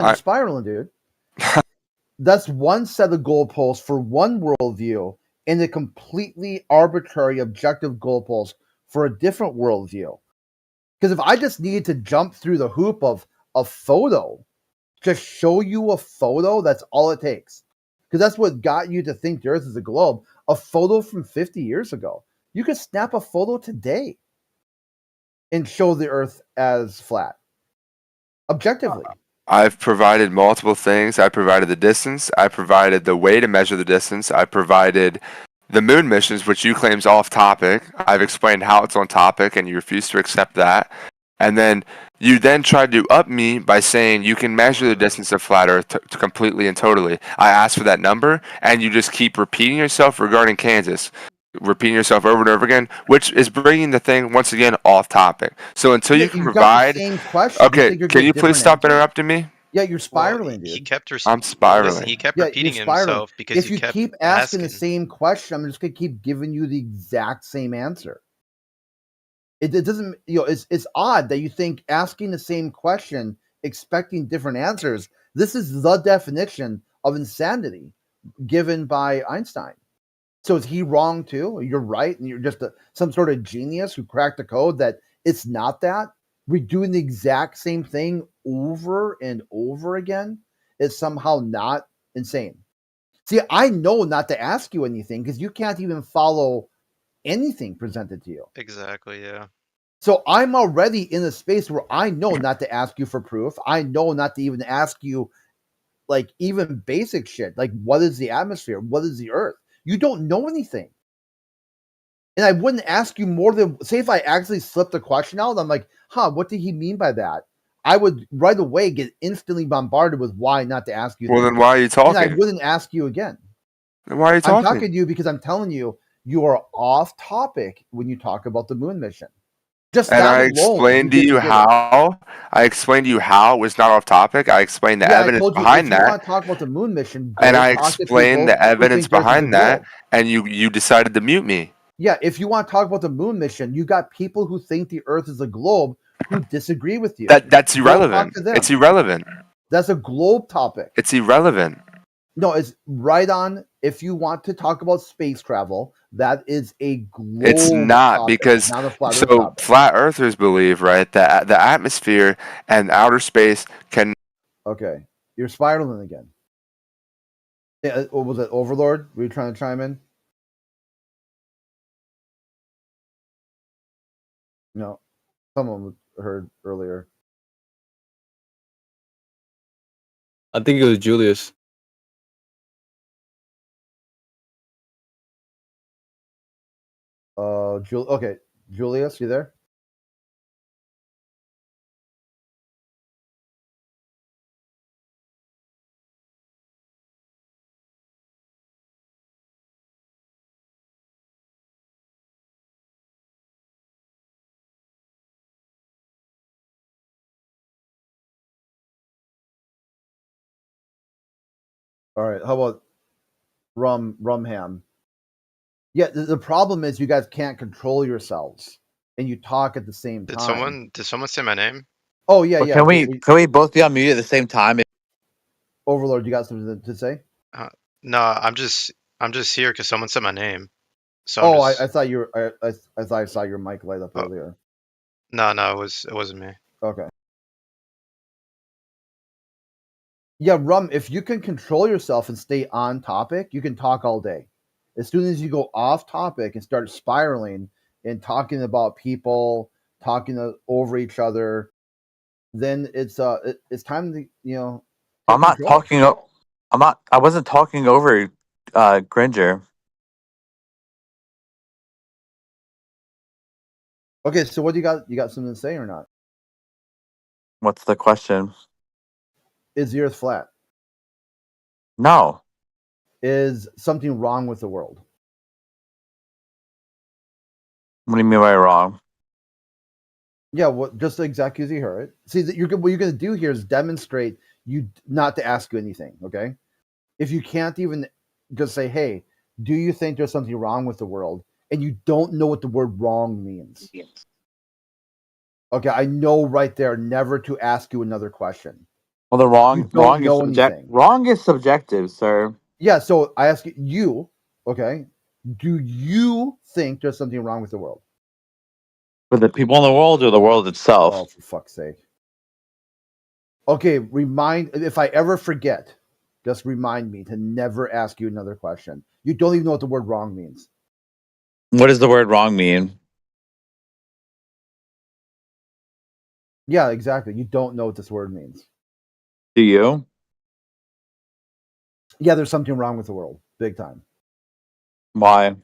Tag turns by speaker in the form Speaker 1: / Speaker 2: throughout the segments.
Speaker 1: You're spiraling, dude. That's one set of goalposts for one worldview and a completely arbitrary objective goalpost for a different worldview. Because if I just needed to jump through the hoop of a photo, just show you a photo, that's all it takes. Because that's what got you to think the Earth is a globe. A photo from 50 years ago. You could snap a photo today and show the Earth as flat. Objectively.
Speaker 2: I've provided multiple things. I provided the distance. I provided the way to measure the distance. I provided the moon missions, which you claim is off topic. I've explained how it's on topic, and you refuse to accept that. And then you then tried to up me by saying you can measure the distance of flat Earth completely and totally. I asked for that number, and you just keep repeating yourself regarding Kansas. Repeating yourself over and over again, which is bringing the thing once again off topic. So until you can provide, okay, can you please stop interrupting me?
Speaker 1: Yeah, you're spiraling,
Speaker 3: dude.
Speaker 2: I'm spiraling.
Speaker 3: Listen, he kept repeating himself because
Speaker 1: if you keep asking the same question, I'm just gonna keep giving you the exact same answer. It doesn't, it's odd that you think asking the same question, expecting different answers. This is the definition of insanity given by Einstein. So is he wrong too? You're right, and you're just some sort of genius who cracked the code that it's not that? We're doing the exact same thing over and over again is somehow not insane. See, I know not to ask you anything because you can't even follow anything presented to you.
Speaker 3: Exactly, yeah.
Speaker 1: So I'm already in a space where I know not to ask you for proof. I know not to even ask you like even basic shit. Like what is the atmosphere? What is the Earth? You don't know anything. And I wouldn't ask you more than, say if I actually slipped a question out, I'm like, what did he mean by that? I would right away get instantly bombarded with why not to ask you.
Speaker 2: Well, then why are you talking?
Speaker 1: And I wouldn't ask you again.
Speaker 2: Then why are you talking?
Speaker 1: I'm talking to you because I'm telling you, you are off topic when you talk about the moon mission.
Speaker 2: And I explained to you how. I explained to you how it was not off topic. I explained the evidence behind that.
Speaker 1: You want to talk about the moon mission,
Speaker 2: and I explained the evidence behind that, and you decided to mute me.
Speaker 1: Yeah, if you want to talk about the moon mission, you got people who think the Earth is a globe who disagree with you.
Speaker 2: That's irrelevant. It's irrelevant.
Speaker 1: That's a globe topic.
Speaker 2: It's irrelevant.
Speaker 1: No, it's right on. If you want to talk about space travel, that is a globe.
Speaker 2: It's not topic, because
Speaker 1: not a flat
Speaker 2: flat earthers believe, right, that the atmosphere and outer space can.
Speaker 1: Okay, you're spiraling again. Yeah, what was it, Overlord? Were you trying to chime in? No, someone heard earlier.
Speaker 4: I think it was Julius.
Speaker 1: Okay, Julius, you there? All right, how about Rumham? Yeah, the problem is you guys can't control yourselves, and you talk at the same time.
Speaker 3: Did someone say my name?
Speaker 1: Oh yeah, yeah.
Speaker 5: Can we both be on mute at the same time?
Speaker 1: Overlord, you got something to say?
Speaker 3: No, I'm just here because someone said my name.
Speaker 1: So I thought you were. I thought I saw your mic light up earlier.
Speaker 3: No, it wasn't me.
Speaker 1: Okay. Yeah, if you can control yourself and stay on topic, you can talk all day. As soon as you go off topic and start spiraling and talking about people, talking over each other, then it's time to
Speaker 5: I'm not talking. I wasn't talking over Gringer.
Speaker 1: Okay, so what do you got? You got something to say or not?
Speaker 5: What's the question?
Speaker 1: Is the Earth flat?
Speaker 5: No.
Speaker 1: Is something wrong with the world?
Speaker 5: What do you mean by wrong?
Speaker 1: Yeah, just exactly as you heard it. See, what you're going to do here is demonstrate you not to ask you anything, okay? If you can't even just say, hey, do you think there's something wrong with the world? And you don't know what the word wrong means. Okay, I know right there never to ask you another question.
Speaker 5: Well, the
Speaker 1: You don't know anything.
Speaker 5: wrong is subjective, sir.
Speaker 1: Yeah, so I ask you, okay, do you think there's something wrong with the world?
Speaker 5: For the people in the world or the world itself.
Speaker 1: Oh, for fuck's sake. Okay, if I ever forget, just remind me to never ask you another question. You don't even know what the word wrong means.
Speaker 5: What does the word wrong mean?
Speaker 1: Yeah, exactly. You don't know what this word means.
Speaker 5: Do you?
Speaker 1: Yeah, there's something wrong with the world. Big time.
Speaker 5: Why?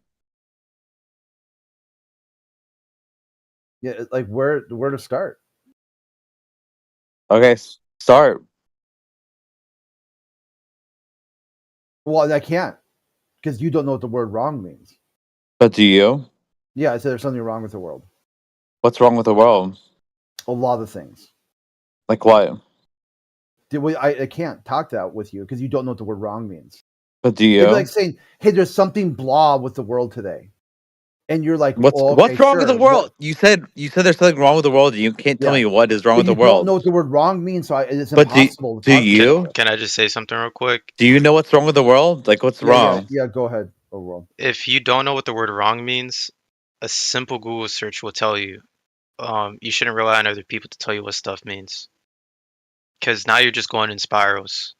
Speaker 1: Yeah, like where to start?
Speaker 5: Okay, start.
Speaker 1: Well, I can't because you don't know what the word wrong means.
Speaker 5: But do you?
Speaker 1: Yeah, I said there's something wrong with the world.
Speaker 5: What's wrong with the world?
Speaker 1: A lot of things.
Speaker 5: Like what?
Speaker 1: I can't talk that with you because you don't know what the word wrong means.
Speaker 5: But do
Speaker 1: It'd
Speaker 5: you?
Speaker 1: be like saying, "Hey, there's something blah with the world today," and you're like,
Speaker 5: What's
Speaker 1: "Oh,
Speaker 5: what's
Speaker 1: okay,
Speaker 5: wrong with the
Speaker 1: sure."
Speaker 5: world? You said there's something wrong with the world. And you can't tell
Speaker 1: Yeah.
Speaker 5: me what is wrong
Speaker 1: But
Speaker 5: with the
Speaker 1: you don't
Speaker 5: world.
Speaker 1: know what the word wrong means, so it's
Speaker 5: But
Speaker 1: impossible to
Speaker 5: do
Speaker 1: talk about
Speaker 5: you?
Speaker 1: it.
Speaker 3: Can I just say something real quick?
Speaker 5: Do you know what's wrong with the world? Like what's wrong?
Speaker 1: Yeah. Go ahead. Oh, well.
Speaker 3: If you don't know what the word wrong means, a simple Google search will tell you. You shouldn't rely on other people to tell you what stuff means. Because now you're just going in spirals.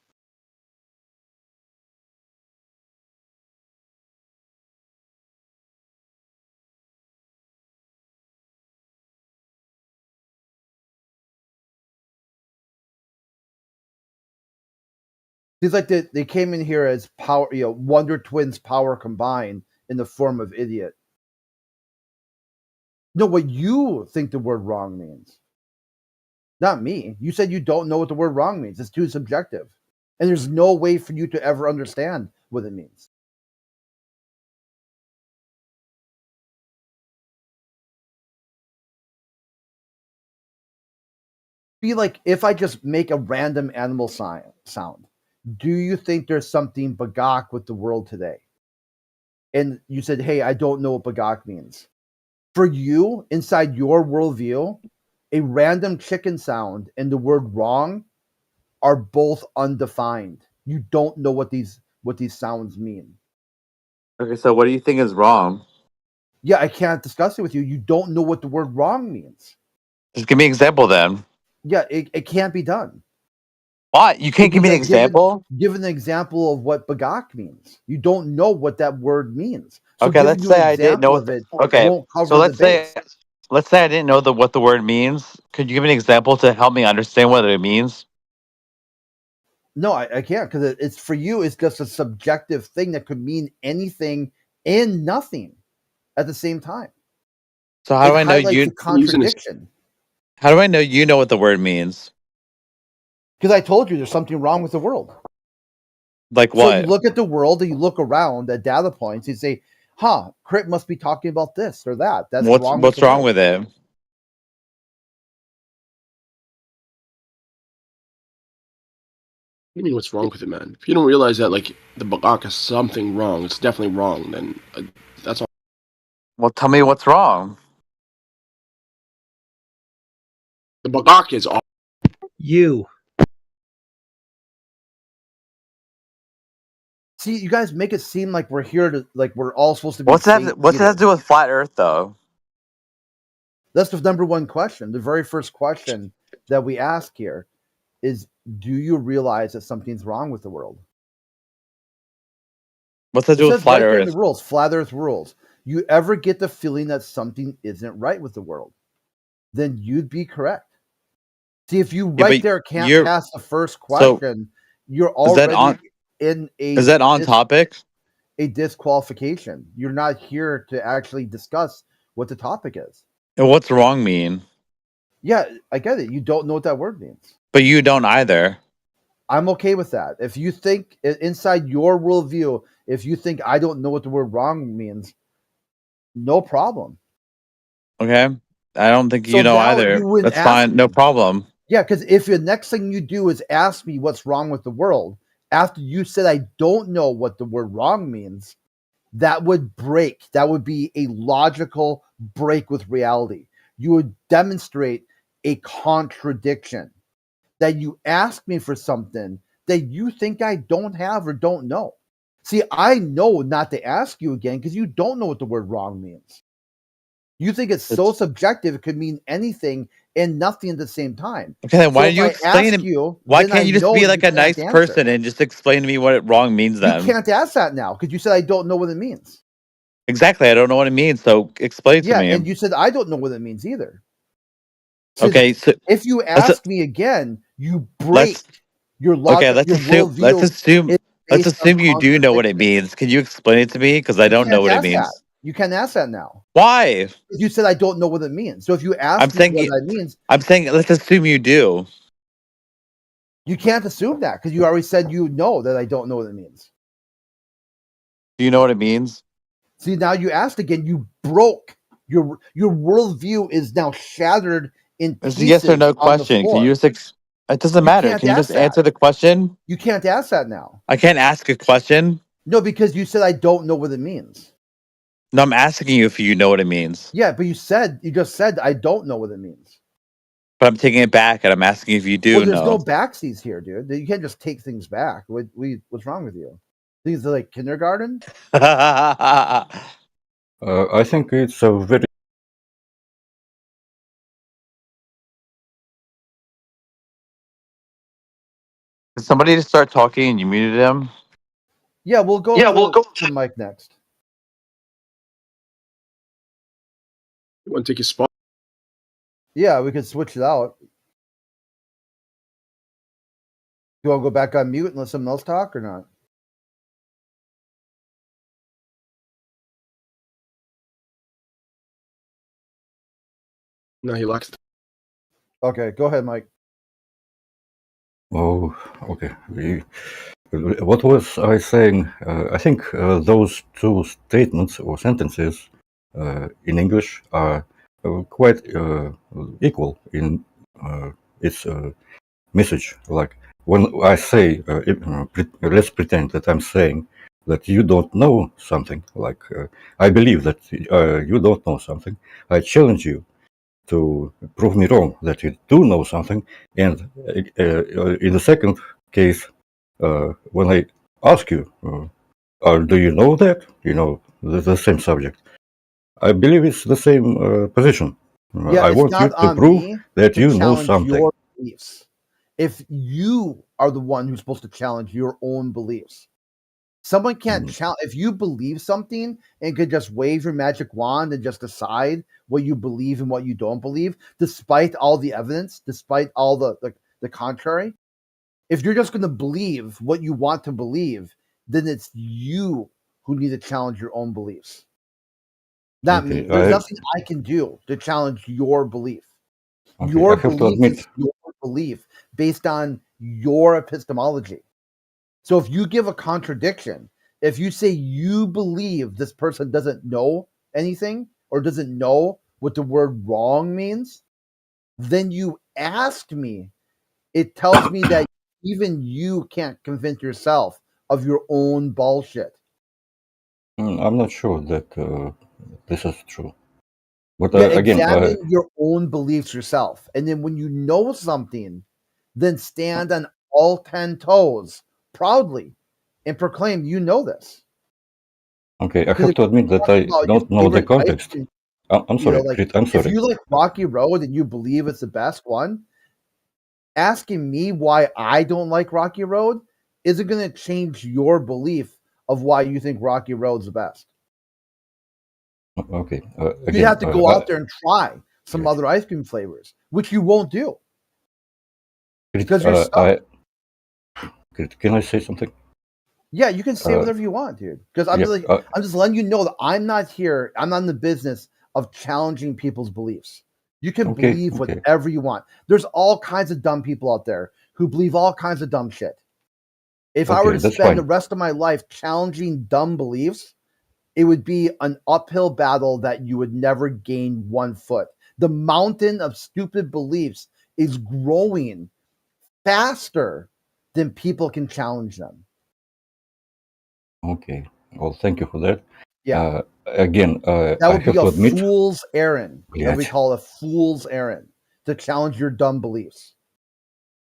Speaker 1: It's like they came in here as power, Wonder Twins power combined in the form of idiot. No, what you think the word wrong means. Not me. You said you don't know what the word wrong means. It's too subjective. And there's no way for you to ever understand what it means. Be like, if I just make a random animal sound, do you think there's something bagak with the world today? And you said, hey, I don't know what bagak means. For you, inside your worldview, a random chicken sound and the word wrong are both undefined. You don't know what these sounds mean.
Speaker 5: Okay, so what do you think is wrong?
Speaker 1: Yeah, I can't discuss it with you. You don't know what the word wrong means.
Speaker 5: Just give me an example then.
Speaker 1: Yeah, it can't be done.
Speaker 5: What? You can't give me an
Speaker 1: Because
Speaker 5: example?
Speaker 1: Give an example of what bagak means. You don't know what that word means. So
Speaker 5: Okay,
Speaker 1: giving
Speaker 5: let's
Speaker 1: you an
Speaker 5: say I didn't know
Speaker 1: example
Speaker 5: what
Speaker 1: of it
Speaker 5: okay.
Speaker 1: won't cover
Speaker 5: So
Speaker 1: the base.
Speaker 5: let's say I didn't know what the word means. Could you give me an example to help me understand what it means?
Speaker 1: No, I can't because it's for you. It's just a subjective thing that could mean anything and nothing at the same time.
Speaker 5: So how
Speaker 1: It
Speaker 5: do I know
Speaker 1: highlights the
Speaker 5: you
Speaker 1: contradiction.
Speaker 5: how do I know you know what the word means?
Speaker 1: Because I told you there's something wrong with the world.
Speaker 5: Like
Speaker 1: So you
Speaker 5: what?
Speaker 1: look at the world and you look around at data points. You say, "Huh, Crit must be talking about this or that. That's wrong with
Speaker 5: What's
Speaker 1: the
Speaker 5: wrong
Speaker 1: world."
Speaker 5: with it?
Speaker 6: What do you mean, what's wrong with it, man? If you don't realize that, like, the bagak is something wrong, it's definitely wrong, then that's all.
Speaker 5: Well, tell me what's wrong.
Speaker 6: The bagak is all.
Speaker 7: You.
Speaker 1: See, you guys make it seem like we're here to, like, we're all supposed to be.
Speaker 5: What's that have to do with flat Earth, though?
Speaker 1: That's the number one question. The very first question that we ask here is, do you realize that something's wrong with the world?
Speaker 5: What's that
Speaker 1: It
Speaker 5: do with
Speaker 1: says
Speaker 5: flat
Speaker 1: right there in
Speaker 5: Earth?
Speaker 1: the rules, flat Earth rules. You ever get the feeling that something isn't right with the world, then you'd be correct. See, if you
Speaker 5: Yeah,
Speaker 1: right
Speaker 5: but
Speaker 1: there can't
Speaker 5: you're
Speaker 1: pass the first
Speaker 5: so
Speaker 1: question, you're
Speaker 5: is that
Speaker 1: already
Speaker 5: on
Speaker 1: in
Speaker 5: is that on topic?
Speaker 1: a disqualification. You're not here to actually discuss what the topic is.
Speaker 5: And what's wrong mean?
Speaker 1: Yeah, I get it. You don't know what that word means.
Speaker 5: But you don't either.
Speaker 1: I'm okay with that. If you think inside your worldview, if you think I don't know what the word wrong means, no problem.
Speaker 5: Okay? I don't think
Speaker 1: So
Speaker 5: you know
Speaker 1: now
Speaker 5: either.
Speaker 1: you wouldn't
Speaker 5: That's
Speaker 1: ask
Speaker 5: fine. No
Speaker 1: me.
Speaker 5: problem.
Speaker 1: Yeah, because if the next thing you do is ask me what's wrong with the world, after you said I don't know what the word wrong means, that would break. That would be a logical break with reality. You would demonstrate a contradiction. that you ask me for something that you think I don't have or don't know. See, I know not to ask you again because you don't know what the word wrong means. You think it's so subjective, it could mean anything and nothing at the same time.
Speaker 5: Okay, then why
Speaker 1: So
Speaker 5: don't you
Speaker 1: if I
Speaker 5: explain
Speaker 1: ask
Speaker 5: it?
Speaker 1: you,
Speaker 5: Why
Speaker 1: then
Speaker 5: can't
Speaker 1: I
Speaker 5: you just
Speaker 1: know
Speaker 5: be
Speaker 1: you
Speaker 5: like a
Speaker 1: can't
Speaker 5: nice
Speaker 1: answer.
Speaker 5: person and just explain to me what it wrong means
Speaker 1: You
Speaker 5: then?
Speaker 1: can't ask that now because you said I don't know what it means.
Speaker 5: Exactly, I don't know what it means, so explain it to
Speaker 1: Yeah,
Speaker 5: me.
Speaker 1: and you said I don't know what it means either. So
Speaker 5: Okay, so
Speaker 1: if you
Speaker 5: let's
Speaker 1: ask me again, you break
Speaker 5: let's
Speaker 1: your
Speaker 5: okay,
Speaker 1: logic, your
Speaker 5: let's
Speaker 1: worldview
Speaker 5: assume
Speaker 1: is
Speaker 5: let's
Speaker 1: based on
Speaker 5: assume you do know what it
Speaker 1: contradiction.
Speaker 5: means. Can you explain it to me? Because I
Speaker 1: You
Speaker 5: don't know
Speaker 1: can't
Speaker 5: what it
Speaker 1: ask that.
Speaker 5: means.
Speaker 1: You can't ask that now.
Speaker 5: Why?
Speaker 1: You said I don't know what it means. So if you
Speaker 5: I'm
Speaker 1: ask me
Speaker 5: saying
Speaker 1: what that means,
Speaker 5: I'm saying let's assume you do.
Speaker 1: you can't assume that because you already said you know that I don't know what it means.
Speaker 5: Do you know what it means?
Speaker 1: See, now you asked again. You broke your worldview is now shattered in
Speaker 5: It's
Speaker 1: pieces
Speaker 5: a yes or no
Speaker 1: on the
Speaker 5: question. Can
Speaker 1: floor.
Speaker 5: you just it doesn't
Speaker 1: You
Speaker 5: matter.
Speaker 1: can't
Speaker 5: Can you
Speaker 1: ask
Speaker 5: just
Speaker 1: that.
Speaker 5: answer the question?
Speaker 1: You can't ask that now.
Speaker 5: I can't ask a question.
Speaker 1: No, because you said I don't know what it means.
Speaker 5: No, I'm asking you if you know what it means.
Speaker 1: Yeah, but you just said I don't know what it means.
Speaker 5: But I'm taking it back and I'm asking if you do
Speaker 1: Well, there's
Speaker 5: know.
Speaker 1: no backsies here, dude. You can't just take things back. What's wrong with you? Things are like kindergarten.
Speaker 7: I think it's a very
Speaker 5: Did somebody just start talking and you muted him?
Speaker 1: Yeah, we'll go to Mike next.
Speaker 6: You want to take your spot?
Speaker 1: Yeah, we could switch it out. You want to go back on mute and let someone else talk or not?
Speaker 6: No, he likes.
Speaker 1: Okay, go ahead, Mike.
Speaker 7: oh okay. What was I saying? I think those two statements or sentences in English are quite equal in its message. Like when I say, let's pretend that I'm saying that you don't know something. Like I believe that you don't know something. I challenge you to prove me wrong that you do know something. And in the second case, when I ask you, do you know that? You know, the same subject. I believe it's the same position.
Speaker 1: Yeah,
Speaker 7: I
Speaker 1: it's
Speaker 7: want you
Speaker 1: not
Speaker 7: to
Speaker 1: on
Speaker 7: prove
Speaker 1: me
Speaker 7: that
Speaker 1: to
Speaker 7: you know
Speaker 1: challenge
Speaker 7: something.
Speaker 1: your beliefs. If you are the one who's supposed to challenge your own beliefs, someone can't challenge. If you believe something and could just wave your magic wand and just decide what you believe and what you don't believe, despite all the evidence, despite all the contrary, if you're just going to believe what you want to believe, then it's you who need to challenge your own beliefs. Not me.
Speaker 7: Okay,
Speaker 1: There's nothing I can do to challenge your belief.
Speaker 7: okay,
Speaker 1: Your
Speaker 7: I have to
Speaker 1: belief
Speaker 7: admit,
Speaker 1: is your belief based on your epistemology. So if you give a contradiction, if you say you believe this person doesn't know anything or doesn't know what the word wrong means, then you ask me. It tells me that even you can't convince yourself of your own bullshit.
Speaker 7: I'm not sure that this is true. But
Speaker 1: Yeah,
Speaker 7: again,
Speaker 1: examine your own beliefs yourself. And then when you know something, then stand on all 10 toes proudly and proclaim you know this.
Speaker 7: okay, I
Speaker 1: Because
Speaker 7: have
Speaker 1: if
Speaker 7: to admit that I
Speaker 1: about your
Speaker 7: don't know the
Speaker 1: favorite ice
Speaker 7: context.
Speaker 1: cream,
Speaker 7: I'm sorry,
Speaker 1: like
Speaker 7: I'm
Speaker 1: if
Speaker 7: sorry.
Speaker 1: you like Rocky Road and you believe it's the best one, asking me why I don't like Rocky Road isn't going to change your belief of why you think Rocky Road's the best.
Speaker 7: Okay,
Speaker 1: You'd
Speaker 7: again,
Speaker 1: have to go out there and try some
Speaker 7: yes.
Speaker 1: other ice cream flavors, which you won't do because you're stuck.
Speaker 7: Can I say something?
Speaker 1: Yeah, you can say whatever you want, dude. Because I'm I'm just letting you know that I'm not here. I'm not in the business of challenging people's beliefs. You can believe whatever you want. There's all kinds of dumb people out there who believe all kinds of dumb shit. If I were to spend the rest of my life challenging dumb beliefs, it would be an uphill battle that you would never gain 1 foot. The mountain of stupid beliefs is growing faster than people can challenge them.
Speaker 7: Okay, well, thank you for that.
Speaker 1: Yeah.
Speaker 7: Again,
Speaker 1: that would be a fool's errand. That we call a fool's errand to challenge your dumb beliefs.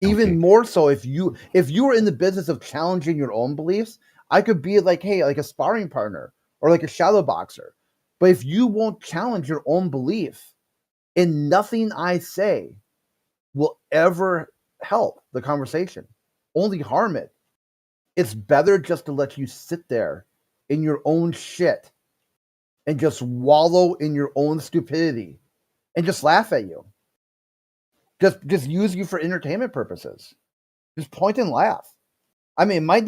Speaker 1: Even
Speaker 7: Okay.
Speaker 1: more so if you were in the business of challenging your own beliefs, I could be like, hey, like a sparring partner or like a shadow boxer. But if you won't challenge your own belief, and nothing I say will ever help the conversation, only harm it. It's better just to let you sit there in your own shit and just wallow in your own stupidity and just laugh at you. Just use you for entertainment purposes. Just point and laugh. I mean, it might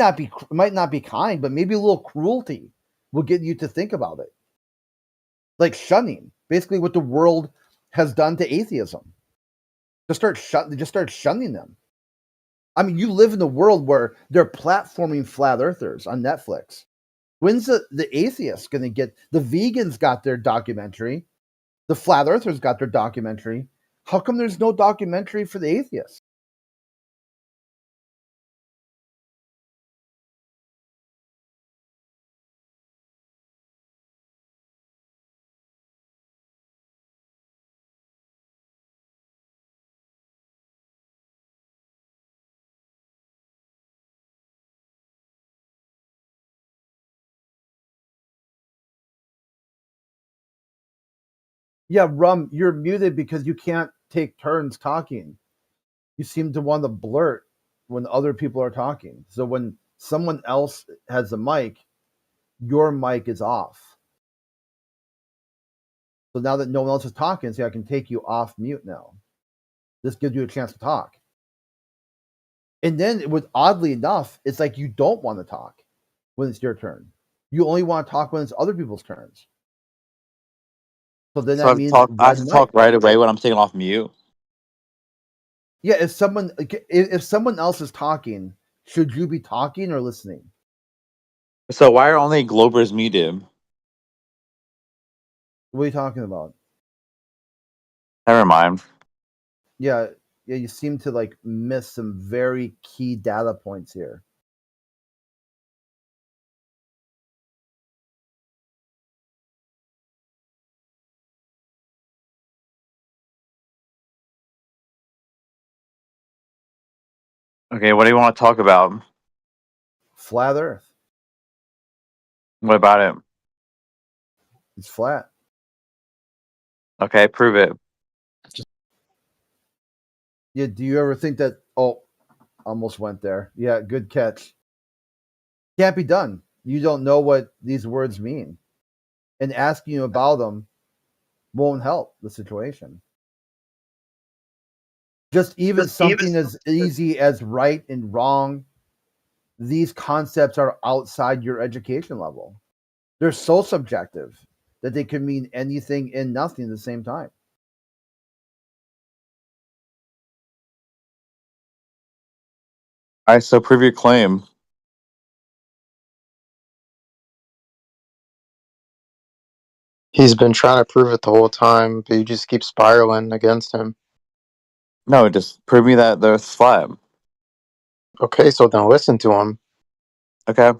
Speaker 1: not be kind, but maybe a little cruelty will get you to think about it. Like shunning, basically what the world has done to atheism. Just start shunning them. I mean, you live in a world where they're platforming flat earthers on Netflix. When's the atheists going to get? The vegans got their documentary. The flat earthers got their documentary. How come there's no documentary for the atheists? Yeah, Rum, you're muted because you can't take turns talking. You seem to want to blurt when other people are talking. So when someone else has a mic, your mic is off. So now that no one else is talking, see, I can take you off mute now. This gives you a chance to talk. And then, oddly enough, it's like you don't want to talk when it's your turn. You only want to talk when it's other people's turns. So then
Speaker 5: So I
Speaker 1: that means
Speaker 5: have to talk right away when I'm taking off mute.
Speaker 1: Yeah, if someone else is talking, should you be talking or listening?
Speaker 5: So why are only Globers muted?
Speaker 1: What are you talking about?
Speaker 5: Never mind.
Speaker 1: Yeah, you seem to like miss some very key data points here.
Speaker 5: Okay, what do you want to talk about?
Speaker 1: Flat Earth.
Speaker 5: What about it?
Speaker 1: It's flat.
Speaker 5: Okay, prove it.
Speaker 1: Yeah, do you ever think that almost went there. Yeah, good catch. Can't be done. You don't know what these words mean. And asking you about them won't help the situation. Just even something as easy as right and wrong, these concepts are outside your education level. They're so subjective that they can mean anything and nothing at the same time.
Speaker 5: All right, so prove your claim.
Speaker 8: He's been trying to prove it the whole time, but you just keep spiraling against him.
Speaker 5: No, just prove me that the Earth's flat.
Speaker 8: Okay, so then listen to him.
Speaker 5: Okay.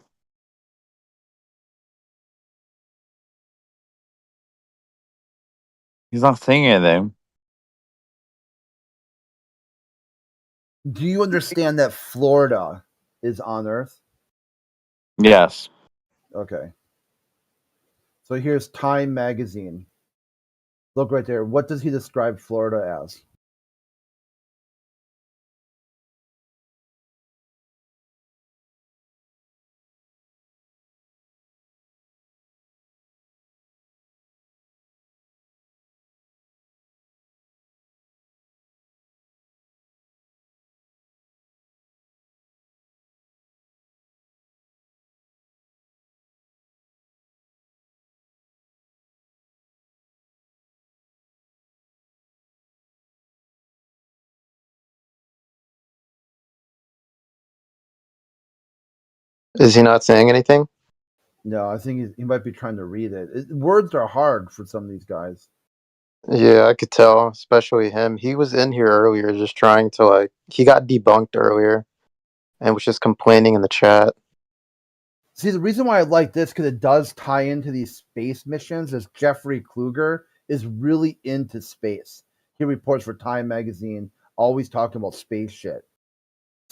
Speaker 5: He's not saying anything.
Speaker 1: Do you understand that Florida is on Earth?
Speaker 5: Yes.
Speaker 1: Okay. So here's Time magazine. Look right there. What does he describe Florida as?
Speaker 8: Is he not saying anything?
Speaker 1: No, I think he might be trying to read it. Words are hard for some of these guys.
Speaker 8: Yeah, I could tell, especially him. He was in here earlier just trying to, he got debunked earlier and was just complaining in the chat.
Speaker 1: See, the reason why I like this, because it does tie into these space missions, is Jeffrey Kluger is really into space. He reports for Time magazine, always talking about space shit.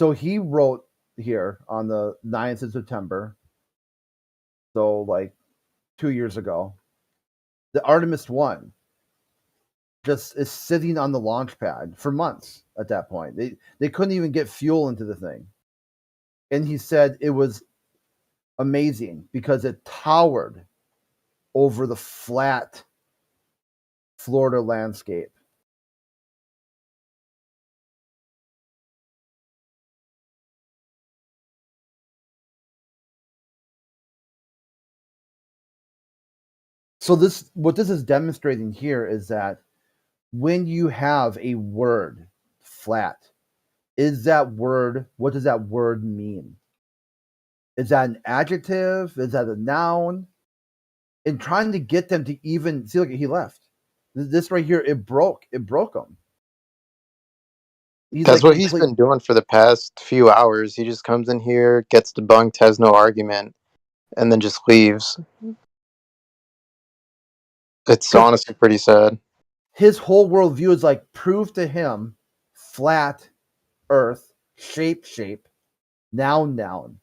Speaker 1: So he wrote here on the 9th of September, so like 2 years ago, the Artemis 1 just is sitting on the launch pad for months at that point. They couldn't even get fuel into the thing. And he said it was amazing because it towered over the flat Florida landscape. So what this is demonstrating here is that when you have a word flat, what does that word mean? Is that an adjective? Is that a noun? And trying to get them to even see, look, he left. This right here, it broke him.
Speaker 8: That's what he's been doing for the past few hours. He just comes in here, gets debunked, has no argument, and then just leaves. It's honestly pretty sad.
Speaker 1: His whole worldview is like, prove to him flat earth, shape, noun.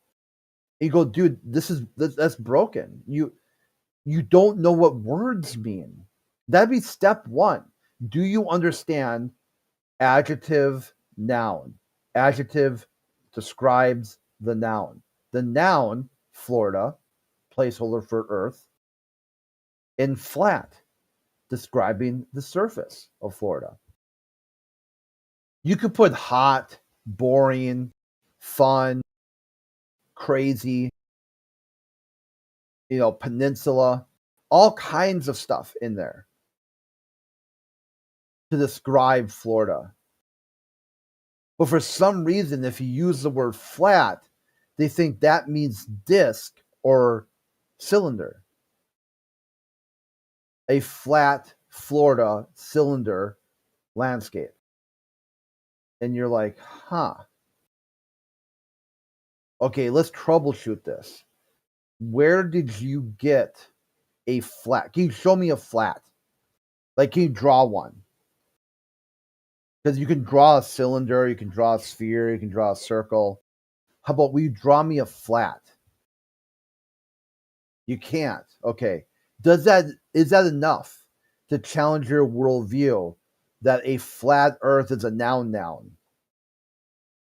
Speaker 1: You go, dude, that's broken. You don't know what words mean. That'd be step one. Do you understand adjective, noun? Adjective describes the noun. The noun, Florida, placeholder for earth, and flat, describing the surface of Florida. You could put hot, boring, fun, crazy, peninsula, all kinds of stuff in there to describe Florida. But for some reason, if you use the word flat, they think that means disc or cylinder. A flat Florida cylinder landscape. And you're like, huh. Okay, let's troubleshoot this. Where did you get a flat? Can you show me a flat? Like, can you draw one? Because you can draw a cylinder, you can draw a sphere, you can draw a circle. How about, will you draw me a flat? You can't. Okay. Is that enough to challenge your worldview that a flat earth is a noun, not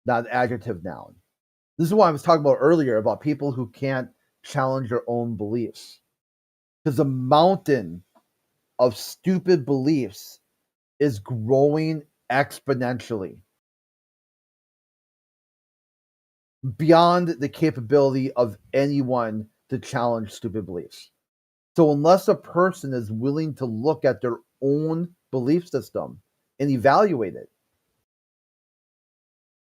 Speaker 1: an adjective noun? This is what I was talking about earlier about people who can't challenge their own beliefs. Because the mountain of stupid beliefs is growing exponentially beyond the capability of anyone to challenge stupid beliefs. So unless a person is willing to look at their own belief system and evaluate it,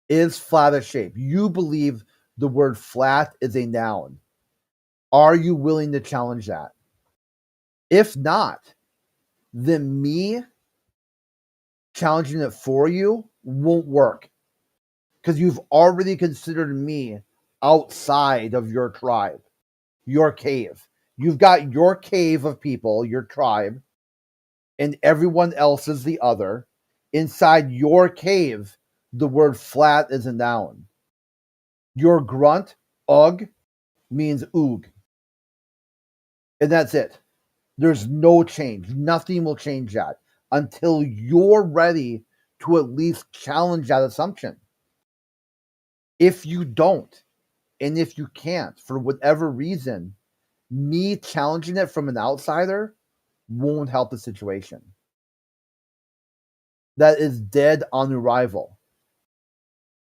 Speaker 1: is flat a shape? You believe the word flat is a noun. Are you willing to challenge that? If not, then me challenging it for you won't work because you've already considered me outside of your tribe, your cave. You've got your cave of people, your tribe, and everyone else is the other. Inside your cave, the word flat is a noun. Your grunt, ugh, means oog. And that's it. There's no change. Nothing will change that until you're ready to at least challenge that assumption. If you don't, and if you can't, for whatever reason, me challenging it from an outsider won't help the situation. That is dead on arrival.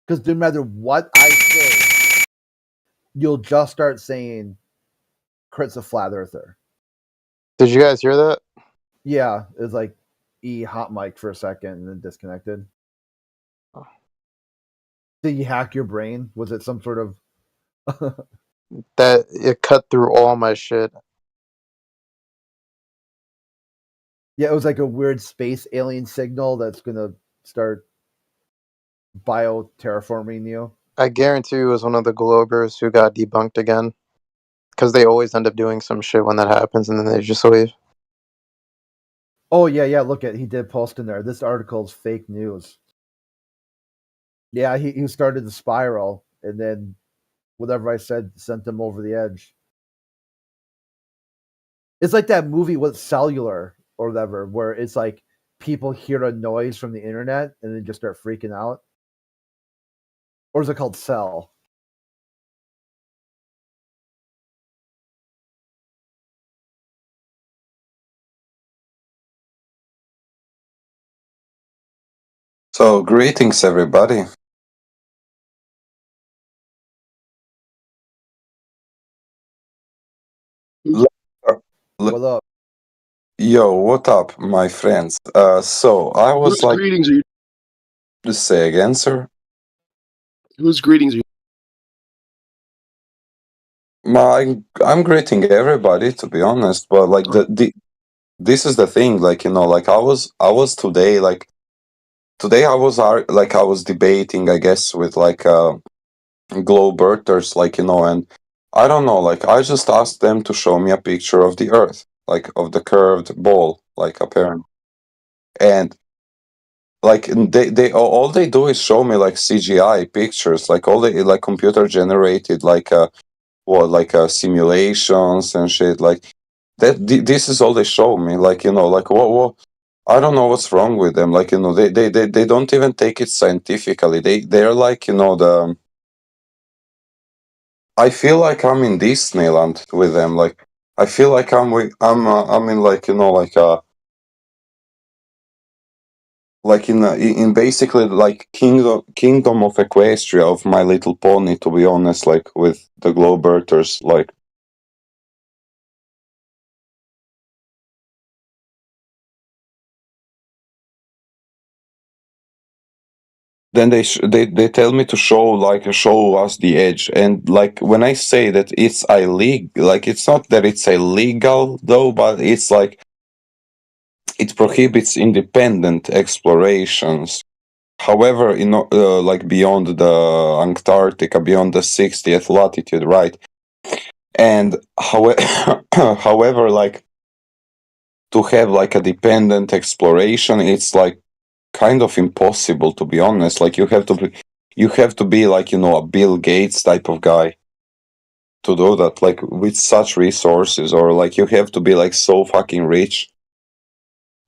Speaker 1: Because no matter what I say, you'll just start saying Crit's a flat earther.
Speaker 8: Did you guys hear that?
Speaker 1: Yeah, it was like hot mic for a second and then disconnected.
Speaker 8: Oh.
Speaker 1: Did you hack your brain? Was it some sort of
Speaker 8: That it cut through all my shit.
Speaker 1: Yeah, it was like a weird space alien signal that's gonna start bio-terraforming you.
Speaker 8: I guarantee it was one of the Globers who got debunked again. Because they always end up doing some shit when that happens and then they just leave.
Speaker 1: Oh, yeah, look at he did post in there. This article is fake news. Yeah, he started the spiral, and then whatever I said sent him over the edge. It's like that movie with Cellular or whatever, where it's like people hear a noise from the internet and then just start freaking out. Or is it called Cell?
Speaker 9: So, greetings, everybody.
Speaker 1: What up?
Speaker 9: Yo, what up, my friends? So I was
Speaker 6: Whose
Speaker 9: like
Speaker 6: greetings are you?
Speaker 9: to say again, sir.
Speaker 6: Whose greetings are you?
Speaker 9: I'm greeting everybody, to be honest. But like the this is the thing, like like I was today, like today I was like I was debating, I guess, with like globe earthers, like and I don't know, like I just asked them to show me a picture of the Earth, like of the curved ball, like apparently, and like they all they do is show me like CGI pictures, like all they like computer generated, like simulations and shit, like this is all they show me, like like what I don't know what's wrong with them, like they don't even take it scientifically. They're like the I feel like I'm in Disneyland with them, like I feel like I'm in like like in basically like kingdom of Equestria of My Little Pony, to be honest, like with the globe earthers, like then they tell me to show us the edge, and like when I say that it's illegal, like it's not that it's illegal though, but it's like it prohibits independent explorations. However, like beyond the Antarctica, beyond the 60th latitude, right? And however, like to have like a dependent exploration, it's like kind of impossible, to be honest. Like you have to be like a Bill Gates type of guy to do that, like with such resources, or like you have to be like so fucking rich.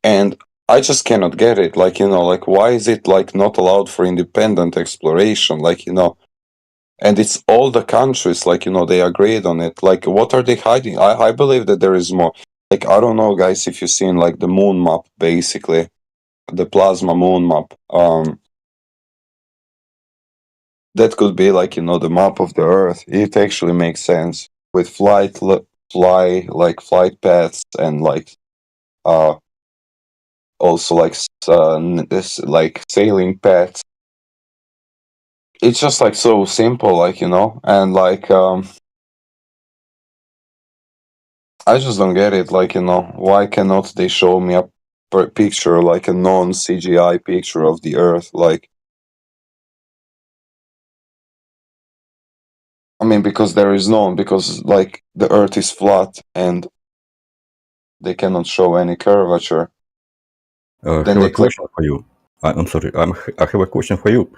Speaker 9: And I just cannot get it, like like why is it like not allowed for independent exploration, like and it's all the countries, like they agreed on it. Like what are they hiding? I believe that there is more. Like I don't know, guys, if you've seen like the moon map, basically the plasma moon map. That could be like the map of the Earth. It actually makes sense with flight paths, and like uh also like this like sailing paths. It's just like so simple, like and like I just don't get it. Like, why cannot they show me a picture, like a non CGI picture of the Earth? Like, I mean, because there is none, because like the Earth is flat and they cannot show any curvature.
Speaker 7: I
Speaker 9: Then
Speaker 7: have
Speaker 9: they
Speaker 7: a
Speaker 9: claim.
Speaker 7: question for you. I'm sorry. I have a question for you.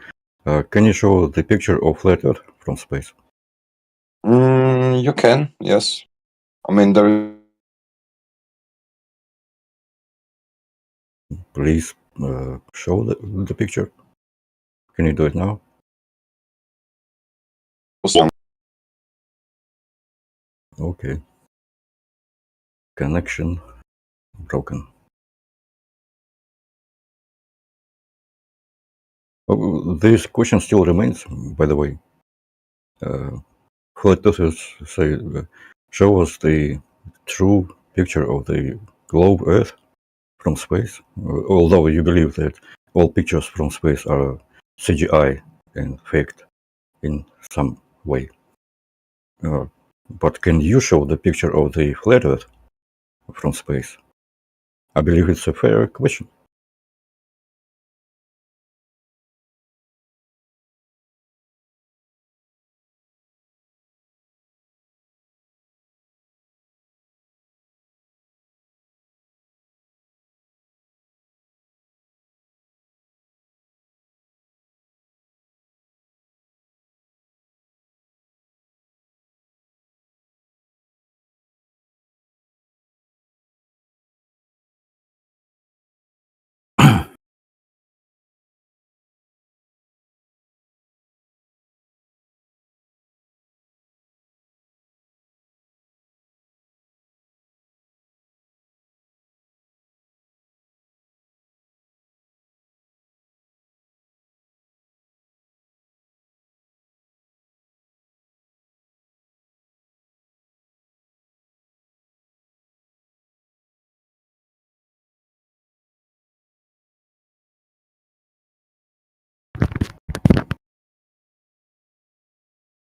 Speaker 7: Can you show the picture of flat Earth from space?
Speaker 9: You can, yes. I mean, there.
Speaker 7: Please show the picture. Can you do it now? Okay. Connection broken. Oh, this question still remains, by the way. Flat earthers say, show us the true picture of the globe Earth from space, although you believe that all pictures from space are CGI and faked in some way. But can you show the picture of the flat Earth from space? I believe it's a fair question.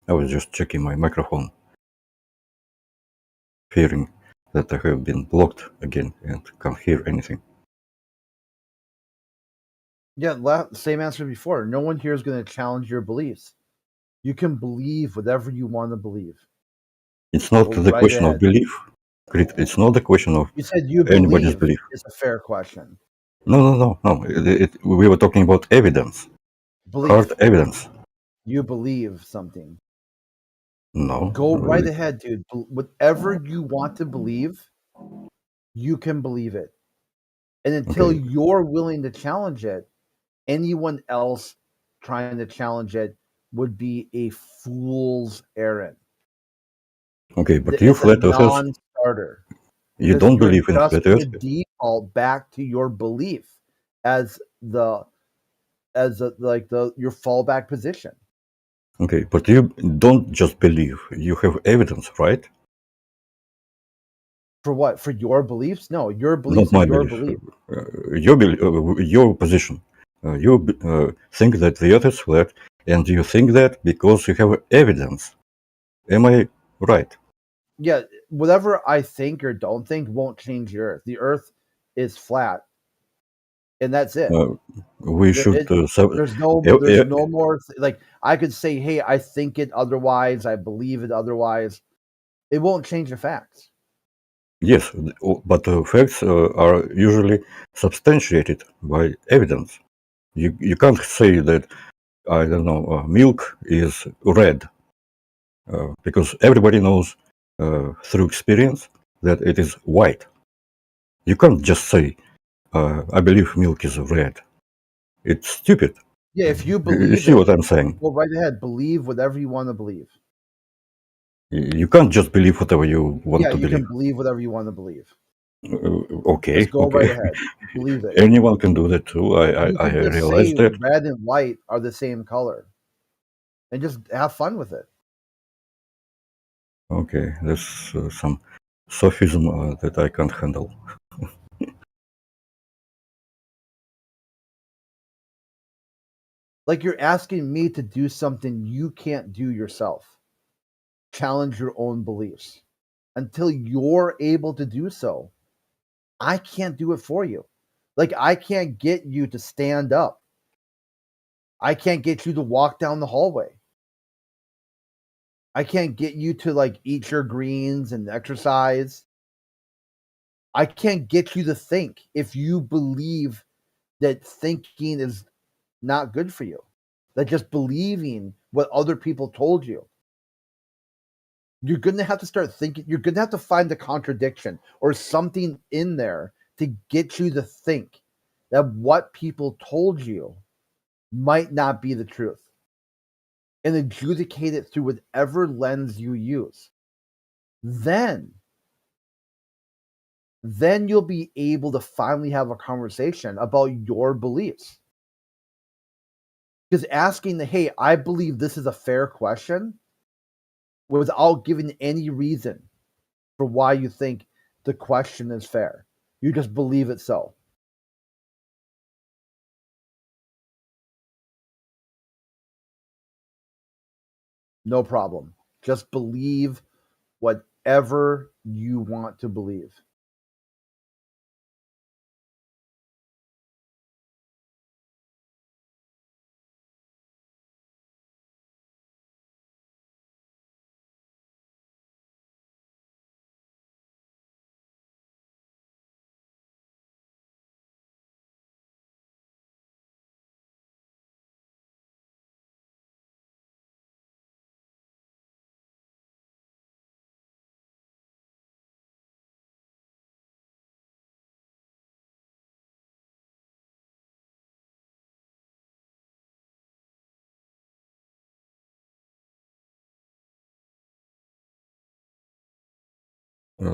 Speaker 7: I was just checking my microphone, fearing that I have been blocked again and can't hear anything.
Speaker 1: Yeah, same answer before. No one here is going to challenge your beliefs. You can believe whatever you want to believe.
Speaker 7: It's not
Speaker 1: Go
Speaker 7: the
Speaker 1: right
Speaker 7: question of
Speaker 1: ahead.
Speaker 7: belief. It's not the question of
Speaker 1: You said you
Speaker 7: anybody's
Speaker 1: believe
Speaker 7: belief.
Speaker 1: is a fair question.
Speaker 7: No. We were talking about evidence,
Speaker 1: Belief.
Speaker 7: hard evidence.
Speaker 1: You believe something.
Speaker 7: No.
Speaker 1: Go right ahead, dude. Whatever you want to believe, you can believe it. And until
Speaker 7: Okay.
Speaker 1: you're willing to challenge it, anyone else trying to challenge it would be a fool's errand.
Speaker 7: Okay, but
Speaker 1: It's
Speaker 7: you
Speaker 1: a
Speaker 7: flat earthers,
Speaker 1: non-starter.
Speaker 7: you
Speaker 1: Because
Speaker 7: don't
Speaker 1: you're
Speaker 7: believe in
Speaker 1: just
Speaker 7: flat
Speaker 1: going
Speaker 7: earth.
Speaker 1: to default back to your belief as your fallback position.
Speaker 7: Okay, but you don't just believe. You have evidence, right?
Speaker 1: For what? For your beliefs? No, your
Speaker 7: Not
Speaker 1: beliefs
Speaker 7: my
Speaker 1: are your
Speaker 7: belief.
Speaker 1: belief.
Speaker 7: Your position. You think that the earth is flat, and you think that because you have evidence. Am I right?
Speaker 1: Yeah, whatever I think or don't think won't change the earth. The earth is flat, and that's it.
Speaker 7: We should.
Speaker 1: There's no more. Like I could say, hey, I think it otherwise. I believe it otherwise. It won't change the facts.
Speaker 7: Yes, but facts are usually substantiated by evidence. You can't say that, I don't know, milk is red, because everybody knows through experience that it is white. You can't just say, I believe milk is red. It's stupid.
Speaker 1: Yeah, if you
Speaker 7: You
Speaker 1: believe
Speaker 7: see
Speaker 1: it,
Speaker 7: what I'm saying?
Speaker 1: well, right ahead. Believe whatever you want to believe.
Speaker 7: You can't just believe whatever you want
Speaker 1: Yeah,
Speaker 7: to
Speaker 1: you
Speaker 7: believe.
Speaker 1: can believe whatever you want to believe.
Speaker 7: Okay,
Speaker 1: Just go
Speaker 7: okay.
Speaker 1: right ahead. Believe it.
Speaker 7: Anyone can do that too. I
Speaker 1: You can just
Speaker 7: realize
Speaker 1: say
Speaker 7: that.
Speaker 1: red and white are the same color, and just have fun with it.
Speaker 7: Okay, there's some sophism that I can't handle.
Speaker 1: Like you're asking me to do something you can't do yourself. Challenge your own beliefs. Until you're able to do so, I can't do it for you. Like I can't get you to stand up. I can't get you to walk down the hallway. I can't get you to like eat your greens and exercise. I can't get you to think if you believe that thinking is not good for you. That just believing what other people told you. You're going to have to start thinking, you're going to have to find a contradiction or something in there to get you to think that what people told you might not be the truth and adjudicate it through whatever lens you use. Then you'll be able to finally have a conversation about your beliefs. Because asking hey, I believe this is a fair question without giving any reason for why you think the question is fair. You just believe it so. No problem. Just believe whatever you want to believe.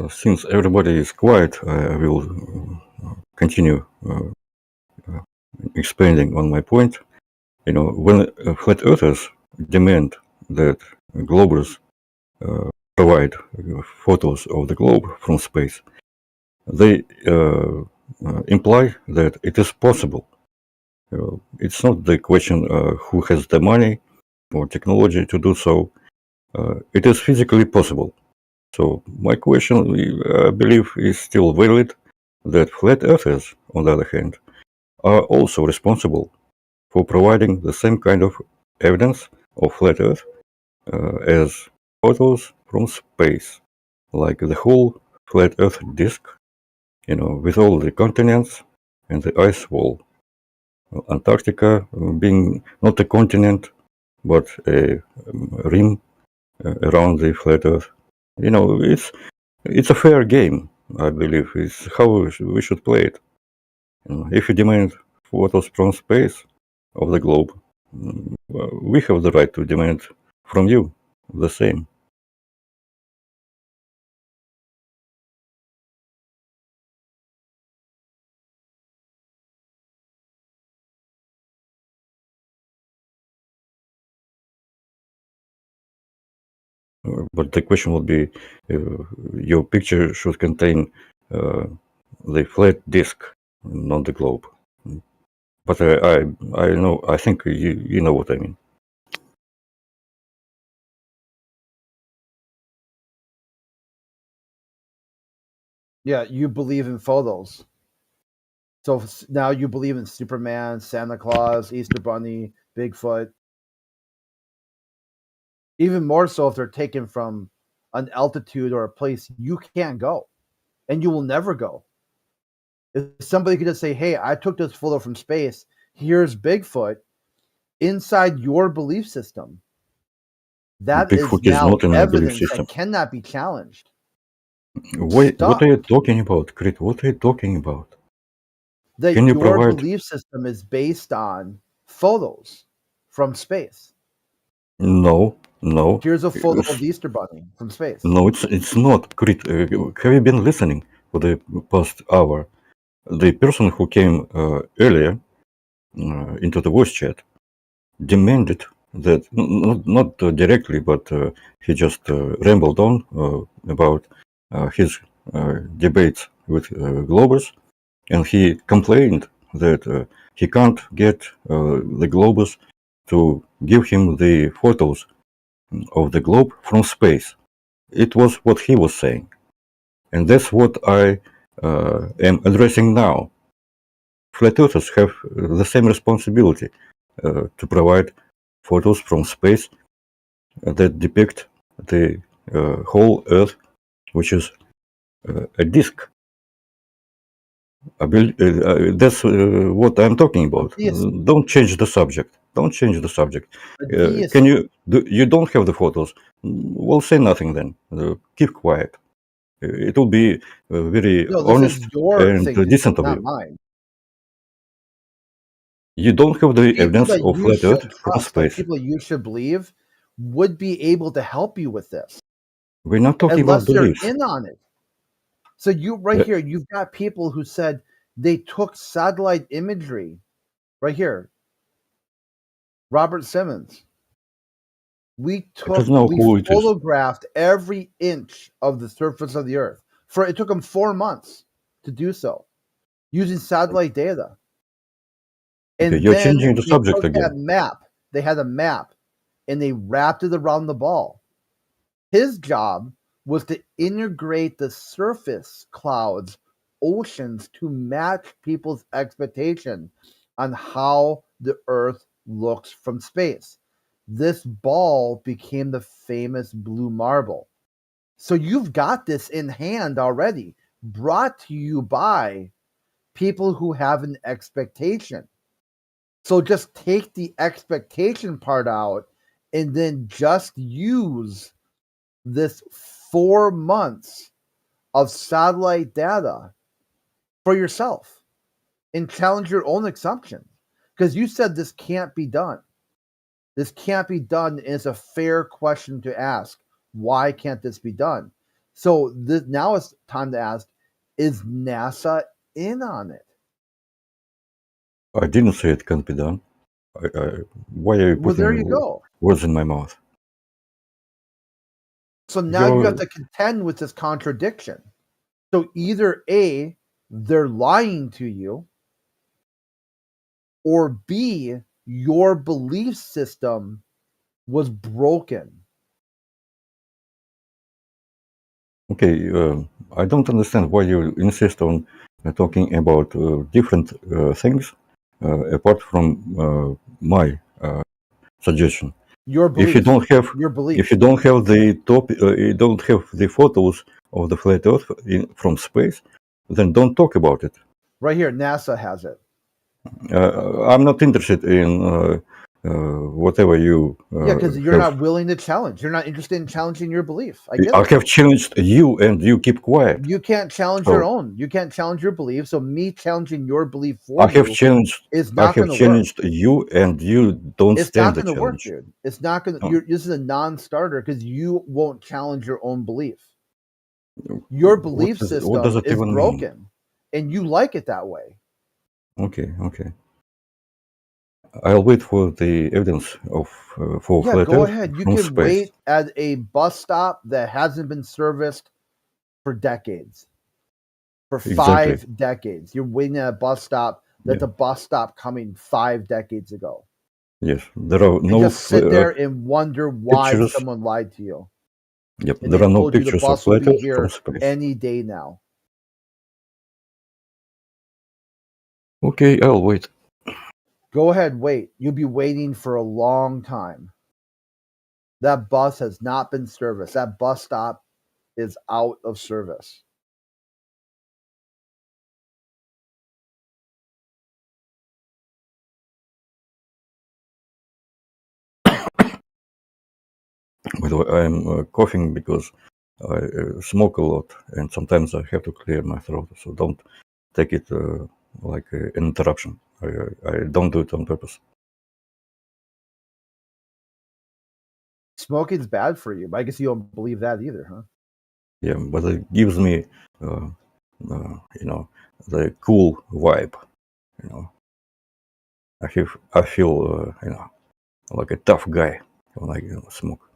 Speaker 7: Since everybody is quiet, I will continue expanding on my point. You know, when flat earthers demand that globers provide photos of the globe from space, they imply that it is possible. It's not the question who has the money or technology to do so. it is physically possible. So my question, I believe, is still valid, that flat earthers, on the other hand, are also responsible for providing the same kind of evidence of flat earth as photos from space, like the whole flat earth disk, with all the continents and the ice wall. Antarctica being not a continent, but a rim around the flat earth. It's a fair game, I believe. It's how we should play it. If you demand photos from space of the globe, we have the right to demand from you the same. But the question would be, your picture should contain the flat disk, not the globe. But I know, I think you know what I mean.
Speaker 1: Yeah, you believe in photos. So now you believe in Superman, Santa Claus, Easter Bunny, Bigfoot. Even more so if they're taken from an altitude or a place you can't go and you will never go. If somebody could just say, hey, I took this photo from space, here's Bigfoot inside your belief system. That
Speaker 7: Bigfoot
Speaker 1: is
Speaker 7: is
Speaker 1: now
Speaker 7: not in my belief
Speaker 1: evidence
Speaker 7: system.
Speaker 1: that cannot be challenged.
Speaker 7: Wait, what
Speaker 1: Stop.
Speaker 7: are you talking about, Crit? What are you talking about?
Speaker 1: That
Speaker 7: Can you
Speaker 1: your
Speaker 7: provide?
Speaker 1: belief system is based on photos from space.
Speaker 7: No.
Speaker 1: Here's a photo
Speaker 7: It's-
Speaker 1: of the Easter Bunny from space.
Speaker 7: No, it's not. Crit, have you been listening for the past hour? The person who came earlier into the voice chat demanded that, not directly, but he just rambled on about his debates with Globus, and he complained that he can't get the Globus to give him the photos of the globe from space. It was what he was saying, and that's what I am addressing now. Flat earthers have the same responsibility to provide photos from space that depict the whole Earth, which is a disk. That's what I'm talking about. Don't change the subject. Don't change the subject. Can you? You don't have the photos. Well, say nothing then. Keep quiet. It will be very
Speaker 1: No, this
Speaker 7: honest
Speaker 1: is your
Speaker 7: and
Speaker 1: thing to
Speaker 7: decent
Speaker 1: do,
Speaker 7: of
Speaker 1: not
Speaker 7: you.
Speaker 1: mine.
Speaker 7: You don't have the
Speaker 1: People
Speaker 7: evidence
Speaker 1: that
Speaker 7: of
Speaker 1: you
Speaker 7: flat Earth
Speaker 1: should
Speaker 7: from
Speaker 1: trust, like
Speaker 7: space.
Speaker 1: people you should believe, would be able to help you with this.
Speaker 7: We're not talking about
Speaker 1: Unless they're
Speaker 7: beliefs.
Speaker 1: in on it. So you right here, you've got people who said they took satellite imagery. Right here, Robert Simmons. We photographed every inch of the surface of the Earth. It took them 4 months to do so, using satellite data. And
Speaker 7: you're
Speaker 1: then
Speaker 7: changing the
Speaker 1: they
Speaker 7: subject
Speaker 1: took
Speaker 7: again.
Speaker 1: that map. They had a map, and they wrapped it around the ball. His job was to integrate the surface clouds, oceans, to match people's expectation on how the Earth looks from space. This ball became the famous blue marble. So you've got this in hand already, brought to you by people who have an expectation. So just take the expectation part out and then just use this 4 months of satellite data for yourself and challenge your own assumption. Because you said this can't be done. This can't be done is a fair question to ask. Why can't this be done? So now it's time to ask, is NASA in on it?
Speaker 7: I didn't say it can't be done. Why are you
Speaker 1: Well, there you
Speaker 7: putting
Speaker 1: go.
Speaker 7: words in my mouth?
Speaker 1: So now you have to contend with this contradiction. So either A, they're lying to you, or B, your belief system was broken.
Speaker 7: Okay, I don't understand why you insist on talking about different things apart from my suggestion.
Speaker 1: Your
Speaker 7: If you
Speaker 1: belief.
Speaker 7: don't have,
Speaker 1: Your belief.
Speaker 7: if you don't have the you don't have the photos of the flat Earth from space, then don't talk about it.
Speaker 1: Right here, NASA has it.
Speaker 7: I'm not interested in whatever you.
Speaker 1: Yeah, because you're
Speaker 7: have.
Speaker 1: not willing to challenge. You're not interested in challenging your belief. I get
Speaker 7: I
Speaker 1: it.
Speaker 7: have challenged you, and you keep quiet.
Speaker 1: You can't challenge
Speaker 7: So
Speaker 1: your own. You can't challenge your belief. So me challenging your belief for
Speaker 7: I have
Speaker 1: you
Speaker 7: challenged.
Speaker 1: is
Speaker 7: I
Speaker 1: not
Speaker 7: have
Speaker 1: going to work.
Speaker 7: challenged you, and you don't
Speaker 1: It's
Speaker 7: stand
Speaker 1: not
Speaker 7: the
Speaker 1: going to work,
Speaker 7: challenge.
Speaker 1: dude. It's not going to.
Speaker 7: No.
Speaker 1: This is a non-starter because you won't challenge your own belief. Your belief
Speaker 7: what
Speaker 1: system
Speaker 7: does it
Speaker 1: is
Speaker 7: even mean?
Speaker 1: broken, and you like it that way.
Speaker 7: Okay, okay. I'll wait for the evidence of for
Speaker 1: Yeah,
Speaker 7: flat
Speaker 1: go
Speaker 7: Earth
Speaker 1: ahead. You
Speaker 7: from
Speaker 1: can
Speaker 7: space.
Speaker 1: wait at a bus stop that hasn't been serviced for decades. For
Speaker 7: Exactly.
Speaker 1: 5 decades. You're waiting at a bus stop that
Speaker 7: Yeah.
Speaker 1: the bus stopped coming 5 decades ago.
Speaker 7: Yes, there are
Speaker 1: And
Speaker 7: no
Speaker 1: just sit there and wonder why
Speaker 7: pictures.
Speaker 1: someone lied to you.
Speaker 7: Yep,
Speaker 1: And
Speaker 7: there
Speaker 1: they
Speaker 7: are no
Speaker 1: told you the
Speaker 7: pictures of
Speaker 1: bus will
Speaker 7: flat
Speaker 1: be
Speaker 7: Earth from
Speaker 1: here
Speaker 7: space.
Speaker 1: any day now.
Speaker 7: Okay, I'll wait.
Speaker 1: Go ahead, wait. You'll be waiting for a long time. That bus has not been serviced. That bus stop is out of service.
Speaker 7: By the way, I'm coughing because I smoke a lot, and sometimes I have to clear my throat. So don't take it like an interruption. I don't do it on purpose.
Speaker 1: Smoking's bad for you, but I guess you don't believe that either, huh?
Speaker 7: Yeah, but it gives me, you know, the cool vibe. You know, I feel, you know, like a tough guy when I smoke.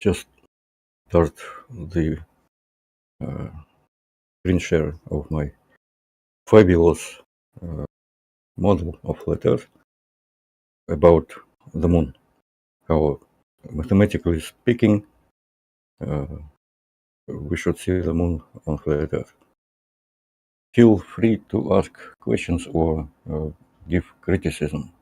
Speaker 7: just start the screen share of my fabulous model of flat Earth about the moon. How, mathematically speaking, we should see the moon on flat Earth. Feel free to ask questions or give criticism.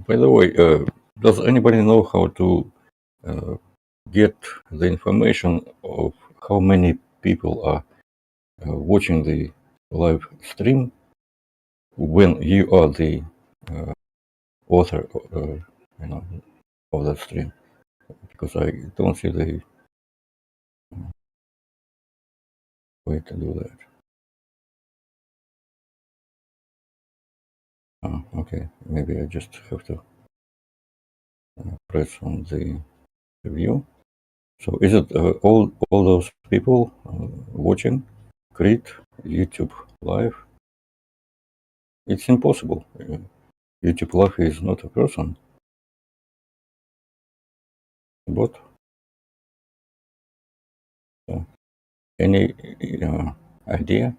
Speaker 7: By the way, does anybody know how to get the information of how many people are watching the live stream when you are the author, of that stream? Because I don't see the way to do that. Okay, maybe I just have to press on the view. So is it all those people watching create YouTube Live? It's impossible. YouTube Live is not a person, but any idea?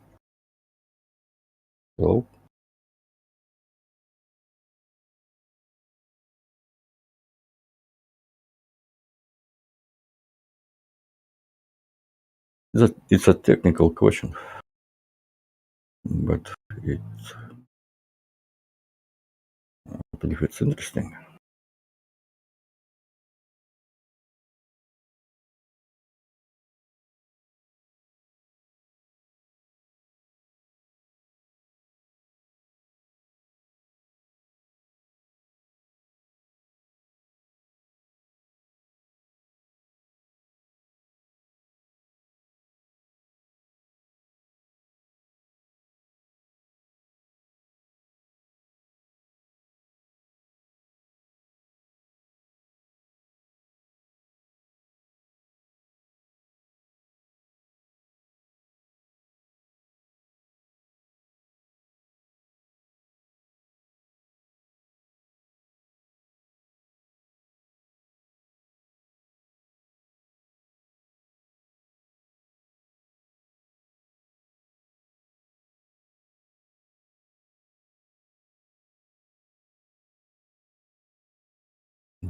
Speaker 7: Hello? It's a technical question, but it's, I believe it's interesting.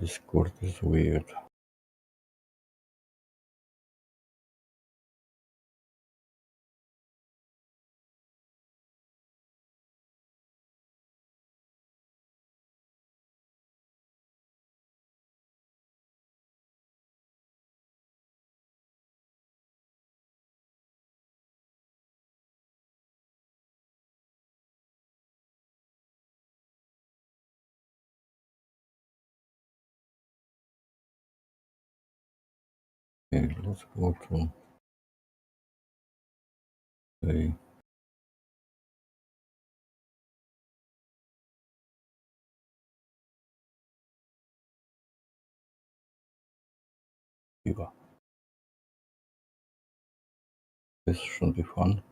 Speaker 7: Discord is weird. Okay, let's go to the Viva. This should be fun.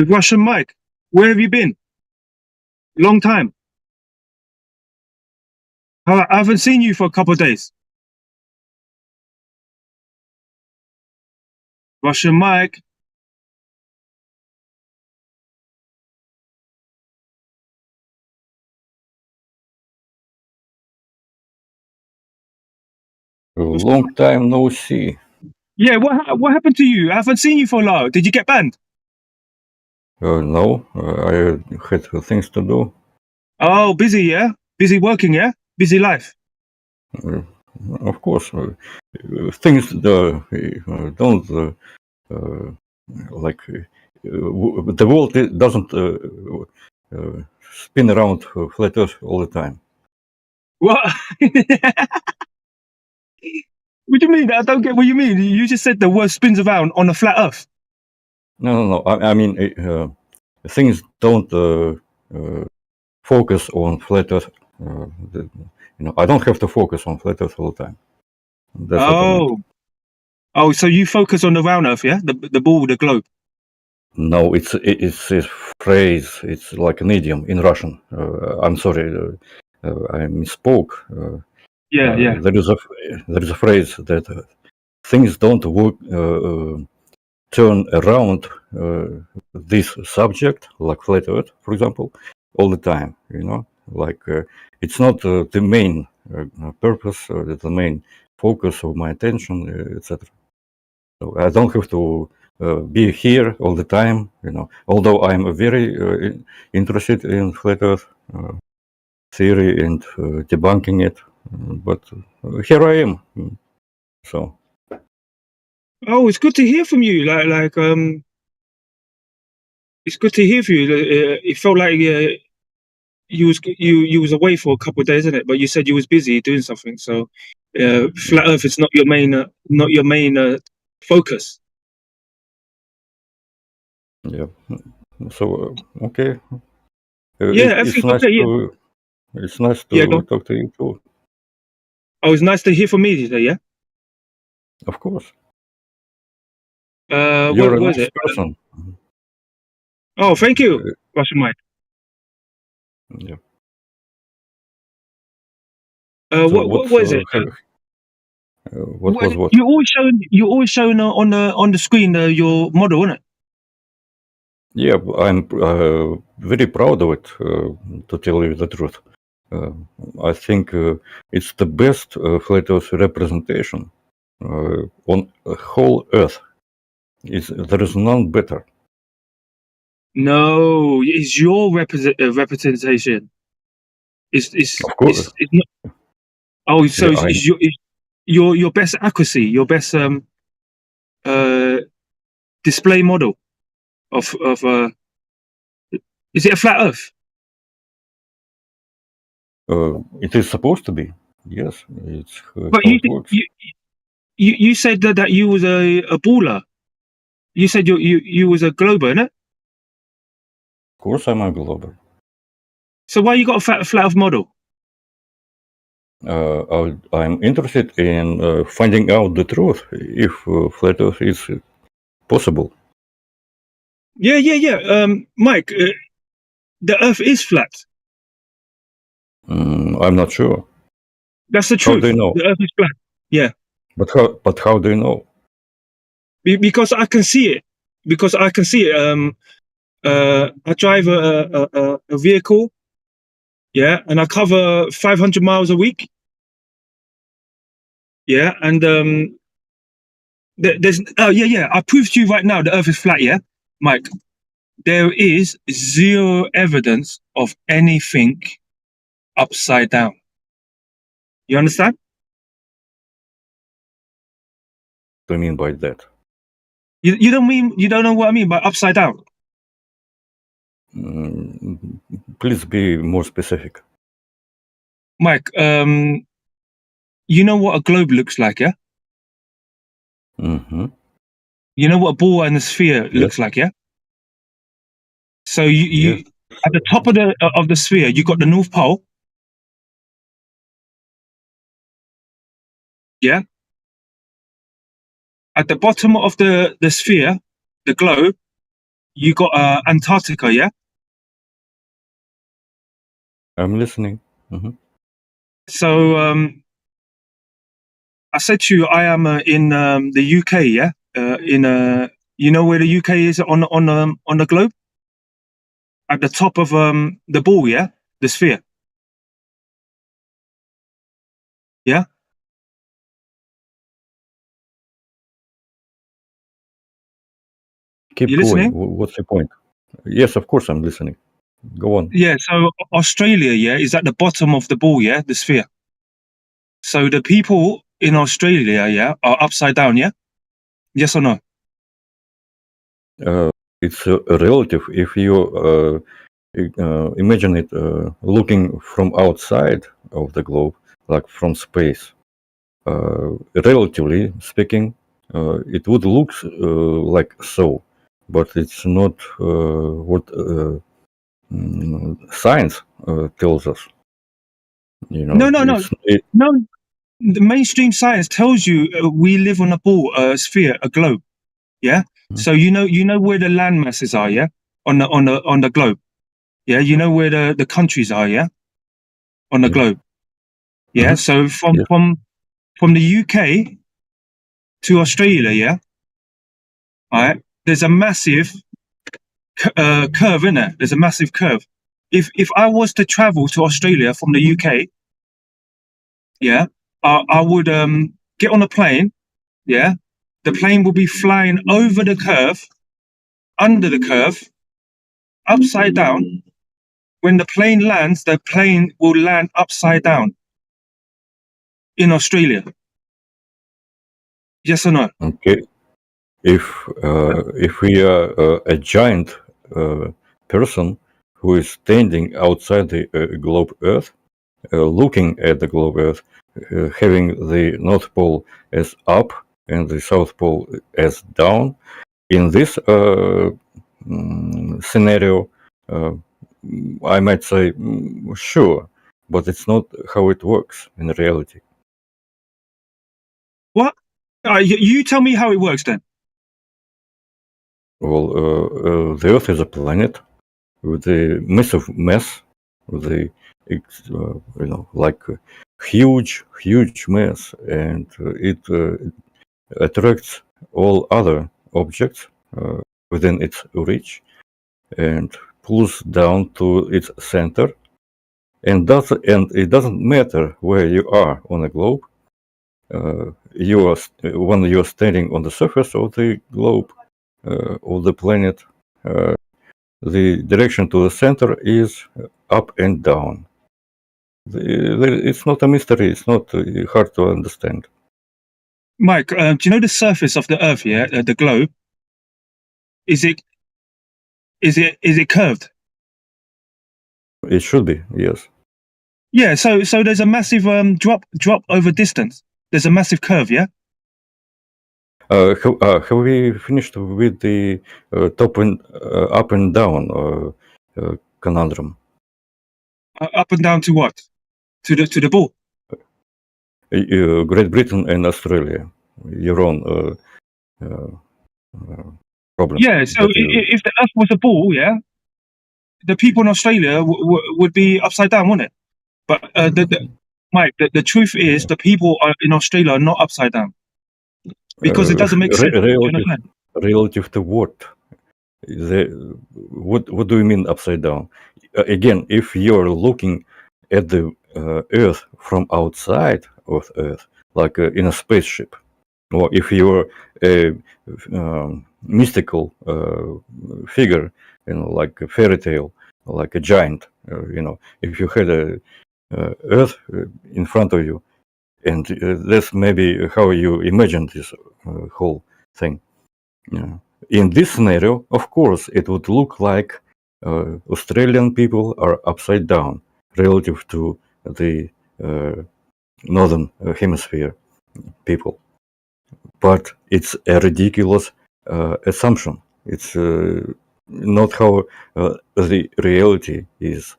Speaker 10: Russian Mike, where have you been? Long time. I haven't seen you for a couple of days. Russian Mike.
Speaker 7: A long time no see.
Speaker 10: Yeah, what happened to you? I haven't seen you for a while. Did you get banned?
Speaker 7: No, I had things to do.
Speaker 10: Oh, busy, yeah? Busy working, yeah? Busy life.
Speaker 7: Of course, things don't like the world doesn't spin around flat Earth all the time.
Speaker 10: What? What do you mean? I don't get what you mean. You just said the world spins around on a flat Earth.
Speaker 7: No. I mean, things don't focus on flat Earth. I don't have to focus on flat Earth all the time. That's what I meant.
Speaker 10: Oh, so you focus on the round Earth, yeah? The ball, the globe.
Speaker 7: No, it's a phrase. It's like an idiom in Russian. I'm sorry, I misspoke.
Speaker 10: Yeah.
Speaker 7: There is a phrase that things don't work, turn around this subject, like flat Earth, for example, all the time. Like it's not the main purpose, the main focus of my attention, etc. So I don't have to be here all the time. Although I'm very interested in flat Earth theory and debunking it, but here I am. So.
Speaker 10: Oh, it's good to hear from you. It's good to hear from you. It felt like you was away for a couple of days, isn't it? But you said you was busy doing something. So, flat Earth is not your main focus.
Speaker 7: Yeah. So okay.
Speaker 10: Yeah, everything's okay. Yeah.
Speaker 7: It's nice to talk to you too.
Speaker 10: Oh, it's nice to hear from me today. Yeah.
Speaker 7: Of course.
Speaker 10: What was it?
Speaker 7: Person.
Speaker 10: Oh, thank you, Russian Mike.
Speaker 7: Yeah.
Speaker 10: What was it?
Speaker 7: What was what?
Speaker 10: You always showing on the screen your model, isn't it?
Speaker 7: Yeah, I'm very proud of it. To tell you the truth, I think it's the best flat Earth representation on whole Earth. There is none better.
Speaker 10: No, it's your representation. It's
Speaker 7: of course.
Speaker 10: It's not. Oh, so
Speaker 7: Yeah,
Speaker 10: it's your best accuracy, your best display model of is it a flat Earth?
Speaker 7: It is supposed to be. Yes, it's
Speaker 10: But
Speaker 7: how it works.
Speaker 10: you said that you was a baller. You said you was a glober, innit?
Speaker 7: Of course, I'm a glober.
Speaker 10: So why you got a flat Earth model?
Speaker 7: I'm interested in finding out the truth if flat Earth is possible.
Speaker 10: Yeah. Mike, the Earth is flat.
Speaker 7: I'm not sure.
Speaker 10: That's the truth.
Speaker 7: How do you know?
Speaker 10: The Earth is flat. Yeah.
Speaker 7: But how do you know?
Speaker 10: Because I can see it. Because I can see it. I drive a vehicle. Yeah, and I cover 500 miles a week. Yeah, and there's I prove to you right now the Earth is flat. Yeah, Mike, there is zero evidence of anything upside down. You understand?
Speaker 7: What do you mean by that?
Speaker 10: You don't know what I mean by upside down?
Speaker 7: Please be more specific.
Speaker 10: Mike, you know what a globe looks like, yeah?
Speaker 7: Mm-hmm.
Speaker 10: You know what a ball and a sphere looks like, yeah? So you at the top of the sphere, you got the North Pole. Yeah. At the bottom of the sphere, the globe, you got Antarctica, yeah.
Speaker 7: I'm listening.
Speaker 10: So I said to you, I am in the UK, yeah. You know where the UK is on the globe? At the top of the ball, yeah, the sphere. Yeah.
Speaker 7: Keep
Speaker 10: You
Speaker 7: going.
Speaker 10: listening?
Speaker 7: What's the point? Yes, of course I'm listening. Go on.
Speaker 10: Yeah. So Australia, yeah, is at the bottom of the ball, yeah, the sphere. So the people in Australia, yeah, are upside down, yeah. Yes or no?
Speaker 7: It's relative. If you imagine it looking from outside of the globe, like from space, relatively speaking, it would look like so, but it's not what science tells us. You know,
Speaker 10: No. No. The mainstream science tells you we live on a ball, a sphere, a globe. Yeah. So you know where the land masses are, yeah, on the globe. Yeah. You know where the countries are, yeah, on the
Speaker 7: Yes.
Speaker 10: globe. Yeah. So from the UK to Australia, yeah. All right. There's a massive curve in there. There's a massive curve. If I was to travel to Australia from the UK, yeah, I would get on a plane. Yeah, the plane will be flying over the curve, under the curve, upside down. When the plane lands, the plane will land upside down in Australia. Yes or no?
Speaker 7: Okay. If we are a giant person who is standing outside the globe Earth, looking at the globe Earth, having the North Pole as up and the South Pole as down, in this scenario, I might say sure, but it's not how it works in reality.
Speaker 10: What? You tell me how it works then.
Speaker 7: Well, the Earth is a planet with a massive mass, with a like a huge mass, and it attracts all other objects within its reach and pulls down to its center. And it doesn't matter where you are on the globe. When you're standing on the surface of the globe or the planet, the direction to the center is up and down. It's not a mystery. It's not hard to understand.
Speaker 10: Mike, do you know the surface of the Earth? Yeah, the globe. Is it curved?
Speaker 7: It should be, yes.
Speaker 10: Yeah. So there's a massive drop over distance. There's a massive curve. Yeah.
Speaker 7: Have we finished with the top and up and down conundrum?
Speaker 10: Up and down to what? To the ball.
Speaker 7: Great Britain and Australia, your own problem.
Speaker 10: Yeah. So if the Earth was a ball, yeah, the people in Australia would be upside down, wouldn't it? But Mike, the truth is, the people in Australia are not upside down because it doesn't make sense.
Speaker 7: Relative to what? What do you mean upside down? Again, if you're looking at the Earth from outside of Earth, like in a spaceship, or if you're a mystical figure, like a fairy tale, like a giant, if you had a Earth in front of you, and that's maybe how you imagine this whole thing. In this scenario, of course, it would look like Australian people are upside down relative to the northern hemisphere people. But it's a ridiculous assumption. It's not how the reality is.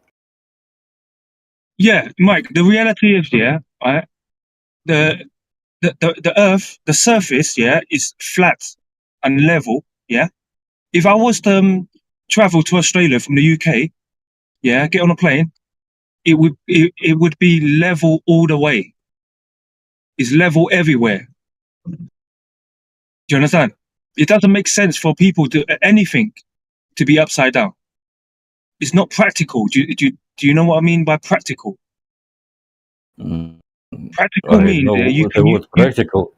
Speaker 10: Yeah, Mike, the reality is, yeah, right? The Earth, the surface, yeah, is flat and level, yeah. if I was to travel to Australia from the UK, yeah, get on a plane, it would be level all the way. It's level everywhere. Do you understand? It doesn't make sense for people to anything to be upside down. It's not practical. Do you know what I mean by practical?
Speaker 7: Mm,
Speaker 10: Practical
Speaker 7: I
Speaker 10: means
Speaker 7: know
Speaker 10: you
Speaker 7: the
Speaker 10: can
Speaker 7: word practical.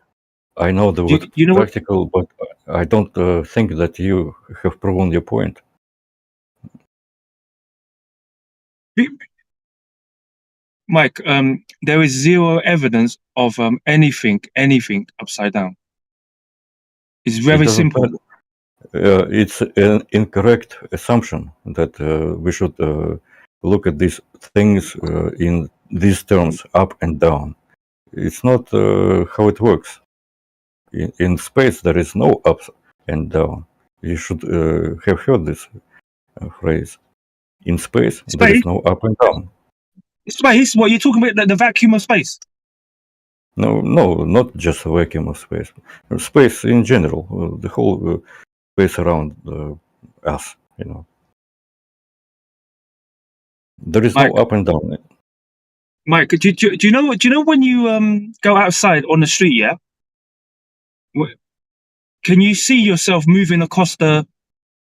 Speaker 7: I know the word
Speaker 10: you know what?
Speaker 7: practical, but I don't think that you have proven your point.
Speaker 10: Mike, there is zero evidence of anything upside down. It's
Speaker 7: It
Speaker 10: very
Speaker 7: doesn't
Speaker 10: simple.
Speaker 7: matter. It's an incorrect assumption that we should look at these things in these terms, up and down. It's not how it works. In space, there is no up and down. You should have heard this phrase. In space, there
Speaker 10: Space,
Speaker 7: is no up and down.
Speaker 10: space. What you're talking about? The vacuum of space.
Speaker 7: No, not just a vacuum of space. Space in general, the whole space around us. You know, there is
Speaker 10: Mike,
Speaker 7: no up and down.
Speaker 10: Mike, do you know? Do you know when you go outside on the street? Yeah, can you see yourself moving across the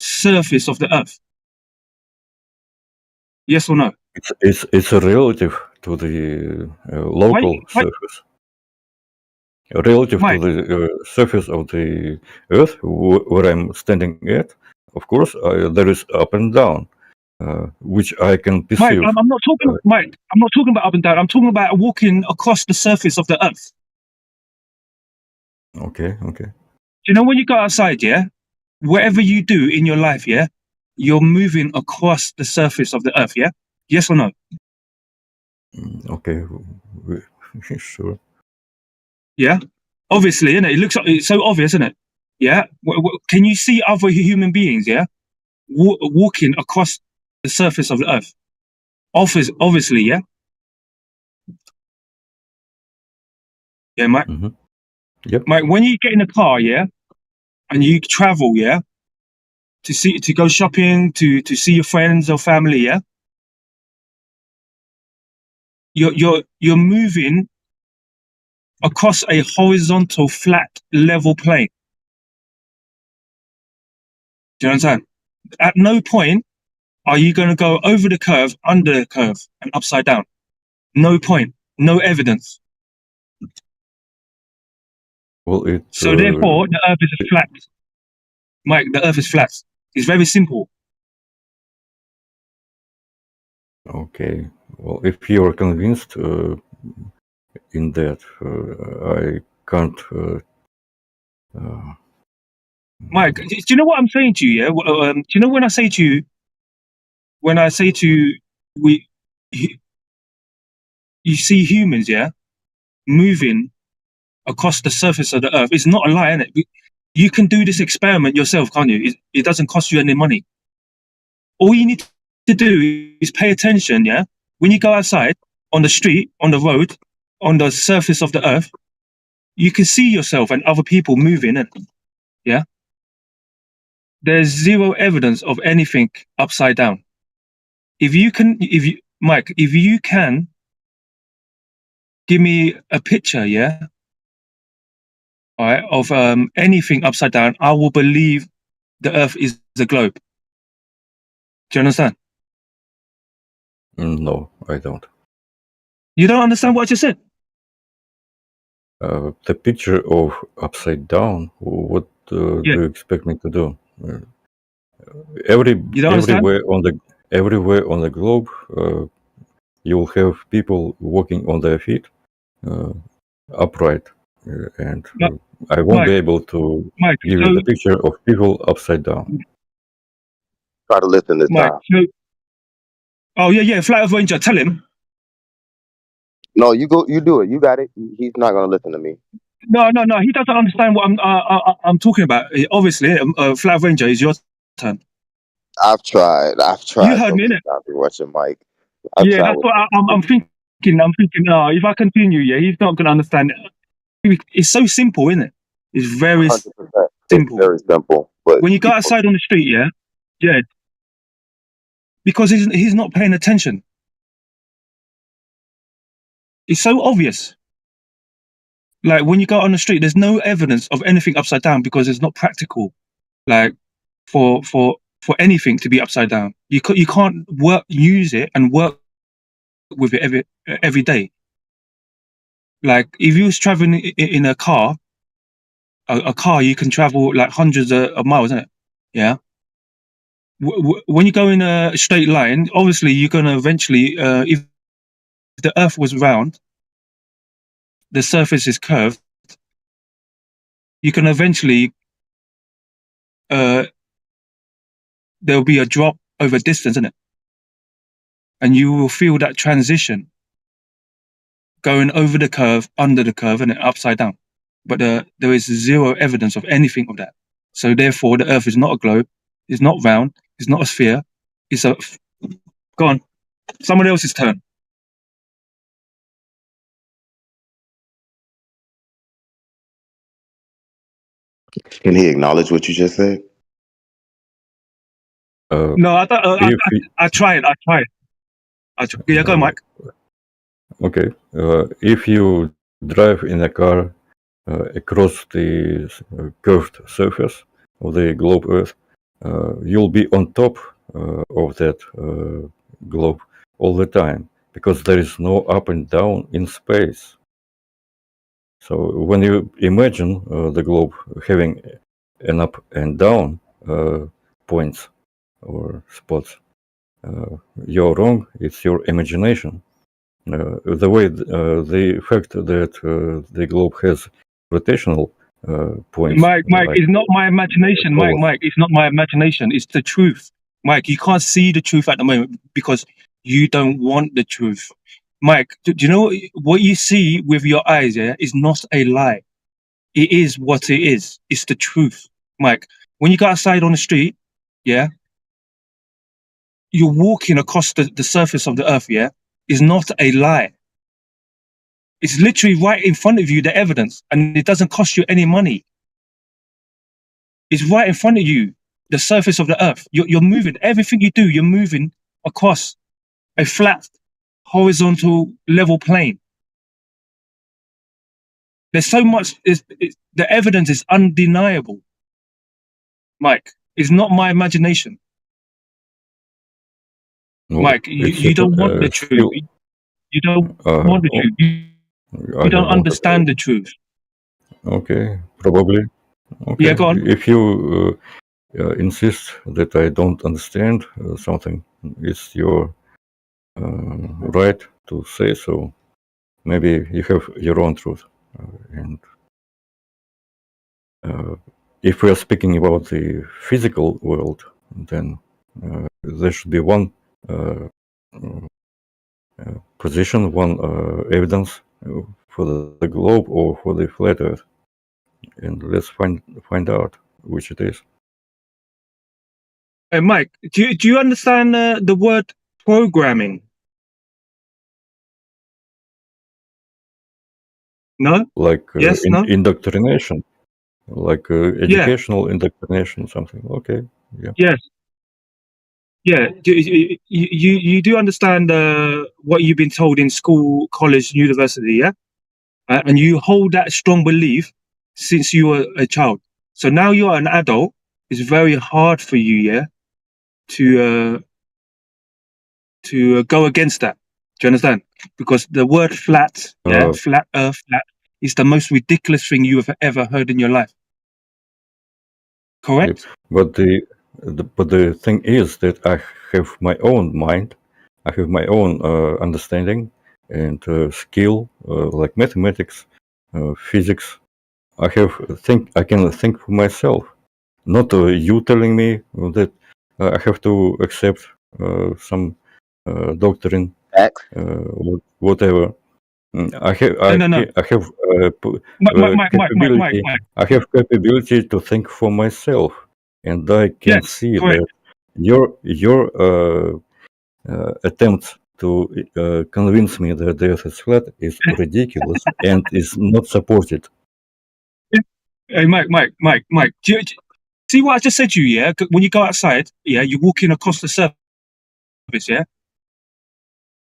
Speaker 10: surface of the Earth? Yes or no?
Speaker 7: It's a relative to the local
Speaker 10: Wait,
Speaker 7: surface. Relative
Speaker 10: Mike,
Speaker 7: to the surface of the Earth, where I'm standing at, of course, there is up and down, which I can
Speaker 10: Mike,
Speaker 7: perceive.
Speaker 10: I'm not talking. Mike, I'm not talking about up and down. I'm talking about walking across the surface of the Earth.
Speaker 7: Okay.
Speaker 10: Do you know when you go outside? Yeah, whatever you do in your life, yeah, you're moving across the surface of the Earth. Yeah, yes or no?
Speaker 7: Okay, sure.
Speaker 10: Yeah, obviously, isn't it? It looks it's so obvious, isn't it? Yeah. Can you see other human beings? Yeah, walking across the surface of the Earth. Obviously, yeah. Yeah, Mike.
Speaker 7: Mm-hmm. Yep.
Speaker 10: Mike, when you get in a car, yeah, and you travel, yeah, to go shopping, to see your friends or family, yeah, you're moving across a horizontal, flat, level plane. Do you understand? At no point are you going to go over the curve, under the curve, and upside down. No point. No evidence.
Speaker 7: Well,
Speaker 10: So therefore, the Earth is flat. Mike, the Earth is flat. It's very simple.
Speaker 7: Okay. Well, if you are convinced in that, I can't.
Speaker 10: Mike, do you know what I'm saying to you? Yeah. Do you know when I say to you, you see humans, yeah, moving across the surface of the Earth. It's not a lie, isn't it? You can do this experiment yourself, can't you? It doesn't cost you any money. All you need to do is pay attention, yeah? When you go outside, on the street, on the road, on the surface of the Earth, you can see yourself and other people moving, yeah? There's zero evidence of anything upside down. Mike, if you can give me a picture, yeah, all right, of anything upside down, I will believe the Earth is a globe. Do you understand?
Speaker 7: No, I don't.
Speaker 10: You don't understand what I just said?
Speaker 7: The picture of upside down. What do you expect me to do? Everywhere on the globe, you will have people walking on their feet, upright, and I won't be able to give you the picture of people upside down.
Speaker 11: Try to listen this time.
Speaker 10: Oh yeah, Flat Earth Ranger, tell him.
Speaker 11: No, you go. You do it. You got it. He's not gonna listen to me.
Speaker 10: No. He doesn't understand what I'm talking about. Obviously, Flat Earth Ranger is your turn.
Speaker 11: I've tried.
Speaker 10: You heard me, innit?
Speaker 11: Watching Mike.
Speaker 10: Yeah, that's what I'm thinking. I'm thinking, if I continue, yeah, he's not gonna understand it. It's so simple, isn't it? It's very
Speaker 11: 100%.
Speaker 10: simple.
Speaker 11: It's very simple. But
Speaker 10: when you go outside on the street, yeah, because he's not paying attention. It's so obvious. Like when you go on the street, there's no evidence of anything upside down because it's not practical. Like for anything to be upside down, you can't use it and work with it every day. Like if you was traveling in a car, a car you can travel like hundreds of miles, isn't it? Yeah. When you go in a straight line, obviously you're gonna eventually, if the Earth was round, the surface is curved, you can eventually there'll be a drop over distance, isn't it? And you will feel that transition going over the curve, under the curve, and upside down. But there is zero evidence of anything of that. So therefore, the Earth is not a globe, it's not round, it's not a sphere, it's a... Go on. Someone else's turn.
Speaker 11: can he acknowledge what you just said?
Speaker 10: No, I tried. Yeah, go, Mike.
Speaker 7: Okay. If you drive in a car across the curved surface of the globe Earth, you'll be on top of that globe all the time because there is no up and down in space. So when you imagine the globe having an up and down points or spots, you're wrong. It's your imagination. The fact that the globe has rotational points.
Speaker 10: Mike, it's not my imagination. Mike, it's not my imagination. It's the truth. Mike, you can't see the truth at the moment because you don't want the truth. Mike, do you know what you see with your eyes? Yeah, is not a lie. It is what it is. It's the truth, Mike. When you go outside on the street, yeah, you're walking across the surface of the Earth. Yeah, is not a lie. It's literally right in front of you, the evidence, and it doesn't cost you any money. It's right in front of you, the surface of the Earth. You're moving. Everything you do, you're moving across a flat, horizontal, level plane. There's so much. The evidence is undeniable. Mike, it's not my imagination.
Speaker 7: No,
Speaker 10: Mike, you don't want the truth. You don't want the truth. You don't understand the truth.
Speaker 7: Okay, probably. Okay.
Speaker 10: Yeah, go on.
Speaker 7: If you insist that I don't understand something, it's your right to say so. Maybe you have your own truth. And if we are speaking about the physical world, then there should be one position, one evidence for the globe or for the flat Earth, and let's find out which it is.
Speaker 10: Hey, Mike, do you understand the word programming? No?
Speaker 7: Like
Speaker 10: Yes, no?
Speaker 7: indoctrination, like educational indoctrination, something. Okay, yeah.
Speaker 10: Yes. Yeah, you do understand what you've been told in school, college, university, yeah? And you hold that strong belief since you were a child. So now you're an adult, it's very hard for you, yeah, to go against that. Do you understand? Because the word flat, flat Earth, flat, is the most ridiculous thing you have ever heard in your life. Correct?
Speaker 7: Yep. But the thing is that I have my own mind, I have my own understanding and skill, like mathematics, physics. I can think for myself, not you telling me that I have to accept some doctrine, whatever. I have capability. I have capability to think for myself, and I can see that your attempt to convince me that the Earth is flat is ridiculous and is not supported.
Speaker 10: Hey, Mike. See what I just said to you, yeah? When you go outside, yeah, you're walking across the surface, yeah?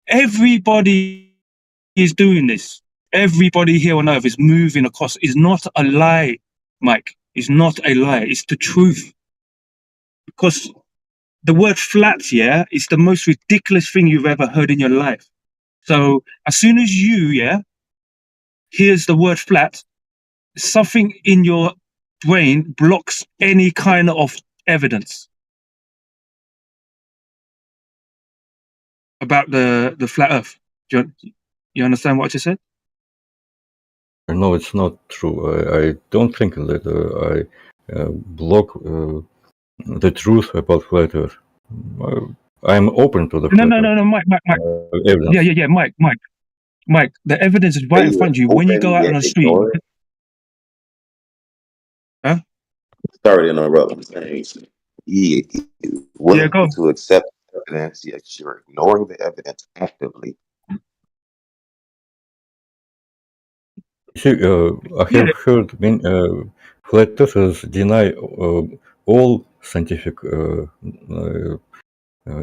Speaker 10: Everybody is doing this. Everybody here on earth is moving across. It's not a lie, Mike. It's not a lie. It's the truth. Because the word flat, yeah, is the most ridiculous thing you've ever heard in your life. So as soon as you, yeah, hears the word flat, something in your brain blocks any kind of evidence about the flat earth. You understand what I just said?
Speaker 7: No, it's not true. I don't think that I block the truth about flat Earth. I'm open to the
Speaker 10: No,
Speaker 7: flat Earth
Speaker 10: Mike.
Speaker 7: evidence.
Speaker 10: Yeah, Mike. The evidence is
Speaker 11: Say
Speaker 10: right in
Speaker 11: you're
Speaker 10: front of you. When you go
Speaker 11: open
Speaker 10: out on
Speaker 11: yet
Speaker 10: the street,
Speaker 11: ignore it. Sorry to interrupt. I'm saying you're
Speaker 10: yeah,
Speaker 11: willing
Speaker 10: go.
Speaker 11: to accept evidence, yet you're ignoring the evidence actively.
Speaker 7: See, I
Speaker 10: Yeah,
Speaker 7: have heard flat earthers deny all scientific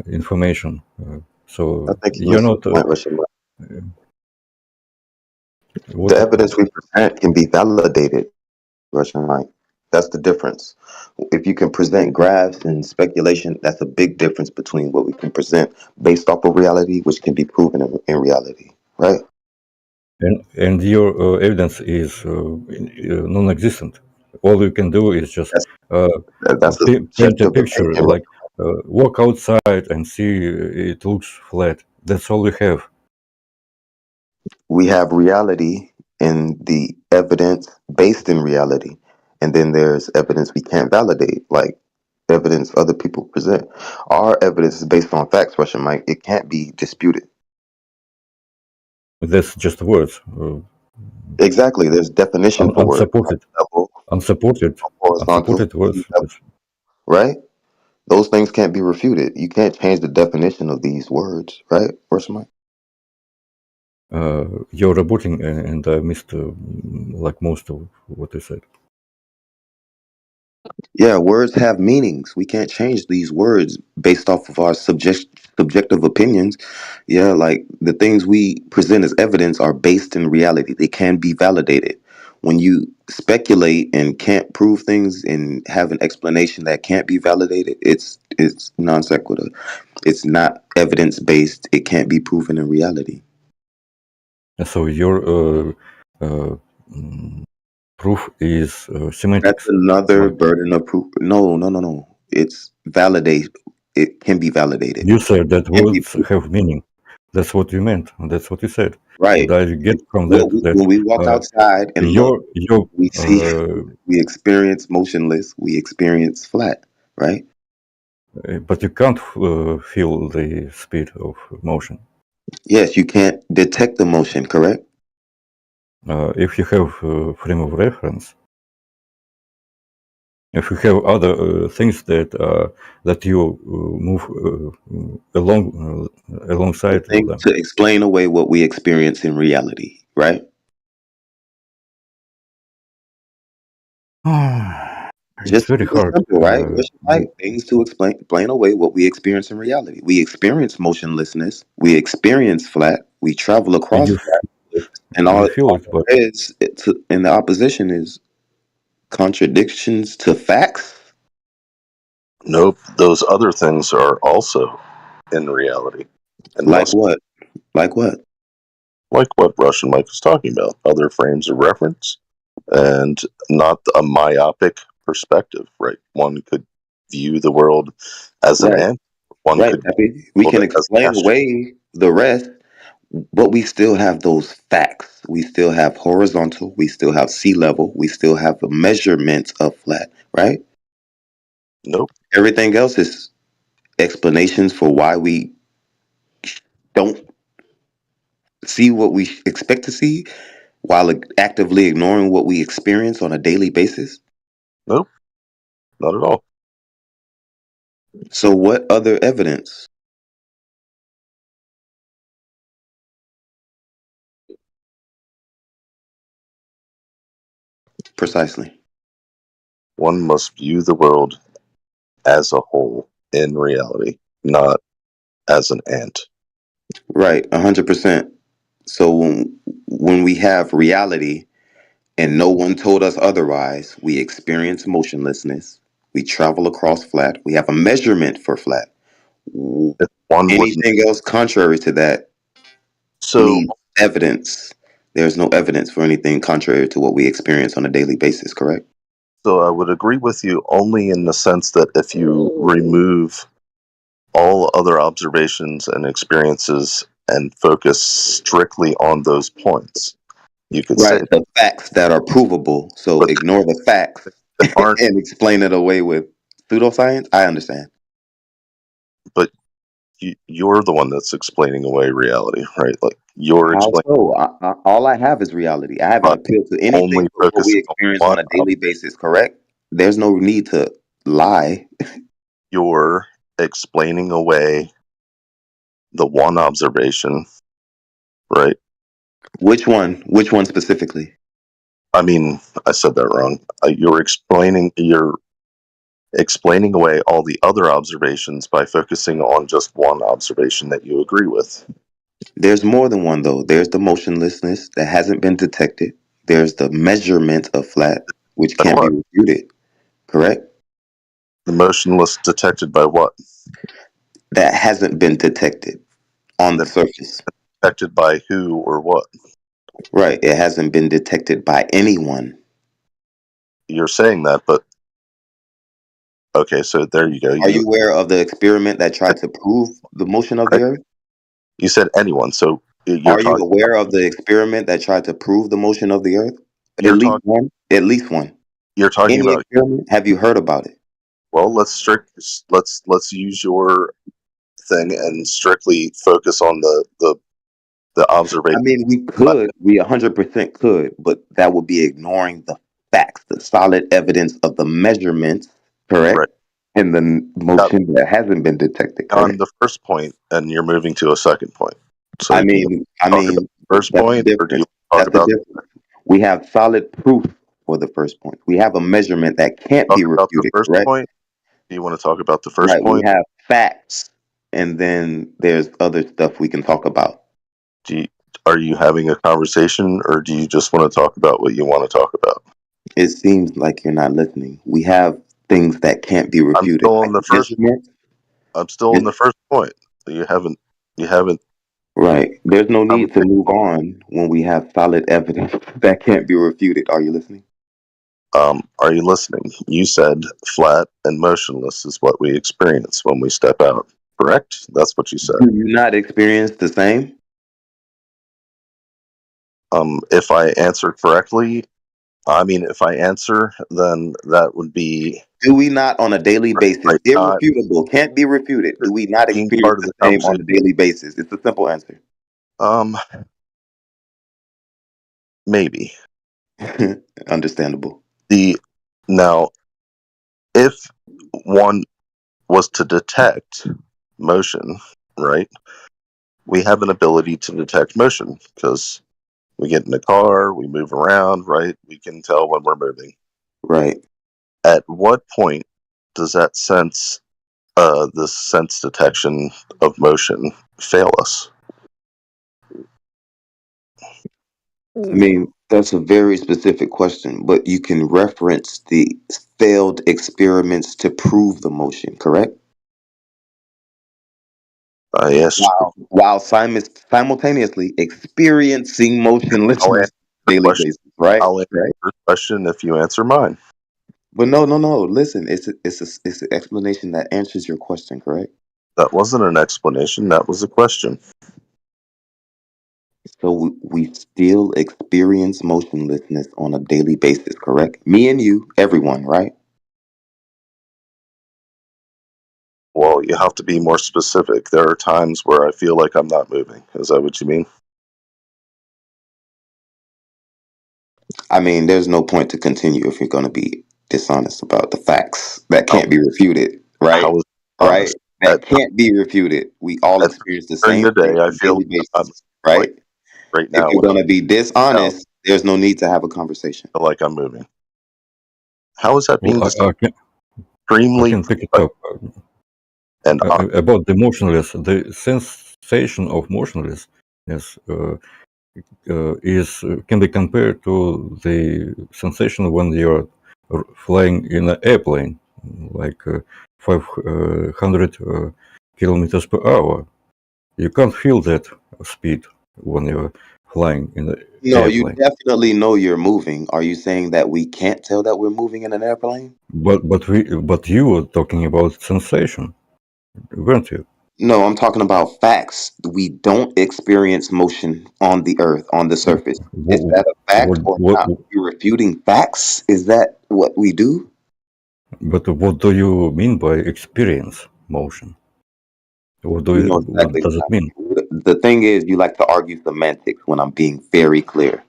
Speaker 7: information.
Speaker 11: I
Speaker 7: So
Speaker 11: think you
Speaker 7: you're
Speaker 11: missed the
Speaker 7: not.
Speaker 11: point, Russian.
Speaker 7: What?
Speaker 11: The evidence we present can be validated, Russian Mike. That's the difference. If you can present graphs and speculation, that's a big difference between what we can present based off of reality, which can be proven in reality, right?
Speaker 7: And your evidence is non-existent. All you can do is just
Speaker 11: That's that's a
Speaker 7: paint a
Speaker 11: subjective
Speaker 7: picture,
Speaker 11: opinion.
Speaker 7: like walk outside and see it looks flat. That's all you have.
Speaker 11: We have reality and the evidence based in reality, and then there's evidence we can't validate, like evidence other people present. Our evidence is based on facts, Russian Mike. It can't be disputed.
Speaker 7: That's just words.
Speaker 11: Exactly. There's definition for words.
Speaker 7: Unsupported,
Speaker 11: Level,
Speaker 7: unsupported,
Speaker 11: horizontal,
Speaker 7: unsupported words.
Speaker 11: level, right? Those things can't be refuted. You can't change the definition of these words, right, Russian Mike?
Speaker 7: You're rebooting, and I missed like most of what you said.
Speaker 11: Yeah, words have meanings. We can't change these words based off of our subjective opinions. Yeah, like the things we present as evidence are based in reality. They can be validated. When you speculate and can't prove things and have an explanation that can't be validated, it's non sequitur. It's not evidence based. It can't be proven in reality.
Speaker 7: So your proof is
Speaker 11: That's
Speaker 7: semantics.
Speaker 11: another
Speaker 7: Like
Speaker 11: burden of proof. No. It's validate. It can be validated.
Speaker 7: you said that
Speaker 11: Can be
Speaker 7: words have meaning. That's what you meant. That's what you said.
Speaker 11: right.
Speaker 7: And I get from that
Speaker 11: When we walk outside and look,
Speaker 7: your
Speaker 11: we see, we experience motionless, we experience flat, right?
Speaker 7: but you can't feel the speed of motion.
Speaker 11: Yes, you can't detect the motion, correct?
Speaker 7: If you have frame of reference, if you have other things that you move alongside
Speaker 11: Things
Speaker 7: them.
Speaker 11: to explain away what we experience in reality, right?
Speaker 7: It's
Speaker 11: Just
Speaker 7: very
Speaker 11: keep it
Speaker 7: hard.
Speaker 11: simple, right? Like things to explain away what we experience in reality. We experience motionlessness. We experience flat. We travel
Speaker 7: And
Speaker 11: across
Speaker 7: you
Speaker 11: flat, and all
Speaker 7: you
Speaker 11: it
Speaker 7: feel it, but
Speaker 11: is in the opposition is contradictions to facts.
Speaker 12: Nope, those other things are also in reality. And
Speaker 11: Like
Speaker 12: most,
Speaker 11: what? Like what?
Speaker 12: like what Russian Mike was talking about, other frames of reference and not a myopic perspective, right? One could view the world as an
Speaker 11: Right.
Speaker 12: ant. One
Speaker 11: Right.
Speaker 12: could
Speaker 11: I mean, we
Speaker 12: view
Speaker 11: can
Speaker 12: it as an
Speaker 11: explain
Speaker 12: asteroid.
Speaker 11: away the rest, but we still have those facts. We still have horizontal. We still have sea level. We still have a measurement of flat, right?
Speaker 12: Nope.
Speaker 11: Everything else is explanations for why we don't see what we expect to see while actively ignoring what we experience on a daily basis.
Speaker 12: Nope. Not at all.
Speaker 11: So, what other evidence? Precisely.
Speaker 12: One must view the world as a whole in reality, not as an ant.
Speaker 11: Right, 100%. So when we have reality and no one told us otherwise, we experience motionlessness. We travel across flat. We have a measurement for flat.
Speaker 12: If one would,
Speaker 11: Anything else contrary to that
Speaker 12: so
Speaker 11: needs evidence. There's no evidence for anything contrary to what we experience on a daily basis, correct?
Speaker 12: so I would agree with you only in the sense that if you remove all other observations and experiences and focus strictly on those points, you could say
Speaker 11: Right, the facts that are provable. So
Speaker 12: But
Speaker 11: ignore the facts
Speaker 12: that aren't.
Speaker 11: and explain it away with pseudoscience. I understand.
Speaker 12: But you're the one that's explaining away reality, right? Like you're
Speaker 11: How
Speaker 12: explaining
Speaker 11: so? All I have is reality. I haven't
Speaker 12: by
Speaker 11: appealed to
Speaker 12: only
Speaker 11: anything but what we
Speaker 12: focusing on
Speaker 11: experience
Speaker 12: one.
Speaker 11: on a daily basis, correct? There's no need to lie.
Speaker 12: You're explaining away the one observation, right?
Speaker 11: Which one? Which one specifically?
Speaker 12: I mean, I said that wrong. You're explaining away all the other observations by focusing on just one observation that you agree with.
Speaker 11: There's more than one, though. There's the motionlessness that hasn't been detected. There's the measurement of flat, which
Speaker 12: And
Speaker 11: can't be
Speaker 12: what?
Speaker 11: refuted, correct?
Speaker 12: The motionless detected by what?
Speaker 11: That hasn't been detected on the
Speaker 12: That
Speaker 11: surface.
Speaker 12: detected by who or what?
Speaker 11: Right. It hasn't been detected by anyone.
Speaker 12: You're saying that, but okay, so there you go.
Speaker 11: Are you aware of the experiment that tried to prove the motion of the Earth?
Speaker 12: You said anyone, so you're
Speaker 11: Are you
Speaker 12: talking.
Speaker 11: aware of the experiment that tried to prove the motion of the Earth?
Speaker 12: You're
Speaker 11: At least
Speaker 12: talking.
Speaker 11: one. At least one.
Speaker 12: You're talking
Speaker 11: Any
Speaker 12: about.
Speaker 11: experiment? Have you heard about it?
Speaker 12: Well, let's use your thing and strictly focus on the observation.
Speaker 11: I mean, we 100% could, but that would be ignoring the facts, the solid evidence of the measurements, correct?
Speaker 12: Right.
Speaker 11: And the motion that hasn't been detected,
Speaker 12: On
Speaker 11: correct?
Speaker 12: the first point, and you're moving to a second point. So
Speaker 11: I
Speaker 12: do you
Speaker 11: mean,
Speaker 12: talk about the first
Speaker 11: that's the
Speaker 12: point, or do you
Speaker 11: difference.
Speaker 12: talk
Speaker 11: That's the
Speaker 12: about
Speaker 11: difference. We have solid proof for the first point. We have a measurement that can't be
Speaker 12: the
Speaker 11: refuted,
Speaker 12: first
Speaker 11: correct?
Speaker 12: point? Do you want to talk about the first
Speaker 11: Right. We
Speaker 12: point?
Speaker 11: have facts, and then there's other stuff we can talk about.
Speaker 12: Are you having a conversation, or do you just want to talk about what you want to talk about?
Speaker 11: It seems like you're not listening. We have things that can't be refuted.
Speaker 12: I'm still on the first. I'm still on the first point. You haven't.
Speaker 11: Right. There's no need to move on when we have solid evidence that can't be refuted. Are you listening?
Speaker 12: Are you listening? You said flat and motionless is what we experience when we step out. Correct? That's what you said.
Speaker 11: Do you not experience the same?
Speaker 12: If I answer correctly, I mean, if I answer, then that would be.
Speaker 11: Do we not on a daily basis, irrefutable, can't be refuted, do we not experience the same on a daily basis? It's a simple answer.
Speaker 12: Maybe.
Speaker 11: Understandable.
Speaker 12: Now, if one was to detect motion, right? We have an ability to detect motion because we get in the car, we move around, right? We can tell when we're moving.
Speaker 11: Right.
Speaker 12: At what point does that sense, this sense detection of motion, fail us?
Speaker 11: I mean, that's a very specific question, but you can reference the failed experiments to prove the motion, correct?
Speaker 12: Yes.
Speaker 11: While simultaneously experiencing motionlessness on a daily basis, right?
Speaker 12: I'll answer your question if you answer mine.
Speaker 11: But no. Listen, it's an explanation that answers your question, correct?
Speaker 12: That wasn't an explanation. That was a question.
Speaker 11: So we still experience motionlessness on a daily basis, correct? Me and you, everyone, right?
Speaker 12: Well, you have to be more specific. There are times where I feel like I'm not moving. Is that what you mean?
Speaker 11: I mean, there's no point to continue if you're going to be dishonest about the facts that can't be refuted, right? Right? That can't be refuted. We all experience the same
Speaker 12: during the day,
Speaker 11: thing
Speaker 12: I
Speaker 11: on a
Speaker 12: feel
Speaker 11: daily basis, right?
Speaker 12: Right now,
Speaker 11: if you're going to be dishonest, there's no need to have a conversation.
Speaker 12: I feel like I'm moving. How is that being
Speaker 7: Well, I can
Speaker 12: extremely
Speaker 7: pick it up.
Speaker 12: and
Speaker 7: About the motionless, the sensation of motionlessness can be compared to the sensation when you're flying in an airplane, like 500 kilometers per hour. You can't feel that speed when you're flying in an
Speaker 11: No, you
Speaker 7: airplane.
Speaker 11: definitely know you're moving. Are you saying that we can't tell that we're moving in an airplane?
Speaker 7: But you were talking about sensation, weren't you?
Speaker 11: No, I'm talking about facts. We don't experience motion on the earth, on the surface. Is that a fact or not? You're refuting facts? Is that what we do?
Speaker 7: But what do you mean by experience motion? What
Speaker 11: You know exactly
Speaker 7: does it mean?
Speaker 11: The thing is, you like to argue semantics when I'm being very clear.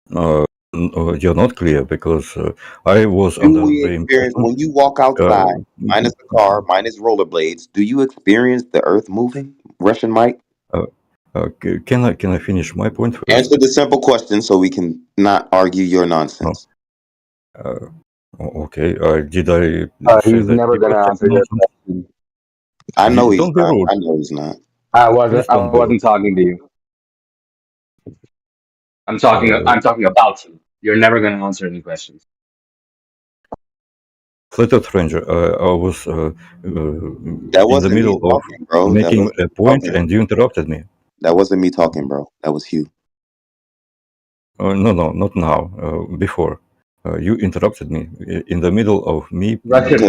Speaker 7: You're not clear because I was
Speaker 11: Do
Speaker 7: under
Speaker 11: we
Speaker 7: the
Speaker 11: experience,
Speaker 7: impression.
Speaker 11: when you walk outside, minus the car, minus rollerblades, do you experience the earth moving? Russian Mike?
Speaker 7: Can I finish my point first?
Speaker 11: Answer the simple question so we can not argue your nonsense.
Speaker 7: Okay. Did I say
Speaker 13: He's
Speaker 7: that
Speaker 13: never
Speaker 7: you
Speaker 13: gonna
Speaker 7: are
Speaker 13: answer your
Speaker 7: nonsense?
Speaker 13: question.
Speaker 11: I know he's
Speaker 7: Don't be
Speaker 11: not.
Speaker 7: rude.
Speaker 11: I know he's not.
Speaker 13: I
Speaker 7: Please don't be rude.
Speaker 13: wasn't talking to you. I'm talking about you. You're never gonna answer any questions.
Speaker 7: Flat Stranger, I was
Speaker 11: That
Speaker 7: in the
Speaker 11: wasn't me
Speaker 7: middle of
Speaker 11: talking, bro. That
Speaker 7: making
Speaker 11: wasn't
Speaker 7: a
Speaker 11: me
Speaker 7: point
Speaker 11: talking.
Speaker 7: and you interrupted me.
Speaker 11: That wasn't me talking, bro. That was Hugh.
Speaker 7: No, not now. Before. You interrupted me in the middle of me
Speaker 13: Russian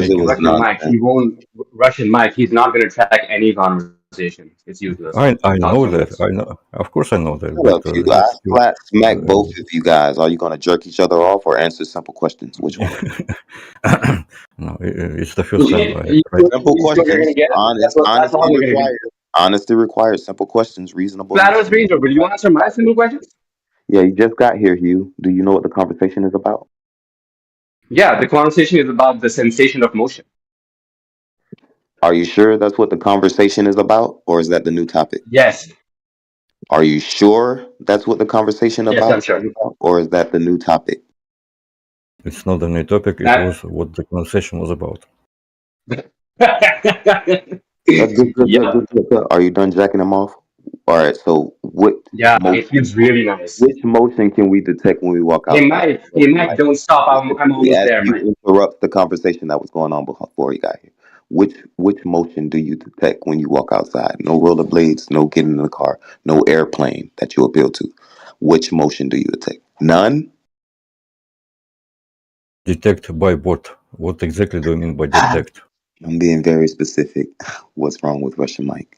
Speaker 13: Mike, he won't. Russian Mike, he's not gonna track any conversation. It's useless.
Speaker 7: I
Speaker 13: Not
Speaker 7: know
Speaker 13: from
Speaker 7: that.
Speaker 13: this.
Speaker 7: I know. Of course, I know that.
Speaker 11: Shut
Speaker 7: But
Speaker 11: up, Hugh. I flat smack both of you guys. Are you going to jerk each other off or answer simple questions? Which one?
Speaker 7: No, it's the first time I tried.
Speaker 11: Simple questions.
Speaker 13: That's all
Speaker 11: Honesty
Speaker 13: you're gonna
Speaker 11: required. Honesty required. Simple questions. Reasonable.
Speaker 13: Flat Stranger, will you answer my simple questions?
Speaker 11: Yeah, you just got here, Hugh. Do you know what the conversation is about?
Speaker 13: Yeah, the conversation is about the sensation of motion.
Speaker 11: Are you sure that's what the conversation is about, or is that the new topic?
Speaker 13: Yes.
Speaker 11: Are you sure that's what the conversation
Speaker 13: Yes,
Speaker 11: about?
Speaker 13: I'm sure.
Speaker 11: Or is that the new topic?
Speaker 7: It's not a new topic. It was what the conversation was about.
Speaker 11: Good. Are you done jacking them off? All right. So what?
Speaker 13: Yeah, it feels really nice.
Speaker 11: Which motion can we detect when we walk out?
Speaker 13: Hey Mike, don't stop. I'm almost there, Mike.
Speaker 11: Interrupt the conversation that was going on before he got here. Which motion do you detect when you walk outside? No rollerblades, no getting in the car, no airplane that you appeal to. Which motion do you detect? None?
Speaker 7: Detect by what? What exactly do you mean by detect?
Speaker 11: I'm being very specific. What's wrong with Russian Mike?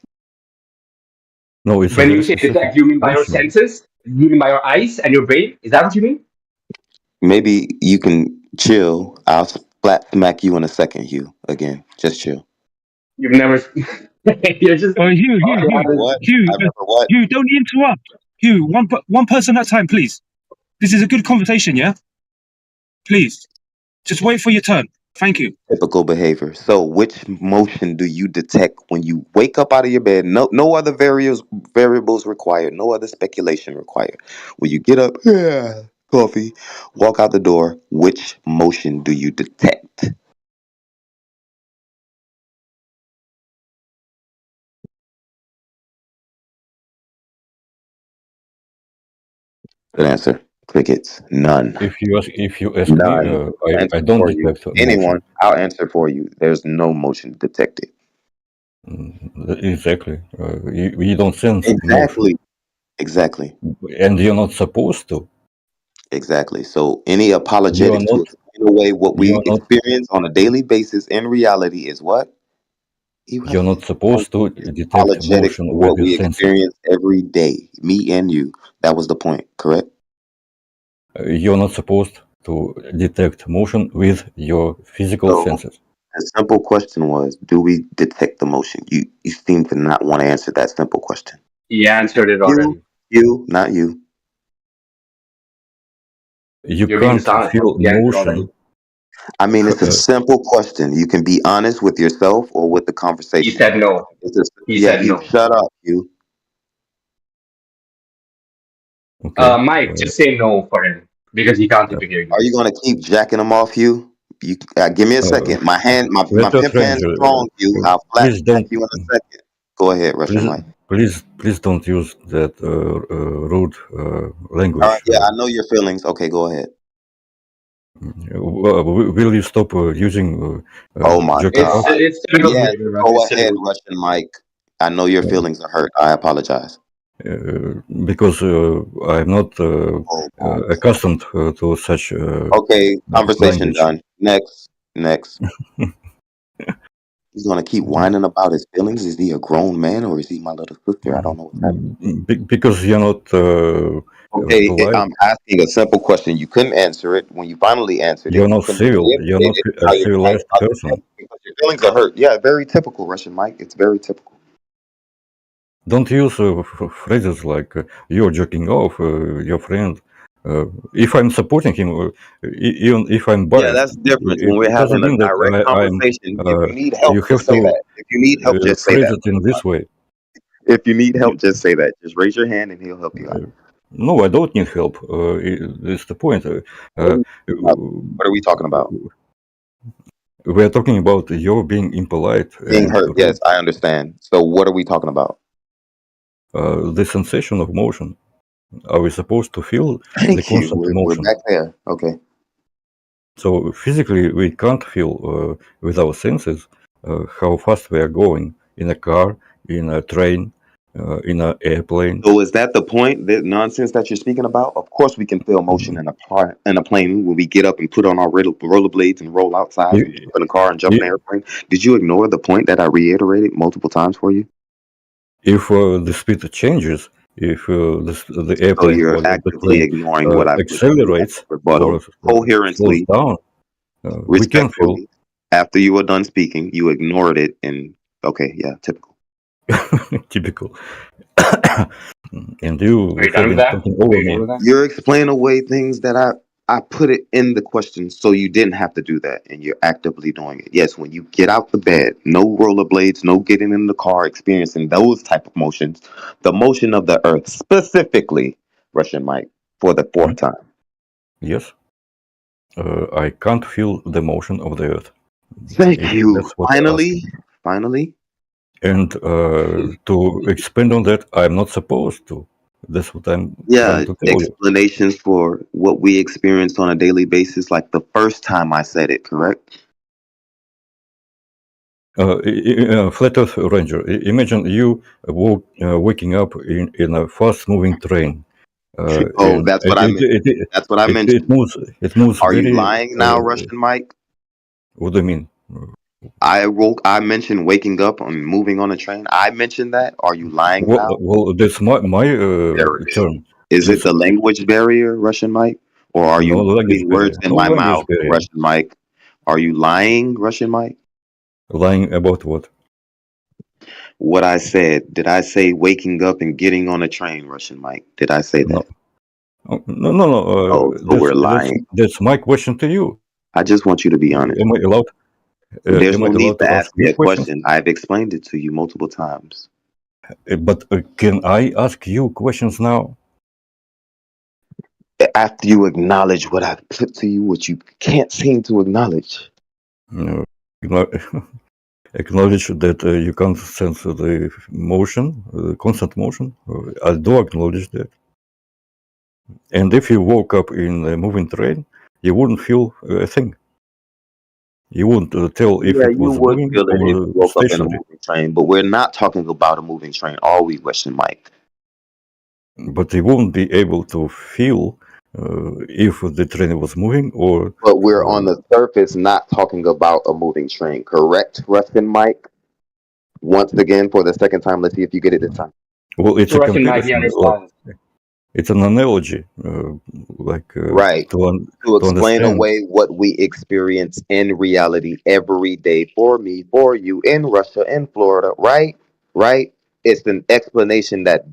Speaker 7: No, it's
Speaker 13: when you say detect, you mean by your senses? You mean by your eyes and your brain? Is that what you mean?
Speaker 11: Maybe you can chill. I'll flat smack you in a second, Hugh. Again, just chill.
Speaker 13: You've never. You're just.
Speaker 10: Hugh, don't interrupt. Hugh, one person at a time, please. This is a good conversation, yeah? Please, just wait for your turn. Thank you.
Speaker 11: Typical behavior. So, which motion do you detect when you wake up out of your bed? No other variables required. No other speculation required. When you get up, coffee, walk out the door. Which motion do you detect? Good answer. Crickets. None.
Speaker 7: If you ask
Speaker 11: None.
Speaker 7: me, I don't detect
Speaker 11: anyone.
Speaker 7: motion.
Speaker 11: I'll answer for you. There's no motion detected.
Speaker 7: Exactly. You don't sense
Speaker 11: Exactly.
Speaker 7: motion.
Speaker 11: Exactly.
Speaker 7: And you're not supposed to.
Speaker 11: Exactly. So any apologetics to explain away what we experience on a daily basis in reality is what?
Speaker 7: You're not supposed to detect
Speaker 11: Apologetics
Speaker 7: motion
Speaker 11: to
Speaker 7: with
Speaker 11: what
Speaker 7: your
Speaker 11: we
Speaker 7: senses.
Speaker 11: experience every day. Me and you. That was the point, correct?
Speaker 7: You're not supposed to detect motion with your physical senses.
Speaker 11: The simple question was, do we detect the motion? You seem to not want to answer that simple question.
Speaker 13: He answered it already.
Speaker 11: You, not you.
Speaker 7: You can't feel motion.
Speaker 11: I mean, it's a simple question. You can be honest with yourself or with the conversation.
Speaker 13: He said no. He said no.
Speaker 11: Shut up, you.
Speaker 13: Mike, just say no for him. because he can't seem to hear you.
Speaker 11: Are you gonna keep jacking them off you? You give me a second. My pimp hand is strong. I'll flat
Speaker 7: please don't.
Speaker 11: you in a second. Go ahead, Russian Mike.
Speaker 7: Please don't use that rude language.
Speaker 11: All right, yeah, I know your feelings. Okay, go ahead.
Speaker 7: Will you stop using?
Speaker 11: Oh my
Speaker 7: joking
Speaker 11: God!
Speaker 7: off?
Speaker 13: It's typical
Speaker 11: Yes,
Speaker 13: behavior, Russ.
Speaker 11: go
Speaker 13: It's
Speaker 11: ahead,
Speaker 13: typical.
Speaker 11: Russian Mike. I know your feelings are hurt. I apologize.
Speaker 7: Because I'm not accustomed to such.
Speaker 11: Okay, conversation
Speaker 7: language.
Speaker 11: done. Next. He's gonna keep whining about his feelings. Is he a grown man or is he my little sister? I don't know what's happening.
Speaker 7: Because you're not.
Speaker 11: Okay,
Speaker 7: polite.
Speaker 11: I'm asking a simple question. You couldn't answer it. When you finally answered it,
Speaker 7: You're
Speaker 11: you
Speaker 7: not
Speaker 11: couldn't
Speaker 7: civil. You're not
Speaker 11: reiterate it.
Speaker 7: a civilized person.
Speaker 11: Because your feelings are hurt. Yeah, very typical, Russian Mike. It's very typical.
Speaker 7: Don't use phrases like "you're joking off your friend." If I'm supporting him, even if I'm biased,
Speaker 11: Yeah, that's different. When we're
Speaker 7: it doesn't
Speaker 11: having a
Speaker 7: mean that
Speaker 11: direct
Speaker 7: I'm.
Speaker 11: conversation, if you need help,
Speaker 7: You have
Speaker 11: just say
Speaker 7: to
Speaker 11: that. If you need help, just say
Speaker 7: phrase
Speaker 11: that.
Speaker 7: it in this way.
Speaker 11: If you need help, just say that. Just raise your hand and he'll help you out.
Speaker 7: No, I don't need help. It's the point.
Speaker 11: What are we talking about?
Speaker 7: We are talking about you being impolite.
Speaker 11: Being
Speaker 7: and
Speaker 11: hurt. Yes, I understand. So what are we talking about?
Speaker 7: The sensation of motion. Are we supposed to feel the
Speaker 11: Thank you.
Speaker 7: constant
Speaker 11: We're
Speaker 7: motion?
Speaker 11: back there. Okay.
Speaker 7: So physically, we can't feel with our senses how fast we are going in a car, in a train, in an airplane.
Speaker 11: So is that the point, that nonsense that you're speaking about? Of course we can feel motion in a plane when we get up and put on our rollerblades and roll outside and jump in a car and jump in an airplane. Did you ignore the point that I reiterated multiple times for you?
Speaker 7: If the speed changes, if the airplane
Speaker 11: you're
Speaker 7: or the
Speaker 11: actively
Speaker 7: plane
Speaker 11: ignoring what I
Speaker 7: accelerates
Speaker 11: rebuttal
Speaker 7: or
Speaker 11: coherently,
Speaker 7: slows down, we can feel.
Speaker 11: respectfully. After you were done speaking, you ignored it, and okay, yeah, typical.
Speaker 7: Typical. And you
Speaker 13: Are you done
Speaker 7: have
Speaker 13: with
Speaker 7: been
Speaker 13: that?
Speaker 7: talking over
Speaker 13: Are you
Speaker 7: me.
Speaker 13: done with that?
Speaker 11: You're explaining away things that I put it in the question so you didn't have to do that, and you're actively doing it. Yes, when you get out the bed, no rollerblades, no getting in the car, experiencing those type of motions, the motion of the earth, specifically, Russian Mike, for the fourth time.
Speaker 7: Yes. I can't feel the motion of the earth.
Speaker 11: Thank you.
Speaker 7: That's what you're asking.
Speaker 11: Finally.
Speaker 7: And to expand on that, I'm not supposed to. That's what I'm trying to tell you.
Speaker 11: Explanations for what we experience on a daily basis, like the first time I said it, correct?
Speaker 7: Flat Earth Ranger, imagine you waking up in a fast-moving train.
Speaker 11: That's what I meant. That's what I mentioned.
Speaker 7: It moves
Speaker 11: Are
Speaker 7: very...
Speaker 11: you lying now, Russian Mike?
Speaker 7: What do you mean?
Speaker 11: I mentioned waking up and moving on a train. I mentioned that. Are you lying now?
Speaker 7: Well, that's my turn.
Speaker 11: Is it the language barrier, Russian Mike? Or are you putting words in my mouth, Russian Mike? Are you lying, Russian Mike?
Speaker 7: Lying about what?
Speaker 11: What I said. Did I say waking up and getting on a train, Russian Mike? Did I say that?
Speaker 7: No.
Speaker 11: So we're lying.
Speaker 7: That's my question to you.
Speaker 11: I just want you to be honest.
Speaker 7: Am I allowed?
Speaker 11: There's no need to ask me a question. I've explained it to you multiple times.
Speaker 7: But can I ask you questions now?
Speaker 11: After you acknowledge what I've put to you, which you can't seem to acknowledge.
Speaker 7: Acknowledge that you can't sense the motion, constant motion. I do acknowledge that. And if you woke up in a moving train, you wouldn't feel a thing. You wouldn't tell if it was moving
Speaker 11: feel it if you woke
Speaker 7: or
Speaker 11: up in a moving train, but we're not talking about a moving train, are we, Russian Mike?
Speaker 7: But you wouldn't be able to feel if the train was moving or...
Speaker 11: But we're on the surface not talking about a moving train, correct, Russian Mike? Once again, for the second time, let's see if you get it this time.
Speaker 7: Well, it's a
Speaker 13: Russian Mike, he
Speaker 7: comparison.
Speaker 13: understands.
Speaker 7: It's an analogy,
Speaker 11: right, to explain away what we experience in reality every day, for me, for you, in Russia, in Florida, right? It's an explanation that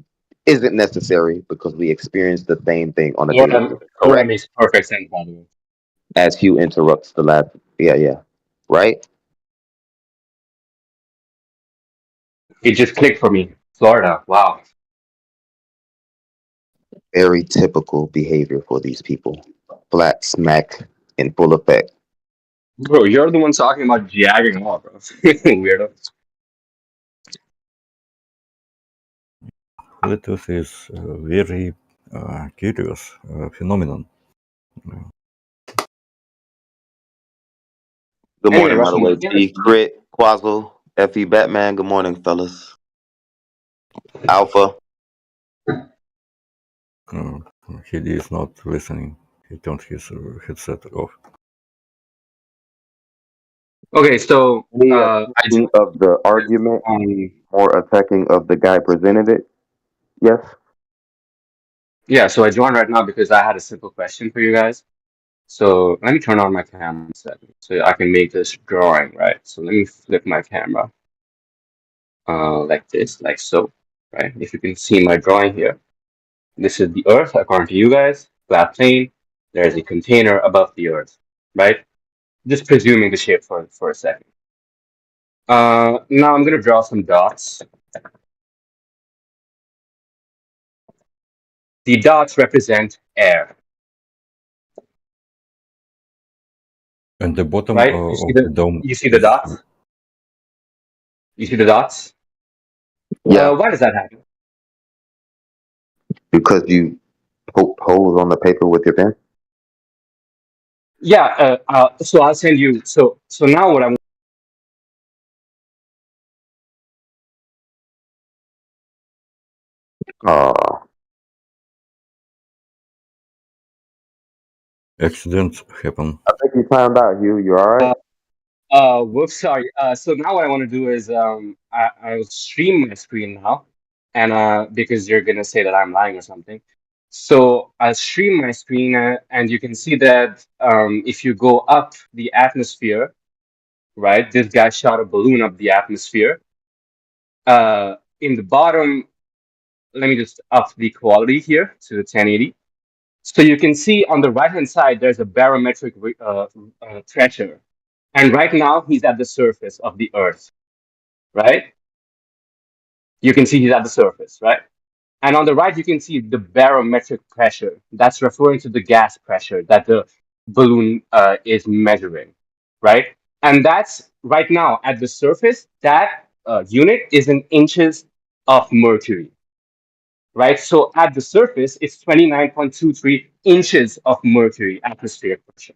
Speaker 11: isn't necessary because we experience the same thing on a daily basis.
Speaker 13: Correct. That makes perfect sense, by the way.
Speaker 11: As Hugh interrupts the last, right?
Speaker 13: It just clicked for me. Florida, wow.
Speaker 11: Very typical behavior for these people. flat smack in full effect.
Speaker 13: Bro, you're the one talking about jagging off, bro. Weirdo.
Speaker 7: Bluetooth is a very curious phenomenon.
Speaker 11: Good
Speaker 13: Anyway,
Speaker 11: morning, by the
Speaker 13: Russian
Speaker 11: way.
Speaker 13: Mike.
Speaker 11: D, Crit, Quazzle, FE Batman. Good morning, fellas. Alpha.
Speaker 7: He is not listening. He turned his headset off.
Speaker 13: Okay, so
Speaker 11: Any
Speaker 13: I
Speaker 11: attacking of the argument, more attacking of the guy presented it. Yes.
Speaker 13: yeah, so I joined right now because I had a simple question for you guys. So let me turn on my camera a second so I can make this drawing, right? So let me flip my camera like this, like so, right? If you can see my drawing here, this is the Earth according to you guys, flat plane. There's a container above the Earth, right? Just presuming the shape for a second. Now I'm gonna draw some dots. The dots represent air.
Speaker 7: And the bottom
Speaker 13: Right?
Speaker 7: of the dome.
Speaker 13: You see the dots? You see the dots?
Speaker 11: Yeah.
Speaker 13: Why does that happen?
Speaker 11: Because you poked holes on the paper with your pen.
Speaker 13: Yeah. So I'll send you. So now what I'm.
Speaker 7: Accidents happen.
Speaker 11: I think you found out, Hugh. You all right?
Speaker 13: Whoops, sorry. So now what I want to do is I'll stream my screen now, and because you're gonna say that I'm lying or something. So I'll stream my screen, and you can see that if you go up the atmosphere, right? This guy shot a balloon up the atmosphere. In the bottom, let me just up the quality here to the 1080. So you can see on the right hand side there's a barometric pressure. And right now, he's at the surface of the Earth, right? You can see he's at the surface, right? And on the right, you can see the barometric pressure. That's referring to the gas pressure that the balloon is measuring, right? And that's right now at the surface, that unit is in inches of mercury, right? So at the surface, it's 29.23 inches of mercury atmospheric pressure,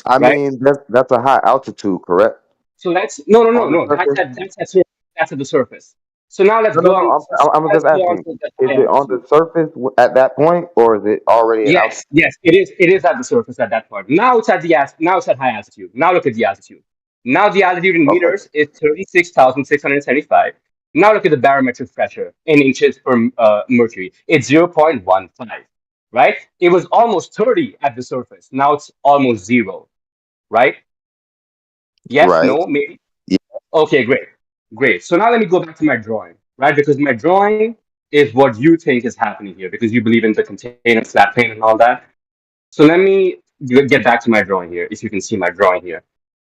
Speaker 11: I
Speaker 13: right?
Speaker 11: mean, that's a high altitude, correct?
Speaker 13: So that's no.
Speaker 11: On the surface?
Speaker 13: That's at the surface. So now let's
Speaker 11: No,
Speaker 13: go
Speaker 11: no,
Speaker 13: on.
Speaker 11: no. I'm
Speaker 13: Let's
Speaker 11: just
Speaker 13: go on
Speaker 11: asking.
Speaker 13: to the
Speaker 11: Is
Speaker 13: high
Speaker 11: it on
Speaker 13: altitude.
Speaker 11: the surface at that point, or is it already at altitude?
Speaker 13: Yes, it is. It is at the surface at that point. Now it's at now it's at high altitude. Now look at the altitude. Now the altitude in meters is 36,675. Now look at the barometric pressure in inches per mercury. It's 0.15. Right? It was almost 30 at the surface. Now it's almost zero. Right? Yes,
Speaker 11: Right.
Speaker 13: no, maybe.
Speaker 11: Yeah.
Speaker 13: Okay, great. So now let me go back to my drawing, right? Because my drawing is what you think is happening here, because you believe in the container, flat plane, and all that. So let me get back to my drawing here, if you can see my drawing here,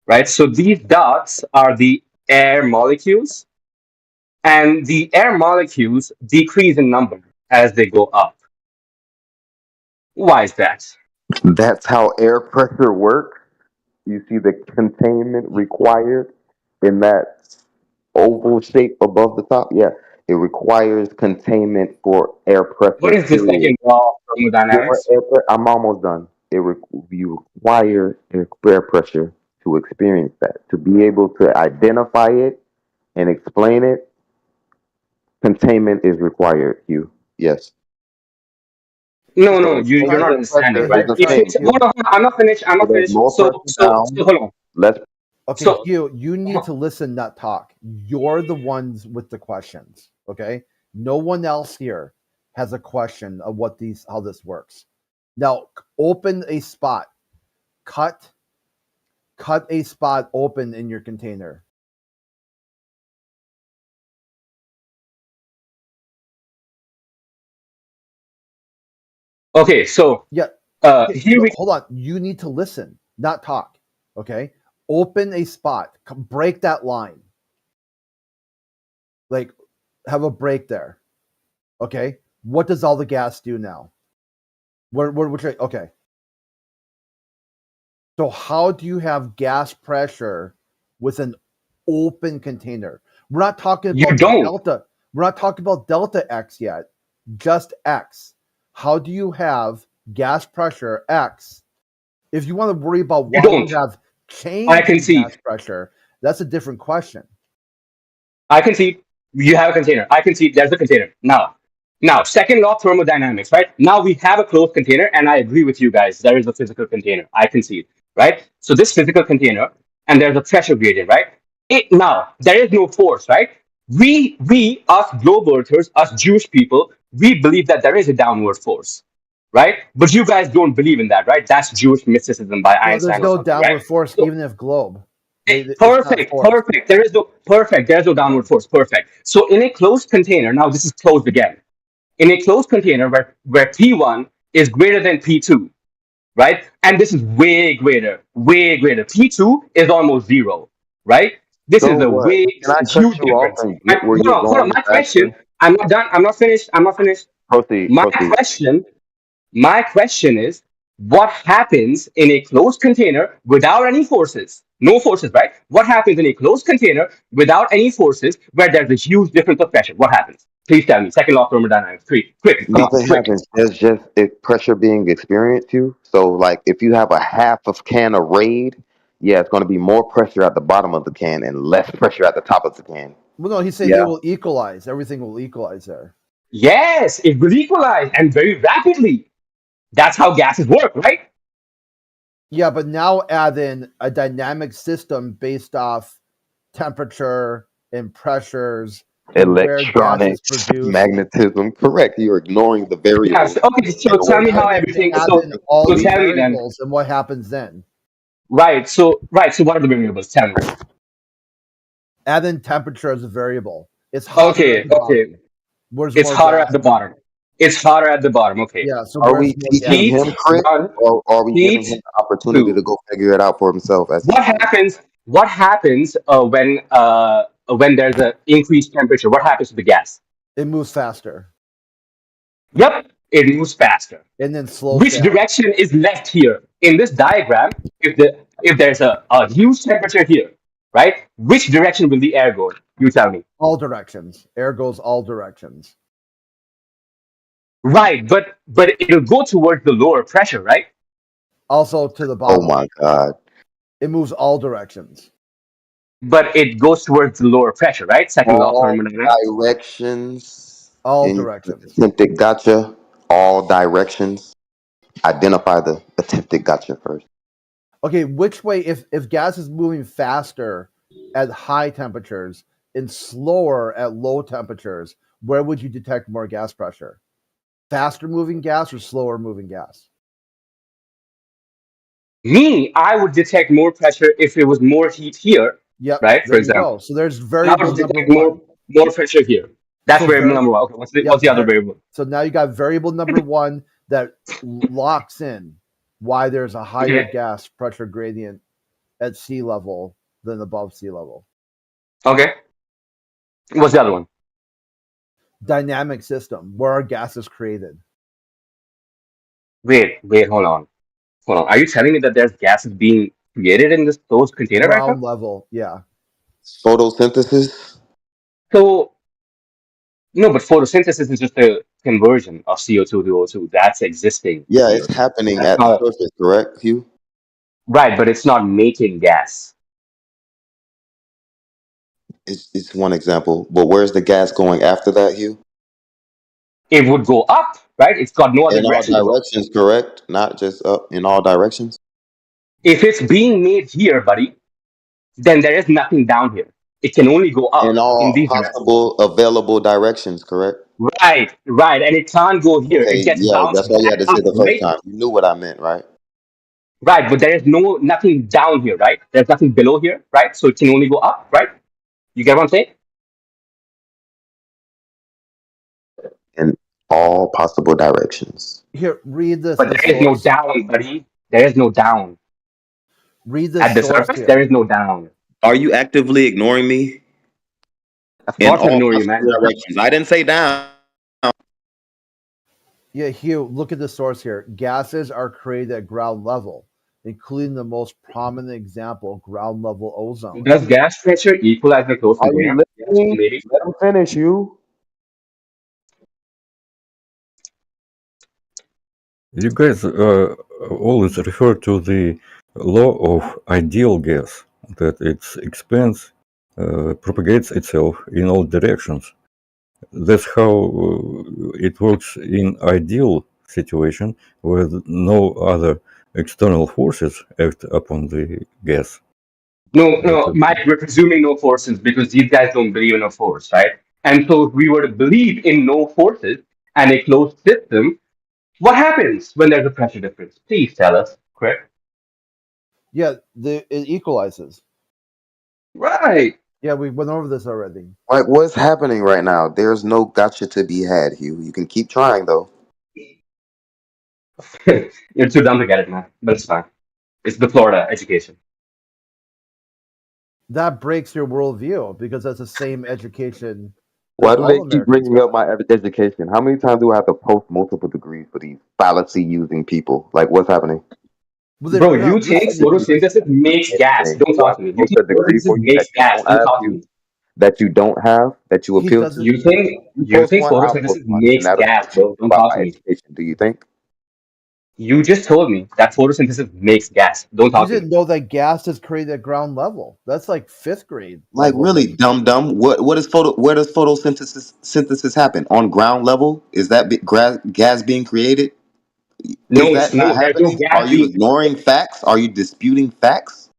Speaker 13: right? So these dots are the air molecules, and the air molecules decrease in number as they go up. Why is that?
Speaker 11: That's how air pressure works. You see the containment required in that oval shape above the top? Yeah. It requires containment for air pressure.
Speaker 13: What is this like in raw thermodynamics?
Speaker 11: I'm almost done. You require air pressure to experience that. To be able to identify it and explain it, containment is required, Hugh. Yes.
Speaker 13: No, you're not understanding, right? Hold on, I'm not finished. So hold on.
Speaker 11: Let's.
Speaker 1: Okay,
Speaker 13: So-
Speaker 1: you need to listen, not talk. You're the ones with the questions. Okay, no one else here has a question of how this works. Now, open a spot, cut a spot open in your container.
Speaker 13: Okay, so
Speaker 1: yeah, hold on. You need to listen, not talk. Okay, open a spot, break that line. Like, have a break there. Okay, what does all the gas do now? Okay. So how do you have gas pressure with an open container? We're not talking
Speaker 13: You
Speaker 1: about
Speaker 13: don't.
Speaker 1: delta. We're not talking about delta X yet. Just X. How do you have gas pressure X? If you want to worry about
Speaker 13: You
Speaker 1: why
Speaker 13: don't.
Speaker 1: you have change
Speaker 13: I
Speaker 1: in
Speaker 13: concede.
Speaker 1: gas pressure, that's a different question.
Speaker 13: I concede. You have a container. I concede. There's a container. Now, second law of thermodynamics, right? Now we have a closed container, and I agree with you guys. There is a physical container. I concede, right? So this physical container, and there's a pressure gradient, right? Now there is no force, right? We, us globe earthers, us Jewish people, we believe that there is a downward force, right? But you guys don't believe in that, right? That's Jewish mysticism by
Speaker 1: No, there's
Speaker 13: Einstein or
Speaker 1: no
Speaker 13: something, right?
Speaker 1: downward force,
Speaker 13: So
Speaker 1: even if globe. It's not
Speaker 13: perfect,
Speaker 1: force.
Speaker 13: perfect. There is no perfect. There is no downward force. Perfect. So in a closed container, now this is closed again. In a closed container where P1 is greater than P2, right? And this is way greater, way greater. P2 is almost zero, right? This
Speaker 11: So
Speaker 13: is a
Speaker 11: what?
Speaker 13: way
Speaker 11: Can I cut
Speaker 13: huge
Speaker 11: you off
Speaker 13: difference.
Speaker 11: and get where
Speaker 13: Hold
Speaker 11: you're
Speaker 13: on, hold on.
Speaker 11: going
Speaker 13: My question.
Speaker 11: faster?
Speaker 13: I'm not done. I'm not finished. I'm not finished.
Speaker 11: Proceed,
Speaker 13: My
Speaker 11: proceed.
Speaker 13: question. My question is, what happens in a closed container without any forces? No forces, right? What happens in a closed container without any forces where there's a huge difference of pressure? What happens? Please tell me. Second law of thermodynamics. Quick, come on,
Speaker 11: Nothing
Speaker 13: quick.
Speaker 11: happens. There's just pressure being experienced you. So like if you have a half of can of Raid, yeah, it's gonna be more pressure at the bottom of the can and less pressure at the top of the can.
Speaker 1: Well, no, he's saying
Speaker 11: Yeah.
Speaker 1: it will equalize. Everything will equalize there.
Speaker 13: Yes, it will equalize and very rapidly. That's how gases work, right?
Speaker 1: Yeah, but now add in a dynamic system based off temperature and pressures and where gas is
Speaker 11: Electronics,
Speaker 1: produced.
Speaker 11: magnetism. Correct. You're ignoring the
Speaker 13: Yeah.
Speaker 11: variables.
Speaker 13: Okay. So
Speaker 1: And
Speaker 13: tell me how
Speaker 1: then you
Speaker 13: everything.
Speaker 1: add
Speaker 13: So
Speaker 1: in all
Speaker 13: so
Speaker 1: these
Speaker 13: tell me then.
Speaker 1: variables and what happens then.
Speaker 13: Right. So what are the variables? Tell me.
Speaker 1: Add in temperature as a variable. It's hotter at
Speaker 13: Okay.
Speaker 1: the
Speaker 13: Okay.
Speaker 1: bottom. Where's
Speaker 13: It's
Speaker 1: more
Speaker 13: hotter
Speaker 1: gas?
Speaker 13: at the bottom. It's hotter at the bottom. Okay.
Speaker 1: Yeah, so
Speaker 11: Are
Speaker 1: where's
Speaker 11: we
Speaker 1: more
Speaker 11: teaching
Speaker 1: gas?
Speaker 11: him,
Speaker 13: Heat
Speaker 11: Chris,
Speaker 13: one,
Speaker 11: or are we giving him
Speaker 13: heat
Speaker 11: the opportunity to
Speaker 13: two.
Speaker 11: go figure it out for himself as he
Speaker 13: What
Speaker 11: speaks?
Speaker 13: happens? What happens when there's an increased temperature? What happens to the gas?
Speaker 1: It moves faster
Speaker 13: Yep, it moves faster.
Speaker 1: and then slows
Speaker 13: Which
Speaker 1: down.
Speaker 13: direction is left here in this diagram? If there's a huge temperature here, right? Which direction will the air go? You tell me.
Speaker 1: All directions. Air goes all directions.
Speaker 13: Right, but it'll go towards the lower pressure, right?
Speaker 1: Also to the
Speaker 11: Oh
Speaker 1: bottom.
Speaker 11: my God.
Speaker 1: It moves all directions.
Speaker 13: But it goes towards the lower pressure, right? Second law of
Speaker 11: All
Speaker 13: thermodynamics.
Speaker 11: directions
Speaker 1: All
Speaker 11: in
Speaker 1: directions.
Speaker 11: attempted gotcha. All directions. Identify the attempted gotcha first.
Speaker 1: Okay, which way if gas is moving faster at high temperatures and slower at low temperatures, where would you detect more gas pressure? Faster moving gas or slower moving gas?
Speaker 13: I would detect more pressure if it was more heat here,
Speaker 1: Yep,
Speaker 13: right? For
Speaker 1: there you go.
Speaker 13: example,
Speaker 1: So there's
Speaker 13: I
Speaker 1: variable
Speaker 13: would
Speaker 1: number
Speaker 13: detect
Speaker 1: one.
Speaker 13: more pressure here. That's
Speaker 1: So
Speaker 13: variable number one. Okay, what's the other variable?
Speaker 1: So now you got variable number one that locks in why there's a higher
Speaker 13: Okay.
Speaker 1: gas pressure gradient at sea level than above sea level.
Speaker 13: Okay. What's the other one?
Speaker 1: Dynamic system, where our gas is created.
Speaker 13: Wait, hold on. Are you telling me that there's gases being created in this closed container right now?
Speaker 1: Ground level, yeah.
Speaker 11: Photosynthesis.
Speaker 13: So no, but photosynthesis is just a conversion of CO2 to O2. That's existing
Speaker 11: Yeah,
Speaker 13: here.
Speaker 11: it's happening
Speaker 13: That's
Speaker 11: at the
Speaker 13: not
Speaker 11: surface, correct, Hugh?
Speaker 13: right, but it's not making gas.
Speaker 11: It's one example. But where's the gas going after that, Hugh?
Speaker 13: It would go up, right? It's got no other
Speaker 11: In all
Speaker 13: direction to go.
Speaker 11: directions, correct? Not just up, in all directions.
Speaker 13: If it's being made here, buddy, then there is nothing down here. It can only go
Speaker 11: In
Speaker 13: up in
Speaker 11: all
Speaker 13: these directions.
Speaker 11: possible available directions, correct?
Speaker 13: Right, and it can't go here. It
Speaker 11: Okay,
Speaker 13: gets
Speaker 11: yeah,
Speaker 13: bounced
Speaker 11: that's all you had
Speaker 13: back
Speaker 11: to say
Speaker 13: up,
Speaker 11: the first
Speaker 13: right?
Speaker 11: time. You knew what I meant, right?
Speaker 13: Right, but there is nothing down here, right? There's nothing below here, right? So it can only go up, right? You get what I'm saying?
Speaker 11: In all possible directions.
Speaker 1: Here, read this.
Speaker 13: But
Speaker 1: The
Speaker 13: there is no
Speaker 1: source.
Speaker 13: down, buddy. There is no down.
Speaker 1: Read the
Speaker 13: At the
Speaker 1: source
Speaker 13: surface,
Speaker 1: here.
Speaker 13: there is no down.
Speaker 11: Are you actively ignoring me?
Speaker 13: Of
Speaker 11: In
Speaker 13: course, I'm
Speaker 11: all
Speaker 13: ignoring you,
Speaker 11: possible
Speaker 13: man.
Speaker 11: directions. I didn't say down.
Speaker 1: Yeah, Hugh, look at the source here. Gases are created at ground level. including the most prominent example, ground level ozone.
Speaker 13: Does gas pressure equalize the close
Speaker 14: Are you
Speaker 13: container? Yes or
Speaker 14: listening?
Speaker 13: maybe.
Speaker 14: Let him finish, you.
Speaker 7: You guys always refer to the law of ideal gas, that it expands, propagates itself in all directions. That's how it works in ideal situation where no other external forces act upon the gas.
Speaker 13: No, Mike, we're presuming no forces because these guys don't believe in a force, right? And so if we were to believe in no forces and a closed system, what happens when there's a pressure difference? Please tell us, quick.
Speaker 1: Yeah, it equalizes.
Speaker 13: Right.
Speaker 1: Yeah, we went over this already.
Speaker 11: Like, what's happening right now? There's no gotcha to be had, Hugh. You can keep trying, though.
Speaker 13: You're too dumb to get it, man. But it's fine. It's the Florida education.
Speaker 1: That breaks your worldview because that's the same education.
Speaker 14: Why
Speaker 1: that
Speaker 14: do
Speaker 1: all
Speaker 14: they keep
Speaker 1: Americans
Speaker 14: bringing up my education? How many times do I have to post multiple degrees for these fallacy using people? Like, what's happening?
Speaker 1: Well,
Speaker 13: Bro,
Speaker 1: they're
Speaker 13: you
Speaker 1: not
Speaker 13: think
Speaker 1: listening.
Speaker 13: photosynthesis makes gas? Don't
Speaker 14: Do I have
Speaker 13: talk to
Speaker 14: to
Speaker 13: me. You
Speaker 14: post
Speaker 13: think
Speaker 14: a degree for
Speaker 13: photosynthesis
Speaker 14: you that
Speaker 13: makes
Speaker 14: you
Speaker 13: gas?
Speaker 14: don't
Speaker 13: Don't
Speaker 14: have,
Speaker 13: talk to
Speaker 14: you
Speaker 13: me.
Speaker 14: that you don't have, that you
Speaker 1: He
Speaker 14: appeal
Speaker 1: doesn't.
Speaker 14: to?
Speaker 13: You think
Speaker 14: Use one, I'll post
Speaker 13: photosynthesis
Speaker 14: one, and
Speaker 13: makes
Speaker 14: that'll
Speaker 13: gas,
Speaker 14: teach you
Speaker 13: bro? Don't
Speaker 14: about
Speaker 13: talk
Speaker 14: my
Speaker 13: to me.
Speaker 14: education. Do you think?
Speaker 13: You just told me that photosynthesis makes gas. Don't
Speaker 1: You
Speaker 13: talk to me.
Speaker 1: didn't know that gas is created at ground level. That's like 5th grade
Speaker 11: Like,
Speaker 1: level of
Speaker 11: really,
Speaker 1: education.
Speaker 11: dumb. What is where does photosynthesis happen? On ground level? Is that gas being created?
Speaker 13: No,
Speaker 11: Is
Speaker 13: it's
Speaker 11: that not
Speaker 13: not. There's no
Speaker 11: happening? Are
Speaker 13: gas
Speaker 11: you
Speaker 13: being.
Speaker 11: ignoring facts? Are you disputing facts?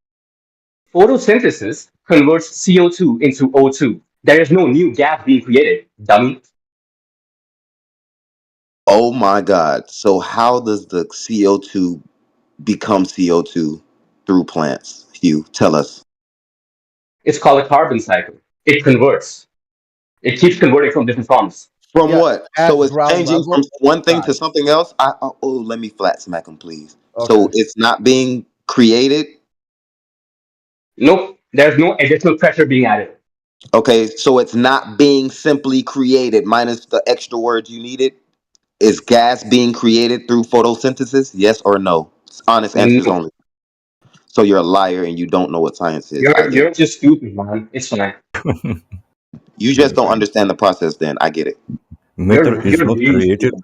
Speaker 13: Photosynthesis converts CO2 into O2. There is no new gas being created, dummy.
Speaker 11: Oh my God. So how does the CO2 become CO2 through plants? Hugh, tell us.
Speaker 13: It's called a carbon cycle. It converts. It keeps converting from different forms.
Speaker 11: From
Speaker 1: Yeah,
Speaker 11: what?
Speaker 1: at
Speaker 11: So it's
Speaker 1: ground
Speaker 11: changing
Speaker 1: level.
Speaker 11: from one thing to
Speaker 1: Guys.
Speaker 11: something else? Let me flat smack him, please.
Speaker 1: Okay.
Speaker 11: So it's not being created?
Speaker 13: Nope. There's no additional pressure being added.
Speaker 11: Okay, so it's not being simply created minus the extra words you needed? Is gas being created through photosynthesis? Yes or no? Honest answers
Speaker 13: No.
Speaker 11: only. So you're a liar and you don't know what science is. I get
Speaker 13: You're
Speaker 11: it.
Speaker 13: just stupid, man. It's fine.
Speaker 11: You just don't understand the process then. I get it.
Speaker 7: Matter is
Speaker 13: You're
Speaker 7: not
Speaker 13: really
Speaker 7: created.
Speaker 13: stupid.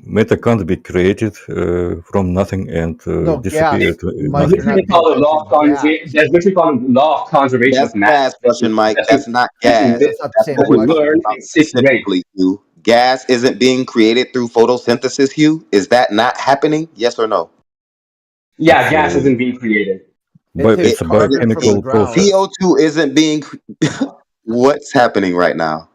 Speaker 7: Matter can't be created from nothing and
Speaker 1: No,
Speaker 7: disappear
Speaker 1: gas.
Speaker 7: to
Speaker 1: Mike,
Speaker 13: This
Speaker 1: you're
Speaker 13: is
Speaker 7: nothing.
Speaker 1: not
Speaker 13: literally
Speaker 1: paying
Speaker 13: called a law of
Speaker 1: attention. Gas.
Speaker 13: conservation. There's literally called a law of conservation
Speaker 11: That's
Speaker 13: of matter.
Speaker 11: fast Russian, Mike. That's not gas.
Speaker 1: That's not the
Speaker 11: That's
Speaker 1: same
Speaker 11: what
Speaker 13: You
Speaker 11: we're
Speaker 1: question.
Speaker 11: talking
Speaker 13: learn
Speaker 11: about
Speaker 13: in sixth grade.
Speaker 11: specifically, Hugh. Gas isn't being created through photosynthesis, Hugh. Is that not happening? Yes or no?
Speaker 13: Yeah,
Speaker 7: It's
Speaker 13: gas isn't being created.
Speaker 1: It takes
Speaker 7: it's a
Speaker 1: carbon from the
Speaker 7: biochemical
Speaker 1: ground.
Speaker 7: process.
Speaker 11: CO2 isn't being. What's happening right now?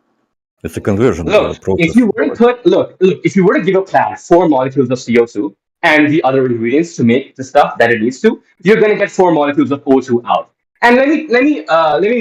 Speaker 7: It's a conversion
Speaker 13: Look,
Speaker 7: process.
Speaker 13: if you were to put if you were to give a plant 4 molecules of CO2 and the other ingredients to make the stuff that it needs to, you're gonna get 4 molecules of O2 out. And let me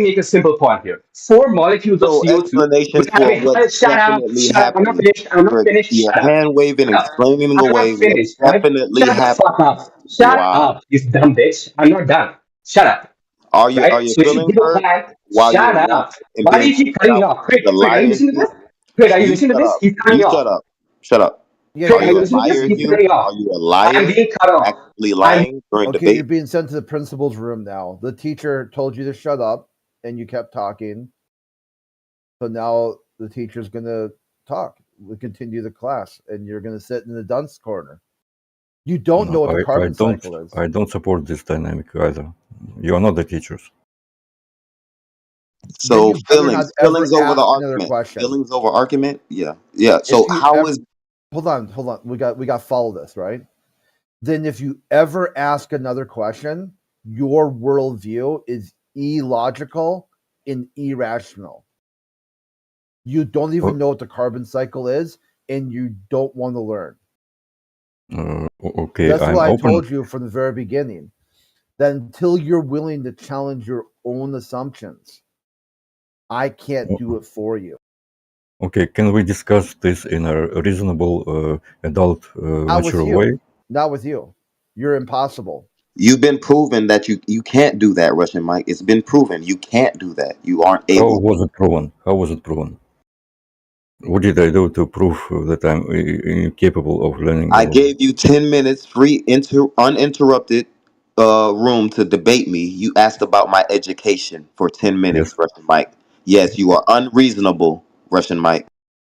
Speaker 13: make a simple point here. 4 molecules of
Speaker 11: So
Speaker 13: CO2
Speaker 11: explanation
Speaker 13: which have
Speaker 11: for
Speaker 13: a
Speaker 11: what's
Speaker 13: high
Speaker 11: definitely
Speaker 13: shut up, I'm not
Speaker 11: happening.
Speaker 13: finished,
Speaker 11: You're
Speaker 13: shut up.
Speaker 11: hand waving and
Speaker 13: Shut up.
Speaker 11: explaining
Speaker 13: I'm not
Speaker 11: away what's
Speaker 13: finished, right?
Speaker 11: definitely
Speaker 13: Shut the fuck
Speaker 11: happening.
Speaker 13: up. Shut
Speaker 11: Wow.
Speaker 13: up, you dumb bitch. I'm not done. Shut up.
Speaker 11: Are your
Speaker 13: Right? So if you
Speaker 11: feelings
Speaker 13: give a
Speaker 11: hurt
Speaker 13: plant,
Speaker 11: while you're
Speaker 13: shut
Speaker 11: not
Speaker 13: up.
Speaker 11: and
Speaker 13: Why do
Speaker 11: being
Speaker 13: you keep
Speaker 11: called
Speaker 13: cutting me
Speaker 11: out
Speaker 13: off?
Speaker 11: as a
Speaker 13: Craig, are you
Speaker 11: liar,
Speaker 13: listening to
Speaker 11: Hugh?
Speaker 13: this? Craig, are you
Speaker 11: You
Speaker 13: listening to
Speaker 11: shut
Speaker 13: this?
Speaker 11: up.
Speaker 13: He's cutting
Speaker 11: You
Speaker 13: me
Speaker 11: shut
Speaker 13: off.
Speaker 11: up. Shut up.
Speaker 1: Yeah,
Speaker 11: Are
Speaker 13: Craig, are
Speaker 11: you
Speaker 13: you
Speaker 11: a
Speaker 13: listening to this?
Speaker 11: liar,
Speaker 13: He's
Speaker 11: Hugh?
Speaker 13: cutting me off.
Speaker 11: Are you a
Speaker 13: I'm
Speaker 11: liar?
Speaker 13: being cut off.
Speaker 11: Actively
Speaker 13: I'm
Speaker 11: lying during
Speaker 1: Okay,
Speaker 11: debate?
Speaker 1: you're being sent to the principal's room now. The teacher told you to shut up, and you kept talking. So now the teacher's going to talk. We continue the class, and you're going to sit in the dunce corner. You don't know what the carbon cycle is.
Speaker 7: I don't support this dynamic either. You are not the teachers.
Speaker 11: So
Speaker 1: you better not
Speaker 11: feelings
Speaker 1: ever
Speaker 11: over the
Speaker 1: ask another
Speaker 11: argument.
Speaker 1: question.
Speaker 11: Feelings over argument. Yeah, yeah. So
Speaker 1: If you
Speaker 11: how
Speaker 1: ever-
Speaker 11: is
Speaker 1: Hold on. We got to follow this, right? Then if you ever ask another question, your worldview is illogical and irrational. You don't even know what the carbon cycle is, and you don't want to learn.
Speaker 7: Okay,
Speaker 1: That's
Speaker 7: I'm
Speaker 1: why I
Speaker 7: open.
Speaker 1: told you from the very beginning that until you're willing to challenge your own assumptions, I can't do it for you.
Speaker 7: Okay, can we discuss this in a reasonable, adult,
Speaker 1: Not with
Speaker 7: mature
Speaker 1: you.
Speaker 7: way?
Speaker 1: Not with you. You're impossible.
Speaker 11: you've been proven that you can't do that, Russian Mike. It's been proven you can't do that. You aren't
Speaker 7: How
Speaker 11: able.
Speaker 7: was it proven? How was it proven? What did I do to prove that I'm incapable of learning?
Speaker 11: I gave you 10 minutes free, uninterrupted room to debate me, you asked about my education for 10 minutes,
Speaker 7: Yes.
Speaker 11: Russian Mike. Yes, you are unreasonable, Russian Mike.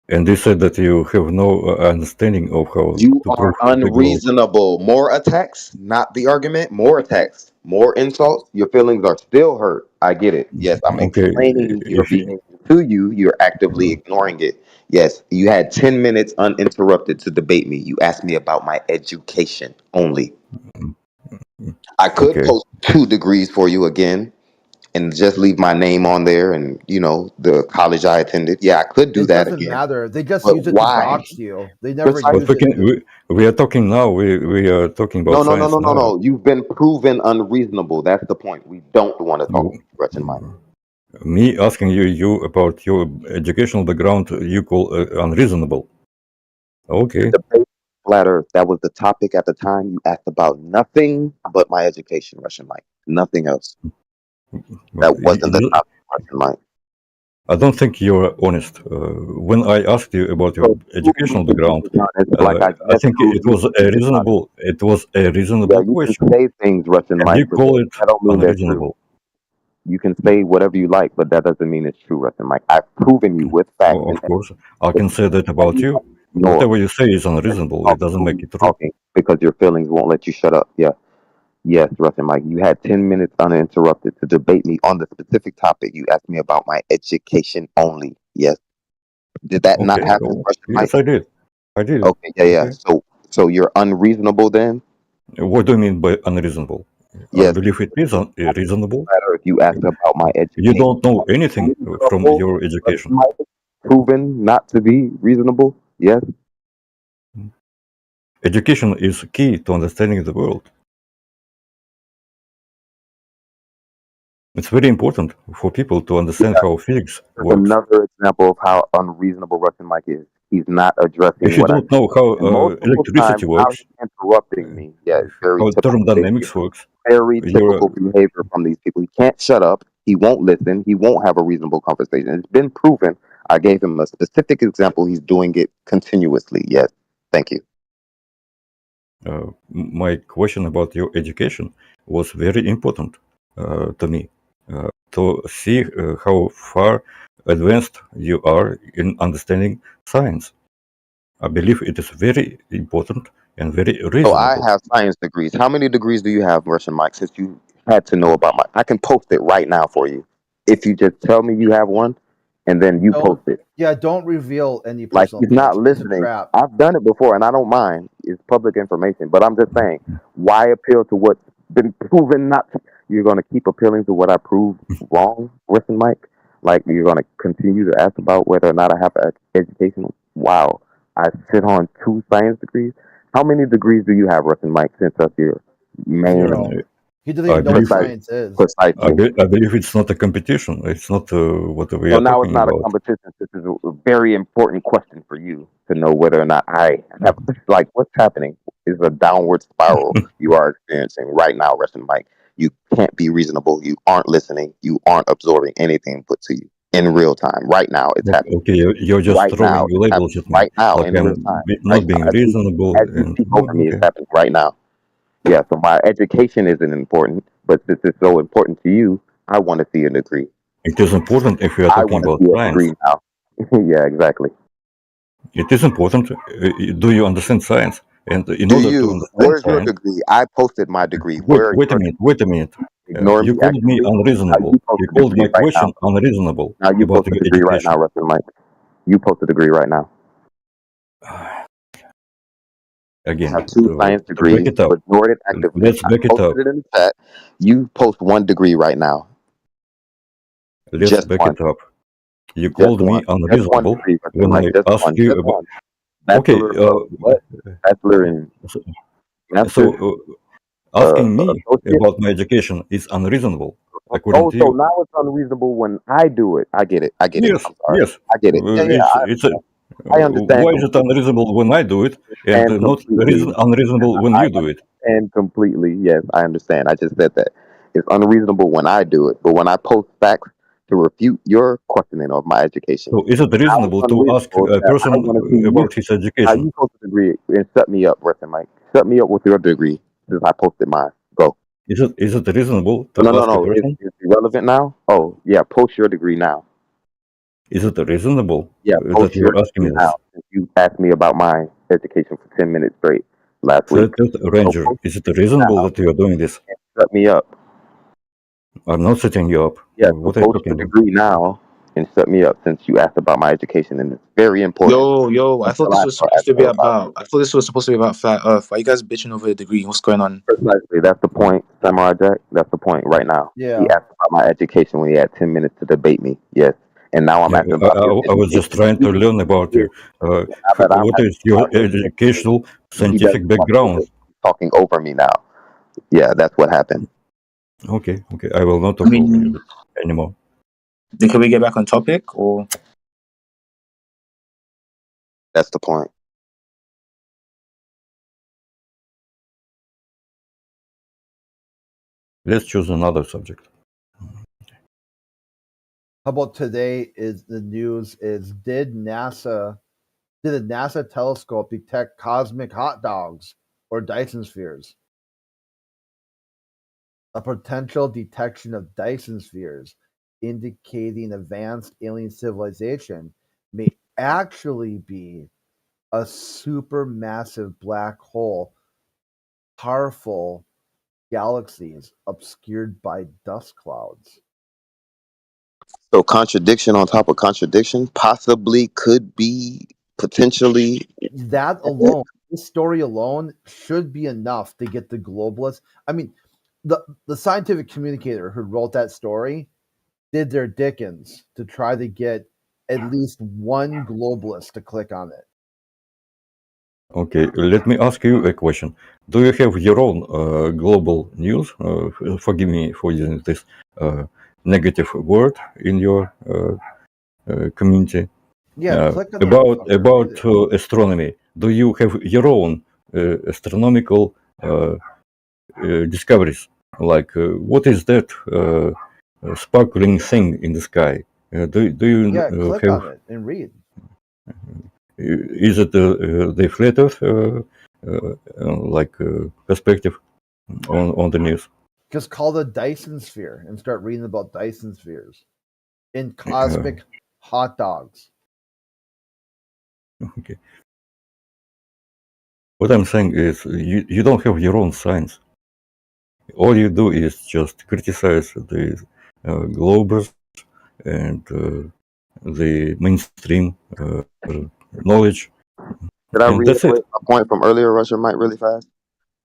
Speaker 7: And you said that you have no understanding of how
Speaker 11: You
Speaker 7: to
Speaker 11: are
Speaker 7: prove the globe.
Speaker 11: unreasonable. More attacks, not the argument. More attacks, more insults. Your feelings are still hurt. I get it. Yes, I'm
Speaker 7: Okay,
Speaker 11: explaining your
Speaker 7: if you,
Speaker 11: behavior to you. You're actively ignoring it. Yes, you had 10 minutes uninterrupted to debate me. You asked me about my education only. I could
Speaker 7: okay,
Speaker 11: post 2 degrees for you again and just leave my name on there and, the college I attended. Yeah, I could do
Speaker 1: It
Speaker 11: that
Speaker 1: doesn't
Speaker 11: again.
Speaker 1: matter. They just
Speaker 11: But
Speaker 1: use it to
Speaker 11: why?
Speaker 1: dox you. They never
Speaker 11: Precisely.
Speaker 7: but
Speaker 1: use it to.
Speaker 7: we are talking now. We are talking about
Speaker 11: No, no, no,
Speaker 7: science
Speaker 11: no, no,
Speaker 7: now.
Speaker 11: no. You've been proven unreasonable. That's the point. We don't want to talk to you, Russian Mike.
Speaker 7: Me asking you about your educational background, you call unreasonable. Okay.
Speaker 11: The debate flat Earth, that was the topic at the time. You asked about nothing but my education, Russian Mike. Nothing else.
Speaker 7: Well,
Speaker 11: That wasn't the topic, Russian Mike.
Speaker 7: I don't think you're honest. When I asked you about your
Speaker 11: So
Speaker 7: educational background,
Speaker 11: like I
Speaker 7: I
Speaker 11: just
Speaker 7: think
Speaker 11: proved you to be dishonest.
Speaker 7: it was a
Speaker 11: Yeah,
Speaker 7: reasonable
Speaker 11: you can
Speaker 7: question,
Speaker 11: say things, Russian
Speaker 7: and you
Speaker 11: Mike, but
Speaker 7: call it
Speaker 11: that don't mean they're true.
Speaker 7: unreasonable.
Speaker 11: You can say whatever you like, but that doesn't mean it's true, Russian Mike. I've proven you with facts
Speaker 7: Oh,
Speaker 11: and
Speaker 7: of course, I can say that about you.
Speaker 11: ignore.
Speaker 7: Whatever you say is unreasonable. It doesn't make it true.
Speaker 11: Talking because your feelings won't let you shut up. Yeah. Yes, Russian Mike. You had 10 minutes uninterrupted to debate me on the specific topic. You asked me about my education only. Yes. Did that not
Speaker 7: Okay.
Speaker 11: happen,
Speaker 7: Oh,
Speaker 11: Russian
Speaker 7: yes,
Speaker 11: Mike?
Speaker 7: I did. I did.
Speaker 11: Okay, yeah.
Speaker 7: Okay.
Speaker 11: So you're unreasonable then?
Speaker 7: What do you mean by unreasonable? I
Speaker 11: Yes.
Speaker 7: believe it is reasonable.
Speaker 11: If you asked about my education.
Speaker 7: You don't know anything from your education.
Speaker 11: Mike, proven not to be reasonable? Yes.
Speaker 7: Education is key to understanding the world. It's very important for people to understand how physics
Speaker 11: There's
Speaker 7: works.
Speaker 11: another example of how unreasonable Russian Mike is. He's not addressing
Speaker 7: If you
Speaker 11: what I
Speaker 7: don't know how
Speaker 11: multiple
Speaker 7: electricity
Speaker 11: times how
Speaker 7: works,
Speaker 11: he's interrupting me. Yeah, it's very
Speaker 7: how
Speaker 11: typical
Speaker 7: thermodynamics
Speaker 11: behavior.
Speaker 7: works,
Speaker 11: Very
Speaker 7: you're
Speaker 11: typical behavior from these people. He can't shut up. He won't listen. He won't have a reasonable conversation. It's been proven. I gave him a specific example. He's doing it continuously. Yes. Thank you.
Speaker 7: my question about your education was very important to me to see how far advanced you are in understanding science. I believe it is very important and very
Speaker 11: So I
Speaker 7: reasonable.
Speaker 11: have science degrees. How many degrees do you have, Russian Mike, since you had to know about my I can post it right now for you. If you just tell me you have one and then you post it.
Speaker 1: Yeah, don't reveal any
Speaker 11: Like
Speaker 1: personal
Speaker 11: he's not
Speaker 1: information. It's a
Speaker 11: listening.
Speaker 1: trap.
Speaker 11: I've done it before and I don't mind. It's public information. But I'm just saying, why appeal to what's been proven not to? You're gonna keep appealing to what I proved wrong, Russian Mike? Like you're gonna continue to ask about whether or not I have an education? Wow. I sit on 2 science degrees. How many degrees do you have, Russian Mike, since that's your main
Speaker 1: 0. He doesn't
Speaker 7: I
Speaker 1: even know what
Speaker 7: believe
Speaker 1: science is.
Speaker 11: precisely.
Speaker 7: I believe it's not a competition. It's not what we
Speaker 11: So
Speaker 7: are
Speaker 11: now it's
Speaker 7: talking
Speaker 11: not a
Speaker 7: about.
Speaker 11: competition. This is a very important question for you to know whether or not I have, like, what's happening is a downward spiral you are experiencing right now, Russian Mike. You can't be reasonable. You aren't listening. You aren't absorbing anything put to you in real time. Right now, it's happening.
Speaker 7: Okay, you're just
Speaker 11: Right
Speaker 7: throwing
Speaker 11: now, it's
Speaker 7: labels
Speaker 11: happening.
Speaker 7: at me,
Speaker 11: Right now,
Speaker 7: like
Speaker 11: in real
Speaker 7: I'm
Speaker 11: time.
Speaker 7: not
Speaker 11: Right
Speaker 7: being
Speaker 11: now,
Speaker 7: reasonable.
Speaker 11: as you
Speaker 7: And
Speaker 11: speak over me, it's
Speaker 7: okay,
Speaker 11: happening right now. Yeah, so my education isn't important, but since it's so important to you, I want to see a degree.
Speaker 7: it is important if we are
Speaker 11: I
Speaker 7: talking
Speaker 11: want to
Speaker 7: about
Speaker 11: see a
Speaker 7: science.
Speaker 11: degree now. Yeah, exactly.
Speaker 7: It is important. Do you understand science? And in
Speaker 11: Do
Speaker 7: order to
Speaker 11: you?
Speaker 7: understand
Speaker 11: Where's your
Speaker 7: science,
Speaker 11: degree? I posted my degree. Where are
Speaker 7: wait a
Speaker 11: your
Speaker 7: minute, wait a minute.
Speaker 11: ignore
Speaker 7: You
Speaker 11: me
Speaker 7: called me
Speaker 11: actively? Now
Speaker 7: unreasonable.
Speaker 11: you post
Speaker 7: You
Speaker 11: a
Speaker 7: called
Speaker 11: degree
Speaker 7: my
Speaker 11: right
Speaker 7: question
Speaker 11: now.
Speaker 7: unreasonable
Speaker 11: Now you
Speaker 7: about
Speaker 11: post a
Speaker 7: your
Speaker 11: degree right now,
Speaker 7: education.
Speaker 11: Russell Mike. You post a degree right now. I
Speaker 7: Again,
Speaker 11: have 2 science
Speaker 7: to back
Speaker 11: degrees.
Speaker 7: it up,
Speaker 11: You ignored it actively.
Speaker 7: let's
Speaker 11: I
Speaker 7: back it up.
Speaker 11: posted it in the chat. You post 1 degree right now.
Speaker 7: Let's
Speaker 11: Just
Speaker 7: back
Speaker 11: 1.
Speaker 7: it up. You
Speaker 11: Just
Speaker 7: called
Speaker 11: 1.
Speaker 7: me
Speaker 11: Just 1
Speaker 7: unreasonable
Speaker 11: degree, Russell
Speaker 7: when
Speaker 11: Mike.
Speaker 7: I
Speaker 11: Just
Speaker 7: asked
Speaker 11: 1.
Speaker 7: you
Speaker 11: Just
Speaker 7: about.
Speaker 11: 1.
Speaker 7: Okay,
Speaker 11: Bachelor of what? Bachelor in master.
Speaker 7: so asking me
Speaker 11: Associate.
Speaker 7: about my education is unreasonable, according
Speaker 11: Oh,
Speaker 7: to
Speaker 11: so
Speaker 7: you.
Speaker 11: now it's unreasonable when I do it. I get it. I get it.
Speaker 7: Yes,
Speaker 11: I'm sorry.
Speaker 7: yes.
Speaker 11: I get it. Yeah, I understand
Speaker 7: Why is it unreasonable when I do it and not
Speaker 11: completely.
Speaker 7: unreasonable when
Speaker 11: I
Speaker 7: you do it?
Speaker 11: understand completely. Yes, I understand. I just said that. It's unreasonable when I do it, but when I post facts to refute your questioning of my education,
Speaker 7: So is it
Speaker 11: now it's
Speaker 7: reasonable to ask
Speaker 11: unreasonable
Speaker 7: a
Speaker 11: that
Speaker 7: person
Speaker 11: I want to see
Speaker 7: about his
Speaker 11: how
Speaker 7: education?
Speaker 11: you post a degree and shut me up, Russell Mike. Shut me up with your degree since I posted mine. Go.
Speaker 7: Is it reasonable to
Speaker 14: No, no,
Speaker 7: ask a
Speaker 14: no.
Speaker 7: person?
Speaker 14: It's irrelevant now. Oh, yeah. Post your degree now.
Speaker 7: Is it reasonable
Speaker 14: Yeah,
Speaker 7: that
Speaker 14: post your
Speaker 7: you're asking me
Speaker 14: degree
Speaker 7: this?
Speaker 14: now. Since you asked me about my education for 10 minutes straight last week.
Speaker 7: Ranger,
Speaker 14: So post
Speaker 7: is it
Speaker 14: your degree
Speaker 7: reasonable
Speaker 14: now
Speaker 7: that you are doing this?
Speaker 14: and shut me up.
Speaker 7: I'm not setting you up.
Speaker 14: Yeah, so
Speaker 7: What are you
Speaker 14: post
Speaker 7: talking
Speaker 14: your
Speaker 7: about?
Speaker 14: degree now and shut me up since you asked about my education and it's very important.
Speaker 15: Yo, I thought
Speaker 14: Until
Speaker 15: this
Speaker 14: I
Speaker 15: was
Speaker 14: start
Speaker 15: supposed to be
Speaker 14: asking about
Speaker 15: about. I thought this was supposed to be about flat Earth. Why you guys bitching over the degree? What's going on?
Speaker 14: precisely. That's the point, Samurai Jack. That's the point right now. He
Speaker 1: Yeah.
Speaker 14: asked about my education when he had 10 minutes to debate me. Yes. And now I'm
Speaker 7: Yeah,
Speaker 14: asking about his
Speaker 7: I was just
Speaker 14: education.
Speaker 7: trying to learn about you.
Speaker 14: Now that I'm
Speaker 7: What is
Speaker 14: asking
Speaker 7: your
Speaker 14: about his education,
Speaker 7: educational,
Speaker 14: he
Speaker 7: scientific
Speaker 14: doesn't want to
Speaker 7: background?
Speaker 14: listen. He's talking over me now. Yeah, that's what happened.
Speaker 7: Okay, I will not
Speaker 15: I
Speaker 7: talk over
Speaker 15: mean,
Speaker 7: you anymore.
Speaker 15: then can we get back on topic or?
Speaker 14: That's the point.
Speaker 7: Let's choose another subject.
Speaker 1: How about today is the news is did a NASA telescope detect cosmic hot dogs or Dyson spheres? A potential detection of Dyson spheres indicating advanced alien civilization may actually be a supermassive black hole, powerful galaxies obscured by dust clouds.
Speaker 14: So contradiction on top of contradiction possibly could be potentially.
Speaker 1: That alone, this story alone, should be enough to get the globalists. I mean, the scientific communicator who wrote that story did their dickens to try to get at least one globalist to click on it.
Speaker 7: Okay, let me ask you a question. Do you have your own global news? Forgive me for using this negative word in your community.
Speaker 1: Yeah, click on the
Speaker 7: about
Speaker 1: motherfucker, read it.
Speaker 7: astronomy. Do you have your own astronomical discoveries? Like what is that sparkling thing in the sky? Do you
Speaker 1: Yeah, click
Speaker 7: have?
Speaker 1: on it and read.
Speaker 7: Is it the flat Earth perspective on the news?
Speaker 1: Just call the Dyson sphere and start reading about Dyson spheres in cosmic hot dogs.
Speaker 7: Okay. What I'm saying is you don't have your own science. All you do is just criticize the globers and the mainstream knowledge.
Speaker 14: Did I
Speaker 7: And that's it.
Speaker 14: reiterate my point from earlier, Russia Mike, really fast?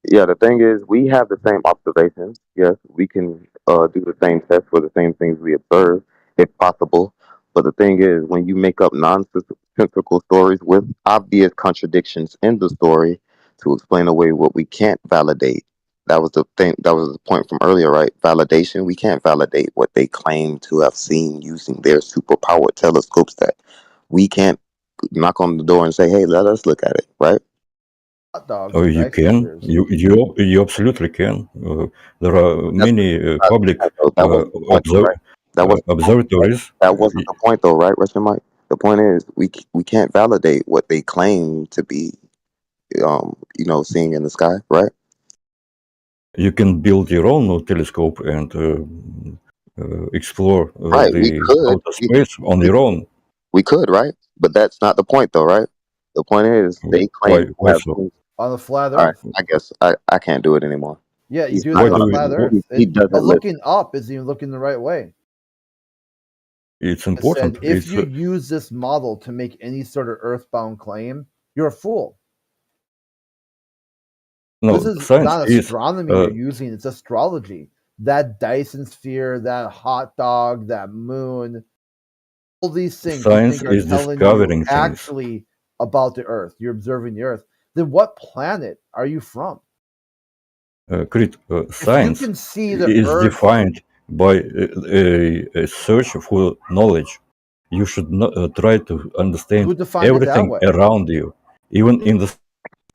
Speaker 14: Yeah, the thing is, we have the same observations. Yes, we can do the same tests for the same things we observe, if possible. But the thing is, when you make up nonsensical stories with obvious contradictions in the story to explain away what we can't validate, that was the thing. That was the point from earlier, right? Validation. We can't validate what they claim to have seen using their superpowered telescopes. That we can't knock on the door and say, "Hey, let us look at it," right?
Speaker 1: Hot dogs
Speaker 7: Oh,
Speaker 1: or
Speaker 7: you
Speaker 1: Dyson
Speaker 7: can.
Speaker 1: spheres.
Speaker 7: You absolutely can. There are many public
Speaker 14: That wasn't the point, though, right? That wasn't the point, right?
Speaker 7: observatories.
Speaker 14: That wasn't the point, though, right, Russian Mike? The point is, we can't validate what they claim to be, seeing in the sky, right?
Speaker 7: You can build your own telescope and explore
Speaker 14: Right. We
Speaker 7: the
Speaker 14: could.
Speaker 7: outer space on your own.
Speaker 14: We could, right? But that's not the point, though, right? The point is, they claim to
Speaker 7: Why
Speaker 14: have.
Speaker 7: so?
Speaker 1: On the flat
Speaker 14: All right.
Speaker 1: Earth.
Speaker 14: I guess I can't do it anymore.
Speaker 1: Yeah, you
Speaker 14: He's
Speaker 1: do
Speaker 14: not
Speaker 1: it on
Speaker 14: gonna
Speaker 1: the flat
Speaker 14: listen.
Speaker 1: Earth.
Speaker 14: He doesn't listen.
Speaker 1: Looking up isn't even looking the right way.
Speaker 7: It's
Speaker 1: I
Speaker 7: important.
Speaker 1: said, if
Speaker 7: It's
Speaker 1: you use this model to make any sort of earthbound claim, you're a fool.
Speaker 7: no
Speaker 1: This is
Speaker 7: science
Speaker 1: not
Speaker 7: is
Speaker 1: astronomy you're using, it's astrology. That Dyson sphere, that hot dog, that moon, all these things you
Speaker 7: science
Speaker 1: think are
Speaker 7: is
Speaker 1: telling
Speaker 7: discovering
Speaker 1: you
Speaker 7: things.
Speaker 1: actually about the Earth. You're observing the Earth. Then what planet are you from?
Speaker 7: Crit, science
Speaker 1: can see the
Speaker 7: is
Speaker 1: Earth-
Speaker 7: defined by a search for knowledge. You should not try to understand
Speaker 1: Who defined it that
Speaker 7: everything
Speaker 1: way?
Speaker 7: around you, even in the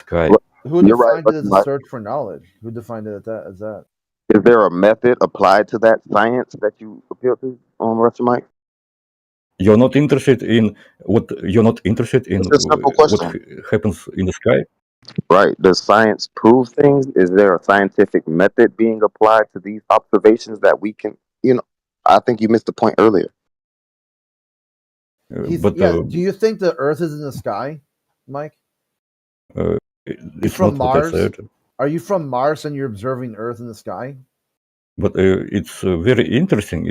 Speaker 7: sky.
Speaker 1: Who
Speaker 14: You're right,
Speaker 1: defined it as a
Speaker 14: Mike.
Speaker 1: search for knowledge? Who defined it as that?
Speaker 14: Is there a method applied to that science that you appeal to, Russian Mike?
Speaker 7: You're not interested in what you're not interested in
Speaker 14: It's a simple
Speaker 7: what
Speaker 14: question.
Speaker 7: happens in the sky.
Speaker 14: Right. Does science prove things? Is there a scientific method being applied to these observations that we can, I think you missed the point earlier.
Speaker 7: But
Speaker 1: Do you think the Earth is in the sky, Mike? You
Speaker 7: it's
Speaker 1: from
Speaker 7: not what I
Speaker 1: Mars?
Speaker 7: said.
Speaker 1: Are you from Mars and you're observing Earth in the sky?
Speaker 7: But it's very interesting.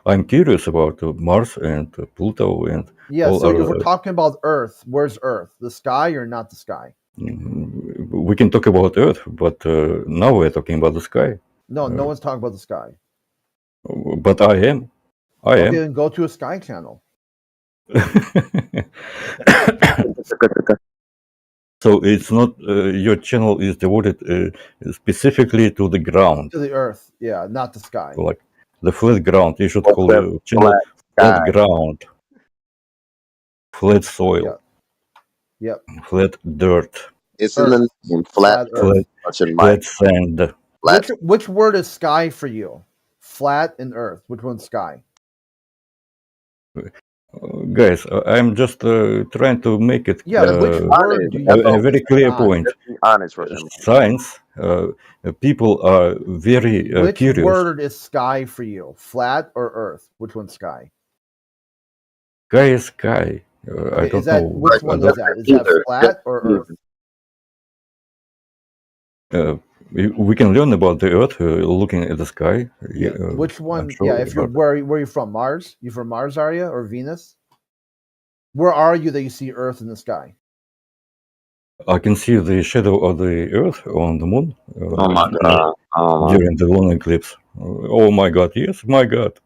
Speaker 7: I'm curious about Mars and Pluto and
Speaker 1: Yeah.
Speaker 7: all
Speaker 1: So if
Speaker 7: other.
Speaker 1: we're talking about Earth, where's Earth? The sky or not the sky?
Speaker 7: We can talk about Earth, but now we're talking about the sky.
Speaker 1: No, no one's talking about the sky.
Speaker 7: But I am.
Speaker 1: Okay, then go to a sky channel.
Speaker 7: So it's not your channel is devoted specifically to the ground,
Speaker 1: To the Earth, yeah, not the sky.
Speaker 7: like the flat ground. You should call the channel flat ground, flat soil,
Speaker 1: Yep.
Speaker 7: flat dirt,
Speaker 14: It's in the name, flat
Speaker 1: Earth.
Speaker 7: flat sand.
Speaker 1: Which word is sky for you? Flat and Earth. Which one's sky?
Speaker 7: Guys, I'm just trying to make it
Speaker 1: which word do you
Speaker 7: a very clear point.
Speaker 14: Be honest, Russian.
Speaker 7: Science, people are very
Speaker 1: which
Speaker 7: curious.
Speaker 1: word is sky for you? Flat or Earth? Which one's sky?
Speaker 7: Sky is sky. I don't know.
Speaker 1: Which one is that? Is that flat or Earth?
Speaker 7: We can learn about the Earth looking at the sky.
Speaker 1: Which one?
Speaker 7: Sure
Speaker 1: If you're where are you from? Mars? You from Mars? Are you or Venus? Where are you that you see Earth in the sky?
Speaker 7: I can see the shadow of the Earth on the moon.
Speaker 14: Oh my God!
Speaker 7: During the lunar eclipse. Oh my God! Yes, my God.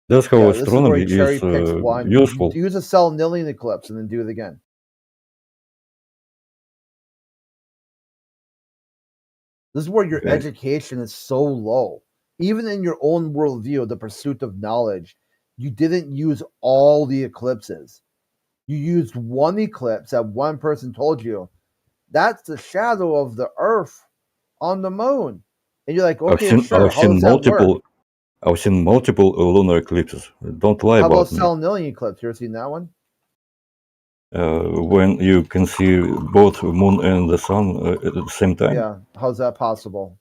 Speaker 7: That's how astronomy is useful.
Speaker 1: Use a Selenian eclipse and then do it again. This is where your education is so low. Even in your own worldview, the pursuit of knowledge, you didn't use all the eclipses. You used one eclipse that one person told you, that's the shadow of the Earth on the moon. And you're like, okay,
Speaker 7: I've seen multiple lunar eclipses. Don't lie about me.
Speaker 1: How about Selenian eclipse? You ever seen that one?
Speaker 7: When you can see both moon and the sun at the same time.
Speaker 1: Yeah, how's that possible?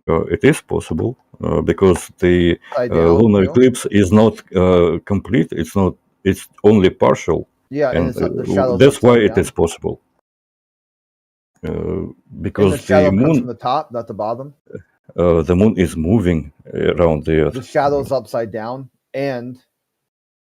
Speaker 7: It is possible because the lunar eclipse is not complete. It's not. It's only partial.
Speaker 1: Yeah, and the shadow's
Speaker 7: that's why it
Speaker 1: down.
Speaker 7: is possible. Because
Speaker 1: and the shadow
Speaker 7: the moon
Speaker 1: comes from the top, not the bottom.
Speaker 7: The moon is moving around the Earth.
Speaker 1: The shadow's upside down, and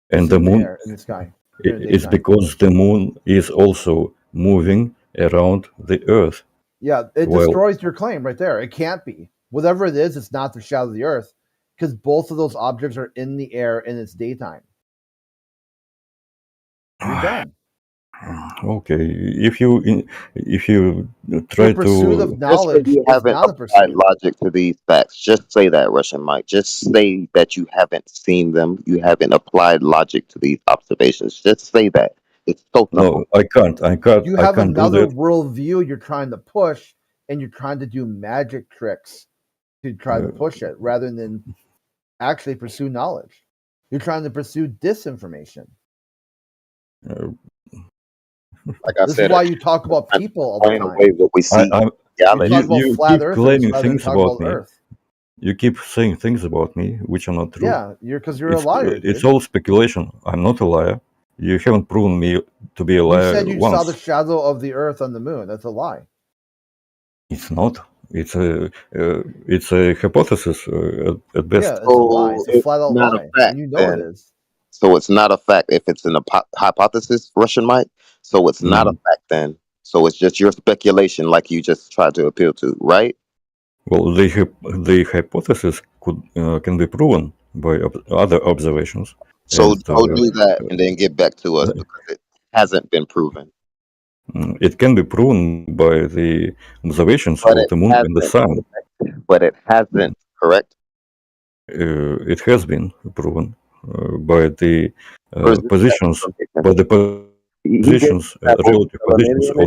Speaker 7: the moon
Speaker 1: in the sky.
Speaker 7: It's because the moon is also moving around the Earth.
Speaker 1: Yeah, it destroys your claim right there. It can't be. Whatever it is, it's not the shadow of the Earth because both of those objects are in the air and it's daytime. You're done.
Speaker 7: Okay, if you try
Speaker 1: the pursuit of knowledge
Speaker 14: you haven't
Speaker 1: not a
Speaker 14: applied
Speaker 1: pursuit.
Speaker 14: logic to these facts. Just say that, Russian Mike. Just say that you haven't seen them. You haven't applied logic to these observations. Just say that. It's so simple.
Speaker 7: No, I can't.
Speaker 1: You have another worldview you're trying to push, and you're trying to do magic tricks to try to push it rather than actually pursue knowledge. You're trying to pursue disinformation.
Speaker 14: Like I
Speaker 1: this
Speaker 14: said,
Speaker 1: is why you talk about people all the time.
Speaker 14: Away what we see.
Speaker 7: You keep claiming things about me. You keep saying things about me which are not true.
Speaker 1: Yeah, because you're a liar.
Speaker 7: It's all speculation. I'm not a liar. You haven't proven me to be a liar.
Speaker 1: You said you
Speaker 7: once.
Speaker 1: saw the shadow of the Earth on the moon. That's a lie.
Speaker 7: It's not. It's a hypothesis at best.
Speaker 1: Yeah, it's a lie. It's a flat out lie.
Speaker 14: Fact,
Speaker 1: you know it is.
Speaker 14: So it's not a fact if it's an hypothesis, Russian Mike. So it's not a fact then. So it's just your speculation, like you just tried to appeal to, right?
Speaker 7: Well, the hypothesis can be proven by other observations.
Speaker 14: So go do that and then get back to us because it hasn't been proven.
Speaker 7: It can be proven by the observations of the moon and the sun.
Speaker 14: But it hasn't, correct?
Speaker 7: It has been proven by the positions, relative positions of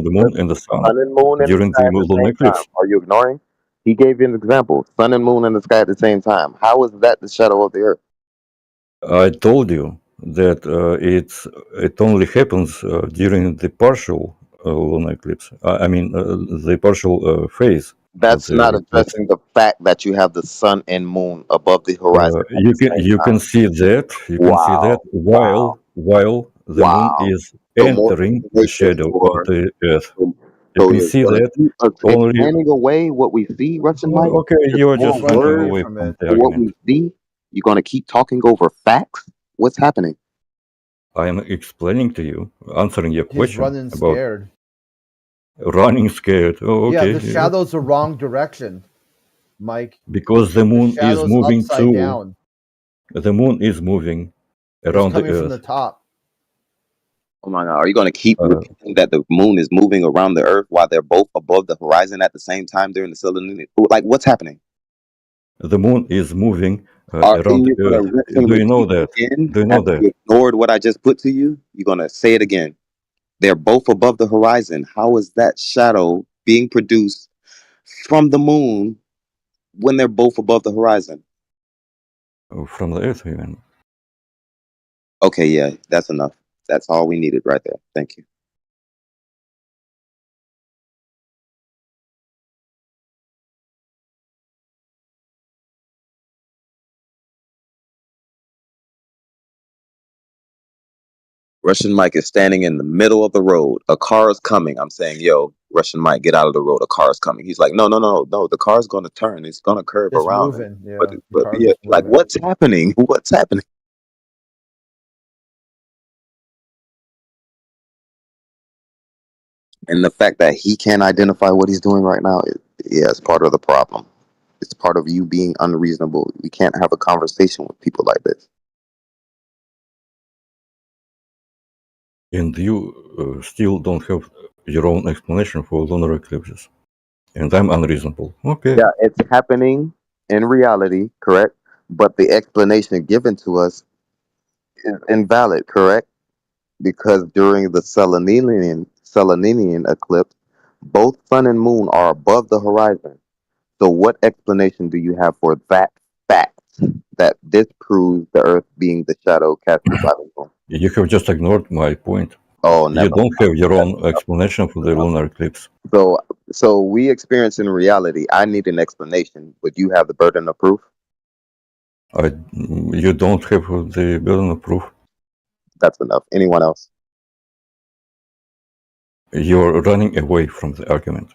Speaker 7: the moon and the sun during the lunar eclipse.
Speaker 14: Are you ignoring? He gave you an example: sun and moon in the sky at the same time. How is that the shadow of the Earth?
Speaker 7: I told you that it only happens during the partial lunar eclipse. I mean, the partial phase.
Speaker 14: That's not addressing the fact that you have the sun and moon above the horizon at the same
Speaker 7: You can
Speaker 14: time.
Speaker 7: see that. You can see that
Speaker 14: Wow.
Speaker 7: while the moon is
Speaker 14: So more
Speaker 7: entering the
Speaker 14: information
Speaker 7: shadow of
Speaker 14: for.
Speaker 7: the Earth. You
Speaker 14: So
Speaker 7: can
Speaker 14: you're
Speaker 7: see
Speaker 14: gonna
Speaker 7: that
Speaker 14: keep
Speaker 7: only.
Speaker 14: explaining away what we see, Russian Mike?
Speaker 7: Okay,
Speaker 14: Just
Speaker 7: you are
Speaker 14: more
Speaker 7: just running
Speaker 14: words
Speaker 7: away from the
Speaker 14: for what
Speaker 7: argument.
Speaker 14: we see. You're gonna keep talking over facts. What's happening?
Speaker 7: I am explaining to you, answering your
Speaker 1: He's
Speaker 7: question
Speaker 1: running
Speaker 7: about
Speaker 1: scared.
Speaker 7: running scared. Oh,
Speaker 1: Yeah,
Speaker 7: okay.
Speaker 1: the shadow's the wrong direction, Mike.
Speaker 7: Because the
Speaker 1: The
Speaker 7: moon is
Speaker 1: shadow's
Speaker 7: moving
Speaker 1: upside
Speaker 7: too.
Speaker 1: down.
Speaker 7: The moon is moving
Speaker 1: It's
Speaker 7: around the
Speaker 1: coming from the
Speaker 7: Earth.
Speaker 1: top.
Speaker 14: Oh my God! Are you gonna keep repeating that the moon is moving around the Earth while they're both above the horizon at the same time during the solar? Like, what's happening?
Speaker 7: The moon is moving
Speaker 14: Are
Speaker 7: around
Speaker 14: you
Speaker 7: the
Speaker 14: gonna
Speaker 7: Earth.
Speaker 14: rinse and
Speaker 7: Do you know
Speaker 14: repeat
Speaker 7: that?
Speaker 14: again
Speaker 7: Do you know
Speaker 14: after
Speaker 7: that?
Speaker 14: you ignored what I just put to you? You're gonna say it again. They're both above the horizon. How is that shadow being produced from the moon when they're both above the horizon?
Speaker 7: From the Earth, even.
Speaker 14: Okay, yeah, that's enough. That's all we needed right there. Thank you. Russian Mike is standing in the middle of the road. A car is coming. I'm saying, yo, Russian Mike, get out of the road. A car is coming. He's like, no, no, no, no. The car's going to turn. It's going to curve
Speaker 1: It's
Speaker 14: around.
Speaker 1: moving. Yeah,
Speaker 14: But,
Speaker 1: the
Speaker 14: but
Speaker 1: car's
Speaker 14: yeah,
Speaker 1: just
Speaker 14: like,
Speaker 1: moving.
Speaker 14: what's happening? What's happening? And the fact that he can't identify what he's doing right now, it's part of the problem. It's part of you being unreasonable. We can't have a conversation with people like this.
Speaker 7: And you still don't have your own explanation for lunar eclipses. And I'm unreasonable. Okay.
Speaker 14: Yeah, it's happening in reality, correct? But the explanation given to us is invalid, correct? Because during the Selenian eclipse, both sun and moon are above the horizon. So what explanation do you have for that fact that disproves the Earth being the shadow casted by the moon?
Speaker 7: You have just ignored my point.
Speaker 14: Oh,
Speaker 7: You
Speaker 14: never.
Speaker 7: don't have your own explanation for the lunar eclipse.
Speaker 14: So we experience in reality. I need an explanation. Would you have the burden of proof?
Speaker 7: You don't have the burden of proof.
Speaker 14: That's enough. Anyone else?
Speaker 7: You're running away from the argument.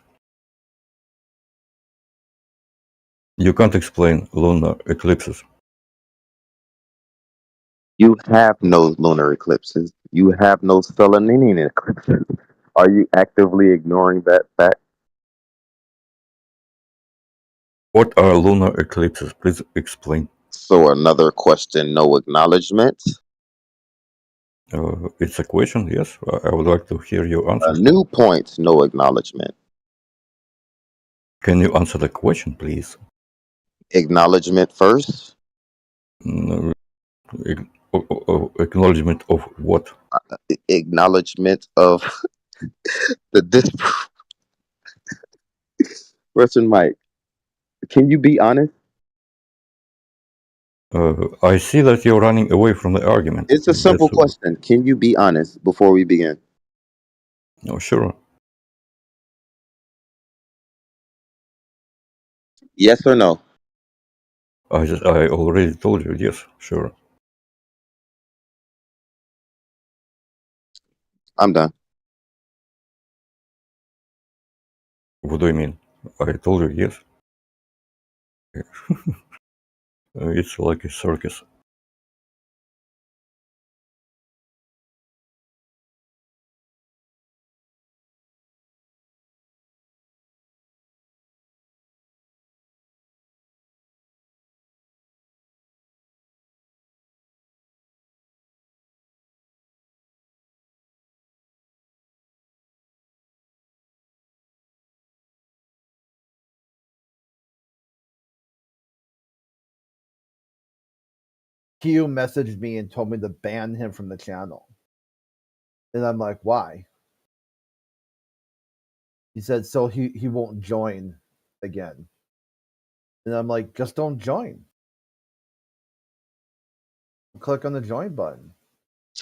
Speaker 7: You can't explain lunar eclipses.
Speaker 14: You have no lunar eclipses. You have no Selenian eclipses. Are you actively ignoring that fact?
Speaker 7: What are lunar eclipses? Please explain.
Speaker 14: So another question, no acknowledgement.
Speaker 7: It's a question, yes. I would like to hear your answer.
Speaker 14: A new point, no acknowledgement.
Speaker 7: Can you answer the question, please?
Speaker 14: Acknowledgement first.
Speaker 7: No, acknowledgement of what?
Speaker 14: Acknowledgement of the disproof. Russian Mike, can you be honest?
Speaker 7: I see that you're running away from the argument.
Speaker 14: It's a simple question. Can you be honest before we begin?
Speaker 7: No, sure.
Speaker 14: Yes or no?
Speaker 7: I already told you, yes, sure.
Speaker 14: I'm done.
Speaker 7: What do you mean? I told you, yes. It's like a circus.
Speaker 1: Q messaged me and told me to ban him from the channel. And I'm like, why? He said, so he won't join again. And I'm like, just don't join. Click on the join button.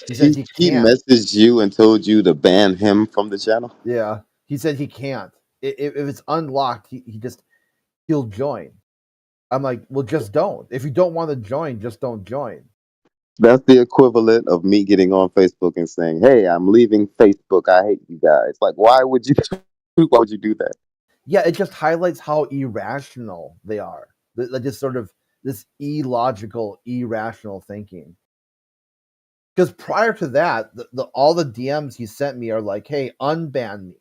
Speaker 1: He said he
Speaker 14: He
Speaker 1: can't.
Speaker 14: messaged you and told you to ban him from the channel.
Speaker 1: Yeah, he said he can't. If it's unlocked, he'll join. I'm like, well, just don't. If you don't want to join, just don't join.
Speaker 14: That's the equivalent of me getting on Facebook and saying, "Hey, I'm leaving Facebook. I hate you guys." Like, why would you? Why would you do that?
Speaker 1: Yeah, it just highlights how irrational they are. Like this sort of this illogical, irrational thinking. Because prior to that, all the DMs he sent me are like, "Hey, unban me."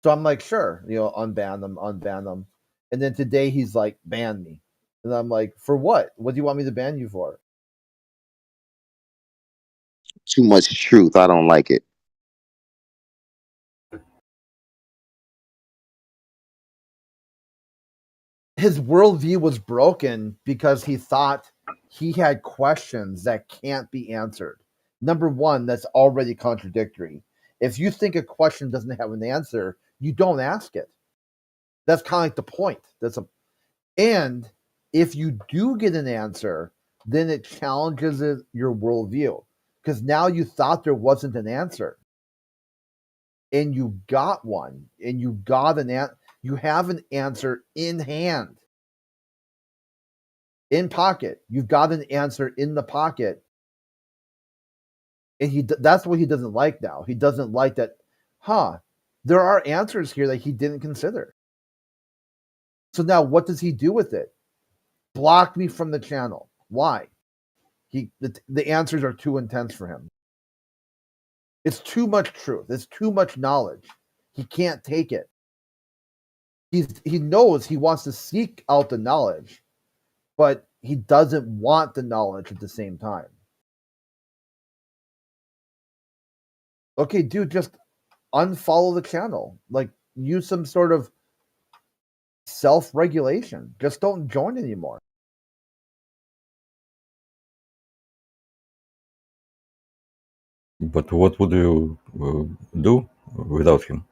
Speaker 1: So I'm like, "Sure, unban them." And then today he's like, "Ban me," and I'm like, "For what? What do you want me to ban you for?"
Speaker 14: Too much truth. I don't like it.
Speaker 1: His worldview was broken because he thought he had questions that can't be answered. Number one, that's already contradictory. If you think a question doesn't have an answer, you don't ask it. That's kind of like the point. And if you do get an answer, then it challenges your worldview because now you thought there wasn't an answer, and you got one, and you got you have an answer in hand. In pocket, you've got an answer in the pocket, and that's what he doesn't like now. He doesn't like that. There are answers here that he didn't consider. So now, what does he do with it? Block me from the channel. Why? The answers are too intense for him. It's too much truth. It's too much knowledge. He can't take it. He knows he wants to seek out the knowledge, but he doesn't want the knowledge at the same time. Okay, dude, just unfollow the channel. Like, use some sort of self-regulation. Just don't join anymore.
Speaker 7: But what would you do without him?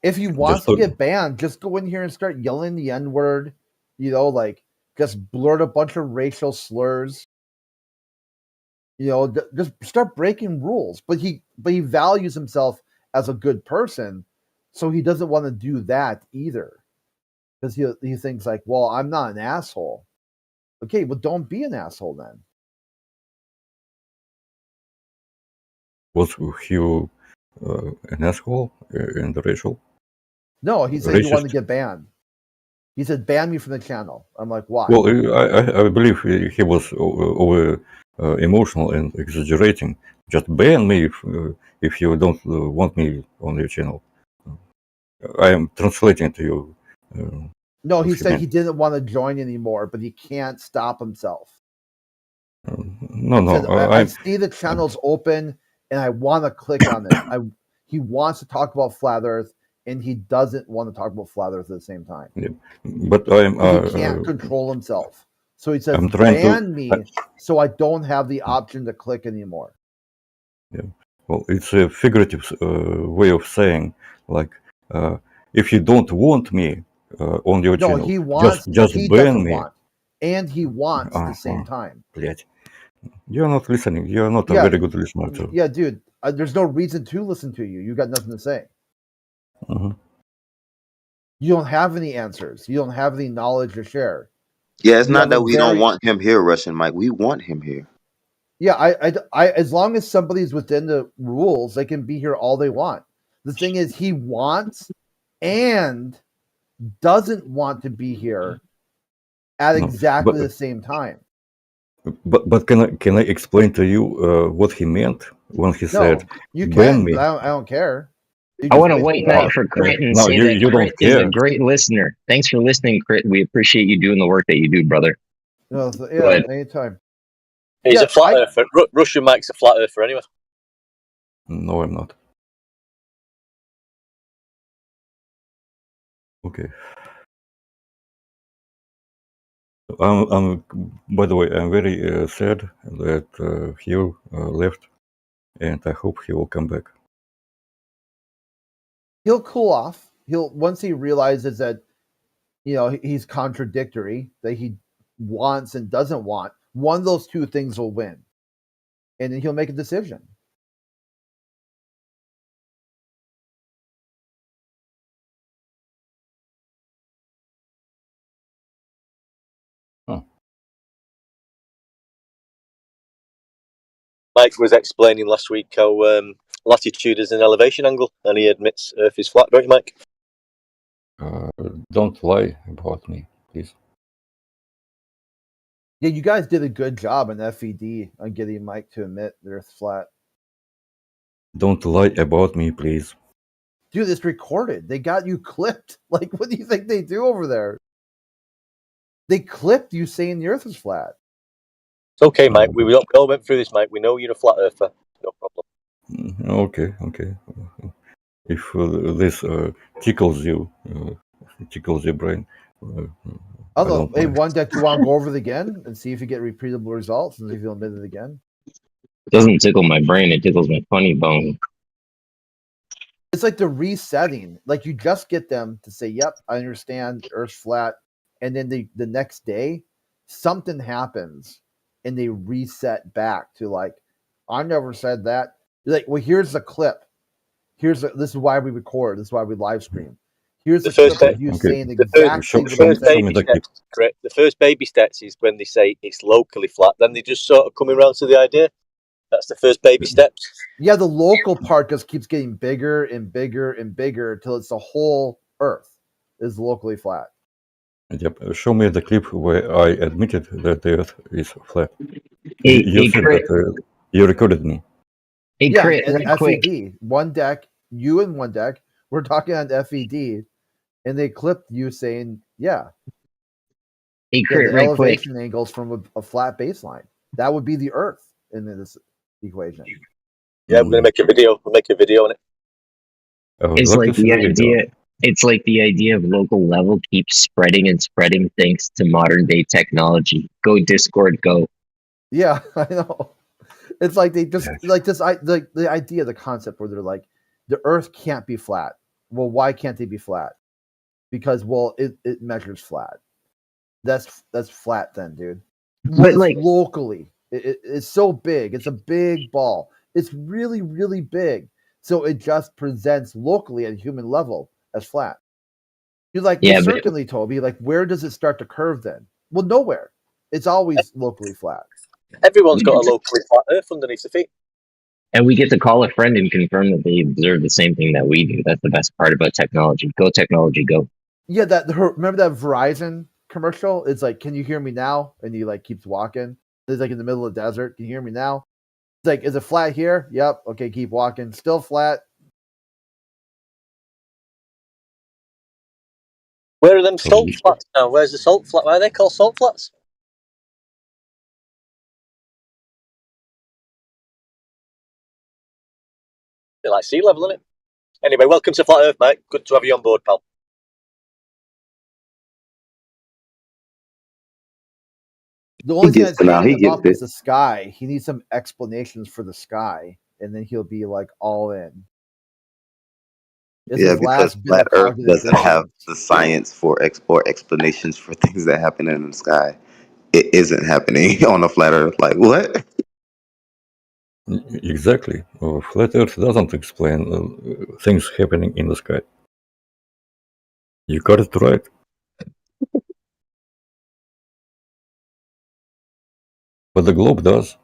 Speaker 1: If he wants to get banned, just go in here and start yelling the N-word, like just blurt a bunch of racial slurs. Just start breaking rules. But he values himself as a good person, so he doesn't want to do that either. Because he thinks like, well, I'm not an asshole. Okay, well, don't be an asshole then.
Speaker 7: Was he an asshole and racial?
Speaker 1: No, he said he wanted to get banned. He said, ban me from the channel. I'm like, why?
Speaker 7: Well, I believe he was over emotional and exaggerating. Just ban me if you don't want me on your channel. I am translating to you.
Speaker 1: No, he said he didn't want to join anymore, but he can't stop himself.
Speaker 7: No.
Speaker 1: I see the channel's open, and I want to click on it. He wants to talk about Flat Earth, and he doesn't want to talk about Flat Earth at the same time.
Speaker 7: Yeah. But
Speaker 1: he can't control himself. So he says, ban me, so I don't have the option to click anymore.
Speaker 7: Yeah. Well, it's a figurative way of saying, like, if you don't want me on your channel,
Speaker 1: he wants,
Speaker 7: just
Speaker 1: he
Speaker 7: ban me.
Speaker 1: And he wants at the same time.
Speaker 7: Блять. You're not listening. You're not a very good listener. Too.
Speaker 1: Yeah, dude. There's no reason to listen to you. You got nothing to say.
Speaker 7: Mm-hmm.
Speaker 1: You don't have any answers. You don't have any knowledge to share.
Speaker 14: Yeah, it's not that we don't want him here, Russian Mike. We want him here.
Speaker 1: Yeah, I as long as somebody's within the rules, they can be here all they want. The thing is, he wants and doesn't want to be here at exactly the same time.
Speaker 7: But can I explain to you what he meant when he said
Speaker 1: you
Speaker 7: ban
Speaker 1: can,
Speaker 7: me?
Speaker 1: but I don't care.
Speaker 16: I want to wait night for Crit and say that Crit is a great listener. Thanks for listening, Crit. We appreciate you doing the work that you do, brother.
Speaker 1: No, yeah, anytime.
Speaker 17: He's a flat earther. Russian Mike's a flat earther anyway.
Speaker 7: No, I'm not. Okay. By the way, I'm very sad that Hugh left, and I hope he will come back.
Speaker 1: He'll cool off. Once he realizes that, he's contradictory, that he wants and doesn't want. One of those two things will win. and then he'll make a decision.
Speaker 17: Mike was explaining last week how latitude is an elevation angle, and he admits Earth is flat, don't you, Mike?
Speaker 7: Don't lie about me, please.
Speaker 1: Yeah, you guys did a good job in FED on getting Mike to admit the Earth's flat.
Speaker 7: Don't lie about me, please.
Speaker 1: Dude, it's recorded. They got you clipped. Like, what do you think they do over there? They clipped you saying the Earth is flat.
Speaker 17: It's okay, Mike. We all went through this, Mike. We know you're a flat earther. No problem.
Speaker 7: Okay. If this tickles you, tickles your brain.
Speaker 1: I don't know. Hey, one deck, you want to go over it again and see if you get repeatable results and see if you'll admit it again?
Speaker 16: It doesn't tickle my brain. It tickles my funny bone.
Speaker 1: It's like the resetting. Like you just get them to say, "Yep, I understand. Earth's flat," and then the next day, something happens, and they reset back to like, "I never said that." You're like, well, here's the clip. This is why we record. This is why we live stream. Here's the clip of you saying exactly what you said.
Speaker 17: Correct. The first baby steps is when they say it's locally flat. Then they just sort of coming around to the idea. That's the first baby steps.
Speaker 1: Yeah, the local part just keeps getting bigger and bigger and bigger until it's the whole Earth is locally flat.
Speaker 7: Yep. Show me the clip where I admitted that the Earth is flat.
Speaker 16: Hey,
Speaker 7: you said that you recorded me.
Speaker 16: Hey,
Speaker 1: yeah,
Speaker 16: Crit,
Speaker 1: and
Speaker 16: right quick.
Speaker 1: FED, one deck, you and one deck, we're talking on FED, and they clipped you saying, "Yeah."
Speaker 16: Hey, Crit, right quick.
Speaker 1: Elevation angles from a flat baseline. That would be the Earth in this equation.
Speaker 17: Yeah, we're gonna make a video. We'll make a video on it.
Speaker 16: It's like the idea. It's like the idea of local level keeps spreading and spreading thanks to modern day technology. Go Discord, go.
Speaker 1: Yeah, I know. It's like they just like this. The idea, the concept where they're like, the Earth can't be flat. Well, why can't they be flat? Because it measures flat. That's flat then, dude.
Speaker 16: But like
Speaker 1: locally, it's so big. It's a big ball. It's really, really big. So it just presents locally at a human level as flat. You're like, yeah, certainly, Toby. Like, where does it start to curve then? Well, nowhere. It's always locally flat.
Speaker 17: Everyone's got a locally flat Earth underneath the feet.
Speaker 16: And we get to call a friend and confirm that they observe the same thing that we do. That's the best part about technology. Go technology, go.
Speaker 1: Yeah, remember that Verizon commercial? It's like, "Can you hear me now?" And he like keeps walking. It's like in the middle of the desert. "Can you hear me now?" It's like, "Is it flat here?" "Yep." "Okay, keep walking." "Still flat."
Speaker 17: Where are them salt flats now? Where's the salt flat? Why are they called salt flats? They're like sea level, isn't it? Anyway, welcome to Flat Earth, mate. Good to have you on board, pal.
Speaker 1: The only thing that's hanging him up is the sky. He needs some explanations for the sky, and then he'll be like all in.
Speaker 11: Yeah, because flat Earth doesn't have the science for explanations for things that happen in the sky. It isn't happening on a flat Earth. Like, what?
Speaker 7: Exactly. Flat Earth doesn't explain things happening in the sky. You got it right. But the globe does.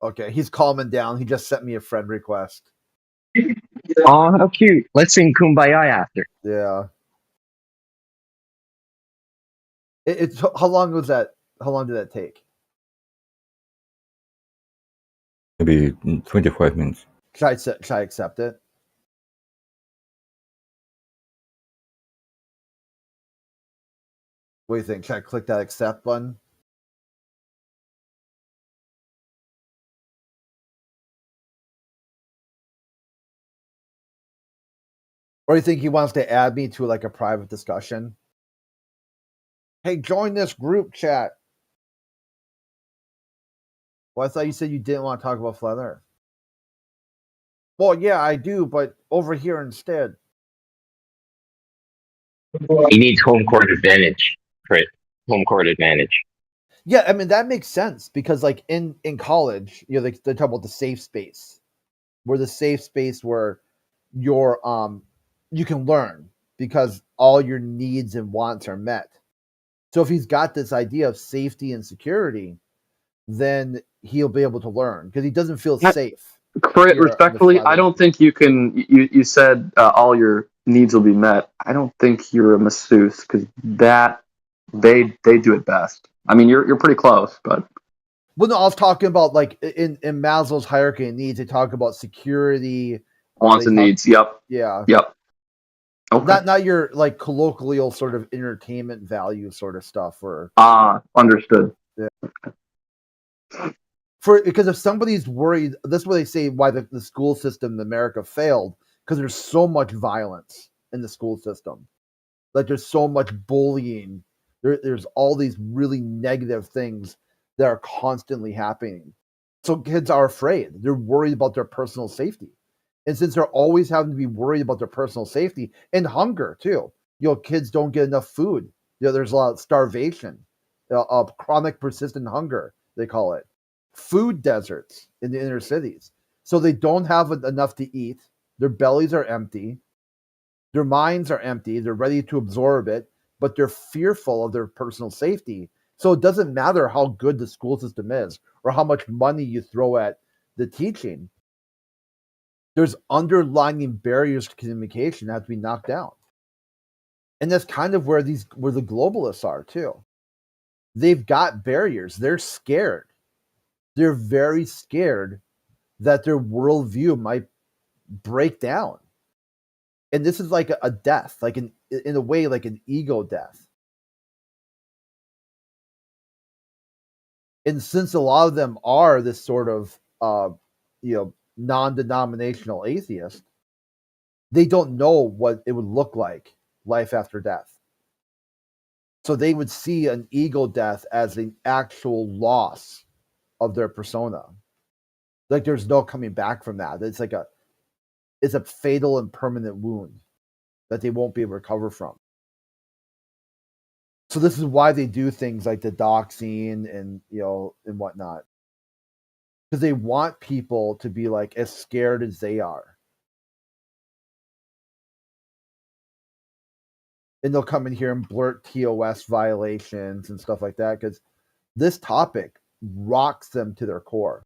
Speaker 1: Okay, he's calming down. He just sent me a friend request.
Speaker 16: Oh, how cute. Let's sing Kumbaya after.
Speaker 1: Yeah. It's how long was that? How long did that take?
Speaker 7: Maybe 25 minutes.
Speaker 1: Should I accept it? What do you think? Should I click that accept button? Or do you think he wants to add me to like a private discussion? Hey, join this group chat. Well, I thought you said you didn't want to talk about flat Earth. Well, yeah, I do, but over here instead.
Speaker 16: He needs home court advantage. Crit. Home court advantage.
Speaker 1: Yeah, I mean that makes sense because like in college, you know, they talk about the safe space, where the safe space where your you can learn because all your needs and wants are met. So if he's got this idea of safety and security, then he'll be able to learn because he doesn't feel safe.
Speaker 18: Crit,
Speaker 1: here on the
Speaker 18: respectfully,
Speaker 1: flat
Speaker 18: I
Speaker 1: Earth.
Speaker 18: don't think you can. You said all your needs will be met. I don't think you're a masseuse because that they do it best. I mean, you're pretty close, but
Speaker 1: Well, no, I was talking about like in Maslow's hierarchy of needs. They talk about security,
Speaker 18: wants and needs. Yep.
Speaker 1: Yeah.
Speaker 18: Yep. Okay.
Speaker 1: Not your like colloquial sort of entertainment value sort of stuff or
Speaker 18: understood.
Speaker 1: Yeah. Because if somebody's worried, that's what they say why the school system in America failed, because there's so much violence in the school system. Like there's so much bullying. There's all these really negative things that are constantly happening. So kids are afraid. They're worried about their personal safety. And since they're always having to be worried about their personal safety and hunger too, you know, kids don't get enough food. You know, there's a lot of starvation, chronic persistent hunger, they call it. Food deserts in the inner cities. So they don't have enough to eat. Their bellies are empty. Their minds are empty. They're ready to absorb it, but they're fearful of their personal safety. So it doesn't matter how good the school system is or how much money you throw at the teaching. There's underlying barriers to communication that have to be knocked down. And that's kind of where the globalists are too. They've got barriers. They're scared. They're very scared that their worldview might break down. And this is like a death, like in a way, like an ego death. And since a lot of them are this sort of, non-denominational atheist, they don't know what it would look like, life after death. So they would see an ego death as an actual loss of their persona. Like there's no coming back from that. It's a fatal and permanent wound that they won't be able to recover from. So this is why they do things like the doxing and and whatnot. Because they want people to be like as scared as they are. And they'll come in here and blurt TOS violations and stuff like that because this topic rocks them to their core.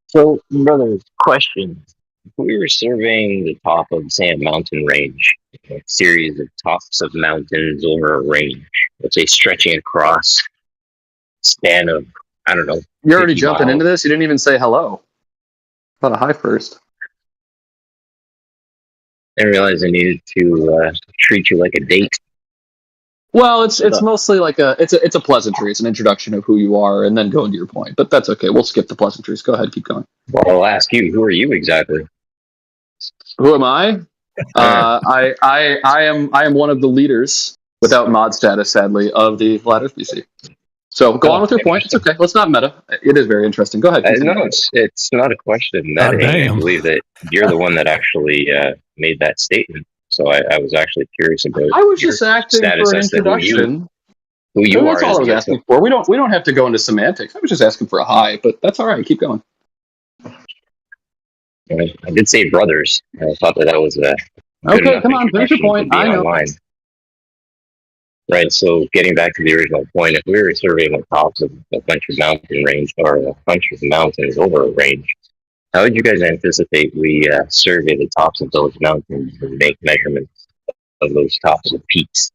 Speaker 16: So, brothers, question. If we were surveying the top of, say, a mountain range, a series of tops of mountains over a range, let's say stretching across a span of, I don't know.
Speaker 18: You're already
Speaker 16: 50
Speaker 18: jumping
Speaker 16: miles.
Speaker 18: into this. You didn't even say hello. Thought a hi first.
Speaker 16: I realized I needed to treat you like a date.
Speaker 18: Well, it's mostly like it's a pleasantry. It's an introduction of who you are, and then go into your point. But that's okay. We'll skip the pleasantries. Go ahead, keep going.
Speaker 16: Well, I'll ask you, who are you exactly?
Speaker 18: Who am I? I am one of the leaders, without mod status, sadly, of the Flat Earth BC. So go on with your point. It's okay. Let's not meta. It is very interesting. Go ahead.
Speaker 16: No, it's not a question.
Speaker 18: God
Speaker 16: I
Speaker 18: damn.
Speaker 16: believe that you're the one that actually made that statement. So I was actually curious about.
Speaker 18: I was
Speaker 16: your
Speaker 18: just acting
Speaker 16: status
Speaker 18: for an
Speaker 16: as to
Speaker 18: introduction.
Speaker 16: Who you
Speaker 18: That's
Speaker 16: are.
Speaker 18: all I was
Speaker 16: as
Speaker 18: asking for. We don't have to go into semantics. I was just asking for a hi, but that's all right. Keep going.
Speaker 16: I did say brothers. I thought that was a good
Speaker 18: Okay,
Speaker 16: enough
Speaker 18: come on, finish your
Speaker 16: introduction
Speaker 18: point.
Speaker 16: to be
Speaker 18: I know.
Speaker 16: online. Right, so getting back to the original point, if we were surveying the tops of a bunch of mountain range or a bunch of mountains over a range, how would you guys anticipate we survey the tops of those mountains and make measurements of those tops of peaks?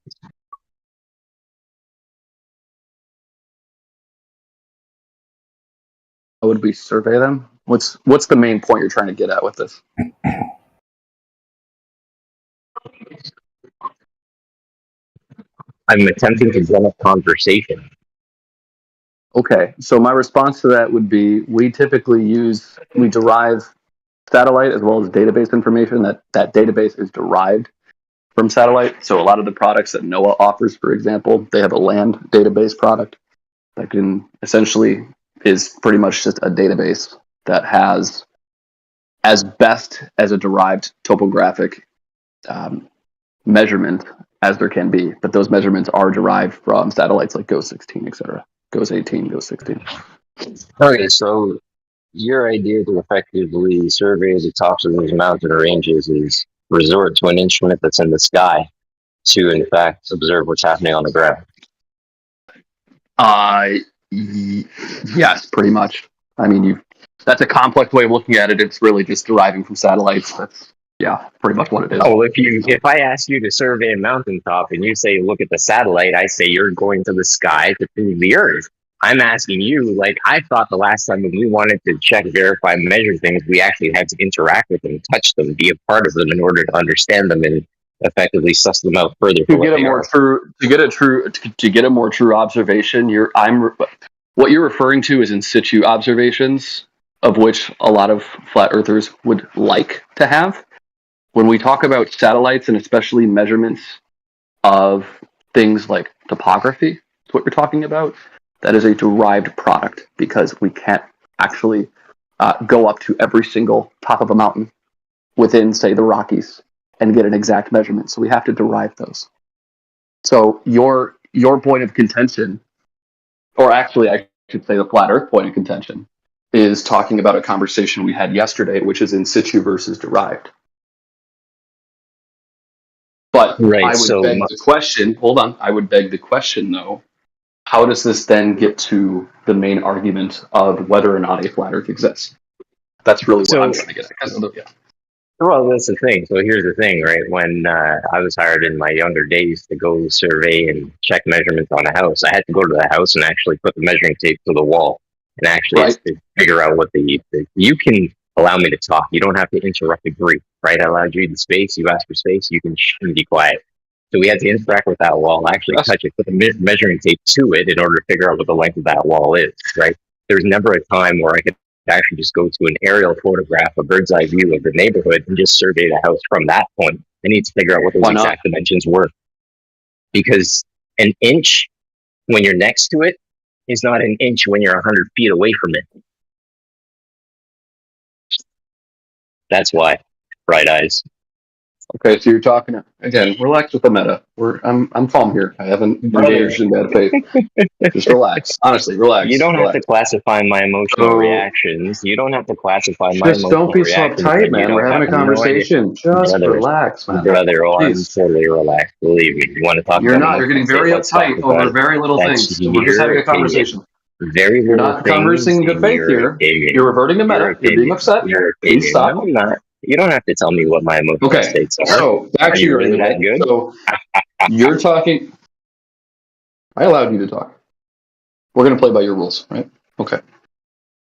Speaker 18: How would we survey them? What's the main point you're trying to get at with this?
Speaker 16: I'm attempting to drum up conversation.
Speaker 18: Okay, so my response to that would be we derive satellite as well as database information. That database is derived from satellite. So a lot of the products that NOAA offers, for example, they have a land database product that can essentially is pretty much just a database that has as best as a derived topographic measurement as there can be. But those measurements are derived from satellites like GOES-16, etc. GOES-18, GOES-16.
Speaker 16: Okay, so your idea to effectively survey the tops of those mountain ranges is resort to an instrument that's in the sky to, in fact, observe what's happening on the ground.
Speaker 18: Yes, pretty much. I mean, that's a complex way of looking at it. It's really just deriving from satellites. That's pretty much what it is.
Speaker 16: Oh, well, if I ask you to survey a mountaintop and you say look at the satellite, I say you're going to the sky to prove the Earth. I'm asking you, like, I thought the last time when we wanted to check, verify, measure things, we actually had to interact with them, touch them, be a part of them in order to understand them and effectively suss them out further.
Speaker 18: To get a more true observation, what you're referring to is in situ observations, of which a lot of flat earthers would like to have. When we talk about satellites and especially measurements of things like topography, that's what you're talking about. That is a derived product because we can't actually go up to every single top of a mountain within, say, the Rockies and get an exact measurement. So we have to derive those. So your point of contention, or actually I should say the flat Earth point of contention, is talking about a conversation we had yesterday, which is in situ versus derived. But
Speaker 16: right,
Speaker 18: I would beg the question, hold on, I would beg the question though, how does this then get to the main argument of whether or not a flat Earth exists? That's really what I'm trying to get at.
Speaker 16: Well, that's the thing. So here's the thing, right? When I was hired in my younger days to go survey and check measurements on a house, I had to go to the house and actually put the measuring tape to the wall and actually figure out what you can allow me to talk. You don't have to interrupt the brief, right? I allowed you the space. You asked for space. You can be quiet. So we had to interact with that wall, actually touch it, put the measuring tape to it in order to figure out what the length of that wall is, right? There's never a time where I could actually just go to an aerial photograph, a bird's eye view of the neighborhood and just survey the house from that point. I need to figure out what those exact dimensions were. Because an inch when you're next to it is not an inch when you're 100 feet away from it. That's why. Bright eyes.
Speaker 18: Okay, so you're talking again. Relax with the meta. I'm calm here. I haven't engaged in bad faith. Just relax. Honestly, relax.
Speaker 16: You don't have to classify my emotional reactions. You don't have to classify my emotional reactions.
Speaker 18: Just don't be so uptight, man. We're having a conversation. Just relax, man.
Speaker 16: Brother, I'm totally relaxed. Believe me. You want to talk about
Speaker 18: You're not. You're getting very uptight over very little things. We're just having a conversation.
Speaker 16: Very
Speaker 18: You're not conversing in good faith here. You're reverting to meta. You're being upset. Please stop.
Speaker 16: No, I'm not. You don't have to tell me what my emotional states are.
Speaker 18: So back to your
Speaker 16: really that good?
Speaker 18: So you're talking. I allowed you to talk. We're going to play by your rules, right? Okay.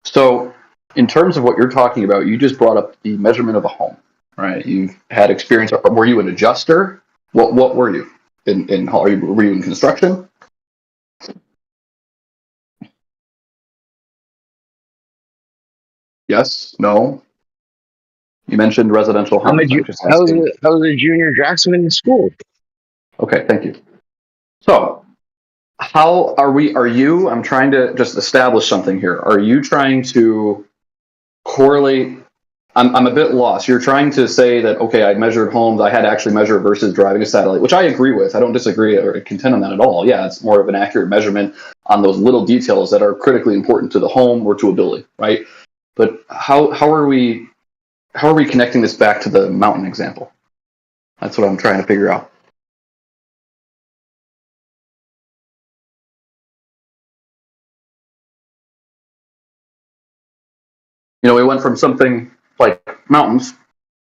Speaker 18: So in terms of what you're talking about, you just brought up the measurement of a home, right? You've had experience. Were you an adjuster? What were you? were you in construction? Yes, no. You mentioned residential
Speaker 16: I'm
Speaker 18: homes. I'm just
Speaker 16: I was
Speaker 18: asking.
Speaker 16: a junior draftsman in school.
Speaker 18: Okay, thank you. So, I'm trying to just establish something here. Are you trying to correlate? I'm a bit lost. You're trying to say that, okay, I measured homes, I had to actually measure versus driving a satellite, which I agree with. I don't disagree or contend on that at all. Yeah, it's more of an accurate measurement on those little details that are critically important to the home or to a building, right? But how are we connecting this back to the mountain example? That's what I'm trying to figure out. You know, we went from something like mountains,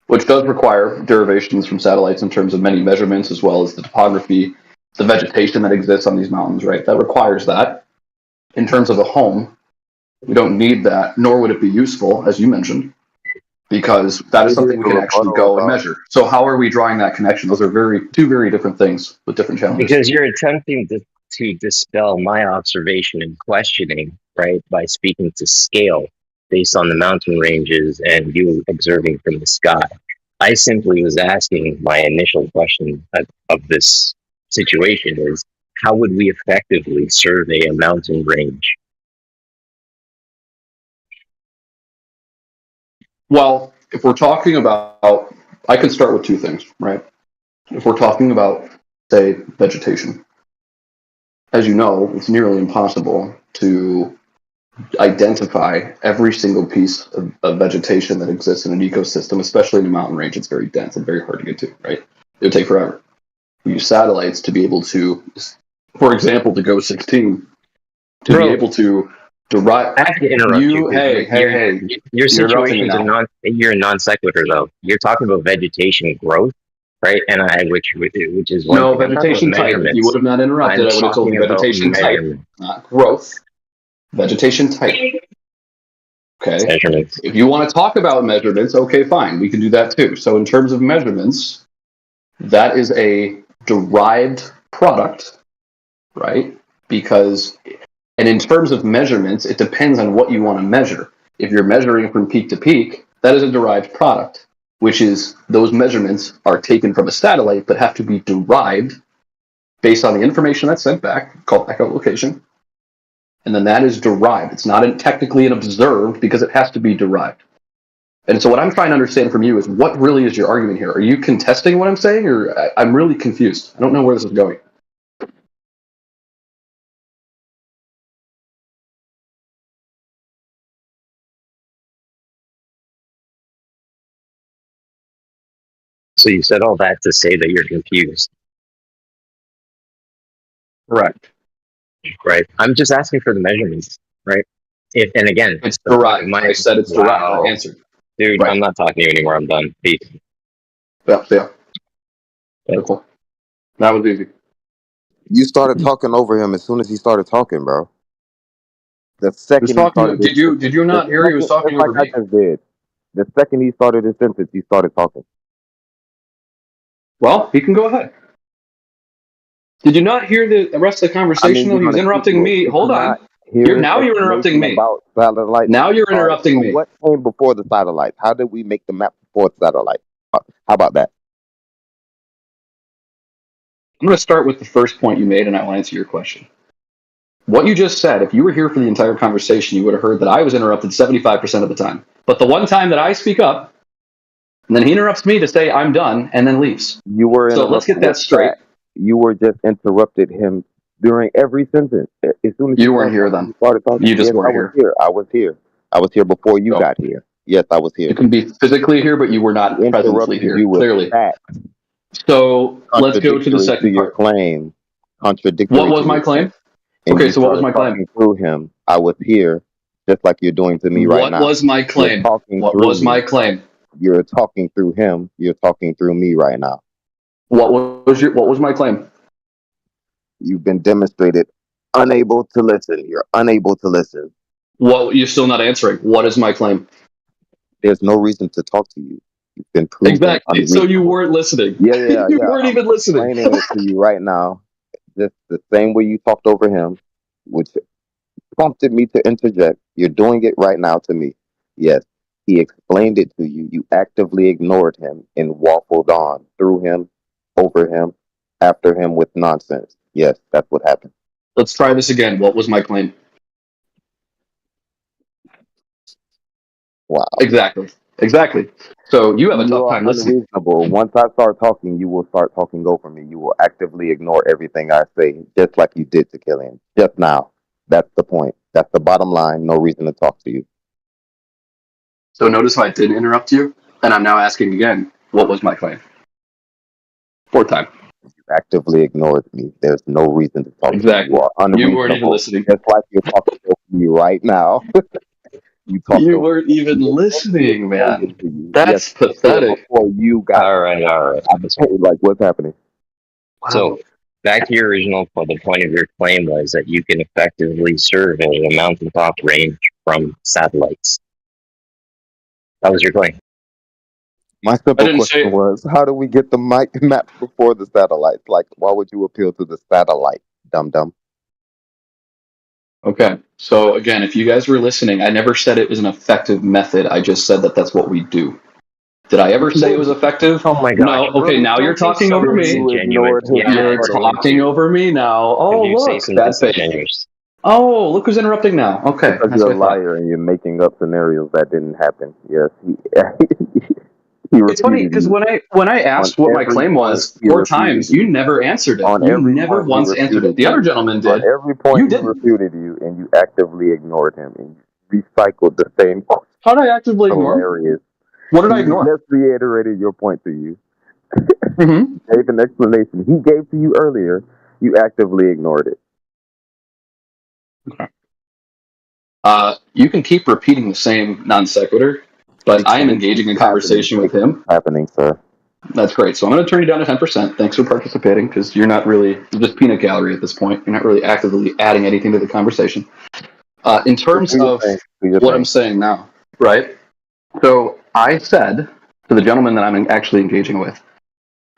Speaker 18: which does require derivations from satellites in terms of many measurements, as well as the topography, the vegetation that exists on these mountains, right? That requires that. In terms of a home, we don't need that, nor would it be useful, as you mentioned, because that is something we can actually go and measure. So how are we drawing that connection? Those are two very different things with different challenges.
Speaker 16: Because you're attempting to dispel my observation and questioning, right, by speaking to scale based on the mountain ranges and you observing from the sky. I simply was asking, my initial question of this situation is, how would we effectively survey a mountain range?
Speaker 18: Well, if we're talking about, I can start with two things, right? If we're talking about, say, vegetation, as you know, it's nearly impossible to identify every single piece of vegetation that exists in an ecosystem, especially in a mountain range. It's very dense and very hard to get to, right? It would take forever. We use satellites to be able to, for example, to go 16, to be able to derive.
Speaker 16: I have to interrupt you.
Speaker 18: Hey.
Speaker 16: Your situation's you're a non sequitur though. You're talking about vegetation growth, right? And which is one
Speaker 18: No,
Speaker 16: thing.
Speaker 18: vegetation type. If you would have not interrupted, I would have told you vegetation type, not growth. Vegetation type. Okay.
Speaker 16: Measurements.
Speaker 18: If you want to talk about measurements, okay, fine. We can do that too. So in terms of measurements, that is a derived product, right? And in terms of measurements, it depends on what you want to measure. If you're measuring from peak to peak, that is a derived product, which is those measurements are taken from a satellite but have to be derived based on the information that's sent back, called echolocation. And then that is derived. It's not technically an observed because it has to be derived. And so what I'm trying to understand from you is what really is your argument here? Are you contesting what I'm saying, or I'm really confused? I don't know where this is going.
Speaker 16: So you said all that to say that you're confused.
Speaker 18: Correct.
Speaker 16: Right. I'm just asking for the measurements, right? And again,
Speaker 18: it's derived. I said it's derived. I answered.
Speaker 16: Dude, right. I'm not talking to you anymore. I'm done. Peace.
Speaker 18: Yeah. Cool. That was easy.
Speaker 14: You started talking over him as soon as he started talking, bro. The second he started,
Speaker 18: did you not hear he was talking over me?
Speaker 14: I just did. The second he started his sentence, he started talking.
Speaker 18: Well, he can go ahead. Did you not hear the rest of the conversation? He was interrupting me. Hold on. Now you're interrupting me. Now you're interrupting me.
Speaker 14: What came before the satellite? How did we make the map before the satellite? How about that?
Speaker 18: I'm going to start with the first point you made, and I will answer your question. What you just said, if you were here for the entire conversation, you would have heard that I was interrupted 75% of the time. But the one time that I speak up, and then he interrupts me to say I'm done, and then leaves. So let's get that straight.
Speaker 14: You were just interrupted him during every sentence. As soon as
Speaker 18: you weren't here then.
Speaker 14: Started talking,
Speaker 18: you just weren't
Speaker 14: here. I was here. I was here before you got here. Yes, I was here.
Speaker 18: You can be physically here, but you were not presently here. Clearly. So let's go to the second
Speaker 14: part. Claim. Contradictory.
Speaker 18: What was my claim? Okay, so what was my claim?
Speaker 14: Through him, I was here, just like you're doing to me right now.
Speaker 18: What was my claim? What was my claim?
Speaker 14: You're talking through him. You're talking through me right now.
Speaker 18: What was my claim?
Speaker 14: You've been demonstrated unable to listen. You're unable to listen.
Speaker 18: Well, you're still not answering. What is my claim?
Speaker 14: There's no reason to talk to you. You've been proven
Speaker 18: Exactly. So you
Speaker 14: unreasonable.
Speaker 18: weren't listening.
Speaker 14: Yeah.
Speaker 18: You weren't
Speaker 14: I'm
Speaker 18: even listening.
Speaker 14: explaining it to you right now. Just the same way you talked over him, which prompted me to interject. You're doing it right now to me. Yes, he explained it to you. You actively ignored him and waffled on through him, over him, after him with nonsense. Yes, that's what happened.
Speaker 18: Let's try this again. What was my claim?
Speaker 14: Wow.
Speaker 18: Exactly. So you have a
Speaker 14: You
Speaker 18: tough
Speaker 14: are
Speaker 18: time listening.
Speaker 14: unreasonable. Once I start talking, you will start talking over me. You will actively ignore everything I say, just like you did to Killian just now. That's the point. That's the bottom line. No reason to talk to you.
Speaker 18: So notice how I didn't interrupt you, and I'm now asking again, what was my claim? Fourth time.
Speaker 14: You actively ignored me. There's no reason to talk to you.
Speaker 18: Exactly.
Speaker 14: You are unreasonable.
Speaker 18: You weren't even listening.
Speaker 14: Just like you're talking over me right now.
Speaker 18: You weren't even listening, man. That's
Speaker 14: Yes,
Speaker 18: pathetic.
Speaker 14: before you got
Speaker 16: All right.
Speaker 14: like what's happening?
Speaker 16: So back to your original point. The point of your claim was that you can effectively survey a mountaintop range from satellites. That was your claim.
Speaker 14: My simple question was, how do we get the map before the satellites? Like, why would you appeal to the satellite, dum-dum?
Speaker 18: Okay. So again, if you guys were listening, I never said it was an effective method. I just said that that's what we do. Did I ever say it was effective?
Speaker 16: Oh my gosh.
Speaker 18: No. Okay, now you're talking over me.
Speaker 16: Disingenuous. Yeah,
Speaker 18: You're talking over me now. Oh,
Speaker 16: you say
Speaker 18: look,
Speaker 16: some
Speaker 18: bad faith.
Speaker 16: disingenuous.
Speaker 18: Oh, look who's interrupting now. Okay,
Speaker 14: Because
Speaker 18: that's
Speaker 14: you're a
Speaker 18: what I thought.
Speaker 14: liar and you're making up scenarios that didn't happen. Yes, he
Speaker 18: It's funny because when I asked what my claim was 4 times, you never answered it. You never once answered it. The other gentleman did.
Speaker 14: On every point,
Speaker 18: You
Speaker 14: he
Speaker 18: didn't.
Speaker 14: refuted you, and you actively ignored him, and you recycled the same.
Speaker 18: How did I actively ignore him?
Speaker 14: Hilarious.
Speaker 18: What did I
Speaker 14: He
Speaker 18: ignore?
Speaker 14: just reiterated your point to you.
Speaker 18: Mm-hmm.
Speaker 14: Gave an explanation he gave to you earlier. You actively ignored it.
Speaker 18: Okay. You can keep repeating the same non sequitur, but I am engaging in conversation with him.
Speaker 14: Happening, sir.
Speaker 18: That's great. So I'm going to turn you down to 10%. Thanks for participating, because you're just peanut gallery at this point. You're not really actively adding anything to the conversation. In terms of what I'm saying now, right? So I said to the gentleman that I'm actually engaging with,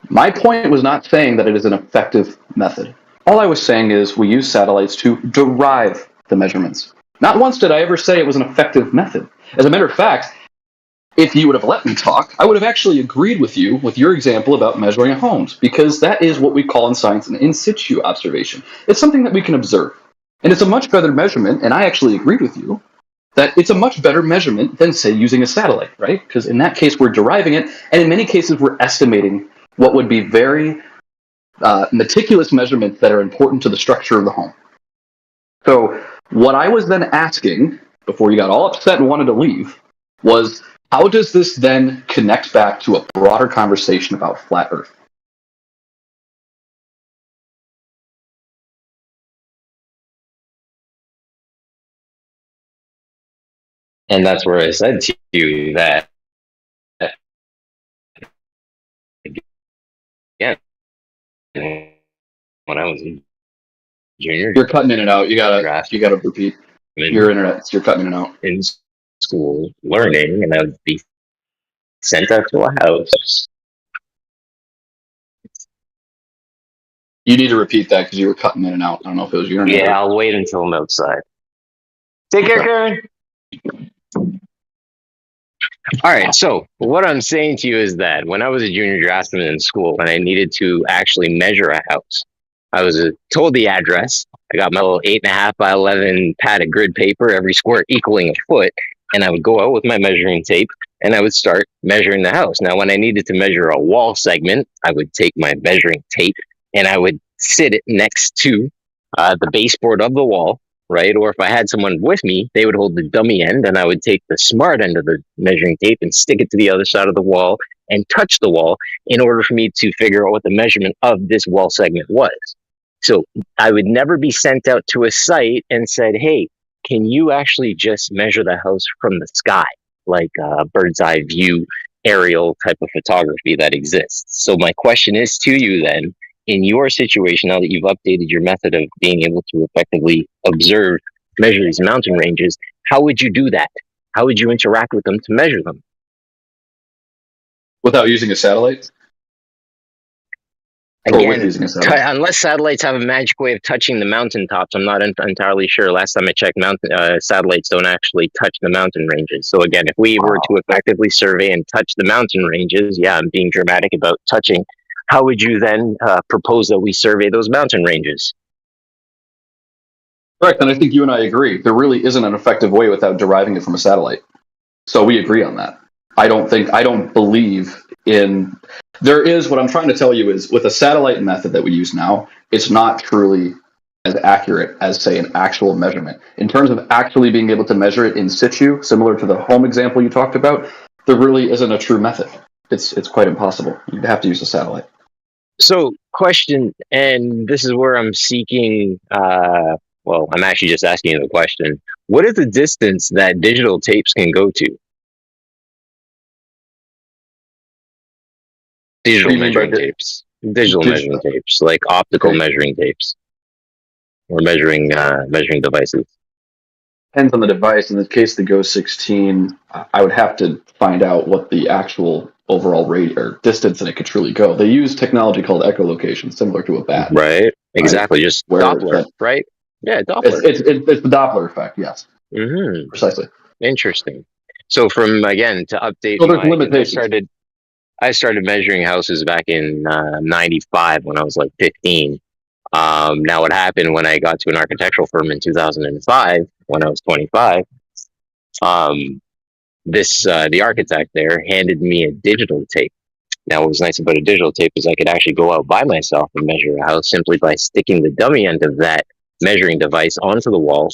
Speaker 18: my point was not saying that it is an effective method. All I was saying is we use satellites to derive the measurements. Not once did I ever say it was an effective method. As a matter of fact, if you would have let me talk, I would have actually agreed with you with your example about measuring homes, because that is what we call in science an in situ observation. It's something that we can observe. And it's a much better measurement, and I actually agreed with you, that it's a much better measurement than, say, using a satellite, right? Because in that case, we're deriving it, and in many cases, we're estimating what would be very meticulous measurements that are important to the structure of the home. So what I was then asking, before you got all upset and wanted to leave, was how does this then connect back to a broader conversation about flat Earth?
Speaker 16: And that's where I said to you that, again, when I was in junior,
Speaker 18: You're cutting in and out. You gotta repeat. Your internet, you're cutting in and out.
Speaker 16: In school, learning, and I would be sent out to a house.
Speaker 18: You need to repeat that because you were cutting in and out. I don't know if it was your internet.
Speaker 16: Yeah, I'll wait until I'm outside. Take care, Karen. All right, so what I'm saying to you is that when I was a junior draftsman in school and I needed to actually measure a house, I was told the address. I got my little 8.5 by 11 pad of grid paper, every square equaling a foot, and I would go out with my measuring tape and I would start measuring the house. Now, when I needed to measure a wall segment, I would take my measuring tape and I would sit it next to the baseboard of the wall, right? Or if I had someone with me, they would hold the dummy end and I would take the smart end of the measuring tape and stick it to the other side of the wall and touch the wall in order for me to figure out what the measurement of this wall segment was. So I would never be sent out to a site and said, hey, can you actually just measure the house from the sky, like a bird's eye view aerial type of photography that exists? So my question is to you then, in your situation, now that you've updated your method of being able to effectively observe, measure these mountain ranges, how would you do that? How would you interact with them to measure them?
Speaker 18: Without using a satellite? Or with
Speaker 16: Again,
Speaker 18: using a satellite?
Speaker 16: unless satellites have a magic way of touching the mountaintops, I'm not entirely sure. Last time I checked, satellites don't actually touch the mountain ranges. So again, if we were to effectively survey and touch the mountain ranges, yeah, I'm being dramatic about touching. How would you then propose that we survey those mountain ranges?
Speaker 18: Correct, and I think you and I agree. There really isn't an effective way without deriving it from a satellite. So we agree on that. I don't believe in. There is, what I'm trying to tell you is, with a satellite method that we use now, it's not truly as accurate as, say, an actual measurement. In terms of actually being able to measure it in situ, similar to the home example you talked about, there really isn't a true method. It's quite impossible. You'd have to use a satellite.
Speaker 16: So, question, and this is where I'm seeking. Well, I'm actually just asking you the question. What is the distance that digital tapes can go to? Digital measuring tapes. Digital measuring tapes, like optical measuring tapes, or measuring devices.
Speaker 18: Depends on the device. In the case of the Go 16, I would have to find out what the actual overall rate or distance that it could truly go. They use technology called echolocation, similar to a bat.
Speaker 16: Right. Exactly. Just Doppler, right? Yeah, Doppler.
Speaker 18: It's the Doppler effect. Yes.
Speaker 16: Mm-hmm.
Speaker 18: Precisely.
Speaker 16: Interesting. So from, again, to update,
Speaker 18: so there's limitations.
Speaker 16: I started measuring houses back in 95 when I was like 15. Now what happened when I got to an architectural firm in 2005 when I was 25, the architect there handed me a digital tape. Now what was nice about a digital tape is I could actually go out by myself and measure a house simply by sticking the dummy end of that measuring device onto the wall.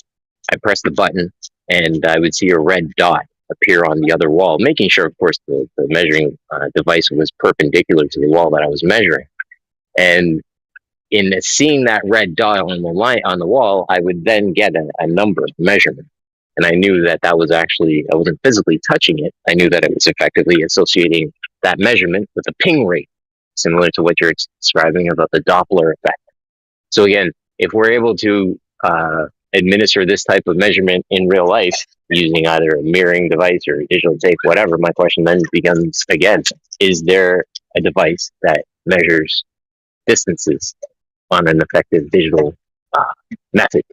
Speaker 16: I pressed the button and I would see a red dot appear on the other wall, making sure, of course, the measuring device was perpendicular to the wall that I was measuring. And in seeing that red dot on the wall, I would then get a number measurement. And I knew that was actually, I wasn't physically touching it. I knew that it was effectively associating that measurement with a ping rate, similar to what you're describing about the Doppler effect. So again, if we're able to administer this type of measurement in real life using either a mirroring device or a digital tape, whatever, my question then becomes, again, is there a device that measures distances on an effective digital method?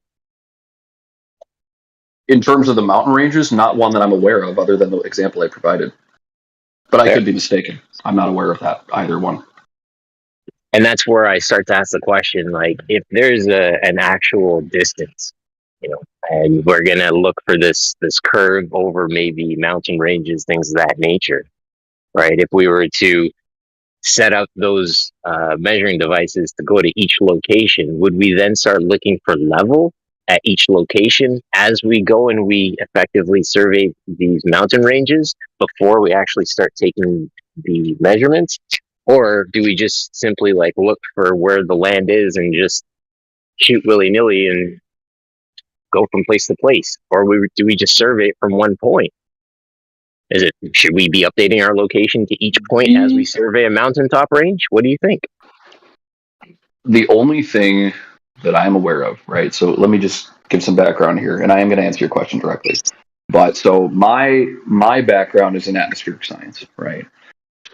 Speaker 18: In terms of the mountain ranges, not one that I'm aware of, other than the example I provided. But I could be mistaken. I'm not aware of that, either one.
Speaker 16: And that's where I start to ask the question, like, if there's an actual distance, and we're going to look for this curve over maybe mountain ranges, things of that nature, right? If we were to set up those measuring devices to go to each location, would we then start looking for level at each location as we go and we effectively survey these mountain ranges before we actually start taking the measurements? Or do we just simply look for where the land is and just shoot willy-nilly and go from place to place? Or do we just survey it from one point? Should we be updating our location to each point as we survey a mountaintop range? What do you think?
Speaker 18: The only thing that I am aware of, right? So let me just give some background here, and I am going to answer your question directly. But so my background is in atmospheric science, right?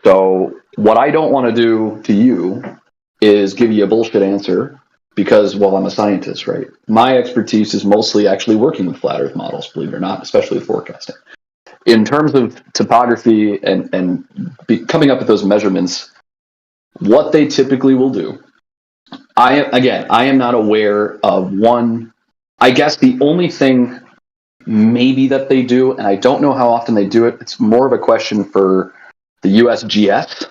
Speaker 18: So what I don't want to do to you is give you a bullshit answer because, well, I'm a scientist, right? My expertise is mostly actually working with flat Earth models, believe it or not, especially with forecasting. In terms of topography and coming up with those measurements, what they typically will do, I am not aware of one. I guess the only thing maybe that they do, and I don't know how often they do it, it's more of a question for the USGS,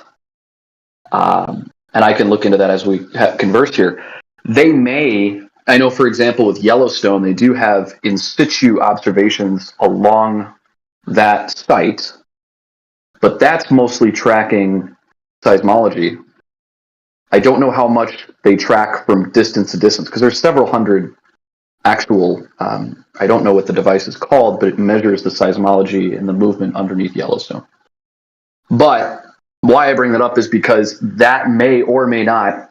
Speaker 18: and I can look into that as we converse here. They may, I know for example with Yellowstone, they do have in situ observations along that site, but that's mostly tracking seismology. I don't know how much they track from distance to distance because there's several hundred actual, I don't know what the device is called, but it measures the seismology and the movement underneath Yellowstone. But why I bring that up is because that may or may not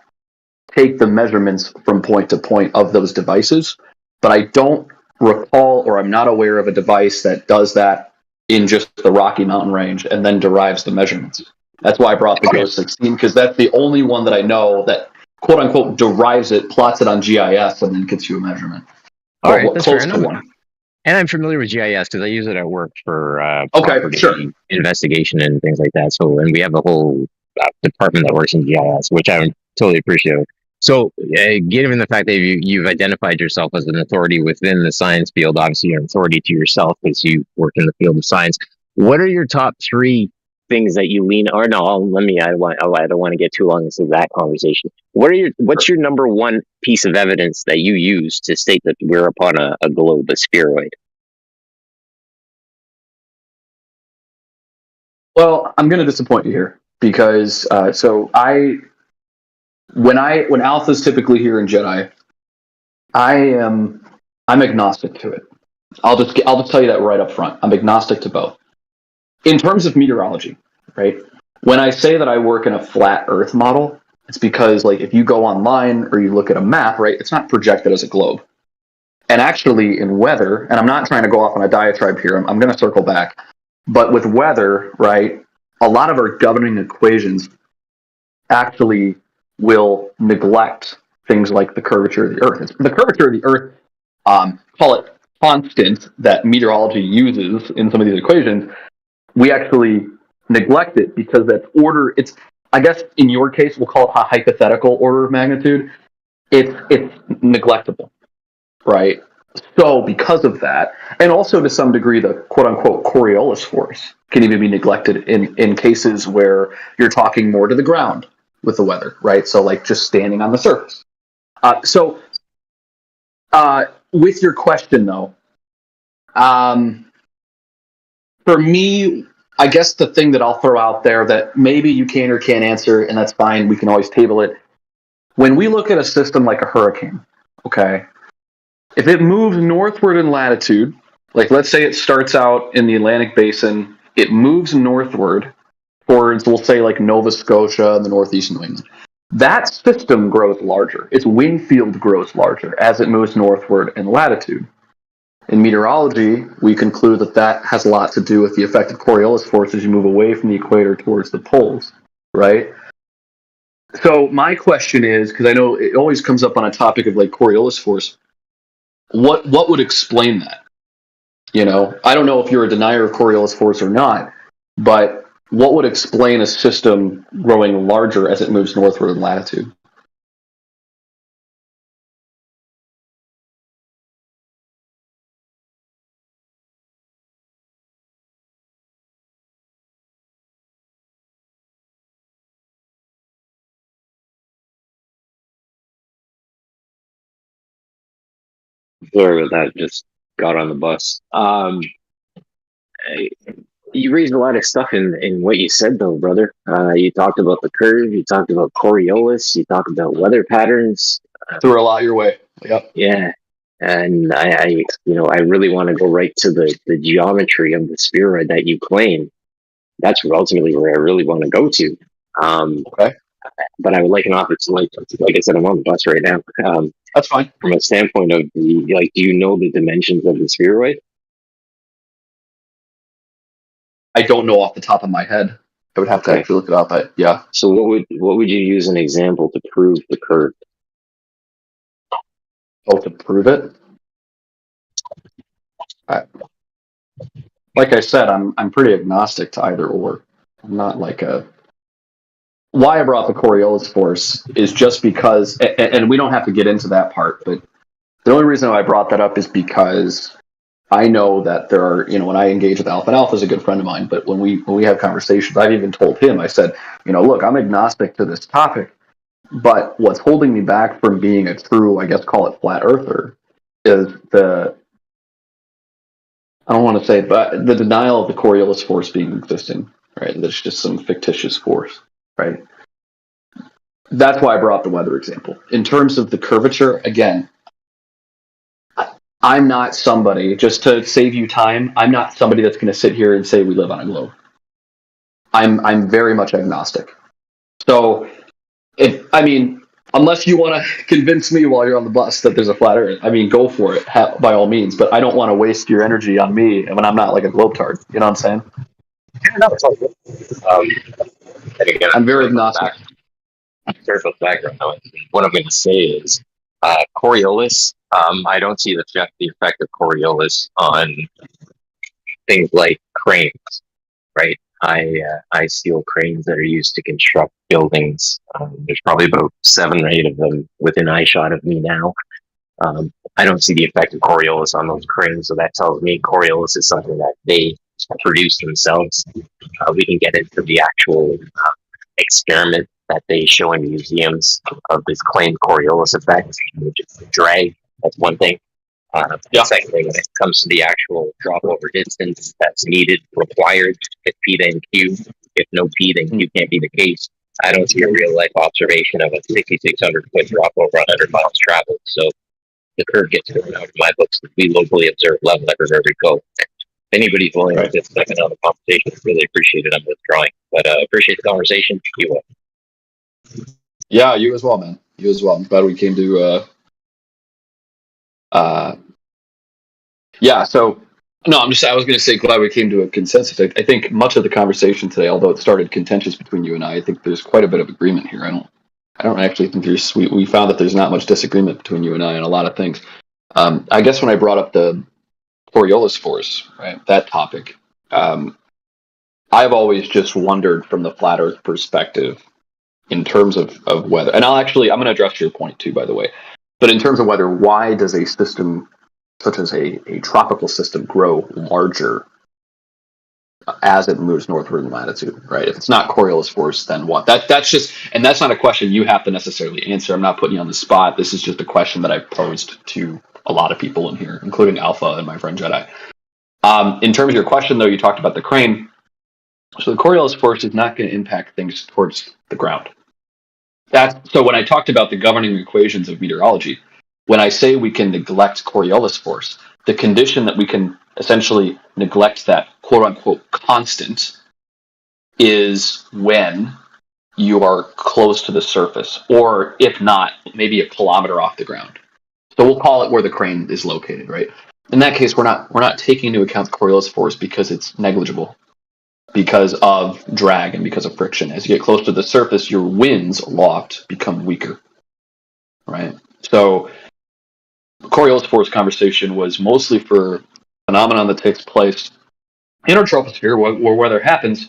Speaker 18: take the measurements from point to point of those devices, but I don't recall or I'm not aware of a device that does that in just the Rocky Mountain range and then derives the measurements. That's why I brought the GOES 16, because that's the only one that I know that quote unquote derives it, plots it on GIS, and then gets you a measurement.
Speaker 19: All right, that's fair.
Speaker 18: Close to one.
Speaker 19: And I'm familiar with GIS because I use it at work for
Speaker 18: Okay,
Speaker 19: property
Speaker 18: sure.
Speaker 19: investigation and things like that. So, and we have a whole department that works in GIS, which I totally appreciate. So, given the fact that you've identified yourself as an authority within the science field, obviously you're an authority to yourself because you work in the field of science. What are your top 3 things that you lean? Or no, I don't want to get too long into that conversation. What's your number 1 piece of evidence that you use to state that we're upon a globe, a spheroid?
Speaker 18: Well, I'm going to disappoint you here because when Alpha's typically here in Jedi, I'm agnostic to it. I'll just tell you that right up front. I'm agnostic to both. In terms of meteorology, right? When I say that I work in a flat Earth model, it's because like if you go online or you look at a map, right, it's not projected as a globe. And actually in weather, and I'm not trying to go off on a diatribe here, I'm going to circle back. But with weather, right, a lot of our governing equations actually will neglect things like the curvature of the Earth. The curvature of the Earth, call it constant, that meteorology uses in some of these equations, we actually neglect it because that's order. It's, I guess, in your case, we'll call it a hypothetical order of magnitude. It's neglectable, right? So because of that, and also to some degree, the quote-unquote Coriolis force can even be neglected in cases where you're talking more to the ground with the weather, right? So like just standing on the surface. With your question, though, for me, I guess the thing that I'll throw out there that maybe you can or can't answer, and that's fine, we can always table it. When we look at a system like a hurricane, okay, if it moves northward in latitude, like let's say it starts out in the Atlantic Basin, it moves northward towards, we'll say like Nova Scotia and the northeast New England. That system grows larger. Its wind field grows larger as it moves northward in latitude. In meteorology, we conclude that that has a lot to do with the effect of Coriolis force as you move away from the equator towards the poles, right? So my question is, because I know it always comes up on a topic of like Coriolis force, what would explain that? You know, I don't know if you're a denier of Coriolis force or not, but what would explain a system growing larger as it moves northward in latitude?
Speaker 19: Sorry about that. Just got on the bus. You raised a lot of stuff in what you said, though, brother. You talked about the curve. You talked about Coriolis. You talked about weather patterns.
Speaker 18: Threw a lot your way. Yep.
Speaker 19: Yeah. And I really want to go right to the geometry of the spheroid that you claim. That's ultimately where I really want to go to.
Speaker 18: Okay.
Speaker 19: But I would like an offer to like I said, I'm on the bus right now.
Speaker 18: That's fine.
Speaker 19: From a standpoint of do you know the dimensions of the spheroid?
Speaker 18: I don't know off the top of my head. I would have to actually look it up. But yeah.
Speaker 19: So what would you use an example to prove the curve?
Speaker 18: Oh, to prove it? Like I said, I'm pretty agnostic to either or. I'm not like a. Why I brought the Coriolis force is just because, and we don't have to get into that part, but the only reason I brought that up is because I know that there are, when I engage with Alpha, and Alpha is a good friend of mine, but when we have conversations, I've even told him, I said, look, I'm agnostic to this topic, but what's holding me back from being a true, I guess, call it flat earther, is I don't want to say it, but the denial of the Coriolis force being existing, right? That's just some fictitious force, right? That's why I brought up the weather example. In terms of the curvature, again, I'm not somebody, just to save you time, I'm not somebody that's going to sit here and say we live on a globe. I'm very much agnostic. So, unless you want to convince me while you're on the bus that there's a flat earth, go for it, by all means, but I don't want to waste your energy on me when I'm not like a globetard. You know what I'm saying?
Speaker 16: Yeah, no, it's all good.
Speaker 19: And again,
Speaker 18: I'm very agnostic.
Speaker 19: Careful background. What I'm going to say is Coriolis. I don't see the effect of Coriolis on things like cranes, right? I steal cranes that are used to construct buildings. There's probably about 7 or 8 of them within eyeshot of me now. I don't see the effect of Coriolis on those cranes, so that tells me Coriolis is something that they produce themselves. We can get into the actual experiment that they show in museums of this claimed Coriolis effect, which is drag. That's one thing. The second thing, when it comes to the actual drop over distance that's needed, required, if P then Q. If no P, then Q can't be the case. I don't see a real life observation of a 6,600 foot drop over 100 miles traveled. So the curve gets thrown out of my books. We locally observe level everywhere we go. If anybody's willing to get second on the conversation, really appreciate it. I'm withdrawing, but appreciate the conversation. You will.
Speaker 18: Yeah, you as well, man. You as well. I'm glad we came to. Yeah. So no, I was going to say glad we came to a consensus. I think much of the conversation today, although it started contentious between you and I think there's quite a bit of agreement here. I don't actually think we found that there's not much disagreement between you and I on a lot of things. I guess when I brought up the Coriolis force, right, that topic, I've always just wondered from the flat Earth perspective in terms of whether, and I'm going to address your point too, by the way, but in terms of why does a system such as a tropical system grow larger as it moves northward in latitude, right? If it's not Coriolis force, then what? That's just, and that's not a question you have to necessarily answer. I'm not putting you on the spot. This is just a question that I've posed to a lot of people in here, including Alpha and my friend Jedi. In terms of your question, though, you talked about the crane. So the Coriolis force is not going to impact things towards the ground. So when I talked about the governing equations of meteorology, when I say we can neglect Coriolis force, the condition that we can essentially neglect that quote-unquote constant is when you are close to the surface, or if not, maybe a kilometer off the ground. So we'll call it where the crane is located, right? In that case, we're not taking into account the Coriolis force because it's negligible, because of drag and because of friction. As you get close to the surface, your winds aloft become weaker, right? So the Coriolis force conversation was mostly for phenomenon that takes place in our troposphere where weather happens,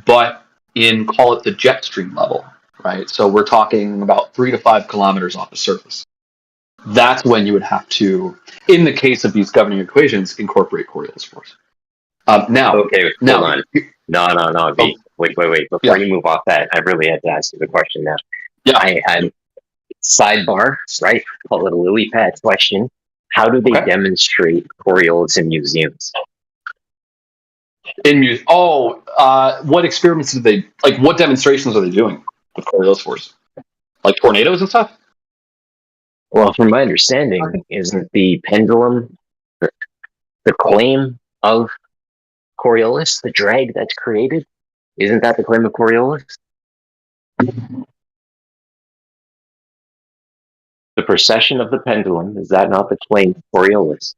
Speaker 18: but in, call it the jet stream level, right? So we're talking about 3 to 5 kilometers off the surface. That's when you would have to, in the case of these governing equations, incorporate Coriolis force. Hold
Speaker 19: on. No. Wait. Before you move off that, I really had to ask you the question now. Yeah. I sidebar, right? Call it a lily pad question. How do they demonstrate Coriolis in museums?
Speaker 18: What experiments do they, like, what demonstrations are they doing with Coriolis force? Like tornadoes and stuff?
Speaker 19: Well, from my understanding, isn't the pendulum the claim of Coriolis, the drag that's created? Isn't that the claim of Coriolis? The precession of the pendulum, is that not the claim of Coriolis?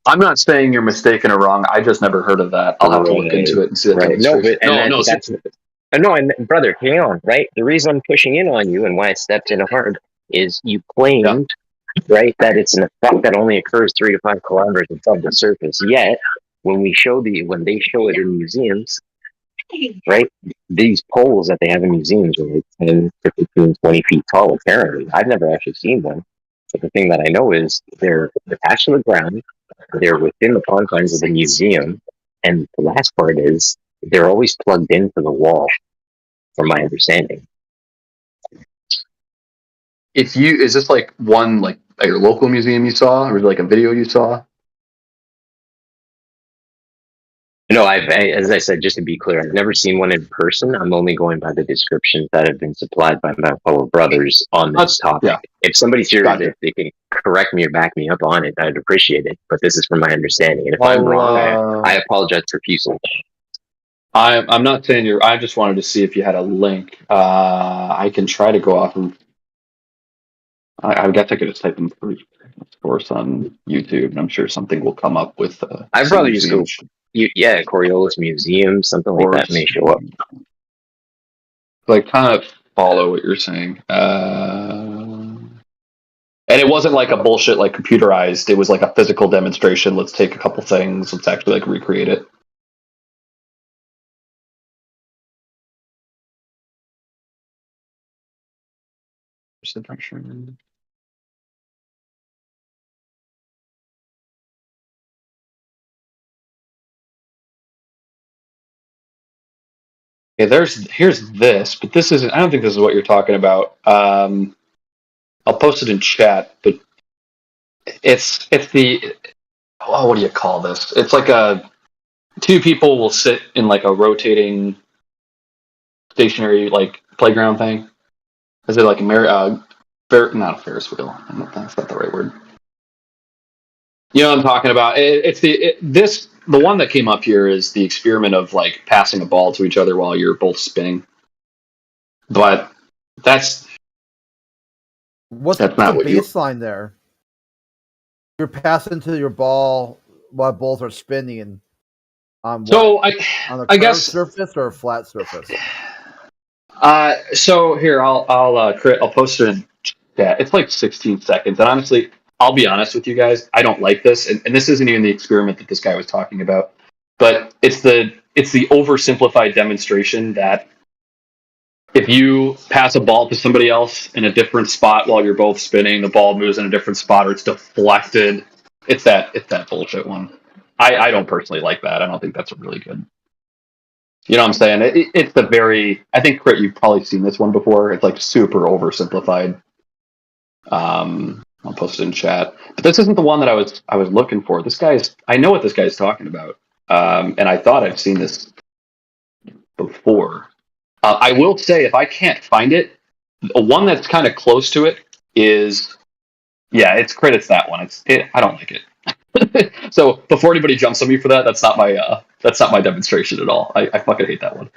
Speaker 18: I'm not saying you're mistaken or wrong. I just never heard of that. I'll have to look into it and see that demonstration.
Speaker 19: And brother, hang on, right? The reason I'm pushing in on you and why I stepped in hard is you claimed, right, that it's an effect that only occurs 3 to 5 kilometers above the surface. Yet, when they show it in museums, right, these poles that they have in museums are like 10 to 15, 20 feet tall, apparently. I've never actually seen one. But the thing that I know is they're attached to the ground, they're within the confines of the museum, and the last part is they're always plugged into the wall, from my understanding.
Speaker 18: Is this like one, like at your local museum you saw, or like a video you saw?
Speaker 19: No, as I said, just to be clear, I've never seen one in person. I'm only going by the descriptions that have been supplied by my fellow brothers on this topic. Yeah. If somebody's here, if they can correct me or back me up on it, I'd appreciate it. But this is from my understanding. And if I'm wrong, I apologize profusely.
Speaker 18: I'm not saying I just wanted to see if you had a link. I can try to go off and I guess I could just type in force on YouTube, and I'm sure something will come up with.
Speaker 19: I'd probably just go Yeah, Coriolis Museum, something like that may show up.
Speaker 18: Like, kind of follow what you're saying. And it wasn't like a bullshit, like computerized. It was like a physical demonstration. Let's take a couple things. Let's actually like recreate it. Okay, here's this, but this isn't. I don't think this is what you're talking about. I'll post it in chat, but it's the what do you call this? It's like two people will sit in like a rotating stationary like playground thing. Is it like a not a Ferris wheel? That's not the right word. You know what I'm talking about? The one that came up here is the experiment of like passing a ball to each other while you're both spinning. But that's
Speaker 1: What's
Speaker 18: not
Speaker 1: the
Speaker 18: what you.
Speaker 1: baseline there? You're passing to your ball while both are spinning. On a
Speaker 18: I guess
Speaker 1: surface or a flat surface.
Speaker 18: So here I'll post it in chat. It's like 16 seconds, and honestly, I'll be honest with you guys. I don't like this, and this isn't even the experiment that this guy was talking about. But it's the oversimplified demonstration that if you pass a ball to somebody else in a different spot while you're both spinning, the ball moves in a different spot or it's deflected. It's that bullshit one. I don't personally like that. I don't think that's really good. You know what I'm saying? It's the very. I think Crit, you've probably seen this one before. It's like super oversimplified. I'll post it in chat. But this isn't the one that I was looking for. I know what this guy's talking about, and I thought I've seen this before. I will say, if I can't find it, one that's kind of close to it is, it's Crit. It's that one. I don't like it. So before anybody jumps on me for that, that's not my demonstration at all. I fucking hate that one.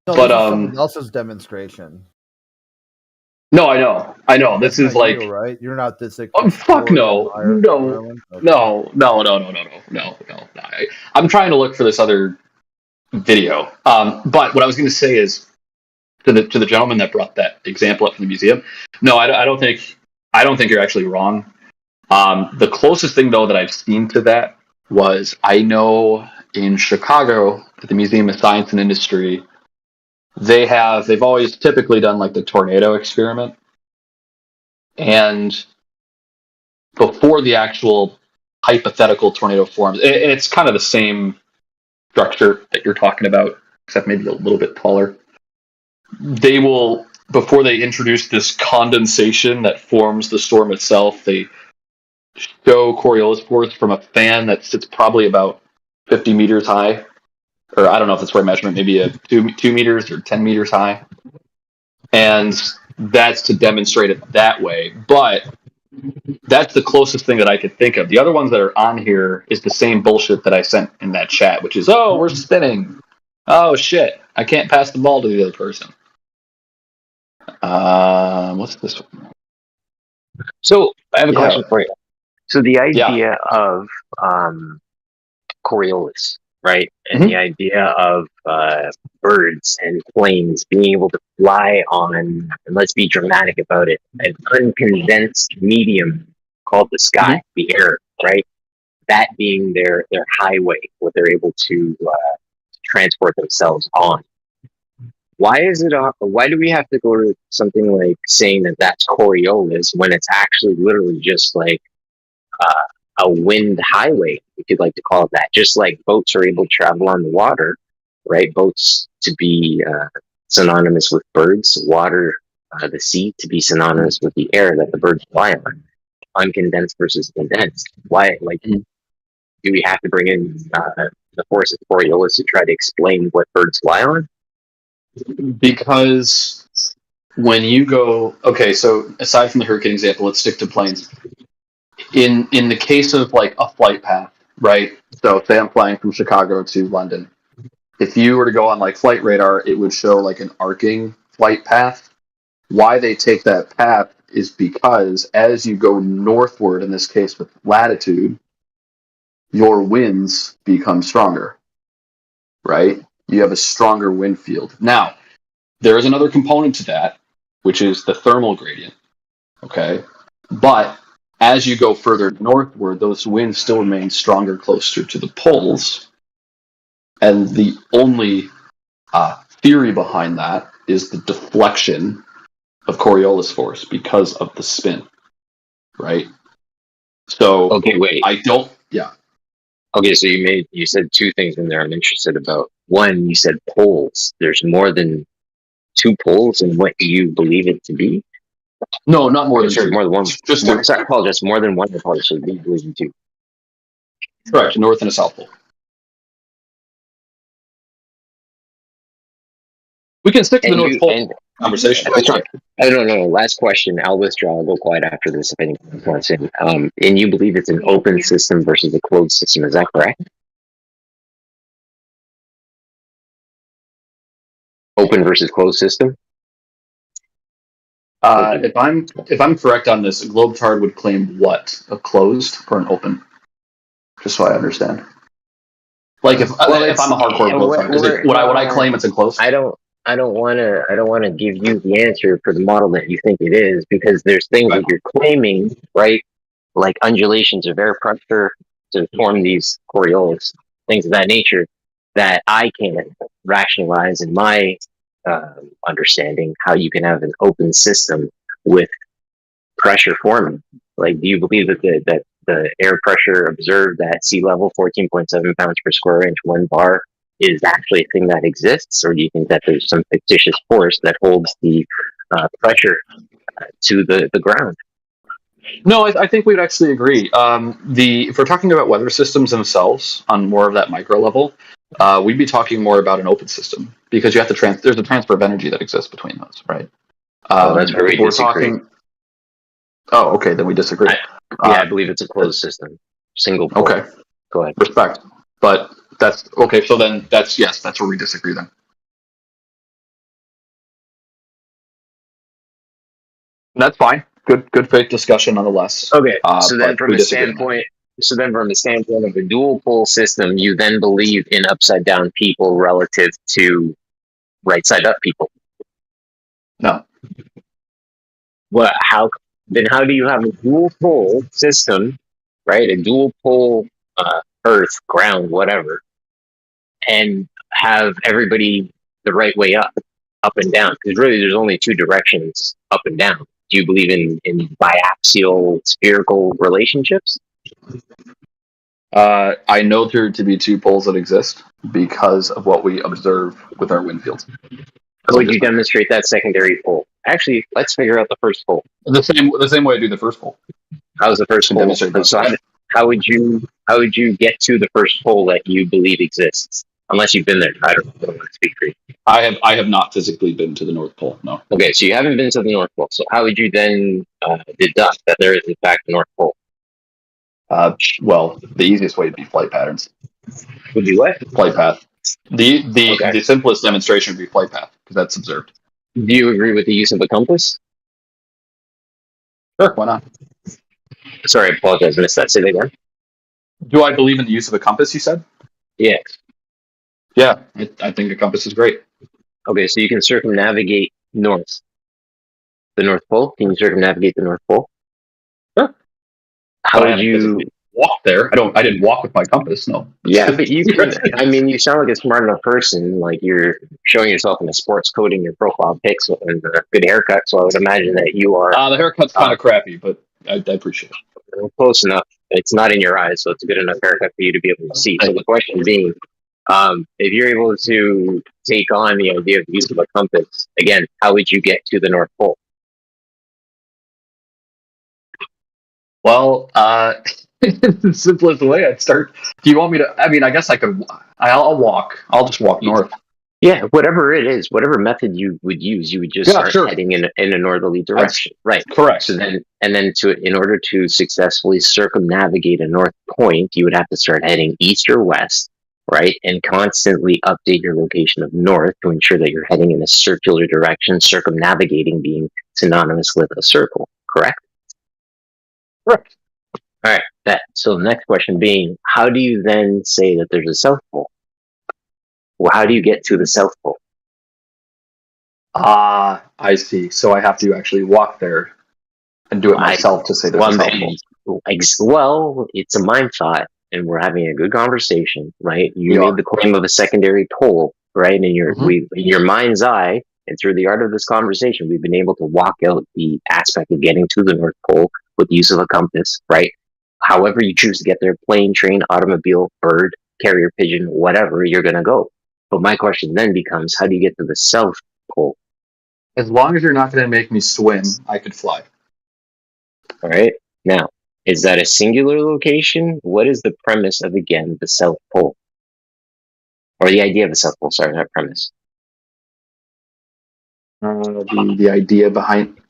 Speaker 1: No,
Speaker 18: but
Speaker 1: this is someone else's demonstration.
Speaker 18: No, I know. This is like
Speaker 1: you, right. You're not this.
Speaker 18: Fuck no. I'm trying to look for this other video. But what I was going to say is to the gentleman that brought that example up from the museum. No, I don't think you're actually wrong. The closest thing though that I've seen to that was, I know in Chicago at the Museum of Science and Industry, they've always typically done like the tornado experiment. And before the actual hypothetical tornado forms, and it's kind of the same structure that you're talking about, except maybe a little bit taller. They will, before they introduce this condensation that forms the storm itself, they show Coriolis force from a fan that sits probably about 50 meters high, or I don't know if that's the right measurement, maybe a 2 meters or 10 meters high, and that's to demonstrate it that way. But that's the closest thing that I could think of. The other ones that are on here is the same bullshit that I sent in that chat, which is, oh, we're spinning. Oh shit, I can't pass the ball to the other person. What's this one?
Speaker 19: So I have a question for you. So the idea of Coriolis, right? And the idea of birds and planes being able to fly on, and let's be dramatic about it, an uncondensed medium called the sky, the air, right? That being their highway, what they're able to transport themselves on. Why do we have to go to something like saying that that's Coriolis when it's actually literally just like a wind highway? We could like to call it that. Just like boats are able to travel on the water, right? Boats to be synonymous with birds, water, the sea to be synonymous with the air that the birds fly on. Uncondensed versus condensed. Why, like, do we have to bring in the force of Coriolis to try to explain what birds fly on?
Speaker 18: Because when you go, okay, so aside from the hurricane example, let's stick to planes. In the case of like a flight path, right? So say I'm flying from Chicago to London. If you were to go on like Flight Radar, it would show like an arcing flight path. Why they take that path is because as you go northward, in this case with latitude, your winds become stronger. right? You have a stronger wind field. Now, there is another component to that, which is the thermal gradient. Okay. But as you go further northward, those winds still remain stronger closer to the poles. And the only theory behind that is the deflection of Coriolis force because of the spin, right? So
Speaker 19: Okay, wait.
Speaker 18: Yeah.
Speaker 19: Okay, so you said two things in there I'm interested about. One, you said poles. There's more than two poles in what you believe it to be?
Speaker 18: No, not more than
Speaker 19: Sorry,
Speaker 18: two.
Speaker 19: more than one.
Speaker 18: Just two.
Speaker 19: Sorry, I apologize. More than one. I apologize. So you believe in two.
Speaker 18: Correct, north and a south pole. We can stick to the North Pole conversation.
Speaker 19: No. Last question. I'll withdraw. I'll go quiet after this if anyone wants in. And you believe it's an open system versus a closed system. Is that correct? Open versus closed system?
Speaker 18: If I'm correct on this, a Globetard would claim what? A closed or an open? Just so I understand. Like if I'm a hardcore Globetard, would I claim it's enclosed?
Speaker 19: I don't want to give you the answer for the model that you think it is, because there's things that you're claiming, right? Like undulations of air pressure to form these Coriolis, things of that nature, that I can't rationalize in my understanding how you can have an open system with pressure forming. Like, do you believe that the air pressure observed at sea level, 14.7 pounds per square inch, 1 bar, is actually a thing that exists, or do you think that there's some fictitious force that holds the pressure to the ground?
Speaker 18: No, I think we'd actually agree. If we're talking about weather systems themselves on more of that micro level, we'd be talking more about an open system, because you have to there's a transfer of energy that exists between those, right?
Speaker 19: That's where we disagree.
Speaker 18: Oh, okay, then we disagree.
Speaker 19: I believe it's a closed system, single pole.
Speaker 18: Okay,
Speaker 19: go ahead.
Speaker 18: Respect, but that's okay. So then that's where we disagree then. That's fine. Good faith discussion nonetheless.
Speaker 19: Okay, so then from a standpoint of a dual pole system, you then believe in upside down people relative to right side up people.
Speaker 18: No.
Speaker 19: Well, how do you have a dual pole system, right? A dual pole earth, ground, whatever, and have everybody the right way up and down? Because really there's only two directions, up and down. Do you believe in biaxial spherical relationships?
Speaker 18: I know there to be two poles that exist because of what we observe with our wind fields.
Speaker 19: How would you demonstrate that secondary pole? Actually, let's figure out the first pole.
Speaker 18: The same way I do the first pole.
Speaker 19: How's the first pole? So how would you get to the first pole that you believe exists? Unless you've been there. I don't want to speak for you.
Speaker 18: I have not physically been to the North Pole, no.
Speaker 19: Okay, so you haven't been to the North Pole. So how would you then deduct that there is in fact a North Pole?
Speaker 18: Well, the easiest way would be flight patterns.
Speaker 19: Would be what?
Speaker 18: Flight path. The simplest demonstration would be flight path, because that's observed.
Speaker 19: Do you agree with the use of a compass?
Speaker 18: Sure, why not?
Speaker 19: Sorry, I apologize, I missed that. Say that again.
Speaker 18: Do I believe in the use of a compass, you said?
Speaker 19: Yes.
Speaker 18: Yeah, I think a compass is great.
Speaker 19: Okay, so you can circumnavigate north. The North Pole? Can you circumnavigate the North Pole?
Speaker 18: Sure.
Speaker 19: How would you
Speaker 18: walk there? I didn't walk with my compass, no.
Speaker 19: Yeah, but you can. I mean, you sound like a smart enough person. Like you're showing yourself in a sports coat in your profile pics and a good haircut. So I would imagine that you are.
Speaker 18: The haircut's kind of crappy, but I appreciate it.
Speaker 19: Close enough. It's not in your eyes, so it's a good enough haircut for you to be able to see. So the question being, if you're able to take on the idea of the use of a compass, again, how would you get to the North Pole?
Speaker 18: Well, the simplest way I'd start. Do you want me to? I mean, I guess I could. I'll walk. I'll just walk north.
Speaker 19: Yeah, whatever it is, whatever method you would use, you would just start heading in a northerly direction. Right.
Speaker 18: Correct.
Speaker 19: So then, in order to successfully circumnavigate a north point, you would have to start heading east or west, right? And constantly update your location of north to ensure that you're heading in a circular direction, circumnavigating being synonymous with a circle, correct?
Speaker 18: Correct.
Speaker 19: All right. So the next question being, how do you then say that there's a South Pole?
Speaker 16: Well, how do you get to the South Pole?
Speaker 18: Ah, I see. So I have to actually walk there and do it myself to say there's a South Pole.
Speaker 16: Well, it's a mind thought, and we're having a good conversation, right? You
Speaker 18: We
Speaker 16: made the claim of a secondary pole, right? And in your mind's eye, and through the art of this conversation, we've been able to walk out the aspect of getting to the North Pole with the use of a compass, right? However you choose to get there, plane, train, automobile, bird, carrier pigeon, whatever, you're going to go. But my question then becomes, how do you get to the South Pole?
Speaker 18: As long as you're not going to make me swim, I could fly.
Speaker 16: All right. Now, is that a singular location? What is the premise of, again, the South Pole? Or the idea of the South Pole, sorry, not premise.
Speaker 18: The idea behind...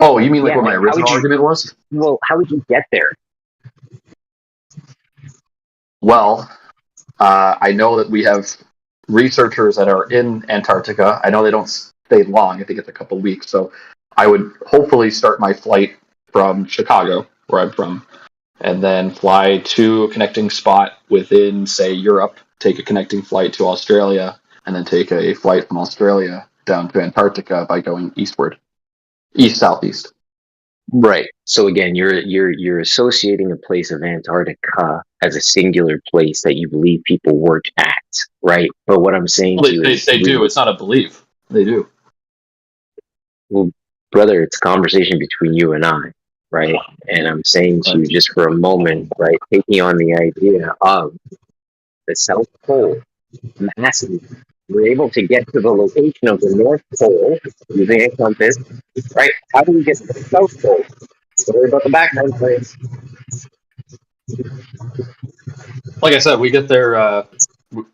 Speaker 18: Oh, you mean like what my original argument was?
Speaker 16: Well, how would you get there?
Speaker 18: Well, I know that we have researchers that are in Antarctica. I know they don't stay long. I think it's a couple weeks. So I would hopefully start my flight from Chicago, where I'm from, and then fly to a connecting spot within, say, Europe, take a connecting flight to Australia, and then take a flight from Australia down to Antarctica by going eastward, east-southeast.
Speaker 16: Right. So again, you're associating a place of Antarctica as a singular place that you believe people work at, right? But what I'm saying to you is
Speaker 18: they do. It's not a belief. They do.
Speaker 16: Well, brother, it's a conversation between you and I, right? And I'm saying to you just for a moment, right, taking on the idea of the South Pole, massive. We're able to get to the location of the North Pole using a compass, right? How do we get to the South Pole? Sorry about the background noise.
Speaker 18: Like I said, we get there.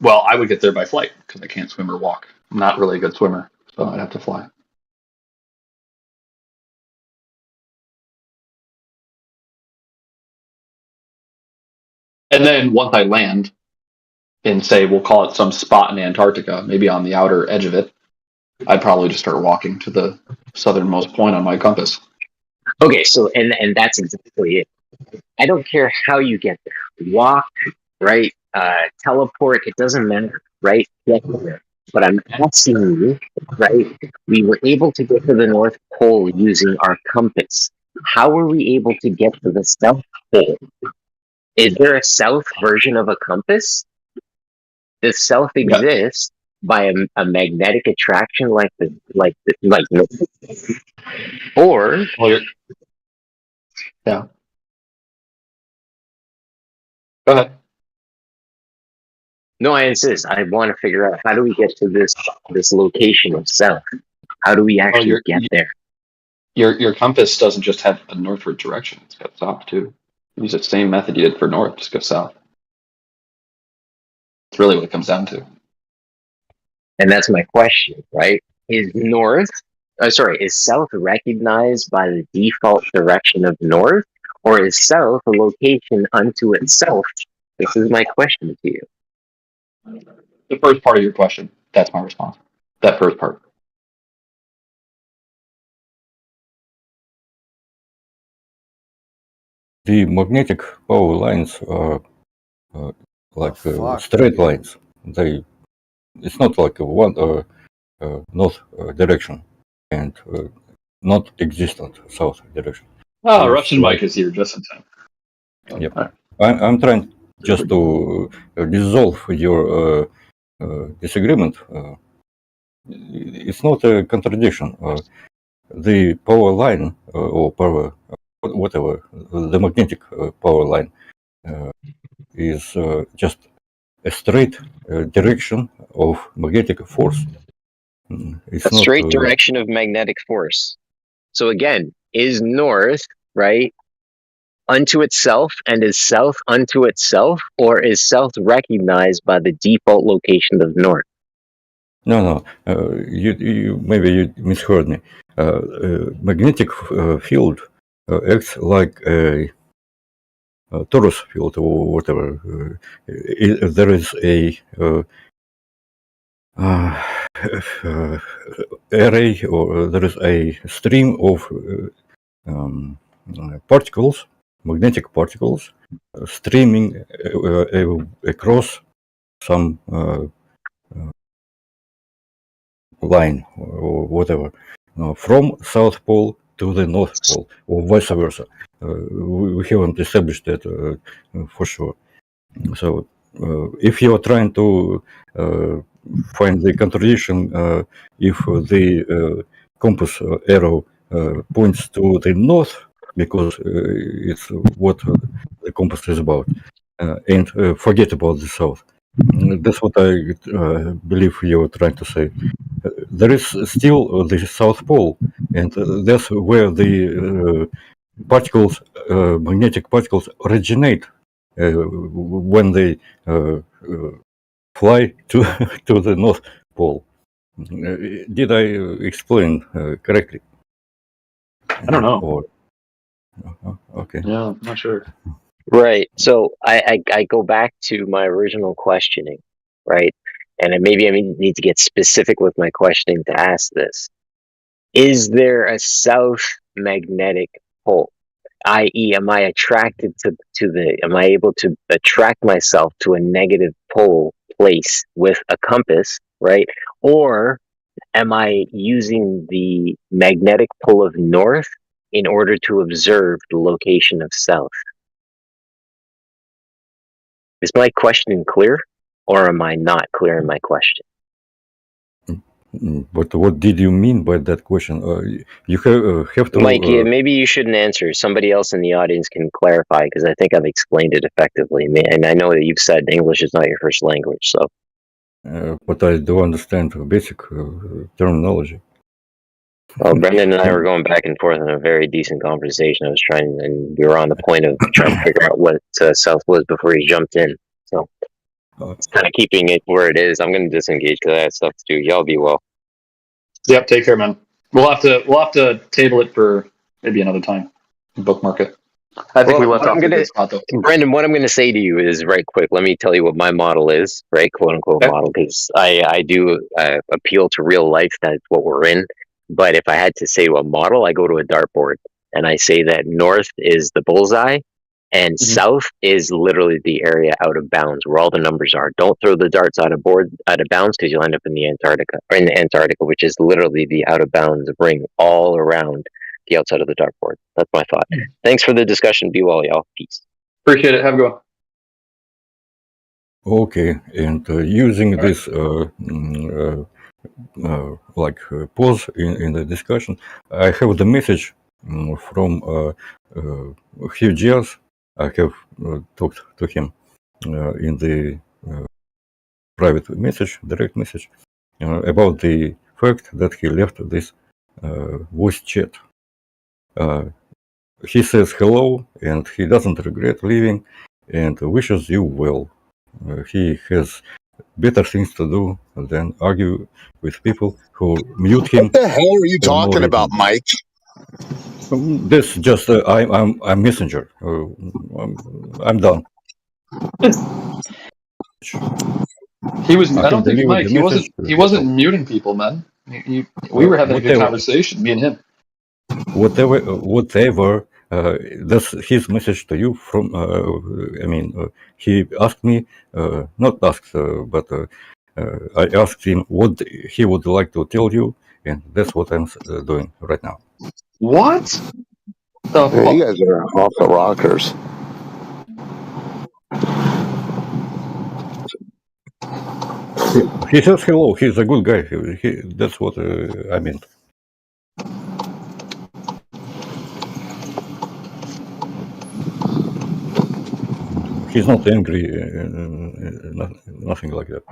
Speaker 18: Well, I would get there by flight because I can't swim or walk. I'm not really a good swimmer, so I'd have to fly. And then once I land in, say, we'll call it some spot in Antarctica, maybe on the outer edge of it, I'd probably just start walking to the southernmost point on my compass.
Speaker 16: Okay, so and that's exactly it. I don't care how you get there. Walk, right? Teleport, it doesn't matter, right? Get there. But I'm asking you, right? We were able to get to the North Pole using our compass. How were we able to get to the South Pole? Is there a south version of a compass? Does south exist by a magnetic attraction like or
Speaker 18: yeah. Go ahead.
Speaker 16: No, I insist. I want to figure out how do we get to this location of south? How do we actually get there?
Speaker 18: Your compass doesn't just have a northward direction; it's got south too. Use the same method you did for north, just go south. It's really what it comes down to.
Speaker 16: And that's my question, right? Is south recognized by the default direction of north, or is south a location unto itself? This is my question to you.
Speaker 18: The first part of your question, that's my response. That first part.
Speaker 7: The magnetic power lines are like straight lines. It's not like a one north direction and not existent south direction.
Speaker 18: Oh, Russian Mike is here just in time.
Speaker 7: Yep. I'm trying just to dissolve your disagreement. It's not a contradiction. The power line or power, whatever, the magnetic power line is just a straight direction of magnetic force. It's
Speaker 16: a straight direction of magnetic force. So again, is north, right, unto itself, and is south unto itself, or is south recognized by the default location of north?
Speaker 7: No. You maybe you misheard me. Magnetic field acts like a torus field or whatever. There is a array, or there is a stream of particles, magnetic particles, streaming across some line or whatever from South Pole to the North Pole or vice versa. We haven't established that for sure. So if you are trying to find the contradiction, if the compass arrow points to the north because it's what the compass is about, and forget about the south. That's what I believe you're trying to say. There is still the South Pole, and that's where the particles, magnetic particles, originate when they fly to to the North Pole. Did I explain correctly?
Speaker 18: I don't know.
Speaker 7: Or, okay.
Speaker 18: Yeah, I'm not sure.
Speaker 16: Right. So I go back to my original questioning, right? And maybe I need to get specific with my questioning to ask this. Is there a south magnetic pole? I.e., am I attracted am I able to attract myself to a negative pole place with a compass, right? Or am I using the magnetic pole of north in order to observe the location of south? Is my question clear, or am I not clear in my question?
Speaker 7: But what did you mean by that question? You have to...
Speaker 16: Mike, maybe you shouldn't answer. Somebody else in the audience can clarify, because I think I've explained it effectively. And I know that you've said English is not your first language, so...
Speaker 7: but I do understand basic terminology.
Speaker 16: Well, Brendan and I were going back and forth in a very decent conversation. I was trying, and we were on the point of trying to figure out what South was before he jumped in. So, it's kind of keeping it where it is. I'm going to disengage because I have stuff to do. Y'all be well.
Speaker 18: Yep, take care, man. We'll have to table it for maybe another time. Bookmark it. I think we left off a good spot though.
Speaker 16: Brendan, what I'm going to say to you is right quick. Let me tell you what my model is, right? "Quote unquote" model, because I do appeal to real life. That's what we're in. But if I had to say to a model, I go to a dartboard and I say that north is the bullseye and south is literally the area out of bounds where all the numbers are. Don't throw the darts out of bounds, because you'll end up in the Antarctica, which is literally the out of bounds ring all around the outside of the dartboard. That's my thought. Thanks for the discussion. Be well, y'all. Peace.
Speaker 18: Appreciate it. Have a good one.
Speaker 7: Okay, and using this pause in the discussion, I have the message from Hugh Gias. I have talked to him in the private message, direct message, about the fact that he left this voice chat. He says hello, and he doesn't regret leaving, and wishes you well. He has better things to do than argue with people who mute him.
Speaker 20: What the hell are you talking about, Mike?
Speaker 7: This just I'm messenger. I'm done.
Speaker 18: He was. I don't think Mike. He wasn't muting people, man. We were having a good conversation, me and him.
Speaker 7: Whatever. That's his message to you. From he asked me, not asked, but I asked him what he would like to tell you, and that's what I'm doing right now.
Speaker 18: What?
Speaker 14: You guys are off the rockers.
Speaker 7: He says hello. He's a good guy. That's what I meant. He's not angry, nothing like that.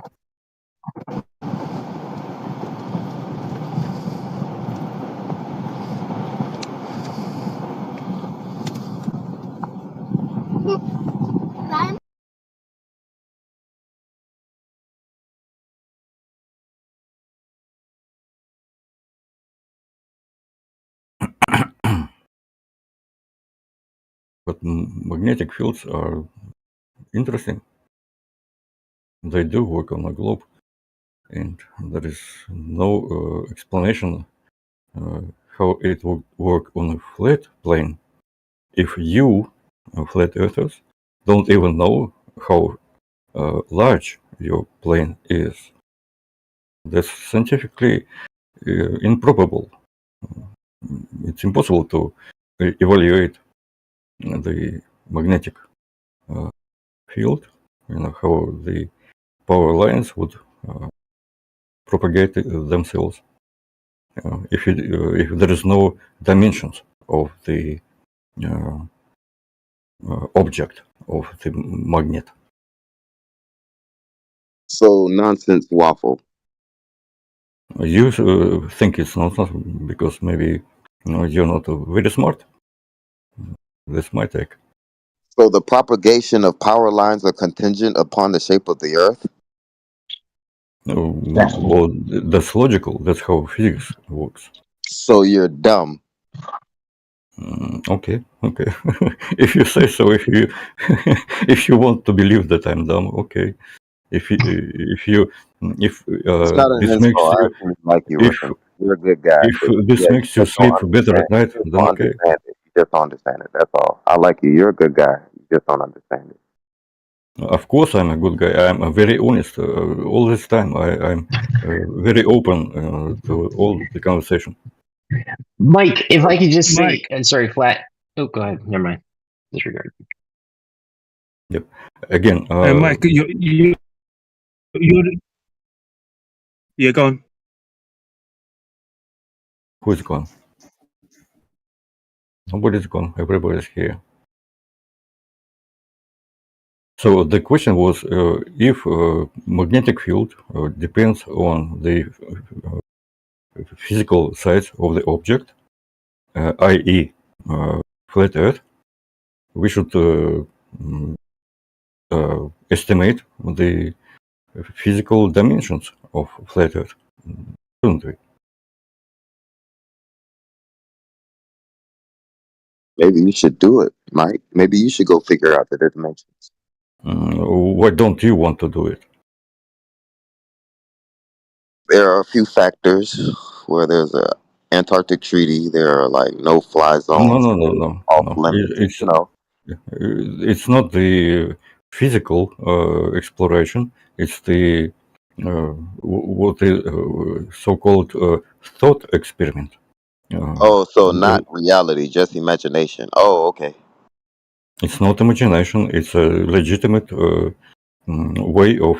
Speaker 7: But magnetic fields are interesting. They do work on a globe, and there is no explanation how it would work on a flat plane if you, flat earthers, don't even know how large your plane is. That's scientifically improbable. It's impossible to evaluate the magnetic field, how the power lines would propagate themselves if there is no dimensions of the object of the magnet.
Speaker 14: So nonsense waffle.
Speaker 7: You think it's nonsense because maybe you're not very smart. That's my take.
Speaker 14: So the propagation of power lines are contingent upon the shape of the Earth.
Speaker 7: Well, that's logical. That's how physics works.
Speaker 14: So you're dumb.
Speaker 7: Okay. If you say so, if you want to believe that I'm dumb, okay. If
Speaker 14: It's not an
Speaker 7: this
Speaker 14: insult.
Speaker 7: makes
Speaker 14: I
Speaker 7: you,
Speaker 14: actually like you,
Speaker 7: if
Speaker 14: Russian. You're a good guy.
Speaker 7: if
Speaker 14: But
Speaker 7: this
Speaker 14: yeah, you
Speaker 7: makes you
Speaker 14: just don't
Speaker 7: sleep better
Speaker 14: understand.
Speaker 7: at night,
Speaker 14: You just
Speaker 7: then
Speaker 14: don't
Speaker 7: okay.
Speaker 14: understand it. You just don't understand it. That's all. I like you. You're a good guy. You just don't understand it.
Speaker 7: Of course, I'm a good guy. I'm very honest. All this time, I'm very open to all the conversation.
Speaker 19: Mike, if I could just say,
Speaker 10: Mike.
Speaker 19: and sorry, Flat. Oh, go ahead. Never mind. Disregard.
Speaker 7: Yep. Again,
Speaker 10: Mike, you're go on.
Speaker 7: who's gone? Nobody's gone. Everybody's here. So the question was if magnetic field depends on the physical size of the object, i.e., flat Earth, we should estimate the physical dimensions of flat Earth, shouldn't we?
Speaker 14: Maybe you should do it, Mike. Maybe you should go figure out the dimensions.
Speaker 7: Why don't you want to do it?
Speaker 14: There are a few factors where there's a Antarctic treaty. There are like no-fly zones.
Speaker 7: No.
Speaker 14: Off limits.
Speaker 7: It's not the physical exploration. It's the what the so-called thought experiment.
Speaker 14: So not reality, just imagination. Oh, okay.
Speaker 7: It's not imagination. It's a legitimate way of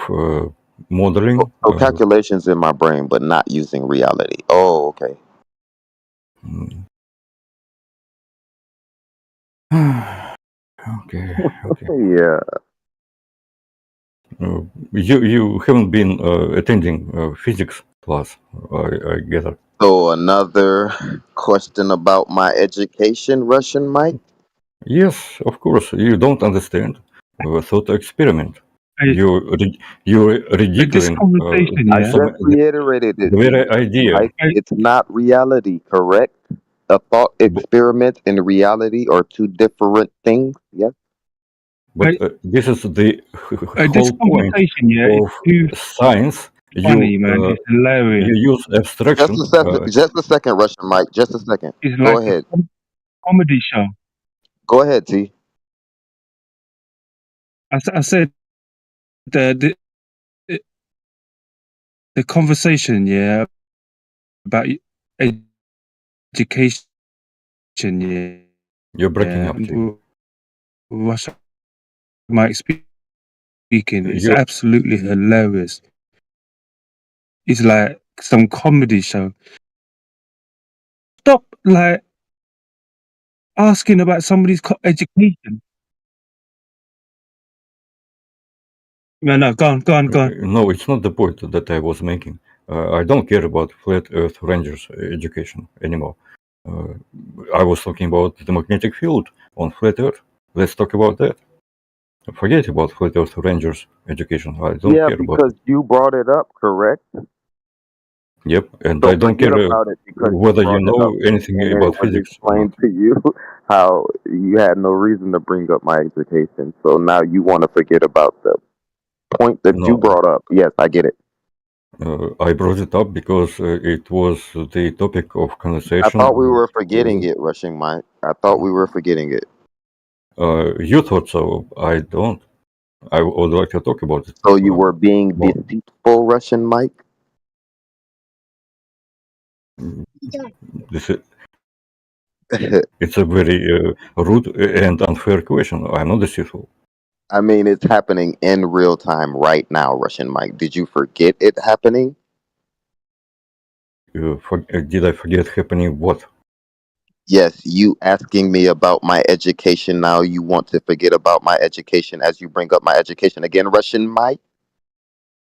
Speaker 7: modeling.
Speaker 14: So calculations in my brain, but not using reality. Oh, okay.
Speaker 7: Okay.
Speaker 14: Yeah.
Speaker 7: You haven't been attending physics class, I gather.
Speaker 14: So another question about my education, Russian Mike?
Speaker 7: Yes, of course. You don't understand thought experiment. You're ridiculing
Speaker 14: I just reiterated it.
Speaker 7: the very idea.
Speaker 14: Mike, it's not reality, correct? A thought experiment and reality are two different things. Yes.
Speaker 7: But this is the
Speaker 10: This
Speaker 7: whole point
Speaker 10: conversation, yeah,
Speaker 7: of science.
Speaker 10: Funny, man. It's hilarious.
Speaker 7: You use abstraction.
Speaker 14: Just a second, Russian Mike. Just a second.
Speaker 10: It's
Speaker 14: Go
Speaker 10: like
Speaker 14: ahead.
Speaker 10: a comedy show.
Speaker 14: Go ahead, T.
Speaker 10: I said the conversation, yeah, about education, yeah.
Speaker 7: You're breaking up, T.
Speaker 10: Russia, Mike speaking, it's absolutely hilarious. It's like some comedy show. Stop, like, asking about somebody's education. No, go on.
Speaker 7: No, it's not the point that I was making. I don't care about Flat Earth Rangers education anymore. I was talking about the magnetic field on Flat Earth. Let's talk about that. Forget about Flat Earth Rangers education. I don't care about
Speaker 14: because you brought it up, correct?
Speaker 7: Yep, and
Speaker 14: So
Speaker 7: I don't care
Speaker 14: about it because
Speaker 7: whether
Speaker 14: brought
Speaker 7: you
Speaker 14: it
Speaker 7: know
Speaker 14: up,
Speaker 7: anything
Speaker 14: and
Speaker 7: about
Speaker 14: it was
Speaker 7: physics.
Speaker 14: explained to you how you had no reason to bring up my education. So now you want to forget about the point that you brought up. Yes, I get it.
Speaker 7: I brought it up because it was the topic of conversation.
Speaker 14: I thought we were forgetting it, Rushing Mike. I thought we were forgetting it.
Speaker 7: You thought so. I don't. I would like to talk about it.
Speaker 14: So you were being deceitful, Russian Mike?
Speaker 7: This is, it's a very rude and unfair question. I'm not deceitful.
Speaker 14: I mean, it's happening in real time right now, Russian Mike. Did you forget it happening?
Speaker 7: Did I forget happening what?
Speaker 14: Yes, you asking me about my education now. You want to forget about my education as you bring up my education again, Russian Mike?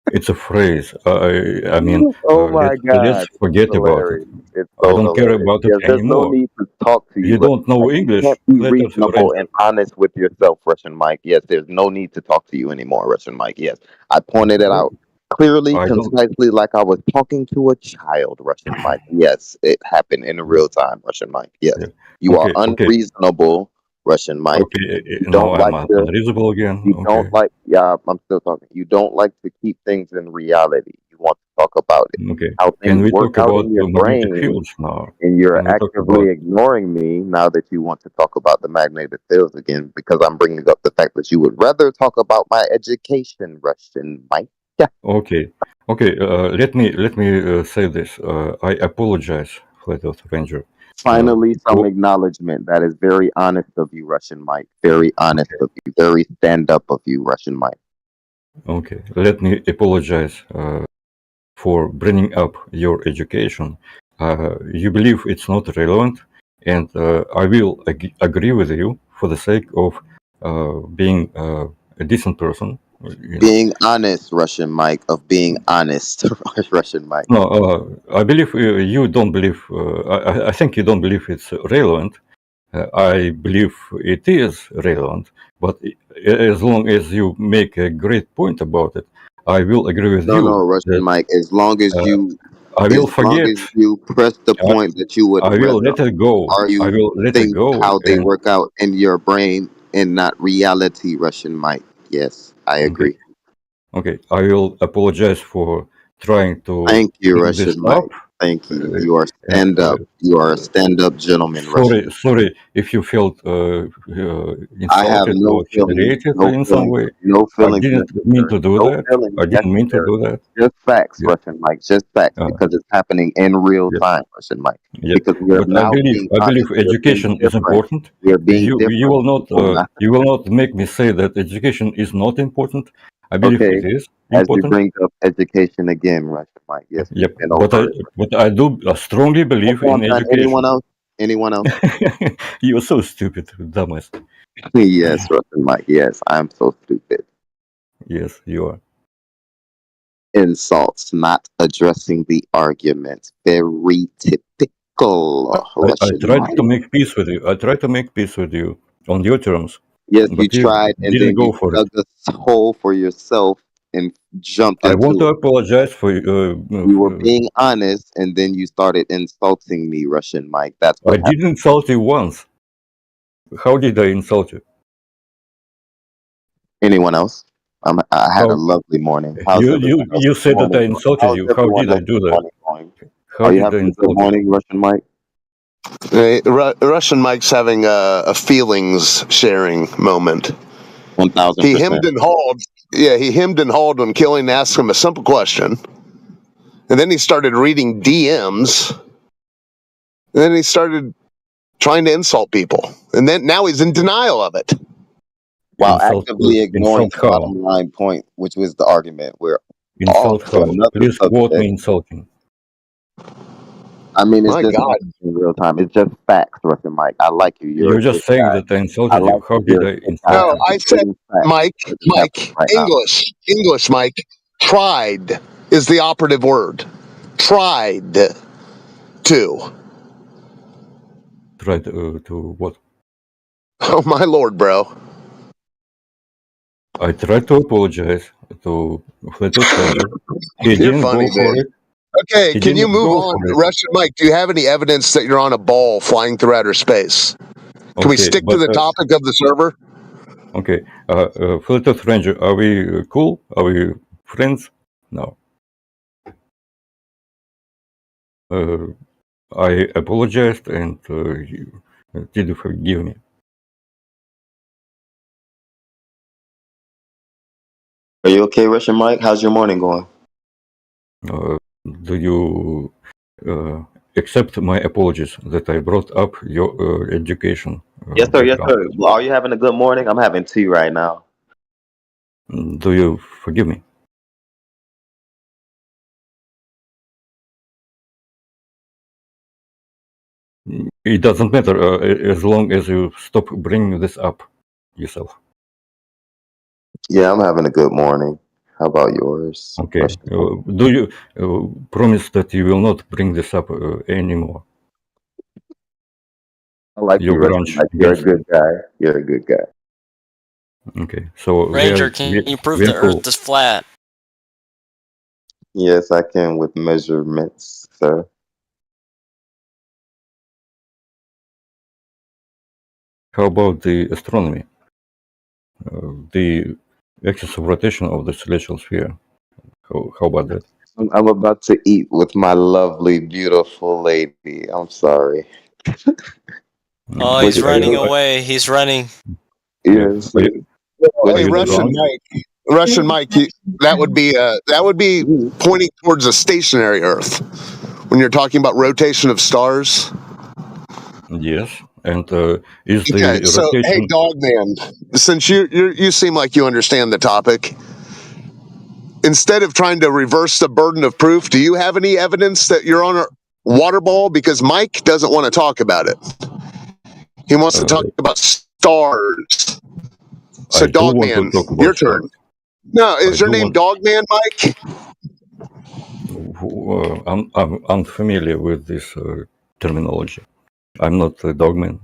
Speaker 7: It's a phrase. I mean,
Speaker 14: Oh my
Speaker 7: let's
Speaker 14: God, it's
Speaker 7: forget about it.
Speaker 14: hilarious. It's
Speaker 7: I
Speaker 14: so
Speaker 7: don't care
Speaker 14: hilarious.
Speaker 7: about it
Speaker 14: Yes, there's no
Speaker 7: anymore.
Speaker 14: need to talk to you,
Speaker 7: You don't
Speaker 14: Russian
Speaker 7: know
Speaker 14: Mike. You
Speaker 7: English.
Speaker 14: can't be
Speaker 7: Let us
Speaker 14: reasonable
Speaker 7: arrange.
Speaker 14: and honest with yourself, Russian Mike. Yes, there's no need to talk to you anymore, Russian Mike. Yes, I pointed it out clearly,
Speaker 7: I don't.
Speaker 14: concisely, like I was talking to a child, Russian Mike. Yes, it happened in real time, Russian Mike. Yes, you are
Speaker 7: Okay, okay,
Speaker 14: unreasonable, Russian Mike.
Speaker 7: okay.
Speaker 14: You
Speaker 7: Now
Speaker 14: don't
Speaker 7: I'm
Speaker 14: like to.
Speaker 7: unreasonable again.
Speaker 14: You
Speaker 7: Okay.
Speaker 14: don't like. Yeah, I'm still talking. You don't like to keep things in reality. You want to talk about it,
Speaker 7: Okay.
Speaker 14: how
Speaker 7: Can
Speaker 14: things
Speaker 7: we
Speaker 14: work
Speaker 7: talk
Speaker 14: out
Speaker 7: about
Speaker 14: in your
Speaker 7: magnetic
Speaker 14: brain,
Speaker 7: fields now?
Speaker 14: and you're
Speaker 7: Can we talk
Speaker 14: actively
Speaker 7: about?
Speaker 14: ignoring me now that you want to talk about the magnetic fields again because I'm bringing up the fact that you would rather talk about my education, Russian Mike. Yeah.
Speaker 7: Okay, okay. Let me say this. I apologize, Flat Earth Ranger.
Speaker 14: Finally, some
Speaker 7: For
Speaker 14: acknowledgement. That is very honest of you, Russian Mike. Very honest of you. Very stand up of you, Russian Mike.
Speaker 7: okay. Let me apologize for bringing up your education. You believe it's not relevant, and I will agree with you for the sake of being a decent person. You know.
Speaker 14: Being honest, Russian Mike, of being honest, Russian Mike.
Speaker 7: No, I believe you don't believe. I think you don't believe it's relevant. I believe it is relevant, but as long as you make a great point about it, I will agree with
Speaker 14: No,
Speaker 7: you
Speaker 14: Russian
Speaker 7: that
Speaker 14: Mike. As long as you,
Speaker 7: I will forget.
Speaker 14: press the point that you would
Speaker 7: I will
Speaker 14: rather
Speaker 7: let it go.
Speaker 14: argue
Speaker 7: I will let it
Speaker 14: things
Speaker 7: go,
Speaker 14: how they
Speaker 7: and
Speaker 14: work out in your brain and not reality, Russian Mike. Yes, I agree.
Speaker 7: okay. I will apologize for trying to
Speaker 14: Thank you,
Speaker 7: bring this
Speaker 14: Russian
Speaker 7: up.
Speaker 14: Mike. Thank you. You are
Speaker 7: And
Speaker 14: stand up. You are a stand up gentleman, Russian.
Speaker 7: sorry if you felt
Speaker 14: I have
Speaker 7: insulted
Speaker 14: no
Speaker 7: or
Speaker 14: feelings.
Speaker 7: humiliated
Speaker 14: No
Speaker 7: in some
Speaker 14: feelings.
Speaker 7: way.
Speaker 14: No
Speaker 7: I
Speaker 14: feelings
Speaker 7: didn't mean
Speaker 14: necessary.
Speaker 7: to do
Speaker 14: No
Speaker 7: that.
Speaker 14: feelings
Speaker 7: I didn't mean to
Speaker 14: necessary.
Speaker 7: do that.
Speaker 14: Just facts,
Speaker 7: Yeah.
Speaker 14: Russian Mike. Just facts, because it's happening in real time, Russian Mike.
Speaker 7: Yeah.
Speaker 14: Because we are
Speaker 7: But I
Speaker 14: now
Speaker 7: believe
Speaker 14: being honest. We are being
Speaker 7: education is
Speaker 14: different.
Speaker 7: important.
Speaker 14: We are being
Speaker 7: You
Speaker 14: different.
Speaker 7: you will not make me say that education is not important. I believe
Speaker 14: Okay.
Speaker 7: it is
Speaker 14: As you
Speaker 7: important.
Speaker 14: bring up education again, Russian Mike. Yes, we've
Speaker 7: Yep.
Speaker 14: been
Speaker 7: But
Speaker 14: over it.
Speaker 7: I do strongly believe
Speaker 14: Okay,
Speaker 7: in
Speaker 14: I'm done.
Speaker 7: education.
Speaker 14: Anyone else? Anyone else?
Speaker 7: You're so stupid, dumbass.
Speaker 14: Yes, Russian Mike. Yes, I'm so stupid.
Speaker 7: Yes, you are.
Speaker 14: Insults, not addressing the arguments. Very typical,
Speaker 7: I
Speaker 14: Russian
Speaker 7: tried
Speaker 14: Mike.
Speaker 7: to make peace with you. I tried to make peace with you on your terms.
Speaker 14: Yes, you
Speaker 7: But you
Speaker 14: tried, and
Speaker 7: didn't
Speaker 14: then you
Speaker 7: go for it.
Speaker 14: dug a hole for yourself and jumped
Speaker 7: I want
Speaker 14: into
Speaker 7: to
Speaker 14: it.
Speaker 7: apologize for
Speaker 14: You were being honest, and then you started insulting me, Russian Mike. That's
Speaker 7: I
Speaker 14: what happened.
Speaker 7: didn't insult you once. How did I insult you?
Speaker 14: Anyone else? I had a
Speaker 7: How
Speaker 14: lovely morning. How's everyone
Speaker 7: you
Speaker 14: else's
Speaker 7: said that
Speaker 14: morning
Speaker 7: I
Speaker 14: going?
Speaker 7: insulted
Speaker 14: How's
Speaker 7: you. How
Speaker 14: everyone
Speaker 7: did I
Speaker 14: else's
Speaker 7: do that?
Speaker 14: morning going?
Speaker 7: How
Speaker 14: Are you
Speaker 7: did I
Speaker 14: having a good
Speaker 7: insult you?
Speaker 14: morning, Russian Mike?
Speaker 20: Russian Mike's having a feelings sharing moment.
Speaker 14: 1000%.
Speaker 20: He hemmed and hawed. Yeah, he hemmed and hawed when Killian asked him a simple question. And then he started reading DMs. And then he started trying to insult people. And then now he's in denial of it.
Speaker 14: While
Speaker 7: Insult
Speaker 14: actively ignoring
Speaker 7: insult
Speaker 14: the
Speaker 7: how?
Speaker 14: bottom line point, which was the argument. We're off
Speaker 7: Insult
Speaker 14: to
Speaker 7: how?
Speaker 14: another
Speaker 7: Please quote me
Speaker 14: subject.
Speaker 7: insulting.
Speaker 14: I mean, it's
Speaker 20: My
Speaker 14: just
Speaker 20: God.
Speaker 14: in real time. It's just facts, Russian Mike. I like you. You're
Speaker 7: You're
Speaker 14: a
Speaker 7: just
Speaker 14: good
Speaker 7: saying
Speaker 14: guy.
Speaker 7: that I
Speaker 14: I
Speaker 7: insulted you.
Speaker 14: like
Speaker 7: How
Speaker 14: that
Speaker 7: did
Speaker 14: you're
Speaker 7: I
Speaker 14: a good
Speaker 7: insult
Speaker 14: guy.
Speaker 20: No,
Speaker 7: you?
Speaker 20: I
Speaker 14: It's
Speaker 20: said,
Speaker 14: getting facts.
Speaker 20: Mike,
Speaker 14: It's happening right now.
Speaker 20: English, Mike. Tried is the operative word. Tried to.
Speaker 7: Try to what?
Speaker 20: Oh, my Lord, bro.
Speaker 7: I tried to apologize to Flat Earth Ranger. He
Speaker 20: You're
Speaker 7: didn't
Speaker 20: funny,
Speaker 7: go for
Speaker 20: man.
Speaker 7: it.
Speaker 20: Okay,
Speaker 7: He
Speaker 20: can you
Speaker 7: didn't
Speaker 20: move
Speaker 7: go
Speaker 20: on?
Speaker 7: for it.
Speaker 20: Russian Mike, do you have any evidence that you're on a ball flying through outer space? Can we
Speaker 7: Okay,
Speaker 20: stick to
Speaker 7: but
Speaker 20: the topic of the server?
Speaker 7: okay, Flat Earth Ranger, are we cool? Are we friends? No. I apologized, and did you forgive me?
Speaker 14: Are you okay, Russian Mike? How's your morning going?
Speaker 7: Do you accept my apologies that I brought up your education.
Speaker 14: Yes, sir. Yes,
Speaker 7: background.
Speaker 14: sir. Are you having a good morning? I'm having tea right now.
Speaker 7: Do you forgive me? It doesn't matter as long as you stop bringing this up yourself.
Speaker 14: Yeah, I'm having a good morning. How about yours?
Speaker 7: Okay. Do you promise that you will not bring this up anymore?
Speaker 14: I like
Speaker 7: Your
Speaker 14: you, Russian
Speaker 7: grudge
Speaker 14: Mike. You're a
Speaker 7: against me.
Speaker 14: good guy. You're a good guy.
Speaker 7: Okay. So
Speaker 21: Ranger, can you prove the
Speaker 7: cool.
Speaker 21: Earth is flat?
Speaker 14: Yes, I can with measurements, sir.
Speaker 7: How about the astronomy? The axis of rotation of the celestial sphere. How about that?
Speaker 14: I'm about to eat with my lovely, beautiful lady. I'm sorry.
Speaker 21: Oh,
Speaker 14: What
Speaker 21: he's
Speaker 14: did
Speaker 21: running
Speaker 14: you-
Speaker 21: away. He's running.
Speaker 14: Yes.
Speaker 20: Hey,
Speaker 7: you
Speaker 20: Russian
Speaker 7: drunk?
Speaker 20: Mike. Russian Mike, that would be pointing towards a stationary Earth when you're talking about rotation of stars.
Speaker 7: Yes. And is
Speaker 20: Okay,
Speaker 7: the
Speaker 20: so hey,
Speaker 7: rotation?
Speaker 20: Dogman, since you seem like you understand the topic, instead of trying to reverse the burden of proof, do you have any evidence that you're on a water ball? Because Mike doesn't want to talk about it. He wants to talk about stars. So,
Speaker 7: I do want to
Speaker 20: Dogman,
Speaker 7: talk about
Speaker 20: your turn.
Speaker 7: stars.
Speaker 20: No, is
Speaker 7: I
Speaker 20: your
Speaker 7: do
Speaker 20: name
Speaker 7: want.
Speaker 20: Dogman, Mike?
Speaker 7: I'm unfamiliar with this terminology. I'm not a dogman.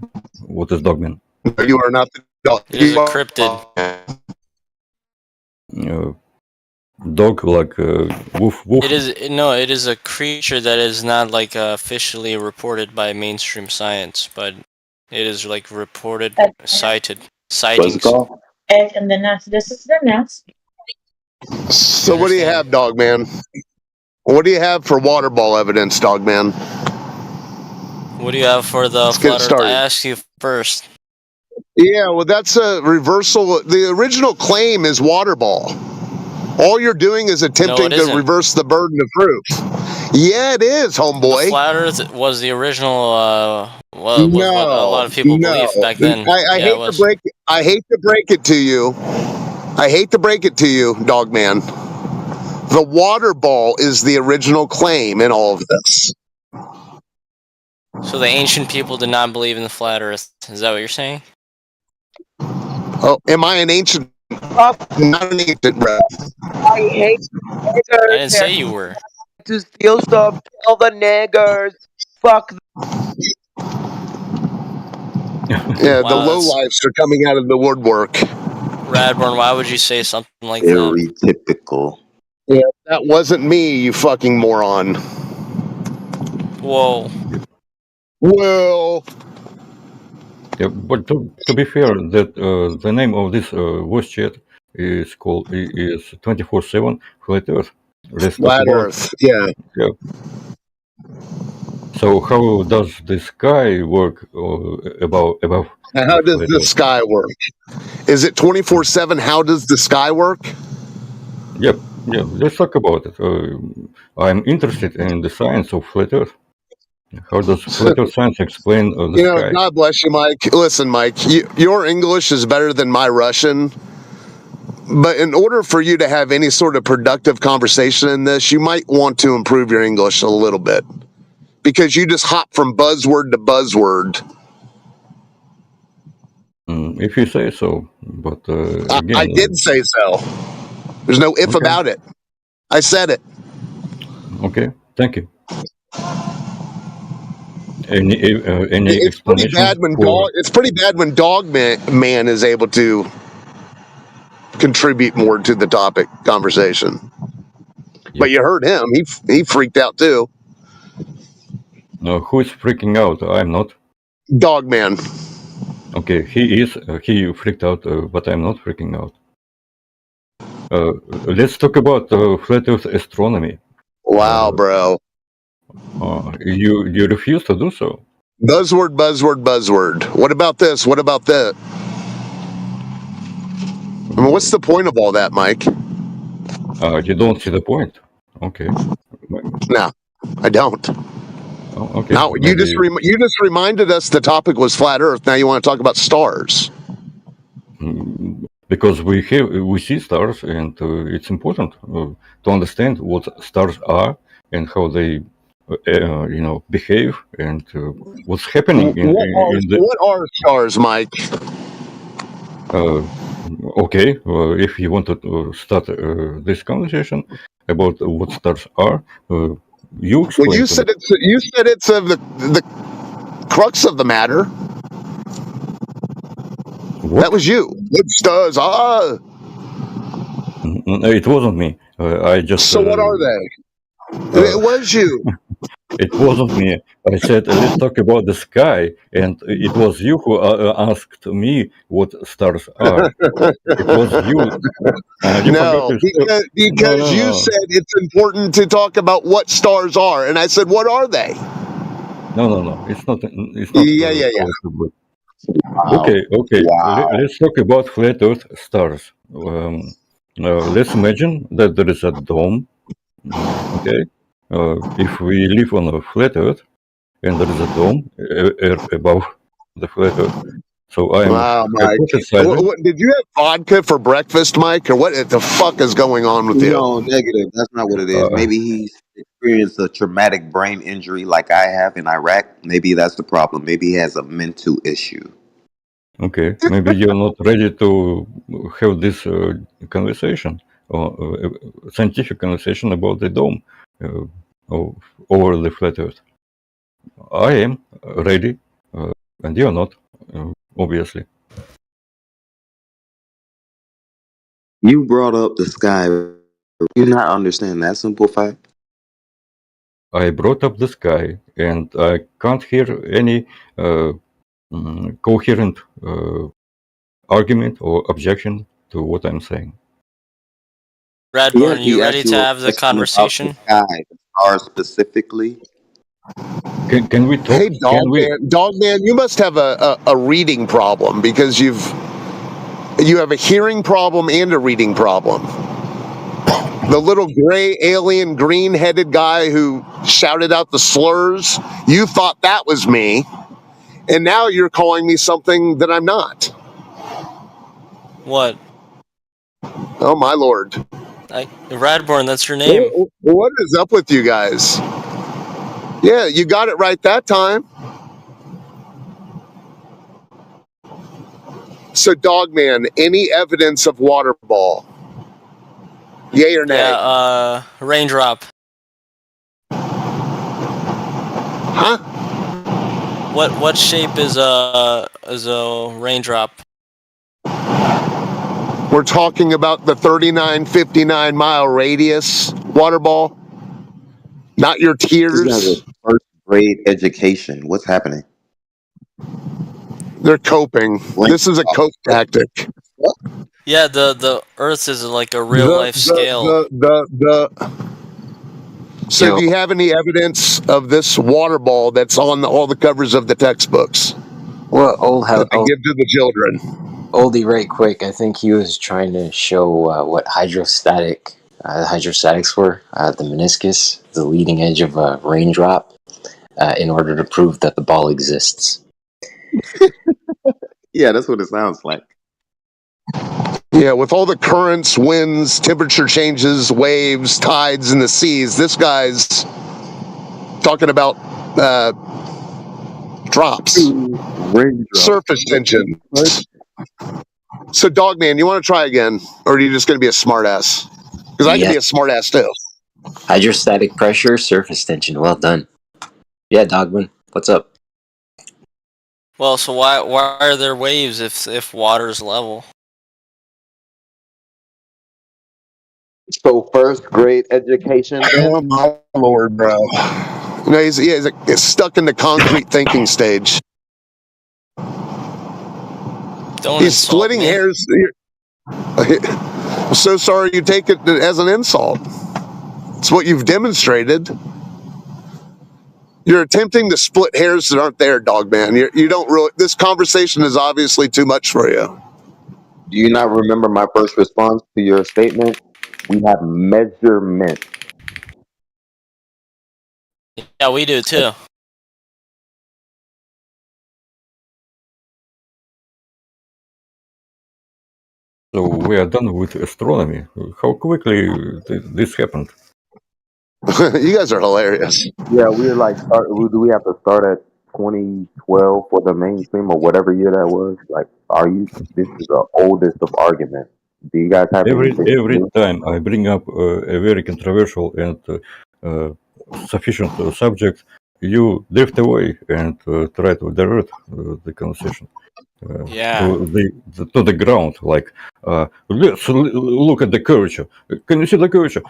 Speaker 7: What is dogman?
Speaker 20: No, you are not the dog.
Speaker 21: It is a
Speaker 20: You are-
Speaker 21: cryptid.
Speaker 7: Dog like woof woof.
Speaker 21: It is no. It is a creature that is not like officially reported by mainstream science, but it is like reported, cited, sightings.
Speaker 22: And then this is the next.
Speaker 20: So, what do you have, Dogman? What do you have for water ball evidence, Dogman?
Speaker 21: What do you have for the
Speaker 20: Let's get
Speaker 21: flat Earth?
Speaker 20: started.
Speaker 21: I asked you first.
Speaker 20: Yeah, well, that's a reversal. The original claim is water ball. All you're doing is attempting to
Speaker 21: isn't.
Speaker 20: reverse the burden of proof. Yeah, it is,
Speaker 21: The
Speaker 20: homeboy.
Speaker 21: flat Earth was the original. Was what a lot of people believed back then.
Speaker 20: I
Speaker 21: Yeah,
Speaker 20: hate
Speaker 21: it
Speaker 20: to
Speaker 21: was.
Speaker 20: break. I hate to break it to you. I hate to break it to you, Dogman. The water ball is the original claim in all of this.
Speaker 21: So the ancient people did not believe in the flat Earth. Is that what you're saying?
Speaker 20: Oh, am I an ancient? Not an ancient, bro.
Speaker 23: I hate
Speaker 21: I didn't say you were.
Speaker 23: to steal stuff. Kill the niggers. Fuck.
Speaker 20: Yeah, the
Speaker 21: Wow,
Speaker 20: low
Speaker 21: that's-
Speaker 20: lives are coming out of the woodwork.
Speaker 21: Radborn, why would you say something like that?
Speaker 14: Very typical.
Speaker 20: Yeah, that wasn't me, you fucking moron.
Speaker 21: Whoa.
Speaker 20: Well,
Speaker 7: Yeah, but to be fair, that the name of this voice chat is called is 24/7 Flat Earth. Let's talk
Speaker 20: Flat
Speaker 7: about.
Speaker 20: Earth, yeah.
Speaker 7: Yeah. So how does the sky work above?
Speaker 20: How does
Speaker 7: Flat
Speaker 20: the
Speaker 7: Earth?
Speaker 20: sky work? Is it 24/7? How does the sky work?
Speaker 7: Yep. Yeah. Let's talk about it. I'm interested in the science of Flat Earth. How does Flat Earth science explain the
Speaker 20: You know,
Speaker 7: sky?
Speaker 20: God bless you, Mike. Listen, Mike, your English is better than my Russian. But in order for you to have any sort of productive conversation in this, you might want to improve your English a little bit. Because you just hop from buzzword to buzzword.
Speaker 7: If you say so, but again,
Speaker 20: I did say so. There's no if
Speaker 7: Okay.
Speaker 20: about it. I said it.
Speaker 7: Okay, thank you. Any
Speaker 20: It's pretty
Speaker 7: explanation
Speaker 20: bad when
Speaker 7: for?
Speaker 20: Dog Man is able to contribute more to the topic conversation. But you heard him; he freaked out too.
Speaker 7: Who is freaking out? I'm not.
Speaker 20: Dog Man.
Speaker 7: Okay, he is. He freaked out, but I'm not freaking out. Let's talk about flat Earth astronomy.
Speaker 20: Wow, bro.
Speaker 7: You refuse to do so.
Speaker 20: Buzzword, buzzword, buzzword. What about this? What about that? I mean, what's the point of all that, Mike?
Speaker 7: You don't see the point. Okay.
Speaker 20: No, I don't.
Speaker 7: Oh, okay,
Speaker 20: Now you just
Speaker 7: maybe
Speaker 20: you just reminded us the topic was flat Earth. Now you want to talk about stars.
Speaker 7: because we see stars, and it's important to understand what stars are and how they behave, and what's happening in the.
Speaker 20: What are stars, Mike?
Speaker 7: Okay, if you want to start this conversation about what stars are, you explain.
Speaker 20: Well, you said it's of the crux of the matter.
Speaker 7: What?
Speaker 20: That was you. What stars are?
Speaker 7: It wasn't me. I just.
Speaker 20: So what are they? It was you.
Speaker 7: It wasn't me. I said, let's talk about the sky, and it was you who asked me what stars are. It was you. You
Speaker 20: No,
Speaker 7: forgot
Speaker 20: because you said it's important to talk about what stars are, and I said, what are they?
Speaker 7: No. It's not. It's not.
Speaker 20: Yeah.
Speaker 7: Okay.
Speaker 20: Wow.
Speaker 7: Let's talk about flat Earth stars. Let's imagine that there is a dome. Okay. If we live on a flat Earth, and there is a dome above the flat Earth. So I am hypothesizing.
Speaker 20: What, did you have vodka for breakfast, Mike, or what the fuck is going on with you?
Speaker 11: No, negative. That's not what it is. Maybe he's experienced a traumatic brain injury like I have in Iraq. Maybe that's the problem. Maybe he has a mental issue.
Speaker 7: Okay, maybe you're not ready to have this conversation, or scientific conversation about the dome over the flat Earth. I am ready, and you're not, obviously.
Speaker 11: You brought up the sky. Do you not understand that simple fact?
Speaker 7: I brought up the sky, and I can't hear any coherent argument or objection to what I'm saying.
Speaker 21: Radborn, you ready to have the conversation?
Speaker 11: The sky, the stars specifically.
Speaker 7: Can we talk?
Speaker 20: Hey, Dogman, you must have a reading problem because you have a hearing problem and a reading problem. The little gray alien green-headed guy who shouted out the slurs, you thought that was me, and now you're calling me something that I'm not.
Speaker 21: What?
Speaker 20: Oh my lord.
Speaker 21: Radborn, that's your name.
Speaker 20: What is up with you guys? Yeah, you got it right that time. So, Dogman, any evidence of water ball? Yay or nay?
Speaker 21: Yeah, raindrop.
Speaker 20: Huh?
Speaker 21: What shape is a raindrop?
Speaker 20: We're talking about the 3959 mile radius water ball, not your tears.
Speaker 11: This has a first grade education. What's happening?
Speaker 20: They're coping. This is a cope tactic.
Speaker 21: Yeah, the Earth is like a real life scale.
Speaker 20: So, do you have any evidence of this water ball that's on all the covers of the textbooks?
Speaker 2: Well,
Speaker 20: that they give to the children.
Speaker 2: Oldie, right quick. I think he was trying to show what hydrostatics were. The meniscus, the leading edge of a raindrop, in order to prove that the ball exists.
Speaker 11: Yeah, that's what it sounds like.
Speaker 20: Yeah, with all the currents, winds, temperature changes, waves, tides, and the seas, this guy's talking about drops, surface tension. So, Dogman, you want to try again, or are you just going to be a smartass? Because I can be a smartass too.
Speaker 2: Hydrostatic pressure, surface tension. Well done. Yeah, Dogman, what's up?
Speaker 21: Well, so why are there waves if water's level?
Speaker 11: So first grade education.
Speaker 20: Oh my lord, bro! No, he's stuck in the concrete thinking stage. He's splitting hairs. I'm so sorry you take it as an insult. It's what you've demonstrated. You're attempting to split hairs that aren't there, Dogman. You don't really. This conversation is obviously too much for you.
Speaker 11: Do you not remember my first response to your statement? We have measurement.
Speaker 21: Yeah, we do too.
Speaker 7: So we are done with astronomy. How quickly this happened?
Speaker 20: You guys are hilarious.
Speaker 14: Yeah, we're like, do we have to start at 2012 for the mainstream or whatever year that was? Like, this is the oldest of arguments. Do you guys have
Speaker 7: Every
Speaker 14: anything?
Speaker 7: time I bring up a very controversial and sufficient subject, you drift away and try to divert the conversation
Speaker 21: Yeah.
Speaker 7: to the ground. Like, let's look at the curvature. Can you see the curvature?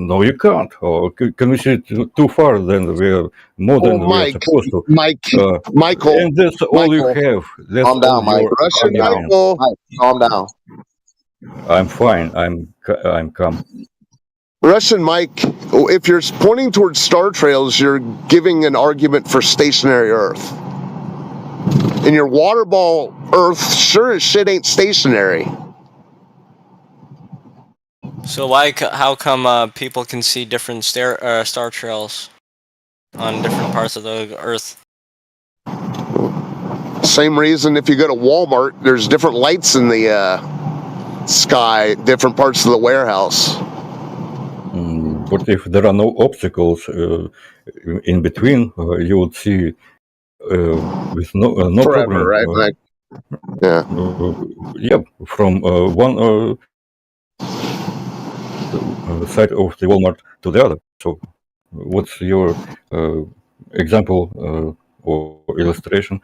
Speaker 7: No, you can't. Or can we see it too far? Then we are more than we are supposed to.
Speaker 20: Michael,
Speaker 7: and that's all you have. That's
Speaker 14: Calm down,
Speaker 7: all
Speaker 14: Mike.
Speaker 7: your
Speaker 20: Russian
Speaker 7: argument.
Speaker 20: Michael.
Speaker 14: Mike, calm down.
Speaker 7: I'm fine. I'm calm.
Speaker 20: Russian Mike, if you're pointing towards star trails, you're giving an argument for stationary Earth. In your water ball Earth, sure as shit ain't stationary.
Speaker 21: So how come people can see different star trails on different parts of the Earth?
Speaker 20: Same reason if you go to Walmart, there's different lights in the sky, different parts of the warehouse.
Speaker 7: But if there are no obstacles in between, you would see with no
Speaker 20: Forever,
Speaker 7: problem.
Speaker 20: right, Mike? Yeah.
Speaker 7: Yeah, from one side of the Walmart to the other. So, what's your example or illustration?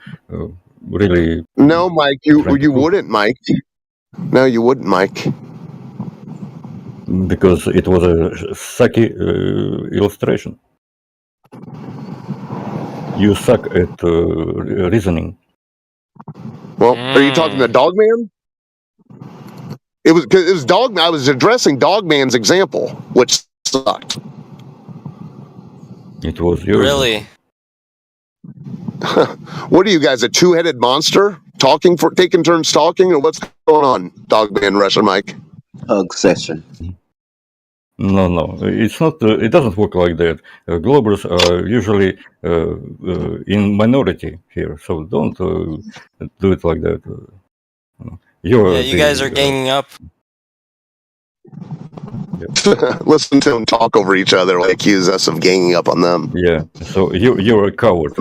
Speaker 7: Really?
Speaker 20: No, Mike, you wouldn't, Mike. No, you wouldn't, Mike.
Speaker 7: Because it was a sucky illustration. You suck at reasoning.
Speaker 20: Well, are you talking to Dogman? It was Dogman. I was addressing Dogman's example, which sucked.
Speaker 7: It was yours.
Speaker 21: Really?
Speaker 20: What are you guys, a two-headed monster? Taking turns talking, or what's going on, Dogman, Russian Mike?
Speaker 14: Hug session.
Speaker 7: No, it's not. It doesn't work like that. Globbers are usually in minority here, so don't do it like that.
Speaker 21: You guys are ganging up.
Speaker 20: Listen to them talk over each other, like accuse us of ganging up on them.
Speaker 7: Yeah, so you're a coward.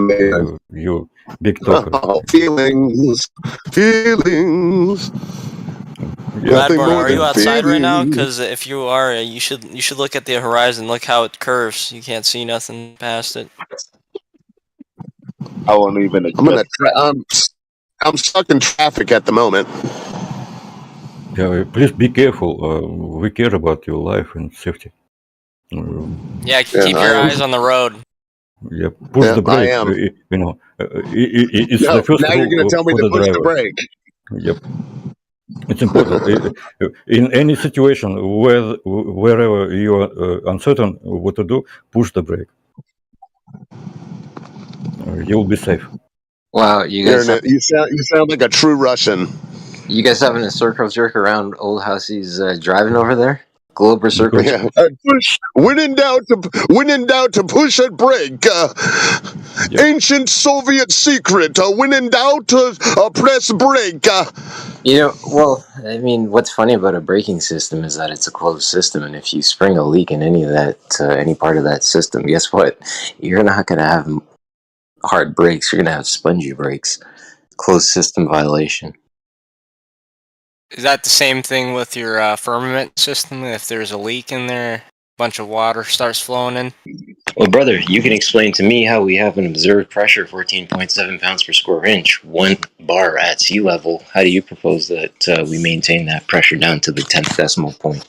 Speaker 7: You big talker.
Speaker 20: Oh, feelings.
Speaker 21: Radborn, are you outside right now? Because if you are, you should look at the horizon. Look how it curves. You can't see nothing past it.
Speaker 14: I won't even.
Speaker 20: I'm stuck in traffic at the moment.
Speaker 7: Yeah, please be careful. We care about your life and safety.
Speaker 21: Keep your eyes on the road.
Speaker 7: Yeah, push the brake.
Speaker 20: I am.
Speaker 7: It's the first
Speaker 20: now you're going to tell me to push the brake.
Speaker 7: Yep. It's important. In any situation, wherever you are uncertain what to do, push the brake. You'll be safe.
Speaker 2: Wow, you
Speaker 20: sound like a true Russian.
Speaker 2: You guys having a circle jerk around old house he's driving over there? Global circle jerk.
Speaker 20: When in doubt to push and brake. Ancient Soviet secret. When in doubt to press brake.
Speaker 2: Well, I mean, what's funny about a braking system is that it's a closed system, and if you spring a leak in any part of that system, guess what? You're not going to have hard brakes. You're going to have spongy brakes. Closed system violation.
Speaker 21: Is that the same thing with your firmament system? If there's a leak in there, a bunch of water starts flowing in?
Speaker 16: Well, brother, you can explain to me how we have an observed pressure of 14.7 pounds per square inch, 1 bar at sea level. How do you propose that we maintain that pressure down to the 10th decimal point?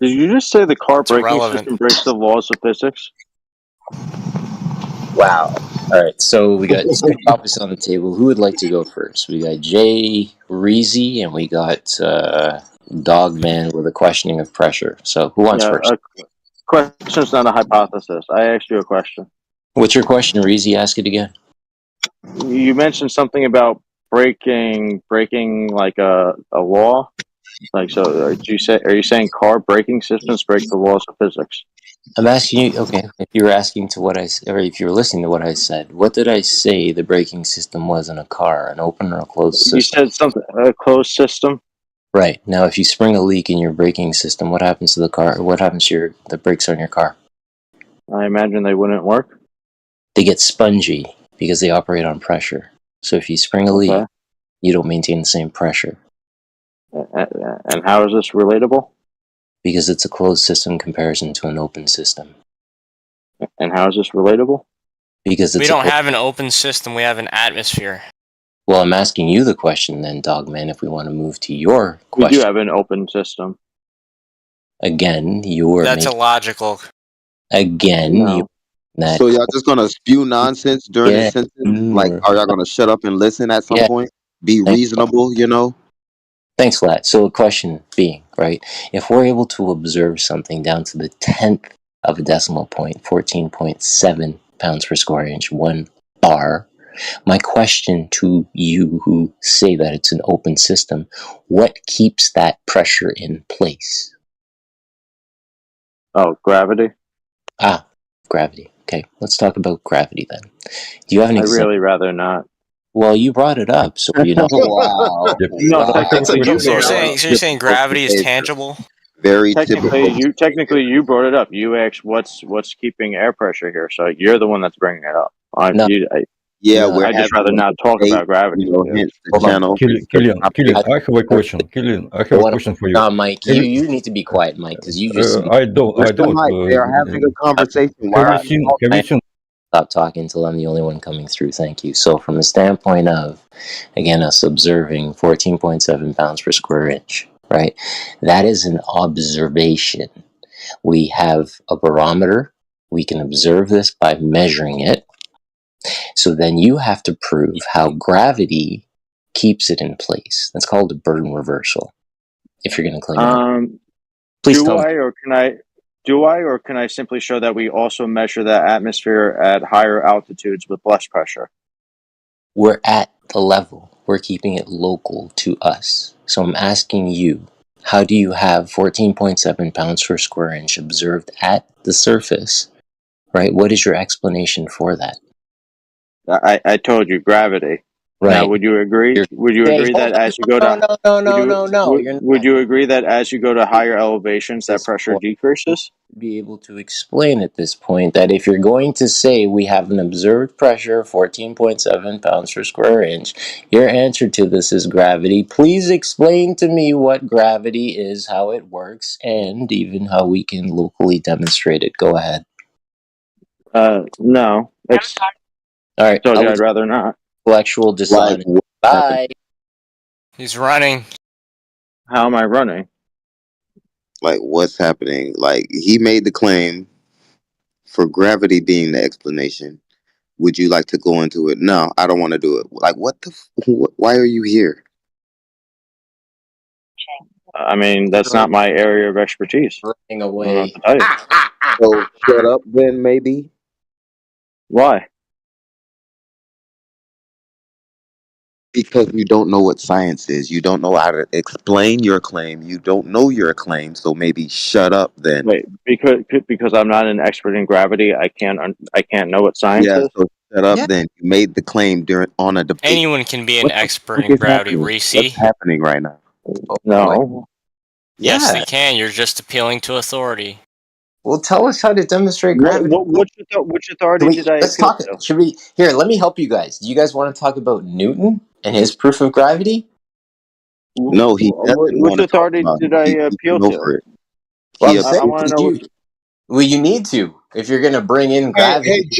Speaker 3: Did you just say the car braking
Speaker 21: irrelevant.
Speaker 3: system breaks the laws of physics?
Speaker 2: Wow. All right, so we got two topics on the table. Who would like to go first? We got Jay Reezy, and we got Dogman with a questioning of pressure. So who wants first?
Speaker 3: Question's not a hypothesis. I asked you a question.
Speaker 2: What's your question, Reezy? Ask it again.
Speaker 3: You mentioned something about breaking like a law. Like, so are you saying car braking systems break the laws of physics?
Speaker 2: I'm asking you, okay, if you were asking to what I said, or if you were listening to what I said, what did I say the braking system was in a car? An open or a closed system?
Speaker 3: You said something, a closed system?
Speaker 2: Right. Now, if you spring a leak in your braking system, what happens to the car? What happens to the brakes on your car?
Speaker 3: I imagine they wouldn't work.
Speaker 2: They get spongy because they operate on pressure. So if you spring a leak, you don't maintain the same pressure.
Speaker 3: And how is this relatable?
Speaker 2: Because it's a closed system comparison to an open system.
Speaker 3: And how is this relatable?
Speaker 2: Because it's
Speaker 21: we don't have an open system, we have an atmosphere.
Speaker 2: Well, I'm asking you the question then, Dogman, if we want to move to your
Speaker 3: We
Speaker 2: question.
Speaker 3: do have an open system.
Speaker 2: Again, you are
Speaker 21: That's illogical.
Speaker 2: Again, that
Speaker 14: So y'all just gonna spew nonsense during this sentence? Like, are y'all gonna shut up and listen at some point? Be reasonable, you know?
Speaker 2: Thanks, Lat. So a question being, right, if we're able to observe something down to the 10th of a decimal point, 14.7 pounds per square inch, 1 bar, my question to you who say that it's an open system, what keeps that pressure in place?
Speaker 3: Oh, gravity?
Speaker 2: Gravity. Okay, let's talk about gravity then. Do you have an
Speaker 3: I'd
Speaker 2: example?
Speaker 3: really rather not.
Speaker 2: Well, you brought it up, so you know.
Speaker 14: Wow.
Speaker 3: No, technically you
Speaker 21: So
Speaker 3: brought it up.
Speaker 21: you're saying gravity is tangible?
Speaker 14: Very
Speaker 3: Technically you brought it up. You asked what's keeping air pressure here, so you're the one that's bringing it up. I'd just rather not talk about gravity.
Speaker 7: Killian, I have a question. Killian, I have a question for you.
Speaker 2: Mike, you need to be quiet, Mike, because you just.
Speaker 7: I don't.
Speaker 14: They are having a conversation.
Speaker 7: Have you seen?
Speaker 2: Stop talking until I'm the only one coming through. Thank you. So, from the standpoint of, again, us observing 14.7 pounds per square inch, right? That is an observation. We have a barometer. We can observe this by measuring it. So then you have to prove how gravity keeps it in place. That's called a burden reversal. If you're going to claim please tell me.
Speaker 3: Do I or can I simply show that we also measure the atmosphere at higher altitudes with less pressure?
Speaker 2: We're at the level. We're keeping it local to us. So I'm asking you, how do you have 14.7 pounds per square inch observed at the surface, right? What is your explanation for that?
Speaker 3: I told you, gravity.
Speaker 2: Right.
Speaker 3: Now, would you agree? Would you agree that as you go to would you agree that as you go to higher elevations, that pressure decreases?
Speaker 2: Be able to explain at this point that if you're going to say we have an observed pressure of 14.7 pounds per square inch, your answer to this is gravity. Please explain to me what gravity is, how it works, and even how we can locally demonstrate it. Go ahead.
Speaker 3: No.
Speaker 2: All right.
Speaker 3: I'd rather not.
Speaker 2: Intellectual dishonest. Bye.
Speaker 21: He's running.
Speaker 3: How am I running?
Speaker 14: Like, what's happening? Like, he made the claim for gravity being the explanation. Would you like to go into it? No, I don't want to do it. Like, why are you here?
Speaker 3: I mean, that's not my area of expertise.
Speaker 2: Running away.
Speaker 14: So shut up then, maybe.
Speaker 3: Why?
Speaker 14: Because you don't know what science is. You don't know how to explain your claim. You don't know your claim. So maybe shut up then.
Speaker 3: Wait, because I'm not an expert in gravity, I can't know what science is.
Speaker 14: So shut up then. You made the claim on a debate.
Speaker 21: Anyone can be an expert in gravity, Reese.
Speaker 14: What's happening right now?
Speaker 3: No.
Speaker 21: Yes, they can. You're just appealing to authority.
Speaker 2: Well, tell us how to demonstrate gravity.
Speaker 3: Which authority did I
Speaker 2: Let's
Speaker 3: appeal
Speaker 2: talk.
Speaker 3: to?
Speaker 2: Here, let me help you guys. Do you guys want to talk about Newton and his proof of gravity?
Speaker 14: No, he doesn't.
Speaker 3: Which authority did I appeal to?
Speaker 2: Well,
Speaker 3: I want to know.
Speaker 2: Well, you need to if you're going to bring in gravity.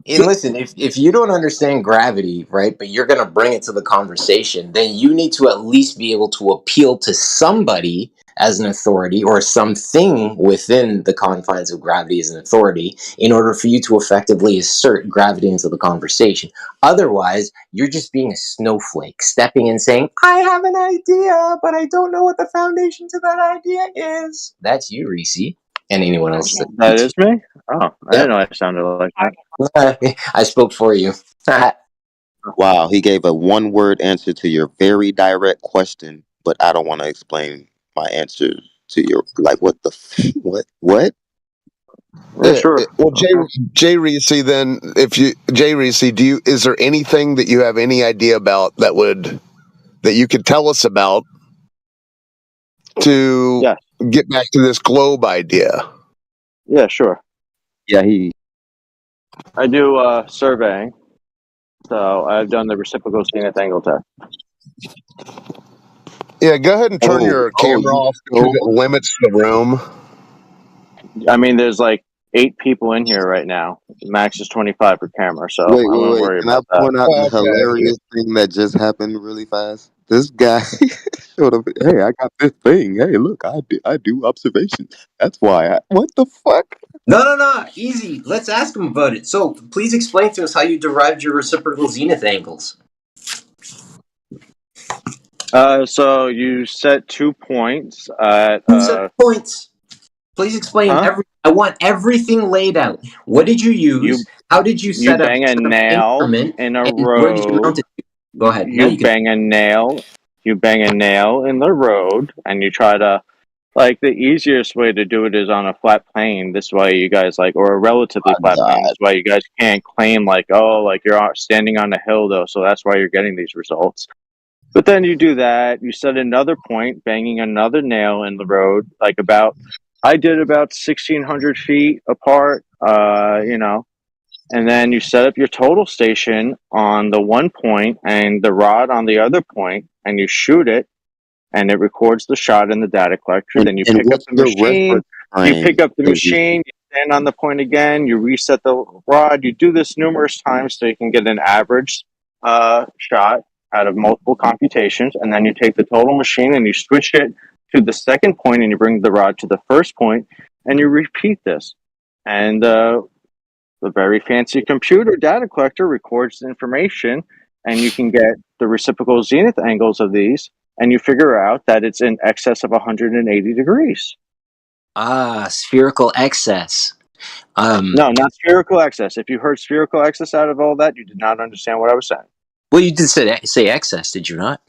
Speaker 2: Listen, if you don't understand gravity, right, but you're going to bring it to the conversation, then you need to at least be able to appeal to somebody as an authority or something within the confines of gravity as an authority in order for you to effectively assert gravity into the conversation. Otherwise, you're just being a snowflake, stepping in saying, I have an idea, but I don't know what the foundation to that idea is. That's you, Reese. And anyone else.
Speaker 3: That is me? Oh, I didn't know I sounded like that.
Speaker 2: I spoke for you.
Speaker 14: Wow, he gave a one-word answer to your very direct question, but I don't want to explain my answer to your what what?
Speaker 3: Sure.
Speaker 20: Well, Jay Reese, then Jay Reese, is there anything that you have any idea about that you could tell us about to
Speaker 3: Yes.
Speaker 20: get back to this globe idea?
Speaker 3: Yeah, sure.
Speaker 14: Yeah, he.
Speaker 3: I do surveying, so I've done the reciprocal zenith angle test.
Speaker 20: Yeah, go ahead and turn your camera
Speaker 14: you
Speaker 20: off because it limits the room.
Speaker 3: I mean, there's like 8 people in here right now. Max is 25 per camera, so
Speaker 14: Wait,
Speaker 3: I wouldn't
Speaker 14: wait, wait.
Speaker 3: worry
Speaker 14: Can I
Speaker 3: about that.
Speaker 14: point out the
Speaker 20: Okay.
Speaker 14: hilarious thing that just happened really fast? This guy showed up. Hey, I got this thing. Hey, look, I do observations. That's why. What the fuck?
Speaker 2: No, easy. Let's ask him about it. So, please explain to us how you derived your reciprocal zenith angles.
Speaker 3: So you set 2 points at
Speaker 2: Points. Please explain I want everything laid out. What did you use? How did you set up
Speaker 3: bang a nail
Speaker 2: increment?
Speaker 3: in a
Speaker 2: And where did you mount
Speaker 3: road.
Speaker 2: it? Go ahead. Now you can.
Speaker 3: bang a nail. You bang a nail in the road, and you try to like the easiest way to do it is on a flat plane. This way, you guys like, or a relatively flat plane. This way, you guys can't claim like, oh, like you're standing on a hill though, so that's why you're getting these results. But then you do that. You set another point, banging another nail in the road, like I did about 1,600 feet apart. And then you set up your total station on the one point and the rod on the other point, and you shoot it, and it records the shot in the data collector. Then you pick up the machine. You pick up the machine. You stand on the point again. You reset the rod. You do this numerous times so you can get an average shot out of multiple computations, and then you take the total machine and you switch it to the second point, and you bring the rod to the first point, and you repeat this. And the very fancy computer data collector records the information, and you can get the reciprocal zenith angles of these, and you figure out that it's in excess of 180 degrees.
Speaker 2: Spherical excess.
Speaker 3: No, not spherical excess. If you heard spherical excess out of all that, you did not understand what I was saying.
Speaker 2: Well, you did say excess, did you not?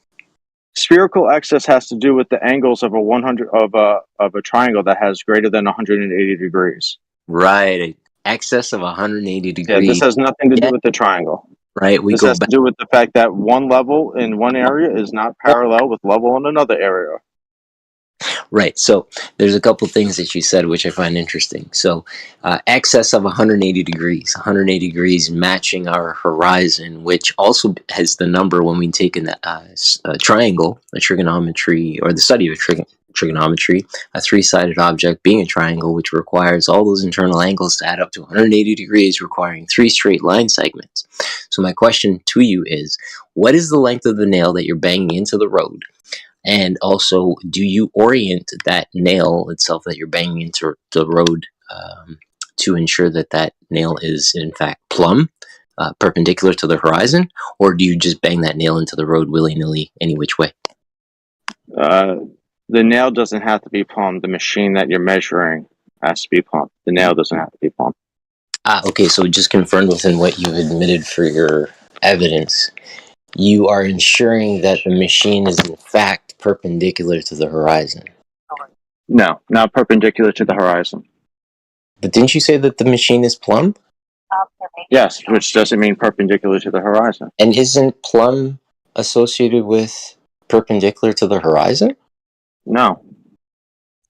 Speaker 3: Spherical excess has to do with the angles of a triangle that has greater than 180 degrees.
Speaker 2: Right, excess of 180 degrees.
Speaker 3: Yeah, this has nothing to do with the triangle.
Speaker 2: Right,
Speaker 3: this has to do with the fact that one level in one area is not parallel with level in another area.
Speaker 2: Right. So there's a couple things that you said which I find interesting. So excess of 180 degrees, 180 degrees matching our horizon, which also has the number when we take a triangle, a trigonometry, or the study of trigonometry, a three-sided object being a triangle, which requires all those internal angles to add up to 180 degrees, requiring 3 straight line segments. So my question to you is, what is the length of the nail that you're banging into the road? And also, do you orient that nail itself that you're banging into the road to ensure that that nail is, in fact, plumb, perpendicular to the horizon? Or do you just bang that nail into the road willy-nilly, any which way?
Speaker 3: The nail doesn't have to be plumb. The machine that you're measuring has to be plumb. The nail doesn't have to be plumb.
Speaker 2: Okay, so just confirmed within what you've admitted for your evidence. You are ensuring that the machine is, in fact, perpendicular to the horizon.
Speaker 3: No, not perpendicular to the horizon.
Speaker 2: But didn't you say that the machine is plumb?
Speaker 3: Yes, which doesn't mean perpendicular to the horizon.
Speaker 2: And isn't plumb associated with perpendicular to the horizon?
Speaker 3: No.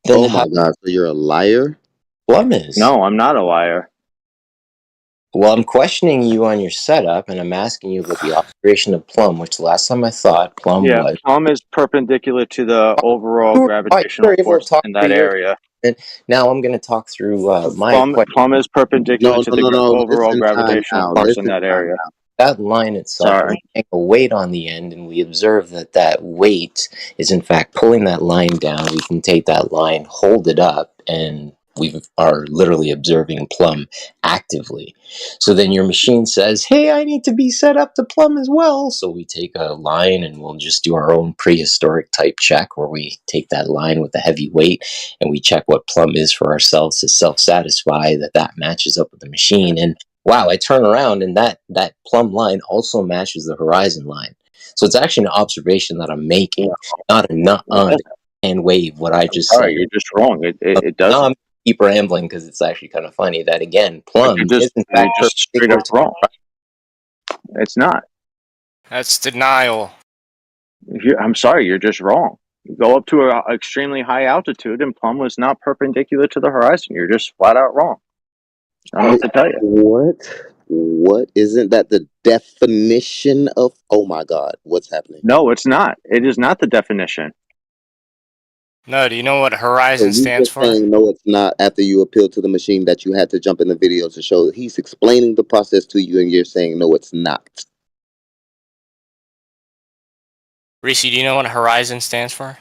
Speaker 2: Then
Speaker 14: oh my god, so you're a liar?
Speaker 2: Plumb is.
Speaker 3: No, I'm not a liar.
Speaker 2: Well, I'm questioning you on your setup, and I'm asking you about the observation of plumb, which last time I thought plumb was.
Speaker 3: Plumb is perpendicular to the overall gravitational force in that area.
Speaker 2: And now I'm going to talk through my question.
Speaker 3: Plumb is perpendicular to the overall gravitational force in that area.
Speaker 2: That line itself, we take a weight on the end, and we observe that that weight is in fact pulling that line down. We can take that line, hold it up, and we are literally observing plumb actively. So then your machine says, hey, I need to be set up to plumb as well. So we take a line and we'll just do our own prehistoric type check where we take that line with a heavy weight and we check what plumb is for ourselves to self-satisfy that that matches up with the machine. And wow, I turn around and that plumb line also matches the horizon line. So it's actually an observation that I'm making, not a and wave what I just said.
Speaker 3: You're just wrong. It doesn't.
Speaker 2: No, I'm keep rambling because it's actually kind of funny that again, plumb is in fact
Speaker 3: straight up wrong. It's not.
Speaker 21: That's denial.
Speaker 3: I'm sorry, you're just wrong. You go up to an extremely high altitude, and Plum was not perpendicular to the horizon. You're just flat out wrong. I don't know what to tell you.
Speaker 14: What? Isn't that the definition of? Oh my God, what's happening?
Speaker 3: No, it's not. It is not the definition.
Speaker 21: No, do you know what
Speaker 14: So
Speaker 21: horizon
Speaker 14: you
Speaker 21: stands
Speaker 14: just
Speaker 21: for?
Speaker 14: saying no, it's not. After you appealed to the machine that you had to jump in the video to show he's explaining the process to you, and you're saying no, it's not.
Speaker 21: Reese, do you know what horizon stands for?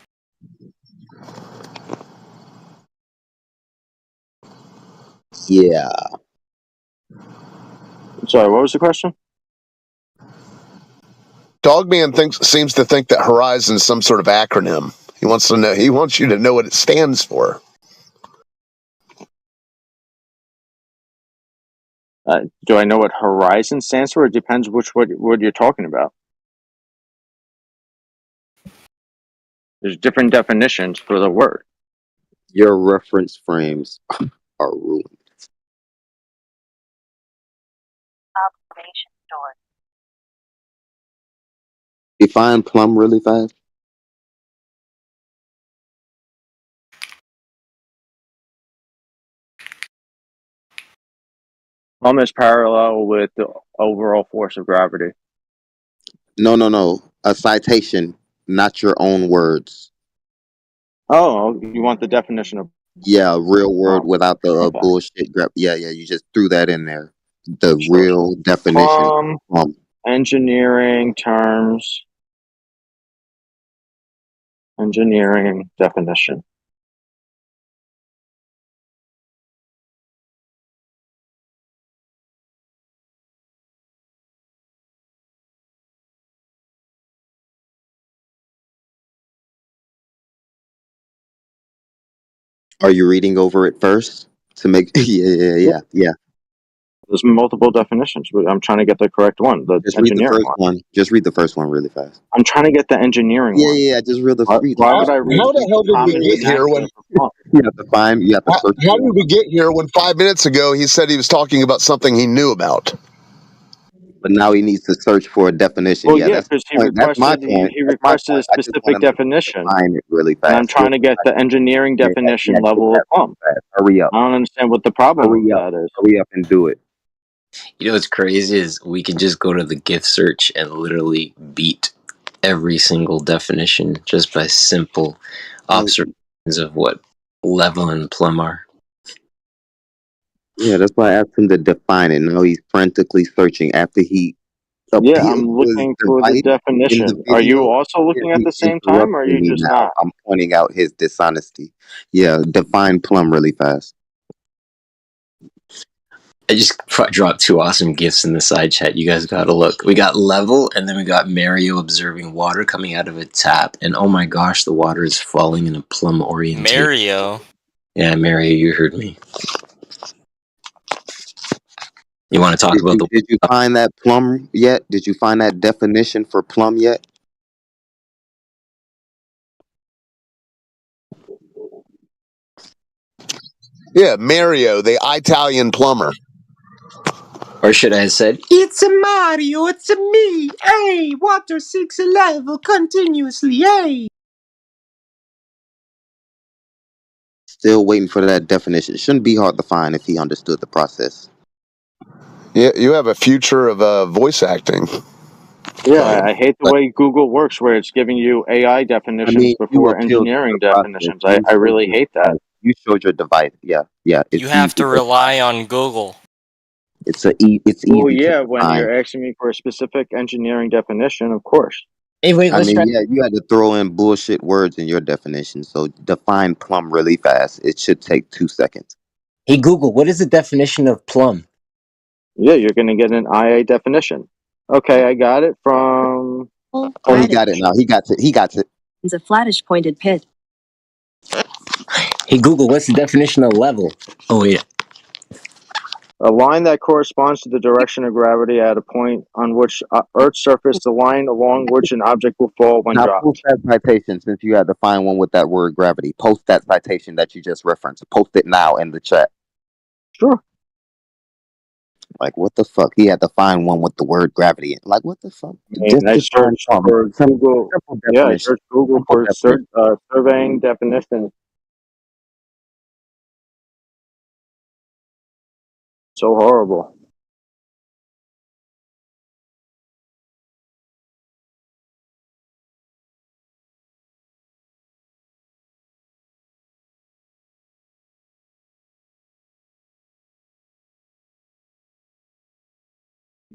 Speaker 14: Yeah.
Speaker 3: I'm sorry, what was the question?
Speaker 20: Dogman seems to think that Horizon is some sort of acronym. He wants to know. He wants you to know what it stands for.
Speaker 3: Do I know what horizon stands for? It depends which word you're talking about. There's different definitions for the word.
Speaker 14: Your reference frames are ruined.
Speaker 4: Observation stored.
Speaker 14: Define plum really fast.
Speaker 3: Plum is parallel with the overall force of gravity.
Speaker 14: No. A citation, not your own words.
Speaker 3: Oh, you want the definition of?
Speaker 14: Yeah, real word
Speaker 3: Oh,
Speaker 14: without the
Speaker 3: okay.
Speaker 14: bullshit grab. Yeah. You just threw that in there. The real definition.
Speaker 3: Engineering terms. Engineering definition.
Speaker 14: Are you reading over it first to make? Yeah.
Speaker 3: There's multiple definitions, but I'm trying to get the correct one. The
Speaker 14: Just read the
Speaker 3: engineering
Speaker 14: first one. Just read the first one really fast.
Speaker 3: I'm trying to get the engineering one.
Speaker 14: Yeah. Just read the.
Speaker 3: Why would I read
Speaker 20: How the hell did
Speaker 3: common
Speaker 20: we get here when?
Speaker 3: vernacular?
Speaker 14: You have to find. You have to search.
Speaker 20: How did we get here when 5 minutes ago he said he was talking about something he knew about?
Speaker 14: But now he needs to search for a definition.
Speaker 3: Well,
Speaker 14: Yeah,
Speaker 3: yeah,
Speaker 14: that's the
Speaker 3: because he
Speaker 14: point. That's my
Speaker 3: requested
Speaker 14: point.
Speaker 3: he
Speaker 14: That's my
Speaker 3: requested a
Speaker 14: point. I just want
Speaker 3: specific
Speaker 14: him to
Speaker 3: definition,
Speaker 14: define it really fast.
Speaker 3: and I'm trying to get the engineering definition
Speaker 14: Yeah, get
Speaker 3: level
Speaker 14: that
Speaker 3: of Plum.
Speaker 14: fast. Hurry up.
Speaker 3: I don't understand what the problem
Speaker 14: Hurry
Speaker 3: with
Speaker 14: up.
Speaker 3: that is.
Speaker 14: Hurry up and do it.
Speaker 2: You know what's crazy is we can just go to the GIF search and literally beat every single definition just by simple observations of what level and plum are.
Speaker 14: Yeah, that's why I asked him to define it. Now he's frantically searching after he
Speaker 3: Yeah,
Speaker 14: appealed
Speaker 3: I'm
Speaker 14: to his
Speaker 3: looking for the
Speaker 14: device in the
Speaker 3: definition. Are you
Speaker 14: video.
Speaker 3: also looking at the
Speaker 14: He's
Speaker 3: same time, or are you
Speaker 14: interrupting me
Speaker 3: just
Speaker 14: now.
Speaker 3: not?
Speaker 14: I'm pointing out his dishonesty. Yeah, define plum really fast.
Speaker 2: I just dropped two awesome GIFs in the side chat. You guys gotta look. We got level, and then we got Mario observing water coming out of a tap. And oh my gosh, the water is falling in a plum orientation.
Speaker 21: Mario.
Speaker 2: Yeah, Mario, you heard me. You want to talk about the?
Speaker 14: Did you find that plum yet? Did you find that definition for plum yet?
Speaker 20: Yeah, Mario, the Italian plumber.
Speaker 2: Or should I have said, "It's a Mario, it's a me. Hey, water seeks a level continuously. Hey."
Speaker 14: Still waiting for that definition. Shouldn't be hard to find if he understood the process.
Speaker 20: Yeah, you have a future of voice acting.
Speaker 3: Yeah, I hate the way Google works, where it's giving you AI definitions
Speaker 14: you
Speaker 3: before
Speaker 14: appealed to
Speaker 3: engineering
Speaker 14: the process.
Speaker 3: definitions.
Speaker 14: You
Speaker 3: I really
Speaker 14: showed
Speaker 3: hate that.
Speaker 14: You showed your device. Yeah. It's
Speaker 21: You have
Speaker 14: easy
Speaker 21: to rely on Google.
Speaker 14: It's easy
Speaker 3: Well,
Speaker 14: to
Speaker 3: yeah, when
Speaker 14: find.
Speaker 3: you're asking me for a specific engineering definition, of course.
Speaker 2: Hey, wait,
Speaker 14: I mean, yeah, you had to throw in bullshit words in your definition. So define plum really fast. It should take 2 seconds.
Speaker 2: Hey Google, what is the definition of plum?
Speaker 3: Yeah, you're going to get an IA definition. Okay, I got it from.
Speaker 14: Oh, he got it now. He got it.
Speaker 4: It's a flattish pointed pit.
Speaker 2: Hey Google, what's the definition of level? Oh wait.
Speaker 3: A line that corresponds to the direction of gravity at a point on which Earth's surface, the line along which an object will fall when
Speaker 14: Now
Speaker 3: dropped.
Speaker 14: post that citation since you had to find one with that word gravity. Post that citation that you just referenced. Post it now in the chat.
Speaker 3: Sure.
Speaker 14: Like, what the fuck? He had to find one with the word gravity in. Like, what the fuck?
Speaker 3: I mean,
Speaker 14: Just
Speaker 3: I
Speaker 14: define
Speaker 3: searched
Speaker 14: plum.
Speaker 3: for Google.
Speaker 14: Simple
Speaker 3: Yeah, I
Speaker 14: definition.
Speaker 3: searched Google
Speaker 14: Simple
Speaker 3: for
Speaker 14: definition.
Speaker 3: surveying definition. So horrible.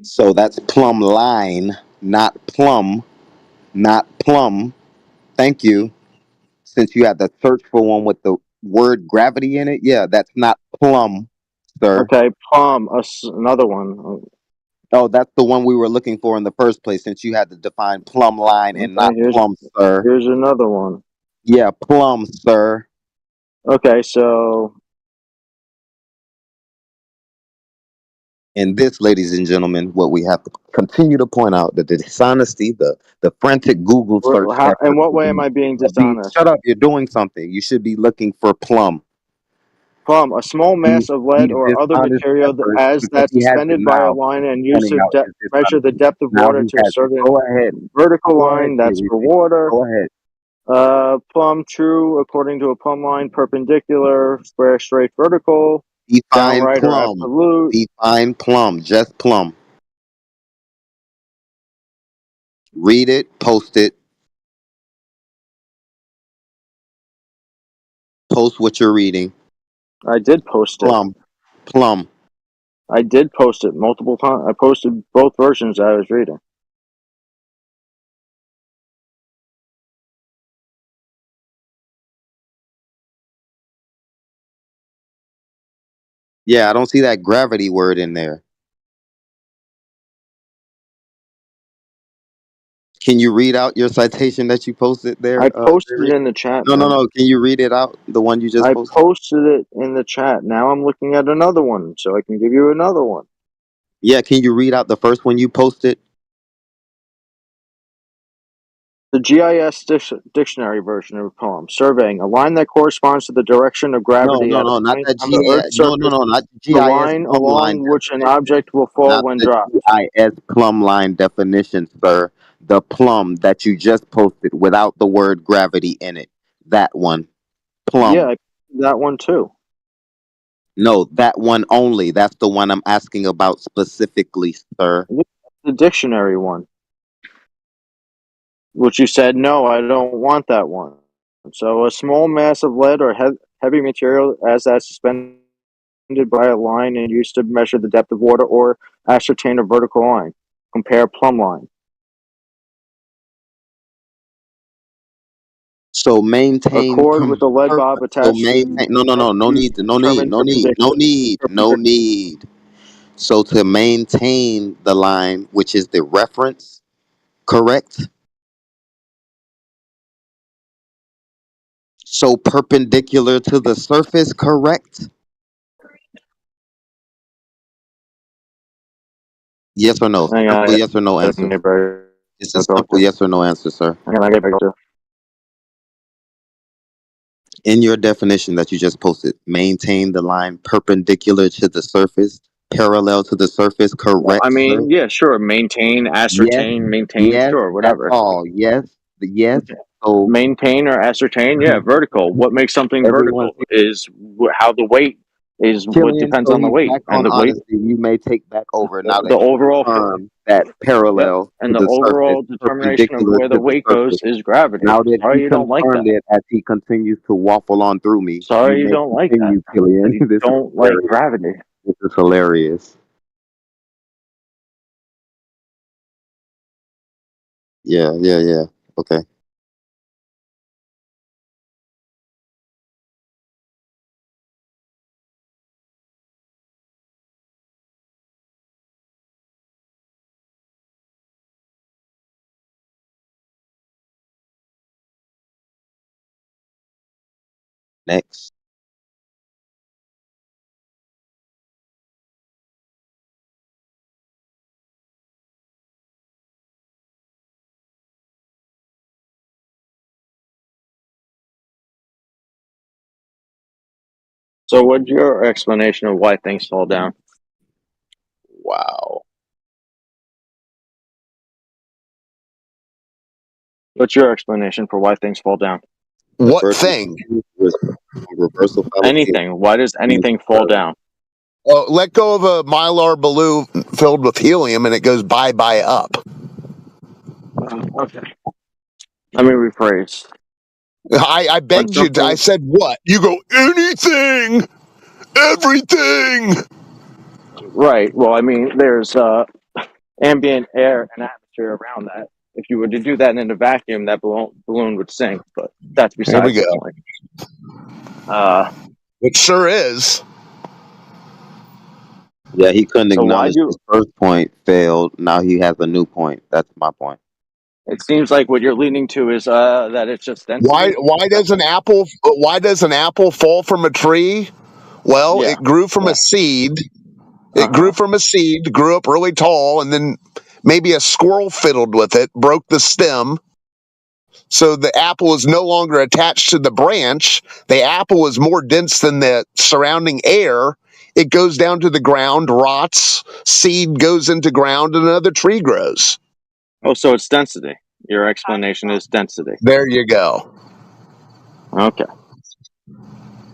Speaker 14: So that's plumb line, not plum, not plum. Thank you. Since you had to search for one with the word gravity in it, yeah, that's not plum, sir.
Speaker 3: Okay, plum. Another one.
Speaker 14: Oh, that's the one we were looking for in the first place. Since you had to define plumb line and
Speaker 3: Okay,
Speaker 14: not plum, sir.
Speaker 3: here's another one.
Speaker 14: Yeah, plum, sir.
Speaker 3: Okay, so
Speaker 14: And this, ladies and gentlemen, what we have to continue to point out that the dishonesty, the frantic Google search
Speaker 3: how?
Speaker 14: effort.
Speaker 3: In what way am I being dishonest?
Speaker 14: Shut up! You're doing something. You should be looking for plum.
Speaker 3: Plum, a small mass of lead
Speaker 14: These
Speaker 3: or other
Speaker 14: dishonest
Speaker 3: material
Speaker 14: efforts,
Speaker 3: as
Speaker 14: because
Speaker 3: that
Speaker 14: he has it
Speaker 3: suspended by a
Speaker 14: now.
Speaker 3: line and used
Speaker 14: Pointing
Speaker 3: to
Speaker 14: out his
Speaker 3: measure the
Speaker 14: dishonesty.
Speaker 3: depth of
Speaker 14: Now
Speaker 3: water
Speaker 14: he
Speaker 3: to a
Speaker 14: has it.
Speaker 3: certain
Speaker 14: Go ahead.
Speaker 3: vertical
Speaker 14: Go ahead,
Speaker 3: line. That's for
Speaker 14: JVC.
Speaker 3: water.
Speaker 14: Go ahead.
Speaker 3: Plumb, true, according to a plumb line, perpendicular, square, straight, vertical,
Speaker 14: Define
Speaker 3: downright or
Speaker 14: plum.
Speaker 3: absolute.
Speaker 14: Define plum. Just plum. Read it. Post it. Post what you're reading.
Speaker 3: I did post it.
Speaker 14: Plum. Plum.
Speaker 3: I did post it multiple times. I posted both versions that I was reading.
Speaker 14: Yeah, I don't see that gravity word in there. Can you read out your citation that you posted there?
Speaker 3: I posted it in the chat.
Speaker 14: No.
Speaker 3: Man.
Speaker 14: Can you read it out? The one you just
Speaker 3: I
Speaker 14: posted?
Speaker 3: posted it in the chat. Now I'm looking at another one, so I can give you another one.
Speaker 14: Yeah, can you read out the first one you posted?
Speaker 3: The GIS dictionary version of a poem, surveying a line that corresponds to the direction of gravity at a
Speaker 14: Not
Speaker 3: point
Speaker 14: that
Speaker 3: on the Earth's surface.
Speaker 14: not
Speaker 3: The
Speaker 14: GIS
Speaker 3: line
Speaker 14: plumb line
Speaker 3: along which an
Speaker 14: definition.
Speaker 3: object will fall
Speaker 14: Not
Speaker 3: when
Speaker 14: the
Speaker 3: dropped.
Speaker 14: GIS plumb line definition, sir. The plum that you just posted without the word gravity in it. That one. Plum.
Speaker 3: Yeah, that one too.
Speaker 14: No, that one only. That's the one I'm asking about specifically, sir.
Speaker 3: The dictionary one. Which you said, no, I don't want that one. So a small mass of lead or heavy material as that suspended by a line and used to measure the depth of water or ascertain a vertical line. Compare plumb line.
Speaker 14: So maintain
Speaker 3: A cord with a lead bob attached
Speaker 14: no need. So to maintain the line, which is the reference, correct? So perpendicular to the surface, correct? Yes or no? Simple yes or no answer. It's a simple yes or no answer, sir. In your definition that you just posted, maintain the line perpendicular to the surface, parallel to the surface, correct?
Speaker 3: Well, I mean,
Speaker 14: sir?
Speaker 3: yeah, sure. Maintain, ascertain, maintain,
Speaker 14: Yes,
Speaker 3: sure, whatever.
Speaker 14: that's all. Yes.
Speaker 3: Okay. So maintain or ascertain, yeah, vertical. What makes something vertical is how the weight is. What depends on the weight and the weight.
Speaker 14: Honesty, you may take back over now that
Speaker 3: The overall
Speaker 14: that parallel
Speaker 3: and
Speaker 14: to
Speaker 3: the
Speaker 14: the
Speaker 3: overall
Speaker 14: surface,
Speaker 3: determination of
Speaker 14: perpendicular
Speaker 3: where
Speaker 14: to
Speaker 3: the weight goes
Speaker 14: surface.
Speaker 3: is gravity.
Speaker 14: Now that
Speaker 3: Sorry,
Speaker 14: he
Speaker 3: you don't like
Speaker 14: confirmed
Speaker 3: that.
Speaker 14: it as he continues to waffle on through me.
Speaker 3: Sorry, you
Speaker 14: may
Speaker 3: don't like that.
Speaker 14: continue, Killian.
Speaker 3: You don't like gravity.
Speaker 14: This is hilarious. Yeah. Okay. Next.
Speaker 3: So, what's your explanation of why things fall down?
Speaker 12: Wow.
Speaker 3: What's your explanation for why things fall down?
Speaker 11: The
Speaker 20: What
Speaker 11: first
Speaker 20: thing?
Speaker 11: was reversal fallacy.
Speaker 3: Anything. Why does anything fall down?
Speaker 20: Oh, let go of a mylar balloon filled with helium and it goes bye up.
Speaker 3: Okay. Let me rephrase.
Speaker 20: I begged you. I said what? You go anything, everything.
Speaker 3: Right. Well, I mean, there's ambient air and atmosphere around that. If you were to do that in a vacuum, that balloon would sink. But that's
Speaker 20: There we
Speaker 3: besides the
Speaker 20: go.
Speaker 3: point.
Speaker 20: It sure is.
Speaker 11: Yeah, he couldn't
Speaker 3: So why
Speaker 11: acknowledge
Speaker 3: do?
Speaker 11: his first point failed. Now he has a new point. That's my point.
Speaker 3: It seems like what you're leaning to is that it's just density.
Speaker 20: Why does an apple fall from a tree? Well,
Speaker 3: Yeah.
Speaker 20: it grew from a seed. It grew from a seed, grew up really tall, and then maybe a squirrel fiddled with it, broke the stem. So the apple is no longer attached to the branch. The apple is more dense than the surrounding air. It goes down to the ground, rots, seed goes into ground, and another tree grows.
Speaker 3: Oh, so it's density. Your explanation is density.
Speaker 20: There you go.
Speaker 3: Okay.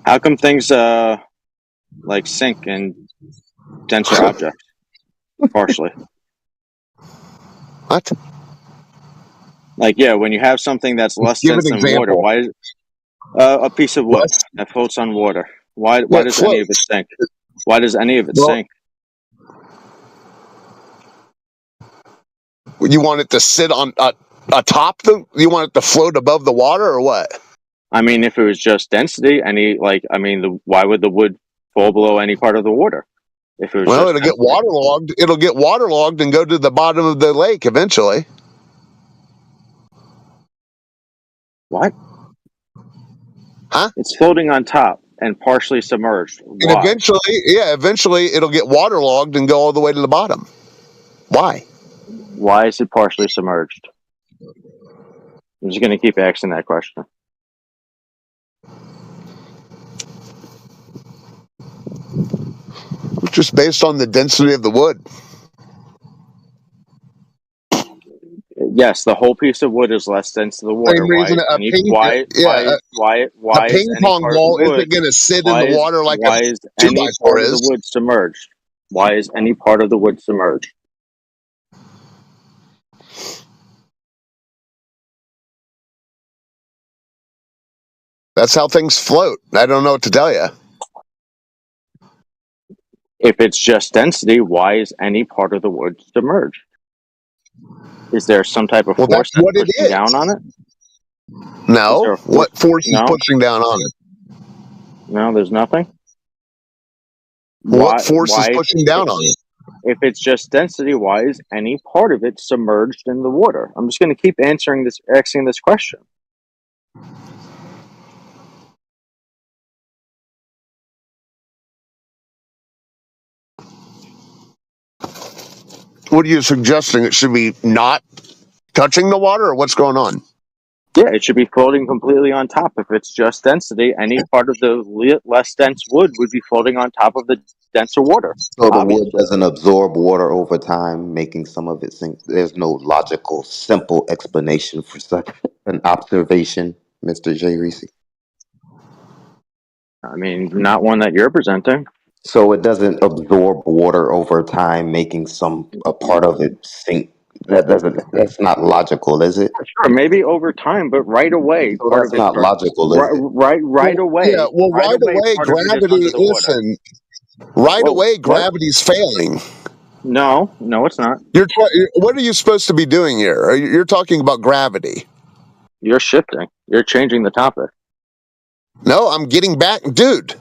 Speaker 3: How come things like sink in denser objects? Partially.
Speaker 20: What?
Speaker 3: Like, yeah, when you have something that's less
Speaker 20: Give an
Speaker 3: dense than water,
Speaker 20: example.
Speaker 3: why is a piece of wood that floats on water? Why does any of it sink? Why does any of it sink?
Speaker 20: You want it to sit on atop you want it to float above the water or what?
Speaker 3: I mean, if it was just density, why would the wood fall below any part of the water? If it was
Speaker 20: Well,
Speaker 3: just
Speaker 20: it'll get waterlogged. It'll get waterlogged and go to the bottom of the lake eventually.
Speaker 3: What?
Speaker 20: Huh?
Speaker 3: It's floating on top and partially submerged. Why?
Speaker 20: And eventually it'll get waterlogged and go all the way to the bottom. Why?
Speaker 3: Why is it partially submerged? I'm just going to keep asking that question.
Speaker 20: Just based on the density of the wood.
Speaker 3: Yes, the whole piece of wood is less dense to the water.
Speaker 20: Same reason a ping pong ball isn't going to sit in the water like
Speaker 3: why
Speaker 20: a
Speaker 3: is
Speaker 20: 2x4
Speaker 3: any part of the
Speaker 20: is.
Speaker 3: wood submerged? Why is any part of the wood submerged?
Speaker 20: That's how things float. I don't know what to tell you.
Speaker 3: If it's just density, why is any part of the wood submerged? Is there some type of force that's pushing down on it?
Speaker 20: No. What force is pushing down on it?
Speaker 3: No, there's nothing.
Speaker 20: What force is pushing down on it?
Speaker 3: If it's just density, why is any part of it submerged in the water? I'm just going to keep asking this question.
Speaker 20: What are you suggesting? It should be not touching the water, or what's going on?
Speaker 3: Yeah, it should be floating completely on top. If it's just density, any part of the less dense wood would be floating on top of the denser water.
Speaker 11: So the wood doesn't absorb water over time, making some of it sink. There's no logical, simple explanation for such an observation, Mr. J. Reese.
Speaker 3: I mean, not one that you're presenting.
Speaker 11: So it doesn't absorb water over time, making a part of it sink. That's not logical, is it?
Speaker 3: Sure, maybe over time, but right away,
Speaker 11: So
Speaker 3: part
Speaker 11: that's
Speaker 3: of it
Speaker 11: not logical, is it?
Speaker 3: right away.
Speaker 20: Yeah, well, right away,
Speaker 3: part of it is
Speaker 20: gravity.
Speaker 3: under the water.
Speaker 20: Listen, right away, gravity's failing.
Speaker 3: No, it's not.
Speaker 20: What are you supposed to be doing here? You're talking about gravity.
Speaker 3: You're shifting. You're changing the topic.
Speaker 20: No, I'm getting back, dude.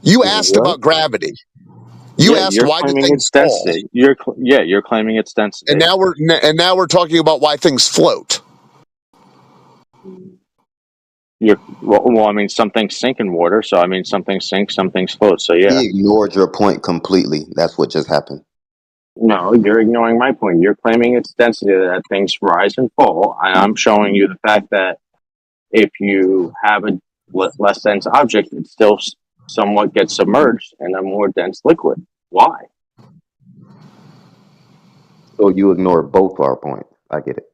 Speaker 20: You asked about gravity. You asked why do things fall.
Speaker 3: You're claiming it's density.
Speaker 20: And now we're talking about why things float.
Speaker 3: Well, I mean, some things sink in water, so I mean, some things sink, some things float. So yeah.
Speaker 11: He ignored your point completely. That's what just happened.
Speaker 3: No, you're ignoring my point. You're claiming it's density that things rise and fall, and I'm showing you the fact that if you have a less dense object, it still somewhat gets submerged in a more dense liquid. Why?
Speaker 14: So you ignore both our points. I get it.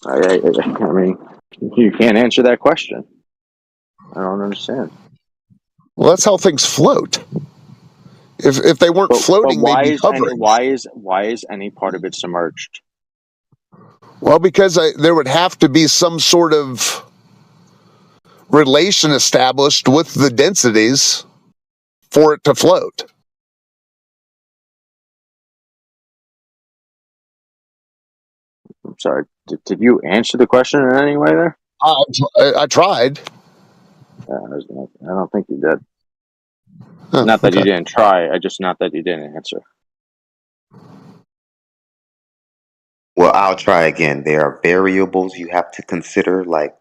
Speaker 3: I mean, you can't answer that question. I don't understand.
Speaker 20: Well, that's how things float. If they weren't
Speaker 3: But
Speaker 20: floating, they'd
Speaker 3: why
Speaker 20: be
Speaker 3: is
Speaker 20: hovering.
Speaker 3: why is any part of it submerged?
Speaker 20: Well, because there would have to be some sort of relation established with the densities for it to float.
Speaker 3: I'm sorry. Did you answer the question in any way there?
Speaker 20: I tried.
Speaker 3: I don't think you did.
Speaker 20: Oh,
Speaker 3: Not that you
Speaker 20: okay.
Speaker 3: didn't try. Not that you didn't answer.
Speaker 14: Well, I'll try again. There are variables you have to consider, like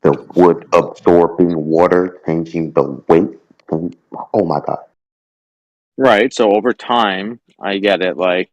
Speaker 14: the wood absorbing water, changing the weight. Oh my god.
Speaker 3: Right. So over time, I get it. Like,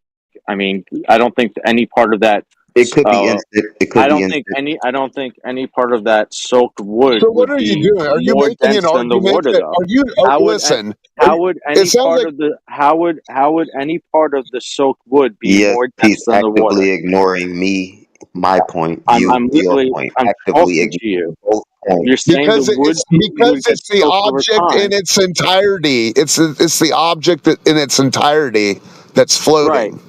Speaker 3: I mean, I don't think any part of that.
Speaker 14: It could be instant. It could
Speaker 3: I
Speaker 14: be
Speaker 3: don't think
Speaker 14: instant.
Speaker 3: any part of that soaked wood
Speaker 20: So what
Speaker 3: would
Speaker 20: are you
Speaker 3: be
Speaker 20: doing? Are you
Speaker 3: more
Speaker 20: making an
Speaker 3: dense than the
Speaker 20: argument
Speaker 3: water,
Speaker 20: that
Speaker 3: though.
Speaker 20: are you? Listen,
Speaker 3: How would
Speaker 20: it
Speaker 3: any
Speaker 20: sounds
Speaker 3: part
Speaker 20: like
Speaker 3: of the how would any part of the soaked wood be
Speaker 14: Yes,
Speaker 3: more dense
Speaker 14: he's
Speaker 3: than the water?
Speaker 14: actively ignoring me, my point, you, your point.
Speaker 3: I'm
Speaker 14: Actively
Speaker 3: talking to
Speaker 14: ignoring
Speaker 3: you.
Speaker 14: both
Speaker 3: You're
Speaker 14: points.
Speaker 3: saying the wood would get
Speaker 20: it's the
Speaker 3: soaked over
Speaker 20: object in
Speaker 3: time.
Speaker 20: its entirety. It's the object in its entirety that's
Speaker 3: Right.
Speaker 20: floating.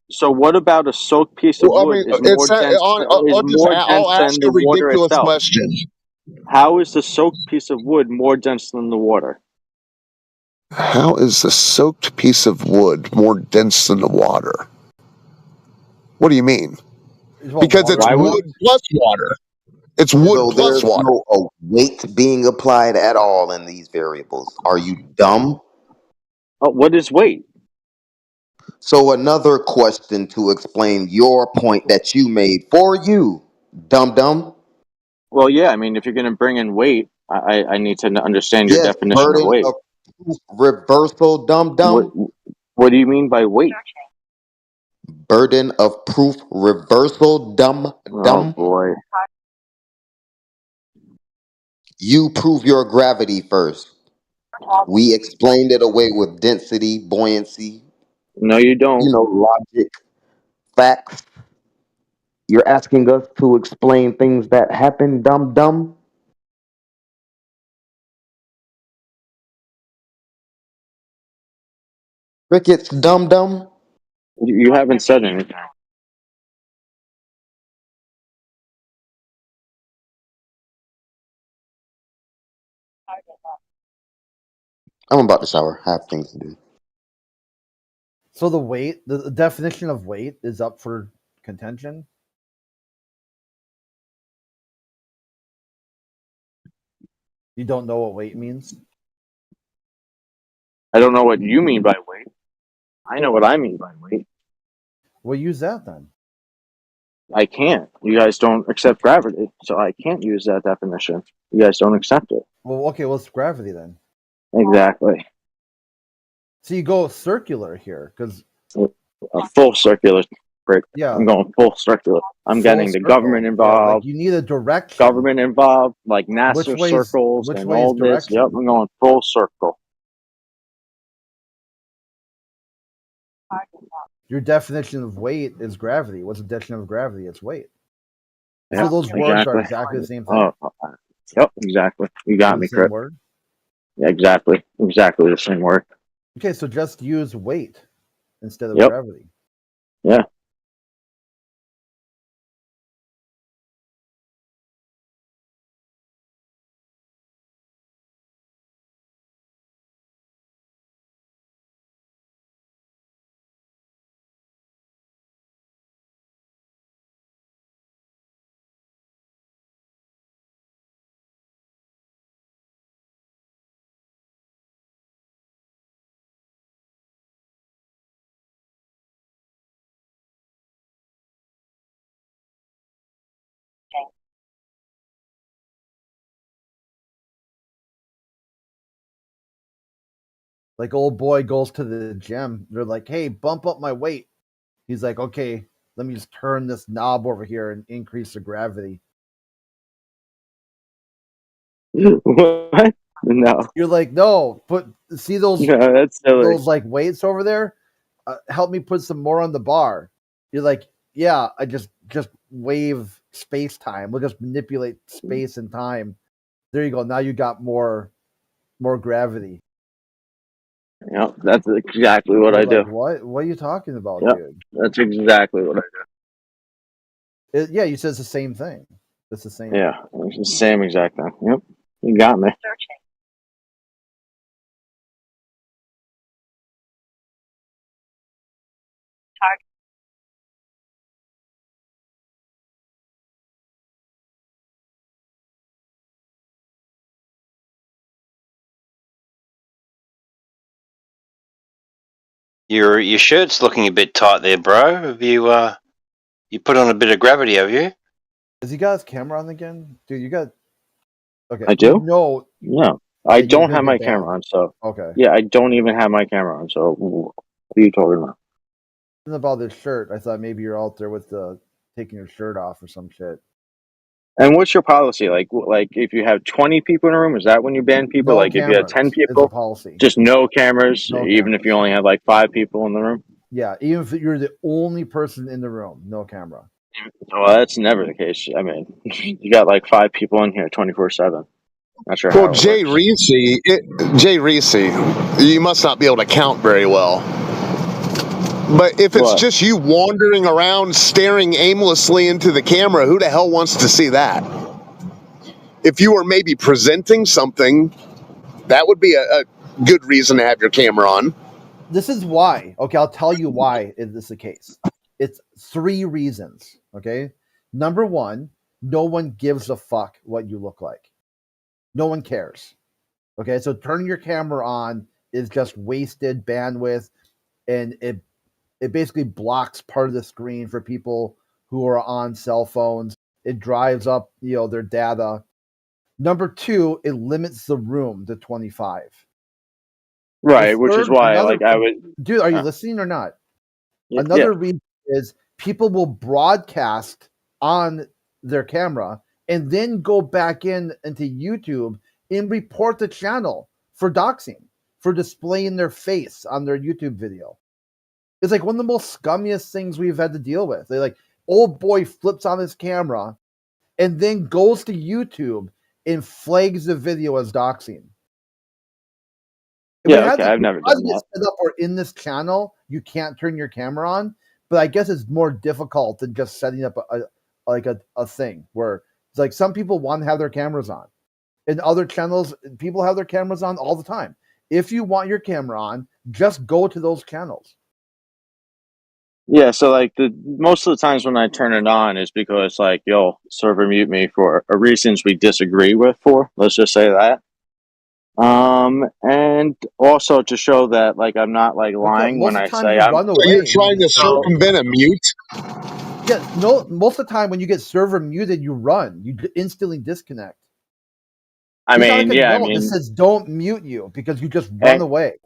Speaker 3: So what about a soaked piece of
Speaker 20: Well, I
Speaker 3: wood
Speaker 20: mean,
Speaker 3: is more dense
Speaker 20: I'll
Speaker 3: than
Speaker 20: ask
Speaker 3: the
Speaker 20: a
Speaker 3: water
Speaker 20: ridiculous
Speaker 3: itself?
Speaker 20: question.
Speaker 3: How is the soaked piece of wood more dense than the water?
Speaker 20: How is the soaked piece of wood more dense than the water? What do you mean? Because it's wood plus water. It's wood
Speaker 14: So
Speaker 20: plus
Speaker 14: there's
Speaker 20: water.
Speaker 14: no weight being applied at all in these variables. Are you dumb?
Speaker 3: What is weight?
Speaker 14: So another question to explain your point that you made for you, dumb.
Speaker 3: Well, yeah. I mean, if you're going to bring in weight, I need to understand your
Speaker 14: Yes,
Speaker 3: definition of
Speaker 14: burden
Speaker 3: weight.
Speaker 14: of proof reversal,
Speaker 3: What do you mean by weight?
Speaker 14: Burden of proof reversal, dumb.
Speaker 3: Oh boy.
Speaker 14: You prove your gravity first. We explained it away with density, buoyancy,
Speaker 3: No, you don't.
Speaker 14: Logic, facts. You're asking us to explain things that happen, dumb. Crickets, dumb.
Speaker 3: You haven't said anything.
Speaker 14: I'm about to shower. I have things to do.
Speaker 1: So the weight, the definition of weight is up for contention. You don't know what weight means?
Speaker 3: I don't know what you mean by weight. I know what I mean by weight.
Speaker 1: Well, use that then.
Speaker 3: I can't. You guys don't accept gravity, so I can't use that definition. You guys don't accept it.
Speaker 1: Well, okay, what's gravity then?
Speaker 3: Exactly.
Speaker 1: So you go circular here because
Speaker 3: A full circular. Break.
Speaker 1: Yeah.
Speaker 3: I'm going full circular. I'm
Speaker 1: Full
Speaker 3: getting the
Speaker 1: circle.
Speaker 3: government
Speaker 1: Yeah,
Speaker 3: involved.
Speaker 1: like you need a direction.
Speaker 3: Government involved, like NASA
Speaker 1: Which way's-
Speaker 3: circles
Speaker 1: which
Speaker 3: and
Speaker 1: way is
Speaker 3: all this.
Speaker 1: direction?
Speaker 3: Yep, I'm going full circle.
Speaker 1: Your definition of weight is gravity. What's the definition of gravity? It's weight.
Speaker 3: Yeah,
Speaker 1: So those words are exactly the same thing.
Speaker 3: Yep, exactly. You got
Speaker 1: The
Speaker 3: me,
Speaker 1: same
Speaker 3: Chris.
Speaker 1: word?
Speaker 3: Yeah, exactly. Exactly the same word.
Speaker 1: Okay, so just use weight instead of
Speaker 3: Yep.
Speaker 1: gravity.
Speaker 3: Yeah.
Speaker 1: Like old boy goes to the gym. They're like, hey, bump up my weight. He's like, okay, let me just turn this knob over here and increase the gravity.
Speaker 3: What? No.
Speaker 1: You're like, no, see those
Speaker 3: No, that's silly.
Speaker 1: those like weights over there? Help me put some more on the bar. You're like, yeah, I just wave space time. We'll just manipulate space and time. There you go. Now you got more gravity.
Speaker 3: Yep, that's exactly what
Speaker 1: You're
Speaker 3: I do.
Speaker 1: like, what? What are you talking about,
Speaker 3: Yep,
Speaker 1: dude?
Speaker 3: that's exactly what I do.
Speaker 1: Yeah, you said it's the same thing. It's the same.
Speaker 3: Yeah, it's the same exact thing. Yep, you got me.
Speaker 5: Your shirt's looking a bit tight there, bro. Have you put on a bit of gravity, have you?
Speaker 1: Has he got his camera on again, dude? You got okay.
Speaker 3: I do?
Speaker 1: No,
Speaker 3: No, I
Speaker 1: that you're
Speaker 3: don't
Speaker 1: gonna
Speaker 3: have
Speaker 1: get
Speaker 3: my
Speaker 1: banned.
Speaker 3: camera on. So
Speaker 1: Okay.
Speaker 3: yeah, I don't even have my camera on. So what are you talking about?
Speaker 1: Something about this shirt. I thought maybe you're out there with the taking your shirt off or some shit.
Speaker 3: And what's your policy? Like if you have 20 people in a room, is that when you ban people?
Speaker 1: No
Speaker 3: Like if you have 10
Speaker 1: cameras is the
Speaker 3: people,
Speaker 1: policy.
Speaker 3: just no cameras,
Speaker 1: No
Speaker 3: even if you
Speaker 1: cameras.
Speaker 3: only have like 5 people in the room?
Speaker 1: Yeah, even if you're the only person in the room, no camera.
Speaker 3: Well, that's never the case. I mean, you got like 5 people in here 24/7. Not sure
Speaker 20: Well,
Speaker 3: how it works.
Speaker 20: Jay Reese, you must not be able to count very well. But if it's
Speaker 3: What?
Speaker 20: just you wandering around staring aimlessly into the camera, who the hell wants to see that? If you were maybe presenting something, that would be a good reason to have your camera on.
Speaker 1: This is why. Okay, I'll tell you why is this the case. It's 3 reasons. Okay, number 1, no one gives a fuck what you look like. No one cares. Okay, so turning your camera on is just wasted bandwidth, and it basically blocks part of the screen for people who are on cell phones. It drives up, their data. Number 2, it limits the room to 25.
Speaker 3: Right, which is why like I would
Speaker 1: Dude, are you listening or not?
Speaker 3: yeah.
Speaker 1: Another reason is people will broadcast on their camera and then go back into YouTube and report the channel for doxing, for displaying their face on their YouTube video. It's like one of the most scummiest things we've had to deal with. They like, old boy flips on his camera and then goes to YouTube and flags the video as doxing.
Speaker 3: Yeah, okay, I've never done that.
Speaker 1: Set up or in this channel, you can't turn your camera on, but I guess it's more difficult than just setting up a thing where it's like some people want to have their cameras on. In other channels, people have their cameras on all the time. If you want your camera on, just go to those channels.
Speaker 3: Yeah, so like most of the times when I turn it on is because like, yo, server mute me for reasons we disagree with for. Let's just say that. And also to show that like I'm not like lying when I say I'm.
Speaker 20: Are you trying to circumvent a mute?
Speaker 1: Yeah, no. Most of the time when you get server muted, you run. You instantly disconnect.
Speaker 3: I mean, yeah, I
Speaker 1: It
Speaker 3: mean,
Speaker 1: says don't mute you because you just run away.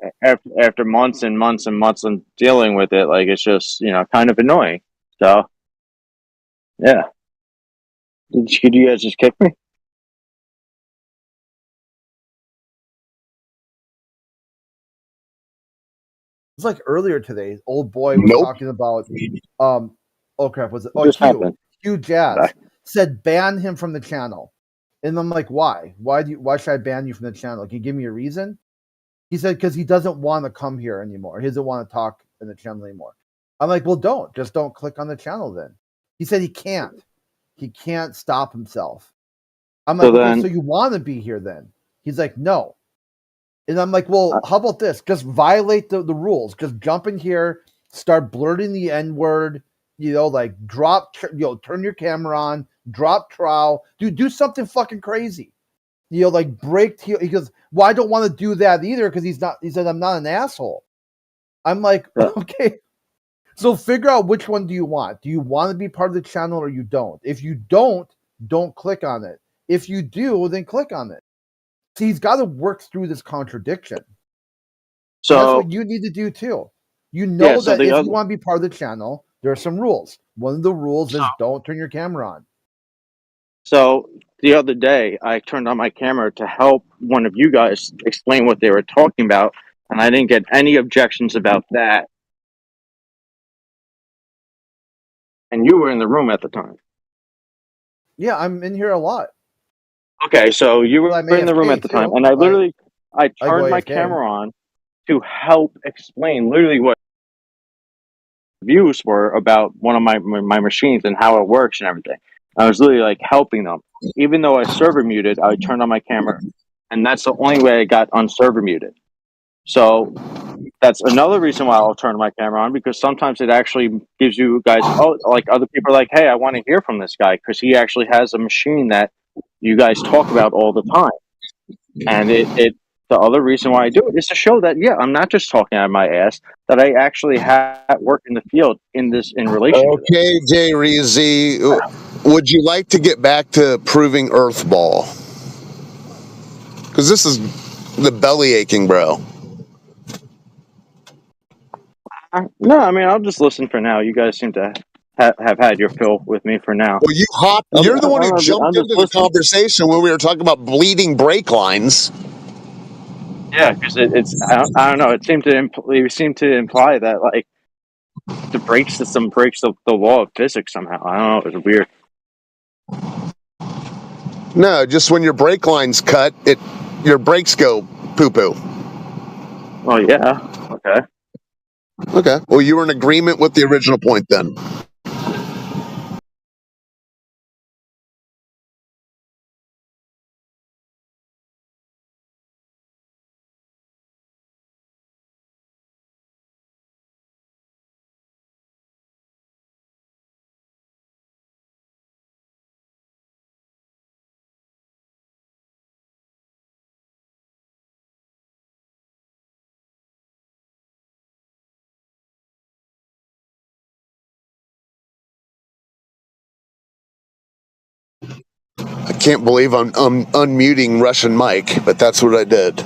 Speaker 3: After months and months and months of dealing with it, like it's just kind of annoying. So, yeah. Could you guys just kick me?
Speaker 1: It's like earlier today, old boy was talking about oh crap, was it Hugh Jazz said ban him from the channel. And I'm like, why? Why should I ban you from the channel? Can you give me a reason? He said because he doesn't want to come here anymore. He doesn't want to talk in the channel anymore. I'm like, well, don't click on the channel then. He said he can't. He can't stop himself. I'm like, so you want to be here then? He's like, no. And I'm like, well, how about this? Just violate the rules. Just jump in here, start blurting the N-word, like drop, turn your camera on, drop trowel, do something fucking crazy. Like break, he goes, well, I don't want to do that either because he said, I'm not an asshole. I'm like, okay. So figure out which one do you want. Do you want to be part of the channel or you don't? If you don't click on it. If you do, then click on it. See, he's got to work through this contradiction. So that's what you need to do too. You know that if you want to be part of the channel, there are some rules. One of the rules is don't turn your camera on.
Speaker 3: So the other day, I turned on my camera to help one of you guys explain what they were talking about, and I didn't get any objections about that. and you were in the room at the time.
Speaker 1: Yeah, I'm in here a lot.
Speaker 3: Okay, so you were
Speaker 1: I'm
Speaker 3: in the room at
Speaker 1: AFK
Speaker 3: the time,
Speaker 1: too.
Speaker 3: and I
Speaker 1: I go
Speaker 3: turned my
Speaker 1: AFK.
Speaker 3: camera on to help explain literally what views were about one of my machines and how it works and everything. I was literally like helping them. Even though I server muted, I turned on my camera, and that's the only way I got on server muted. So that's another reason why I'll turn my camera on, because sometimes it actually gives you guys, oh, like other people are like, hey, I want to hear from this guy because he actually has a machine that you guys talk about all the time. And the other reason why I do it is to show that, yeah, I'm not just talking out of my ass, that I actually have work in the field in relation to this.
Speaker 20: Okay, Jay Reezy, would you like to get back to proving Earth Ball? Because this is the belly aching, bro.
Speaker 3: No, I mean, I'll just listen for now. You guys seem to have had your fill with me for now.
Speaker 20: Well, you hopped. You're the one who jumped
Speaker 3: I'm just
Speaker 20: into the
Speaker 3: listening.
Speaker 20: conversation when we were talking about bleeding brake lines.
Speaker 3: Yeah, because it's I don't know. It seemed to imply that like the brake system breaks the law of physics somehow. I don't know. It was weird.
Speaker 20: No, just when your brake line's cut, your brakes go poo poo.
Speaker 3: Oh yeah. Okay.
Speaker 20: Okay. Well, you were in agreement with the original point then. I can't believe I'm unmuting Russian Mike, but that's what I did.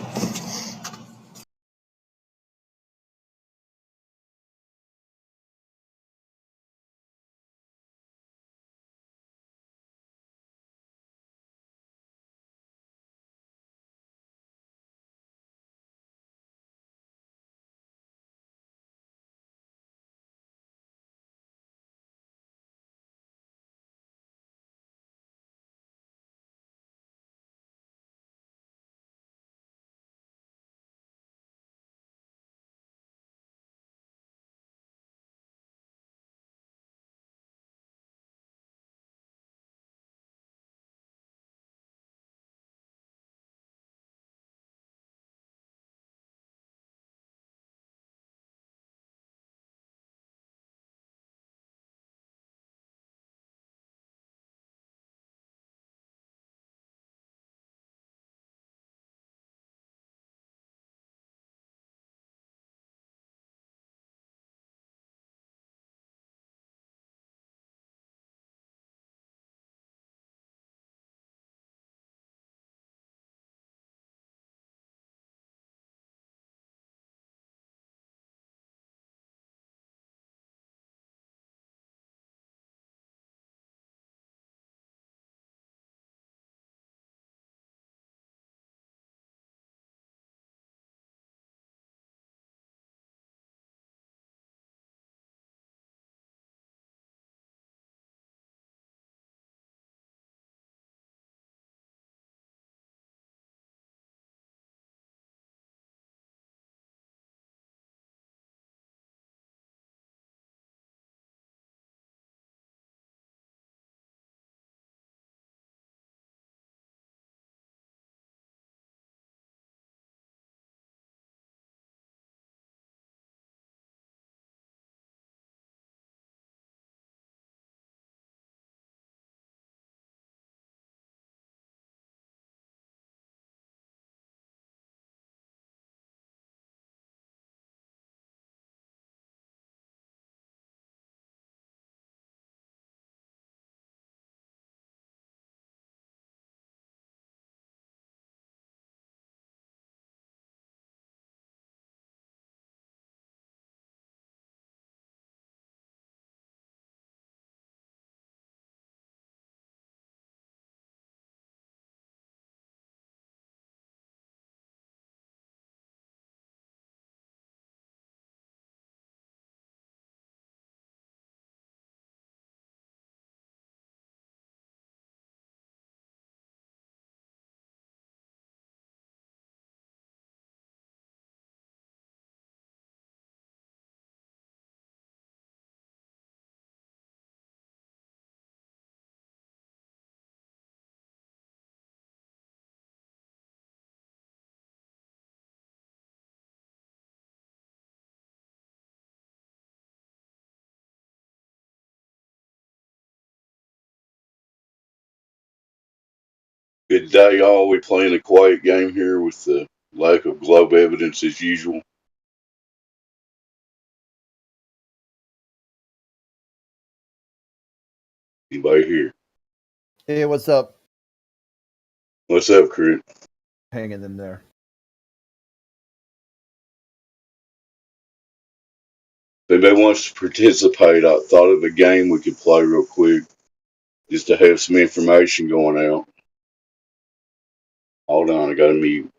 Speaker 6: Good day, all. We playing a quiet game here with the lack of globe evidence as usual. Anybody here?
Speaker 1: Hey, what's up?
Speaker 6: What's up, Crit?
Speaker 1: Hanging in there.
Speaker 6: If anybody wants to participate, I thought of a game we could play real quick just to have some information going out. Hold on, I gotta mute.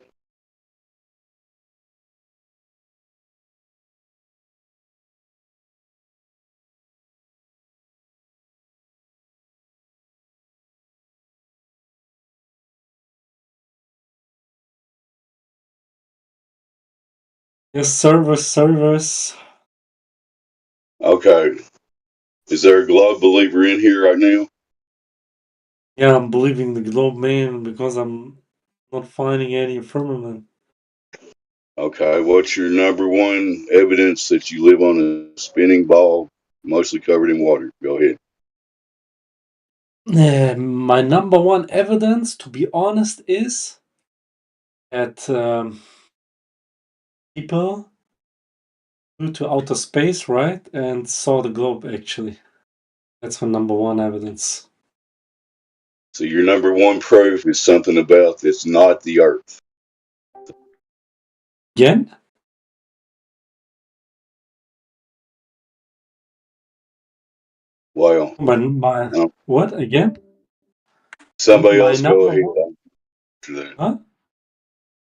Speaker 8: Yes, servers.
Speaker 6: Okay. Is there a globe believer in here right now?
Speaker 8: Yeah, I'm believing the globe man because I'm not finding any firmament.
Speaker 6: Okay, what's your number one evidence that you live on a spinning ball, mostly covered in water? Go ahead.
Speaker 8: My number one evidence, to be honest, is that people flew to outer space, right, and saw the globe, actually. That's my number one evidence.
Speaker 6: So your number one proof is something about that's not the Earth.
Speaker 8: Again?
Speaker 6: Well,
Speaker 8: what again?
Speaker 6: Somebody
Speaker 8: My
Speaker 6: else go
Speaker 8: number
Speaker 6: ahead.
Speaker 8: one.
Speaker 6: After that.
Speaker 8: Huh?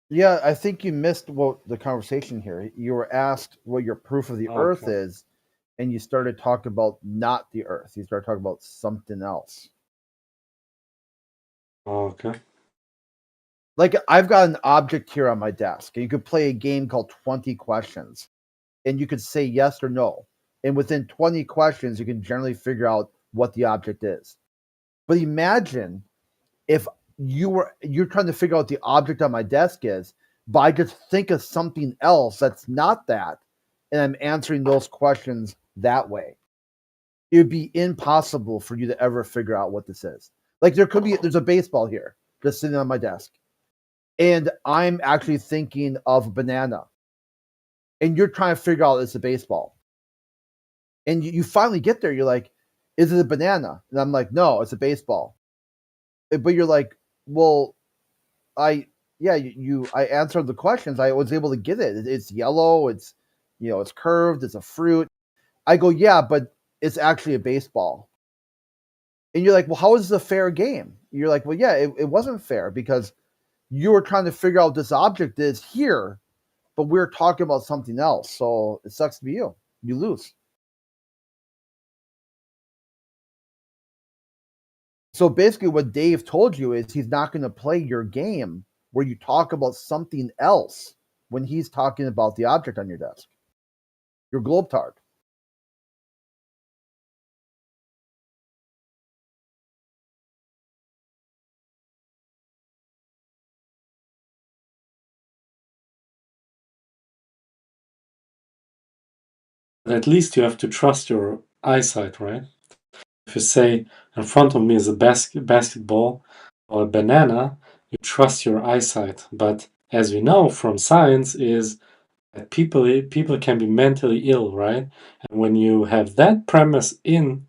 Speaker 1: Yeah, I think you missed the conversation here. You were asked what your proof of the Earth
Speaker 8: Okay.
Speaker 1: is, and you started talking about not the Earth. You started talking about something else.
Speaker 8: Okay.
Speaker 1: Like I've got an object here on my desk, and you could play a game called 20 Questions, and you could say yes or no. And within 20 questions, you can generally figure out what the object is. But imagine if you're trying to figure out what the object on my desk is, but I just think of something else that's not that, and I'm answering those questions that way. It would be impossible for you to ever figure out what this is. Like there's a baseball here just sitting on my desk, and I'm actually thinking of banana, and you're trying to figure out it's a baseball, and you finally get there. You're like, is it a banana? And I'm like, no, it's a baseball. But you're like, well, I answered the questions. I was able to get it. It's yellow. It's it's curved. It's a fruit. I go, yeah, but it's actually a baseball. And you're like, well, how is this a fair game? You're like, well, yeah, it wasn't fair because you were trying to figure out this object is here, but we're talking about something else. So it sucks to be you. You lose. So basically, what Dave told you is he's not going to play your game where you talk about something else when he's talking about the object on your desk. Your globetard.
Speaker 8: But at least you have to trust your eyesight, right? If you say in front of me is a basketball or a banana, you trust your eyesight. But as we know from science, is that people can be mentally ill, right? And when you have that premise in,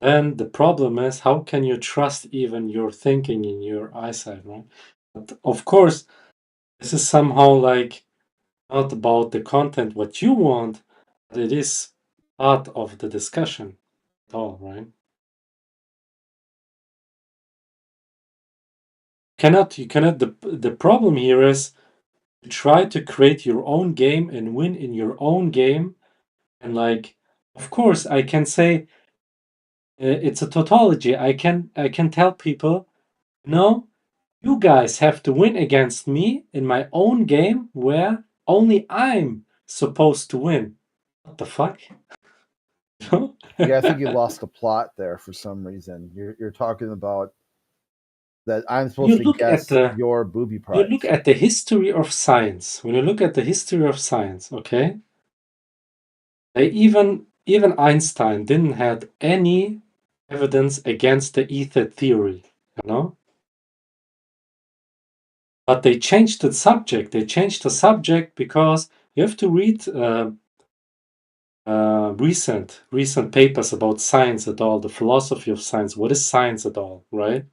Speaker 8: then the problem is how can you trust even your thinking in your eyesight, right? But of course, this is somehow like not about the content what you want, but it is part of the discussion at all, right? You cannot the problem here is you try to create your own game and win in your own game, and like of course I can say it's a tautology. I can tell people, no, you guys have to win against me in my own game where only I'm supposed to win. What the fuck?
Speaker 1: Yeah, I think you lost the plot there for some reason. You're talking about that I'm supposed to guess your booby prize.
Speaker 8: You look at the history of science. When you look at the history of science, okay, they even Einstein didn't have any evidence against the ether theory. You know, But they changed the subject. They changed the subject because you have to read recent papers about science at all, the philosophy of science. What is science at all, right?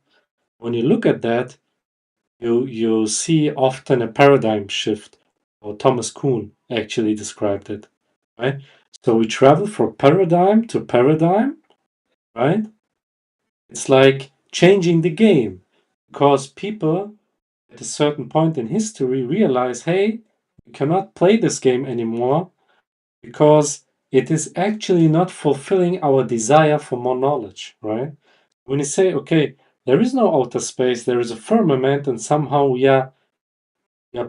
Speaker 8: When you look at that, you see often a paradigm shift. Or Thomas Kuhn actually described it, right? So we travel from paradigm to paradigm, right? It's like changing the game because people at a certain point in history realize, hey, we cannot play this game anymore because it is actually not fulfilling our desire for more knowledge, right? When you say, okay, there is no outer space, there is a firmament, and somehow we are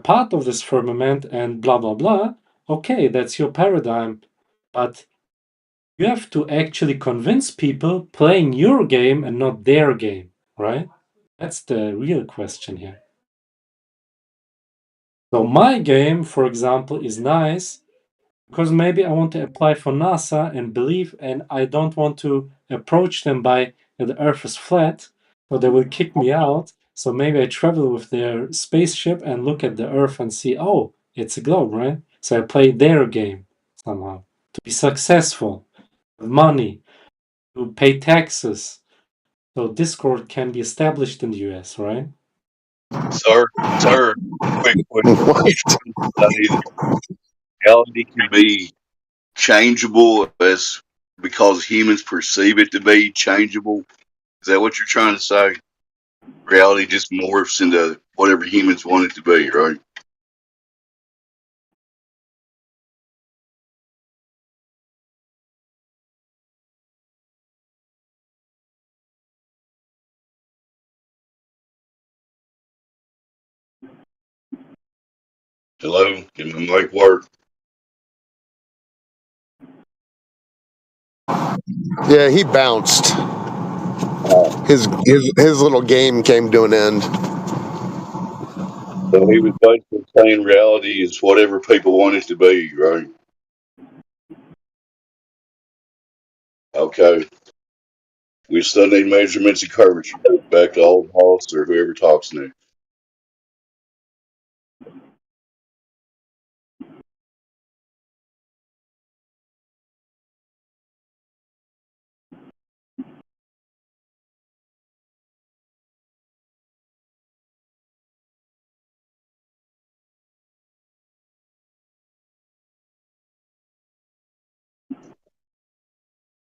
Speaker 8: part of this firmament and blah, blah, blah, okay, that's your paradigm. But you have to actually convince people playing your game and not their game, right? That's the real question here. So my game, for example, is nice because maybe I want to apply for NASA and believe, and I don't want to approach them by the Earth is flat, or they will kick me out. So maybe I travel with their spaceship and look at the Earth and see, oh, it's a globe, right? So I play their game somehow to be successful, with money, to pay taxes. So Discord can be established in the US, right?
Speaker 6: Sir, quick question. Are you trying to say that reality can be changeable as because humans perceive it to be changeable? Is that what you're trying to say? Reality just morphs into whatever humans want it to be, right? Hello? Can my mic work?
Speaker 20: Yeah, he bounced. His little game came to an end.
Speaker 6: So he was basically saying reality is whatever people want it to be, right? Okay. We still need measurements and curvature. Back to old Hoss or whoever talks next.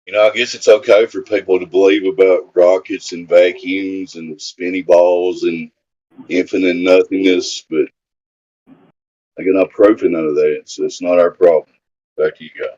Speaker 6: You know, I guess it's okay for people to believe about rockets and vacuums and spinny balls and infinite nothingness, but I got no proof of none of that, so it's not our problem. Back to you guys.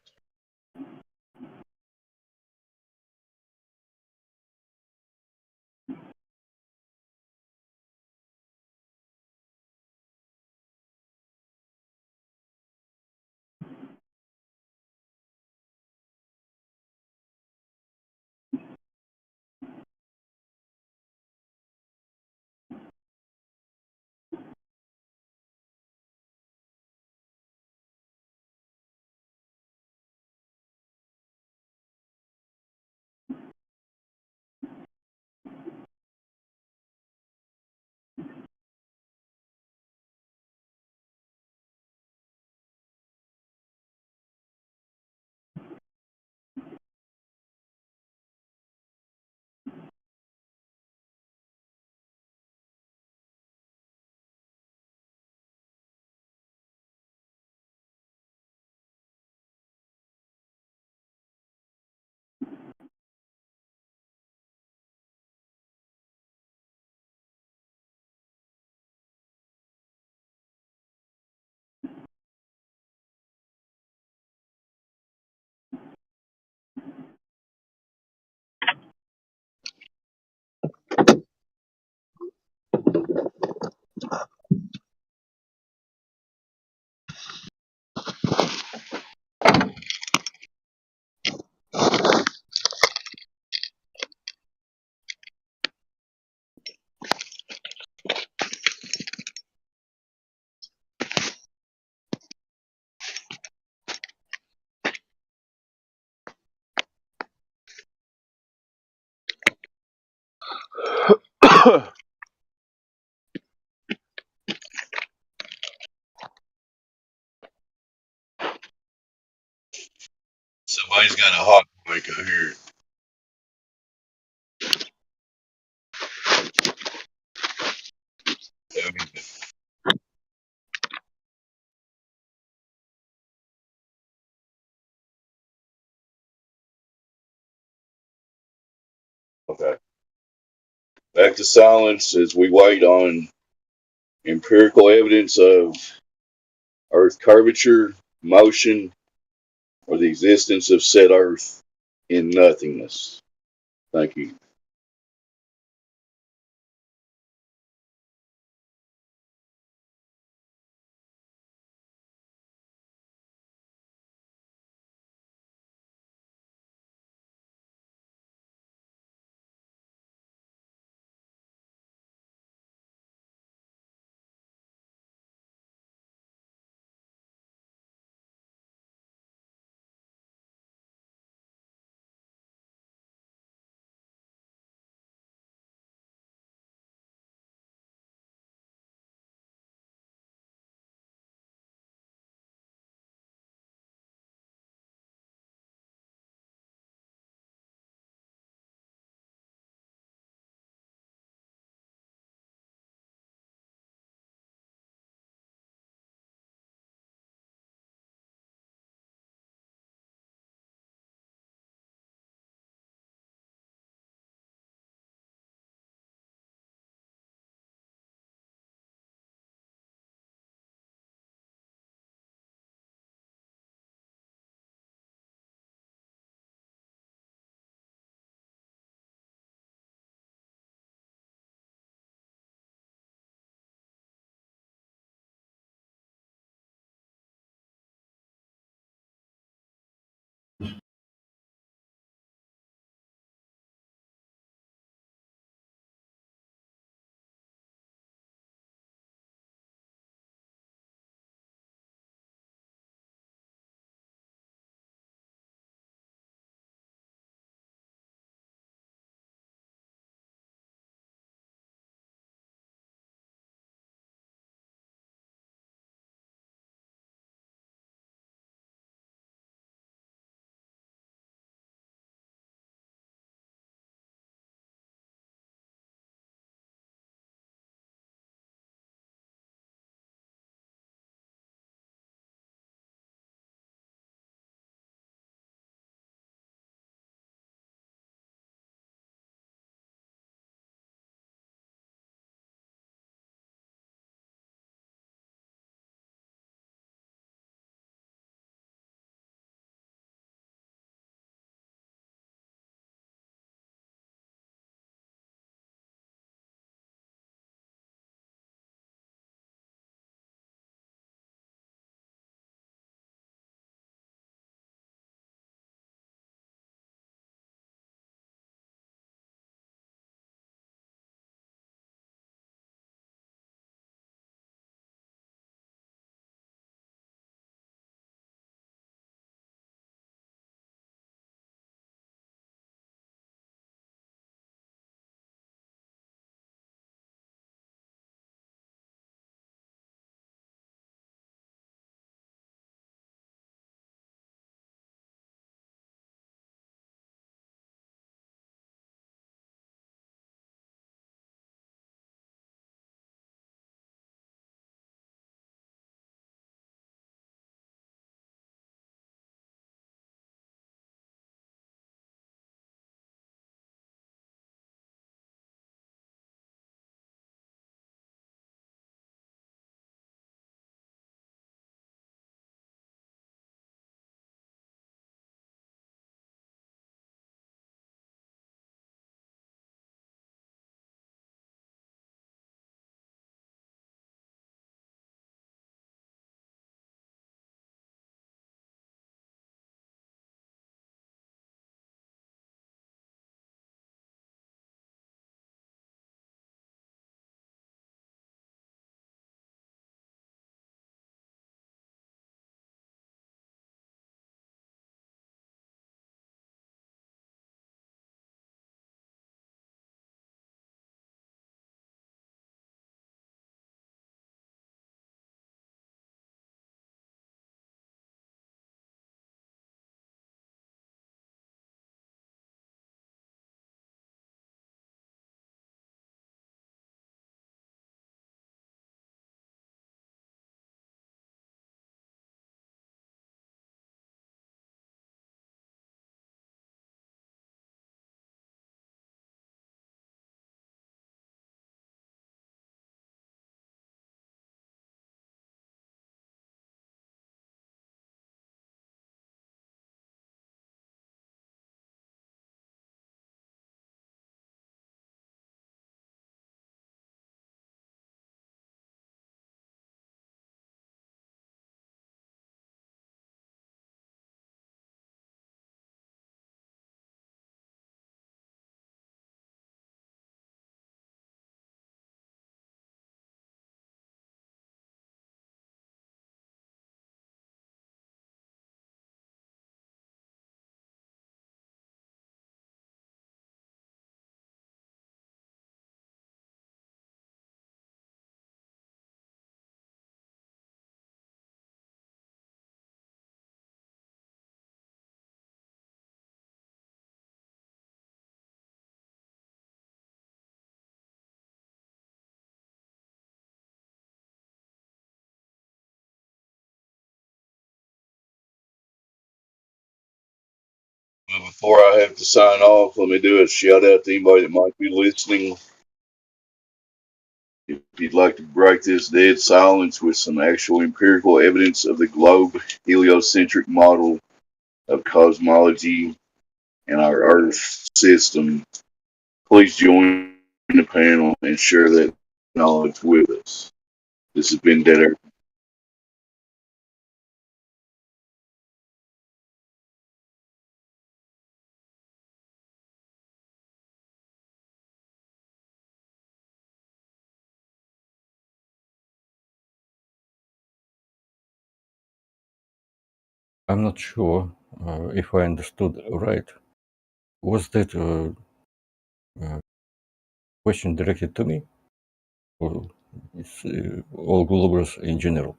Speaker 6: Somebody's got a hot mic, I hear it. Okay. Back to silence as we wait on empirical evidence of Earth curvature, motion, or the existence of said Earth in nothingness. Thank you. Well, before I have to sign off, let me do a shout out to anybody that might be listening. If you'd like to break this dead silence with some actual empirical evidence of the globe heliocentric model of cosmology and our Earth system, please join the panel and share that knowledge with us. This has been Dead Earth.
Speaker 7: I'm not sure if I understood right. Was that question directed to me, or it's all globers in general?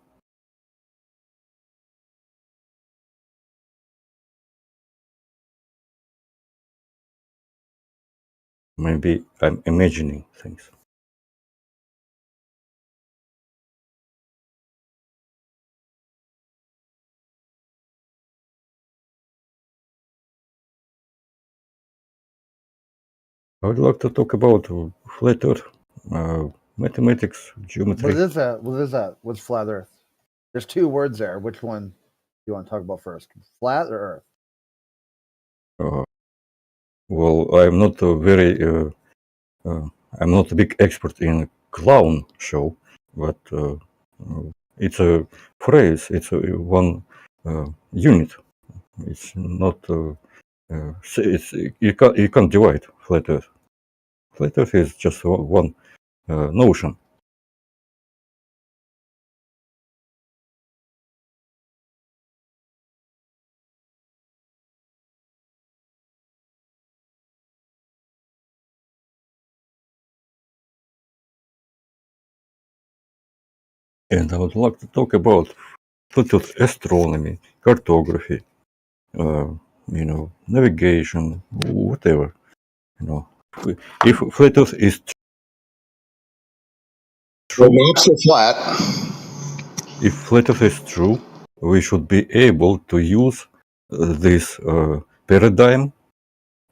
Speaker 7: Maybe I'm imagining things. I would like to talk about flat Earth, mathematics, geometry.
Speaker 1: What is that? What is that? What's flat Earth? There's two words there. Which one do you want to talk about first? Flat or Earth?
Speaker 7: Well, I'm not a very, I'm not a big expert in clown show, but it's a phrase. It's a one unit. It's not. It's you can't divide flat Earth. Flat Earth is just one notion. And I would like to talk about flat Earth astronomy, cartography, navigation, whatever. If flat Earth is
Speaker 20: true, maps are flat.
Speaker 7: If flat Earth is true, we should be able to use this paradigm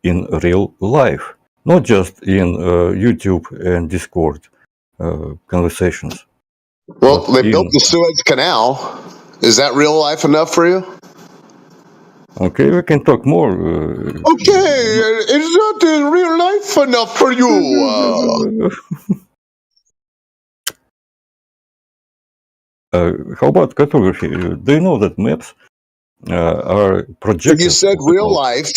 Speaker 7: in real life, not just in YouTube and Discord conversations.
Speaker 20: Well, they built the Suez Canal. Is that real life enough for you?
Speaker 7: Okay, we can talk more.
Speaker 20: Okay, is that real life enough for you?
Speaker 7: How about cartography? Do you know that maps are projected?
Speaker 20: You said real life.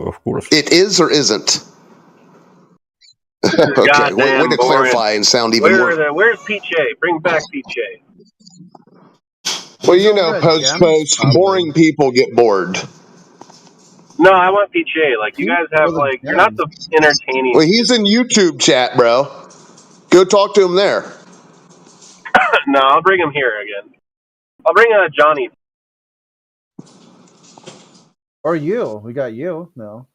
Speaker 7: Of course.
Speaker 20: It is or isn't? Okay, way to clarify and sound even more.
Speaker 9: Where's PJ? Bring back PJ.
Speaker 20: Well, you know, post, boring people get bored.
Speaker 9: No, I want PJ. Like, you guys have, like, you're not the entertaining.
Speaker 20: Well, he's in YouTube chat, bro. Go talk to him there.
Speaker 9: No, I'll bring him here again. I'll bring Johnny.
Speaker 1: Or you. We got you. No.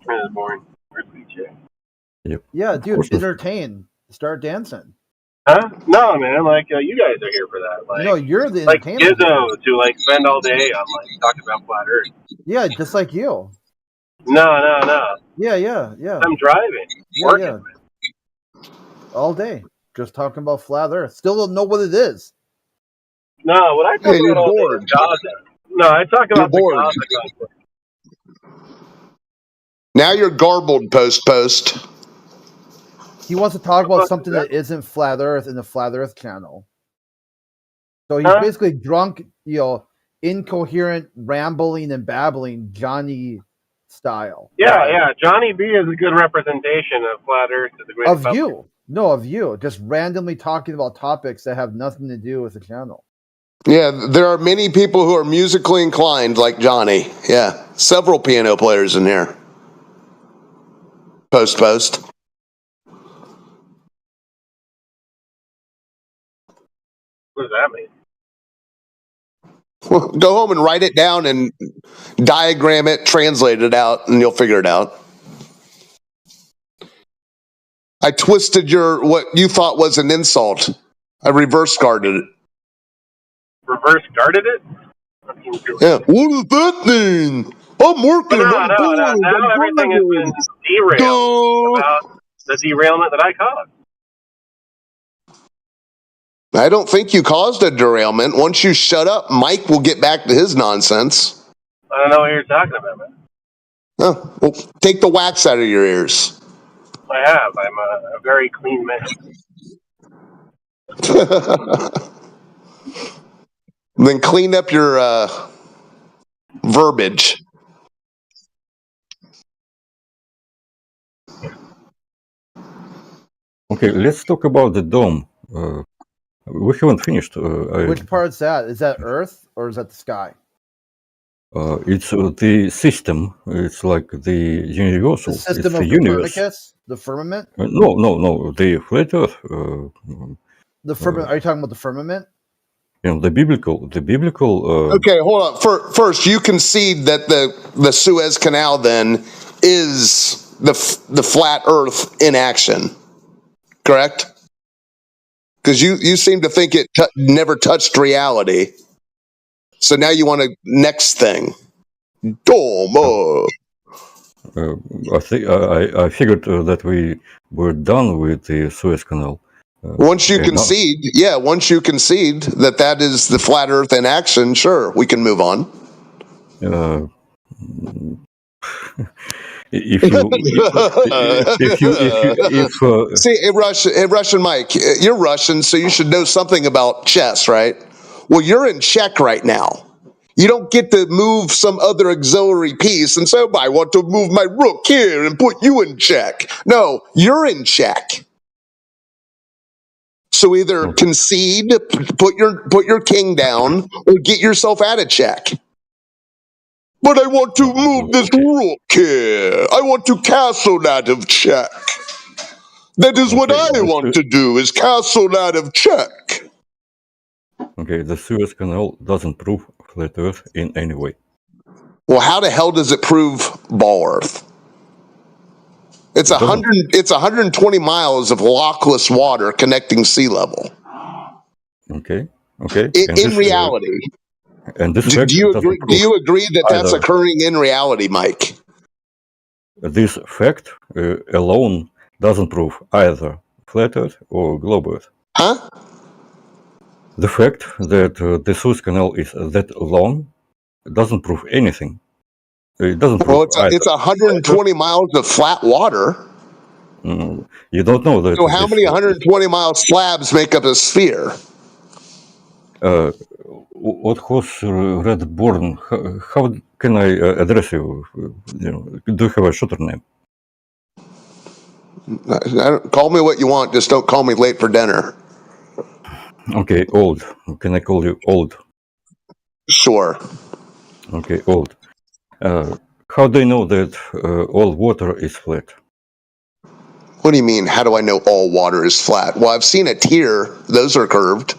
Speaker 9: It's boring. Where's PJ?
Speaker 7: Yep.
Speaker 1: Yeah, dude, entertain. Start dancing.
Speaker 9: Huh? No, man. Like, you guys are here for that. Like,
Speaker 1: no, you're the
Speaker 9: like
Speaker 1: entertainment.
Speaker 9: Gizmo to like spend all day on like talking about flat Earth.
Speaker 1: Yeah, just like you.
Speaker 9: No.
Speaker 1: Yeah.
Speaker 9: I'm driving.
Speaker 1: Yeah. All day, just talking about flat Earth. Still don't know what it is.
Speaker 9: No, what I talk about all day is Gaza. No, I talk about the Gaza conflict.
Speaker 20: Now you're garbled, post.
Speaker 1: He wants to talk about something that isn't flat Earth in the Flat Earth channel. So he's basically drunk, incoherent, rambling and babbling, Johnny style.
Speaker 9: Yeah. Johnny B is a good representation of flat Earth to the great
Speaker 1: of
Speaker 9: public.
Speaker 1: you. No, of you. Just randomly talking about topics that have nothing to do with the channel.
Speaker 20: Yeah, there are many people who are musically inclined like Johnny. Yeah, several piano players in here. Post.
Speaker 9: What does that mean?
Speaker 20: Go home and write it down and diagram it, translate it out, and you'll figure it out. I twisted what you thought was an insult. I reverse guarded it.
Speaker 9: Reverse guarded it?
Speaker 20: Yeah. What does that mean? I'm working.
Speaker 9: Now everything has been derailed about the derailment that I caused.
Speaker 20: I don't think you caused a derailment. Once you shut up, Mike will get back to his nonsense.
Speaker 9: I don't know what you're talking about, man.
Speaker 20: Oh, well, take the wax out of your ears.
Speaker 9: I have. I'm a very clean man.
Speaker 20: Then clean up your verbiage.
Speaker 7: Okay, let's talk about the dome. We haven't finished.
Speaker 1: Which part's that? Is that Earth or is that the sky?
Speaker 7: It's the system. It's like the universal.
Speaker 1: The system
Speaker 7: it's
Speaker 1: of
Speaker 7: the universe.
Speaker 1: Copernicus? The firmament?
Speaker 7: No. The flat Earth.
Speaker 1: The firmament. Are you talking about the firmament?
Speaker 7: The biblical.
Speaker 20: Okay, hold on. First, you concede that the Suez Canal then is the flat Earth in action, correct? Because you seem to think it never touched reality. So now you want a next thing. Dome.
Speaker 7: I figured that we were done with the Suez Canal.
Speaker 20: Once you concede that is the flat Earth in action, sure, we can move on. See, Russian Mike, you're Russian, so you should know something about chess, right? Well, you're in check right now. You don't get to move some other auxiliary piece and say, oh, I want to move my rook here and put you in check. No, you're in check. So either concede, put your king down, or get yourself out of check. But I want to move this rook here. I want to castle out of check. That is what I want to do, is castle out of check.
Speaker 7: Okay, the Suez Canal doesn't prove flat Earth in any way.
Speaker 20: Well, how the hell does it prove ball Earth? It's 120 miles of lockless water connecting sea level.
Speaker 7: Okay.
Speaker 20: In reality.
Speaker 7: And this
Speaker 20: do you agree that that's occurring in reality, Mike?
Speaker 7: This fact alone doesn't prove either flat Earth or globe Earth.
Speaker 20: Huh?
Speaker 7: The fact that the Suez Canal is that long doesn't prove anything. It doesn't prove
Speaker 20: it's 120 miles of flat water.
Speaker 7: You don't know that.
Speaker 20: So how many 120 mile slabs make up a sphere?
Speaker 7: What was Redborn? How can I address you? Do you have a shorter name?
Speaker 20: Call me what you want. Just don't call me late for dinner.
Speaker 7: Okay, old. Can I call you old?
Speaker 20: Sure.
Speaker 7: Okay, old. How do you know that all water is flat?
Speaker 20: What do you mean? How do I know all water is flat? Well, I've seen it here. Those are curved.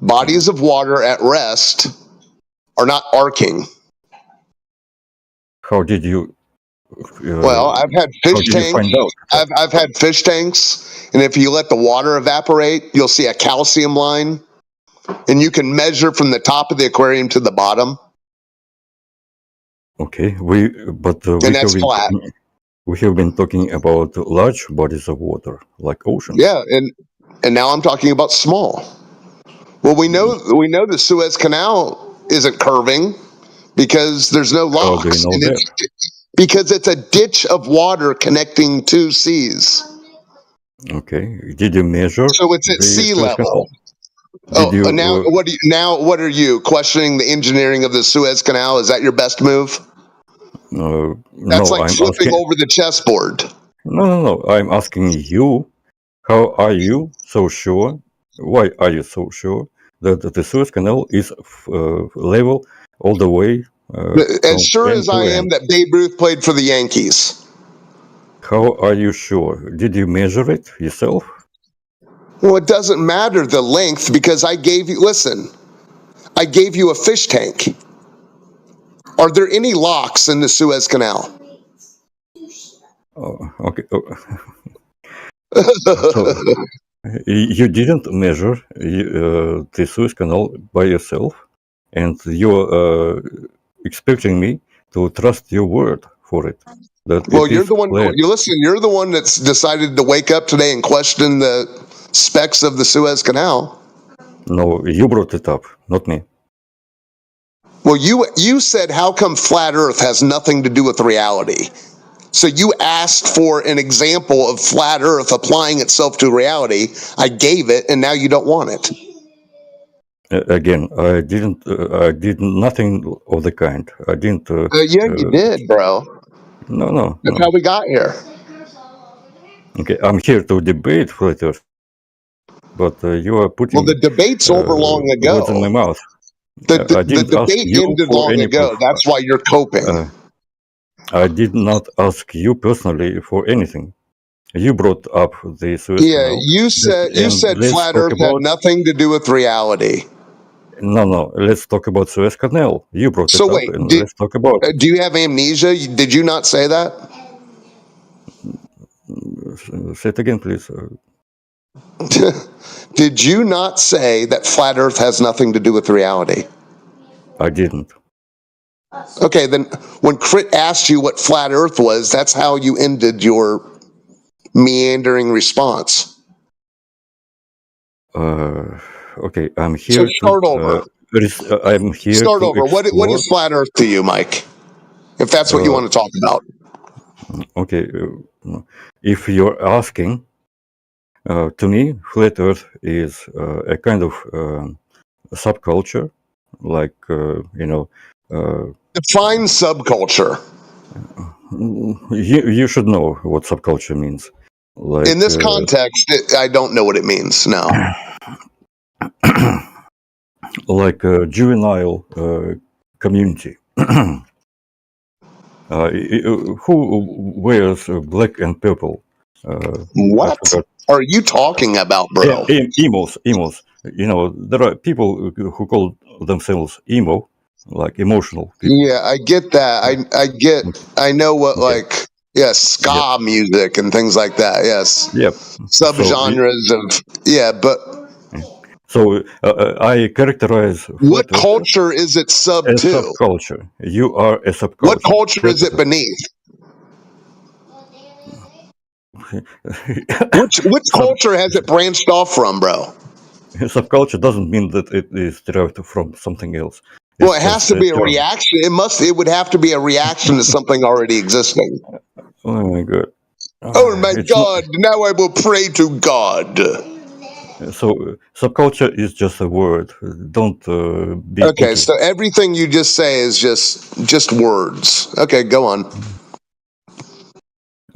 Speaker 20: Bodies of water at rest are not arcing.
Speaker 7: How did you?
Speaker 20: Well, I've had fish tanks. I've had fish tanks, and if you let the water evaporate, you'll see a calcium line, and you can measure from the top of the aquarium to the bottom.
Speaker 7: Okay, and
Speaker 20: that's flat.
Speaker 7: We have been talking about large bodies of water, like oceans.
Speaker 20: Yeah, and now I'm talking about small. Well, we know the Suez Canal isn't curving because there's no locks.
Speaker 7: How do you know that?
Speaker 20: Because it's a ditch of water connecting two seas.
Speaker 7: Okay. Did you measure?
Speaker 20: So it's at sea level. What are you questioning the engineering of the Suez Canal? Is that your best move? That's like flipping over the chessboard.
Speaker 7: No. I'm asking you, how are you so sure? Why are you so sure that the Suez Canal is level all the way?
Speaker 20: As sure as I am that Babe Ruth played for the Yankees.
Speaker 7: How are you sure? Did you measure it yourself?
Speaker 20: Well, it doesn't matter the length because I gave you. Listen, I gave you a fish tank. Are there any locks in the Suez Canal?
Speaker 7: Oh, okay. So you didn't measure the Suez Canal by yourself, and you're expecting me to trust your word for it.
Speaker 20: Well, you're the one. You're the one that's decided to wake up today and question the specs of the Suez Canal.
Speaker 7: No, you brought it up, not me.
Speaker 20: Well, you said, how come flat Earth has nothing to do with reality? So you asked for an example of flat Earth applying itself to reality. I gave it, and now you don't want it.
Speaker 7: Again, I didn't. I did nothing of the kind. I didn't.
Speaker 20: Yeah, you did, bro.
Speaker 7: No.
Speaker 20: That's how we got here.
Speaker 7: Okay, I'm here to debate flat Earth, but you are putting.
Speaker 20: Well, the debate's over long ago.
Speaker 7: Words in my mouth.
Speaker 20: The debate ended long ago. That's why you're coping.
Speaker 7: I did not ask you personally for anything. You brought up the Suez Canal.
Speaker 20: You said flat Earth had nothing to do with reality.
Speaker 7: No. Let's talk about Suez Canal. You brought it up, and let's talk about it.
Speaker 20: Do you have amnesia? Did you not say that?
Speaker 7: Say it again, please.
Speaker 20: Did you not say that flat Earth has nothing to do with reality?
Speaker 7: I didn't.
Speaker 20: Okay, then when Crit asked you what flat Earth was, that's how you ended your meandering response.
Speaker 7: Okay, I'm here.
Speaker 20: So start over.
Speaker 7: I'm here.
Speaker 20: Start over. What is flat Earth to you, Mike? If that's what you want to talk about.
Speaker 7: Okay, if you're asking, to me, flat Earth is a kind of subculture, like
Speaker 20: Define subculture.
Speaker 7: You should know what subculture means. Like,
Speaker 20: in this context, I don't know what it means. No.
Speaker 7: Like a juvenile community. Who wears black and purple?
Speaker 20: What are you talking about, bro?
Speaker 7: Emos. You know, there are people who call themselves emo, like emotional people.
Speaker 20: Yeah, I get that. I know what ska music and things like that. Yes.
Speaker 7: Yep.
Speaker 20: Subgenres of but.
Speaker 7: So I characterize
Speaker 20: what culture is it sub to?
Speaker 7: Subculture. You are a subculture.
Speaker 20: What culture is it beneath? Which culture has it branched off from, bro?
Speaker 7: Subculture doesn't mean that it is derived from something else.
Speaker 20: Well, it has to be a reaction. It would have to be a reaction to something already existing.
Speaker 7: Oh my God.
Speaker 20: Oh my God. Now I will pray to God.
Speaker 7: So subculture is just a word. Don't be
Speaker 20: okay. So everything you just say is just words. Okay, go on.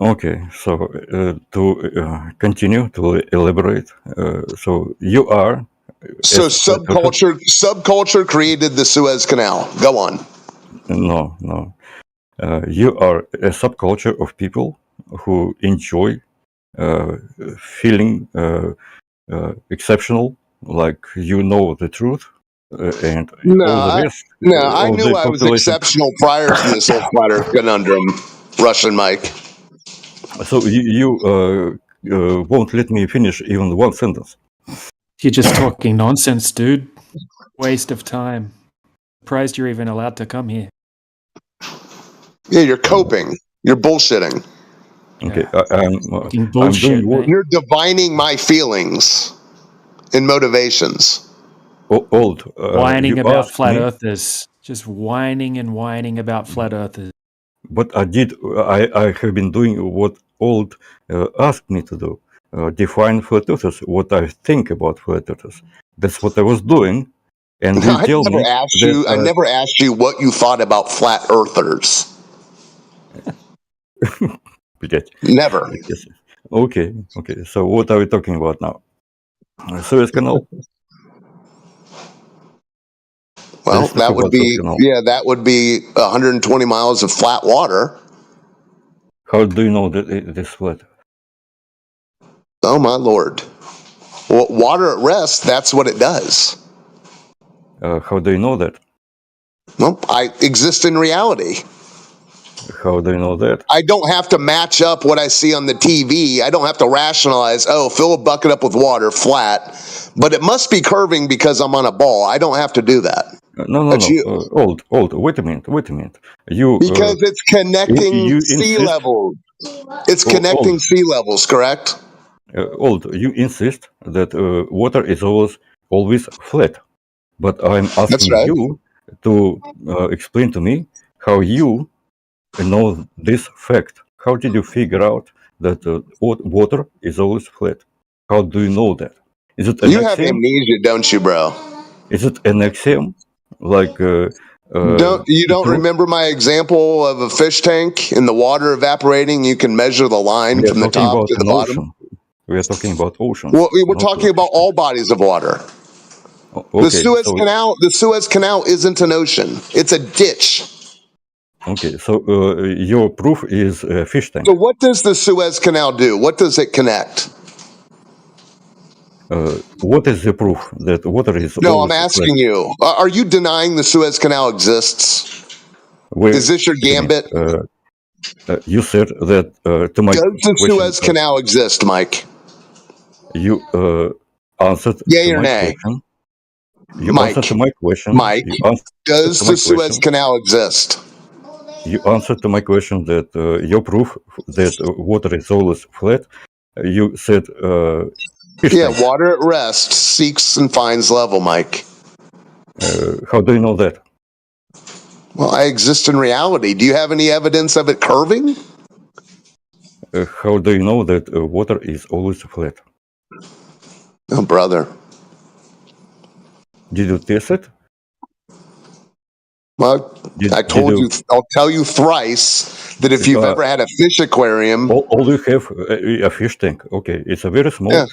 Speaker 7: Okay, so to continue to elaborate, so you are.
Speaker 20: So subculture created the Suez Canal. Go on.
Speaker 7: No. You are a subculture of people who enjoy feeling exceptional, like you know the truth, and all the rest.
Speaker 20: I knew I was exceptional prior to this whole flat Earth conundrum, Russian Mike.
Speaker 7: So you won't let me finish even one sentence.
Speaker 13: You're just talking nonsense, dude. Waste of time. Surprised you're even allowed to come here.
Speaker 20: Yeah, you're coping. You're bullshitting.
Speaker 7: Okay,
Speaker 20: you're divining my feelings and motivations.
Speaker 13: Whining about flat earthers. Just whining and whining about flat earthers.
Speaker 7: But I have been doing what Old asked me to do. Define flat earthers, what I think about flat earthers. That's what I was doing. And
Speaker 20: I never asked you what you thought about flat earthers. Never.
Speaker 7: Okay. So what are we talking about now? Suez Canal?
Speaker 20: Well, that would be 120 miles of flat water.
Speaker 7: How do you know that it is flat?
Speaker 20: Oh my Lord! Well, water at rest, that's what it does.
Speaker 7: How do you know that?
Speaker 20: Well, I exist in reality.
Speaker 7: How do you know that?
Speaker 20: I don't have to match up what I see on the TV. I don't have to rationalize, oh, fill a bucket up with water, flat, but it must be curving because I'm on a ball. I don't have to do that.
Speaker 7: No.
Speaker 20: That's you.
Speaker 7: Old. Wait a minute. You
Speaker 20: Because it's connecting
Speaker 7: you
Speaker 20: sea
Speaker 7: insist.
Speaker 20: levels. It's connecting
Speaker 7: Old.
Speaker 20: sea levels, correct?
Speaker 7: Old. You insist that water is always flat, but I'm asking
Speaker 20: right.
Speaker 7: you to explain to me how you know this fact. How did you figure out that water is always flat? How do you know that? Is it an
Speaker 20: You have
Speaker 7: axiom?
Speaker 20: amnesia, don't you, bro?
Speaker 7: Is it an axiom? Like
Speaker 20: Don't
Speaker 7: truth?
Speaker 20: remember my example of a fish tank and the water evaporating? You can measure the line
Speaker 7: We are
Speaker 20: from the
Speaker 7: talking
Speaker 20: top
Speaker 7: about
Speaker 20: to the
Speaker 7: an
Speaker 20: bottom.
Speaker 7: ocean. We are talking about oceans.
Speaker 20: Well, we're
Speaker 7: not
Speaker 20: talking about all bodies of water.
Speaker 7: Okay,
Speaker 20: The Suez Canal isn't an ocean; it's a ditch.
Speaker 7: Okay, so your proof is a fish tank.
Speaker 20: So, what does the Suez Canal do? What does it connect?
Speaker 7: What is the proof that water is
Speaker 20: No, I'm
Speaker 7: always
Speaker 20: asking
Speaker 7: flat?
Speaker 20: you. Are you denying the Suez Canal exists? Is this your gambit?
Speaker 7: You said that to my
Speaker 20: Does the
Speaker 7: question.
Speaker 20: Suez Canal exist, Mike?
Speaker 7: You answered
Speaker 20: Yay
Speaker 7: to
Speaker 20: or
Speaker 7: my
Speaker 20: nay?
Speaker 7: question. You
Speaker 20: Mike.
Speaker 7: answered to my question.
Speaker 20: Mike,
Speaker 7: You answered
Speaker 20: does
Speaker 7: to
Speaker 20: the
Speaker 7: my
Speaker 20: Suez
Speaker 7: question.
Speaker 20: Canal exist?
Speaker 7: You answered to my question that your proof that water is always flat. You said fish
Speaker 20: Yeah,
Speaker 7: tank.
Speaker 20: water at rest seeks and finds level, Mike.
Speaker 7: How do you know that?
Speaker 20: Well, I exist in reality. Do you have any evidence of it curving?
Speaker 7: How do you know that water is always flat?
Speaker 20: Oh, brother.
Speaker 7: Did you test it?
Speaker 20: Well, I told you, I'll tell you thrice that if you've ever had a fish aquarium.
Speaker 7: All you have a fish tank. Okay, it's a very small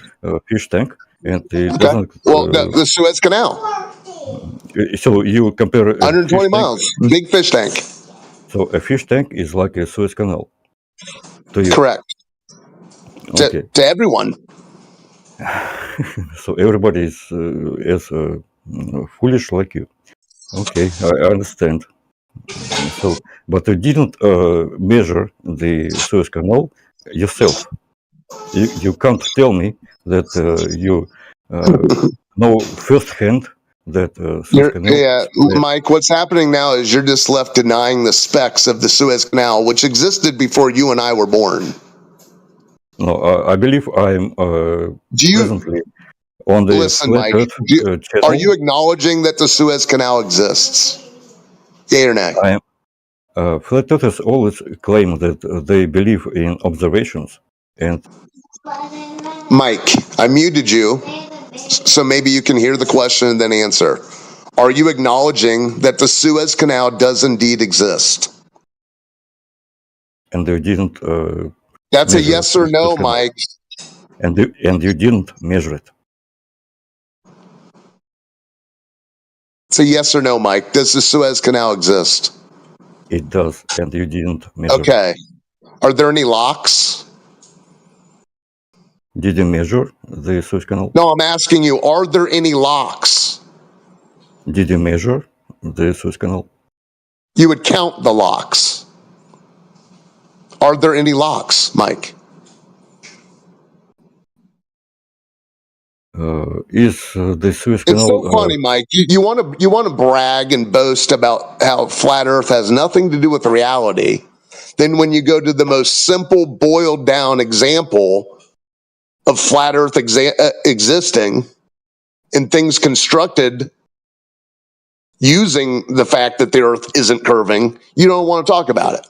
Speaker 7: fish tank, and it doesn't.
Speaker 20: Well, the Suez Canal.
Speaker 7: So you compare
Speaker 20: 120 miles, big fish tank.
Speaker 7: So a fish tank is like a Suez Canal. To you.
Speaker 20: Correct.
Speaker 7: Okay.
Speaker 20: To everyone.
Speaker 7: So everybody is as foolish like you. Okay, I understand. So, but you didn't measure the Suez Canal yourself. You can't tell me that you know firsthand that Suez Canal.
Speaker 20: Yeah, Mike, what's happening now is you're just left denying the specs of the Suez Canal, which existed before you and I were born.
Speaker 7: No, I believe I'm presently on the
Speaker 20: Listen, Mike,
Speaker 7: channel.
Speaker 20: are you acknowledging that the Suez Canal exists? Yay or nay?
Speaker 7: I am. Flat earthers always claim that they believe in observations, and
Speaker 20: Mike, I muted you, so maybe you can hear the question and then answer. Are you acknowledging that the Suez Canal does indeed exist?
Speaker 7: And they didn't.
Speaker 20: That's a yes or no, Mike.
Speaker 7: And you didn't measure it.
Speaker 20: It's a yes or no, Mike. Does the Suez Canal exist?
Speaker 7: It does, and you didn't measure.
Speaker 20: Okay. Are there any locks?
Speaker 7: Did you measure the Suez Canal?
Speaker 20: No, I'm asking you, are there any locks?
Speaker 7: Did you measure the Suez Canal?
Speaker 20: You would count the locks. Are there any locks, Mike?
Speaker 7: Is the Suez Canal?
Speaker 20: It's so funny, Mike. You want to brag and boast about how flat Earth has nothing to do with reality. Then when you go to the most simple, boiled down example of flat Earth existing and things constructed using the fact that the Earth isn't curving, you don't want to talk about it.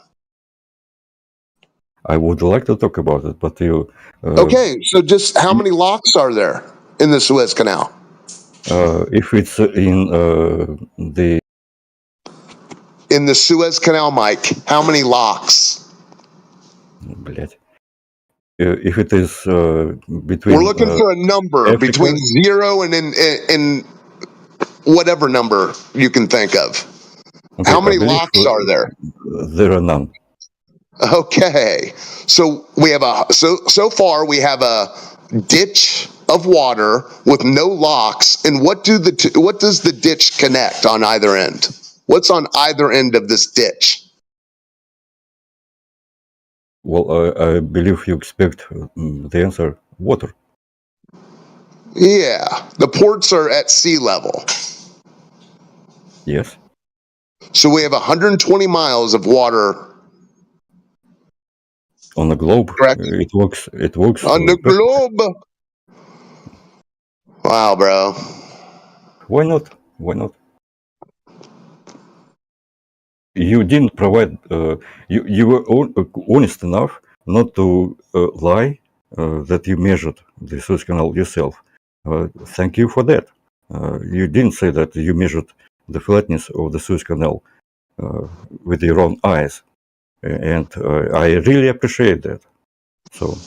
Speaker 7: I would like to talk about it, but you.
Speaker 20: Okay, so just how many locks are there in the Suez Canal?
Speaker 7: If it's in
Speaker 20: the Suez Canal, Mike, how many locks?
Speaker 7: If it is between.
Speaker 20: We're looking for a number between 0 and whatever number you can think of.
Speaker 7: Okay,
Speaker 20: how many locks are there?
Speaker 7: There are none.
Speaker 20: Okay, so we have so far we have a ditch of water with no locks, and what does the ditch connect on either end? What's on either end of this ditch?
Speaker 7: Well, I believe you expect the answer water.
Speaker 20: Yeah, the ports are at sea level.
Speaker 7: Yes.
Speaker 20: So we have 120 miles of water
Speaker 7: On the globe.
Speaker 20: Correct.
Speaker 7: It works. It works.
Speaker 20: On the globe. Wow, bro.
Speaker 7: Why not? Why not? You didn't provide. You were honest enough not to lie that you measured the Suez Canal yourself. Thank you for that. You didn't say that you measured the flatness of the Suez Canal with your own eyes, and I really appreciate that. So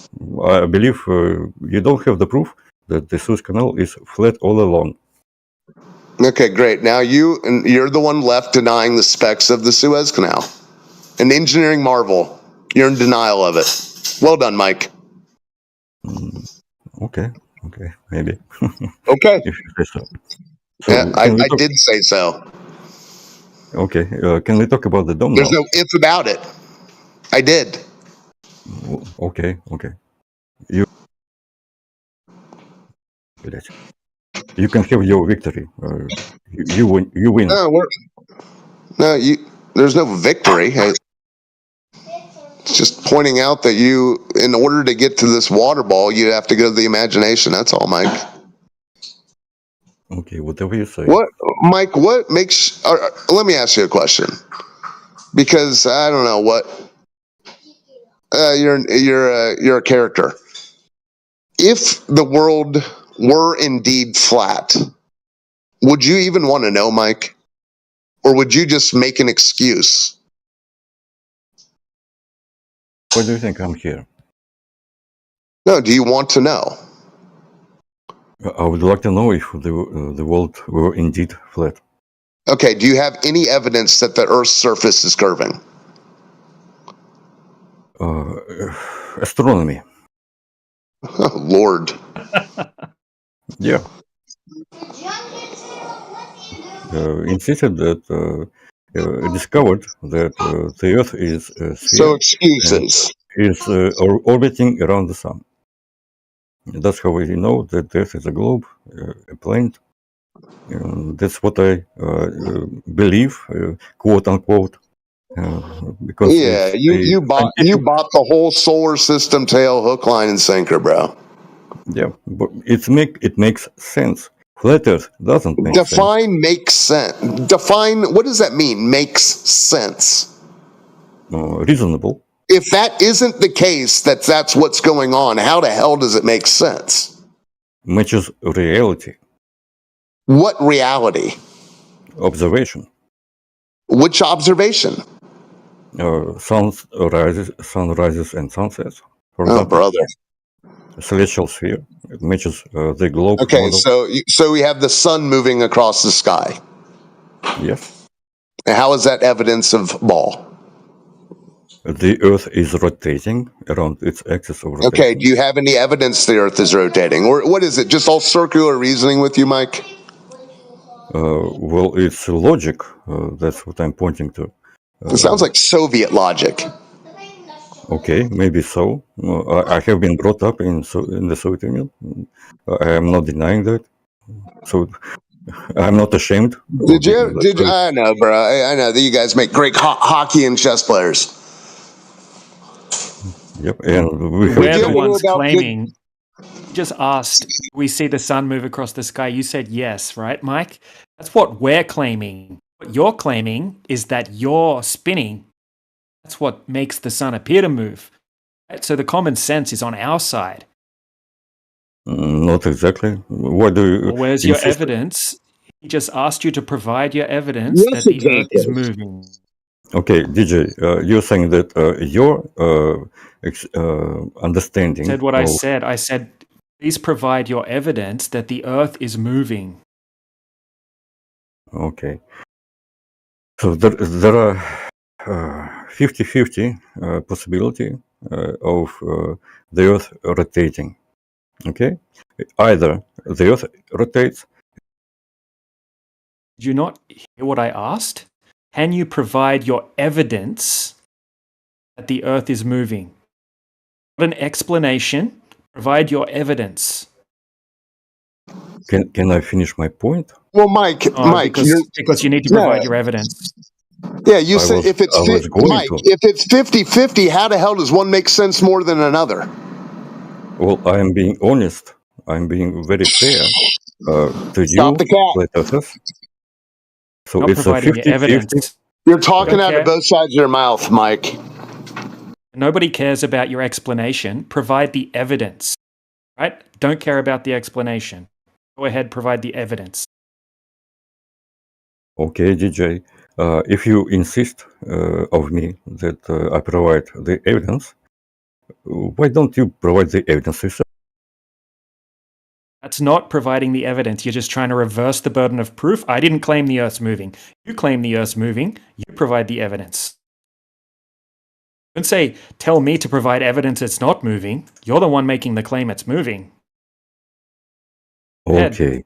Speaker 7: I believe you don't have the proof that the Suez Canal is flat all along.
Speaker 20: Okay, great. Now you're the one left denying the specs of the Suez Canal. An engineering marvel. You're in denial of it. Well done, Mike.
Speaker 7: Okay, maybe.
Speaker 20: Okay.
Speaker 7: If you say so. So
Speaker 20: Yeah, I did say so.
Speaker 7: Okay, can we talk about the dome
Speaker 20: There's
Speaker 7: now?
Speaker 20: no if about it. I did.
Speaker 7: Okay. You can have your victory. You win. You win.
Speaker 20: There's no victory. It's just pointing out that in order to get to this water ball, you have to go to the imagination. That's all, Mike.
Speaker 7: Okay, whatever you say.
Speaker 20: Mike? What makes? Let me ask you a question, because I don't know what. You're a character. If the world were indeed flat, would you even want to know, Mike? Or would you just make an excuse?
Speaker 7: Why do you think I'm here?
Speaker 20: No, do you want to know?
Speaker 7: I would like to know if the world were indeed flat.
Speaker 20: Okay, do you have any evidence that the Earth's surface is curving?
Speaker 7: Astronomy.
Speaker 20: Oh, Lord.
Speaker 7: Yeah. Insisted that discovered that the Earth is a sphere.
Speaker 20: So excuses.
Speaker 7: Is orbiting around the sun. That's how we know that the Earth is a globe, a planet. That's what I believe, quote unquote. Because
Speaker 20: yeah, you bought the whole solar system tail, hook, line, and sinker, bro.
Speaker 7: Yeah, but it makes sense. Flat Earth doesn't make sense.
Speaker 20: Define makes sense. Define, what does that mean? Makes sense.
Speaker 7: Reasonable.
Speaker 20: If that isn't the case, that's what's going on, how the hell does it make sense?
Speaker 7: Matches reality.
Speaker 20: What reality?
Speaker 7: Observation.
Speaker 20: Which observation?
Speaker 7: Sunrises and sunsets. For
Speaker 20: example, brother.
Speaker 7: Celestial sphere. It matches the globe.
Speaker 20: Okay,
Speaker 7: model.
Speaker 20: so we have the sun moving across the sky.
Speaker 7: Yes.
Speaker 20: And how is that evidence of ball?
Speaker 7: The Earth is rotating around its axis of rotation.
Speaker 20: Okay, do you have any evidence the Earth is rotating? Or what is it, just all circular reasoning with you, Mike?
Speaker 7: Well, it's logic. That's what I'm pointing to.
Speaker 20: It sounds like Soviet logic.
Speaker 7: Okay, maybe so. I have been brought up in the Soviet Union. I am not denying that. So I'm not ashamed.
Speaker 20: Did you? I know, bro. I know that you guys make great hockey and chess players.
Speaker 7: Yep, and
Speaker 13: we're the ones claiming. You just asked, we see the sun move across the sky. You said yes, right, Mike? That's what we're claiming. What you're claiming is that you're spinning. That's what makes the sun appear to move. Right? So the common sense is on our side.
Speaker 7: Not exactly. What do you?
Speaker 13: Well, where's your evidence? He just asked you to provide your evidence that the Earth is moving.
Speaker 7: Okay, DJ, you're saying that your understanding.
Speaker 13: I said what I said. I said, please provide your evidence that the Earth is moving.
Speaker 7: Okay. So there are 50-50 possibility of the Earth rotating. Okay, either the Earth rotates.
Speaker 13: Did you not hear what I asked? Can you provide your evidence that the Earth is moving? Not an explanation. Provide your evidence.
Speaker 7: Can I finish my point?
Speaker 20: Well, Mike,
Speaker 13: because you need to provide your evidence.
Speaker 20: Yeah, you said if it's Mike,
Speaker 7: to.
Speaker 20: if it's 50-50, how the hell does one make sense more than another?
Speaker 7: Well, I am being honest. I'm being very fair to
Speaker 20: Stop the cat.
Speaker 7: Letters. So
Speaker 13: Not
Speaker 7: it's a
Speaker 13: providing your
Speaker 7: 50-50.
Speaker 13: evidence.
Speaker 20: You're talking out of both sides of your mouth, Mike.
Speaker 13: Nobody cares about your explanation. Provide the evidence. Right? Don't care about the explanation. Go ahead, provide the evidence.
Speaker 7: Okay, DJ. If you insist of me that I provide the evidence, why don't you provide the evidence yourself?
Speaker 13: That's not providing the evidence. You're just trying to reverse the burden of proof. I didn't claim the Earth's moving. You claim the Earth's moving. You provide the evidence. Don't say, tell me to provide evidence it's not moving. You're the one making the claim it's moving.
Speaker 7: Okay.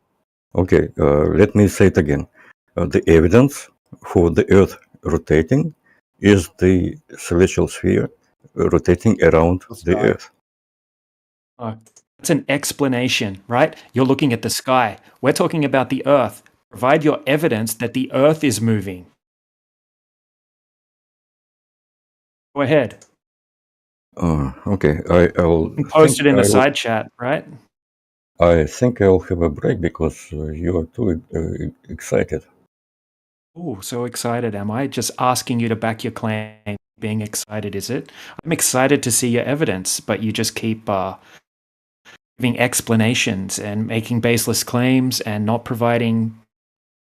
Speaker 7: Okay, let me say it again. The evidence for the Earth rotating is the celestial sphere rotating around the Earth.
Speaker 13: It's an explanation, right? You're looking at the sky. We're talking about the Earth. Provide your evidence that the Earth is moving. Go ahead.
Speaker 7: Okay, I'll
Speaker 13: post it in the side chat, right?
Speaker 7: I think I'll have a break because you are too excited.
Speaker 13: Oh, so excited am I? Just asking you to back your claim. Being excited, is it? I'm excited to see your evidence, but you just keep giving explanations and making baseless claims and not providing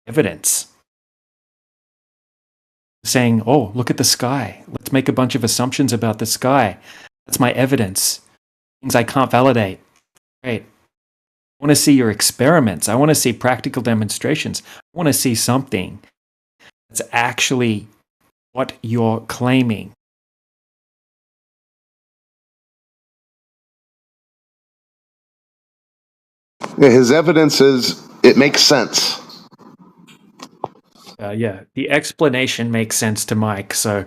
Speaker 13: evidence. Saying, oh, look at the sky. Let's make a bunch of assumptions about the sky. That's my evidence. Things I can't validate. Great. I want to see your experiments. I want to see practical demonstrations. I want to see something that's actually what you're claiming.
Speaker 20: His evidence is it makes sense.
Speaker 13: Yeah, the explanation makes sense to Mike. So,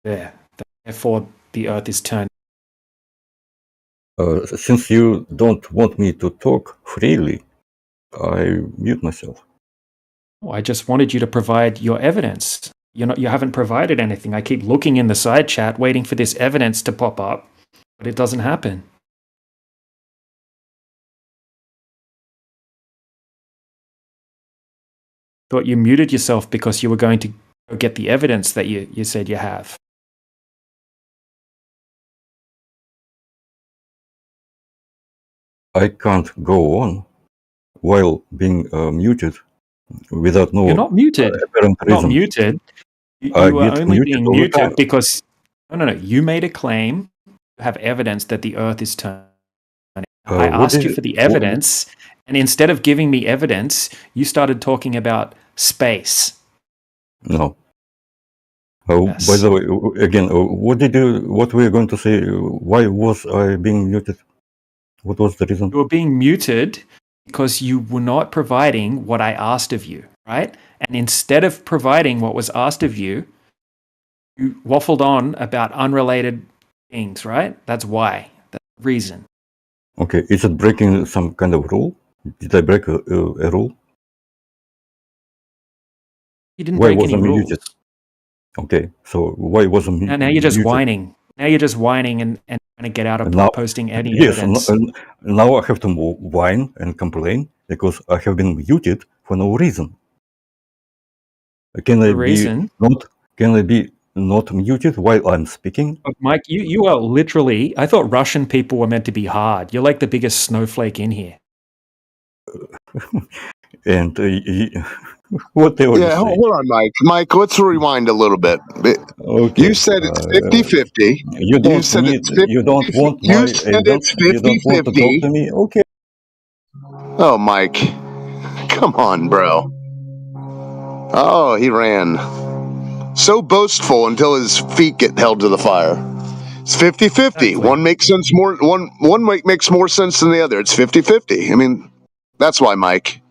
Speaker 13: therefore, the Earth is turning.
Speaker 7: Since you don't want me to talk freely, I mute myself.
Speaker 13: Oh, I just wanted you to provide your evidence. You haven't provided anything. I keep looking in the side chat, waiting for this evidence to pop up, but it doesn't happen. Thought you muted yourself because you were going to go get the evidence that you said you have.
Speaker 7: I can't go on while being muted without no.
Speaker 13: You're not muted.
Speaker 7: Apparent
Speaker 13: You're not
Speaker 7: reason.
Speaker 13: muted. You are only being muted because no. You made a claim. You have evidence that the Earth is turning. I asked you for the evidence, and instead of giving me evidence, you started talking about space.
Speaker 7: No. By the way, again, what were you going to say? Why was I being muted? What was the reason?
Speaker 13: You were being muted because you were not providing what I asked of you, right? And instead of providing what was asked of you, you waffled on about unrelated things, right? That's why. That's the reason.
Speaker 7: Okay, is it breaking some kind of rule? Did I break a rule?
Speaker 13: You didn't break any rules.
Speaker 7: Muted? Okay, so why wasn't
Speaker 13: now you're just whining. Now you're just whining and trying to get out of posting any evidence.
Speaker 7: Now I have to whine and complain because I have been muted for no reason. Can I be not muted while I'm speaking?
Speaker 13: Mike, you are literally. I thought Russian people were meant to be hard. You're like the biggest snowflake in here.
Speaker 7: And whatever.
Speaker 20: Yeah, hold on, Mike. Mike, let's rewind a little bit.
Speaker 7: Okay.
Speaker 20: You said it's 50-50.
Speaker 7: You don't want my evidence. You don't want to talk to me. Okay.
Speaker 20: Oh, Mike, come on, bro. Oh, he ran. So boastful until his feet get held to the fire. It's 50-50. One makes sense more. One makes more sense than the other. It's 50-50. I mean, that's why, Mike.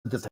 Speaker 1: Just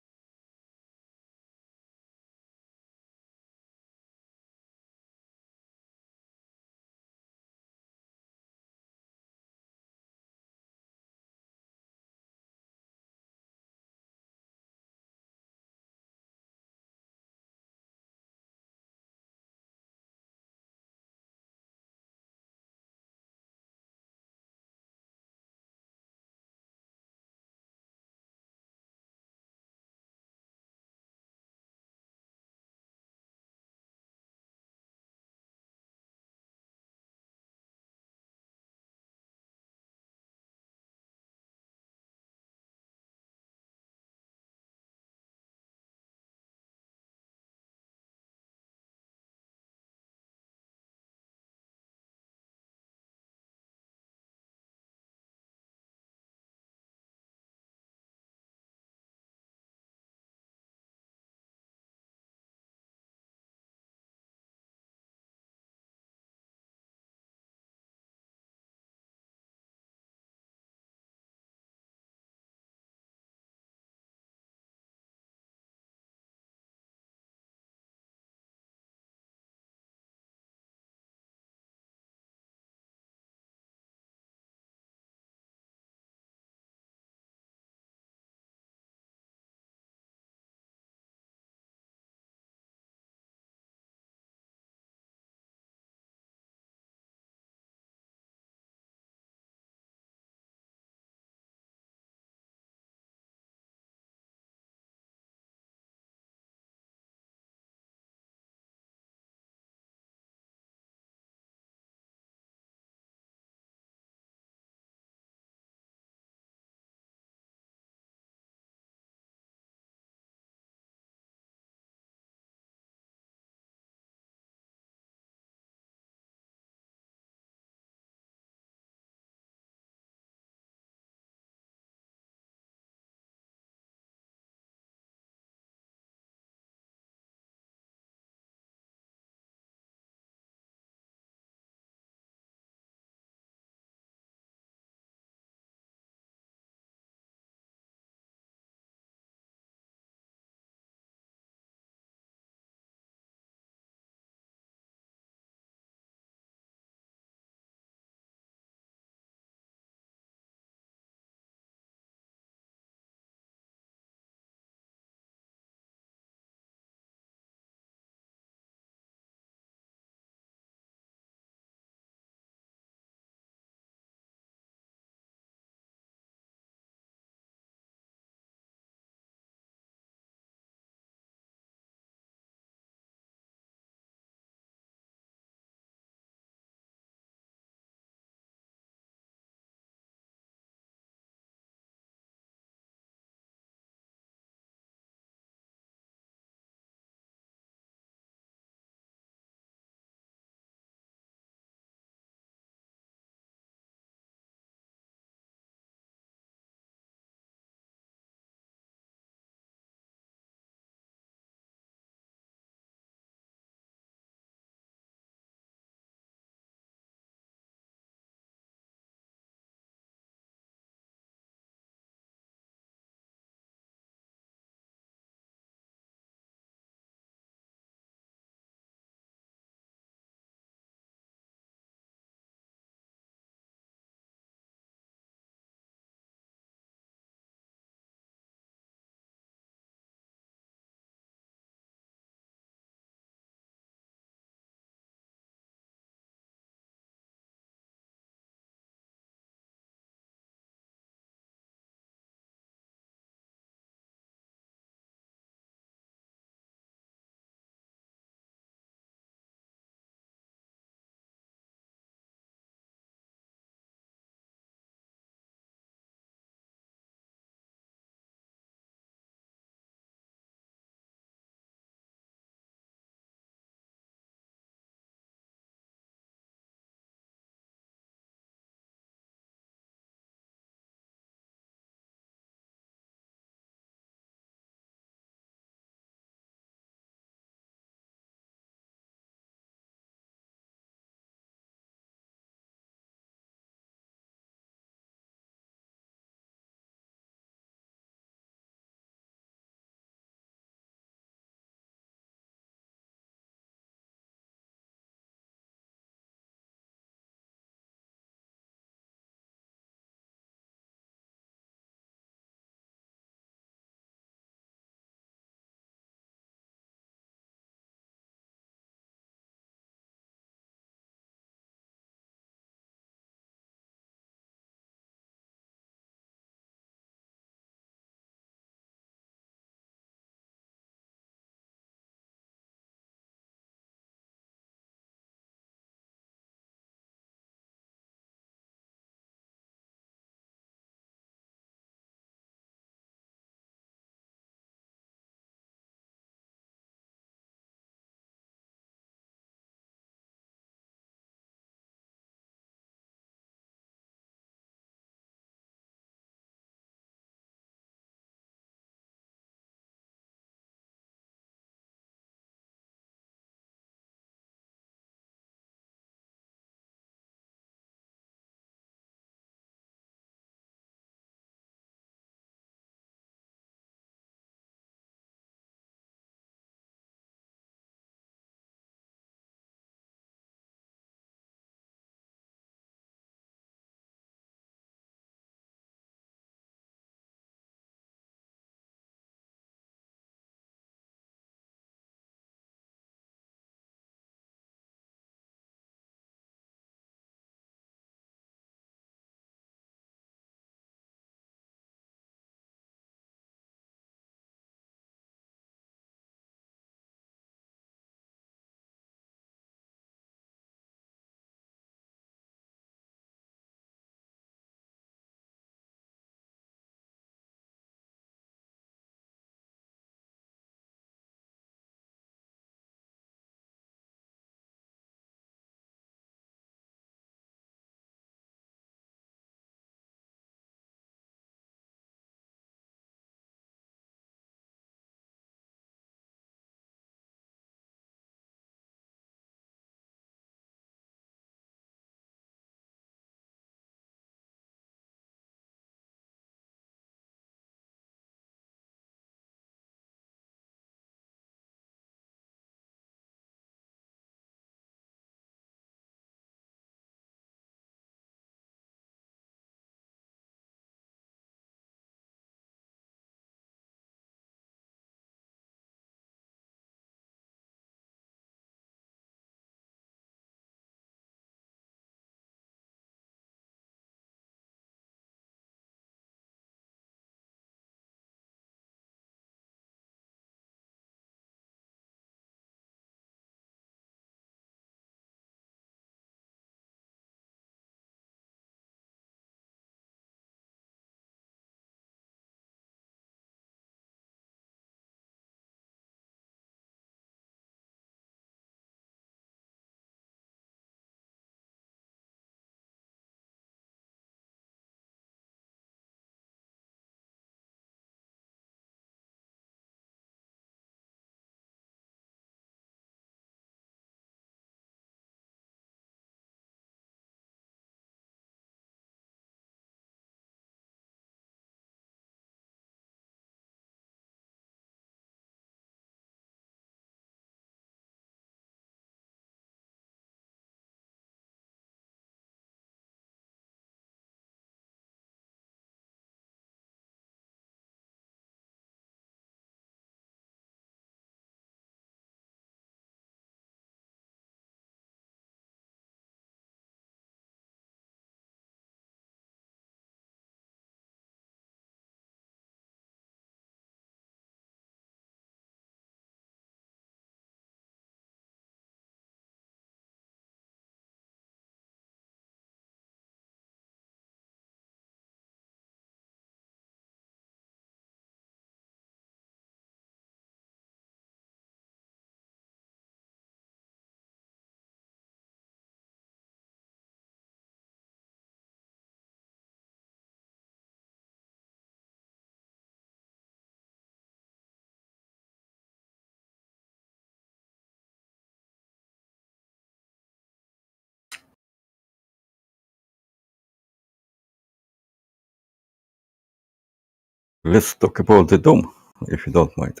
Speaker 7: let's talk about the dome, if you don't mind.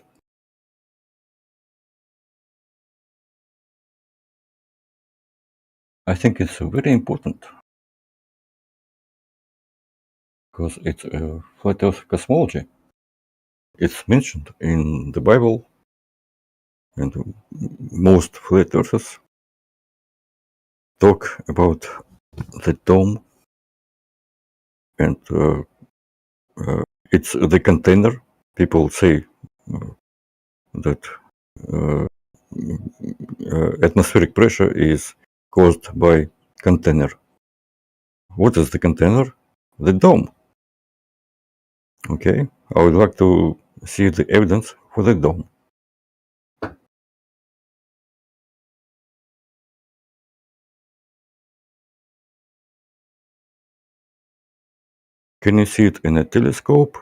Speaker 7: I think it's very important because it's a flat Earth cosmology. It's mentioned in the Bible, and most flat earthers talk about the dome, and it's the container. People say that atmospheric pressure is caused by container. What is the container? The dome. Okay, I would like to see the evidence for the dome. Can you see it in a telescope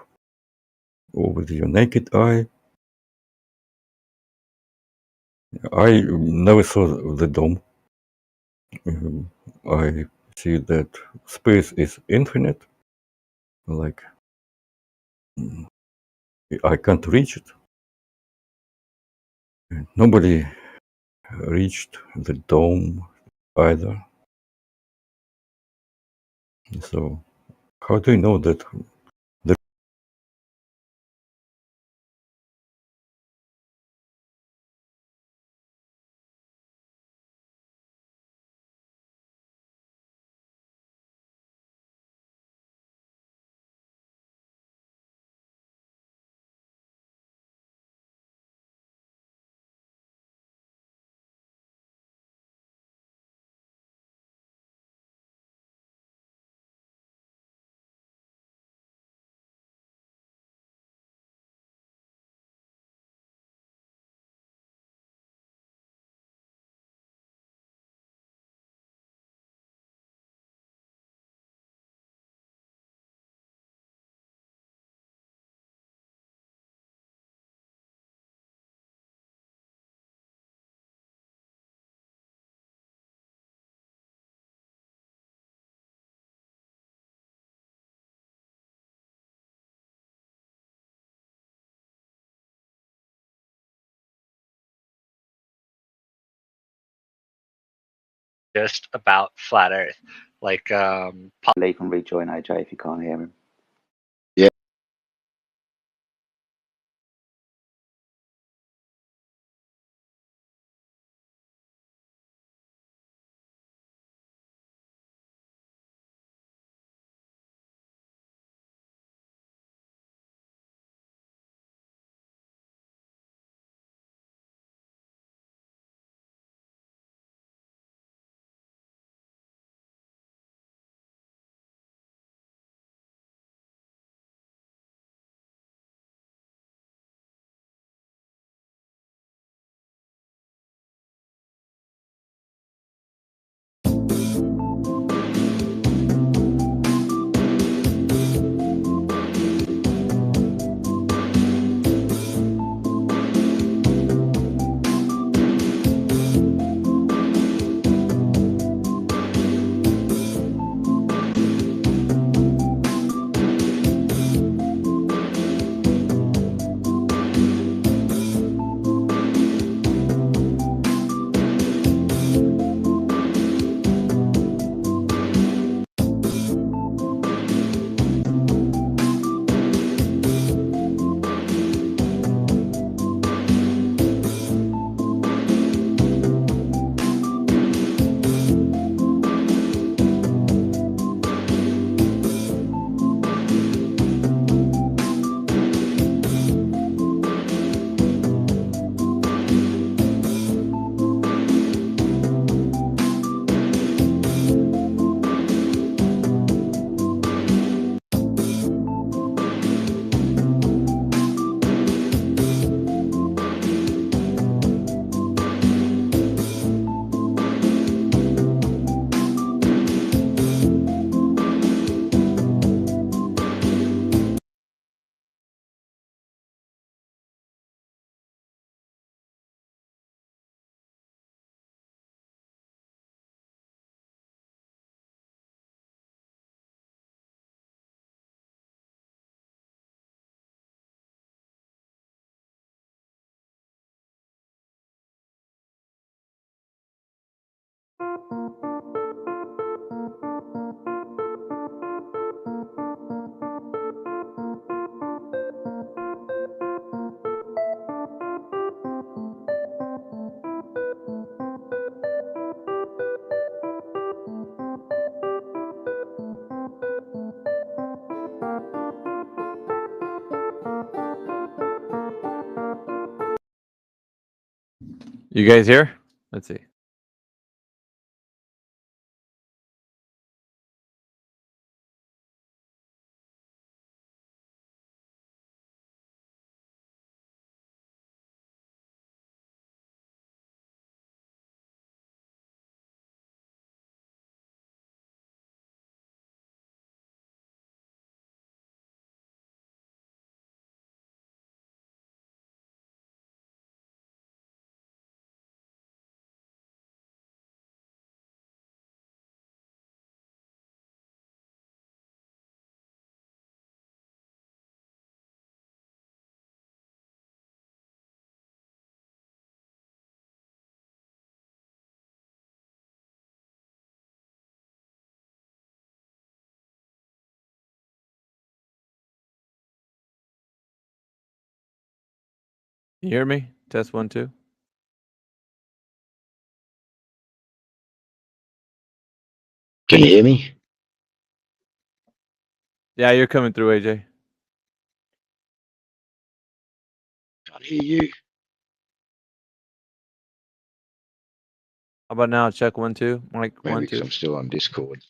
Speaker 7: or with your naked eye? I never saw the dome. I see that space is infinite, like I can't reach it. Nobody reached the dome either. So how do you know that the
Speaker 15: just about flat Earth. Like,
Speaker 17: Lee can rejoin AJ if you can't hear him.
Speaker 10: You guys here? Let's see. You hear me? Test 1, 2.
Speaker 18: Can you hear me?
Speaker 10: Yeah, you're coming through, AJ.
Speaker 18: Can't hear you.
Speaker 10: How about now? Check 1, 2. Mike,
Speaker 18: Maybe
Speaker 10: 1,
Speaker 18: because
Speaker 10: 2.
Speaker 18: I'm still on Discord.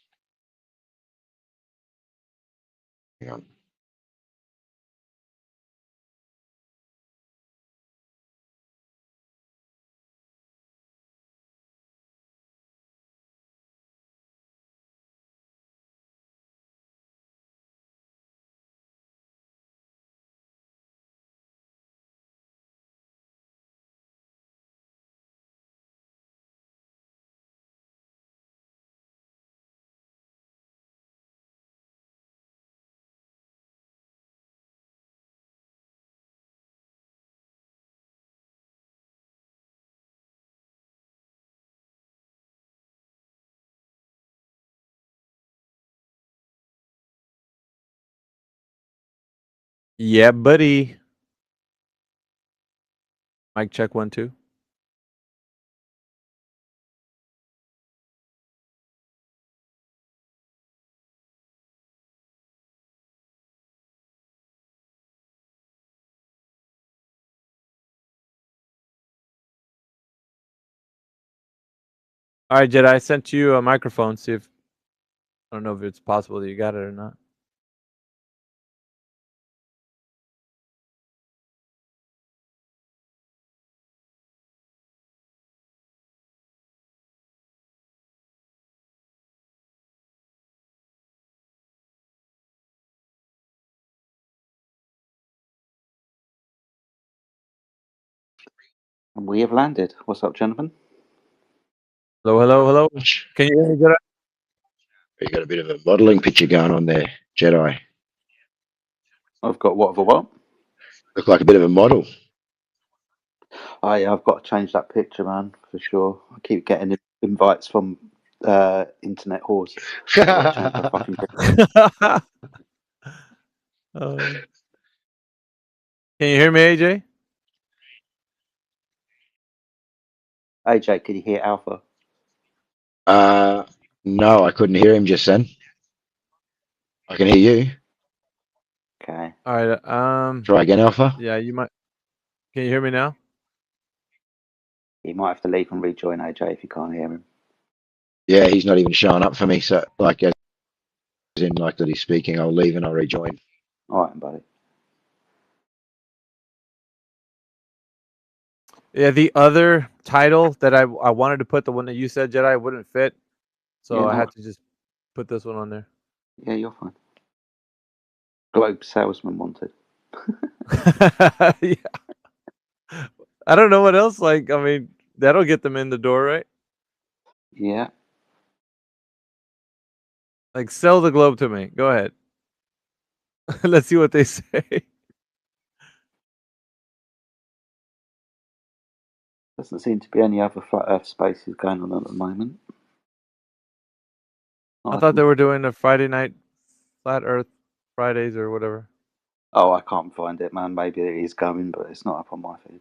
Speaker 18: Hang on.
Speaker 10: Yeah, buddy. Mike, check 1, 2. All right, Jedi, I sent you a microphone. See if I don't know if it's possible that you got it or not.
Speaker 17: And we have landed. What's up, gentlemen?
Speaker 10: Hello, hello, hello. Can you hear me, Jedi?
Speaker 18: You got a bit of a modelling picture going on there, Jedi.
Speaker 17: I've got what of a what?
Speaker 18: Look like a bit of a model.
Speaker 17: Oh yeah, I've got to change that picture, man, for sure. I keep getting invites from internet whores. I've got to change my fucking picture.
Speaker 10: Can you hear me, AJ?
Speaker 17: AJ, can you hear Alpha?
Speaker 18: No, I couldn't hear him just then. I can hear you.
Speaker 17: Okay.
Speaker 10: All right.
Speaker 18: Try again, Alpha.
Speaker 10: Yeah, you might. Can you hear me now?
Speaker 17: You might have to leave and rejoin AJ if you can't hear him.
Speaker 18: Yeah, he's not even showing up for me. So, like, as in, like that he's speaking, I'll leave and I'll rejoin.
Speaker 17: All right, buddy.
Speaker 10: Yeah, the other title that I wanted to put, the one that you said, Jedi, wouldn't fit. So
Speaker 17: Yeah,
Speaker 10: I
Speaker 17: no.
Speaker 10: had to just put this one on there.
Speaker 17: Yeah, you're fine. Globe salesman wanted.
Speaker 10: Yeah. I don't know what else. Like, I mean, that'll get them in the door, right?
Speaker 17: Yeah.
Speaker 10: Like, sell the globe to me. Go ahead. Let's see what they say.
Speaker 17: Doesn't seem to be any other flat Earth spaces going on at the moment.
Speaker 10: I thought they were doing a Friday night Flat Earth Fridays or whatever.
Speaker 17: Oh, I can't find it, man. Maybe it is going, but it's not up on my feed.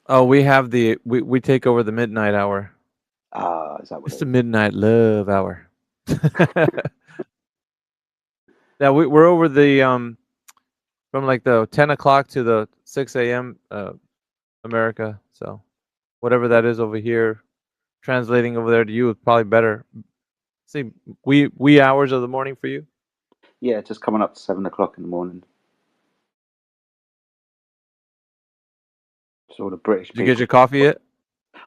Speaker 10: Oh, we have we take over the midnight hour.
Speaker 17: Ah, is that what
Speaker 10: it's the midnight love hour. Yeah, we're over the from like the 10 o'clock to the 6 a.m. America. So whatever that is over here, translating over there to you is probably better. See, wee hours of the morning for you.
Speaker 17: Yeah, just coming up to 7 o'clock in the morning. So the British
Speaker 10: Did you get your coffee yet?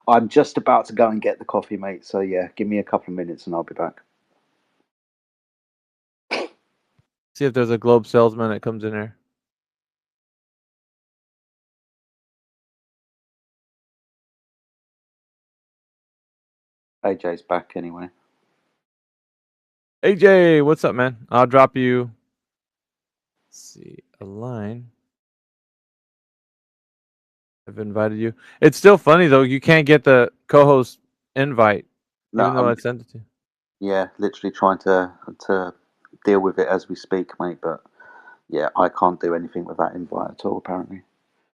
Speaker 17: I'm just about to go and get the coffee, mate. So yeah, give me a couple of minutes and I'll be back.
Speaker 10: See if there's a Globe salesman that comes in here.
Speaker 17: AJ's back anyway.
Speaker 10: AJ, what's up, man? I'll drop you. Let's see, a line. I've invited you. It's still funny though. You can't get the co-host invite, even though I sent it to you.
Speaker 17: Yeah, literally trying to deal with it as we speak, mate. But yeah, I can't do anything with that invite at all. Apparently,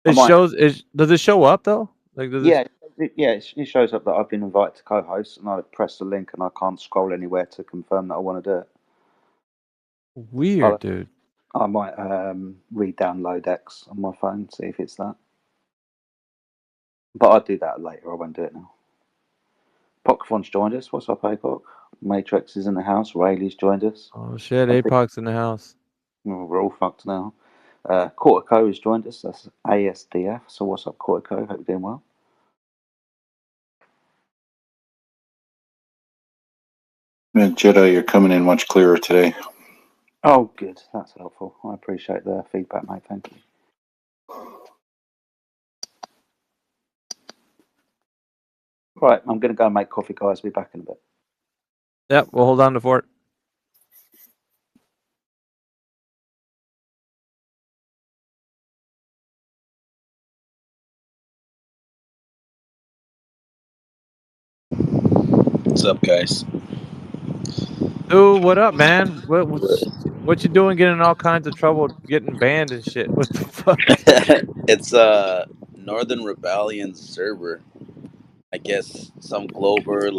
Speaker 10: It shows. Does it show up though? Like, does
Speaker 17: yeah, it shows up that I've been invited to co-host, and I press the link, and I can't scroll anywhere to confirm that I want to do it.
Speaker 10: Weird, dude.
Speaker 17: I might re-download X on my phone, see if it's that. But I'll do that later. I won't do it now. Pockfon's joined us. What's up, APOC? Matrix is in the house. Rayleigh's joined us.
Speaker 10: Oh shit, APOC's in the house.
Speaker 17: We're all fucked now. Cortico has joined us. That's ASDF. So what's up, Cortico? Hope you're doing well.
Speaker 19: Jedi, you're coming in much clearer today.
Speaker 17: Oh, good. That's helpful. I appreciate the feedback, mate. Thank you. Right, I'm going to go and make coffee, guys. Be back in a bit.
Speaker 10: Yep, we'll hold on to Fort.
Speaker 22: What's up, guys?
Speaker 10: Ooh, what up, man? What you doing? Getting in all kinds of trouble, getting banned and shit. What the fuck?
Speaker 22: It's Northern Rebellion's server. I guess some Glober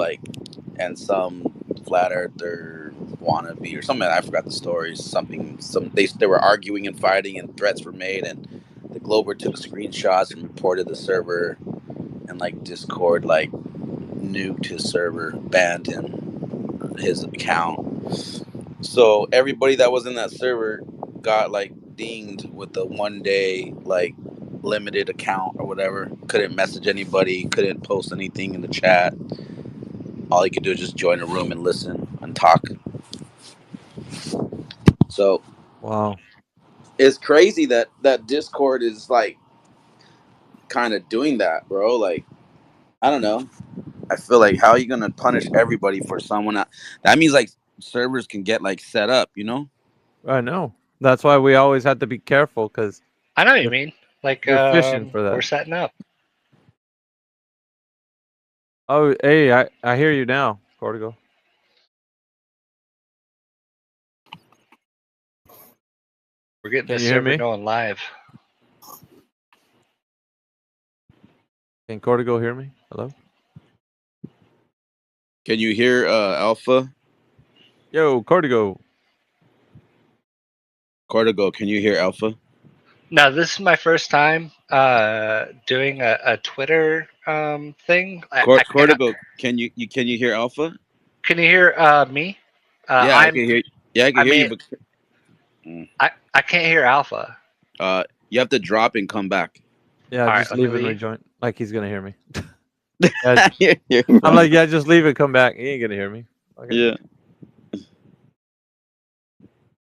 Speaker 22: and some Flat Earther wannabe or something. I forgot the stories. They were arguing and fighting and threats were made, and the Glober took screenshots and reported the server, and Discord nuked his server, banned his account. So everybody that was in that server got dinged with a 1 day limited account or whatever. Couldn't message anybody, couldn't post anything in the chat. All you could do is just join a room and listen and talk. So
Speaker 10: wow,
Speaker 22: it's crazy that Discord is kind of doing that, bro. I don't know. I feel how are you gonna punish everybody for someone that means servers can get set up, you know?
Speaker 10: I know. That's why we always have to be careful because
Speaker 15: I know what you mean.
Speaker 10: you're fishing for that.
Speaker 15: We're setting up.
Speaker 10: Oh, hey, I hear you now, Cortico.
Speaker 15: We're getting
Speaker 10: Can
Speaker 15: this
Speaker 10: you hear
Speaker 15: server
Speaker 10: me?
Speaker 15: going live.
Speaker 10: Can Cortico hear me? Hello?
Speaker 22: Can you hear Alpha?
Speaker 10: Yo, Cortico.
Speaker 22: Cortico, can you hear Alpha?
Speaker 15: No, this is my first time doing a Twitter thing.
Speaker 22: Cortico, can you hear Alpha?
Speaker 15: Can you hear me?
Speaker 22: Yeah, I can hear. Yeah, I can hear you. But
Speaker 15: I can't hear Alpha.
Speaker 22: You have to drop and come back.
Speaker 10: Yeah,
Speaker 15: All
Speaker 10: just
Speaker 15: right,
Speaker 10: leave
Speaker 15: let
Speaker 10: and
Speaker 15: me
Speaker 10: rejoin. Like he's gonna hear me. I'm like, yeah, just leave it, come back. He ain't gonna hear me. Okay.
Speaker 22: Yeah.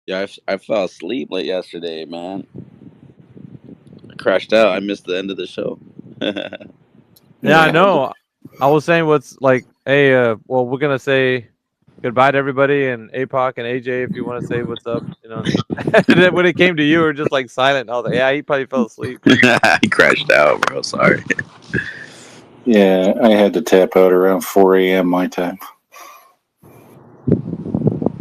Speaker 22: Yeah, I fell asleep late yesterday, man. I crashed out. I missed the end of the show.
Speaker 10: Yeah, I know. I was saying what's hey, well, we're gonna say goodbye to everybody and APOC and AJ if you want to say what's up, you know. And then when it came to you, we're just silent. I was like, yeah, he probably fell asleep.
Speaker 22: He crashed out, bro. Sorry.
Speaker 19: Yeah, I had to tap out around 4 a.m. my time.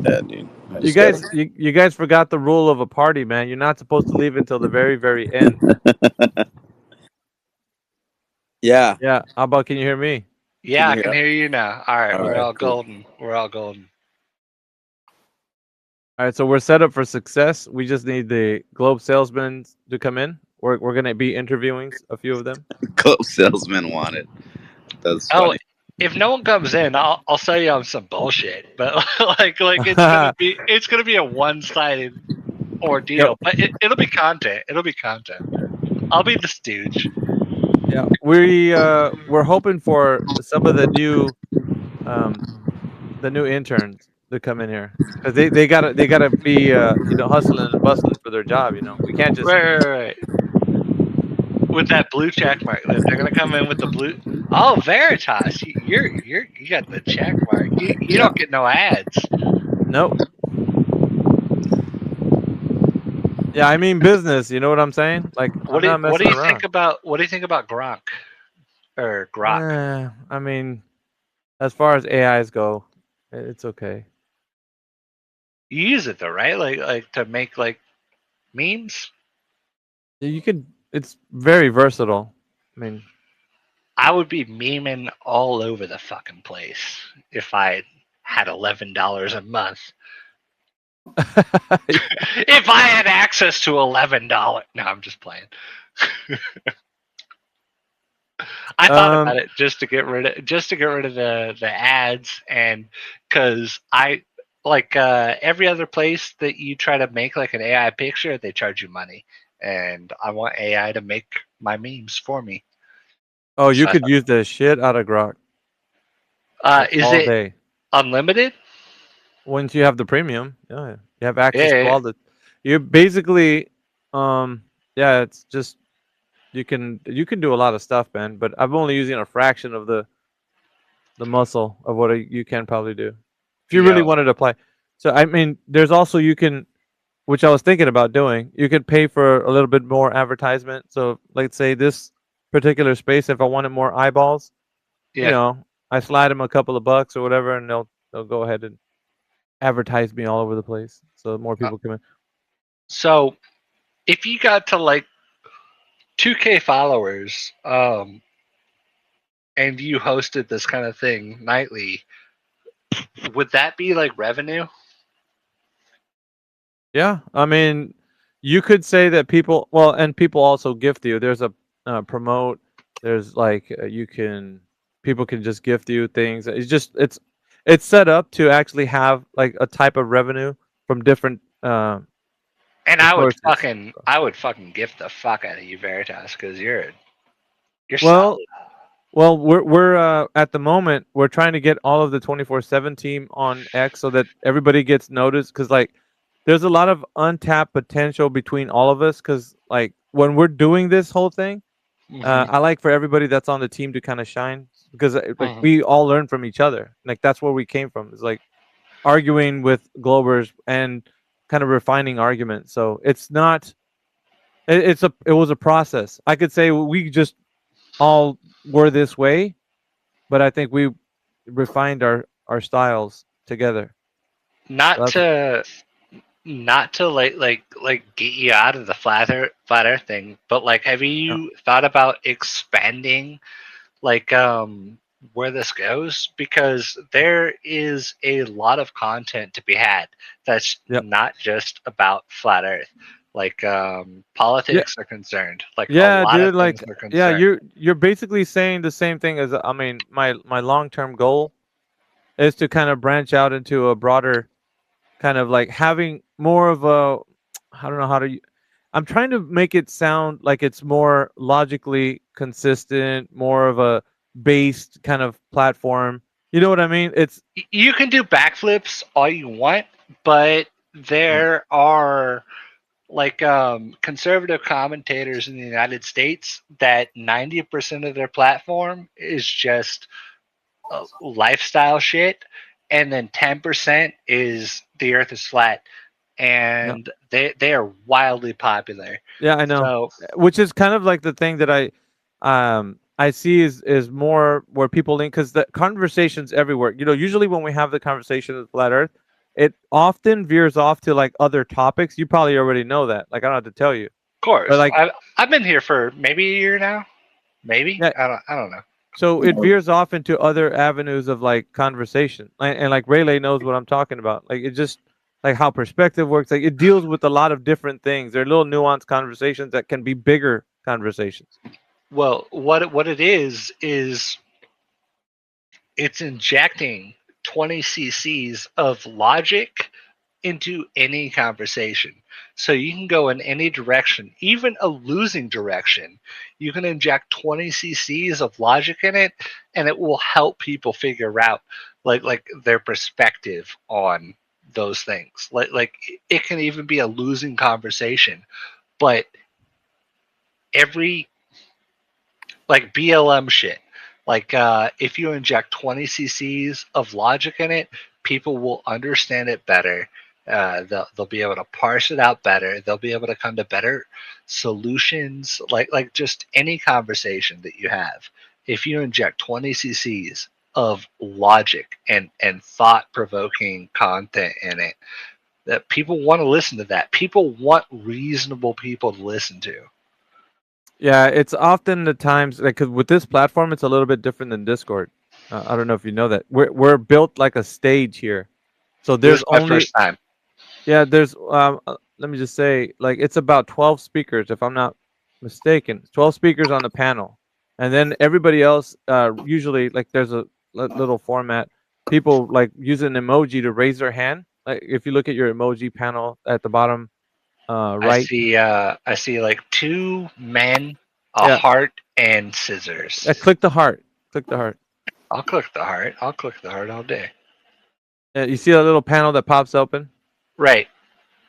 Speaker 22: Yeah, dude.
Speaker 10: You guys forgot the rule of a party, man. You're not supposed to leave until the very, very end.
Speaker 22: Yeah.
Speaker 10: Yeah. How about, can you hear me?
Speaker 15: Yeah, I can hear you now. All right,
Speaker 22: All
Speaker 15: we're
Speaker 22: right,
Speaker 15: all
Speaker 22: cool.
Speaker 15: golden. We're all golden.
Speaker 10: All right, so we're set up for success. We just need the Globe salesmen to come in. We're gonna be interviewing a few of them.
Speaker 22: Globe salesman wanted. That's
Speaker 15: Oh,
Speaker 22: funny.
Speaker 15: if no one comes in, I'll sell you on some bullshit. But like it's gonna be a one-sided ordeal.
Speaker 10: Yep.
Speaker 15: But it'll be content. It'll be content. I'll be the stooge.
Speaker 10: Yeah, we're hoping for some of the new interns to come in here because they gotta be hustling and bustling for their job. We can't just
Speaker 15: Right. With that blue check mark, they're gonna come in with the blue. Oh, Veritas, you got the check mark. You don't get no ads.
Speaker 10: Nope. Yeah, I mean business. You know what I'm saying? Like,
Speaker 15: What do you think about Gronk or Grok?
Speaker 10: I mean, as far as AIs go, it's okay.
Speaker 15: You use it though, right? Like to make like memes.
Speaker 10: You could. It's very versatile. I mean,
Speaker 15: I would be memeing all over the fucking place if I had $11 a month. If I had access to $11, no, I'm just playing. I thought about it just to get rid of the ads, and because I like every other place that you try to make like an AI picture, they charge you money, and I want AI to make my memes for me.
Speaker 10: Oh, you could use the shit out of Grok.
Speaker 15: Is
Speaker 10: all
Speaker 15: it
Speaker 10: day.
Speaker 15: unlimited?
Speaker 10: Once you have the premium, yeah, you have access
Speaker 15: Yeah,
Speaker 10: to all the. You basically, yeah, it's just you can do a lot of stuff, man. But I'm only using a fraction of the muscle of what you can probably do if you really wanted to play. So I mean, there's also you can, which I was thinking about doing. You could pay for a little bit more advertisement. So let's say this particular space, if I wanted more eyeballs, I slide them a couple of bucks or whatever, and they'll go ahead and advertise me all over the place, so more people come in.
Speaker 15: So, if you got to like 2K followers, and you hosted this kind of thing nightly, would that be like revenue?
Speaker 10: Yeah, I mean, you could say that people. Well, and people also gift you. There's a promote. There's like people can just gift you things. It's set up to actually have like a type of revenue from different.
Speaker 15: And I would fucking gift the fuck out of you, Veritas, because you're solid.
Speaker 10: Well, we're at the moment we're trying to get all of the 24/7 team on X so that everybody gets noticed, because like there's a lot of untapped potential between all of us, because like when we're doing this whole thing, I like for everybody that's on the team to kind of shine, because like we all learn from each other. Like that's where we came from. It's like arguing with Globers and kind of refining arguments. So it's not. It was a process. I could say we just all were this way, but I think we refined our styles together.
Speaker 15: Not to like get you out of the flat earth thing, but like have you thought about expanding like where this goes? Because there is a lot of content to be had that's not just about flat earth. Like politics are concerned. Like a lot
Speaker 10: dude,
Speaker 15: of
Speaker 10: like
Speaker 15: things are concerned.
Speaker 10: you're basically saying the same thing as I mean my long-term goal is to kind of branch out into a broader kind of like having more of a, I don't know how to, I'm trying to make it sound like it's more logically consistent, more of a based kind of platform. You know what I mean?
Speaker 15: You can do backflips all you want, but there are like conservative commentators in the United States that 90% of their platform is just lifestyle shit, and then 10% is the earth is flat, and they are wildly popular.
Speaker 10: Yeah, I know. Which is kind of like the thing that I see is more where people link, because the conversation's everywhere. Usually when we have the conversation with flat earth, it often veers off to like other topics. You probably already know that. Like I don't have to tell you.
Speaker 15: Of course.
Speaker 10: But, like,
Speaker 15: I've been here for maybe a year now. Maybe. I don't know.
Speaker 10: So it veers off into other avenues of like conversation, and like Rayleigh knows what I'm talking about. Like it just like how perspective works. Like it deals with a lot of different things. They're little nuanced conversations that can be bigger conversations.
Speaker 15: Well, what it is it's injecting 20 cc's of logic into any conversation. So you can go in any direction, even a losing direction. You can inject 20 cc's of logic in it, and it will help people figure out like their perspective on those things. Like it can even be a losing conversation, but every like BLM shit. Like if you inject 20 cc's of logic in it, people will understand it better. They'll be able to parse it out better. They'll be able to come to better solutions. Like just any conversation that you have, if you inject 20 cc's of logic and thought provoking content in it, that people want to listen to that. People want reasonable people to listen to.
Speaker 10: Yeah, it's often the times like 'cause with this platform, it's a little bit different than Discord. I don't know if you know that we're built like a stage here, so
Speaker 15: This
Speaker 10: there's
Speaker 15: is my
Speaker 10: only
Speaker 15: first time.
Speaker 10: yeah there's let me just say like it's about 12 speakers if I'm not mistaken. 12 speakers on the panel, and then everybody else usually like there's a little format. People like use an emoji to raise their hand. Like if you look at your emoji panel at the bottom right.
Speaker 15: I see like two men, a
Speaker 10: Yeah.
Speaker 15: heart, and scissors.
Speaker 10: Click the heart. Click the heart.
Speaker 15: I'll click the heart. I'll click the heart all day.
Speaker 10: You see that little panel that pops open?
Speaker 15: Right.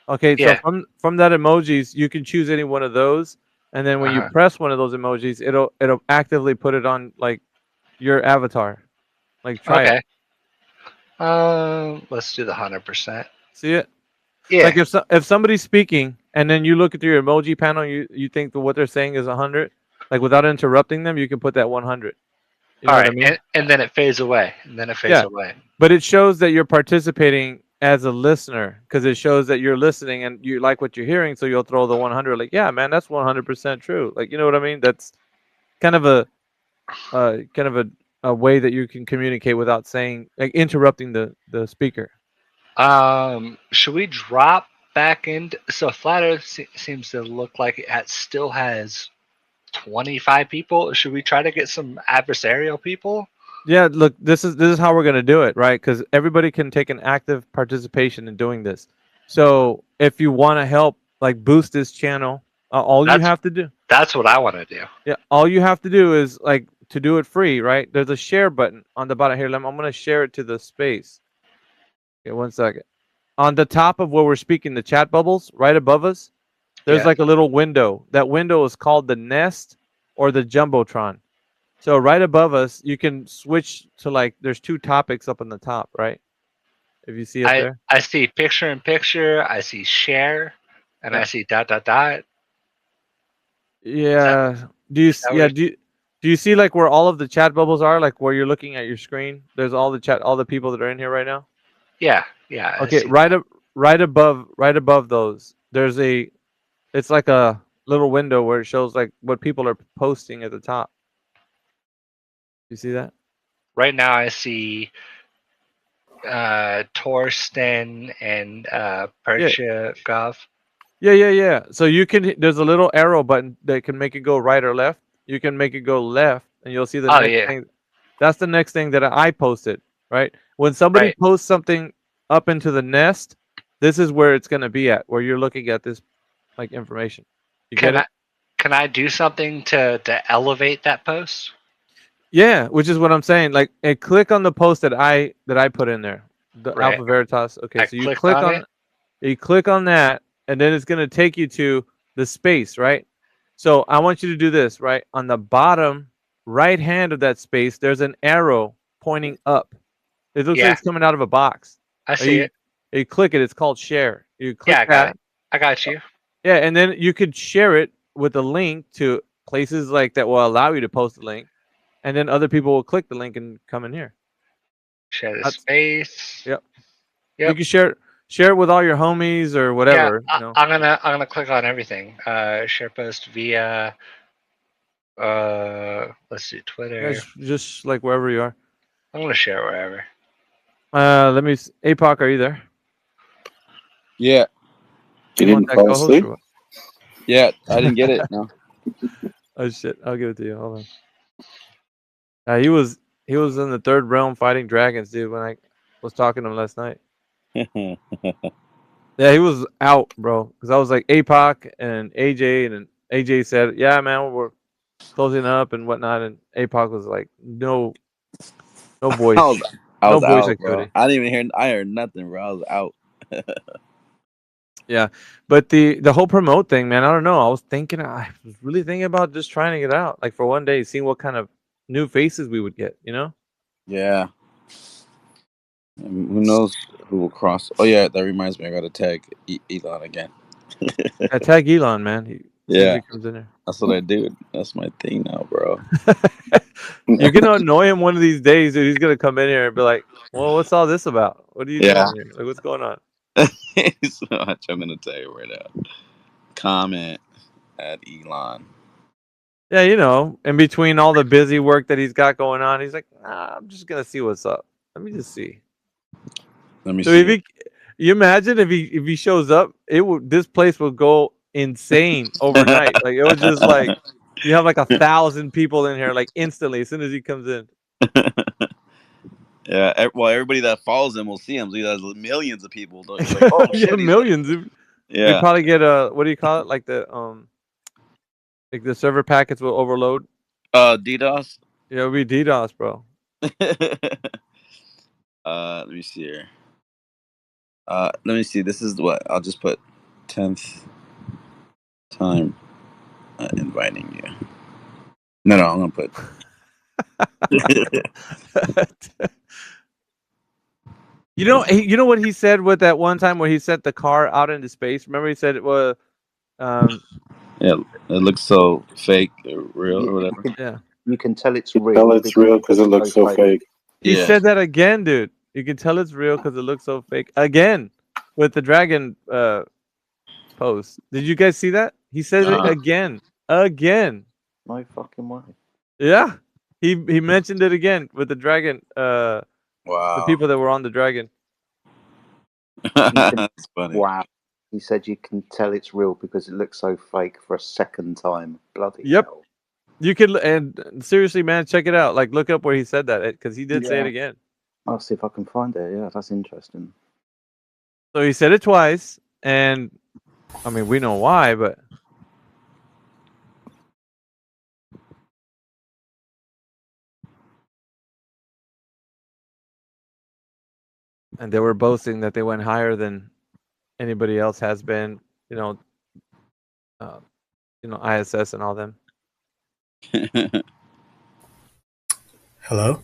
Speaker 10: Okay,
Speaker 15: Yeah.
Speaker 10: so from that emojis, you can choose any one of those, and then when you press one of those emojis, it'll actively put it on like your avatar. Like try it.
Speaker 15: Okay. Let's do the 100%.
Speaker 10: See it?
Speaker 15: Yeah.
Speaker 10: Like if somebody's speaking and then you look at your emoji panel, you think that what they're saying is 100, like without interrupting them, you can put that 100. You know
Speaker 15: All
Speaker 10: what I
Speaker 15: right,
Speaker 10: mean?
Speaker 15: and then it fades away, and then it fades away.
Speaker 10: But it shows that you're participating as a listener because it shows that you're listening and you like what you're hearing, so you'll throw the 100. Like, yeah, man, that's 100% true. Like, you know what I mean? That's kind of a way that you can communicate without saying like interrupting the speaker.
Speaker 15: Should we drop back into so Flat Earth seems to look like it still has 25 people. Should we try to get some adversarial people?
Speaker 10: Yeah, look, this is how we're gonna do it, right? Because everybody can take an active participation in doing this. So if you want to help, like boost this channel, you have to do.
Speaker 15: That's what I want to do.
Speaker 10: Yeah, all you have to do is like to do it free, right? There's a share button on the bottom here. I'm gonna share it to the space. Okay, 1 second. On the top of where we're speaking, the chat bubbles right above us, there's like a little window. That window is called the Nest or the Jumbotron. So right above us, you can switch to like there's two topics up on the top, right? If you see it there.
Speaker 15: I see picture in picture. I see share, and I see ...
Speaker 10: Yeah. Do you see like where all of the chat bubbles are? Like where you're looking at your screen. There's all the people that are in here right now.
Speaker 15: Yeah. Yeah.
Speaker 10: Okay. Right above those, there's it's like a little window where it shows like what people are posting at the top. You see that?
Speaker 15: Right now, I see Torsten and Perchagov.
Speaker 10: Yeah. So you can. There's a little arrow button that can make it go right or left. You can make it go left, and you'll see the next thing. That's the next thing that I posted. Right when somebody posts something up into the Nest, this is where it's gonna be at. Where you're looking at this like information. You get it?
Speaker 15: Can I do something to elevate that post?
Speaker 10: Yeah, which is what I'm saying. Like, click on the post that I put in there, the Alpha Veritas. Okay, so you click on you click on that, and then it's gonna take you to the space, right? So I want you to do this, right? On the bottom right hand of that space, there's an arrow pointing up. It looks like it's coming out of a box.
Speaker 15: I see it.
Speaker 10: You click it. It's called share. You click
Speaker 15: I got it. I got you.
Speaker 10: Yeah, and then you could share it with a link to places like that will allow you to post a link. And then other people will click the link and come in here.
Speaker 15: Share the space.
Speaker 10: Yep. You can share it with all your homies or whatever.
Speaker 15: Yeah,
Speaker 10: you know.
Speaker 15: I'm gonna click on everything. Share post via let's do Twitter.
Speaker 10: Yeah, just like wherever you are.
Speaker 15: I'm gonna share wherever.
Speaker 10: Let me. APOC, are you there?
Speaker 22: Yeah.
Speaker 19: You
Speaker 10: You want
Speaker 19: didn't
Speaker 10: that
Speaker 19: fall
Speaker 10: co-host
Speaker 19: asleep?
Speaker 10: or what?
Speaker 22: Yeah, I didn't get it. No.
Speaker 10: Oh shit! I'll give it to you. Hold on. He was in the third realm fighting dragons, dude. When I was talking to him last night. Yeah, he was out, bro. Because I was like APOC and AJ, and AJ said, "Yeah, man, we're closing up and whatnot." And APOC was like, "No voice,
Speaker 22: I
Speaker 10: no
Speaker 22: was
Speaker 10: voice
Speaker 22: out, bro.
Speaker 10: activity."
Speaker 22: I didn't even hear. I heard nothing, bro. I was out.
Speaker 10: Yeah, but the whole promote thing, man. I don't know. I was really thinking about just trying it out, like for one day, seeing what kind of new faces we would get. You know?
Speaker 22: Yeah. And who knows who will cross? Oh yeah, that reminds me. I got to tag Elon again.
Speaker 10: I tag Elon, man. As soon as
Speaker 22: Yeah,
Speaker 10: he comes in there.
Speaker 22: that's what I do. That's my thing now, bro.
Speaker 10: You're gonna annoy him one of these days, dude. He's gonna come in here and be like, "Well, what's all this about? What are you
Speaker 22: Yeah.
Speaker 10: doing here? Like, what's going on?"
Speaker 22: So I'm gonna tell you right now. Comment at Elon.
Speaker 10: Yeah, you know, in between all the busy work that he's got going on, he's like, I'm just gonna see what's up. Let me just see.
Speaker 22: Let me
Speaker 10: So
Speaker 22: see.
Speaker 10: if you imagine if he shows up, this place will go insane overnight. Like it was just like you have like 1,000 people in here like instantly as soon as he comes in.
Speaker 22: Yeah, well, everybody that follows him will see him. So he has millions of people. He's like, oh
Speaker 10: Yeah,
Speaker 22: shit,
Speaker 10: millions. They
Speaker 22: yeah.
Speaker 10: probably get what do you call it? Like the server packets will overload.
Speaker 22: DDoS.
Speaker 10: Yeah, it'll be DDoS, bro.
Speaker 22: Let me see here. Let me see. This is what I'll just put 10th time inviting you. No, I'm gonna put.
Speaker 10: You know what he said with that one time where he sent the car out into space. Remember, he said it was.
Speaker 22: Yeah, it looks so fake, or real, or whatever.
Speaker 10: Yeah.
Speaker 17: You can tell it's real.
Speaker 19: Tell it's real because it looks so fake.
Speaker 10: He said that again, dude. You can tell it's real because it looks so fake. Again, with the dragon post. Did you guys see that? He said it again. Again.
Speaker 17: No fucking way.
Speaker 10: Yeah. He mentioned it again with the dragon.
Speaker 22: Wow.
Speaker 10: The people that were on the dragon.
Speaker 22: That's funny.
Speaker 17: Wow. He said you can tell it's real because it looks so fake for a second time. Bloody
Speaker 10: Yep.
Speaker 17: hell.
Speaker 10: You could, and seriously, man, check it out. Like, look up where he said that because he did say it again.
Speaker 17: I'll see if I can find it. Yeah, that's interesting.
Speaker 10: So he said it twice, and I mean, we know why, but and they were boasting that they went higher than anybody else has been. ISS and all them.
Speaker 16: Hello.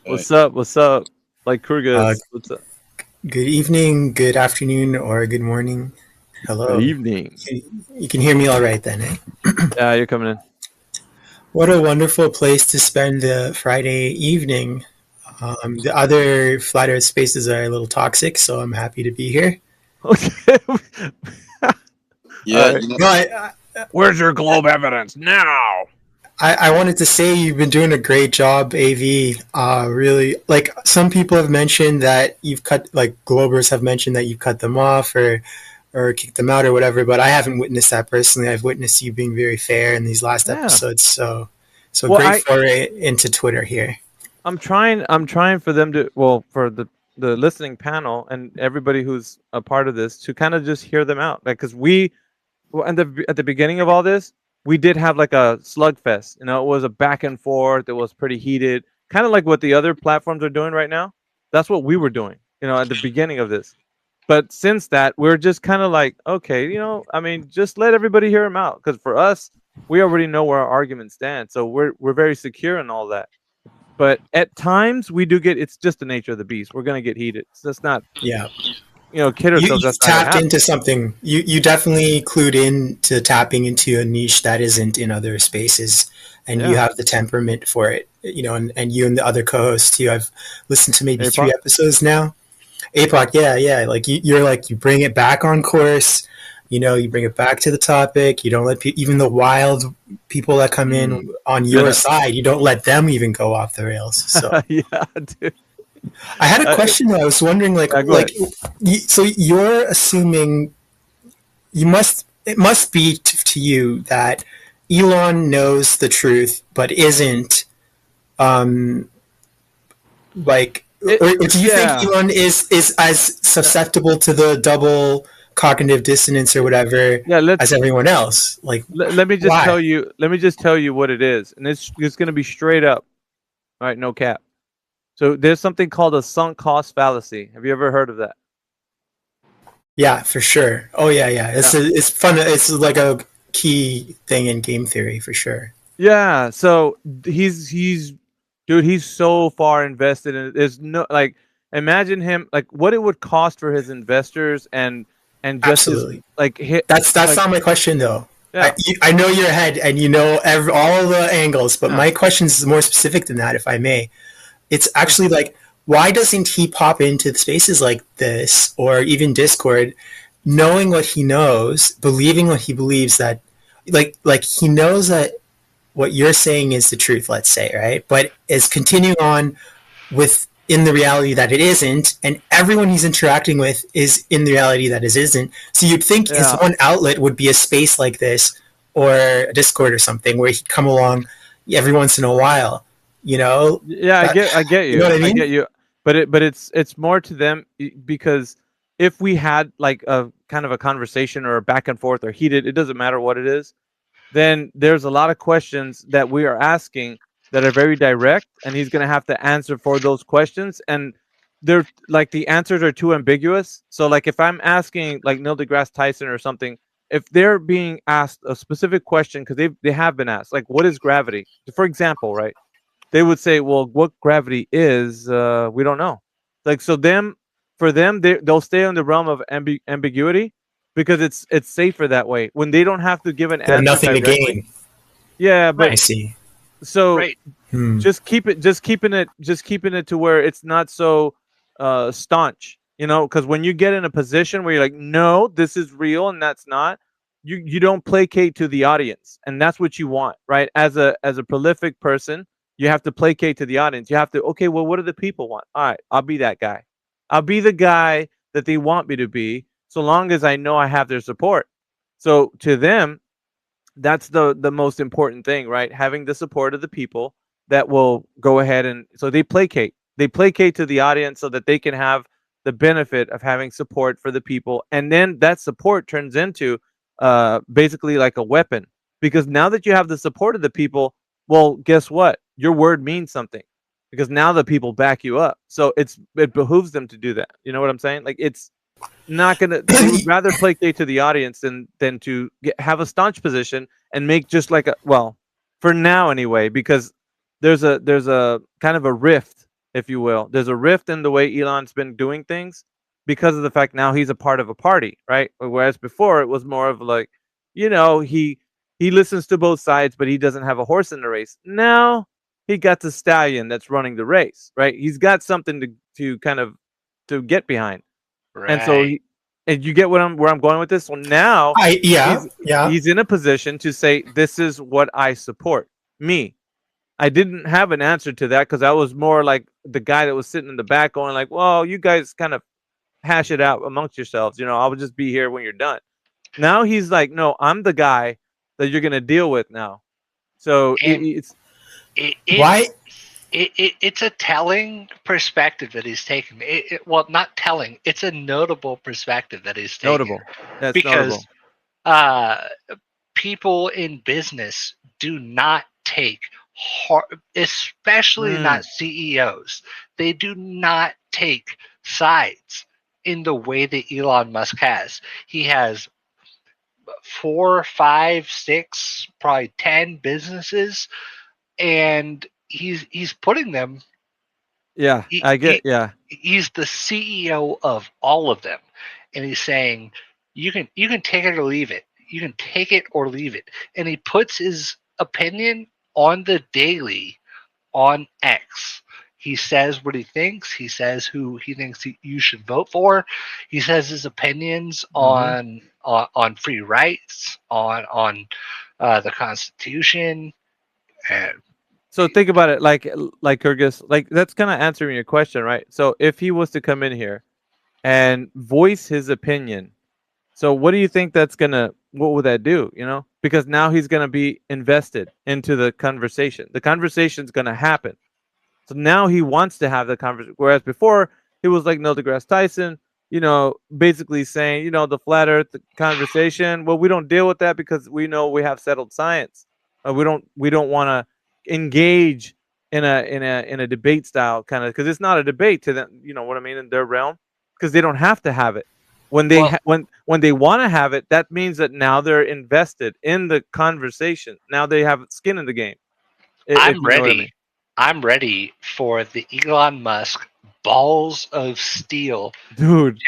Speaker 10: What's up? What's up? Like Kruger. What's up?
Speaker 16: Good evening, good afternoon, or good morning. Hello.
Speaker 10: Good evening.
Speaker 16: You can hear me all right then, eh?
Speaker 10: Yeah, you're coming in.
Speaker 16: What a wonderful place to spend a Friday evening. The other Flat Earth spaces are a little toxic, so I'm happy to be here.
Speaker 10: Okay.
Speaker 22: Yeah.
Speaker 16: No,
Speaker 10: where's your globe evidence now?
Speaker 16: I wanted to say you've been doing a great job, AV. Really, like some people have mentioned that you've cut, like Globers have mentioned that you've cut them off or kicked them out or whatever. But I haven't witnessed that personally. I've witnessed you being very fair in these last episodes. So
Speaker 10: Well,
Speaker 16: great foray into Twitter here.
Speaker 10: I'm trying for them to, for the listening panel and everybody who's a part of this to kind of just hear them out, like because at the beginning of all this, we did have like a slugfest. It was a back and forth. It was pretty heated, kind of like what the other platforms are doing right now. That's what we were doing, at the beginning of this. But since that, we're just kind of like, okay, I mean, just let everybody hear them out, because for us, we already know where our arguments stand, so we're very secure in all that. But at times, we do it's just the nature of the beast. We're gonna get heated. So that's not, kid ourselves.
Speaker 16: You tapped into something. You definitely clued in to tapping into a niche that isn't in other spaces, and you have the temperament for it. And you and the other co-hosts too. I've listened to maybe 3 episodes now. APOC, yeah. Like you bring it back on course. You bring it back to the topic. You don't let even the wild people that come in on your side. You don't let them even go off the rails. So
Speaker 10: yeah, dude.
Speaker 16: I had a question though. I was wondering, so you're assuming it must be to you that Elon knows the truth, but isn't, or do you think Elon is as susceptible to the double cognitive dissonance or whatever as everyone else? Like,
Speaker 10: let me just
Speaker 16: why?
Speaker 10: tell you. Let me just tell you what it is, and it's going to be straight up. All right, no cap. So there's something called a sunk cost fallacy. Have you ever heard of that?
Speaker 16: Yeah, for sure. Oh yeah. It's fun. It's like a key thing in game theory for sure.
Speaker 10: Yeah. So he's so far invested in it. There's no imagine him what it would cost for his investors and just
Speaker 16: absolutely
Speaker 10: his,
Speaker 16: that's not my question though.
Speaker 10: Yeah.
Speaker 16: I know your head and you know all the angles, but my question is more specific than that, if I may. It's actually why doesn't he pop into spaces like this or even Discord, knowing what he knows, believing what he believes, that he knows that what you're saying is the truth, let's say, right? But is continuing on in the reality that it isn't, and everyone he's interacting with is in the reality that it isn't. So you'd think his one outlet would be a space like this or a Discord or something where he'd come along every once in a while.
Speaker 10: Yeah, I get you.
Speaker 16: You know what I mean?
Speaker 10: I get you. But it's more to them because if we had a kind of a conversation or a back and forth or heated, it doesn't matter what it is, then there's a lot of questions that we are asking that are very direct, and he's going to have to answer for those questions, and they're the answers are too ambiguous. So if I'm asking Neil deGrasse Tyson or something, if they're being asked a specific question, because they have been asked, what is gravity, for example, right? They would say, well, what gravity is, we don't know. For them, they'll stay in the realm of ambiguity because it's safer that way when they don't have to give an answer
Speaker 16: nothing
Speaker 10: directly.
Speaker 16: to gain.
Speaker 10: Yeah, but
Speaker 16: I see.
Speaker 10: So just keeping it to where it's not so staunch, because when you get in a position where you're like, no, this is real and that's not, you don't placate to the audience, and that's what you want, right? As a prolific person, you have to placate to the audience. You have to, okay, well, what do the people want? All right, I'll be that guy. I'll be the guy that they want me to be, so long as I know I have their support. So to them, that's the most important thing, right? Having the support of the people that will go ahead and so they placate to the audience so that they can have the benefit of having support for the people, and then that support turns into basically like a weapon, because now that you have the support of the people, well, guess what? Your word means something because now the people back you up. So it behooves them to do that. You know what I'm saying? It's not gonna. They would rather placate to the audience than to have a staunch position and make just for now anyway, because there's a kind of a rift, if you will. There's a rift in the way Elon's been doing things because of the fact now he's a part of a party, right? Whereas before it was more of he listens to both sides, but he doesn't have a horse in the race. Now he got the stallion that's running the race, right? He's got something to kind of to get behind.
Speaker 15: Right.
Speaker 10: And so and you get where I'm going with this. So now he's in a position to say, this is what I support. Me. I didn't have an answer to that because I was more like the guy that was sitting in the back going well, you guys kind of hash it out amongst yourselves. I'll just be here when you're done. Now he's like, no, I'm the guy that you're going to deal with now. So it's Notable. That's
Speaker 15: because
Speaker 10: notable.
Speaker 15: People in business do not take especially not CEOs. They do not take sides in the way that Elon Musk has. He has 4, 5, 6, probably 10 businesses, and he's putting them.
Speaker 10: Yeah, I get.
Speaker 15: He's the CEO of all of them, and he's saying you can take it or leave it. You can take it or leave it, and he puts his opinion on the daily on X. He says what he thinks. He says who he thinks you should vote for. He says his opinions on free rights, on the Constitution, and
Speaker 10: So think about it, like Kyrgyz, like that's kind of answering your question, right? So if he was to come in here and voice his opinion, so what do you think what would that do? You know, because now he's gonna be invested into the conversation. The conversation's gonna happen. So now he wants to have the conversation. Whereas before he was like Neil deGrasse Tyson, you know, basically saying, you know, the flat Earth conversation. Well, we don't deal with that because we know we have settled science. We don't want to engage in a debate style kind of, because it's not a debate to them. You know what I mean, in their realm, because they don't have to have it. When they when they want to have it, that means that now they're invested in the conversation. Now they have skin in the game. If
Speaker 15: I'm
Speaker 10: you know what I
Speaker 15: ready.
Speaker 10: mean.
Speaker 15: I'm ready for the Elon Musk balls of steel
Speaker 10: Dude.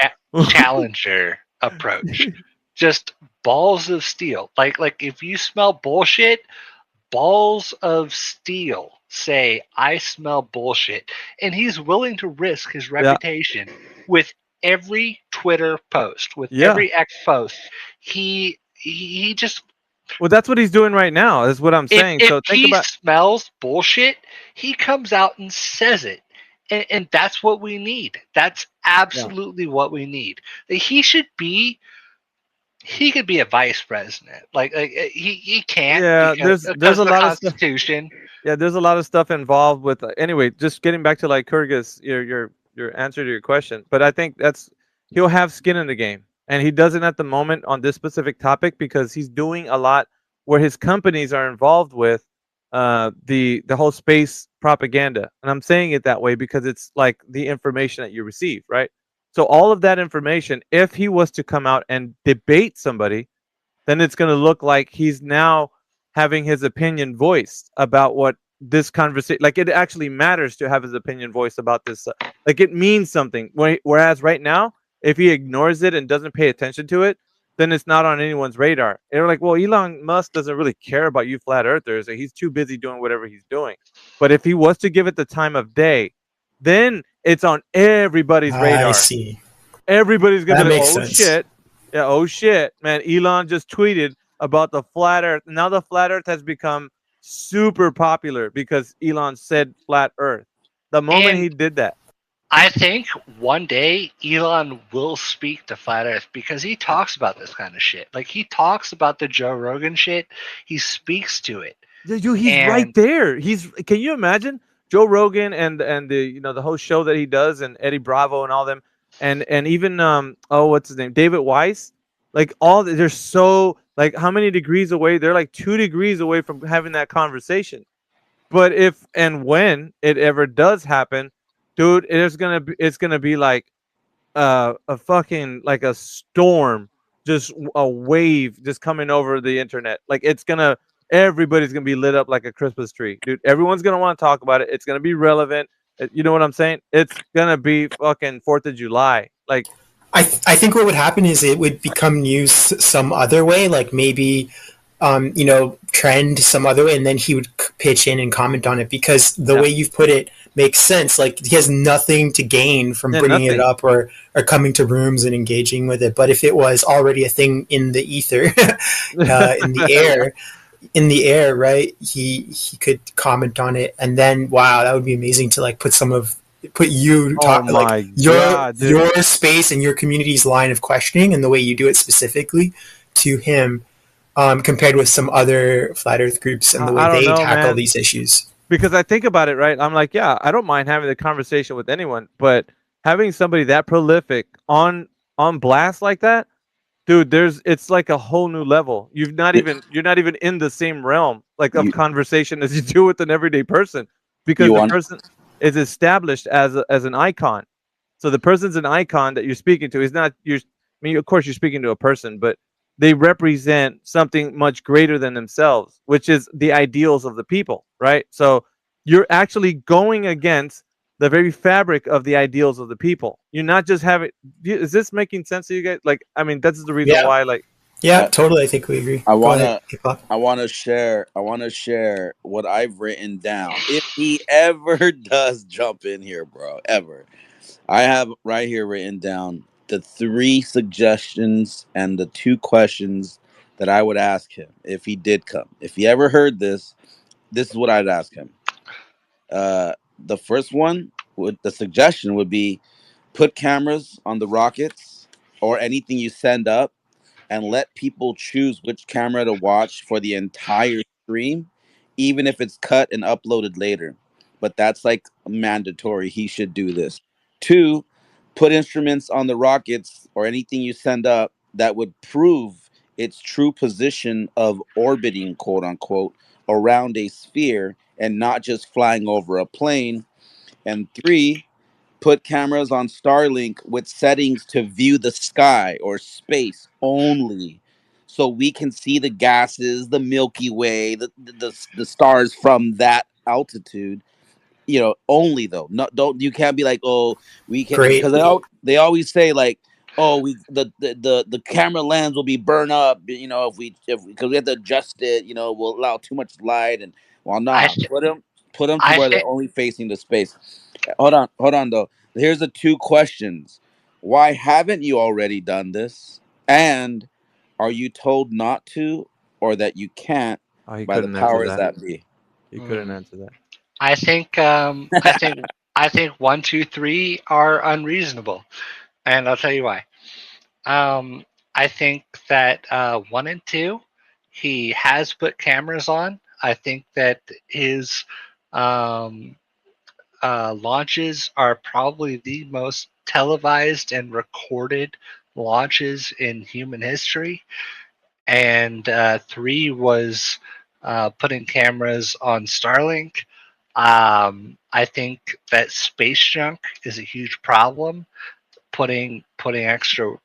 Speaker 15: challenger approach. Just balls of steel. Like if you smell bullshit, balls of steel say, I smell bullshit. And he's willing to risk his reputation with every Twitter post, with every X post. He just.
Speaker 10: Well, that's what he's doing right now. That's what I'm saying. So think about.
Speaker 15: Smells bullshit, he comes out and says it. And that's what we need. That's absolutely what we need. He should be. He could be a vice president. Like he can't.
Speaker 10: Yeah,
Speaker 15: because
Speaker 10: there's a
Speaker 15: of the
Speaker 10: lot
Speaker 15: Constitution.
Speaker 10: of stuff. Yeah, there's a lot of stuff involved with. Anyway, just getting back to like Kyrgyz, your answer to your question. But I think he'll have skin in the game, and he doesn't at the moment on this specific topic because he's doing a lot where his companies are involved with the whole space propaganda. And I'm saying it that way because it's like the information that you receive, right? So all of that information, if he was to come out and debate somebody, then it's going to look like he's now having his opinion voiced about what this conversation, like it actually matters to have his opinion voiced about this. Like it means something. Whereas right now, if he ignores it and doesn't pay attention to it, then it's not on anyone's radar. They're like, well, Elon Musk doesn't really care about you flat earthers. He's too busy doing whatever he's doing. But if he was to give it the time of day, then it's on everybody's radar.
Speaker 16: I see.
Speaker 10: Everybody's gonna be like, oh
Speaker 16: sense.
Speaker 10: shit. Yeah, oh shit, man. Elon just tweeted about the flat earth. Now the flat earth has become super popular because Elon said flat earth. The moment he did that.
Speaker 15: I think one day Elon will speak to Flat Earth because he talks about this kind of shit. Like he talks about the Joe Rogan shit. He speaks to it.
Speaker 10: Dude, he's right there. Can you imagine Joe Rogan and the the whole show that he does, and Eddie Bravo and all them, and even what's his name, David Weiss, like they're so like how many degrees away? They're like 2 degrees away from having that conversation. But if and when it ever does happen, dude, it's gonna be like a fucking like a storm, just a wave just coming over the internet. Like everybody's gonna be lit up like a Christmas tree, dude. Everyone's gonna want to talk about it. It's gonna be relevant. You know what I'm saying? It's gonna be fucking 4th of July. Like,
Speaker 16: I think what would happen is it would become news some other way, like maybe trend some other way, and then he would pitch in and comment on it because the way you've put it makes sense. Like he has nothing to gain from bringing it up or coming to rooms and engaging with it. But if it was already a thing in the ether, in the air, right? He could comment on it, and then that would be amazing to like put your space and your community's line of questioning and the way you do it specifically to him. Compared with some other flat earth groups and the way they tackle these issues.
Speaker 10: Because I think about it, right? I'm like, yeah, I don't mind having the conversation with anyone, but having somebody that prolific on blast like that, dude, it's like a whole new level. You're not even in the same realm like of conversation as you do with an everyday person, because the person is established as an icon. So the person's an icon that you're speaking to. Is not of course you're speaking to a person, but they represent something much greater than themselves, which is the ideals of the people, right? So you're actually going against the very fabric of the ideals of the people. You're not just having. Is this making sense to you guys? Like, I mean, that's the reason why. Like,
Speaker 16: yeah, totally. I think we agree.
Speaker 22: I want to share what I've written down. If he ever does jump in here, bro, ever, I have right here written down the 3 suggestions and the 2 questions that I would ask him if he did come. If he ever heard this is what I'd ask him. The first one the suggestion would be put cameras on the rockets or anything you send up, and let people choose which camera to watch for the entire stream, even if it's cut and uploaded later. But that's like mandatory. He should do this. 2, put instruments on the rockets or anything you send up that would prove its true position of orbiting, quote unquote, around a sphere and not just flying over a plane. And 3, put cameras on Starlink with settings to view the sky or space only, so we can see the gases, the Milky Way, the stars from that altitude. Only though. Not don't you can't be like, oh, we can,
Speaker 16: Great.
Speaker 22: because they always say like, oh, we the camera lens will be burned up, if we because we have to adjust it, we'll allow too much light, and well, nah, put them to where they're only facing the space. Hold on though. Here's the 2 questions. Why haven't you already done this? And are you told not to, or that you can't
Speaker 10: He
Speaker 22: by the
Speaker 10: couldn't answer
Speaker 22: powers
Speaker 10: that.
Speaker 22: that be?
Speaker 10: He couldn't answer that.
Speaker 15: I think 1, 2, 3 are unreasonable, and I'll tell you why. I think that 1 and 2, he has put cameras on. I think that his launches are probably the most televised and recorded launches in human history. And 3 was putting cameras on Starlink. I think that space junk is a huge problem. Putting extra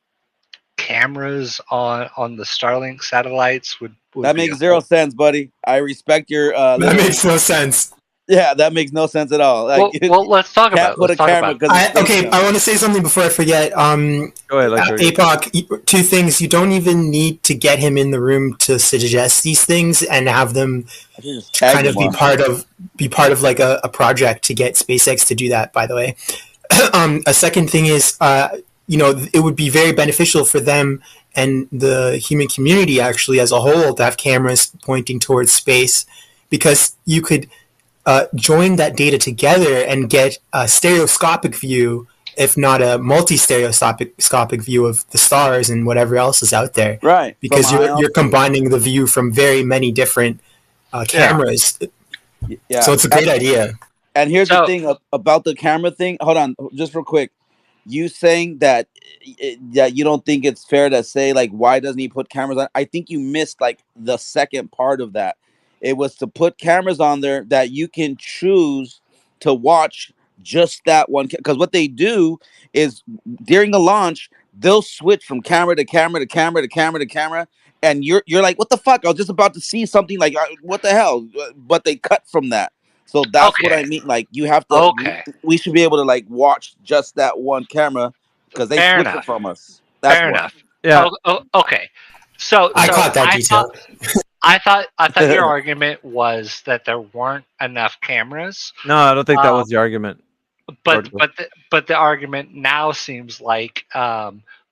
Speaker 15: cameras on the Starlink satellites would
Speaker 22: That
Speaker 15: be
Speaker 22: makes 0 sense, buddy. I respect your.
Speaker 16: That makes no sense.
Speaker 22: Yeah, that makes no sense at all. Like,
Speaker 15: well, let's talk
Speaker 22: can't
Speaker 15: about it.
Speaker 22: put
Speaker 15: Let's
Speaker 22: a
Speaker 15: talk
Speaker 22: camera
Speaker 15: about it.
Speaker 22: because
Speaker 16: Okay, I want to say something before I forget.
Speaker 10: Go ahead,
Speaker 16: APOC, 2 things. You don't even need to get him in the room to suggest these things and have them kind of be part of like a project to get SpaceX to do that, by the way. A second thing is, it would be very beneficial for them and the human community actually as a whole to have cameras pointing towards space, because you could join that data together and get a stereoscopic view, if not a multi-stereoscopic view of the stars and whatever else is out there.
Speaker 22: Right.
Speaker 16: Because you're combining the view from very many different cameras.
Speaker 22: Yeah.
Speaker 16: So it's a great idea.
Speaker 22: And here's the thing about the camera thing. Hold on, just real quick. You saying that you don't think it's fair to say, like, why doesn't he put cameras on? I think you missed like the second part of that. It was to put cameras on there that you can choose to watch just that one. Because what they do is during the launch, they'll switch from camera to camera to camera to camera to camera. And you're like, what the fuck? I was just about to see something, like, what the hell? But they cut from that. So that's what I mean. Like, you have to. We should be able to like watch just that one camera because they switch it from us. That's
Speaker 15: Fair
Speaker 22: why.
Speaker 15: enough. Yeah. Okay. So
Speaker 16: I caught that detail.
Speaker 15: I thought your argument was that there weren't enough cameras.
Speaker 10: No, I don't think that was the argument.
Speaker 15: But the argument now seems like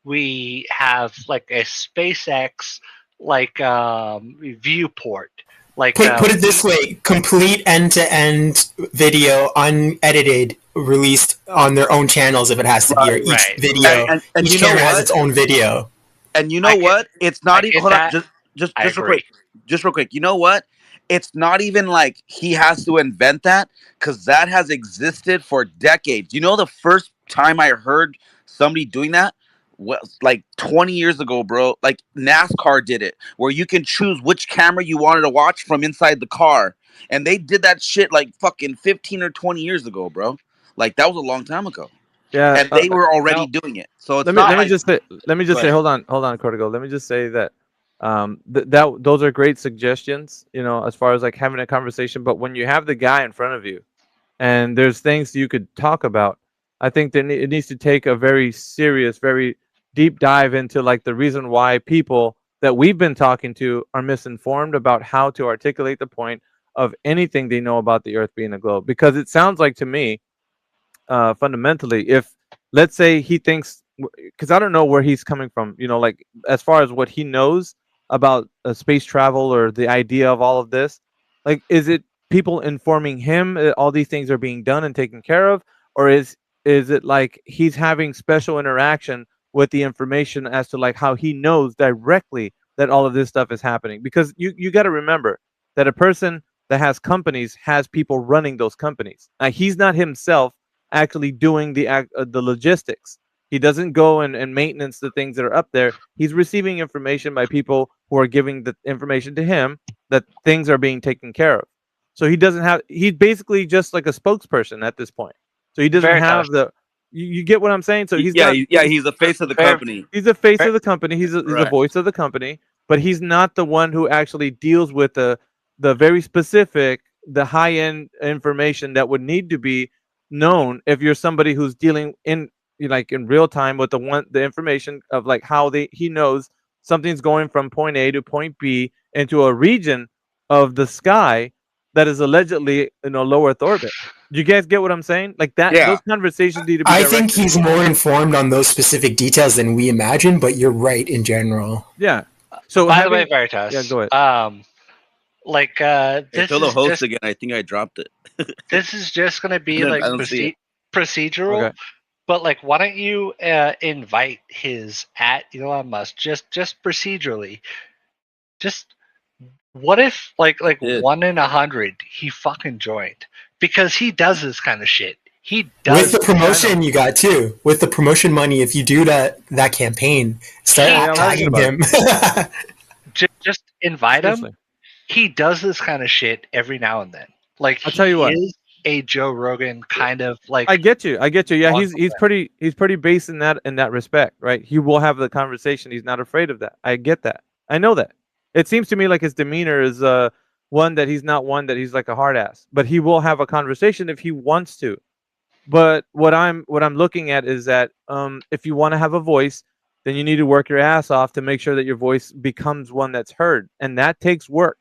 Speaker 15: we have like a SpaceX like viewport. Like
Speaker 16: put it this way: complete end-to-end video, unedited, released on their own channels if it has to be. Or each video,
Speaker 22: and
Speaker 16: each camera has its own video.
Speaker 22: And you know what? It's not even. Hold on, just real quick. Just real quick. You know what? It's not even like he has to invent that, because that has existed for decades. You know, the first time I heard somebody doing that was like 20 years ago, bro. Like NASCAR did it, where you can choose which camera you wanted to watch from inside the car. And they did that shit like fucking 15 or 20 years ago, bro. Like, that was a long time ago.
Speaker 10: Yeah,
Speaker 22: and they were already doing it. So it's
Speaker 10: let me just say, hold on, Cortigo. Let me just say that those are great suggestions, as far as like having a conversation. But when you have the guy in front of you, and there's things you could talk about, I think that it needs to take a very serious, very deep dive into like the reason why people that we've been talking to are misinformed about how to articulate the point of anything they know about the Earth being a globe. Because it sounds like to me, fundamentally, if let's say he thinks, because I don't know where he's coming from, like as far as what he knows about space travel or the idea of all of this, like, is it people informing him that all these things are being done and taken care of, or is it like he's having special interaction with the information as to like how he knows directly that all of this stuff is happening? Because you got to remember that a person that has companies has people running those companies. He's not himself actually doing the logistics. He doesn't go and maintenance the things that are up there. He's receiving information by people who are giving the information to him that things are being taken care of. So he doesn't have. He's basically just like a spokesperson at this point. So he doesn't have the. You get what I'm saying? So he's not,
Speaker 22: he's the face of the company.
Speaker 10: He's the face of the company. He's the
Speaker 22: Right.
Speaker 10: voice of the company, but he's not the one who actually deals with the very specific, the high end information that would need to be known if you're somebody who's dealing in real time with the information of like how he knows something's going from point A to point B into a region of the sky that is allegedly in a low Earth orbit. Do you guys get what I'm saying? Like that,
Speaker 16: Yeah.
Speaker 10: those conversations need to be
Speaker 16: I think
Speaker 10: directed.
Speaker 16: he's more informed on those specific details than we imagine, but you're right in general.
Speaker 10: Yeah. So
Speaker 15: by the way, Veritas.
Speaker 10: Yeah, go ahead.
Speaker 22: Hey,
Speaker 15: This
Speaker 22: fill the
Speaker 15: is
Speaker 22: host
Speaker 15: just
Speaker 22: again. I think I dropped it.
Speaker 15: this is just gonna be
Speaker 22: I
Speaker 15: like
Speaker 22: don't see it.
Speaker 15: procedural.
Speaker 22: Okay.
Speaker 15: But like, why don't you invite his at Elon Musk just procedurally? Just what if like 1 in 100 he fucking joined, because he does this kind of shit. He does
Speaker 16: With the promotion you got too. With the promotion money, if you do that campaign, start tagging him.
Speaker 15: Just invite him.
Speaker 10: Seriously.
Speaker 15: He does this kind of shit every now and then. Like,
Speaker 10: I'll tell you what.
Speaker 15: Is a Joe Rogan kind of like.
Speaker 10: I get you. Yeah,
Speaker 15: on
Speaker 10: he's pretty based in that respect, right? He will have the conversation. He's not afraid of that. I get that. I know that. It seems to me like his demeanor is one that he's like a hard ass, but he will have a conversation if he wants to. But what I'm looking at is that if you want to have a voice, then you need to work your ass off to make sure that your voice becomes one that's heard, and that takes work.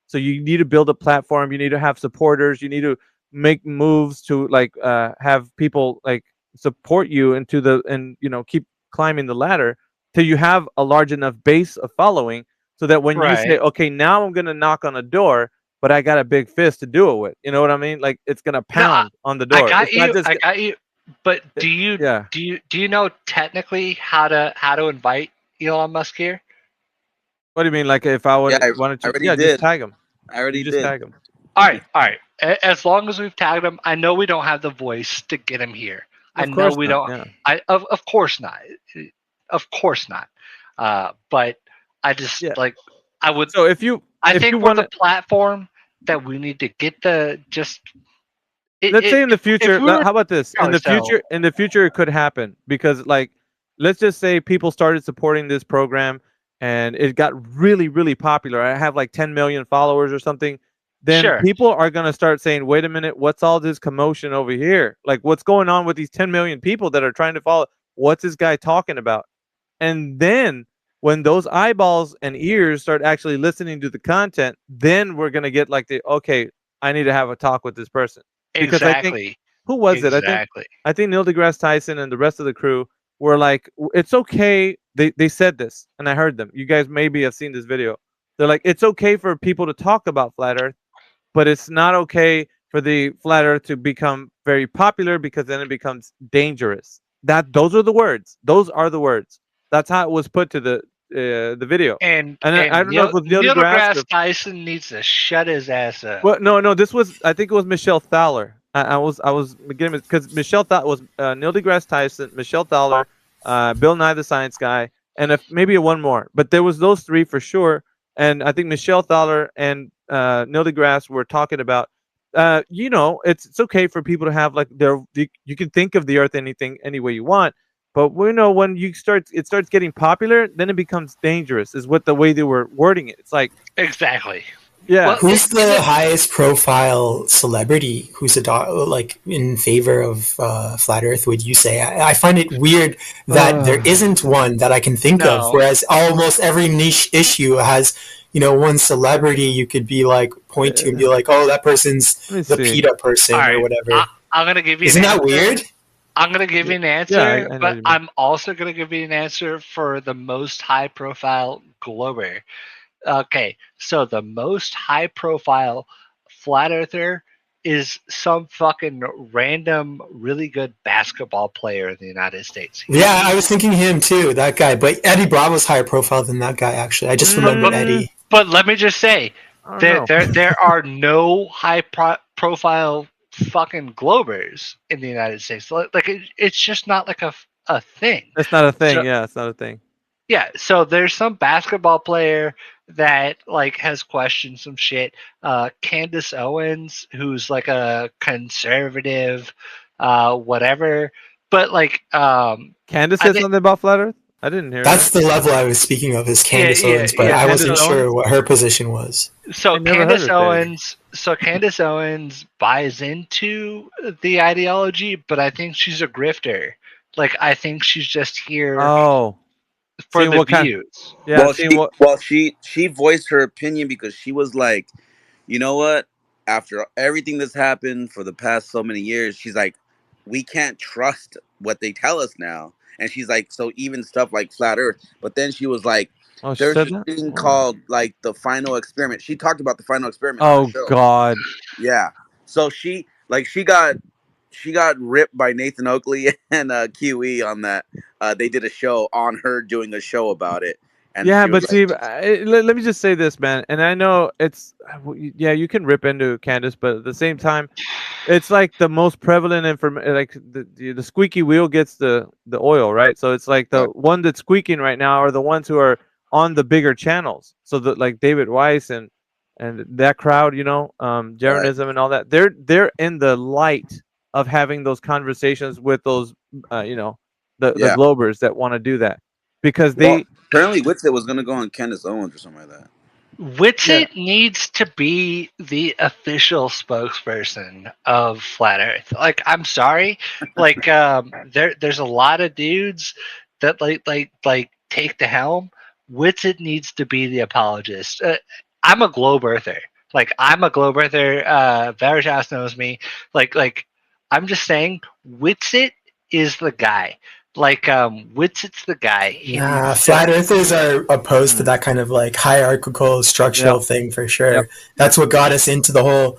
Speaker 10: So you need to build a platform. You need to have supporters. You need to make moves to like have people like support you and keep climbing the ladder till you have a large enough base of following, so that when you say, okay, now I'm gonna knock on a door, but I got a big fist to do it with. You know what I mean? Like it's gonna pound on the door.
Speaker 15: I
Speaker 10: It's not just-
Speaker 15: got you. But do you know technically how to invite Elon Musk here?
Speaker 10: What do you mean? Like if I wanted to,
Speaker 22: already
Speaker 10: just
Speaker 22: did.
Speaker 10: tag him.
Speaker 22: I already
Speaker 10: You just
Speaker 22: did.
Speaker 10: tag him.
Speaker 15: All right. As long as we've tagged him, I know we don't have the voice to get him here. I
Speaker 10: Of
Speaker 15: know
Speaker 10: course
Speaker 15: we
Speaker 10: not,
Speaker 15: don't.
Speaker 10: yeah.
Speaker 15: Of course not. Of course not. But I just like I would.
Speaker 10: So if you,
Speaker 15: I
Speaker 10: if
Speaker 15: think
Speaker 10: you
Speaker 15: we're
Speaker 10: wanna-
Speaker 15: the platform that we need to get the just.
Speaker 10: Let's say in the future,
Speaker 15: if we were
Speaker 10: how about this? In the
Speaker 15: ourselves-
Speaker 10: future, it could happen because, like, let's just say people started supporting this program and it got really, really popular. I have like 10 million followers or something. Then
Speaker 15: Sure.
Speaker 10: people are gonna start saying, "Wait a minute, what's all this commotion over here? Like, what's going on with these 10 million people that are trying to follow? What's this guy talking about?" And then when those eyeballs and ears start actually listening to the content, then we're gonna get like okay, I need to have a talk with this person. Because I think
Speaker 15: Exactly.
Speaker 10: who was it?
Speaker 15: Exactly.
Speaker 10: I think Neil deGrasse Tyson and the rest of the crew were like, it's okay. They said this, and I heard them. You guys maybe have seen this video. They're like, it's okay for people to talk about flat Earth, but it's not okay for the flat Earth to become very popular because then it becomes dangerous. Those are the words. Those are the words. That's how it was put to the video.
Speaker 15: And
Speaker 10: I don't know if it was Neil
Speaker 15: Neil
Speaker 10: deGrasse
Speaker 15: deGrasse Tyson needs to shut his ass up.
Speaker 10: Well, no. This was, I think it was Michelle Thaler. I was beginning because Michelle Thaler was Neil deGrasse Tyson, Michelle Thaler, Bill Nye the Science Guy, and maybe one more. But there was those three for sure. And I think Michelle Thaler and Neil deGrasse were talking about, it's okay for people to have like you can think of the Earth any way you want. But we know when it starts getting popular, then it becomes dangerous. Is what the way they were wording it. It's like
Speaker 15: exactly.
Speaker 10: Yeah.
Speaker 16: Who's the highest profile celebrity who's in favor of flat Earth? Would you say? I find it weird that there isn't one that I can think
Speaker 15: No.
Speaker 16: of. Whereas almost every niche issue has, one celebrity you could be like point to and be like, oh, that person's
Speaker 10: Let me
Speaker 16: the
Speaker 10: see.
Speaker 16: PETA person
Speaker 15: All right,
Speaker 16: or whatever.
Speaker 15: I'm gonna give you.
Speaker 16: Isn't
Speaker 15: an
Speaker 16: that
Speaker 15: answer.
Speaker 16: weird?
Speaker 15: I'm gonna give you an answer,
Speaker 10: Yeah, I know what
Speaker 15: but
Speaker 10: you mean.
Speaker 15: I'm also gonna give you an answer for the most high-profile glober. Okay, so the most high-profile flat earther is some fucking random really good basketball player in the United States.
Speaker 16: Yeah, I was thinking him too, that guy. But Eddie Bravo's higher profile than that guy, actually. I just remembered Eddie.
Speaker 15: But let me just say,
Speaker 10: don't know.
Speaker 15: there are no high profile fucking Globers in the United States. Like it's just not like a thing.
Speaker 10: It's not a thing.
Speaker 15: So-
Speaker 10: Yeah, it's not a thing.
Speaker 15: Yeah, so there's some basketball player that like has questioned some shit. Candace Owens, who's like a conservative, whatever. But like,
Speaker 10: Candace
Speaker 15: I
Speaker 10: said
Speaker 15: think-
Speaker 10: something about flat Earth. I didn't hear
Speaker 16: That's
Speaker 10: that.
Speaker 16: the level I was speaking of, is Candace
Speaker 15: Yeah,
Speaker 16: Owens, but
Speaker 15: yeah,
Speaker 16: I
Speaker 15: Candace
Speaker 16: wasn't sure
Speaker 15: Owens.
Speaker 16: what her position was.
Speaker 15: So
Speaker 10: never heard
Speaker 15: Candace
Speaker 10: her say
Speaker 15: Owens, Candace Owens buys into the ideology, but I think she's a grifter. Like I think she's just here
Speaker 10: Oh,
Speaker 15: for
Speaker 10: seeing
Speaker 15: the
Speaker 10: what kind-
Speaker 15: views.
Speaker 10: Yeah,
Speaker 22: well,
Speaker 10: seeing what.
Speaker 22: she voiced her opinion because she was like, you know what? After everything that's happened for the past so many years, she's like, we can't trust what they tell us now. And she's like, so even stuff like flat Earth. But then she was like,
Speaker 10: Oh, she
Speaker 22: there's
Speaker 10: said
Speaker 22: this
Speaker 10: that?
Speaker 22: thing
Speaker 10: Oh.
Speaker 22: called like the final experiment. She talked about the final experiment. on
Speaker 10: Oh
Speaker 22: her show.
Speaker 10: God.
Speaker 22: Yeah. So she got ripped by Nathan Oakley and QE on that. They did a show on her doing a show about it. And
Speaker 10: Yeah,
Speaker 22: she was
Speaker 10: but
Speaker 22: like,
Speaker 10: see, let me just say this, man. And I know it's, yeah, you can rip into Candace, but at the same time, it's like the most prevalent information. Like the squeaky wheel gets the oil, right? So it's like the one that's squeaking right now are the ones who are on the bigger channels. So that like David Weiss and that crowd, you know, Jeranism and all that. They're in the light of having those conversations with those, you know, the
Speaker 22: Yeah.
Speaker 10: Globers that want to do that because
Speaker 22: well,
Speaker 10: they.
Speaker 22: apparently Witsit was gonna go on Candace Owens or something like that.
Speaker 15: Witsit needs to be the official spokesperson of Flat Earth. Like, I'm sorry, like there's a lot of dudes that like take the helm. Witsit needs to be the apologist. I'm a globe earther. Like, I'm a globe earther. Veritas knows me. Like I'm just saying, Witsit is the guy. Like, Witsit's the guy. He
Speaker 16: Nah,
Speaker 15: needs
Speaker 16: flat
Speaker 15: to-
Speaker 16: earthers are opposed to that kind of like hierarchical structural
Speaker 10: Yep.
Speaker 16: thing for sure.
Speaker 10: Yep.
Speaker 16: That's what got us into the whole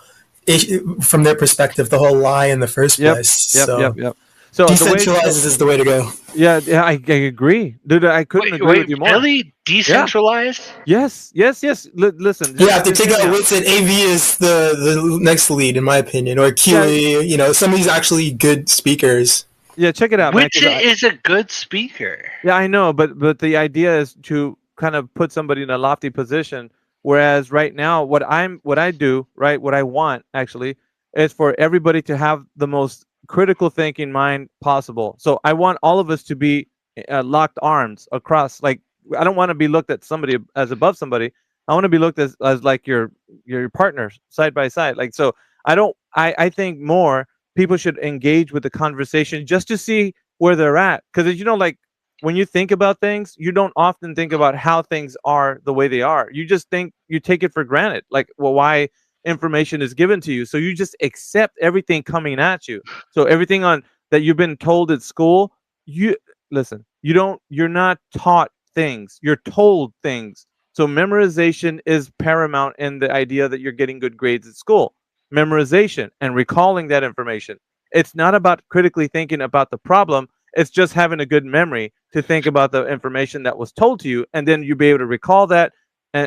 Speaker 16: from their perspective, the whole lie in the first place.
Speaker 10: Yep.
Speaker 16: So
Speaker 10: Yep. So the way-
Speaker 16: decentralized is the way to go.
Speaker 10: Yeah, I agree, dude. I couldn't agree with you more.
Speaker 15: Really decentralized?
Speaker 10: Yes. Listen.
Speaker 16: Yeah, if they
Speaker 10: just
Speaker 16: take
Speaker 10: hear
Speaker 16: out
Speaker 10: me out.
Speaker 16: Witsit, AV is the next lead, in my opinion, or QE. You know, some of these actually good speakers.
Speaker 10: Yeah, check it out, man. 'cause
Speaker 15: Witsit is a good speaker.
Speaker 10: Yeah, I know, but the idea is to kind of put somebody in a lofty position. Whereas right now, what I do, right, what I want actually is for everybody to have the most critical thinking mind possible. So I want all of us to be locked arms across. Like, I don't want to be looked at somebody as above somebody. I want to be looked as like your partners side by side. Like, so I think more people should engage with the conversation just to see where they're at. Because, you know, like when you think about things, you don't often think about how things are the way they are. You just think you take it for granted. Like, well, why information is given to you. So you just accept everything coming at you. So everything on that you've been told at school, you're not taught things. You're told things. So memorization is paramount in the idea that you're getting good grades at school. Memorization and recalling that information. It's not about critically thinking about the problem. It's just having a good memory to think about the information that was told to you, and then you'll be able to recall that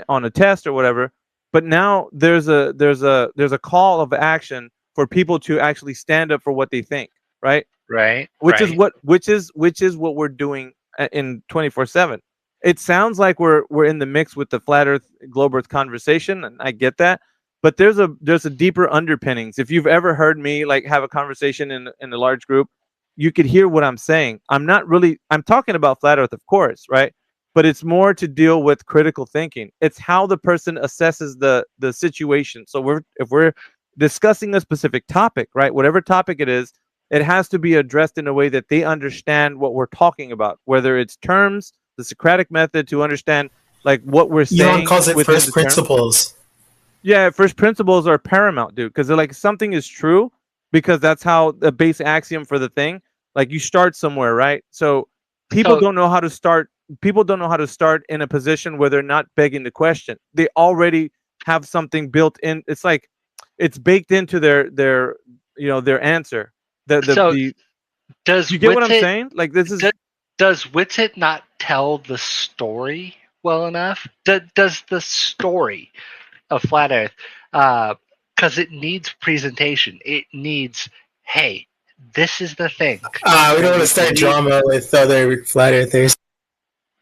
Speaker 10: on a test or whatever. But now there's a call of action for people to actually stand up for what they think, right?
Speaker 15: Right.
Speaker 10: Which is
Speaker 15: right.
Speaker 10: what we're doing in 24/7. It sounds like we're in the mix with the flat Earth, globe Earth conversation, and I get that. But there's a deeper underpinnings. If you've ever heard me like have a conversation in a large group, you could hear what I'm saying. I'm talking about flat Earth, of course, right? But it's more to deal with critical thinking. It's how the person assesses the situation. So if we're discussing a specific topic, right? Whatever topic it is, it has to be addressed in a way that they understand what we're talking about, whether it's terms, the Socratic method to understand like what we're saying.
Speaker 16: Elon calls it
Speaker 10: within
Speaker 16: first
Speaker 10: the term.
Speaker 16: principles.
Speaker 10: Yeah, first principles are paramount, dude, because they're like something is true because that's how the base axiom for the thing. Like you start somewhere, right? So people don't know how to start. People don't know how to start in a position where they're not begging the question. They already have something built in. It's like it's baked into their you know their answer.
Speaker 15: So does
Speaker 10: you get what I'm
Speaker 15: Witsit-
Speaker 10: saying? Like this is
Speaker 15: Does Witsit not tell the story well enough? Does the story of Flat Earth, because it needs presentation. It needs, hey, this is the thing.
Speaker 16: We don't want to start drama with other flat earthers.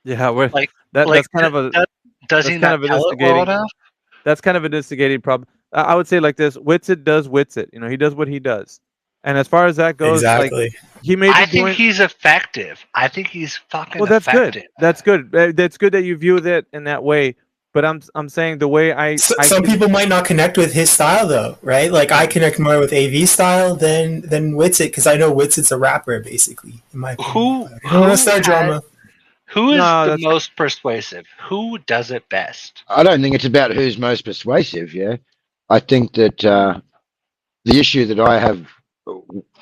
Speaker 10: yeah, we're
Speaker 15: Like
Speaker 10: that's kind of a
Speaker 15: does
Speaker 10: that's
Speaker 15: he
Speaker 10: kind
Speaker 15: not
Speaker 10: of an
Speaker 15: tell it well
Speaker 10: instigating.
Speaker 15: enough?
Speaker 10: That's kind of an instigating problem. I would say like this: Witsit does Witsit. You know, he does what he does. And as far as that goes,
Speaker 16: Exactly.
Speaker 10: like he may be
Speaker 15: I think
Speaker 10: doing.
Speaker 15: he's effective. I think he's fucking
Speaker 10: Well, that's
Speaker 15: effective.
Speaker 10: good. That's good. That's good that you view that in that way. But I'm saying the way I
Speaker 16: Some people might not connect with his style though, right? Like I connect more with AV style than Witsit because I know Witsit's a rapper basically. In my opinion. I don't want to start drama.
Speaker 15: Who is the most persuasive? Who does it best?
Speaker 18: I don't think it's about who's most persuasive. Yeah, I think that the issue that I have,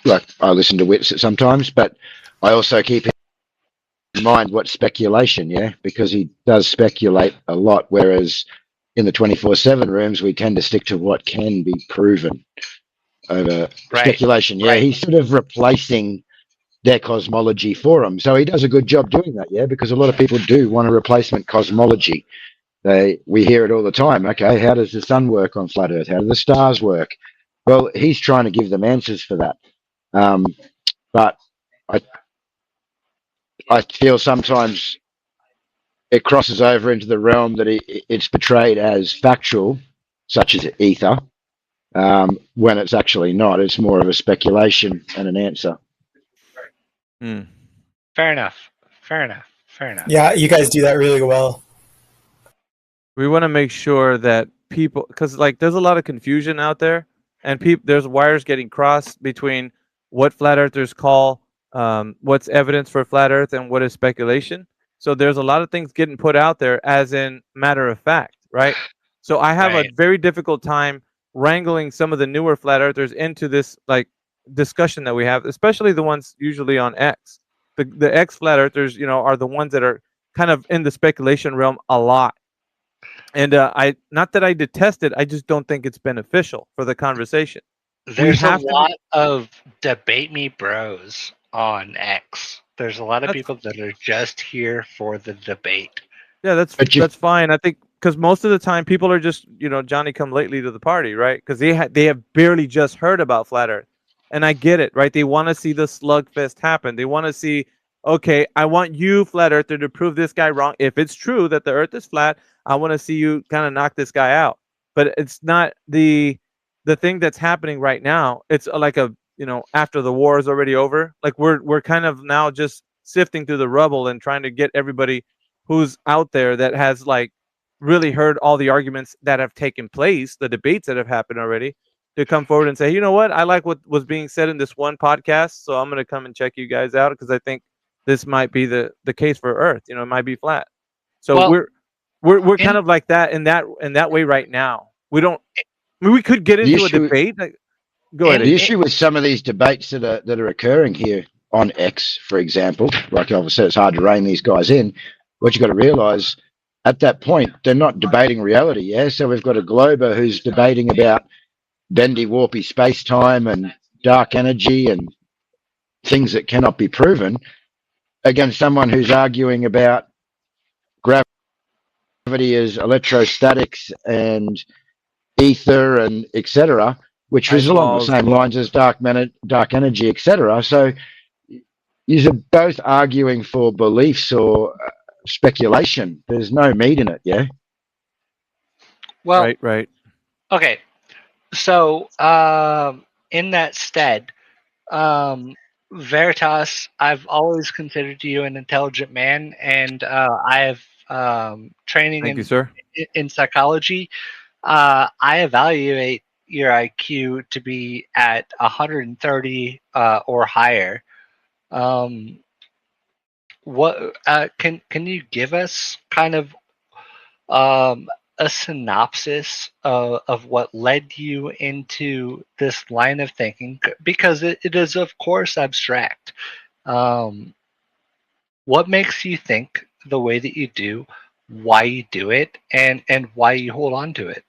Speaker 18: like I listen to Witsit sometimes, but I also keep in mind what's speculation. Yeah, because he does speculate a lot, whereas in the 24/7 rooms we tend to stick to what can be proven over speculation. Yeah, he's sort of replacing their cosmology for them. So he does a good job doing that, yeah, because a lot of people do want a replacement cosmology. We hear it all the time. Okay, how does the sun work on flat Earth? How do the stars work? Well, he's trying to give them answers for that. But I feel sometimes it crosses over into the realm that it's portrayed as factual, such as ether, when it's actually not. It's more of a speculation and an answer.
Speaker 15: Fair enough. Fair enough. Fair enough.
Speaker 16: Yeah, you guys do that really well.
Speaker 10: We want to make sure that people, because like there's a lot of confusion out there, and there's wires getting crossed between what flat earthers call what's evidence for flat Earth and what is speculation. So there's a lot of things getting put out there as in matter of fact, right? So I have a very difficult time wrangling some of the newer flat earthers into this like discussion that we have, especially the ones usually on X. The X flat earthers, you know, are the ones that are kind of in the speculation realm a lot. And I not that I detest it, I just don't think it's beneficial for the conversation.
Speaker 15: There's a lot of debate me bros on X. There's a lot of people that are just here for the debate.
Speaker 10: Yeah, that's fine. I think because most of the time people are just, you know, Johnny come lately to the party, right? Because they have barely just heard about flat Earth, and I get it, right? They want to see the slugfest happen. They want to see, okay, I want you, flat earther, to prove this guy wrong. If it's true that the Earth is flat, I want to see you kind of knock this guy out. But it's not the thing that's happening right now. It's like a, you know, after the war is already over, like we're kind of now just sifting through the rubble and trying to get everybody who's out there that has like really heard all the arguments that have taken place, the debates that have happened already, to come forward and say, you know what, I like what was being said in this one podcast, so I'm going to come and check you guys out because I think this might be the case for Earth. You know, it might be flat. So
Speaker 15: Well,
Speaker 10: we're kind of like that in that way right now. We don't. I mean, we could get into a debate. Like, go ahead.
Speaker 18: The issue with some of these debates that are occurring here on X, for example, like I said, it's hard to rein these guys in. What you got to realize at that point, they're not debating reality. Yeah, so we've got a Glober who's debating about bendy, warpy space time and dark energy and things that cannot be proven, against someone who's arguing about gravity as electrostatics and ether and etc., which is along the same lines as dark energy, etc. So you're both arguing for beliefs or speculation. There's no meat in it, yeah?
Speaker 15: Well,
Speaker 10: right.
Speaker 15: Okay, so in that stead, Veritas, I've always considered you an intelligent man, and I have training
Speaker 10: Thank you, sir.
Speaker 15: in psychology. I evaluate your IQ to be at 130 or higher. What can you give us kind of a synopsis of what led you into this line of thinking? Because it is, of course, abstract. What makes you think the way that you do, why you do it, and why you hold on to it?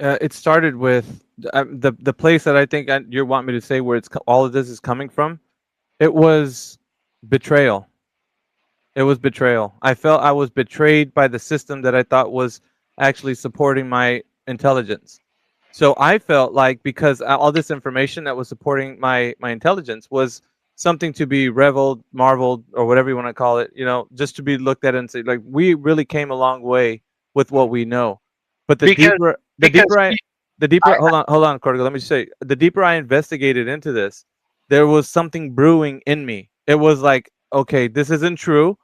Speaker 10: It started with the place that I think you want me to say where all of this is coming from. It was betrayal. It was betrayal. I felt I was betrayed by the system that I thought was actually supporting my intelligence. So I felt like because all this information that was supporting my intelligence was something to be reveled, marveled, or whatever you want to call it, just to be looked at and say, like, we really came a long way with what we know. But the deeper hold on, Cordial, let me just say, the deeper I investigated into this, there was something brewing in me. It was like, okay, this isn't true.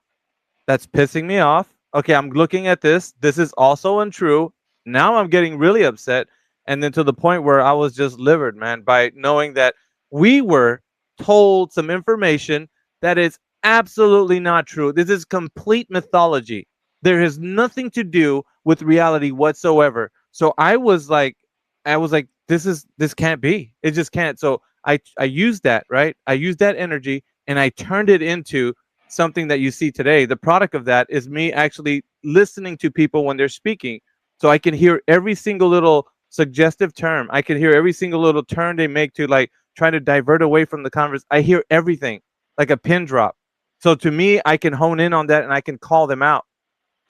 Speaker 10: That's pissing me off. Okay, I'm looking at this. This is also untrue. Now I'm getting really upset. And then to the point where I was just livid, man, by knowing that we were told some information that is absolutely not true. This is complete mythology. There has nothing to do with reality whatsoever. So I was like, this can't be. It just can't. So I used that, right? I used that energy and I turned it into something that you see today. The product of that is me actually listening to people when they're speaking. So I can hear every single little suggestive term. I can hear every single little turn they make to like trying to divert away from the conversation. I hear everything like a pin drop. So to me, I can hone in on that and I can call them out.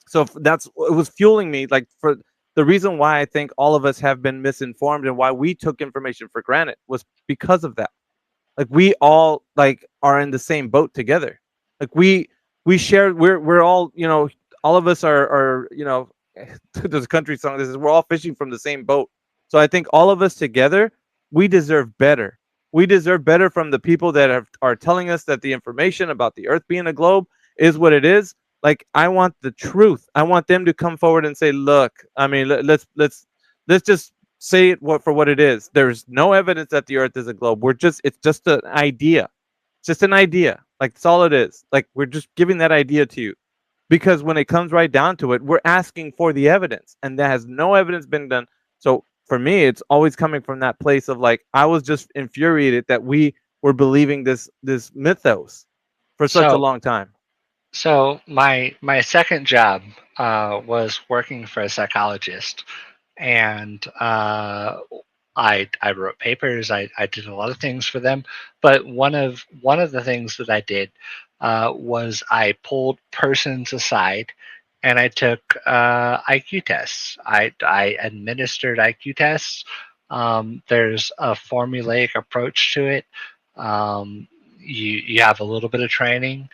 Speaker 10: So it was fueling me, like, for the reason why I think all of us have been misinformed and why we took information for granted was because of that. Like, we all like are in the same boat together. Like, we share, we're all, all of us are there's a country song that says we're all fishing from the same boat. So I think all of us together, we deserve better. We deserve better from the people that are telling us that the information about the earth being a globe is what it is. Like, I want the truth. I want them to come forward and say, look, I mean, let's just say it for what it is. There's no evidence that the earth is a globe. It's just an idea. It's just an idea. Like, that's all it is. Like, we're just giving that idea to you. Because when it comes right down to it, we're asking for the evidence, and there has no evidence been done. So for me, it's always coming from that place of like, I was just infuriated that we were believing this mythos for such a long time.
Speaker 15: So my second job was working for a psychologist, and I wrote papers. I did a lot of things for them, but one of the things that I did was I pulled persons aside and I took IQ tests. I administered IQ tests. There's a formulaic approach to it. You have a little bit of training,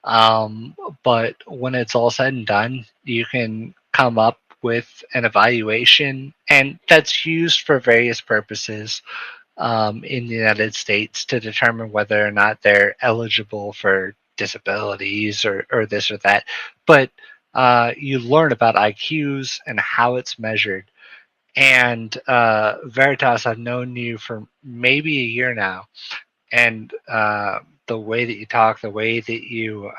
Speaker 15: but when it's all said and done, you can come up with an evaluation, and that's used for various purposes in the United States to determine whether or not they're eligible for disabilities or this or that. But you learn about IQs and how it's measured. And Veritas, I've known you for maybe a year now, and the way that you talk, the way that you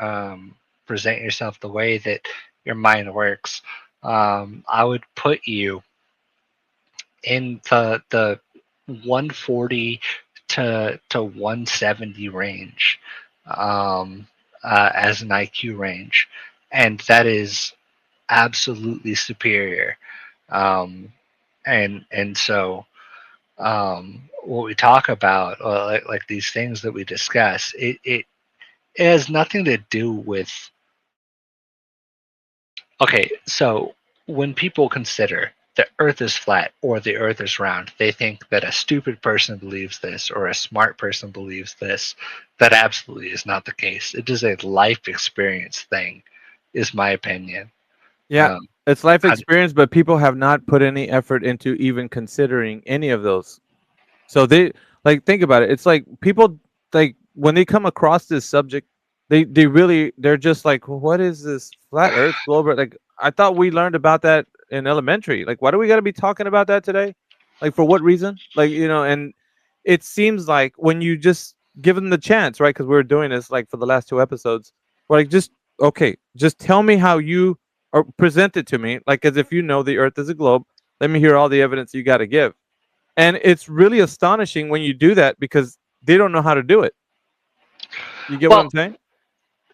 Speaker 15: present yourself, the way that your mind works, I would put you in the 140 to 170 range as an IQ range, and that is absolutely superior. And so what we talk about, like these things that we discuss, it has nothing to do with. Okay, so when people consider the earth is flat or the earth is round, they think that a stupid person believes this or a smart person believes this. That absolutely is not the case. It is a life experience thing, is my opinion.
Speaker 10: Yeah, it's life experience, but people have not put any effort into even considering any of those. So they, like, think about it. It's like people, like, when they come across this subject, they're just like, well, what is this flat earth globe? Like, I thought we learned about that in elementary. Like, why do we got to be talking about that today? Like, for what reason? Like, and it seems like when you just give them the chance, right? Because we were doing this like for the last 2 episodes. We're like, just tell me how you or present it to me, like as if you know the earth is a globe. Let me hear all the evidence you got to give. And it's really astonishing when you do that because they don't know how to do it. You get what I'm saying?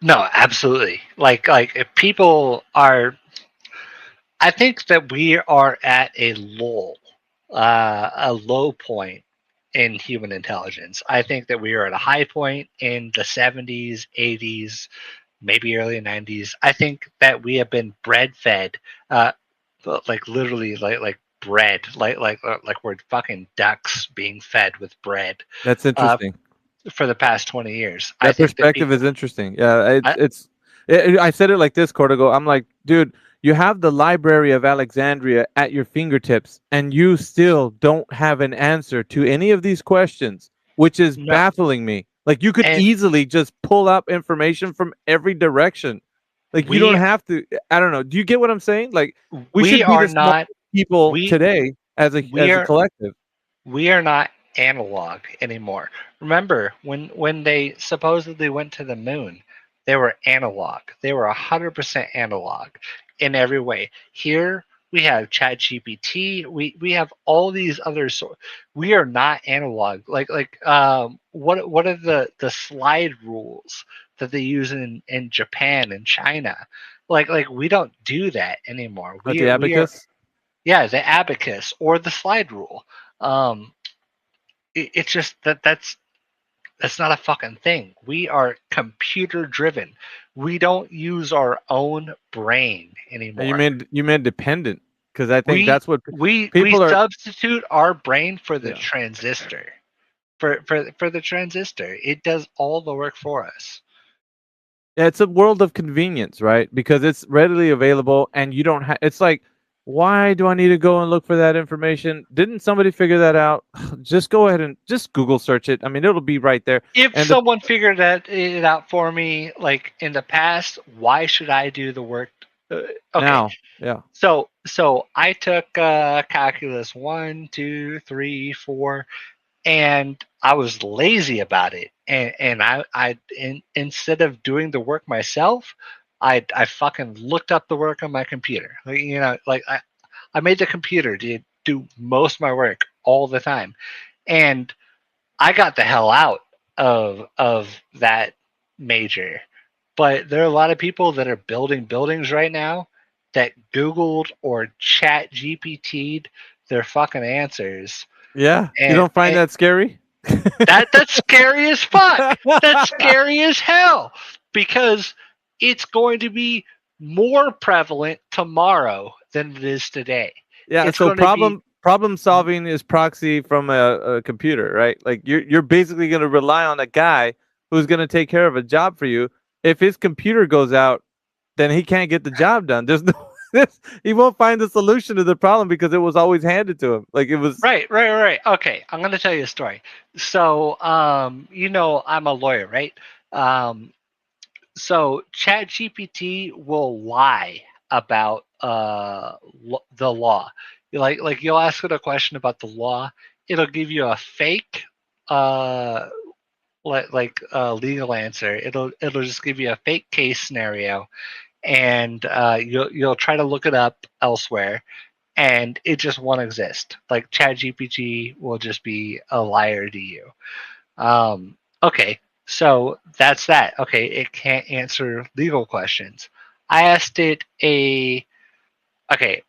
Speaker 15: No, absolutely. Like if people are, I think that we are at a lull a low point in human intelligence. I think that we are at a high point in the 70s, 80s, maybe early 90s. I think that we have been bread-fed, like literally, like bread, like we're fucking ducks being fed with bread.
Speaker 10: That's interesting.
Speaker 15: For the past 20 years,
Speaker 10: That
Speaker 15: I think
Speaker 10: perspective is interesting. Yeah, I said it like this, Cortigo. I'm like, dude, you have the Library of Alexandria at your fingertips, and you still don't have an answer to any of these questions, which is baffling me. Like, you could easily just pull up information from every direction. Like, you don't have to. I don't know. Do you get what I'm saying? Like, we should be the smart people today as a collective.
Speaker 15: We are not analog anymore. Remember when they supposedly went to the moon, they were analog. They were 100% analog in every way. Here we have ChatGPT. We have all these other we are not analog. What are the slide rules that they use in Japan and China? Like we don't do that anymore.
Speaker 10: The abacus?
Speaker 15: Yeah, the abacus or the slide rule. It's just that's not a fucking thing. We are computer driven. We don't use our own brain anymore.
Speaker 10: You meant dependent, because I think that's what
Speaker 15: we substitute our brain for the transistor. For the transistor, it does all the work for us.
Speaker 10: Yeah, it's a world of convenience, right? Because it's readily available, and you don't have. It's like, why do I need to go and look for that information? Didn't somebody figure that out? Just go ahead and just Google search it. I mean, it'll be right there.
Speaker 15: If someone figured it out for me, like in the past, why should I do the work? Okay.
Speaker 10: Now, yeah.
Speaker 15: So I took calculus 1, 2, 3, 4, and I was lazy about it. And I instead of doing the work myself, I fucking looked up the work on my computer. I made the computer do most of my work all the time, and I got the hell out of that major. But there are a lot of people that are building buildings right now that Googled or Chat GPT'd their fucking answers.
Speaker 10: Yeah, you don't find that scary?
Speaker 15: That's scary as fuck. That's scary as hell, because it's going to be more prevalent tomorrow than it is today.
Speaker 10: Yeah, so problem solving is proxy from a computer, right? Like you're basically going to rely on a guy who's going to take care of a job for you. If his computer goes out, then he can't get the job done. There's no he won't find the solution to the problem because it was always handed to him. Like it was
Speaker 15: right. Okay, I'm going to tell you a story. So, I'm a lawyer, right? So ChatGPT will lie about the law. Like you'll ask it a question about the law, it'll give you a fake legal answer. It'll just give you a fake case scenario, and you'll try to look it up elsewhere, and it just won't exist. Like ChatGPT will just be a liar to you. Okay. So that's that. Okay, it can't answer legal questions. I asked it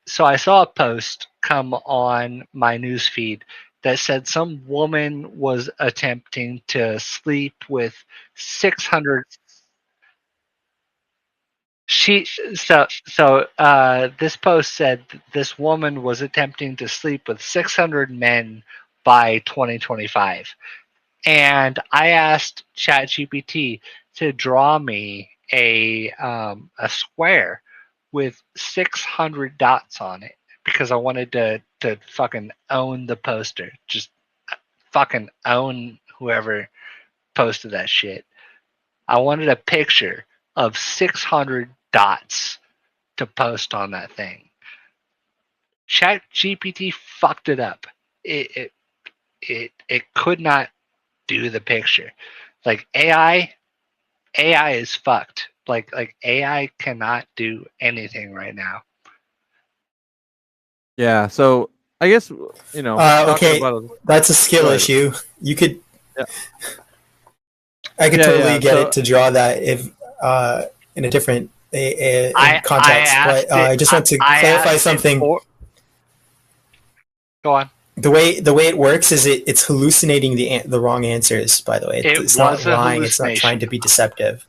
Speaker 15: so I saw a post come on my news feed that said some woman was attempting to sleep with 600. This post said this woman was attempting to sleep with 600 men by 2025. And I asked ChatGPT to draw me a square with 600 dots on it because I wanted to fucking own the poster. Just fucking own whoever posted that shit. I wanted a picture of 600 dots to post on that thing. ChatGPT fucked it up. It could not do the picture. Like AI is fucked. Like AI cannot do anything right now.
Speaker 10: Yeah, so I guess
Speaker 16: okay, that's a skill issue. You could I could totally get it to draw that if in a different context. But I just want to clarify something.
Speaker 15: Go on.
Speaker 16: The way it works is it's hallucinating the wrong answers. By the way, it's not
Speaker 15: was a
Speaker 16: lying. It's not trying
Speaker 15: hallucination.
Speaker 16: to be deceptive.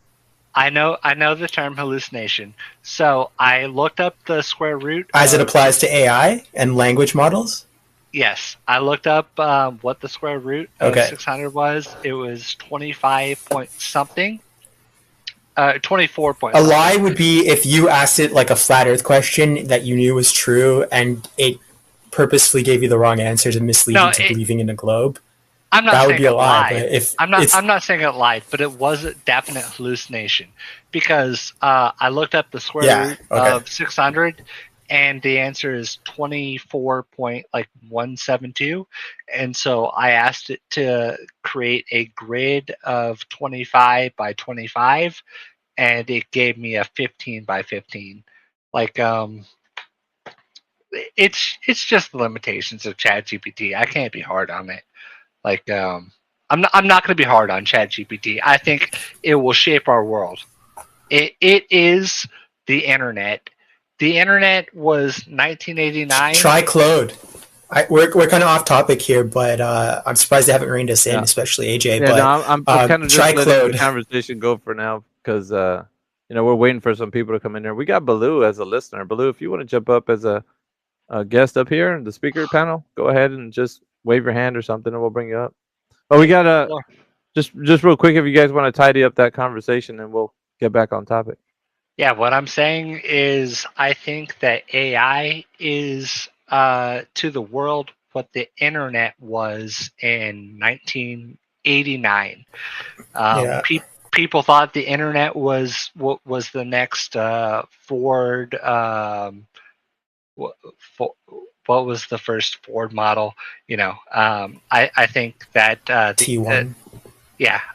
Speaker 15: I know the term hallucination. So I looked up the square root.
Speaker 16: As it applies to AI and language models?
Speaker 15: Yes, I looked up what the square root of
Speaker 16: Okay.
Speaker 15: 600 was. It was 25 point something. 24 point.
Speaker 16: A lie would be if you asked it like a flat Earth question that you knew was true, and it purposefully gave you the wrong answer to mislead you to believing in a globe.
Speaker 15: I'm not
Speaker 16: that
Speaker 15: saying
Speaker 16: would be a
Speaker 15: it
Speaker 16: lie.
Speaker 15: lied.
Speaker 16: But if
Speaker 15: I'm not saying it lied, but it was a definite hallucination because I looked up the square root of 600, and the answer is 24.172, and so I asked it to create a grid of 25 by 25, and it gave me a 15 by 15. Like it's just the limitations of ChatGPT. I can't be hard on it. Like I'm not going to be hard on ChatGPT. I think it will shape our world. It is the internet. The internet was 1989.
Speaker 16: Try Claude. We're kind of off topic here, but I'm surprised they haven't reined us in, especially AJ.
Speaker 10: Yeah,
Speaker 16: but
Speaker 10: no, I'm kind of just
Speaker 16: try
Speaker 10: letting
Speaker 16: Claude.
Speaker 10: the conversation go for now because we're waiting for some people to come in here. We got Baloo as a listener. Baloo, if you want to jump up as a guest up here in the speaker panel, go ahead and just wave your hand or something, and we'll bring you up. But we got just real quick, if you guys want to tidy up that conversation, and we'll get back on topic.
Speaker 15: Yeah, what I'm saying is I think that AI is to the world what the internet was in 1989. People thought the internet was what was the next Ford. What was the first Ford model? I think that
Speaker 16: T1.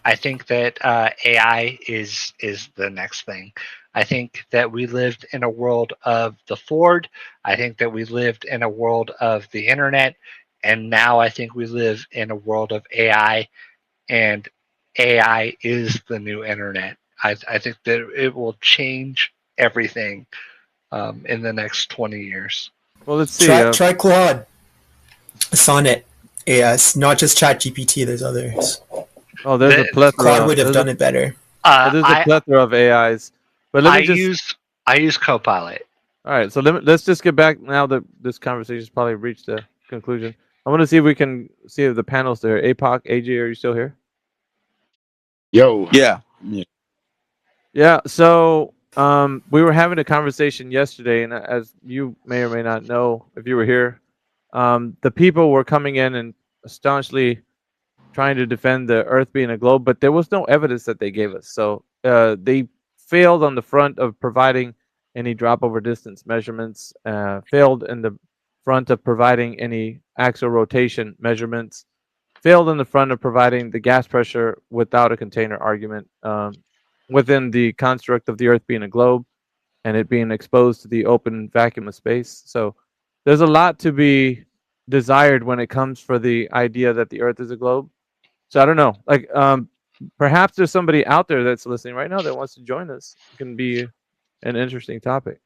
Speaker 15: I think that AI is the next thing. I think that we lived in a world of the Ford. I think that we lived in a world of the internet, and now I think we live in a world of AI, and AI is the new internet. I think that it will change everything in the next 20 years.
Speaker 10: Well, let's see.
Speaker 16: Try Claude. Sonnet. Yes, not just ChatGPT. There's others.
Speaker 10: Oh, there's a plethora.
Speaker 16: Claude would have done it better.
Speaker 10: There's a plethora of AIs. But let me
Speaker 15: I use Copilot.
Speaker 10: All right, so let's just get back now that this conversation's probably reached a conclusion. I want to see if we can see if the panel's there. APOC, AJ, are you still here?
Speaker 18: Yo.
Speaker 22: Yeah.
Speaker 10: Yeah. So we were having a conversation yesterday, and as you may or may not know, if you were here, the people were coming in and staunchly trying to defend the Earth being a globe, but there was no evidence that they gave us. So they failed on the front of providing any drop over distance measurements, failed in the front of providing any axial rotation measurements, failed in the front of providing the gas pressure without a container argument within the construct of the Earth being a globe and it being exposed to the open vacuum of space. So there's a lot to be desired when it comes for the idea that the Earth is a globe. So I don't know, like perhaps there's somebody out there that's listening right now that wants to join us. It can be an interesting topic.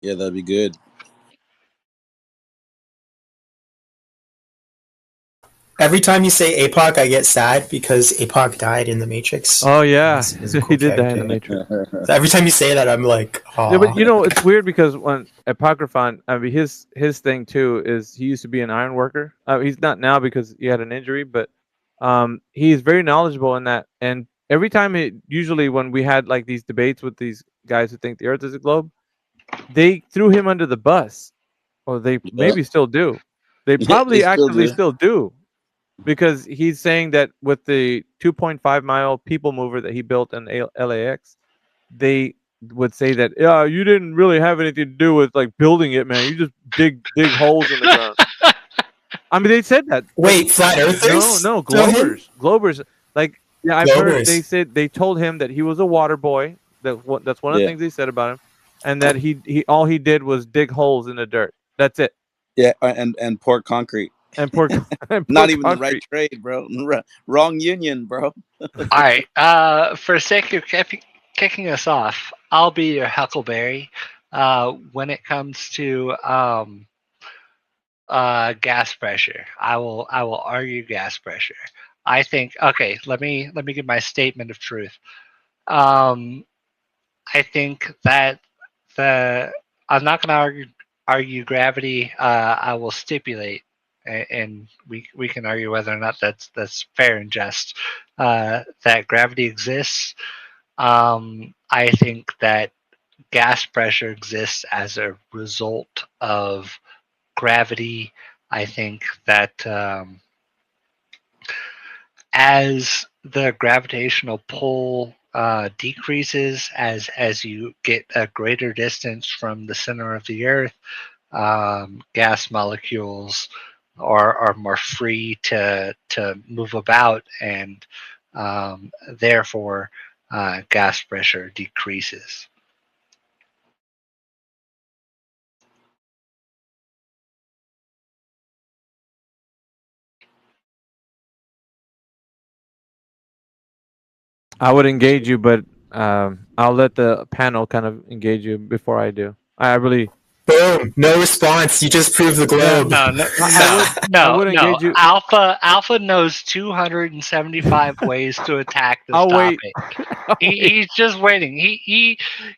Speaker 22: Yeah, that'd be good.
Speaker 16: Every time you say APOC, I get sad because APOC died in the Matrix.
Speaker 10: Oh yeah, he did die in the Matrix.
Speaker 16: So every time you say that, I'm like, oh.
Speaker 10: Yeah, but it's weird because when Apocryphon, I mean, his thing too is he used to be an iron worker. He's not now because he had an injury, but he's very knowledgeable in that. And every time, usually when we had like these debates with these guys who think the Earth is a globe, they threw him under the bus, or they maybe still do. They probably actually still do. Because he's saying that with the 2.5 mile people mover that he built in LAX, they would say that, yeah, you didn't really have anything to do with like building it, man. You just dig holes in the ground. I mean, they said that.
Speaker 16: Wait, flat earthers?
Speaker 10: No, Globers. Like, yeah, I've heard they told him that he was a water boy. That's one of the things they said about him, and that he all he did was dig holes in the dirt. That's it.
Speaker 22: Yeah, and pour concrete.
Speaker 10: And pour
Speaker 22: not even concrete. The right trade, bro. Wrong union, bro.
Speaker 15: All right. For the sake of kicking us off, I'll be your Huckleberry. when it comes to gas pressure. I will argue gas pressure. I think okay. Let me give my statement of truth. I think that I'm not going to argue gravity. I will stipulate, and we can argue whether or not that's fair and just. That gravity exists. I think that gas pressure exists as a result of gravity. I think that as the gravitational pull decreases, as you get a greater distance from the center of the Earth, gas molecules are more free to move about, and therefore gas pressure decreases.
Speaker 10: I would engage you, but I'll let the panel kind of engage you before I do. I really.
Speaker 16: Boom! No response. You just proved the globe.
Speaker 15: No.
Speaker 10: engage you.
Speaker 15: Alpha knows 275 ways to attack this topic. He's just waiting.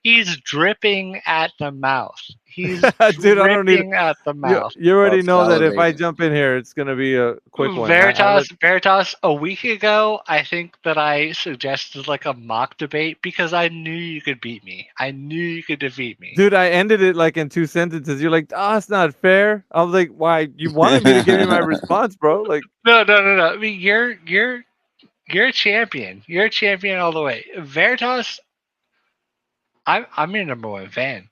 Speaker 15: He's dripping at the mouth. He's
Speaker 10: Dude, I don't need
Speaker 15: dripping at the mouth.
Speaker 10: You already know that if I jump in here, it's gonna be a quick one.
Speaker 15: Veritas, a week ago, I think that I suggested like a mock debate because I knew you could beat me. I knew you could defeat me.
Speaker 10: Dude, I ended it like in 2 sentences. You're like, oh, it's not fair. I was like, why? You wanted me to give you my response, bro? Like,
Speaker 15: no. I mean, you're a champion. You're a champion all the way. Veritas, I'm your number one fan.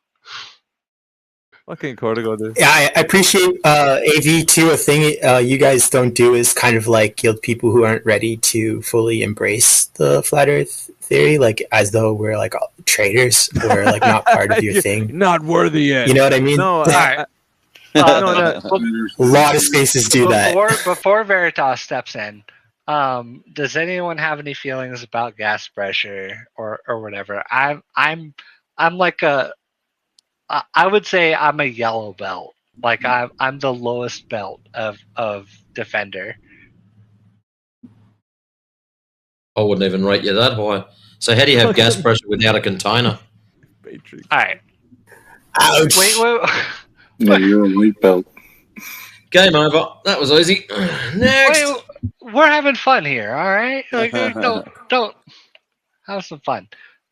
Speaker 10: Fucking Cortigo, dude.
Speaker 16: Yeah, I appreciate AV too. A thing you guys don't do is kind of like guilt people who aren't ready to fully embrace the flat Earth theory, like as though we're like traitors or like not part of your thing.
Speaker 10: Not worthy yet.
Speaker 16: You know what I mean?
Speaker 10: No,
Speaker 16: a lot of spaces do that.
Speaker 15: Before Veritas steps in, does anyone have any feelings about gas pressure or whatever? I'm like I would say I'm a yellow belt. Like I'm the lowest belt of defender.
Speaker 4: I wouldn't even rate you that high. So how do you have gas pressure without a container?
Speaker 15: All right.
Speaker 16: Ouch.
Speaker 15: Wait.
Speaker 19: No, you're a white belt.
Speaker 4: Game over. That was easy. Next.
Speaker 15: Wait, we're having fun here, all right? Like, don't have some fun.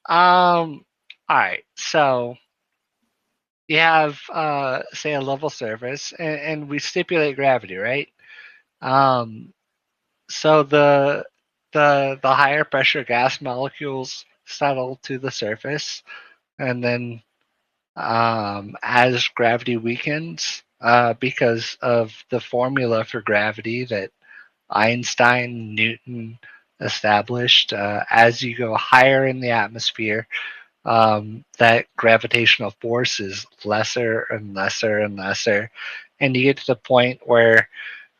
Speaker 15: All right. So you have say a level surface, and we stipulate gravity, right? So the higher pressure gas molecules settle to the surface, and then as gravity weakens, because of the formula for gravity that Einstein, Newton established, as you go higher in the atmosphere, that gravitational force is lesser and lesser and lesser, and you get to the point where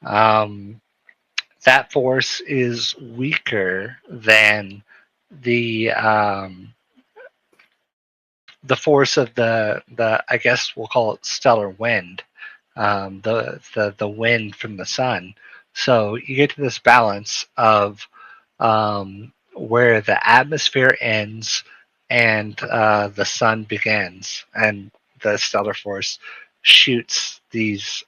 Speaker 15: that force is weaker than the force of the I guess we'll call it stellar wind, the wind from the sun. So you get to this balance of where the atmosphere ends and the sun begins, and the stellar force shoots these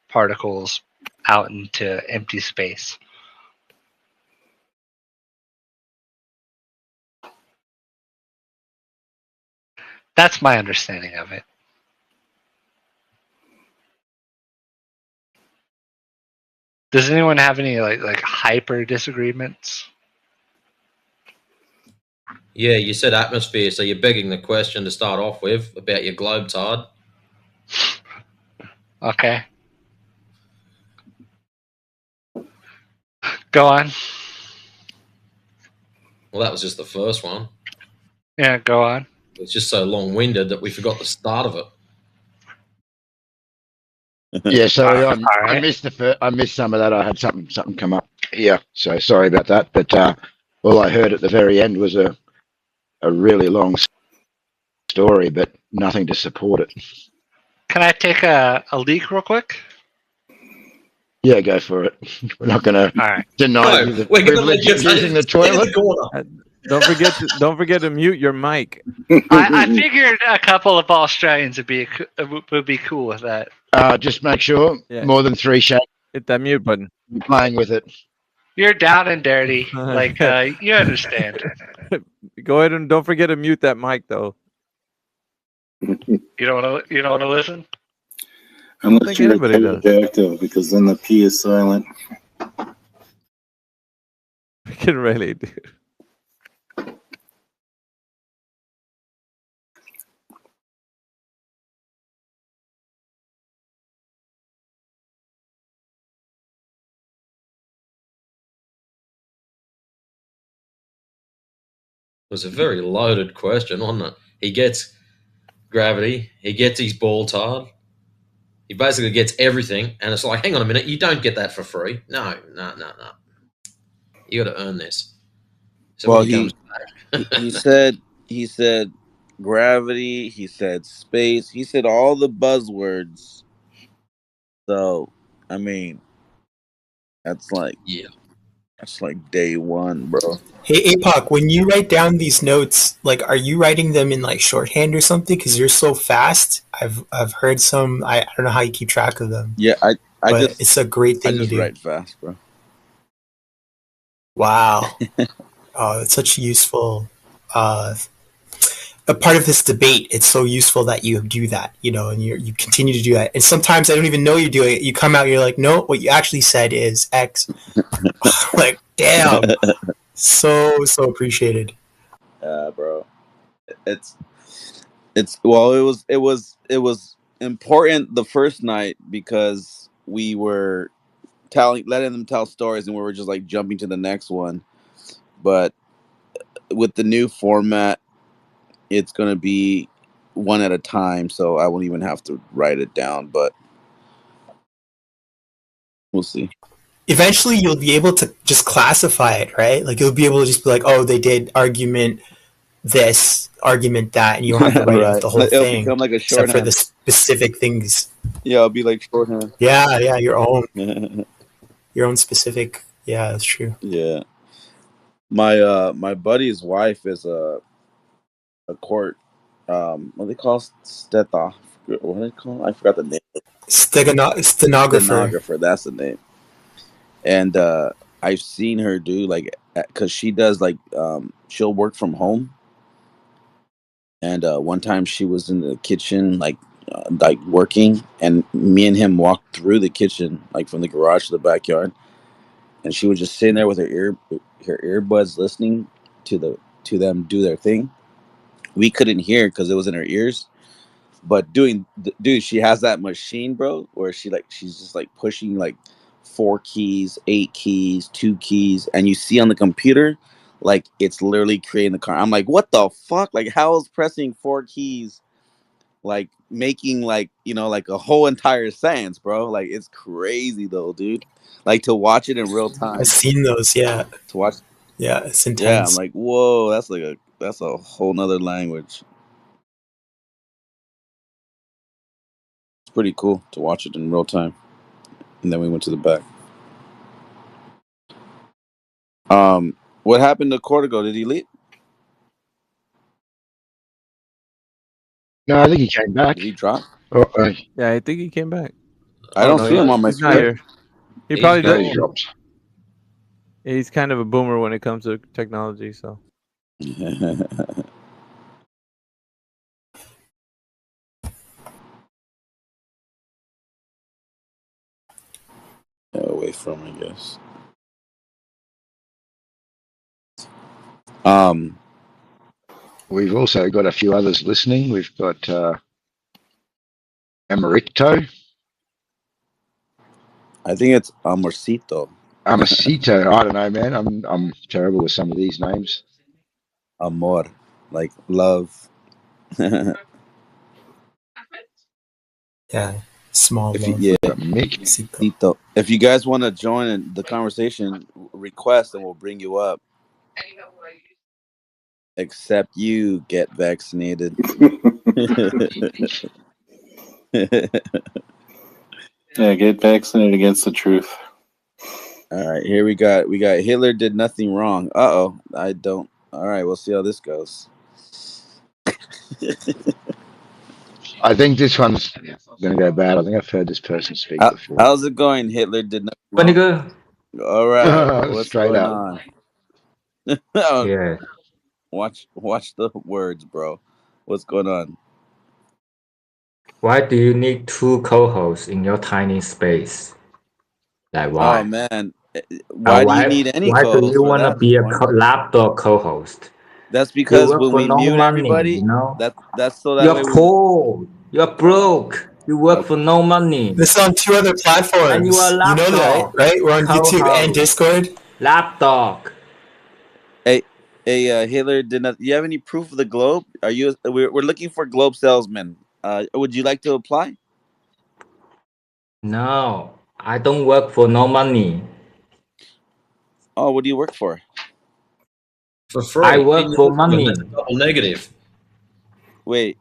Speaker 15: particles out into empty space. That's my understanding of it. Does anyone have any like hyper disagreements?
Speaker 4: Yeah, you said atmosphere, so you're begging the question to start off with about your globe, Todd.
Speaker 15: Okay. Go on.
Speaker 4: Well, that was just the first one.
Speaker 15: Yeah, go on.
Speaker 4: It's just so long-winded that we forgot the start of it.
Speaker 18: Yeah, sorry, I missed I missed some of that. I had something come up. Yeah, so sorry about that. But all I heard at the very end was a really long story. But nothing to support it.
Speaker 15: Can I take a leak real quick?
Speaker 18: Yeah, go for it. We're not going to deny you the privilege of using the toilet.
Speaker 10: Don't forget to mute your mic.
Speaker 15: I figured a couple of Australians would be cool with that.
Speaker 18: Just make sure more than 3 shakes.
Speaker 10: Hit that mute button.
Speaker 18: You're playing with it.
Speaker 15: You're down and dirty. Like you understand.
Speaker 10: Go ahead and don't forget to mute that mic though.
Speaker 15: You don't want to listen?
Speaker 19: Unless you're active, because then the P is silent.
Speaker 10: Freaking really, dude.
Speaker 4: It was a very loaded question, wasn't it? He gets gravity, he gets his ball tied, he basically gets everything, and it's like, hang on a minute, you don't get that for free. No. You got to earn this. So
Speaker 22: well,
Speaker 4: when he comes back,
Speaker 22: he said gravity, he said space, he said all the buzzwords. So, I mean, that's like day one, bro.
Speaker 16: Hey, Apoc, when you write down these notes, like, are you writing them in like shorthand or something? Because you're so fast. I've heard some. I don't know how you keep track of them.
Speaker 22: Yeah,
Speaker 16: it's a great thing to do.
Speaker 22: Write fast, bro.
Speaker 16: Wow. Oh, it's such a useful a part of this debate. It's so useful that you do that, and you continue to do that. And sometimes I don't even know you're doing it. You come out, you're like, no, what you actually said is X. Like, damn. So appreciated.
Speaker 22: Bro. It was important the first night because we were letting them tell stories and we were just like jumping to the next one. But with the new format, it's going to be one at a time, so I won't even have to write it down, but we'll see.
Speaker 16: Eventually, you'll be able to just classify it, right? Like, you'll be able to just be like, oh, they did argument this, argument that, and you don't have to write out the whole
Speaker 22: It'll
Speaker 16: thing,
Speaker 22: become like a
Speaker 16: except for
Speaker 22: shorthand.
Speaker 16: the specific things.
Speaker 22: Yeah, it'll be like shorthand.
Speaker 16: Yeah, your own specific. Yeah, that's true.
Speaker 22: Yeah. My buddy's wife is a court, what they call Stethos. What do they call? I forgot the name.
Speaker 16: Stenographer.
Speaker 22: Stenographer. That's the name. And I've seen her do like, because she does like, she'll work from home. And one time she was in the kitchen, like working, and me and him walked through the kitchen, like from the garage to the backyard, and she was just sitting there with her earbuds listening to them do their thing. We couldn't hear because it was in her ears, but dude, she has that machine, bro, where she's just like pushing like 4 keys, 8 keys, 2 keys, and you see on the computer, like it's literally creating the car. I'm like, what the fuck? Like, how is pressing 4 keys like making like, like a whole entire sentence, bro? Like, it's crazy though, dude. Like, to watch it in real time.
Speaker 16: I've seen those, yeah.
Speaker 22: To watch.
Speaker 16: Yeah, it's intense.
Speaker 22: Yeah, I'm like, whoa, that's a whole nother language. It's pretty cool to watch it in real time. And then we went to the back. What happened to Cortigo? Did he leave?
Speaker 18: No, I think he came back.
Speaker 22: Did he drop?
Speaker 10: Yeah, I think he came back.
Speaker 22: I don't see him on my
Speaker 10: He's not
Speaker 22: screen.
Speaker 10: here. He probably
Speaker 18: He
Speaker 10: does.
Speaker 18: dropped.
Speaker 10: He's kind of a boomer when it comes to technology, so.
Speaker 22: Away from, I guess.
Speaker 18: We've also got a few others listening. We've got Amarito.
Speaker 22: I think it's Amorcito.
Speaker 18: Amorcito. I don't know, man. I'm terrible with some of these names.
Speaker 22: Amor, like love.
Speaker 16: Yeah, small.
Speaker 22: Amorcito. If you guys want to join the conversation, request and we'll bring you up. Except you get vaccinated.
Speaker 19: Yeah, get vaccinated against the truth.
Speaker 22: All right, here we got Hitler did nothing wrong. Uh-oh, I don't. All right, we'll see how this goes.
Speaker 18: I think this one's going to go bad. I think I've heard this person speak before.
Speaker 22: How's it going? Hitler did nothing wrong. All right, what's
Speaker 18: Straight
Speaker 22: going
Speaker 18: up.
Speaker 22: on?
Speaker 2: Yeah.
Speaker 22: Watch the words, bro. What's going on?
Speaker 2: Why do you need two co-hosts in your tiny space? Like why?
Speaker 22: Oh man, why do you need any
Speaker 2: Why do
Speaker 22: co-host
Speaker 2: you
Speaker 22: for
Speaker 2: want to
Speaker 22: that?
Speaker 2: be a lapdog co-host?
Speaker 22: That's
Speaker 2: You
Speaker 22: because
Speaker 2: work
Speaker 22: when
Speaker 2: for
Speaker 22: we
Speaker 2: no
Speaker 22: mute
Speaker 2: money,
Speaker 22: everybody,
Speaker 2: you know?
Speaker 22: that's so that
Speaker 2: You're
Speaker 22: way
Speaker 2: poor. You're broke. You work for no money.
Speaker 16: This is on 2 other platforms.
Speaker 2: And you are a
Speaker 16: You know that,
Speaker 2: lapdog.
Speaker 16: right? We're on YouTube and
Speaker 2: Co-host.
Speaker 16: Discord.
Speaker 2: Lapdog.
Speaker 22: Hey, Hitler did not. You have any proof of the globe? Are you? We're looking for globe salesmen. Would you like to apply?
Speaker 2: No, I don't work for no money.
Speaker 22: Oh, what do you work for?
Speaker 4: For free.
Speaker 2: I work for money.
Speaker 4: That's a double negative.
Speaker 22: Wait,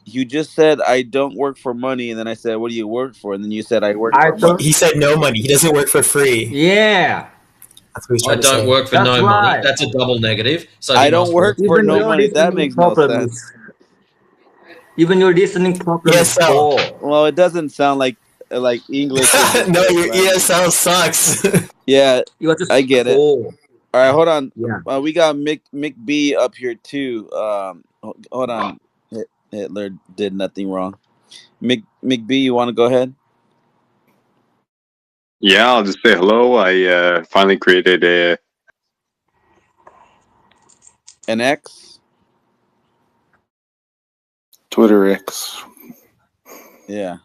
Speaker 22: you just said I don't work for money, and then I said, "What do you work for?" And then you said, "I work for money."
Speaker 16: He said no money. He doesn't work for free.
Speaker 2: Yeah.
Speaker 16: That's what he's
Speaker 4: I
Speaker 16: trying to
Speaker 4: don't
Speaker 16: say.
Speaker 4: work for no money. That's a double negative. So
Speaker 22: I
Speaker 4: he
Speaker 22: don't
Speaker 4: must
Speaker 22: work for
Speaker 2: Even
Speaker 22: no
Speaker 2: your
Speaker 22: money. That
Speaker 2: listening
Speaker 22: makes no
Speaker 2: problem
Speaker 22: sense.
Speaker 2: is even your listening problem is poor.
Speaker 22: Well, it doesn't sound like English. Is your
Speaker 16: No,
Speaker 22: first
Speaker 16: your
Speaker 22: language.
Speaker 16: ESL sucks.
Speaker 22: Yeah,
Speaker 2: You are just
Speaker 22: I get it.
Speaker 2: poor.
Speaker 22: All right, hold on.
Speaker 2: Yeah.
Speaker 22: We got Mick B up here too. Hold on. Hitler did nothing wrong. Mick B, you want to go ahead?
Speaker 21: Yeah, I'll just say hello. I finally created
Speaker 22: an X.
Speaker 19: Twitter X.
Speaker 22: Yeah.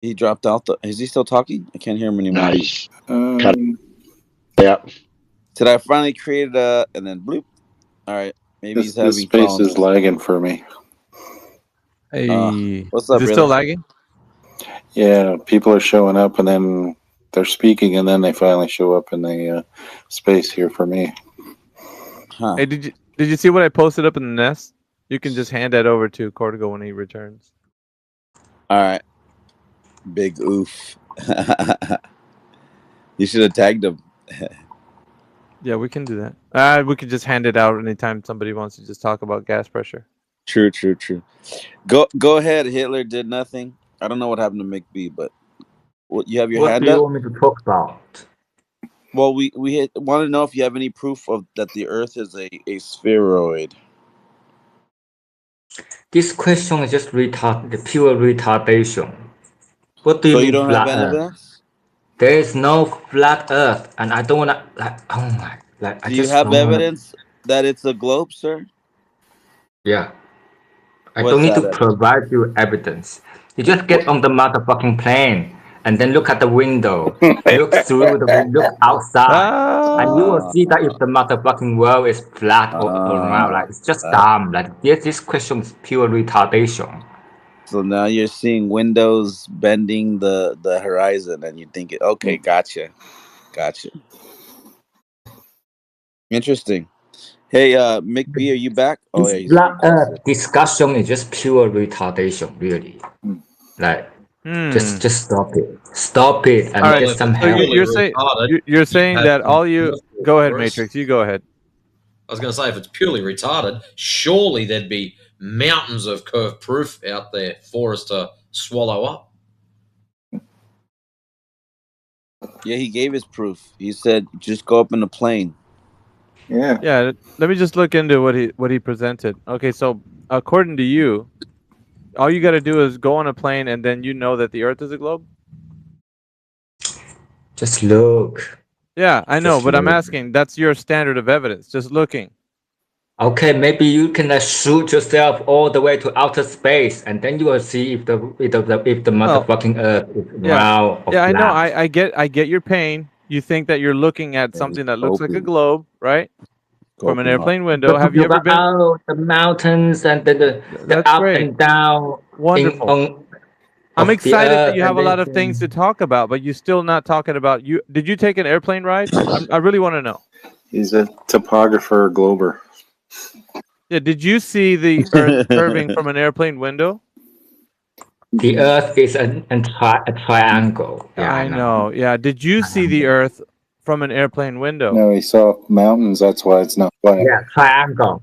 Speaker 22: He dropped out. Is he still talking? I can't hear him anymore.
Speaker 18: Nice. Yeah.
Speaker 22: Did I finally create and then bloop? All right. Maybe he's having
Speaker 19: This space
Speaker 22: problems.
Speaker 19: is lagging for me.
Speaker 10: Hey,
Speaker 22: what's up,
Speaker 10: is it
Speaker 22: brother?
Speaker 10: still lagging?
Speaker 19: Yeah, people are showing up and then they're speaking and then they finally show up in the space here for me.
Speaker 22: Huh.
Speaker 10: Hey, did you see what I posted up in the nest? You can just hand that over to Cortigo when he returns.
Speaker 22: All right. Big oof. You should have tagged him.
Speaker 10: Yeah, we can do that. We could just hand it out anytime somebody wants to just talk about gas pressure.
Speaker 22: True. Go ahead. Hitler did nothing. I don't know what happened to Mick B, but you have your
Speaker 2: What
Speaker 22: hand
Speaker 2: do you
Speaker 22: up?
Speaker 2: want me to talk about?
Speaker 22: Well, we want to know if you have any proof of that the Earth is a spheroid.
Speaker 2: This question is just pure retardation. What do you
Speaker 22: So
Speaker 2: mean
Speaker 22: you don't have
Speaker 2: flat
Speaker 22: any
Speaker 2: Earth?
Speaker 22: evidence?
Speaker 2: There is no flat Earth, and I don't wanna oh my I
Speaker 22: Do you
Speaker 2: just
Speaker 22: have
Speaker 2: don't wanna.
Speaker 22: evidence that it's a globe, sir?
Speaker 2: Yeah. I
Speaker 22: What's
Speaker 2: don't need
Speaker 22: that
Speaker 2: to
Speaker 22: evidence?
Speaker 2: provide you evidence. You just get on the motherfucking plane and then look at the window, look through the window, look outside, and you will see that if the motherfucking world is flat or round. Like it's just dumb. Like this question is pure retardation.
Speaker 22: So now you're seeing windows bending the horizon, and you think, okay, gotcha. Interesting. Hey, Mick B, are you back? Oh yeah,
Speaker 2: This
Speaker 22: he's
Speaker 2: flat Earth discussion is just pure retardation, really. Like, just stop it. Stop it and
Speaker 10: All right.
Speaker 2: get some
Speaker 10: So
Speaker 2: help.
Speaker 10: you're saying that all you go ahead,
Speaker 4: Boris.
Speaker 10: Matrix. You go ahead.
Speaker 4: I was going to say, if it's purely retarded, surely there'd be mountains of curve proof out there for us to swallow up.
Speaker 22: Yeah, he gave his proof. He said, just go up in a plane.
Speaker 19: Yeah.
Speaker 10: Yeah. Let me just look into what he presented. Okay, so according to you, all you got to do is go on a plane, and then you know that the Earth is a globe.
Speaker 2: Just look.
Speaker 10: Yeah, I know,
Speaker 2: Just
Speaker 10: but I'm
Speaker 2: look.
Speaker 10: asking. That's your standard of evidence. Just looking.
Speaker 2: Okay, maybe you can shoot yourself all the way to outer space, and then you will see if the motherfucking Earth is round or
Speaker 10: Yeah, I know.
Speaker 2: flat.
Speaker 10: I get your pain. You think that you're looking at something that looks like a globe, right? From an airplane window. Have you ever been?
Speaker 2: Oh, the mountains and the
Speaker 10: That's
Speaker 2: up
Speaker 10: great.
Speaker 2: and down.
Speaker 10: Wonderful. I'm excited that you have a lot of things to talk about, but you're still not talking about you. Did you take an airplane ride? I really want to know.
Speaker 19: He's a topographer, glober.
Speaker 10: Yeah, did you see the Earth curving from an airplane window?
Speaker 2: The Earth is a triangle. Yeah,
Speaker 10: I know. Yeah. Did you see the Earth from an airplane window?
Speaker 19: No, he saw mountains. That's why it's not flat.
Speaker 2: Yeah, triangle.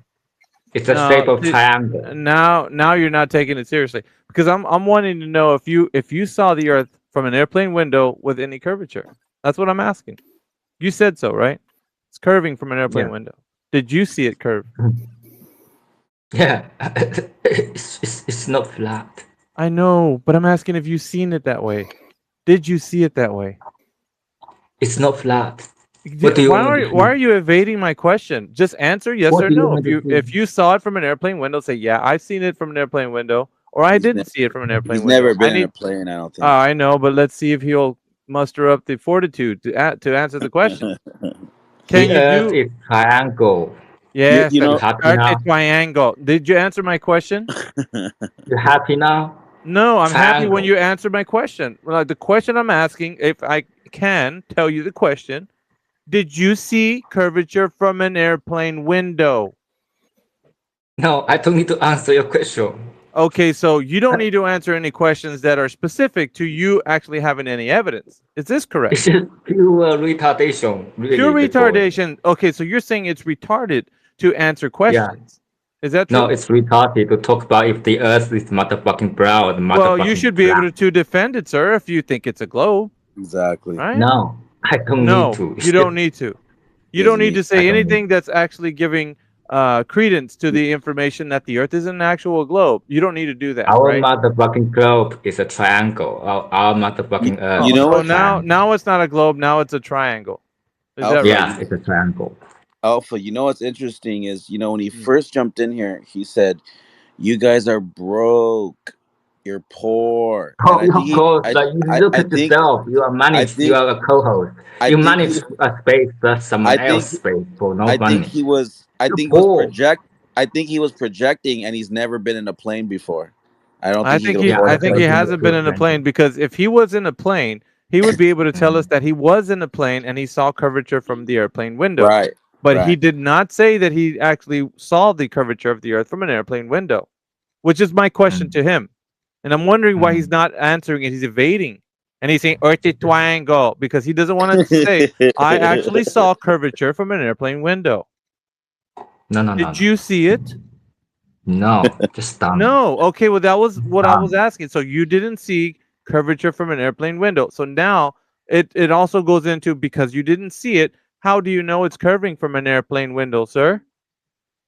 Speaker 2: It's a shape of triangle.
Speaker 10: Now you're not taking it seriously because I'm wanting to know if you saw the Earth from an airplane window with any curvature. That's what I'm asking. You said so, right? It's curving from an airplane window. Did you see it curve?
Speaker 2: Yeah, it's not flat.
Speaker 10: I know, but I'm asking if you've seen it that way. Did you see it that way?
Speaker 2: It's not flat. What do you
Speaker 10: Why are you evading my question? Just answer yes or no. If you saw it from an airplane window, say yeah, I've seen it from an airplane window, or I didn't see it from an airplane
Speaker 22: He's
Speaker 10: window.
Speaker 22: never been in a plane, I don't think.
Speaker 10: I know, but let's see if he'll muster up the fortitude to answer the question. Can
Speaker 2: the Earth is triangle.
Speaker 10: Yes,
Speaker 2: you
Speaker 10: Earth is triangle. Did you answer my question?
Speaker 2: You happy now?
Speaker 10: No, I'm happy when
Speaker 2: Triangle.
Speaker 10: you answer my question. Well, the question I'm asking, if I can tell you the question, did you see curvature from an airplane window?
Speaker 2: No, I don't need to answer your question.
Speaker 10: Okay, so you don't need to answer any questions that are specific to you actually having any evidence. Is this correct?
Speaker 2: It's just pure retardation. Really,
Speaker 10: Pure
Speaker 2: before.
Speaker 10: retardation. Okay, so you're saying it's retarded to answer questions. Is that true?
Speaker 2: No, it's retarded to talk about if the Earth is motherfucking brown.
Speaker 10: Well, you should be able to defend it, sir, if you think it's a globe.
Speaker 22: Exactly.
Speaker 10: Right?
Speaker 2: No, I don't need to.
Speaker 10: You don't need to. You don't need to say anything that's actually giving credence to the information that the Earth is an actual globe. You don't need to do that.
Speaker 2: Our
Speaker 10: right?
Speaker 2: motherfucking globe is a triangle. Our motherfucking Earth.
Speaker 22: You know
Speaker 10: So
Speaker 22: what?
Speaker 10: now it's not a globe. Now it's a triangle. Is that
Speaker 2: Yeah,
Speaker 10: right?
Speaker 2: it's a triangle.
Speaker 22: Alpha, you know what's interesting is, when he first jumped in here, he said, "You guys are broke. You're poor."
Speaker 2: Oh, of course, but you look at yourself. You are managed. You are a co-host. You manage a space plus someone else's space for no
Speaker 22: I
Speaker 2: money.
Speaker 22: think he was. I think he was projecting, and he's never been in a plane before. I don't think he.
Speaker 10: I think he hasn't been in a plane because if he was in a plane, he would be able to tell us that he was in a plane and he saw curvature from the airplane window.
Speaker 22: Right.
Speaker 10: But he did not say that he actually saw the curvature of the Earth from an airplane window, which is my question to him. And I'm wondering why he's not answering it. He's evading. And he's saying Earth is triangle because he doesn't want to say, I actually saw curvature from an airplane window.
Speaker 2: No.
Speaker 10: Did you see it?
Speaker 2: No, just dumb.
Speaker 10: No. Okay, well, that was what I was asking. So you didn't see curvature from an airplane window. So now it also goes into because you didn't see it, how do you know it's curving from an airplane window, sir?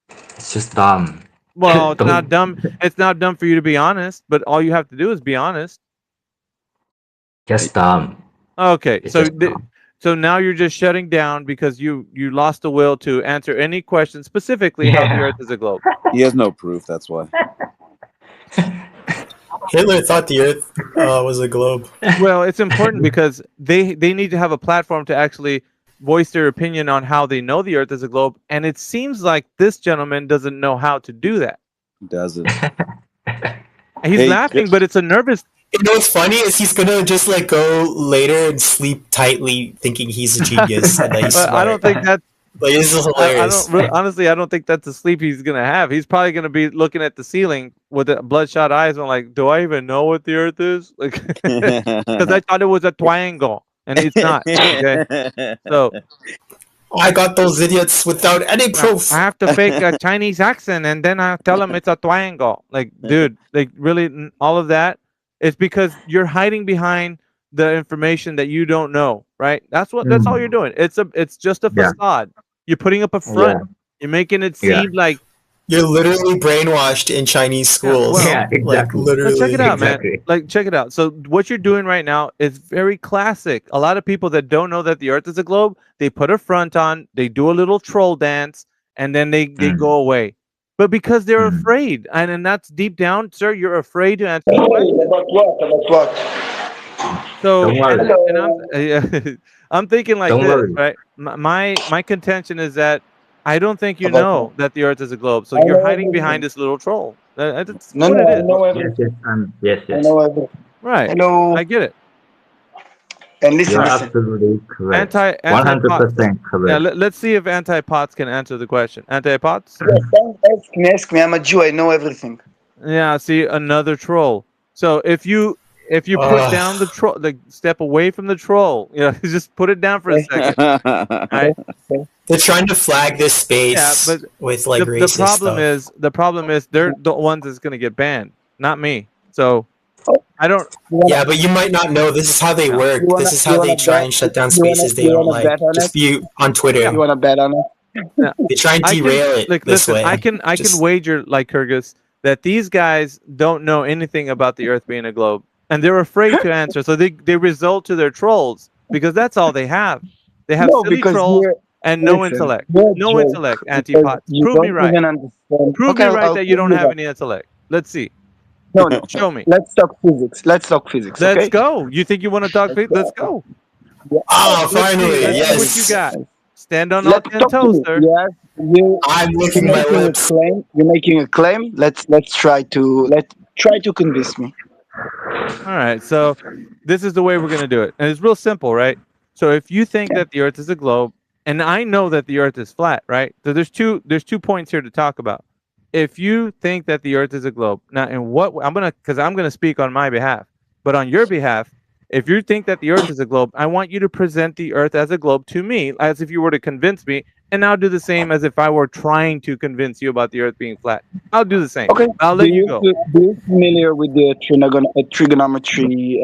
Speaker 2: It's just dumb.
Speaker 10: Well, it's not dumb. It's not dumb for you to be honest, but all you have to do is be honest.
Speaker 2: Just dumb.
Speaker 10: Okay,
Speaker 2: It's
Speaker 10: so
Speaker 2: just dumb.
Speaker 10: so now you're just shutting down because you lost the will to answer any question specifically how the Earth is a globe.
Speaker 22: He has no proof. That's why.
Speaker 16: Hitler thought the Earth was a globe.
Speaker 10: Well, it's important because they need to have a platform to actually voice their opinion on how they know the Earth is a globe, and it seems like this gentleman doesn't know how to do that.
Speaker 22: Doesn't.
Speaker 10: He's laughing, but it's a nervous.
Speaker 16: You know what's funny is he's gonna just go later and sleep tightly, thinking he's a genius and that he's
Speaker 10: But
Speaker 16: smart.
Speaker 10: I don't think that.
Speaker 16: Like, this is hilarious.
Speaker 10: Honestly, I don't think that's the sleep he's gonna have. He's probably gonna be looking at the ceiling with the bloodshot eyes and like, do I even know what the Earth is? Like, because I thought it was a triangle, and it's not. Okay, so
Speaker 16: I got those idiots without any proof.
Speaker 10: I have to fake a Chinese accent, and then I tell them it's a triangle. Like, dude, like really, all of that. It's because you're hiding behind the information that you don't know, right? That's all you're doing. It's just a facade. You're putting up a front. You're making it seem like
Speaker 16: You're literally brainwashed in Chinese schools. Like, literally.
Speaker 10: But check it out, man. Like, check it out. So what you're doing right now is very classic. A lot of people that don't know that the Earth is a globe, they put a front on, they do a little troll dance, and then they go away. But because they're afraid, and that's deep down, sir, you're afraid to answer the question. So, and I'm thinking like
Speaker 2: Don't
Speaker 10: this,
Speaker 2: worry.
Speaker 10: right? My contention is that I don't think you know that the Earth is a globe, so you're hiding behind this little troll. That's what it is.
Speaker 2: Yes.
Speaker 10: Right.
Speaker 11: Hello.
Speaker 10: I get it.
Speaker 11: And listen,
Speaker 2: You're
Speaker 11: listen.
Speaker 2: absolutely correct.
Speaker 10: Anti-Pots.
Speaker 2: 100% correct.
Speaker 10: Yeah, let's see if Anti-Pots can answer the question. Anti-Pots?
Speaker 11: Yes, don't ask me. I'm a Jew. I know everything.
Speaker 10: Yeah, see, another troll. So if you put down the troll, like step away from the troll, just put it down for a second. Right?
Speaker 16: They're trying to flag this space
Speaker 10: Yeah, but
Speaker 16: with like
Speaker 10: the
Speaker 16: racist
Speaker 10: problem is they're the ones that's gonna get banned, not me. So I don't.
Speaker 16: Yeah, but you might not know. This is how they work. This is how they try and shut down spaces they don't like. Just view on Twitter.
Speaker 11: You want to bet on it?
Speaker 10: Yeah.
Speaker 16: They try and derail it
Speaker 10: Like,
Speaker 16: this
Speaker 10: listen,
Speaker 16: way.
Speaker 10: I can wager, like Kyrgyz, that these guys don't know anything about the Earth being a globe, and they're afraid to answer. So they resort to their trolls because that's all they have. They have
Speaker 11: No,
Speaker 10: silly
Speaker 11: because
Speaker 10: trolls
Speaker 11: you're-
Speaker 10: and no
Speaker 11: listen,
Speaker 10: intellect.
Speaker 11: you're a
Speaker 10: No
Speaker 11: joke
Speaker 10: intellect,
Speaker 11: because
Speaker 10: Anti-Pots.
Speaker 11: you
Speaker 10: Prove me
Speaker 11: don't
Speaker 10: right.
Speaker 11: even understand.
Speaker 10: Prove
Speaker 11: Okay,
Speaker 10: me right
Speaker 11: I'll
Speaker 10: that you
Speaker 11: prove
Speaker 10: don't have
Speaker 11: that.
Speaker 10: any intellect. Let's see.
Speaker 11: No, no.
Speaker 10: Show me.
Speaker 11: Let's talk physics. Let's talk physics.
Speaker 10: Let's
Speaker 11: Okay?
Speaker 10: go. You think you want to talk? Let's go.
Speaker 16: Oh,
Speaker 10: Let's see.
Speaker 16: finally,
Speaker 10: Let's see
Speaker 16: yes.
Speaker 10: what you got. Stand on all
Speaker 11: Let's
Speaker 10: 10
Speaker 11: talk to
Speaker 10: toes,
Speaker 11: me.
Speaker 10: sir.
Speaker 11: Yes,
Speaker 16: I'm licking
Speaker 11: you're
Speaker 16: my
Speaker 11: making
Speaker 16: lips.
Speaker 11: a claim. You're making a claim. Let's try to convince me.
Speaker 10: All right, so this is the way we're going to do it. And it's real simple, right? So if you think that the Earth is a globe, and I know that the Earth is flat, right? So there's two points here to talk about. If you think that the Earth is a globe, now, and what I'm going to speak on my behalf, but on your behalf, if you think that the Earth is a globe, I want you to present the Earth as a globe to me, as if you were to convince me, and I'll do the same as if I were trying to convince you about the Earth being flat. I'll do the same.
Speaker 11: Okay.
Speaker 10: I'll let you go.
Speaker 11: Do you familiar with the trigonometry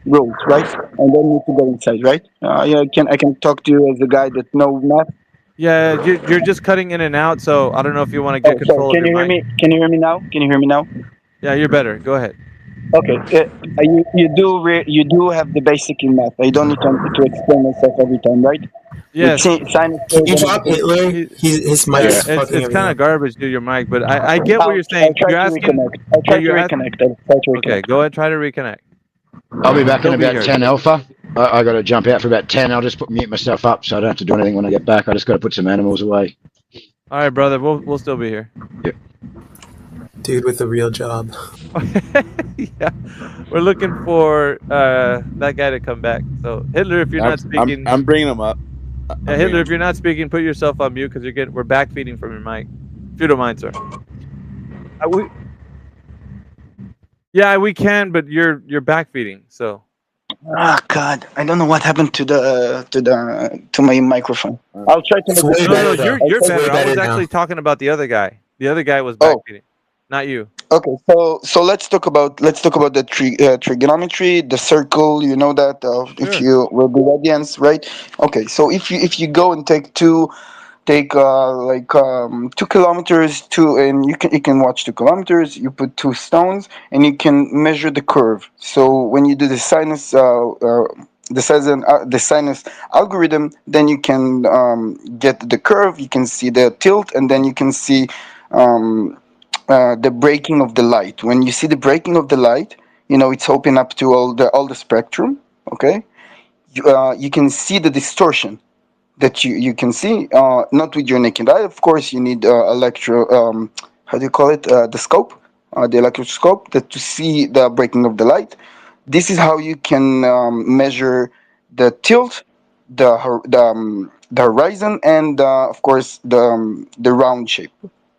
Speaker 11: rules, right? And then you need to go inside, right? Yeah, I can talk to you as a guy that knows math.
Speaker 10: Yeah, you're just cutting in and out, so I don't know if you want to get
Speaker 11: Oh,
Speaker 10: control
Speaker 11: sorry.
Speaker 10: of
Speaker 11: Can
Speaker 10: your
Speaker 11: you hear
Speaker 10: mic.
Speaker 11: me? Can you hear me now? Can you hear me now?
Speaker 10: Yeah, you're better. Go ahead.
Speaker 11: Okay. You do have the basic in math. I don't need to explain myself every time, right?
Speaker 10: Yes.
Speaker 11: Can
Speaker 16: Can you drop Hitler? His mic is fucking
Speaker 10: It's
Speaker 16: everything
Speaker 10: kind
Speaker 16: up.
Speaker 10: of garbage to your mic, but I get what you're saying.
Speaker 11: I'll try
Speaker 10: You're
Speaker 11: to
Speaker 10: asking.
Speaker 11: reconnect. I'll try to
Speaker 10: you're
Speaker 11: reconnect. I'll try to reconnect.
Speaker 10: Okay, go ahead. Try to reconnect.
Speaker 18: I'll be back in
Speaker 10: You'll be
Speaker 18: about
Speaker 10: here.
Speaker 18: 10 alpha. I got to jump out for about 10. I'll just mute myself up so I don't have to do anything when I get back. I just got to put some animals away.
Speaker 10: All right, brother. We'll still be here.
Speaker 16: Dude with a real job.
Speaker 10: Yeah, we're looking for that guy to come back. So Hitler, if you're not speaking,
Speaker 22: I'm bringing him up.
Speaker 10: yeah, Hitler, if you're not speaking, put yourself on mute because we're back feeding from your mic. If you don't mind, sir. Yeah, we can, but you're back feeding. So.
Speaker 11: Ah, God, I don't know what happened to my microphone. I'll try to.
Speaker 10: No, you're better. I was actually talking about the other guy. The other guy was back feeding, not you.
Speaker 11: Okay, so let's talk about the trigonometry, the circle. You know that if you will be audience, right? Okay, so if you go and take 2 kilometers, and you can watch 2 kilometers. You put 2 stones, and you can measure the curve. So when you do the sinus algorithm, then you can get the curve. You can see the tilt, and then you can see the breaking of the light. When you see the breaking of the light, it's open up to all the spectrum. Okay, you can see the distortion that you can see, not with your naked eye. Of course, you need how do you call it? The scope, the electroscope, to see the breaking of the light. This is how you can measure the tilt, the horizon, and of course the round shape.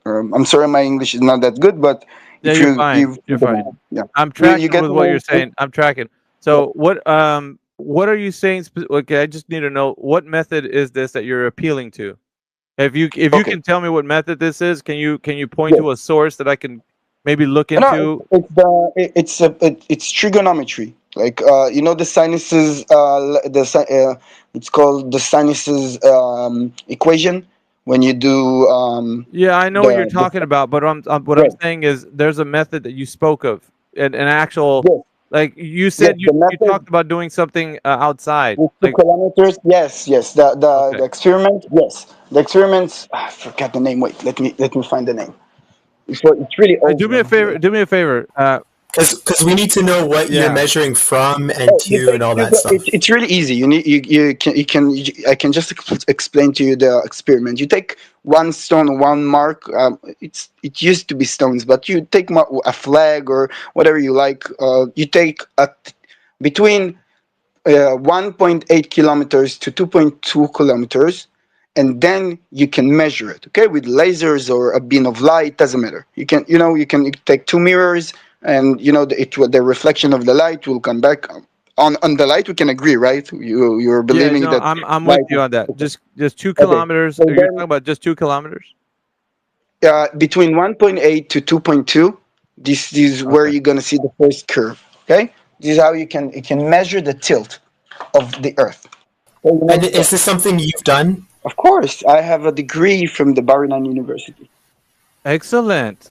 Speaker 11: I'm sorry, my English is not that good, but
Speaker 10: Yeah,
Speaker 11: if
Speaker 10: you're fine. You're fine.
Speaker 11: Yeah,
Speaker 10: I'm tracking
Speaker 11: get
Speaker 10: with what you're
Speaker 11: what-
Speaker 10: saying. I'm tracking. So what are you saying? Okay, I just need to know what method is this that you're appealing to. If you can tell me what method this is, can you point to a source that I can maybe look into?
Speaker 11: No, it's trigonometry. Like the sinuses. It's called the sinuses equation. When you do.
Speaker 10: Yeah, I know what you're
Speaker 11: the-
Speaker 10: talking about, but I'm saying is there's a method that you spoke of, an actual. Like you said,
Speaker 11: Yes,
Speaker 10: you talked about doing something outside.
Speaker 11: 2
Speaker 10: Like,
Speaker 11: kilometers. Yes. The experiment. Yes, the experiments. I forgot the name. Wait, let me find the name. It's really old.
Speaker 10: do me a favor. Do me a favor.
Speaker 16: Because we need to know what
Speaker 10: Yeah.
Speaker 16: you're measuring from and to and all that stuff.
Speaker 11: It's really easy. I can just explain to you the experiment. You take 1 stone, 1 mark. It used to be stones, but you take a flag or whatever you like. You take between 1.8 kilometers to 2.2 kilometers, and then you can measure it. Okay, with lasers or a beam of light, doesn't matter. You can, you can take two mirrors, and the reflection of the light will come back on the light. We can agree, right? You're
Speaker 10: Yeah,
Speaker 11: believing
Speaker 10: no,
Speaker 11: that
Speaker 10: I'm with
Speaker 11: light
Speaker 10: you on that. Just 2
Speaker 11: Okay.
Speaker 10: kilometers.
Speaker 11: So
Speaker 10: You're
Speaker 11: then,
Speaker 10: talking about just 2 kilometers?
Speaker 11: between 1.8 to 2.2, this is where
Speaker 10: Okay.
Speaker 11: you're gonna see the first curve. Okay, this is how you can measure the tilt of the Earth. So,
Speaker 16: And is this something you've done?
Speaker 11: of course, I have a degree from the Bar-Ilan University.
Speaker 10: Excellent.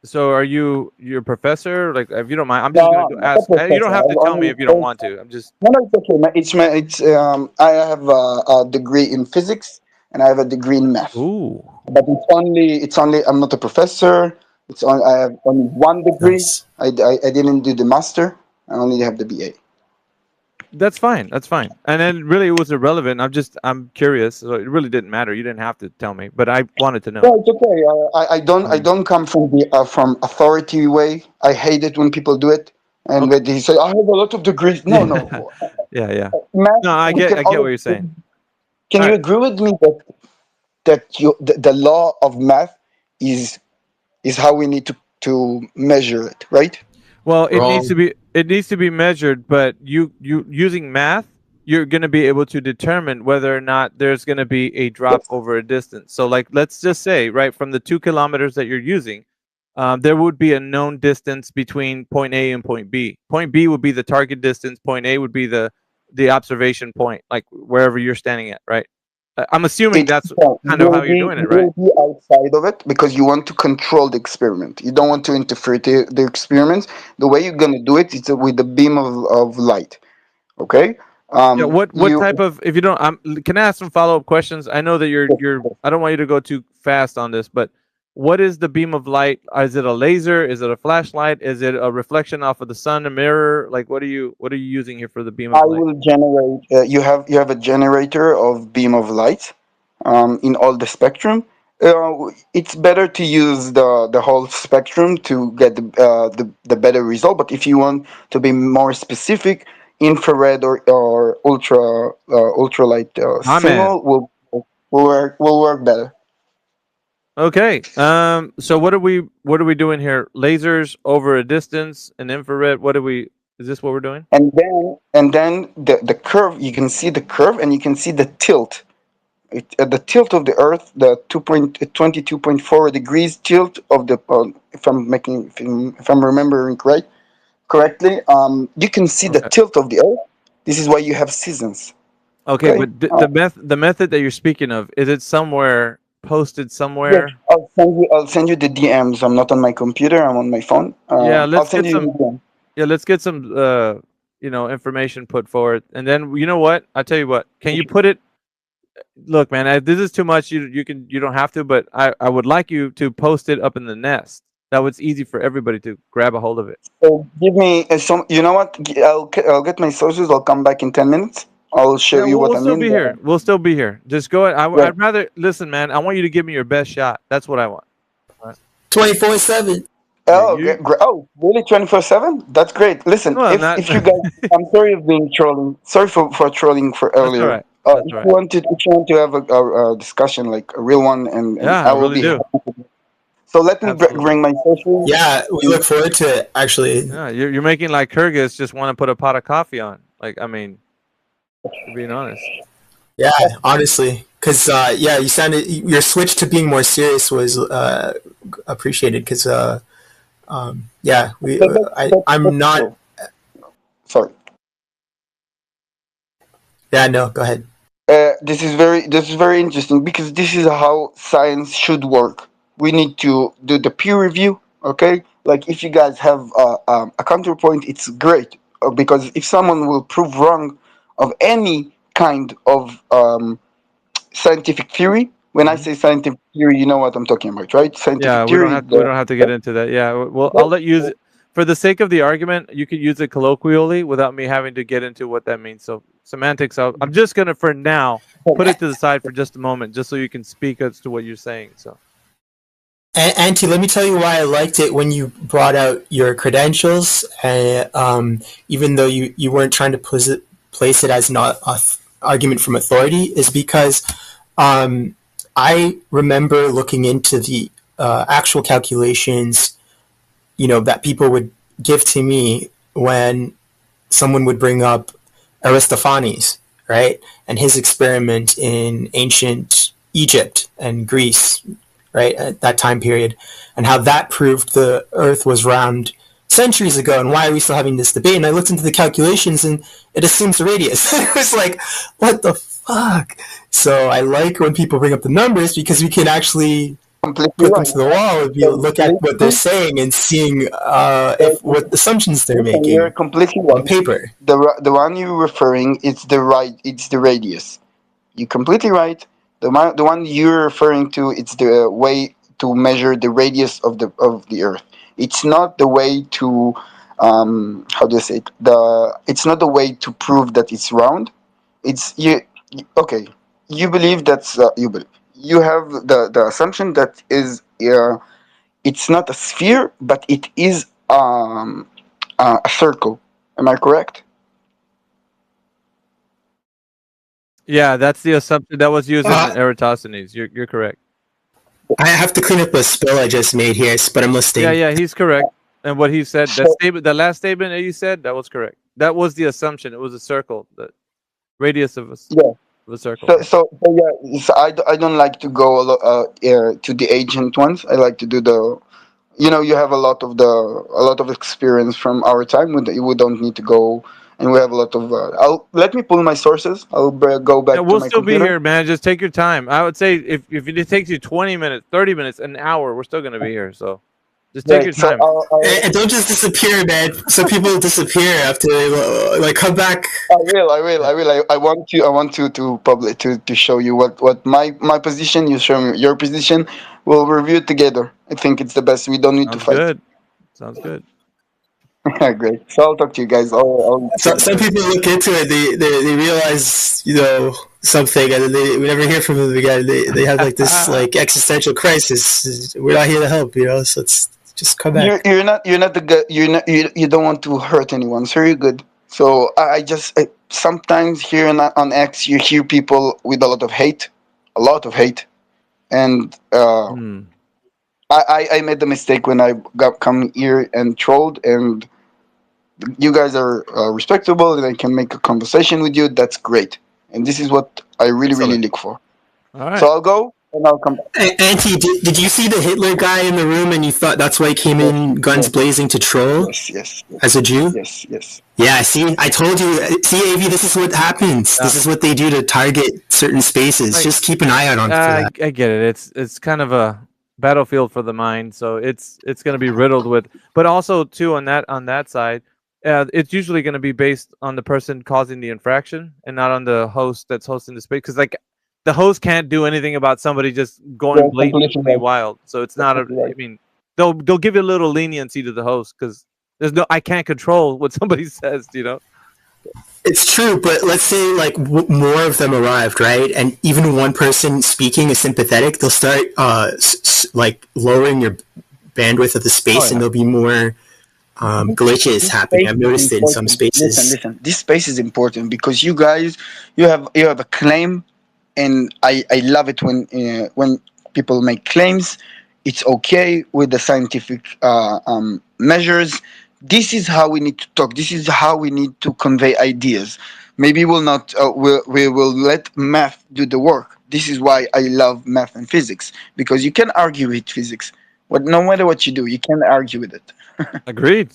Speaker 10: So are you're a professor? Like, if you don't mind, I'm just gonna
Speaker 11: No,
Speaker 10: go
Speaker 11: I'm not a
Speaker 10: ask. You don't
Speaker 11: professor.
Speaker 10: have to
Speaker 11: I
Speaker 10: tell me
Speaker 11: only
Speaker 10: if you don't want to. I'm just.
Speaker 11: No, it's okay. I have a degree in physics and I have a degree in math.
Speaker 10: Ooh.
Speaker 11: But it's only. I'm not a professor. I have only one degree.
Speaker 16: Nice.
Speaker 11: I didn't do the master. I only have the BA.
Speaker 10: That's fine. That's fine. And then really, it was irrelevant. I'm curious. So it really didn't matter. You didn't have to tell me, but I wanted to know.
Speaker 11: No, it's okay. I don't come from the from authority way. I hate it when people do it and when they say I have a lot of degrees. No, no.
Speaker 10: Yeah.
Speaker 11: Math,
Speaker 10: No, I
Speaker 11: we
Speaker 10: get
Speaker 11: can
Speaker 10: what
Speaker 11: always-
Speaker 10: you're saying.
Speaker 11: Can you agree with me that the law of math is how we need to measure it, right?
Speaker 10: Well, it
Speaker 11: Wrong.
Speaker 10: needs to be measured, but you using math, you're going to be able to determine whether or not there's going to be a drop over a distance. So, like, let's just say, right, from the 2 kilometers that you're using, there would be a known distance between point A and point B. Point B would be the target distance. Point A would be the observation point, like wherever you're standing at, right? I'm assuming that's kind of how you're doing it, right?
Speaker 11: You will be outside of it because you want to control the experiment. You don't want to interfere to the experiments. The way you're going to do it is with the beam of light. Okay.
Speaker 10: Yeah, what type of, if you don't, can I ask some follow-up questions? I know that you're I don't want you to go too fast on this, but what is the beam of light? Is it a laser? Is it a flashlight? Is it a reflection off of the sun, a mirror? Like, what are you using here for the beam
Speaker 11: I
Speaker 10: of light?
Speaker 11: will generate. You have a generator of beam of light in all the spectrum. It's better to use the whole spectrum to get the better result. But if you want to be more specific, infrared or ultralight
Speaker 10: My man.
Speaker 11: signal will work better.
Speaker 10: Okay. So what are we doing here? Lasers over a distance and infrared. Is this what we're doing?
Speaker 11: And then the curve, you can see the curve and you can see the tilt. The tilt of the Earth, the 22.4 degrees tilt of the if I'm remembering correctly, you can see the tilt of the Earth. This is why you have seasons.
Speaker 10: Okay, but the method that you're speaking of, is it somewhere posted somewhere?
Speaker 11: Yes, I'll send you the DMs. I'm not on my computer. I'm on my phone.
Speaker 10: Yeah,
Speaker 11: I'll
Speaker 10: let's
Speaker 11: send
Speaker 10: get
Speaker 11: you
Speaker 10: some.
Speaker 11: the DM.
Speaker 10: Yeah, let's get some information put forward, and then you know what? I tell you what. Can you put it? Look, man, this is too much. You don't have to, but I would like you to post it up in the nest. That was easy for everybody to grab a hold of it.
Speaker 11: So give me some. You know what? I'll get my sources. I'll come back in 10 minutes. I'll show you
Speaker 10: we'll
Speaker 11: what I
Speaker 10: still
Speaker 11: mean.
Speaker 10: be here. We'll still be here. Just go ahead. I'd rather listen, man. I want you to give me your best shot. That's what I want. All right.
Speaker 16: 24/7.
Speaker 11: Oh, oh, really? 24/7? That's great. Listen,
Speaker 10: No, I'm not.
Speaker 11: if you guys, I'm sorry of being trolling. Sorry for trolling for earlier.
Speaker 10: right.
Speaker 11: If you want to have a discussion, like a real one, and
Speaker 10: Yeah,
Speaker 11: I
Speaker 10: I
Speaker 11: will
Speaker 10: really
Speaker 11: be
Speaker 10: do.
Speaker 11: happy to. So let me bring my socials.
Speaker 16: Yeah, we look forward to it. Actually,
Speaker 10: Yeah, you're making like Kyrgyz just want to put a pot of coffee on. Like, I mean, to being honest.
Speaker 16: yeah, honestly, because you sounded your switch to being more serious was appreciated. Because I'm not.
Speaker 11: Sorry.
Speaker 16: Yeah, no, go ahead.
Speaker 11: This is very interesting because this is how science should work. We need to do the peer review, okay? Like if you guys have a counterpoint, it's great because if someone will prove wrong of any kind of scientific theory, when I say scientific theory, you know what I'm talking about, right? Scientific
Speaker 10: Yeah, we
Speaker 11: theory.
Speaker 10: don't have to get into that. Yeah, well, I'll let you use it for the sake of the argument. You could use it colloquially without me having to get into what that means. So semantics. I'm just gonna for now put it to the side for just a moment, just so you can speak as to what you're saying. So
Speaker 16: Auntie, let me tell you why I liked it when you brought out your credentials. Even though you weren't trying to place it as not argument from authority, is because I remember looking into the actual calculations, that people would give to me when someone would bring up Aristophanes, right, and his experiment in ancient Egypt and Greece, right, at that time period, and how that proved the Earth was round centuries ago, and why are we still having this debate? And I looked into the calculations, and it assumes the radius. It was like, what the fuck? So I like when people bring up the numbers, because we can actually put them to the wall and look at what they're saying and seeing what assumptions they're making.
Speaker 11: You're completely
Speaker 16: on paper.
Speaker 11: The one you're referring, it's the radius. You're completely right. The one you're referring to, it's the way to measure the radius of the Earth. It's not the way to how do you say it? It's not the way to prove that it's round. It's okay. You believe that's you have the assumption that is it's not a sphere, but it is a circle. Am I correct?
Speaker 10: Yeah, that's the assumption that was used in Eratosthenes. You're correct.
Speaker 16: I have to clean up a spill I just made here, but I'm listening.
Speaker 10: Yeah, he's correct. And what he said, the last statement that you said, that was correct. That was the assumption. It was a circle, the radius of a circle.
Speaker 11: So I don't like to go to the ancient ones. I like to do the. You have a lot of experience from our time. We don't need to go, and we have a lot of. Let me pull my sources. I'll go back.
Speaker 10: We'll
Speaker 11: to my
Speaker 10: still
Speaker 11: computer.
Speaker 10: be here, man. Just take your time. I would say if it takes you 20 minutes, 30 minutes, an hour, we're still gonna be here. So just take your time.
Speaker 16: And don't just disappear, man. Some people disappear after come back.
Speaker 11: I will. I want to show you what my position. You show me your position. We'll review it together. I think it's the best. We don't need to fight.
Speaker 10: Sounds good.
Speaker 11: Great. So I'll talk to you guys.
Speaker 16: Some people look into it. They realize something, and then we never hear from them again. They have this existential crisis. We're not here to help, So it's just come back.
Speaker 11: You're not the guy. You don't want to hurt anyone. So you're good. So I sometimes here on X you hear people with a lot of hate, and I made the mistake when I come here and trolled, and you guys are respectable, and I can make a conversation with you. That's great, and this is what I really look for.
Speaker 10: All right.
Speaker 11: So I'll go and I'll come back.
Speaker 16: Auntie, did you see the Hitler guy in the room, and you thought that's why he came in guns blazing to troll?
Speaker 11: Yes.
Speaker 16: As a Jew?
Speaker 11: Yes.
Speaker 16: Yeah, see, I told you. See, AV, this is what happens. This is what they do to target certain spaces. Just keep an eye out on for that.
Speaker 10: I get it. It's kind of a battlefield for the mind, so it's going to be riddled with. But also, too, on that side, it's usually going to be based on the person causing the infraction and not on the host that's hosting the space. Because the host can't do anything about somebody just going blatantly wild. So it's not I mean, they'll give you a little leniency to the host because I can't control what somebody says.
Speaker 16: It's true, but let's say more of them arrived, right? And even one person speaking is sympathetic. They'll start lowering your bandwidth of the space, and there'll be more glitches happening. I've noticed it in some spaces.
Speaker 11: Listen. This space is important because you guys, you have a claim, and I love it when people make claims. It's okay with the scientific measures. This is how we need to talk. This is how we need to convey ideas. Maybe we'll not. We will let math do the work. This is why I love math and physics, because you can argue with physics. But no matter what you do, you can argue with it.
Speaker 10: Agreed.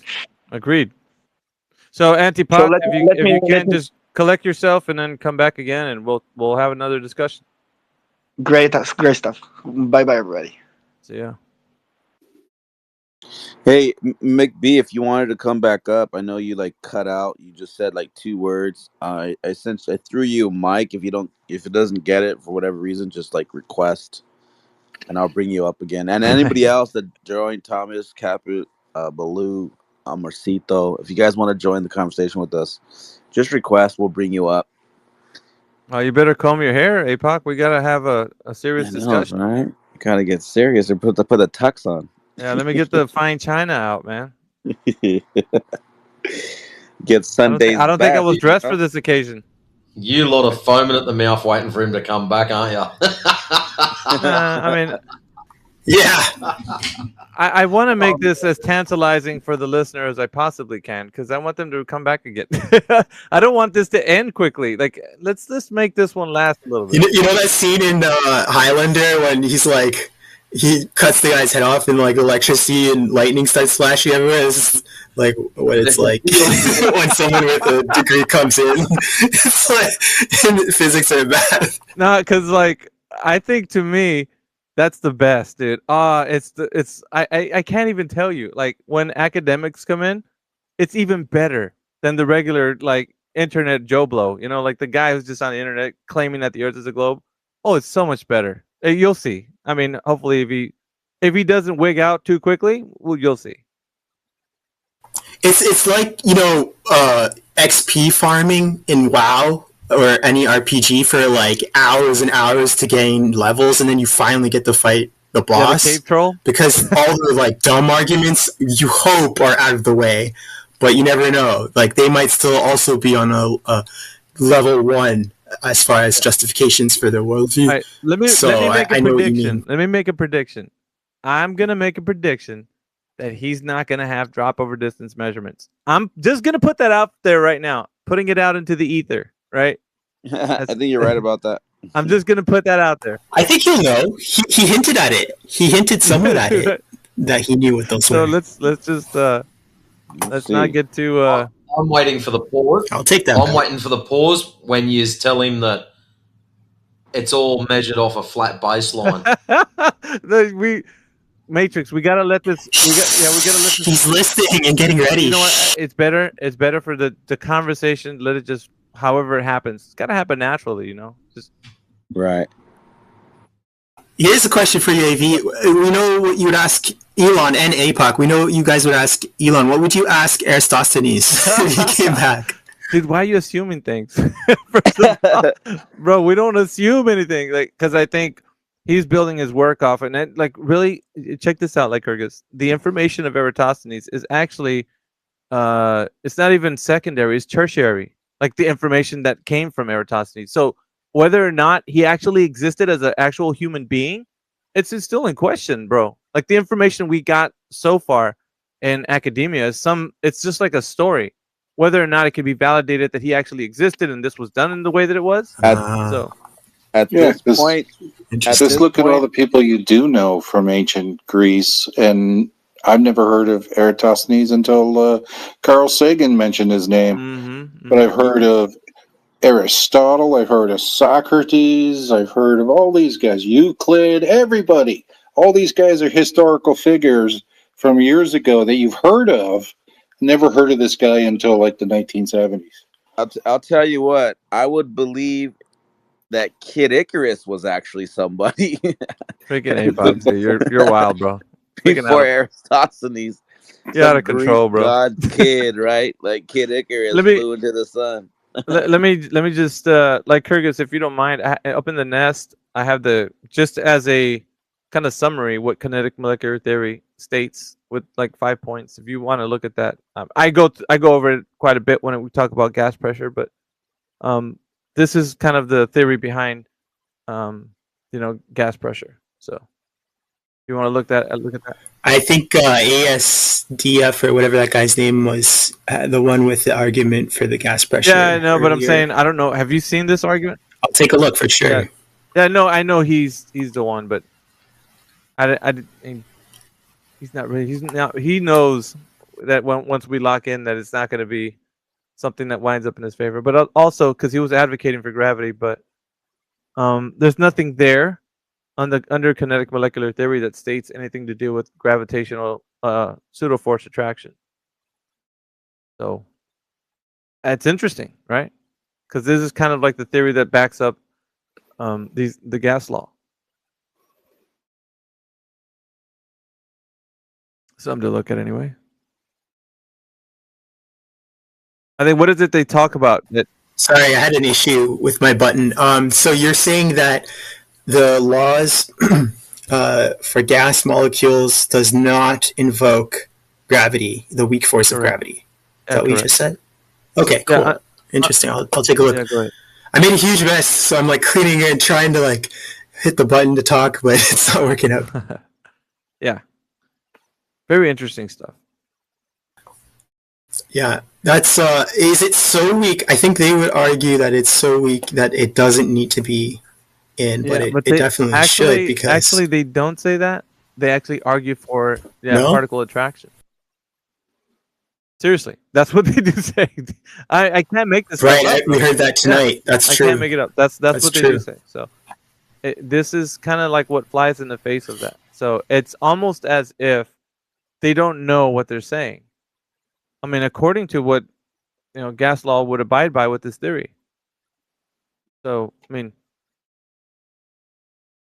Speaker 10: So, Antipop, if you can just collect yourself and then come back again, and we'll have another discussion.
Speaker 11: Great stuff. Bye, everybody.
Speaker 10: See ya.
Speaker 22: Hey, McB, if you wanted to come back up, I know you cut out. You just said 2 words. I threw you a mic. If it doesn't get it for whatever reason, just request, and I'll bring you up again. And anybody else that joined, Thomas, Caput, Baloo, Marcito, if you guys want to join the conversation with us, just request. We'll bring you up.
Speaker 10: Oh, you better comb your hair, APOC. We gotta have a serious discussion.
Speaker 22: Right? Gotta get serious or put the tux on.
Speaker 10: Yeah, let me get the fine china out, man.
Speaker 22: Get Sundays.
Speaker 10: I don't think I was dressed for this occasion.
Speaker 4: You lot are foaming at the mouth waiting for him to come back, aren't you?
Speaker 10: I mean,
Speaker 16: yeah.
Speaker 10: I want to make this as tantalizing for the listener as I possibly can because I want them to come back again. I don't want this to end quickly. Like, let's make this one last a little bit.
Speaker 16: You know that scene in Highlander when he's like, he cuts the guy's head off and like electricity and lightning starts flashing everywhere? It's just like what it's like when someone with a degree comes in. It's like in physics or math.
Speaker 10: No, because like I think to me that's the best, dude. I can't even tell you. Like when academics come in, it's even better than the regular like internet Joe Blow. You know, like the guy who's just on the internet claiming that the Earth is a globe. Oh, it's so much better. You'll see. I mean, hopefully, if he doesn't wig out too quickly, well, you'll see.
Speaker 16: It's like, you know, XP farming in WoW or any RPG for like hours and hours to gain levels, and then you finally get to fight the boss.
Speaker 10: Yeah, the cave troll?
Speaker 16: Because all the like dumb arguments you hope are out of the way, but you never know. Like they might still also be on a level 1 as far as justifications for their worldview.
Speaker 10: Right, let me make a prediction. Let me make a prediction. I'm gonna make a prediction that he's not gonna have drop over distance measurements. I'm just gonna put that out there right now, putting it out into the ether. Right?
Speaker 22: I think you're right about that.
Speaker 10: I'm just gonna put that out there.
Speaker 16: I think he'll know. He hinted at it. He hinted somewhat at it that he knew what those
Speaker 10: So
Speaker 16: were.
Speaker 10: let's just let's not get too.
Speaker 4: I'm waiting for the pause.
Speaker 16: I'll take that.
Speaker 4: I'm waiting for the pause when you tell him that it's all measured off a flat baseline.
Speaker 10: Matrix, we gotta let this. We gotta let this.
Speaker 16: He's listening and getting ready.
Speaker 10: You know what? It's better. It's better for the conversation. Let it just, however it happens. It's gotta happen naturally. You know, just
Speaker 22: right.
Speaker 16: Here's a question for you, AV. We know what you would ask Elon and APOC. We know you guys would ask Elon. What would you ask Aristophanes if he came back?
Speaker 10: Dude, why are you assuming things? Bro, we don't assume anything. Like, because I think he's building his work off, and then, like, really, check this out, like Kyrgyz. The information of Eratosthenes is actually, it's not even secondary; it's tertiary. Like the information that came from Eratosthenes. So whether or not he actually existed as an actual human being, it's still in question, bro. Like the information we got so far in academia is it's just like a story. Whether or not it can be validated that he actually existed and this was done in the way that it was.
Speaker 22: At this point,
Speaker 19: just look at all the people you do know from ancient Greece, and I've never heard of Eratosthenes until Carl Sagan mentioned his name. But I've heard of Aristotle, I've heard of Socrates, I've heard of all these guys, Euclid, everybody. All these guys are historical figures from years ago that you've heard of. Never heard of this guy until like the 1970s.
Speaker 22: I'll tell you what, I would believe that Kid Icarus was actually somebody.
Speaker 10: Freaking APOC, you're wild, bro.
Speaker 22: Before Aristophanes.
Speaker 10: You're out of control, bro.
Speaker 22: God kid, right? Like Kid Icarus flew into the sun.
Speaker 10: let me just like Kyrgyz, if you don't mind, up in the nest, I have just as a kind of summary what kinetic molecular theory states with like 5 points. If you want to look at that, I go over it quite a bit when we talk about gas pressure, but this is kind of the theory behind gas pressure. So if you want to look at that.
Speaker 16: I think ASDF or whatever that guy's name was, the one with the argument for the gas pressure.
Speaker 10: Yeah, I know, but I'm
Speaker 16: earlier.
Speaker 10: saying I don't know. Have you seen this argument?
Speaker 16: I'll take a look for sure.
Speaker 10: Yeah, no, I know he's the one, but he's not really. He knows that once we lock in, that it's not going to be something that winds up in his favor. But also because he was advocating for gravity, but there's nothing there under kinetic molecular theory that states anything to do with gravitational pseudo force attraction. So it's interesting, right? Because this is kind of like the theory that backs up the gas law. Something to look at anyway. I think, what is it they talk about?
Speaker 16: Sorry, I had an issue with my button. So you're saying that the laws for gas molecules does not invoke gravity, the weak force of gravity. Is that what you just said? Okay, cool. Interesting. I'll take a look.
Speaker 10: Yeah, go ahead.
Speaker 16: I made a huge mess, so I'm like cleaning it, trying to like hit the button to talk, but it's not working out.
Speaker 10: Yeah. Very interesting stuff.
Speaker 16: Yeah, that's is it so weak? I think they would argue that it's so weak that it doesn't need to be in, but it definitely should, because
Speaker 10: actually they don't say that. They actually argue for particle attraction. Seriously, that's what they do say. I can't make this
Speaker 16: right.
Speaker 10: up.
Speaker 16: We heard that tonight. That's true.
Speaker 10: I can't make it up. That's what they
Speaker 16: true.
Speaker 10: do say. So this is kind of like what flies in the face of that. So it's almost as if they don't know what they're saying. I mean, according to what gas law would abide by with this theory. So I mean,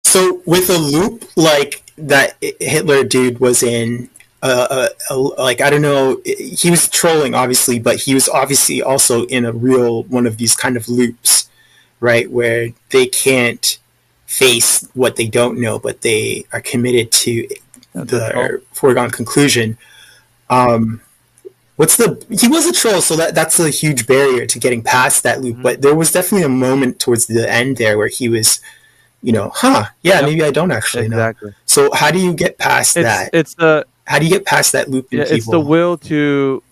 Speaker 16: so with a loop like that Hitler dude was in, like I don't know, he was trolling obviously, but he was obviously also in a real one of these kind of loops, right, where they can't face what they don't know, but they are committed to the foregone conclusion. He was a troll, so that's a huge barrier to getting past that loop. But there was definitely a moment towards the end there where he was, maybe I don't actually know. So how do you get past that? How do you get past that loop in people?
Speaker 10: It's the will to,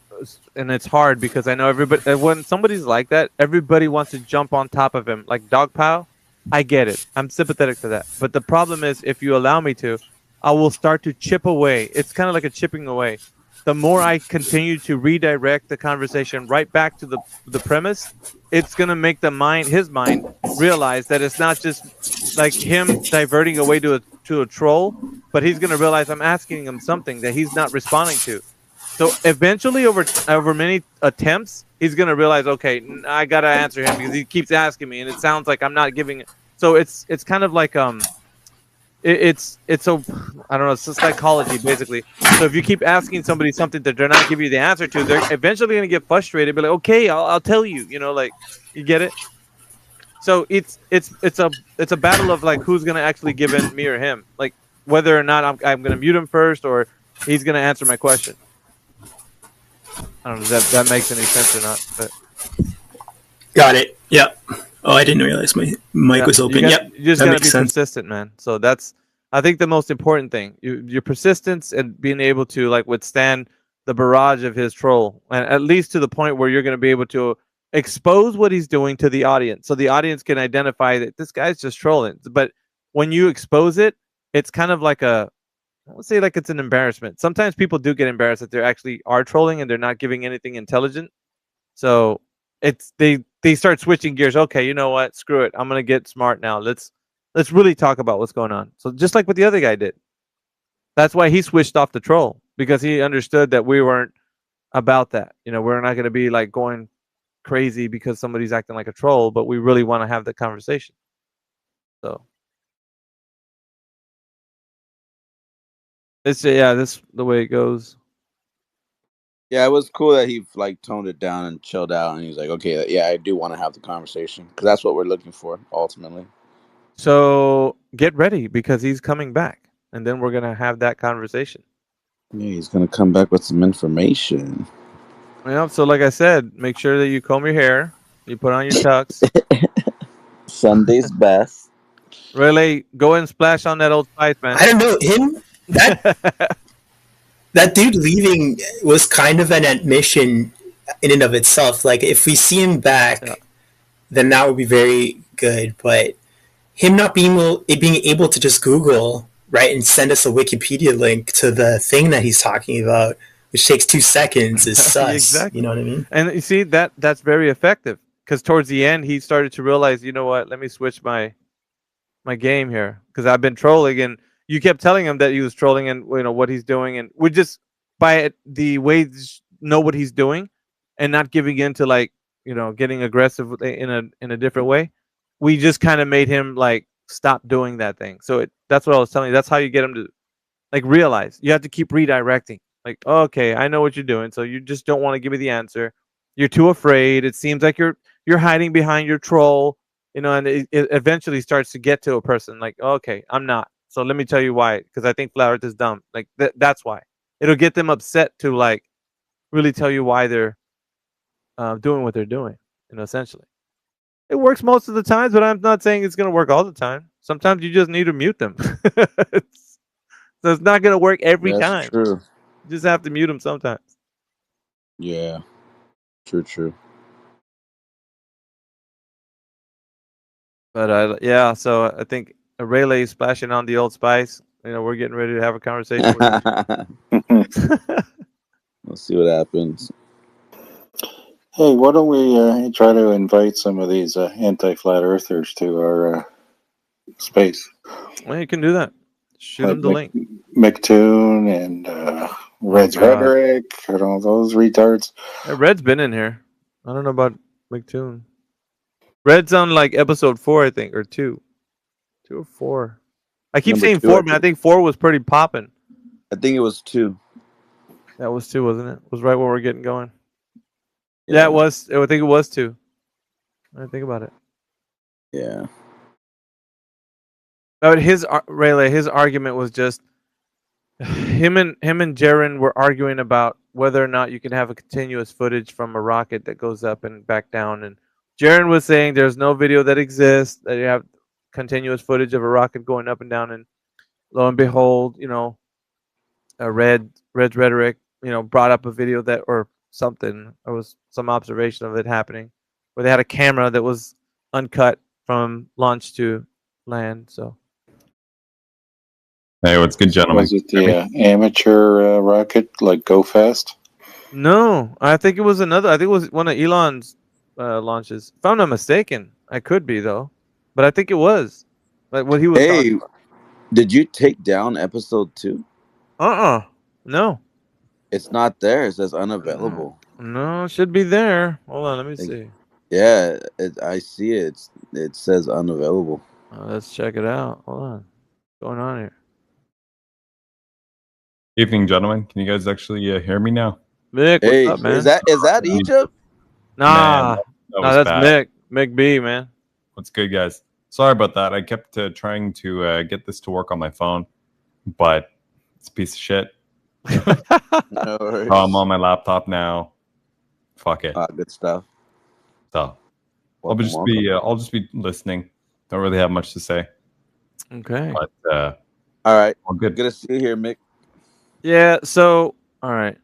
Speaker 10: and it's hard because I know everybody, when somebody's like that, everybody wants to jump on top of him. Like Dogpile, I get it. I'm sympathetic to that. But the problem is, if you allow me to, I will start to chip away. It's kind of like a chipping away. The more I continue to redirect the conversation right back to the premise, it's going to make his mind realize that it's not just like him diverting away to a troll, but he's going to realize I'm asking him something that he's not responding to. So eventually, over many attempts, he's going to realize, okay, I got to answer him because he keeps asking me, and it sounds like I'm not giving it. So it's kind of like it's a, I don't know, it's psychology basically. So if you keep asking somebody something that they're not giving you the answer to, they're eventually going to get frustrated. Be like, okay, I'll tell you. Like, you get it. So it's a battle of like who's going to actually give in, me or him. Like whether or not I'm going to mute him first or he's going to answer my question. I don't know if that makes any sense or not. But
Speaker 16: got it. Yeah. Oh, I didn't realize my mic was open. Yep.
Speaker 10: You just got to be persistent, man. So that's, I think, the most important thing. Your persistence and being able to like withstand the barrage of his troll, and at least to the point where you're going to be able to expose what he's doing to the audience, so the audience can identify that this guy's just trolling. But when you expose it, it's kind of like I would say like it's an embarrassment. Sometimes people do get embarrassed that they actually are trolling and they're not giving anything intelligent. So it's they start switching gears. Okay, you know what? Screw it. I'm gonna get smart now. Let's really talk about what's going on. So just like what the other guy did. That's why he switched off the troll, because he understood that we weren't about that. We're not gonna be like going crazy because somebody's acting like a troll, but we really want to have the conversation. So this the way it goes.
Speaker 22: Yeah, it was cool that he like toned it down and chilled out, and he was like, "Okay, yeah, I do want to have the conversation because that's what we're looking for ultimately."
Speaker 10: So get ready because he's coming back, and then we're gonna have that conversation.
Speaker 22: Yeah, he's gonna come back with some information.
Speaker 10: Yeah. So like I said, make sure that you comb your hair, you put on your tux.
Speaker 22: Sunday's best.
Speaker 10: Really, go and splash on that Old Spice, man.
Speaker 16: I don't know him. That dude leaving was kind of an admission in and of itself. Like, if we see him back, then that would be very good. But him not being able to just Google, right, and send us a Wikipedia link to the thing that he's talking about, which takes 2 seconds, is sus.
Speaker 10: Exactly.
Speaker 16: You know what I mean?
Speaker 10: And you see, that's very effective, because towards the end, he started to realize, you know what, let me switch my game here, because I've been trolling, and you kept telling him that he was trolling and what he's doing, and we just by the way know what he's doing and not giving in to like getting aggressive in a different way. We just kind of made him like stop doing that thing. So that's what I was telling you. That's how you get him to like realize. You have to keep redirecting. Like, okay, I know what you're doing, so you just don't want to give me the answer. You're too afraid. It seems like you're hiding behind your troll, and it eventually starts to get to a person like, okay, I'm not. So let me tell you why. Because I think flat Earth is dumb. Like that's why. It'll get them upset to like really tell you why they're doing what they're doing. Essentially, it works most of the times, but I'm not saying it's gonna work all the time. Sometimes you just need to mute them. So it's not gonna work every
Speaker 22: That's
Speaker 10: time.
Speaker 22: true.
Speaker 10: You just have to mute them sometimes.
Speaker 22: Yeah. True.
Speaker 10: But yeah, so I think Rayleigh is splashing on the Old Spice. We're getting ready to have a conversation with him.
Speaker 22: Let's see what happens.
Speaker 19: Hey, why don't we try to invite some of these anti-flat earthers to our space?
Speaker 10: Well, you can do that. Shoot them the link.
Speaker 19: McToon and Red's
Speaker 10: God.
Speaker 19: Rhetoric and all those retards.
Speaker 10: Hey, Red's been in here. I don't know about McToon. Red's on like episode 4, I think, or 2. 2 or 4. I keep
Speaker 22: Number
Speaker 10: saying
Speaker 22: 2,
Speaker 10: 4,
Speaker 22: I
Speaker 10: but I
Speaker 22: think.
Speaker 10: think 4 was pretty popping.
Speaker 22: I think it was 2.
Speaker 10: That was 2, wasn't it? Was right when we're getting going. Yeah, it was. I think it was 2. I didn't think about it.
Speaker 22: Yeah.
Speaker 10: But Rayleigh, his argument was just him and Jaren were arguing about whether or not you can have a continuous footage from a rocket that goes up and back down. And Jaren was saying there's no video that exists that you have continuous footage of a rocket going up and down. And lo and behold, Red's Rhetoric, brought up a video that or something. There was some observation of it happening where they had a camera that was uncut from launch to land. So.
Speaker 21: Hey, what's good, gentlemen?
Speaker 19: Was it the amateur rocket, like Go Fast?
Speaker 10: No, I think it was another. I think it was one of Elon's launches. If I'm not mistaken, I could be though, but I think it was like what he was talking
Speaker 22: Hey,
Speaker 10: about.
Speaker 22: did you take down episode 2?
Speaker 10: No.
Speaker 22: It's not there. It says unavailable.
Speaker 10: No, it should be there. Hold on, let me see.
Speaker 22: Yeah, I see it. It says unavailable.
Speaker 10: Let's check it out. Hold on. What's going on here?
Speaker 21: Evening, gentlemen. Can you guys actually hear me now?
Speaker 10: Mick,
Speaker 22: Hey,
Speaker 10: what's up, man?
Speaker 22: is that Egypt?
Speaker 10: Nah,
Speaker 21: Man, that
Speaker 10: no,
Speaker 21: was
Speaker 10: that's
Speaker 21: bad.
Speaker 10: Mick B, man.
Speaker 21: What's good, guys? Sorry about that. I kept trying to get this to work on my phone, but it's a piece of shit.
Speaker 22: No worries.
Speaker 21: So I'm on my laptop now. Fuck it.
Speaker 22: Good stuff.
Speaker 21: So
Speaker 22: Welcome.
Speaker 21: I'll just be listening. Don't really have much to say.
Speaker 10: Okay.
Speaker 21: But
Speaker 22: all right.
Speaker 21: all good.
Speaker 22: Good to see you here, Mick.
Speaker 10: Yeah. So, all right.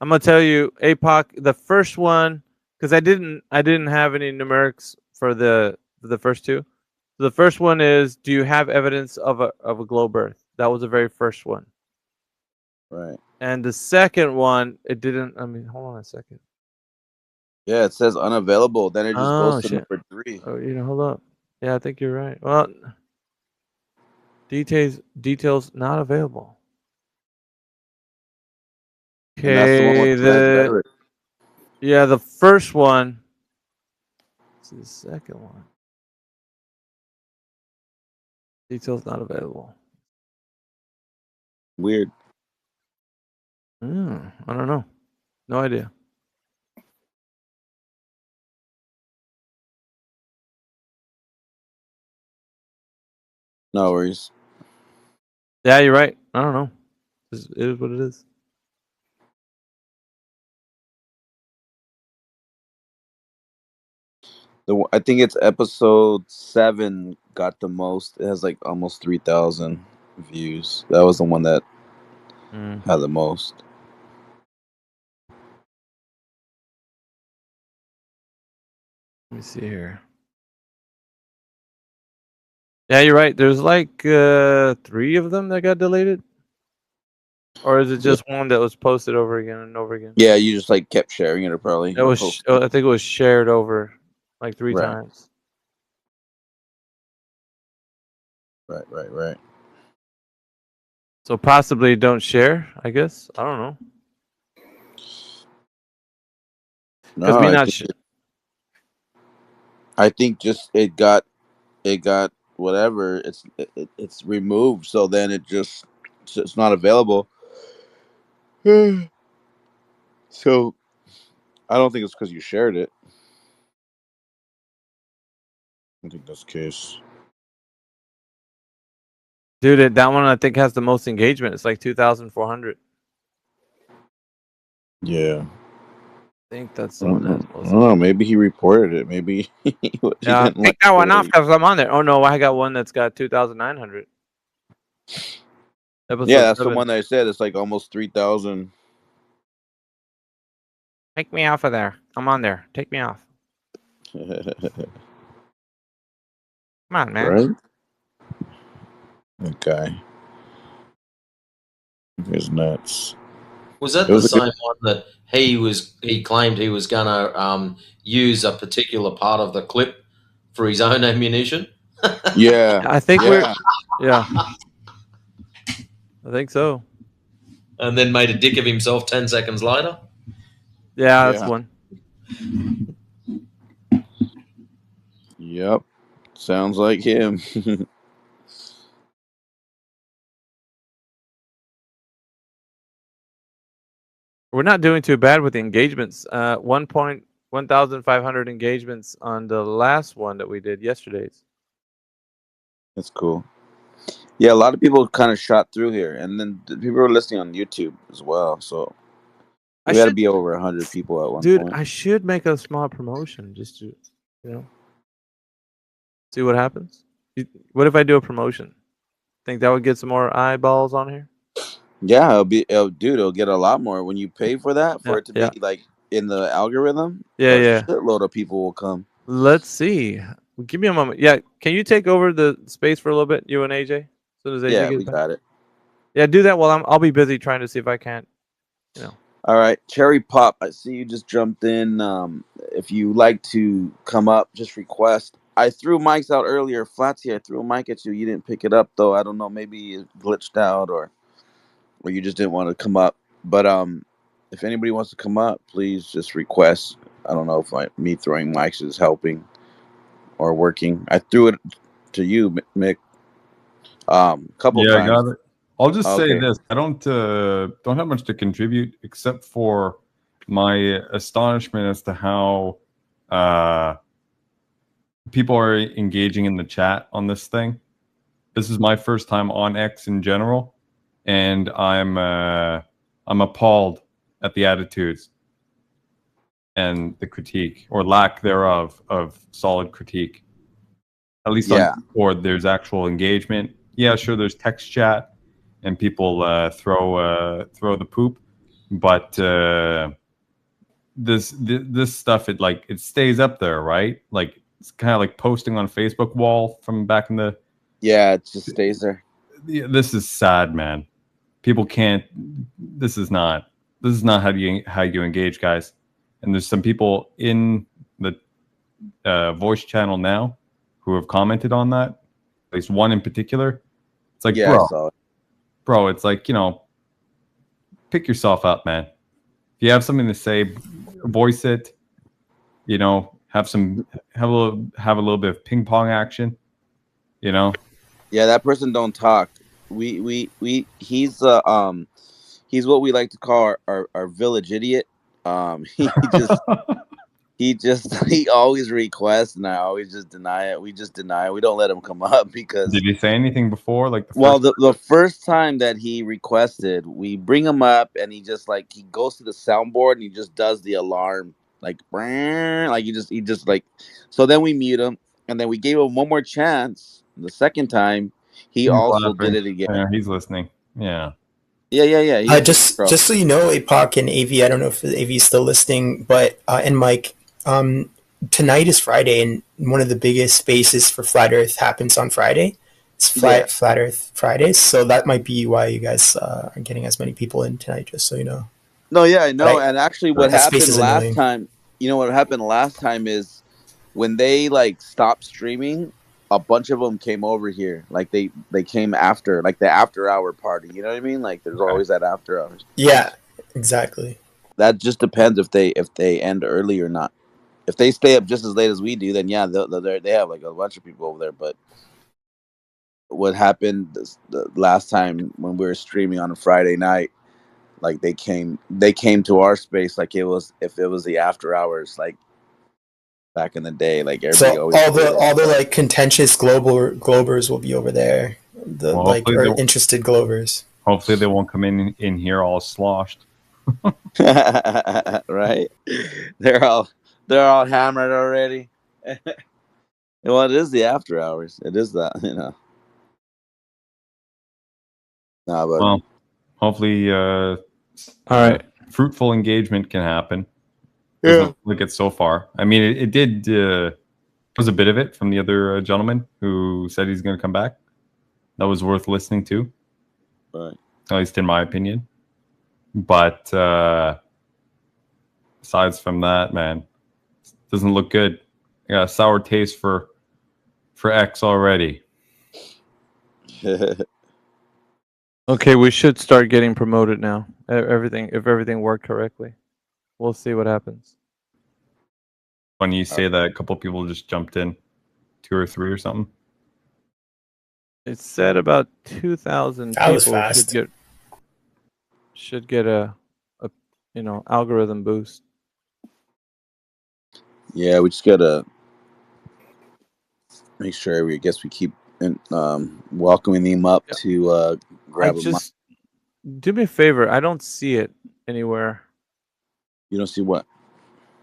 Speaker 10: I'm gonna tell you, APOC, the first one, because I didn't have any numerics for the first two. So the first one is, do you have evidence of a globe Earth? That was the very first one.
Speaker 22: Right.
Speaker 10: And the second one, it didn't. I mean, hold on a second.
Speaker 22: Yeah, it says unavailable. Then it just goes to
Speaker 10: shit.
Speaker 22: number 3.
Speaker 10: Oh, hold up. Yeah, I think you're right. Well, details not available.
Speaker 22: And that's the one
Speaker 10: Okay,
Speaker 22: with Red Rhetoric.
Speaker 10: yeah, the first one. Let's see the second one. Details not available.
Speaker 22: Weird.
Speaker 10: I don't know. No idea.
Speaker 22: No worries.
Speaker 10: Yeah, you're right. I don't know. It is what it is.
Speaker 22: I think it's episode 7 got the most. It has like almost 3,000 views. That was the one that had the most.
Speaker 10: Let me see here. Yeah, you're right. There's like 3 of them that got deleted. Or is it just one that was posted over again and over again?
Speaker 22: Yeah, you just like kept sharing it, or probably.
Speaker 10: It was. I think it was shared over like 3
Speaker 22: Right.
Speaker 10: times.
Speaker 22: Right.
Speaker 10: So possibly don't share. I guess I don't know. Because
Speaker 22: No, I think just it got whatever. It's removed, so then it's not available. So I don't think it's because you shared it. I think that's the case.
Speaker 10: Dude, that one I think has the most engagement. It's like 2,400.
Speaker 12: Yeah.
Speaker 10: I think that's
Speaker 12: I
Speaker 10: the one that
Speaker 12: don't
Speaker 10: has the most.
Speaker 12: know. Maybe he reported it. Maybe he
Speaker 10: Yeah,
Speaker 12: didn't
Speaker 10: take
Speaker 12: like
Speaker 10: that one
Speaker 12: the way-
Speaker 10: off because I'm on there. Oh no, I got one that's got 2,900. Episode
Speaker 12: Yeah, that's the
Speaker 10: 7.
Speaker 12: one that I said. It's like almost 3,000.
Speaker 10: Take me off of there. I'm on there. Take me off. Come on, man.
Speaker 12: Right? Okay. It's nuts.
Speaker 4: Was that
Speaker 12: It
Speaker 4: the
Speaker 12: was a
Speaker 4: same
Speaker 12: good-
Speaker 4: one that he claimed he was gonna use a particular part of the clip for his own ammunition?
Speaker 12: Yeah.
Speaker 10: I think we're. Yeah. I think so.
Speaker 4: And then made a dick of himself 10 seconds later?
Speaker 10: Yeah, that's
Speaker 12: Yeah.
Speaker 10: one.
Speaker 12: Yep. Sounds like him.
Speaker 10: We're not doing too bad with the engagements. 1,500 engagements on the last one that we did yesterday's.
Speaker 12: That's cool. Yeah, a lot of people kind of shot through here, and then people were listening on YouTube as well. So
Speaker 10: I
Speaker 12: we had to
Speaker 10: should-
Speaker 12: be over 100 people at one
Speaker 10: Dude,
Speaker 12: point.
Speaker 10: I should make a small promotion just to, see what happens. What if I do a promotion? Think that would get some more eyeballs on here?
Speaker 12: Yeah, it'll get a lot more when you pay for that for
Speaker 10: Yeah,
Speaker 12: it to be like in the algorithm.
Speaker 10: Yeah,
Speaker 12: a
Speaker 10: yeah.
Speaker 12: shitload of people will come.
Speaker 10: Let's see. Give me a moment. Yeah, can you take over the space for a little bit, you and AJ? As soon as AJ
Speaker 12: Yeah,
Speaker 10: gets
Speaker 12: we
Speaker 10: back?
Speaker 12: got it.
Speaker 10: Yeah, do that while I'll be busy trying to see if I can't.
Speaker 12: All right, Cherry Pop, I see you just jumped in. If you like to come up, just request. I threw mics out earlier. Flatsy, I threw a mic at you. You didn't pick it up though. I don't know. Maybe it glitched out or you just didn't want to come up. But if anybody wants to come up, please just request. I don't know if me throwing mics is helping or working. I threw it to you, Mick. Couple
Speaker 21: Yeah, I
Speaker 12: times.
Speaker 21: got it. I'll just say
Speaker 12: Okay.
Speaker 21: this: I don't have much to contribute except for my astonishment as to how people are engaging in the chat on this thing. This is my first time on X in general, and I'm appalled at the attitudes and the critique or lack thereof of solid critique. At least
Speaker 12: Yeah.
Speaker 21: on Discord, there's actual engagement. Yeah, sure, there's text chat and people throw the poop, but this stuff it stays up there, right? Like it's kind of like posting on Facebook wall from back in the.
Speaker 12: Yeah, it just stays there.
Speaker 21: Yeah, this is sad, man. People can't. This is not how you engage, guys. And there's some people in the voice channel now who have commented on that. At least one in particular. It's like,
Speaker 12: Yeah, I saw it.
Speaker 21: bro, it's like, pick yourself up, man. If you have something to say, voice it. Have a little bit of ping pong action.
Speaker 12: Yeah, that person don't talk. He's what we like to call our village idiot. He always requests, and I always just deny it. We just deny it. We don't let him come up because.
Speaker 21: Did he say anything before? Like
Speaker 12: The first time that he requested, we bring him up, and he just he goes to the soundboard and he just does the alarm he just so then we mute him, and then we gave him one more chance. The second time, he
Speaker 21: He's
Speaker 12: also
Speaker 21: laughing.
Speaker 12: did it again.
Speaker 21: Yeah, he's listening. Yeah.
Speaker 12: Yeah. He has
Speaker 16: Just
Speaker 12: control.
Speaker 16: so you know, APOC and AV, I don't know if AV is still listening, but and Mike, tonight is Friday, and one of the biggest spaces for Flat Earth happens on Friday. It's Flat Earth Fridays, so that might be why you guys are getting as many people in tonight. Just so you know.
Speaker 12: No, yeah, I know.
Speaker 16: Right.
Speaker 12: And actually, what
Speaker 16: That space
Speaker 12: happened
Speaker 16: is
Speaker 12: last
Speaker 16: annoying.
Speaker 12: time, what happened last time is when they stopped streaming, a bunch of them came over here. They came after, the after hour party. You know what I mean? There's always that after hours.
Speaker 16: Yeah, exactly.
Speaker 12: That just depends if they end early or not. If they stay up just as late as we do, then yeah, they have a bunch of people over there. But what happened the last time when we were streaming on a Friday night? They came to our space if it was the after hours back in the day. Everybody
Speaker 16: So
Speaker 12: always
Speaker 16: all the contentious globers will be over there, the
Speaker 21: Well,
Speaker 16: like
Speaker 21: hopefully
Speaker 16: or
Speaker 21: they,
Speaker 16: interested Glovers.
Speaker 21: hopefully they won't come in here all sloshed.
Speaker 12: Right? They're all hammered already. Well, it is the after hours. It is that, Nah, but
Speaker 21: Well, hopefully,
Speaker 10: all right,
Speaker 21: fruitful engagement can happen.
Speaker 12: Yeah.
Speaker 21: Doesn't look it so far. I mean, it did. There was a bit of it from the other gentleman who said he's going to come back. That was worth listening to,
Speaker 12: right.
Speaker 21: at least in my opinion. But aside from that, man, doesn't look good. I got a sour taste for X already.
Speaker 10: okay. We should start getting promoted now. If everything worked correctly, we'll see what happens.
Speaker 21: When you say that, a couple people just jumped in, 2 or 3 or something.
Speaker 10: It said about 2,000
Speaker 16: That was
Speaker 10: people
Speaker 16: fast.
Speaker 10: should get a algorithm boost.
Speaker 12: Yeah, we just gotta make sure we keep welcoming them up to grab a mic.
Speaker 10: Do me a favor. I don't see it anywhere.
Speaker 12: You don't see what?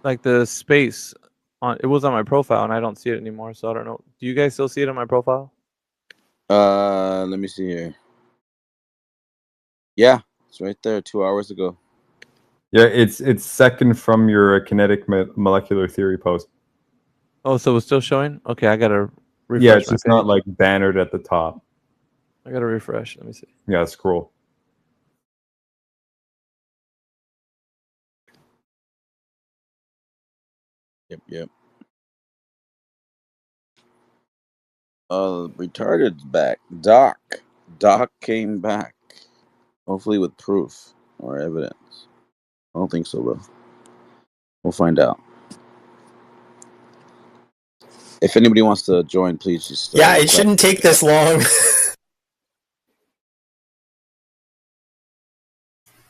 Speaker 10: Like the space on it was on my profile and I don't see it anymore. So I don't know. Do you guys still see it on my profile?
Speaker 12: Let me see here. Yeah, it's right there 2 hours ago.
Speaker 21: Yeah, it's second from your kinetic molecular theory post.
Speaker 10: Oh, so it's still showing? Okay, I gotta refresh.
Speaker 21: Yeah, it's
Speaker 10: my
Speaker 21: just not
Speaker 10: page.
Speaker 21: like bannered at the top.
Speaker 10: I gotta refresh. Let me see.
Speaker 21: Yeah, scroll.
Speaker 12: Yep. Retarded's back. Doc came back. Hopefully with proof or evidence. I don't think so, though. We'll find out. If anybody wants to join, please just.
Speaker 16: Yeah, it shouldn't take this long.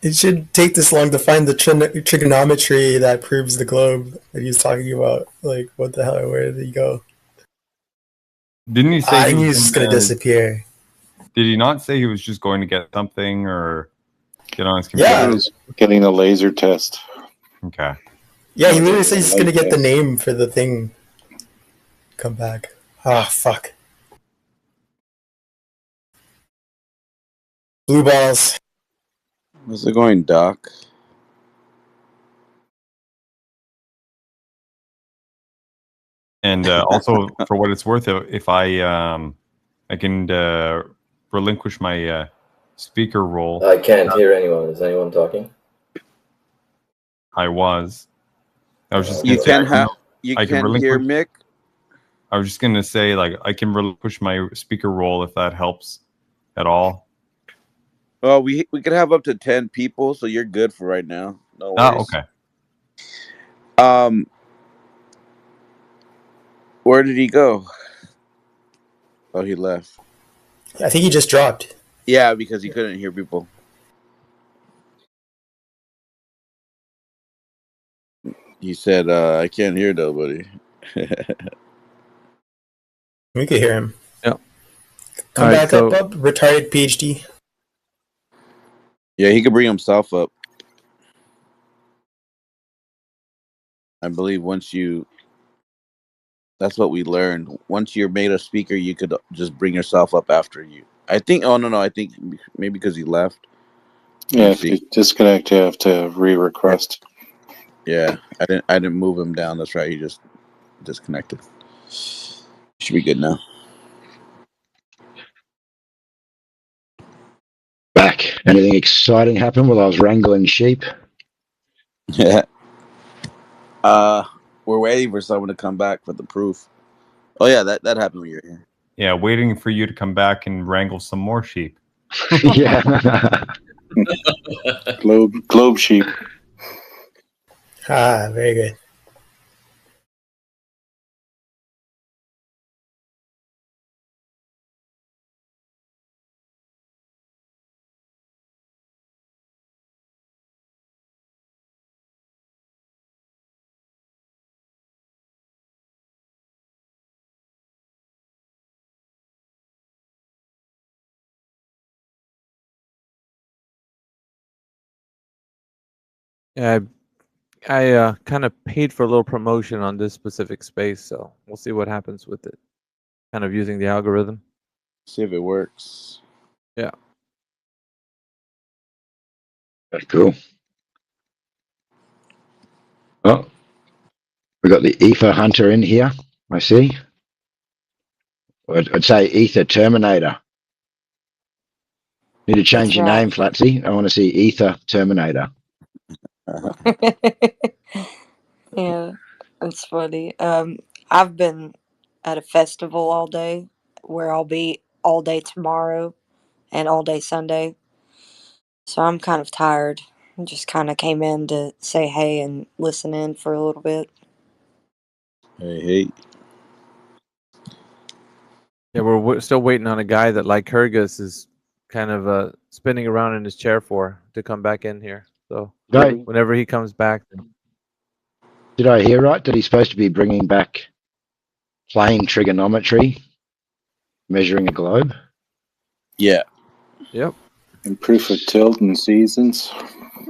Speaker 16: It should take this long to find the trigonometry that proves the globe that he was talking about. Like, what the hell? Where did he go?
Speaker 21: Didn't he say
Speaker 16: I think he's just gonna disappear.
Speaker 21: Did he not say he was just going to get something or get on his computer?
Speaker 16: Yeah.
Speaker 19: He was getting a laser test.
Speaker 21: Okay.
Speaker 16: Yeah, he literally said he's gonna get the name for the thing. Come back. Ah, fuck. Blue balls.
Speaker 12: How's it going, Doc?
Speaker 21: And also, for what it's worth, if I can relinquish my speaker role.
Speaker 5: I can't hear anyone. Is anyone talking?
Speaker 21: I was just.
Speaker 12: You
Speaker 21: gonna say
Speaker 12: can
Speaker 21: I can
Speaker 12: hear
Speaker 21: relinquish.
Speaker 12: Mick.
Speaker 21: I was just gonna say, like, I can relinquish my speaker role if that helps at all.
Speaker 12: Well, we could have up to 10 people, so you're good for right now. No worries.
Speaker 21: Okay.
Speaker 12: Where did he go? Oh, he left.
Speaker 16: I think he just dropped.
Speaker 12: Yeah, because he couldn't hear people. He said, I can't hear nobody.
Speaker 16: We could hear him.
Speaker 10: Yep.
Speaker 16: Come
Speaker 10: Alright,
Speaker 16: back
Speaker 10: so-
Speaker 16: up, retired PhD.
Speaker 12: Yeah, he could bring himself up. I believe that's what we learned. Once you're made a speaker, you could just bring yourself up after you. I think, I think maybe because he left.
Speaker 19: Yeah, if you disconnect, you have to re-request.
Speaker 12: Yeah, I didn't move him down. That's right. He just disconnected. Should be good now.
Speaker 18: Back. Anything exciting happened while I was wrangling sheep?
Speaker 12: Yeah. We're waiting for someone to come back for the proof. Oh yeah, that happened when you were here.
Speaker 21: Yeah, waiting for you to come back and wrangle some more sheep.
Speaker 18: Yeah.
Speaker 19: Globe sheep.
Speaker 16: Ah, very good.
Speaker 10: Yeah, I kind of paid for a little promotion on this specific space, so we'll see what happens with it. Kind of using the algorithm.
Speaker 12: See if it works.
Speaker 10: Yeah.
Speaker 18: That's cool. Oh, we got the Ether Hunter in here. I see. I'd say Ether Terminator. Need to change
Speaker 3: That's
Speaker 18: your
Speaker 3: right.
Speaker 18: name, Flatsy. I want to see Ether Terminator.
Speaker 3: Yeah, it's funny. I've been at a festival all day where I'll be all day tomorrow and all day Sunday. So I'm kind of tired. I just kind of came in to say hey and listen in for a little bit.
Speaker 12: Hey.
Speaker 10: Yeah, we're still waiting on a guy that, like Kyrgyz, is kind of spinning around in his chair for to come back in here. So
Speaker 18: Right.
Speaker 10: whenever he comes back,
Speaker 18: Did I hear right that he's supposed to be bringing back plane trigonometry, measuring a globe?
Speaker 12: Yeah.
Speaker 10: Yep.
Speaker 19: And proof of tilt and seasons.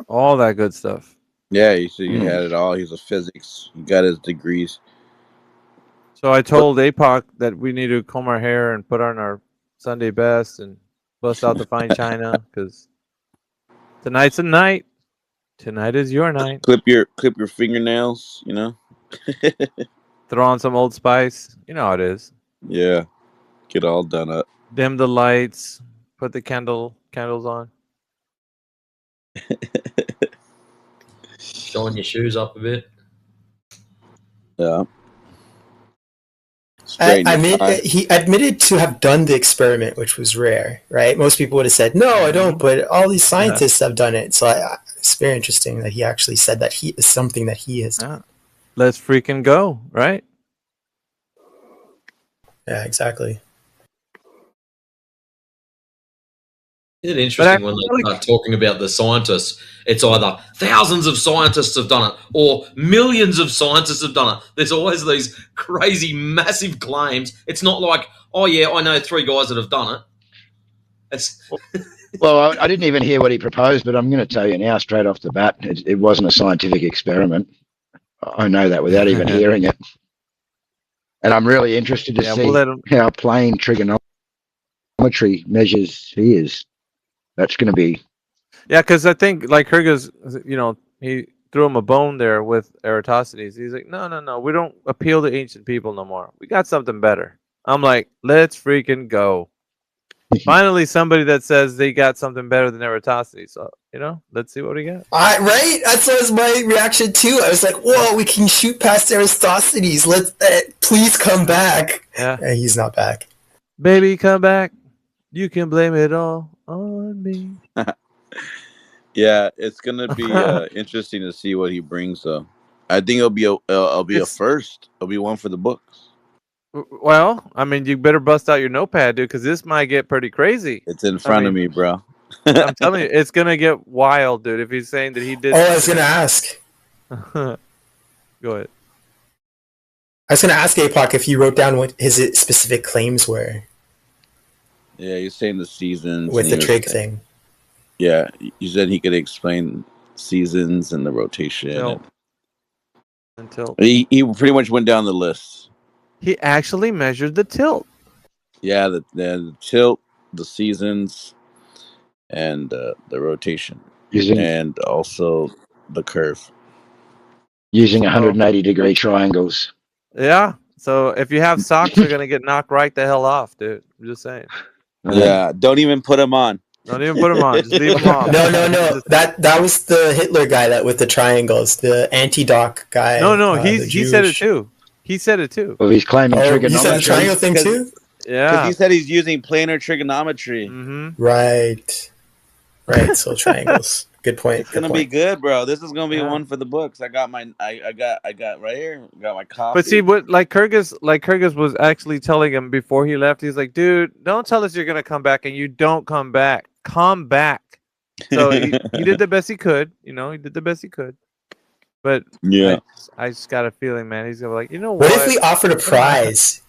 Speaker 10: All that good stuff.
Speaker 12: Yeah, you see, he had it all. He's a physics. He got his degrees.
Speaker 10: So I told APOC that we need to comb our hair and put on our Sunday best and bust out the fine china because tonight's a night. Tonight is your night.
Speaker 12: Clip your fingernails.
Speaker 10: Throw on some Old Spice. You know how it is.
Speaker 12: Yeah. Get all done up.
Speaker 10: Dim the lights. Put the candles on.
Speaker 4: Shine your shoes up a bit.
Speaker 12: Yeah.
Speaker 16: He admitted to have done the experiment, which was rare, right? Most people would have said, "No, I don't," but all these scientists have done it. So it's very interesting that he actually said that he is something that he has done.
Speaker 10: Let's freaking go, right?
Speaker 16: Yeah, exactly.
Speaker 4: Isn't it interesting when they start talking about the scientists? It's either thousands of scientists have done it or millions of scientists have done it. There's always these crazy, massive claims. It's not like, oh yeah, I know 3 guys that have done it. It's
Speaker 18: Well, I didn't even hear what he proposed, but I'm going to tell you now, straight off the bat, it wasn't a scientific experiment. I know that without even hearing it. And I'm really interested to see how plane trigonometry measures spheres. That's going to be...
Speaker 10: Yeah, because I think, like Kyrgyz, he threw him a bone there with Eratosthenes. He's like, no, we don't appeal to ancient people no more. We got something better. I'm like, let's freaking go. Finally, somebody that says they got something better than Eratosthenes. So, let's see what we got.
Speaker 16: Right? That was my reaction too. I was like, whoa, we can shoot past Eratosthenes. Let's please come back.
Speaker 10: Yeah.
Speaker 16: And he's not back.
Speaker 10: Baby, come back. You can blame it all on me.
Speaker 12: Yeah, it's gonna be interesting to see what he brings. Though, I think it'll be a first. It'll be one for the books.
Speaker 10: Well, I mean, you better bust out your notepad, dude, because this might get pretty crazy.
Speaker 12: It's in front of me, bro.
Speaker 10: I'm telling you, it's gonna get wild, dude. If he's saying that he did.
Speaker 16: Oh, I was gonna ask.
Speaker 10: Go ahead.
Speaker 16: I was gonna ask APOC if he wrote down what his specific claims were.
Speaker 12: Yeah, you're saying the seasons
Speaker 16: with the trig thing.
Speaker 12: Yeah, you said he could explain seasons and the rotation.
Speaker 10: Until
Speaker 12: he pretty much went down the list.
Speaker 10: He actually measured the tilt.
Speaker 12: Yeah, the tilt, the seasons, and the rotation, and also the curve.
Speaker 18: Using 180-degree triangles.
Speaker 10: Yeah. So if you have socks, they're gonna get knocked right the hell off, dude. I'm just saying.
Speaker 12: Yeah, don't even put them on.
Speaker 10: Don't even put them on. Just leave them off.
Speaker 16: No. That was the Hitler guy that with the triangles, the anti-doc guy.
Speaker 10: No. He said it too. He said it too.
Speaker 18: Well, he's claiming trigonometry.
Speaker 16: You said the triangle thing too?
Speaker 10: Yeah.
Speaker 12: Because he said he's using planar trigonometry.
Speaker 10: Mm-hmm.
Speaker 16: Right. So triangles. Good point.
Speaker 12: It's gonna be good, bro. This is gonna be one for the books. I got my I got right here. Got my coffee.
Speaker 10: But see, what Kyrgyz was actually telling him before he left. He's like, dude, don't tell us you're gonna come back and you don't come back. Come back. So he did the best he could. He did the best he could. But
Speaker 12: yeah,
Speaker 10: I just got a feeling, man. He's gonna be like, you know
Speaker 16: what?
Speaker 10: What
Speaker 16: if we offered a prize,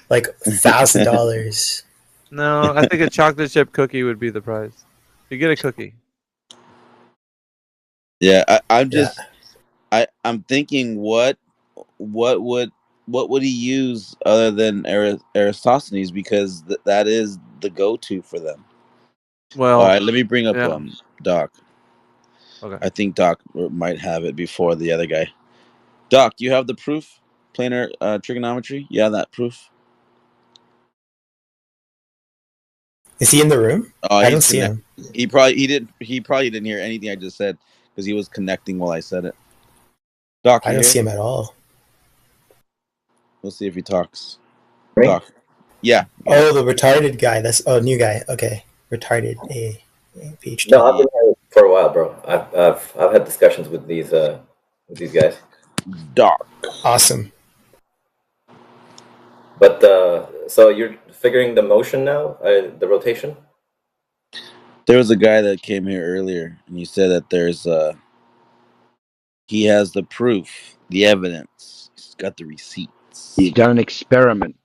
Speaker 16: like $1,000?
Speaker 10: No, I think a chocolate chip cookie would be the prize. You get a cookie.
Speaker 12: Yeah, I'm
Speaker 16: Yeah.
Speaker 12: just I'm thinking what would he use other than Eratosthenes, because that is the go-to for them.
Speaker 10: Well,
Speaker 12: all right, let me bring up
Speaker 10: yeah.
Speaker 12: Doc.
Speaker 10: Okay.
Speaker 12: I think Doc might have it before the other guy. Doc, you have the proof? Planar trigonometry? You have that proof?
Speaker 16: Is he in the room?
Speaker 12: Oh,
Speaker 16: I don't see him.
Speaker 12: He probably didn't hear anything I just said because he was connecting while I said it. Doc,
Speaker 16: I
Speaker 12: you
Speaker 16: don't
Speaker 12: here?
Speaker 16: see him at all.
Speaker 12: We'll see if he talks.
Speaker 5: Me?
Speaker 12: Doc. Yeah.
Speaker 16: Oh, the retarded guy. That's new guy. Okay, retarded. A PhD.
Speaker 5: No, I've been here for a while, bro. I've had discussions with these guys.
Speaker 12: Doc.
Speaker 16: Awesome.
Speaker 5: But so you're figuring the motion now, the rotation.
Speaker 12: There was a guy that came here earlier, and he said that he has the proof, the evidence. He's got the receipts.
Speaker 18: He's done an experiment.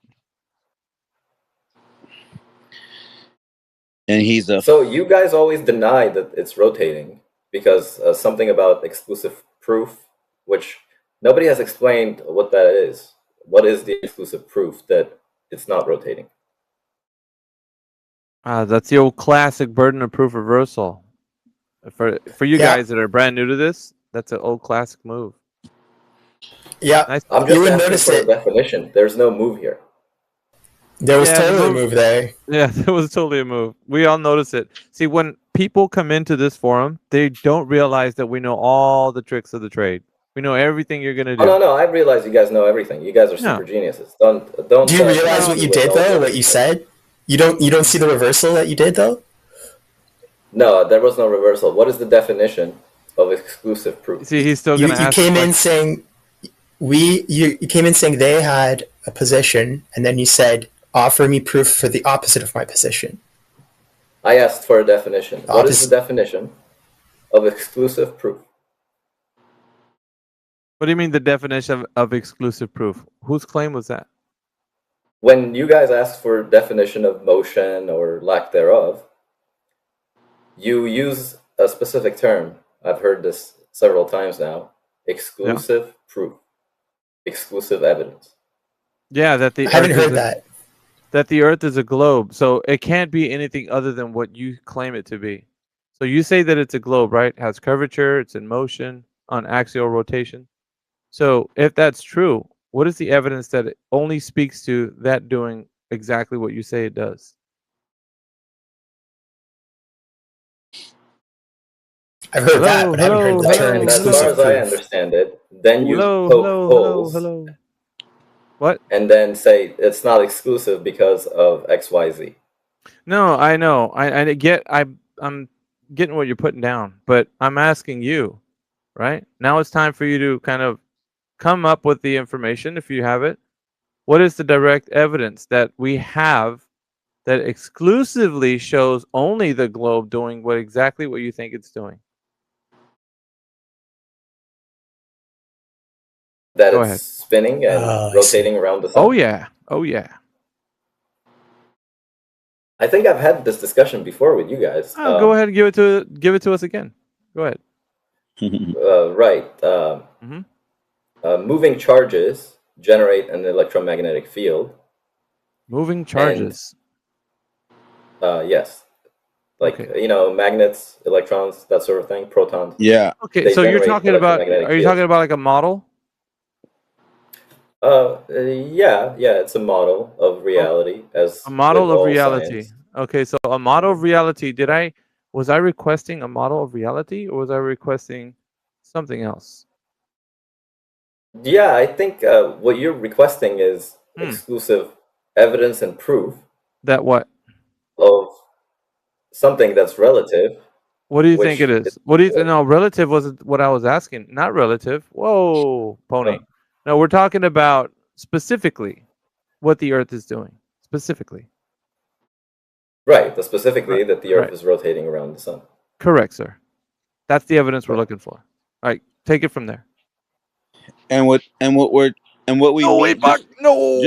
Speaker 12: And he's
Speaker 5: So you guys always deny that it's rotating because something about exclusive proof, which nobody has explained what that is. What is the exclusive proof that it's not rotating?
Speaker 10: That's the old classic burden of proof reversal. For you guys that are brand new to this, that's an old classic move.
Speaker 16: Yeah,
Speaker 10: nice.
Speaker 5: I'm just asking for a definition. There's no move here.
Speaker 16: There was
Speaker 10: Yeah,
Speaker 16: totally a move there.
Speaker 10: Yeah, there was totally a move. We all notice it. See, when people come into this forum, they don't realize that we know all the tricks of the trade. We know everything you're gonna do.
Speaker 5: Oh no, I realize you guys know everything. You guys are super geniuses. Don't.
Speaker 16: Do you realize what you did though? What you said? You don't see the reversal that you did though?
Speaker 5: No, there was no reversal. What is the definition of exclusive proof?
Speaker 10: See, he's still
Speaker 16: You
Speaker 10: gonna ask.
Speaker 16: came in saying you came in saying they had a position, and then you said, "Offer me proof for the opposite of my position."
Speaker 5: I asked for a definition. What is the definition of exclusive proof?
Speaker 10: What do you mean the definition of exclusive proof? Whose claim was that?
Speaker 5: When you guys asked for a definition of motion or lack thereof, you use a specific term. I've heard this several times now. Exclusive proof. Exclusive evidence.
Speaker 10: Yeah, that the
Speaker 16: I haven't
Speaker 10: Earth
Speaker 16: heard
Speaker 10: is
Speaker 16: that.
Speaker 10: That the Earth is a globe, so it can't be anything other than what you claim it to be. So you say that it's a globe, right? It has curvature, it's in motion, on axial rotation. So if that's true, what is the evidence that it only speaks to that doing exactly what you say it does?
Speaker 16: I've heard that, but I haven't heard the term
Speaker 5: And as far
Speaker 16: exclusive
Speaker 5: as I
Speaker 16: proof.
Speaker 5: understand it, then you poke holes
Speaker 10: Hello. What?
Speaker 5: and then say it's not exclusive because of XYZ.
Speaker 10: No, I know. I get. I'm getting what you're putting down, but I'm asking you, right? Now it's time for you to kind of come up with the information if you have it. What is the direct evidence that we have that exclusively shows only the globe doing exactly what you think it's doing?
Speaker 5: That
Speaker 10: Go
Speaker 5: it's
Speaker 10: ahead.
Speaker 5: spinning and rotating around the sun.
Speaker 10: Oh yeah. Oh yeah.
Speaker 5: I think I've had this discussion before with you guys.
Speaker 10: Oh, go ahead and give it to us again. Go ahead.
Speaker 5: Right. Moving charges generate an electromagnetic field.
Speaker 10: Moving charges.
Speaker 5: Yes. Like, magnets, electrons, that sort of thing, protons.
Speaker 12: Yeah.
Speaker 10: Okay,
Speaker 5: They
Speaker 10: so you're
Speaker 5: generate
Speaker 10: talking about,
Speaker 5: electromagnetic
Speaker 10: are you
Speaker 5: fields.
Speaker 10: talking about like a model?
Speaker 5: Yeah, it's a model of reality as
Speaker 10: A model
Speaker 5: with
Speaker 10: of
Speaker 5: all
Speaker 10: reality.
Speaker 5: science.
Speaker 10: Okay, so a model of reality. Was I requesting a model of reality, or was I requesting something else?
Speaker 5: Yeah, I think what you're requesting is exclusive evidence and proof
Speaker 10: That what?
Speaker 5: of something that's relative.
Speaker 10: What do you
Speaker 5: which
Speaker 10: think it is? What do you? No, relative wasn't what I was asking. Not relative. Whoa, pony. No, we're talking about specifically what the Earth is doing. Specifically.
Speaker 5: Right, but specifically that the Earth
Speaker 10: right.
Speaker 5: is rotating around the sun.
Speaker 10: Correct, sir. That's the evidence we're looking for. All right, take it from there.
Speaker 12: And what we
Speaker 10: No,
Speaker 12: mean,
Speaker 10: wait, Buck, no.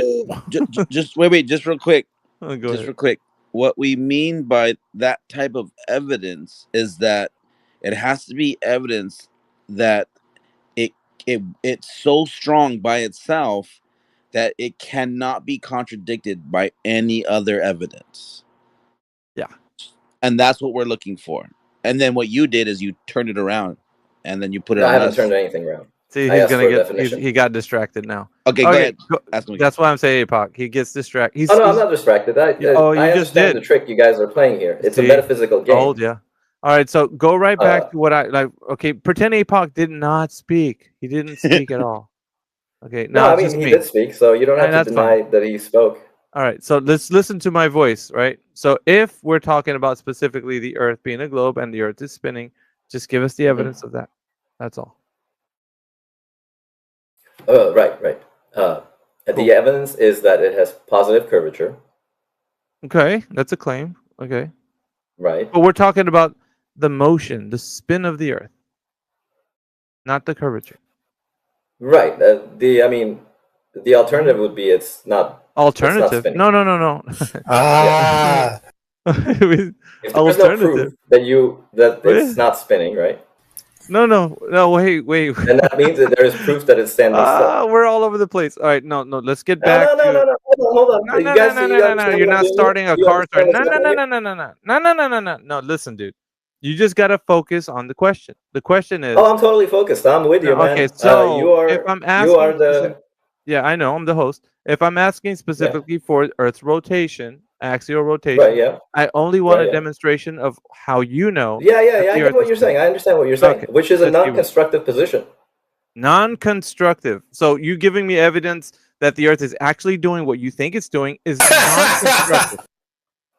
Speaker 12: just wait, just real quick.
Speaker 10: Go
Speaker 12: Just
Speaker 10: ahead.
Speaker 12: real quick. What we mean by that type of evidence is that it has to be evidence that it's so strong by itself that it cannot be contradicted by any other evidence.
Speaker 10: Yeah.
Speaker 12: And that's what we're looking for. And then what you did is you turned it around and then you put it
Speaker 5: No,
Speaker 12: on
Speaker 5: I haven't
Speaker 12: us.
Speaker 5: turned anything around.
Speaker 10: See,
Speaker 5: I
Speaker 10: he's
Speaker 5: asked
Speaker 10: gonna
Speaker 5: for a
Speaker 10: get.
Speaker 5: definition.
Speaker 10: He got distracted now.
Speaker 12: Okay, go ahead. Ask him again.
Speaker 10: That's why I'm saying APOC. He gets distracted.
Speaker 5: Oh no, I'm not distracted. I
Speaker 10: you
Speaker 5: I
Speaker 10: just
Speaker 5: understand
Speaker 10: did.
Speaker 5: the trick you guys are playing here. It's a
Speaker 10: See?
Speaker 5: metaphysical game.
Speaker 10: Told ya. All right, so go right back to what I like. Okay, pretend APOC did not speak. He didn't speak at all. Okay,
Speaker 5: No,
Speaker 10: now
Speaker 5: I
Speaker 10: it's
Speaker 5: mean
Speaker 10: just
Speaker 5: he
Speaker 10: me.
Speaker 5: did speak, so you don't have to
Speaker 10: That's
Speaker 5: deny
Speaker 10: fine.
Speaker 5: that he spoke.
Speaker 10: All right, so let's listen to my voice, right? So if we're talking about specifically the Earth being a globe and the Earth is spinning, just give us the evidence of that. That's all.
Speaker 5: Right. The evidence is that it has positive curvature.
Speaker 10: Okay, that's a claim. Okay.
Speaker 5: Right.
Speaker 10: But we're talking about the motion, the spin of the Earth, not the curvature.
Speaker 5: Right. The alternative would be it's not
Speaker 10: Alternative?
Speaker 5: spinning.
Speaker 10: No.
Speaker 16: Ah.
Speaker 5: If there's no
Speaker 10: Alternative.
Speaker 5: proof that it's not spinning, right?
Speaker 10: No. Wait.
Speaker 5: And that means that there is proof that it's standing still.
Speaker 10: We're all over the place. All right, no. Let's get back.
Speaker 5: No. Hold on.
Speaker 10: No.
Speaker 5: You guys understand
Speaker 10: You're
Speaker 5: what I'm
Speaker 10: not
Speaker 5: doing?
Speaker 10: starting a
Speaker 5: You
Speaker 10: car.
Speaker 5: understand
Speaker 10: No.
Speaker 5: what's going on?
Speaker 10: No. Listen, dude. You just gotta focus on the question. The question is.
Speaker 5: Oh, I'm totally focused. I'm with you, man.
Speaker 10: Okay, so
Speaker 5: you are.
Speaker 10: if I'm
Speaker 5: You
Speaker 10: asking,
Speaker 5: are the.
Speaker 10: yeah, I know I'm the host. If I'm asking specifically for Earth's rotation, axial rotation,
Speaker 5: Right, yeah.
Speaker 10: I only want
Speaker 5: Right,
Speaker 10: a
Speaker 5: yeah.
Speaker 10: demonstration of how you know.
Speaker 5: Yeah.
Speaker 10: that
Speaker 5: I
Speaker 10: the
Speaker 5: get
Speaker 10: Earth
Speaker 5: what
Speaker 10: is
Speaker 5: you're saying.
Speaker 10: spinning.
Speaker 5: I understand what you're saying,
Speaker 10: Okay,
Speaker 5: which is a
Speaker 10: let's see what-
Speaker 5: non-constructive position.
Speaker 10: Non-constructive. So you giving me evidence that the Earth is actually doing what you think it's doing is non-constructive.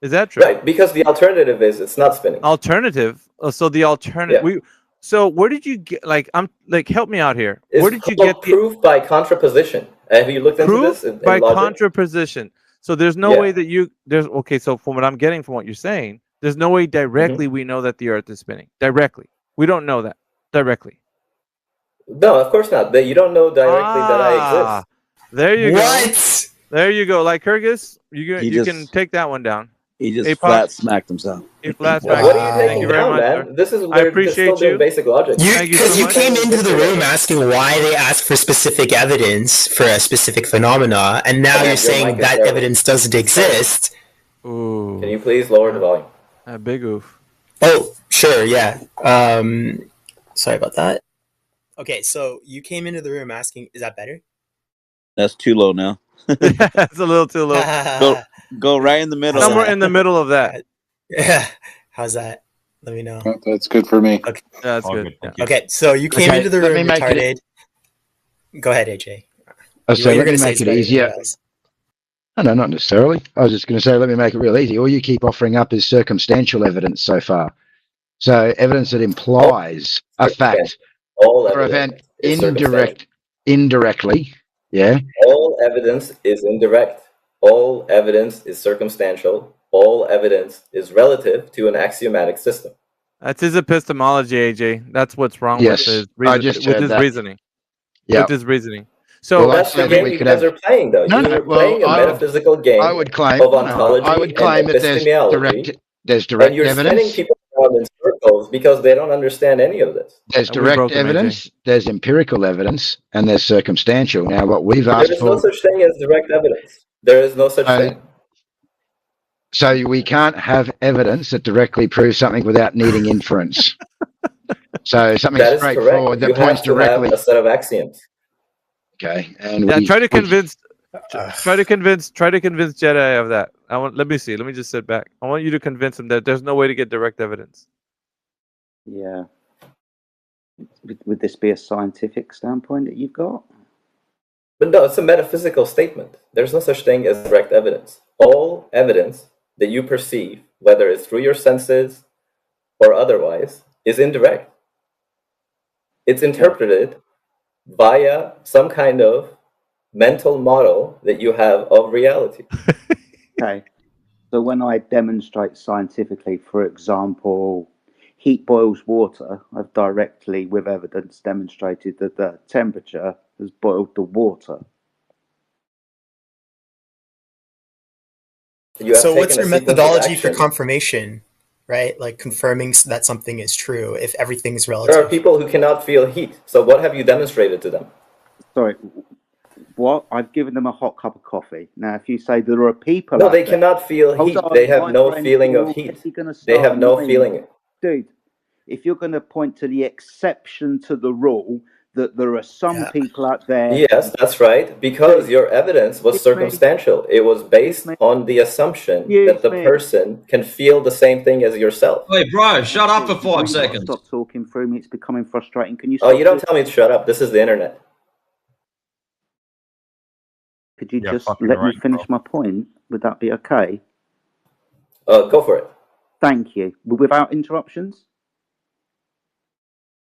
Speaker 10: Is that true?
Speaker 5: Right, because the alternative is it's not spinning.
Speaker 10: Alternative. So the alternative.
Speaker 5: Yeah.
Speaker 10: So where did you get? Help me out here.
Speaker 5: It's
Speaker 10: Where did you
Speaker 5: called
Speaker 10: get the
Speaker 5: proof by contraposition? Have you looked into
Speaker 10: proof
Speaker 5: this in
Speaker 10: by
Speaker 5: logic?
Speaker 10: contraposition? So there's no
Speaker 5: Yeah.
Speaker 10: way that okay. So from what I'm getting from what you're saying, there's no way directly
Speaker 5: Mm-hmm.
Speaker 10: we know that the Earth is spinning. Directly, we don't know that directly.
Speaker 5: No, of course not. You don't know directly that I exist.
Speaker 10: There you
Speaker 16: What?
Speaker 10: go. There you go. Like Kyrgyz, you can take that one down.
Speaker 12: He just
Speaker 10: APOC,
Speaker 12: flat smacked himself.
Speaker 10: He flat
Speaker 5: What
Speaker 10: smacked.
Speaker 5: are you
Speaker 10: Thank
Speaker 5: taking
Speaker 10: you very
Speaker 5: down,
Speaker 10: much,
Speaker 5: man?
Speaker 10: sir.
Speaker 5: This is
Speaker 10: I
Speaker 5: we're just
Speaker 10: appreciate
Speaker 5: still doing
Speaker 10: you.
Speaker 5: basic logic.
Speaker 10: Thank you so
Speaker 16: Because you
Speaker 10: much.
Speaker 16: came into the room asking why they ask for specific evidence for a specific phenomena, and now
Speaker 5: Okay,
Speaker 16: you're
Speaker 5: your
Speaker 16: saying
Speaker 5: mic is
Speaker 16: that
Speaker 5: terrible.
Speaker 16: evidence doesn't exist.
Speaker 10: Ooh.
Speaker 5: Can you please lower the volume?
Speaker 10: A big oof.
Speaker 16: Oh, sure, yeah. Sorry about that. Okay, so you came into the room asking, is that better?
Speaker 12: That's too low now.
Speaker 10: That's a little too low.
Speaker 12: Go right in the middle.
Speaker 10: Somewhere in the middle of that.
Speaker 16: Yeah. How's that? Let me know.
Speaker 19: That's good for me.
Speaker 16: Okay.
Speaker 10: That's good. Yeah.
Speaker 16: Okay, so you came
Speaker 18: Okay,
Speaker 16: into the
Speaker 18: let me
Speaker 16: room
Speaker 18: make
Speaker 16: retarded.
Speaker 18: it-
Speaker 16: Go ahead, AJ.
Speaker 18: So
Speaker 16: You were
Speaker 18: let me
Speaker 16: gonna say
Speaker 18: make
Speaker 16: it's
Speaker 18: it
Speaker 16: better than
Speaker 18: easier.
Speaker 16: it was.
Speaker 18: No, not necessarily. I was just going to say, let me make it real easy. All you keep offering up is circumstantial evidence so far. So evidence that implies a fact
Speaker 5: All
Speaker 18: or
Speaker 5: evidence
Speaker 18: event
Speaker 5: is circumstantial.
Speaker 18: indirectly. Yeah.
Speaker 5: All evidence is indirect. All evidence is circumstantial. All evidence is relative to an axiomatic system.
Speaker 10: That's his epistemology, AJ. That's what's wrong
Speaker 18: Yes,
Speaker 10: with his
Speaker 18: I just
Speaker 10: with
Speaker 18: heard
Speaker 10: his
Speaker 18: that.
Speaker 10: reasoning.
Speaker 18: Yeah.
Speaker 10: With his reasoning. So
Speaker 18: Well, I
Speaker 5: That's the
Speaker 18: said
Speaker 5: game
Speaker 18: we
Speaker 5: you
Speaker 18: could
Speaker 5: guys
Speaker 18: have.
Speaker 5: are playing, though.
Speaker 18: No, no.
Speaker 5: You're
Speaker 18: Well,
Speaker 5: playing a metaphysical game
Speaker 18: I would claim.
Speaker 5: of
Speaker 18: No,
Speaker 5: ontology
Speaker 18: I would claim
Speaker 5: and
Speaker 18: that there's
Speaker 5: epistemology,
Speaker 18: direct
Speaker 5: and you're spinning
Speaker 18: evidence.
Speaker 5: people around in circles because they don't understand any of this.
Speaker 18: There's
Speaker 10: we
Speaker 18: direct
Speaker 10: broke him, AJ.
Speaker 18: evidence. There's empirical evidence, and there's circumstantial. Now, what we've
Speaker 5: There
Speaker 18: asked
Speaker 5: is no
Speaker 18: for.
Speaker 5: such thing as direct evidence. There is no such thing.
Speaker 18: So we can't have evidence that directly proves something without needing inference. So something
Speaker 5: That is
Speaker 18: straightforward
Speaker 5: correct.
Speaker 18: that
Speaker 5: You
Speaker 18: points
Speaker 5: have to have
Speaker 18: directly.
Speaker 5: a set of axioms.
Speaker 18: Okay, and
Speaker 10: Yeah,
Speaker 18: we
Speaker 10: try to convince Jedi of that. Let me see. Let me just sit back. I want you to convince him that there's no way to get direct evidence.
Speaker 17: Yeah. Would this be a scientific standpoint that you've got?
Speaker 5: But no, it's a metaphysical statement. There's no such thing as direct evidence. All evidence that you perceive, whether it's through your senses or otherwise, is indirect. It's interpreted via some kind of mental model that you have of reality.
Speaker 17: Okay. So when I demonstrate scientifically, for example, heat boils water, I've directly, with evidence, demonstrated that the temperature has boiled the water.
Speaker 5: You have
Speaker 16: So what's
Speaker 5: taken a
Speaker 16: your
Speaker 5: sequence of
Speaker 16: methodology for
Speaker 5: action.
Speaker 16: confirmation? right? Like confirming that something is true if everything's
Speaker 5: There are
Speaker 16: relative.
Speaker 5: people who cannot feel heat. So what have you demonstrated to them?
Speaker 17: Sorry, what? I've given them a hot cup of coffee. Now, if you say there are people
Speaker 5: No,
Speaker 17: out
Speaker 5: they
Speaker 17: there,
Speaker 5: cannot feel
Speaker 17: hold
Speaker 5: heat.
Speaker 17: on,
Speaker 5: They have
Speaker 17: my
Speaker 5: no
Speaker 17: friend,
Speaker 5: feeling
Speaker 17: you're
Speaker 5: of heat.
Speaker 17: already going to
Speaker 5: They
Speaker 17: start
Speaker 5: have no
Speaker 17: annoying
Speaker 5: feeling.
Speaker 17: me. Dude, if you're going to point to the exception to the rule that there are some people out there.
Speaker 5: Yes, that's right. Because your evidence was circumstantial. It was based on the assumption that the person can feel the same thing as yourself.
Speaker 4: Hey, bro, shut up for
Speaker 17: You've
Speaker 4: 5
Speaker 17: really got to
Speaker 4: seconds.
Speaker 17: Stop talking through me. It's becoming frustrating. Can you
Speaker 5: Oh,
Speaker 17: stop?
Speaker 5: you don't tell me to shut up. This is the internet.
Speaker 17: Could you
Speaker 21: Yeah,
Speaker 17: just
Speaker 21: fucking
Speaker 17: let me
Speaker 21: right,
Speaker 17: finish my point? Would that be okay?
Speaker 5: Go for it.
Speaker 17: Thank you. Without interruptions?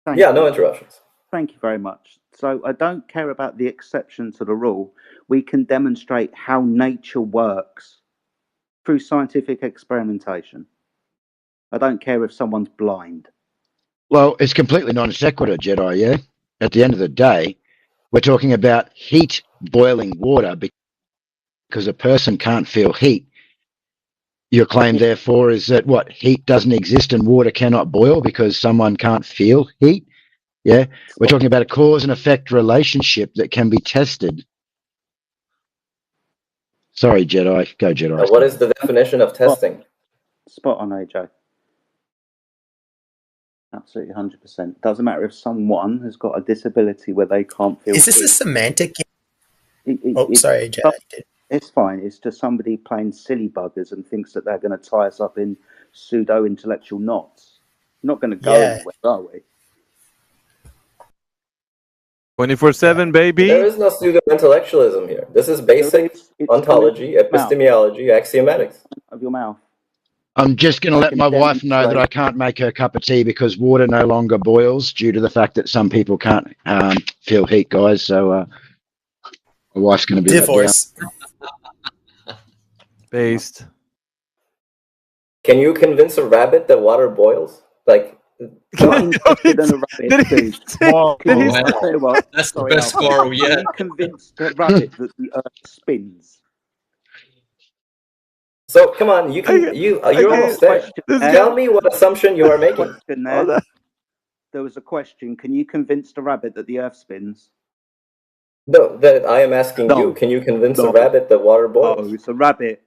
Speaker 17: Thank
Speaker 5: Yeah,
Speaker 17: you.
Speaker 5: no interruptions.
Speaker 17: Thank you very much. So I don't care about the exception to the rule. We can demonstrate how nature works through scientific experimentation. I don't care if someone's blind.
Speaker 18: Well, it's completely non sequitur, Jedi, yeah? At the end of the day, we're talking about heat boiling water because a person can't feel heat. Your claim, therefore, is that what? Heat doesn't exist and water cannot boil because someone can't feel heat? Yeah? We're talking about a cause and effect relationship that can be tested. Sorry, Jedi. Go, Jedi.
Speaker 5: What is the definition of testing?
Speaker 17: Spot on, AJ. Absolutely 100%. Doesn't matter if someone has got a disability where they can't feel.
Speaker 16: Is this a
Speaker 17: heat.
Speaker 16: semantic game?
Speaker 17: It's-
Speaker 16: Sorry, AJ.
Speaker 17: It's fine. It's just somebody playing silly buggers and thinks that they're going to tie us up in pseudo-intellectual knots. We're not going to go
Speaker 16: Yeah.
Speaker 17: anywhere, are we?
Speaker 10: 24/7, baby.
Speaker 5: There is no pseudo-intellectualism here. This is basic ontology, epistemology, axiomatics.
Speaker 17: Of your mouth.
Speaker 18: I'm just going to let my wife know that I can't make her cup of tea because water no longer boils due to the fact that some people can't feel heat, guys. So my wife's going to be
Speaker 16: Divorce.
Speaker 10: Based.
Speaker 5: Can you convince a rabbit that water boils? Like, come on.
Speaker 4: Wow, that's the best squirrel yet.
Speaker 17: Convinced the rabbit that the Earth spins.
Speaker 5: So come on, you're almost there. Tell me what assumption you are making.
Speaker 17: There was a question. Can you convince the rabbit that the Earth spins?
Speaker 5: No, that I am asking you. Can you convince a rabbit that water boils?
Speaker 17: Oh, it's a rabbit.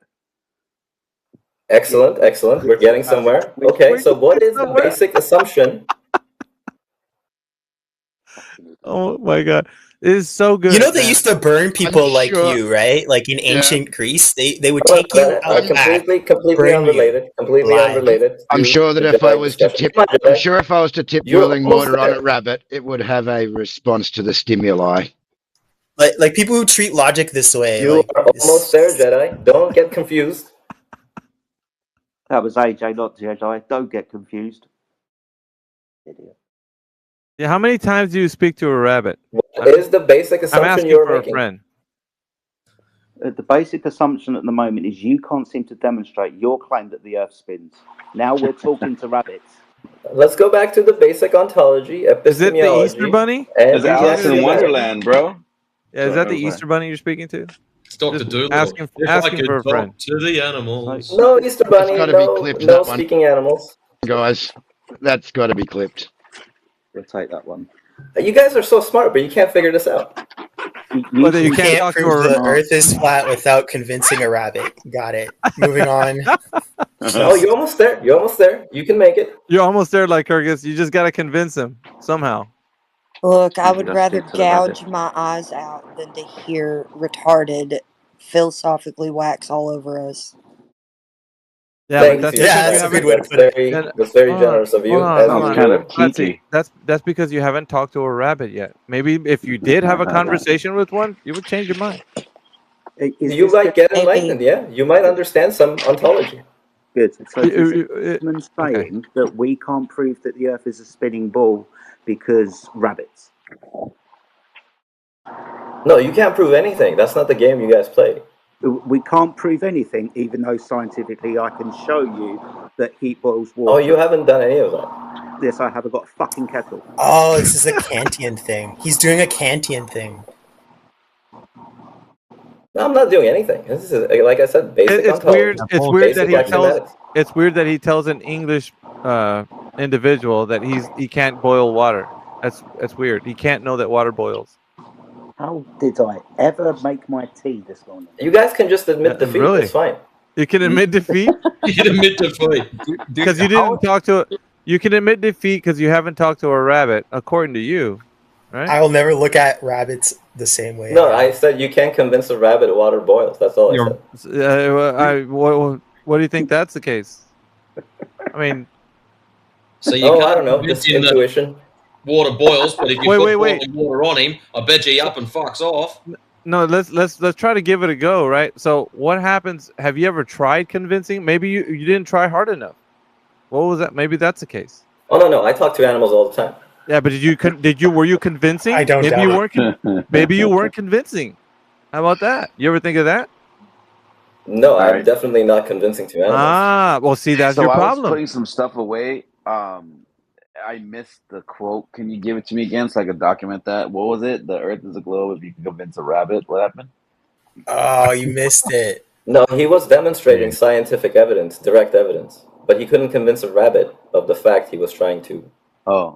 Speaker 5: Excellent, excellent. We're getting somewhere. Okay, so what is the basic assumption?
Speaker 10: Oh my god, it is so good.
Speaker 16: You know they
Speaker 10: man.
Speaker 16: used to burn people
Speaker 10: I'm
Speaker 16: like
Speaker 10: sure-
Speaker 16: you, right? Like in ancient Greece, they would
Speaker 5: Well,
Speaker 16: take you out back,
Speaker 5: completely
Speaker 16: burn you
Speaker 5: unrelated. Completely
Speaker 16: alive.
Speaker 5: unrelated.
Speaker 18: I'm sure that if I was to tip, I'm sure if I was to tip
Speaker 5: You're
Speaker 18: boiling
Speaker 5: almost
Speaker 18: water on
Speaker 5: there.
Speaker 18: a rabbit, it would have a response to the stimuli.
Speaker 16: Like people who treat logic this way.
Speaker 5: You
Speaker 16: like,
Speaker 5: are almost there, Jedi. Don't get confused.
Speaker 17: That was AJ, not Jedi. Don't get confused. Idiot.
Speaker 10: Yeah, how many times do you speak to a rabbit?
Speaker 5: What is the basic
Speaker 10: I'm
Speaker 5: assumption
Speaker 10: asking
Speaker 5: you're
Speaker 10: for
Speaker 5: making?
Speaker 10: a friend.
Speaker 17: The basic assumption at the moment is you can't seem to demonstrate your claim that the Earth spins. Now we're talking to rabbits.
Speaker 5: Let's go back to the basic ontology, epistemology.
Speaker 10: Is it the Easter Bunny?
Speaker 5: And
Speaker 12: It's Alice in Wonderland, bro.
Speaker 10: Yeah, is that the Easter Bunny you're speaking to?
Speaker 4: It's Dr.
Speaker 10: Just
Speaker 4: Doolittle.
Speaker 10: asking
Speaker 4: If I
Speaker 10: asking
Speaker 4: could
Speaker 10: for a
Speaker 4: talk
Speaker 10: friend.
Speaker 4: to the animals.
Speaker 5: No, Easter Bunny,
Speaker 18: gotta
Speaker 5: no,
Speaker 18: be clipped,
Speaker 5: no
Speaker 18: that one.
Speaker 5: speaking animals.
Speaker 18: Guys, that's got to be clipped.
Speaker 17: We'll take that one.
Speaker 5: You guys are so smart, but you can't figure this out.
Speaker 10: Whether you
Speaker 16: We
Speaker 10: can't
Speaker 16: can't
Speaker 10: talk to
Speaker 16: prove
Speaker 10: a
Speaker 16: the Earth is flat without convincing a rabbit. Got it. Moving on.
Speaker 5: Oh, you're almost there. You're almost there. You can make it.
Speaker 10: You're almost there, like Kirkus. You just gotta convince him somehow.
Speaker 3: Look, I would
Speaker 17: Just
Speaker 3: rather
Speaker 17: get to the rabbit.
Speaker 3: gouge my eyes out than to hear retarded philosophically wax all over us.
Speaker 10: Yeah,
Speaker 5: Thank
Speaker 10: but that's
Speaker 5: you.
Speaker 10: because
Speaker 16: that's
Speaker 10: you
Speaker 16: a
Speaker 10: haven't.
Speaker 16: good way to put it.
Speaker 5: That's very
Speaker 10: Hold on,
Speaker 5: generous of you,
Speaker 10: hold on,
Speaker 5: as
Speaker 10: hold on.
Speaker 5: usual.
Speaker 10: Let's see, that's because you haven't talked to a rabbit yet. Maybe if you did have a conversation with one, you would change your mind.
Speaker 5: You might get enlightened, yeah. You might understand some ontology.
Speaker 17: Good. So is it
Speaker 10: Okay.
Speaker 17: saying that we can't prove that the Earth is a spinning ball because rabbits?
Speaker 5: No, you can't prove anything. That's not the game you guys play.
Speaker 17: We can't prove anything, even though scientifically I can show you that heat boils water.
Speaker 5: Oh, you haven't done any of that.
Speaker 17: Yes, I have. I've got a fucking kettle.
Speaker 16: Oh, this is a Kantian thing. He's doing a Kantian thing.
Speaker 5: No, I'm not doing anything. This is, like I said, basic
Speaker 10: It's
Speaker 5: ontology.
Speaker 10: weird. It's weird that
Speaker 5: Basic
Speaker 10: he tells.
Speaker 5: mathematics.
Speaker 10: It's weird that he tells an English individual that he can't boil water. That's weird. He can't know that water boils.
Speaker 17: How did I ever make my tea this morning?
Speaker 5: You guys can just admit defeat.
Speaker 10: Really?
Speaker 5: It's fine.
Speaker 10: You can admit defeat
Speaker 4: You can admit defeat.
Speaker 10: because you didn't talk to. You can admit defeat because you haven't talked to a rabbit, according to you, right?
Speaker 16: I will never look at rabbits the same way.
Speaker 5: No, I said you can't convince a rabbit water boils. That's all I said.
Speaker 10: What do you think that's the case? I mean,
Speaker 4: So you
Speaker 5: Oh,
Speaker 4: can't
Speaker 5: I don't know.
Speaker 4: convince
Speaker 5: Just
Speaker 4: him that
Speaker 5: intuition.
Speaker 4: water boils, but if you
Speaker 10: Wait,
Speaker 4: put
Speaker 10: wait, wait.
Speaker 4: boiling water on him, I bet you he up and fucks off.
Speaker 10: no. Let's try to give it a go, right? So, what happens? Have you ever tried convincing? Maybe you didn't try hard enough. What was that? Maybe that's the case.
Speaker 5: Oh no, I talk to animals all the time.
Speaker 10: Yeah, but were you convincing?
Speaker 16: I don't
Speaker 10: Maybe
Speaker 16: doubt
Speaker 10: you
Speaker 16: it.
Speaker 10: weren't. Maybe you weren't convincing. How about that? You ever think of that?
Speaker 5: No, I'm definitely not convincing to animals.
Speaker 10: Ah, well, see, that's
Speaker 12: So
Speaker 10: your
Speaker 12: I was
Speaker 10: problem.
Speaker 12: putting some stuff away. I missed the quote. Can you give it to me again so I could document that? What was it? The Earth is a globe. If you can convince a rabbit, what happened?
Speaker 16: Oh, you missed it.
Speaker 5: No, he was demonstrating scientific evidence, direct evidence, but he couldn't convince a rabbit of the fact he was trying to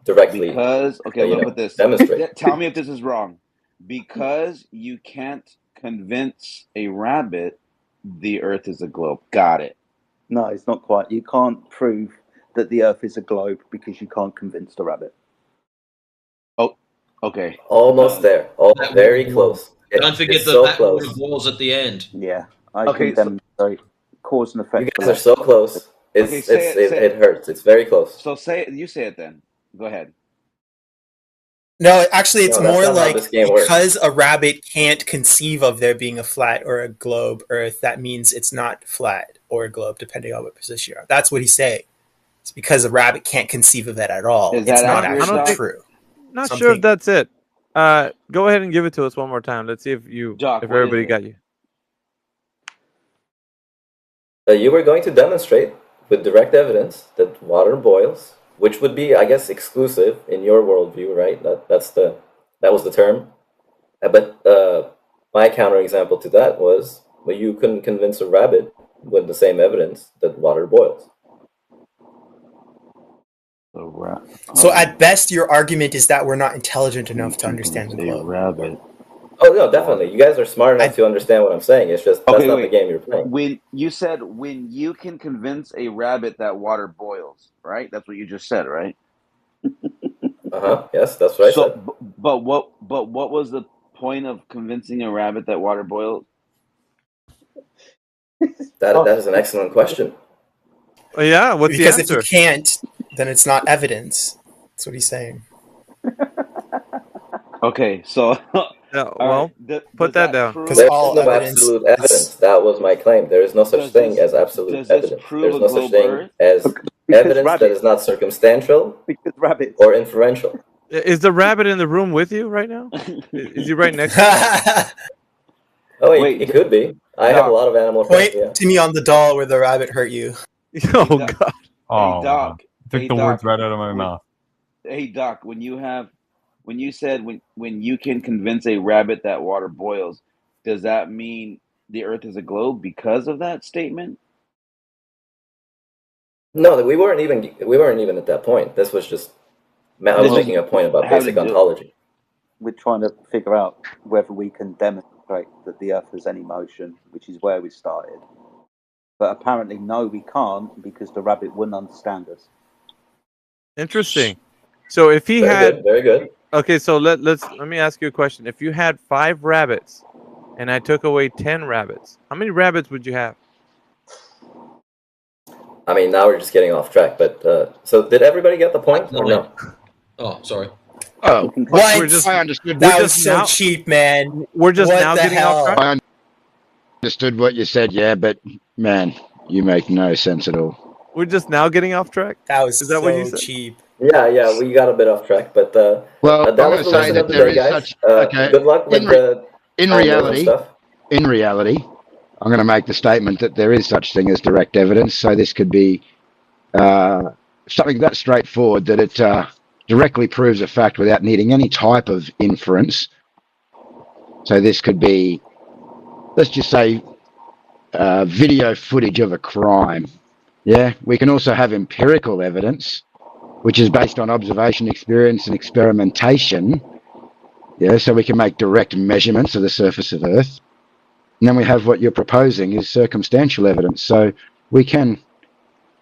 Speaker 5: directly.
Speaker 12: Because okay, look at this.
Speaker 5: Demonstrate.
Speaker 12: Tell me if this is wrong. Because you can't convince a rabbit the Earth is a globe. Got it.
Speaker 17: No, it's not quite. You can't prove that the Earth is a globe because you can't convince the rabbit.
Speaker 12: Oh, okay.
Speaker 5: Almost there. Very close.
Speaker 4: Don't forget
Speaker 5: It's
Speaker 4: that
Speaker 5: so
Speaker 4: that
Speaker 5: close.
Speaker 4: water boils at the end.
Speaker 17: Yeah, I
Speaker 12: Okay,
Speaker 17: can demonstrate cause and effect.
Speaker 5: You guys are so close. It hurts. It's very close.
Speaker 12: So you say it then. Go ahead.
Speaker 16: No, actually, it's
Speaker 5: No, that's
Speaker 16: more
Speaker 5: not how
Speaker 16: like
Speaker 5: this game works.
Speaker 16: because a rabbit can't conceive of there being a flat or a globe Earth, that means it's not flat or a globe, depending on what position you're on. That's what he's saying. It's because a rabbit can't conceive of that at all.
Speaker 12: Is
Speaker 16: It's
Speaker 12: that
Speaker 16: not
Speaker 12: accurate,
Speaker 16: actually
Speaker 12: Doc?
Speaker 16: true.
Speaker 10: Not sure
Speaker 16: Something-
Speaker 10: if that's it. Go ahead and give it to us one more time. Let's see if
Speaker 12: Doc,
Speaker 10: if
Speaker 12: what is
Speaker 10: everybody
Speaker 12: it?
Speaker 10: got you.
Speaker 5: You were going to demonstrate with direct evidence that water boils, which would be, I guess, exclusive in your worldview, right? That was the term. But my counterexample to that was, well, you couldn't convince a rabbit with the same evidence that water boils.
Speaker 16: So at best, your argument is that we're not intelligent enough to understand the globe.
Speaker 12: Rabbit.
Speaker 5: Oh no, definitely. You guys are smart enough to understand what I'm saying. It's just that's not the game you're playing.
Speaker 12: When you said when you can convince a rabbit that water boils, right? That's what you just said, right?
Speaker 5: Yes, that's what I said.
Speaker 12: But what was the point of convincing a rabbit that water boils?
Speaker 5: That is an excellent question.
Speaker 10: Oh, yeah, what's
Speaker 16: Because
Speaker 10: the
Speaker 16: if you
Speaker 10: answer?
Speaker 16: can't, then it's not evidence. That's what he's saying.
Speaker 12: Okay, so
Speaker 10: Yeah, well, put that down.
Speaker 5: There is no absolute evidence. That was my claim. There is no such thing as absolute evidence. There's no such thing as evidence that is not circumstantial or inferential.
Speaker 10: Is the rabbit in the room with you right now? Is he right next to
Speaker 5: Oh, it could be. I have a lot of animal friends.
Speaker 16: Point to me on the doll where the rabbit hurt you.
Speaker 10: you? Oh God!
Speaker 21: Oh,
Speaker 12: Doc.
Speaker 21: took
Speaker 12: Hey,
Speaker 21: the
Speaker 12: Doc.
Speaker 21: words right out of my mouth.
Speaker 12: Hey Doc, when you said when you can convince a rabbit that water boils, does that mean the Earth is a globe because of that statement?
Speaker 5: No, we weren't even at that point. This was just I was making a point about basic ontology.
Speaker 17: We're trying to figure out whether we can demonstrate that the Earth has any motion, which is where we started. But apparently, no, we can't because the rabbit wouldn't understand us.
Speaker 10: Interesting. So if he had,
Speaker 5: very good.
Speaker 10: Okay, so let me ask you a question. If you had 5 rabbits, and I took away 10 rabbits, how many rabbits would you have?
Speaker 5: I mean, now we're just getting off track. But so did everybody get the point or no?
Speaker 4: Oh, sorry.
Speaker 18: Oh,
Speaker 16: What?
Speaker 18: we're just, I understood.
Speaker 16: That was so cheap, man.
Speaker 10: We're just
Speaker 16: What
Speaker 10: now
Speaker 16: the
Speaker 10: getting
Speaker 16: hell?
Speaker 10: off track.
Speaker 18: I understood what you said, yeah, but man, you make no sense at all.
Speaker 10: We're just now getting off track.
Speaker 16: That was
Speaker 10: Is that
Speaker 16: so
Speaker 10: what you said?
Speaker 16: cheap.
Speaker 5: Yeah, we got a bit off track, but
Speaker 18: Well,
Speaker 5: that
Speaker 18: I'm
Speaker 5: was
Speaker 18: going
Speaker 5: the
Speaker 18: to say
Speaker 5: lesson
Speaker 18: that
Speaker 5: of the
Speaker 18: there
Speaker 5: day,
Speaker 18: is
Speaker 5: guys.
Speaker 18: such. Okay,
Speaker 5: Good luck with the
Speaker 18: in
Speaker 5: timers and
Speaker 18: reality,
Speaker 5: stuff.
Speaker 18: I'm going to make the statement that there is such thing as direct evidence. So this could be something that straightforward that it directly proves a fact without needing any type of inference. So this could be let's just say, video footage of a crime. Yeah, we can also have empirical evidence, which is based on observation, experience, and experimentation. Yeah, so we can make direct measurements of the surface of Earth. And then we have what you're proposing is circumstantial evidence. So we can,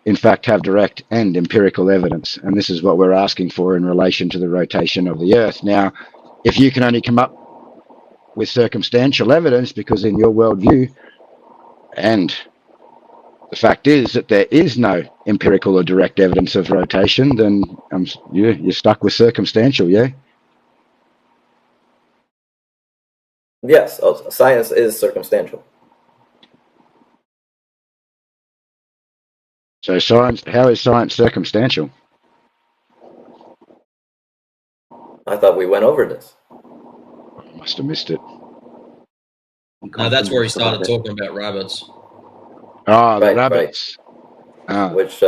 Speaker 18: in fact, have direct and empirical evidence. And this is what we're asking for in relation to the rotation of the Earth. Now, if you can only come up with circumstantial evidence, because in your worldview, and the fact is that there is no empirical or direct evidence of rotation, then you're stuck with circumstantial, yeah?
Speaker 5: Yes, science is circumstantial.
Speaker 18: So science, how is science circumstantial?
Speaker 5: I thought we went over this.
Speaker 18: I must have missed it.
Speaker 4: No, that's where he started talking about rabbits.
Speaker 18: Oh, the rabbits.
Speaker 5: Right. Which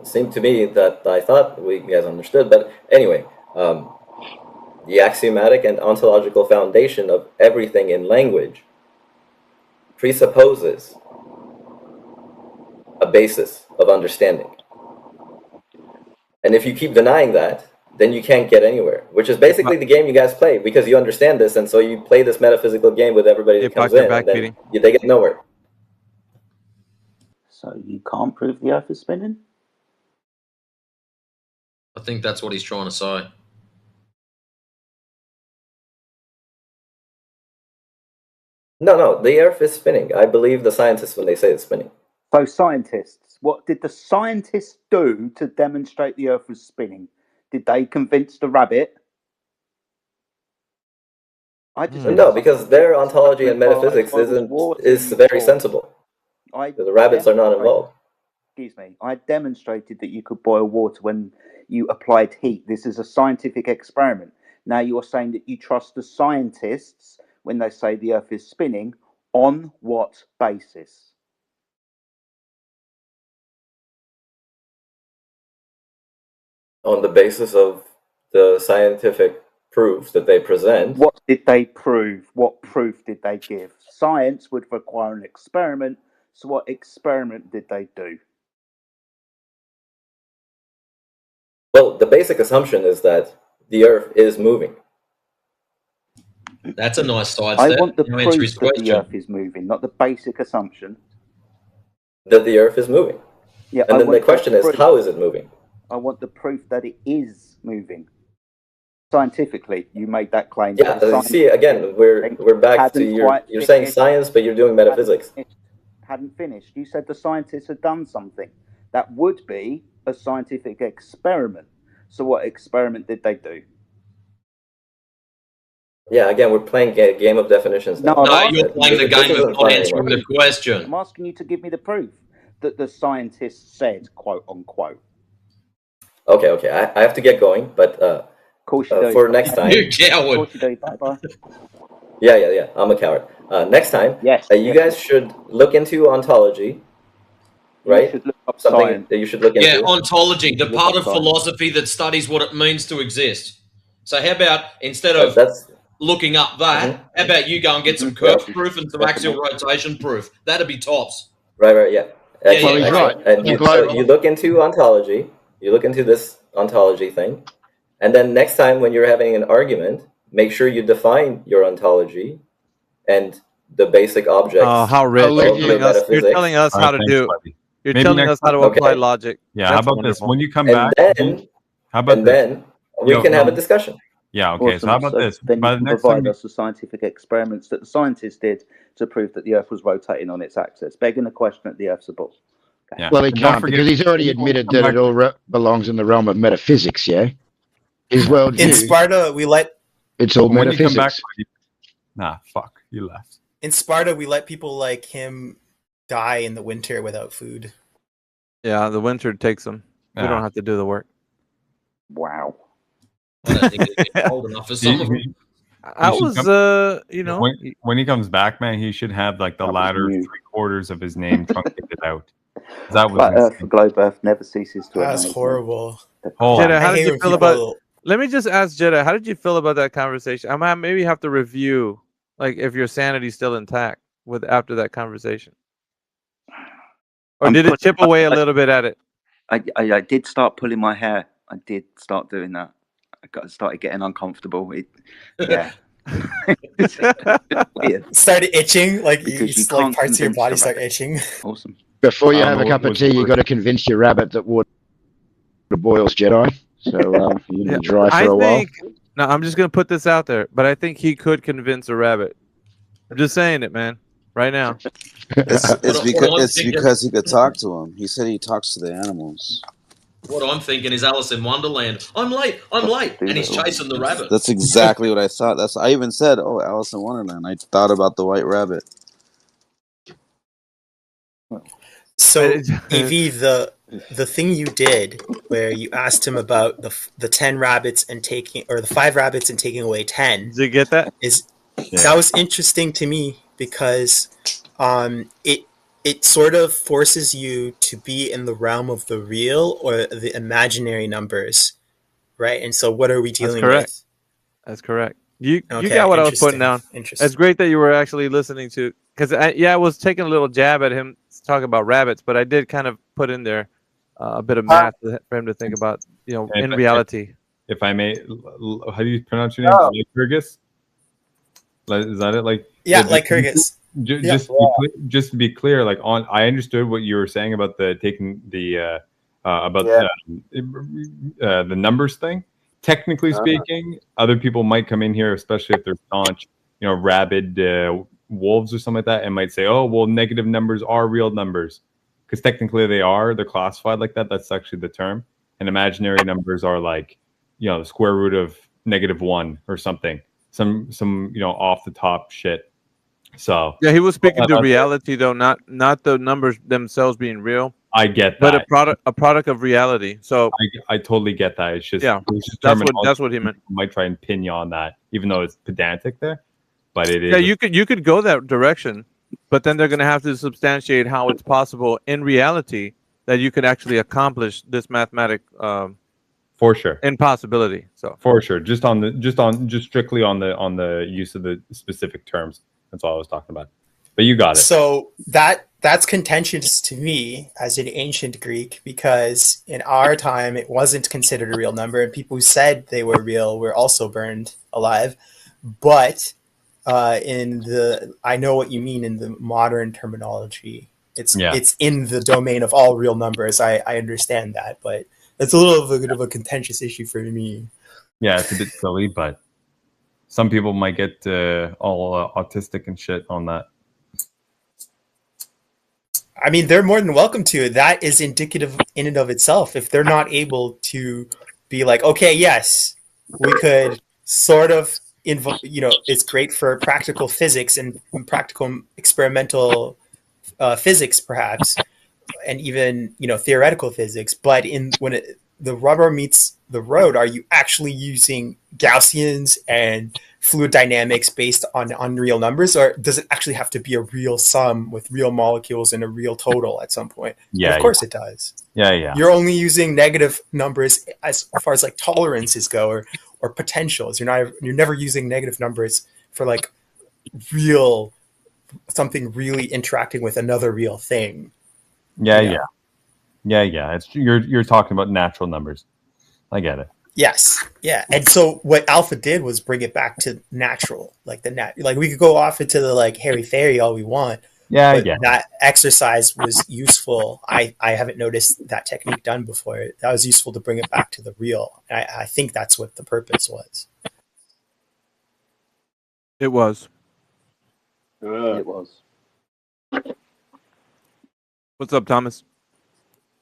Speaker 5: seemed to me that I thought you guys understood. But anyway, the axiomatic and ontological foundation of everything in language presupposes a basis of understanding. And if you keep denying that, then you can't get anywhere, which is basically the game you guys play, because you understand this, and so you play this metaphysical game with everybody that comes in, and then they get nowhere.
Speaker 17: So you can't prove the Earth is spinning?
Speaker 4: I think that's what he's trying to say.
Speaker 5: No, the Earth is spinning. I believe the scientists when they say it's spinning.
Speaker 17: So scientists, what did the scientists do to demonstrate the Earth was spinning? Did they convince the rabbit?
Speaker 5: No, because their ontology and metaphysics is very sensible. The rabbits are not involved.
Speaker 17: Excuse me. I demonstrated that you could boil water when you applied heat. This is a scientific experiment. Now you're saying that you trust the scientists when they say the Earth is spinning. On what basis?
Speaker 5: On the basis of the scientific proofs that they present.
Speaker 17: What did they prove? What proof did they give? Science would require an experiment. So what experiment did they do?
Speaker 5: Well, the basic assumption is that the Earth is moving.
Speaker 4: That's a nice sidestep.
Speaker 17: I want the proof that the Earth is moving, not the basic assumption.
Speaker 5: That the Earth is moving.
Speaker 17: Yeah,
Speaker 5: and then the question is, how is it moving?
Speaker 17: I want the proof that it is moving. Scientifically, you made that claim.
Speaker 5: Yeah, see, again, we're back to you're saying science, but you're doing metaphysics.
Speaker 17: Hadn't finished. You said the scientists had done something. That would be a scientific experiment. So what experiment did they do?
Speaker 5: Yeah, again, we're playing a game of definitions.
Speaker 4: No, you're playing the game of not answering the question.
Speaker 17: I'm asking you to give me the proof that the scientists said, quote unquote.
Speaker 5: Okay, I have to get going, but for next time.
Speaker 4: You coward.
Speaker 17: Of course you do. Bye-bye.
Speaker 5: Yeah, I'm a coward. Next time, you guys should look into ontology, right? Something that you should look into.
Speaker 4: Yeah, ontology, the part of philosophy that studies what it means to exist. So how about, instead of looking up that, how about you go and get some curve proof and some axial rotation proof? That'd be tops.
Speaker 5: Right, yeah.
Speaker 18: He's right.
Speaker 5: And you look into ontology, you look into this ontology thing, and then next time when you're having an argument, make sure you define your ontology and the basic objects.
Speaker 10: Oh, how rich. You're telling us how to do it. You're telling us how to apply logic.
Speaker 21: Yeah, how about this? When you come back,
Speaker 5: how about then we can have a discussion.
Speaker 21: Yeah, okay.
Speaker 17: Awesome.
Speaker 21: So how about this?
Speaker 17: Then
Speaker 21: By
Speaker 17: you
Speaker 21: the
Speaker 17: can
Speaker 21: next
Speaker 17: provide
Speaker 21: time,
Speaker 17: us the scientific experiments that the scientists did to prove that the Earth was rotating on its axis, begging the question that the Earth's a ball. Okay.
Speaker 21: Yeah.
Speaker 18: Well, he
Speaker 21: And
Speaker 18: can't
Speaker 21: don't forget-
Speaker 18: because he's already admitted that it all belongs in the realm of metaphysics, yeah? His worldview.
Speaker 16: In Sparta, we let
Speaker 18: It's all
Speaker 21: when you come
Speaker 18: metaphysics.
Speaker 21: back, nah, fuck, you left.
Speaker 16: we let people like him die in the winter without food.
Speaker 10: Yeah, the winter takes them. We
Speaker 21: Yeah.
Speaker 10: don't have to do the work.
Speaker 17: Wow.
Speaker 4: I don't think it'd be cold enough for some of them.
Speaker 10: I was,
Speaker 21: when he comes back, man, he should have like the latter 3/4 of his name truncated out. That
Speaker 17: Flat
Speaker 21: was
Speaker 17: Earth, the globe Earth never ceases to
Speaker 16: That's
Speaker 17: amaze me.
Speaker 16: horrible.
Speaker 21: Hold on.
Speaker 10: Jeddah, how
Speaker 16: I
Speaker 10: did
Speaker 16: hate
Speaker 10: you
Speaker 16: when
Speaker 10: feel about?
Speaker 16: people-
Speaker 10: Let me just ask Jeddah, how did you feel about that conversation? I might maybe have to review, like, if your sanity's still intact. with after that conversation, or did it chip away a little bit at it?
Speaker 17: I did start pulling my hair. I did start doing that. Started getting uncomfortable. Yeah. Weird.
Speaker 16: Started itching, like
Speaker 17: Because you
Speaker 16: like
Speaker 17: can't
Speaker 16: parts of your
Speaker 17: convince
Speaker 16: body
Speaker 17: the
Speaker 16: start
Speaker 17: rabbit.
Speaker 16: itching.
Speaker 17: Awesome.
Speaker 18: Before you have a cup of tea, you got to convince your rabbit that water boils Jedi. So you're gonna be dry for a while.
Speaker 10: No, I'm just gonna put this out there, but I think he could convince a rabbit. I'm just saying it, man, right now.
Speaker 12: It's because he could talk to him. He said he talks to the animals.
Speaker 4: What I'm thinking is Alice in Wonderland. I'm late, and he's chasing the rabbit.
Speaker 12: That's exactly what I thought. I even said, "Oh, Alice in Wonderland." I thought about the white rabbit.
Speaker 16: So, AV, the thing you did where you asked him about the 10 rabbits and the 5 rabbits and taking away 10.
Speaker 10: Did you get that?
Speaker 16: That was interesting to me because it sort of forces you to be in the realm of the real or the imaginary numbers, right? And so, what are we dealing with?
Speaker 10: That's correct. You
Speaker 16: Okay,
Speaker 10: got what I was putting
Speaker 16: interesting,
Speaker 10: down. It's great that you were actually listening to, because I was taking a little jab at him talking about rabbits, but I did kind of put in there a bit of math for him to think about, in reality.
Speaker 21: If I may, how do you pronounce your name? Lycurgus? Is that it?
Speaker 16: Lycurgus.
Speaker 21: Just to be clear, I understood what you were saying about taking the numbers thing. Technically speaking, other people might come in here, especially if they're staunch, rabid wolves or something like that, and might say, "Oh, well, negative numbers are real numbers," because technically they're classified like that. That's actually the term. And imaginary numbers are the square root of -1 or something, some off the top shit. So
Speaker 10: yeah, he was speaking to reality though, not the numbers themselves being real.
Speaker 21: I get that,
Speaker 10: but a product of reality. So
Speaker 21: I totally get that. It's just
Speaker 10: that's what he meant.
Speaker 21: Might try and pin you on that, even though it's pedantic there, but it is.
Speaker 10: Yeah, you could go that direction, but then they're going to have to substantiate how it's possible in reality that you could actually accomplish this mathematic
Speaker 21: for sure
Speaker 10: impossibility. So
Speaker 21: for sure, just strictly on the use of the specific terms. That's all I was talking about. But you got it.
Speaker 16: So that's contentious to me as an ancient Greek, because in our time it wasn't considered a real number, and people who said they were real were also burned alive. But I know what you mean in the modern terminology. It's in the domain of all real numbers. I understand that, but it's a little bit of a contentious issue for me.
Speaker 21: Yeah, it's a bit silly, but some people might get all autistic and shit on that.
Speaker 16: I mean, they're more than welcome to. That is indicative in and of itself. If they're not able to be like, okay, yes, we could sort of, it's great for practical physics and practical experimental physics, perhaps, and even, theoretical physics. But when the rubber meets the road, are you actually using Gaussians and fluid dynamics based on unreal numbers, or does it actually have to be a real sum with real molecules and a real total at some point?
Speaker 21: Yeah,
Speaker 16: of course it does.
Speaker 21: Yeah.
Speaker 16: You're only using negative numbers as far as tolerances go, or potentials. You're never using negative numbers for something really interacting with another real thing.
Speaker 21: Yeah. It's you're talking about natural numbers. I get it.
Speaker 16: Yes. Yeah. And so what Alpha did was bring it back to natural, we could go off into the hairy fairy all we want.
Speaker 21: Yeah.
Speaker 16: That exercise was useful. I haven't noticed that technique done before. That was useful to bring it back to the real. I think that's what the purpose was.
Speaker 10: It was.
Speaker 17: It was.
Speaker 10: What's up, Thomas?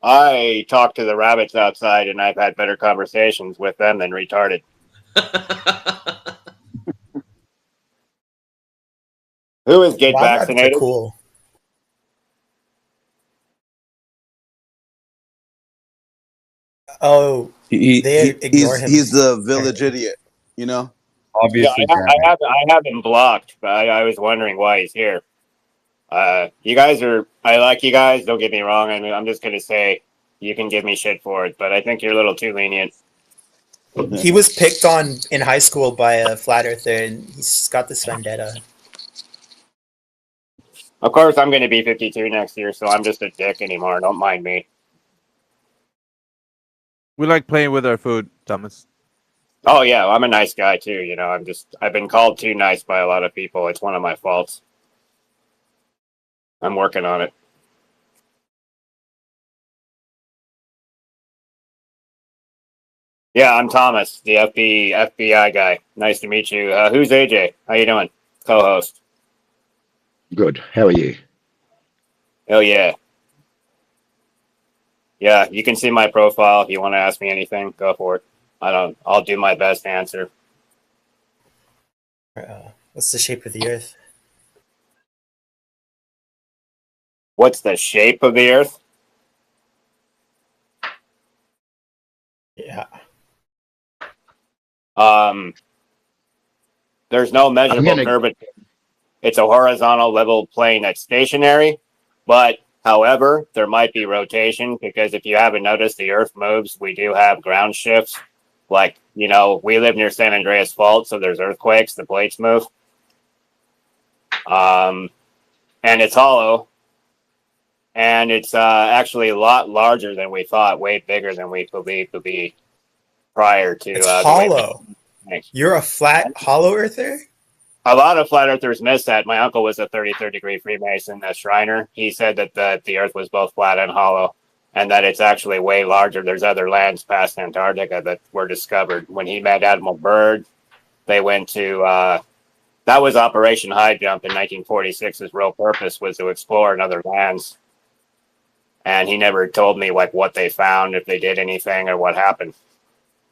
Speaker 8: I talked to the rabbits outside, and I've had better conversations with them than retarded. Who is get vaccinated?
Speaker 16: Cool. Oh, they ignore him.
Speaker 12: He's the village idiot,
Speaker 21: Obviously,
Speaker 8: I have him blocked, but I was wondering why he's here. I like you guys. Don't get me wrong. I mean, I'm just gonna say you can give me shit for it, but I think you're a little too lenient.
Speaker 16: He was picked on in high school by a flat earther, and he's got this vendetta.
Speaker 8: Of course, I'm going to be 52 next year, so I'm just a dick anymore. Don't mind me.
Speaker 10: We like playing with our food, Thomas.
Speaker 8: Oh yeah, I'm a nice guy too. You know, I've been called too nice by a lot of people. It's one of my faults. I'm working on it. Yeah, I'm Thomas, the FBI guy. Nice to meet you. Who's AJ? How you doing? Co-host.
Speaker 18: Good. How are you?
Speaker 8: Oh yeah. Yeah, you can see my profile if you want to ask me anything. Go for it. I'll do my best to answer.
Speaker 16: What's the shape of the Earth?
Speaker 8: What's the shape of the Earth?
Speaker 16: Yeah.
Speaker 8: There's no measurable curvature. It's a horizontal level plane that's stationary, but however, there might be rotation because if you haven't noticed, the Earth moves. We do have ground shifts. Like, you know, we live near San Andreas Fault, so there's earthquakes, the plates move. And it's hollow. And it's actually a lot larger than we thought, way bigger than we believed to be prior to.
Speaker 16: It's hollow. You're a flat, hollow earther?
Speaker 8: A lot of flat earthers miss that. My uncle was a 33rd degree Freemason, a Shriner. He said that the Earth was both flat and hollow, and that it's actually way larger. There's other lands past Antarctica that were discovered. When he met Admiral Byrd, they went to, that was Operation High Jump in 1946. His real purpose was to explore another lands. And he never told me like what they found, if they did anything or what happened.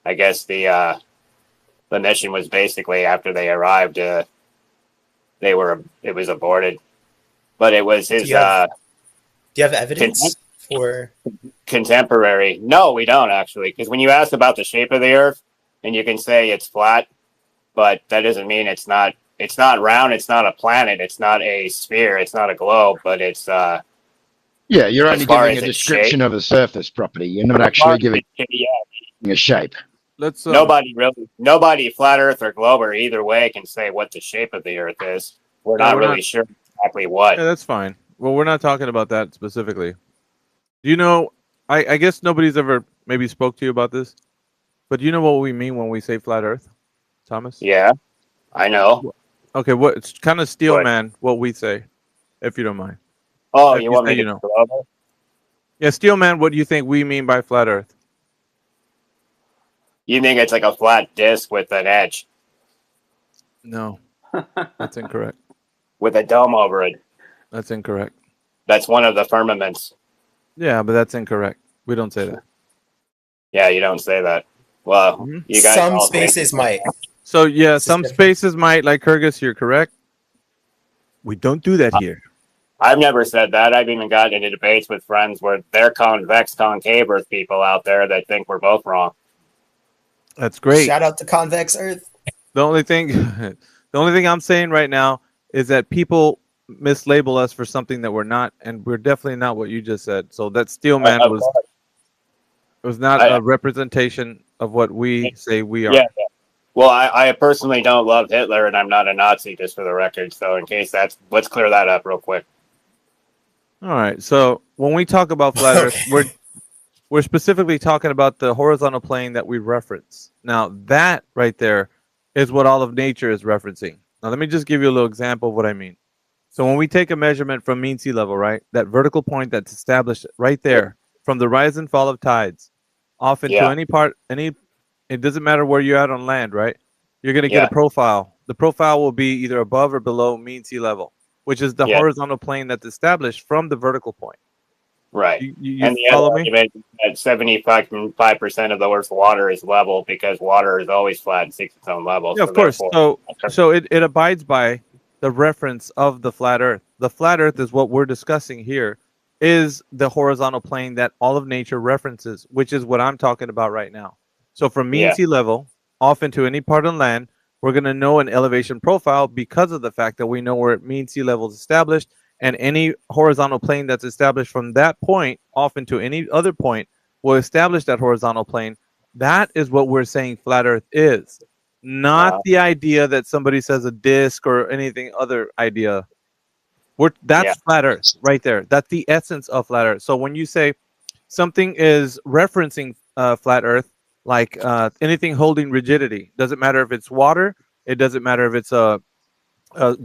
Speaker 8: I guess the mission was basically after they arrived, it was aborted. But it was his.
Speaker 16: Do you have evidence for
Speaker 8: contemporary? No, we don't actually, because when you ask about the shape of the Earth, and you can say it's flat, but that doesn't mean it's not. It's not round. It's not a planet. It's not a sphere. It's not a globe. But it's.
Speaker 18: Yeah, you're only
Speaker 8: as far
Speaker 18: giving
Speaker 8: as
Speaker 18: a
Speaker 8: its
Speaker 18: description
Speaker 8: shape.
Speaker 18: of a surface property. You're not
Speaker 8: As far
Speaker 18: actually
Speaker 8: as
Speaker 18: giving
Speaker 8: its shape, yeah.
Speaker 18: a shape.
Speaker 10: Let's
Speaker 8: Nobody, flat Earth or globe or either way, can say what the shape of the Earth is. We're
Speaker 10: No,
Speaker 8: not
Speaker 10: we're
Speaker 8: really
Speaker 10: not-
Speaker 8: sure exactly what.
Speaker 10: Yeah, that's fine. Well, we're not talking about that specifically. Do you know? I guess nobody's ever maybe spoke to you about this, but do you know what we mean when we say flat Earth, Thomas?
Speaker 8: Yeah, I know.
Speaker 10: Okay, what it's kind of steel man what we say, if you don't mind.
Speaker 8: Oh,
Speaker 10: If
Speaker 8: you want
Speaker 10: say
Speaker 8: me to
Speaker 10: you know.
Speaker 8: go over?
Speaker 10: Yeah, steel man. What do you think we mean by flat Earth?
Speaker 8: You think it's like a flat disc with an edge
Speaker 10: No, that's incorrect.
Speaker 8: with a dome over it?
Speaker 10: That's incorrect.
Speaker 8: That's one of the firmaments.
Speaker 10: Yeah, but that's incorrect. We don't say that.
Speaker 8: Yeah, you don't say that. Well, you guys
Speaker 16: some
Speaker 8: all think-
Speaker 16: spaces might?
Speaker 10: So yeah, some spaces might, like Kyrgyz, you're correct. We don't do that here.
Speaker 8: I've never said that. I've even gotten into debates with friends where they're convex concave Earth people out there that think we're both wrong.
Speaker 10: That's great.
Speaker 16: Shout out to Convex Earth.
Speaker 10: The only thing, I'm saying right now is that people mislabel us for something that we're not, and we're definitely not what you just said. So that steel man
Speaker 8: Of
Speaker 10: was
Speaker 8: course.
Speaker 10: not a representation of what we say we are.
Speaker 8: Yeah. Well, I personally don't love Hitler, and I'm not a Nazi, just for the record. So in case let's clear that up real quick.
Speaker 10: All right. So when we talk about flat Earth, we're specifically talking about the horizontal plane that we reference. Now that right there is what all of nature is referencing. Now let me just give you a little example of what I mean. So when we take a measurement from mean sea level, right, that vertical point that's established right there from the rise and fall of tides, off into it doesn't matter where you're at on land, right? You're going to get a profile. The profile will be either above or below mean sea level, which is the horizontal plane that's established from the vertical point.
Speaker 8: Right.
Speaker 10: You
Speaker 8: and the
Speaker 10: follow
Speaker 8: other
Speaker 10: me?
Speaker 8: argument is that 75% of the Earth's water is level because water is always flat and seeks its own level.
Speaker 10: Yeah, of course. So it abides by the reference of the flat Earth. The flat Earth is what we're discussing here, is the horizontal plane that all of nature references, which is what I'm talking about right now. So from mean sea level off into any part of land, we're going to know an elevation profile because of the fact that we know where mean sea level is established, and any horizontal plane that's established from that point off into any other point will establish that horizontal plane. That is what we're saying flat Earth is, not the idea that somebody says a disc or anything other idea. That's flat Earth right there. That's the essence of flat Earth. So when you say something is referencing flat Earth, like anything holding rigidity, doesn't matter if it's water, it doesn't matter if it's a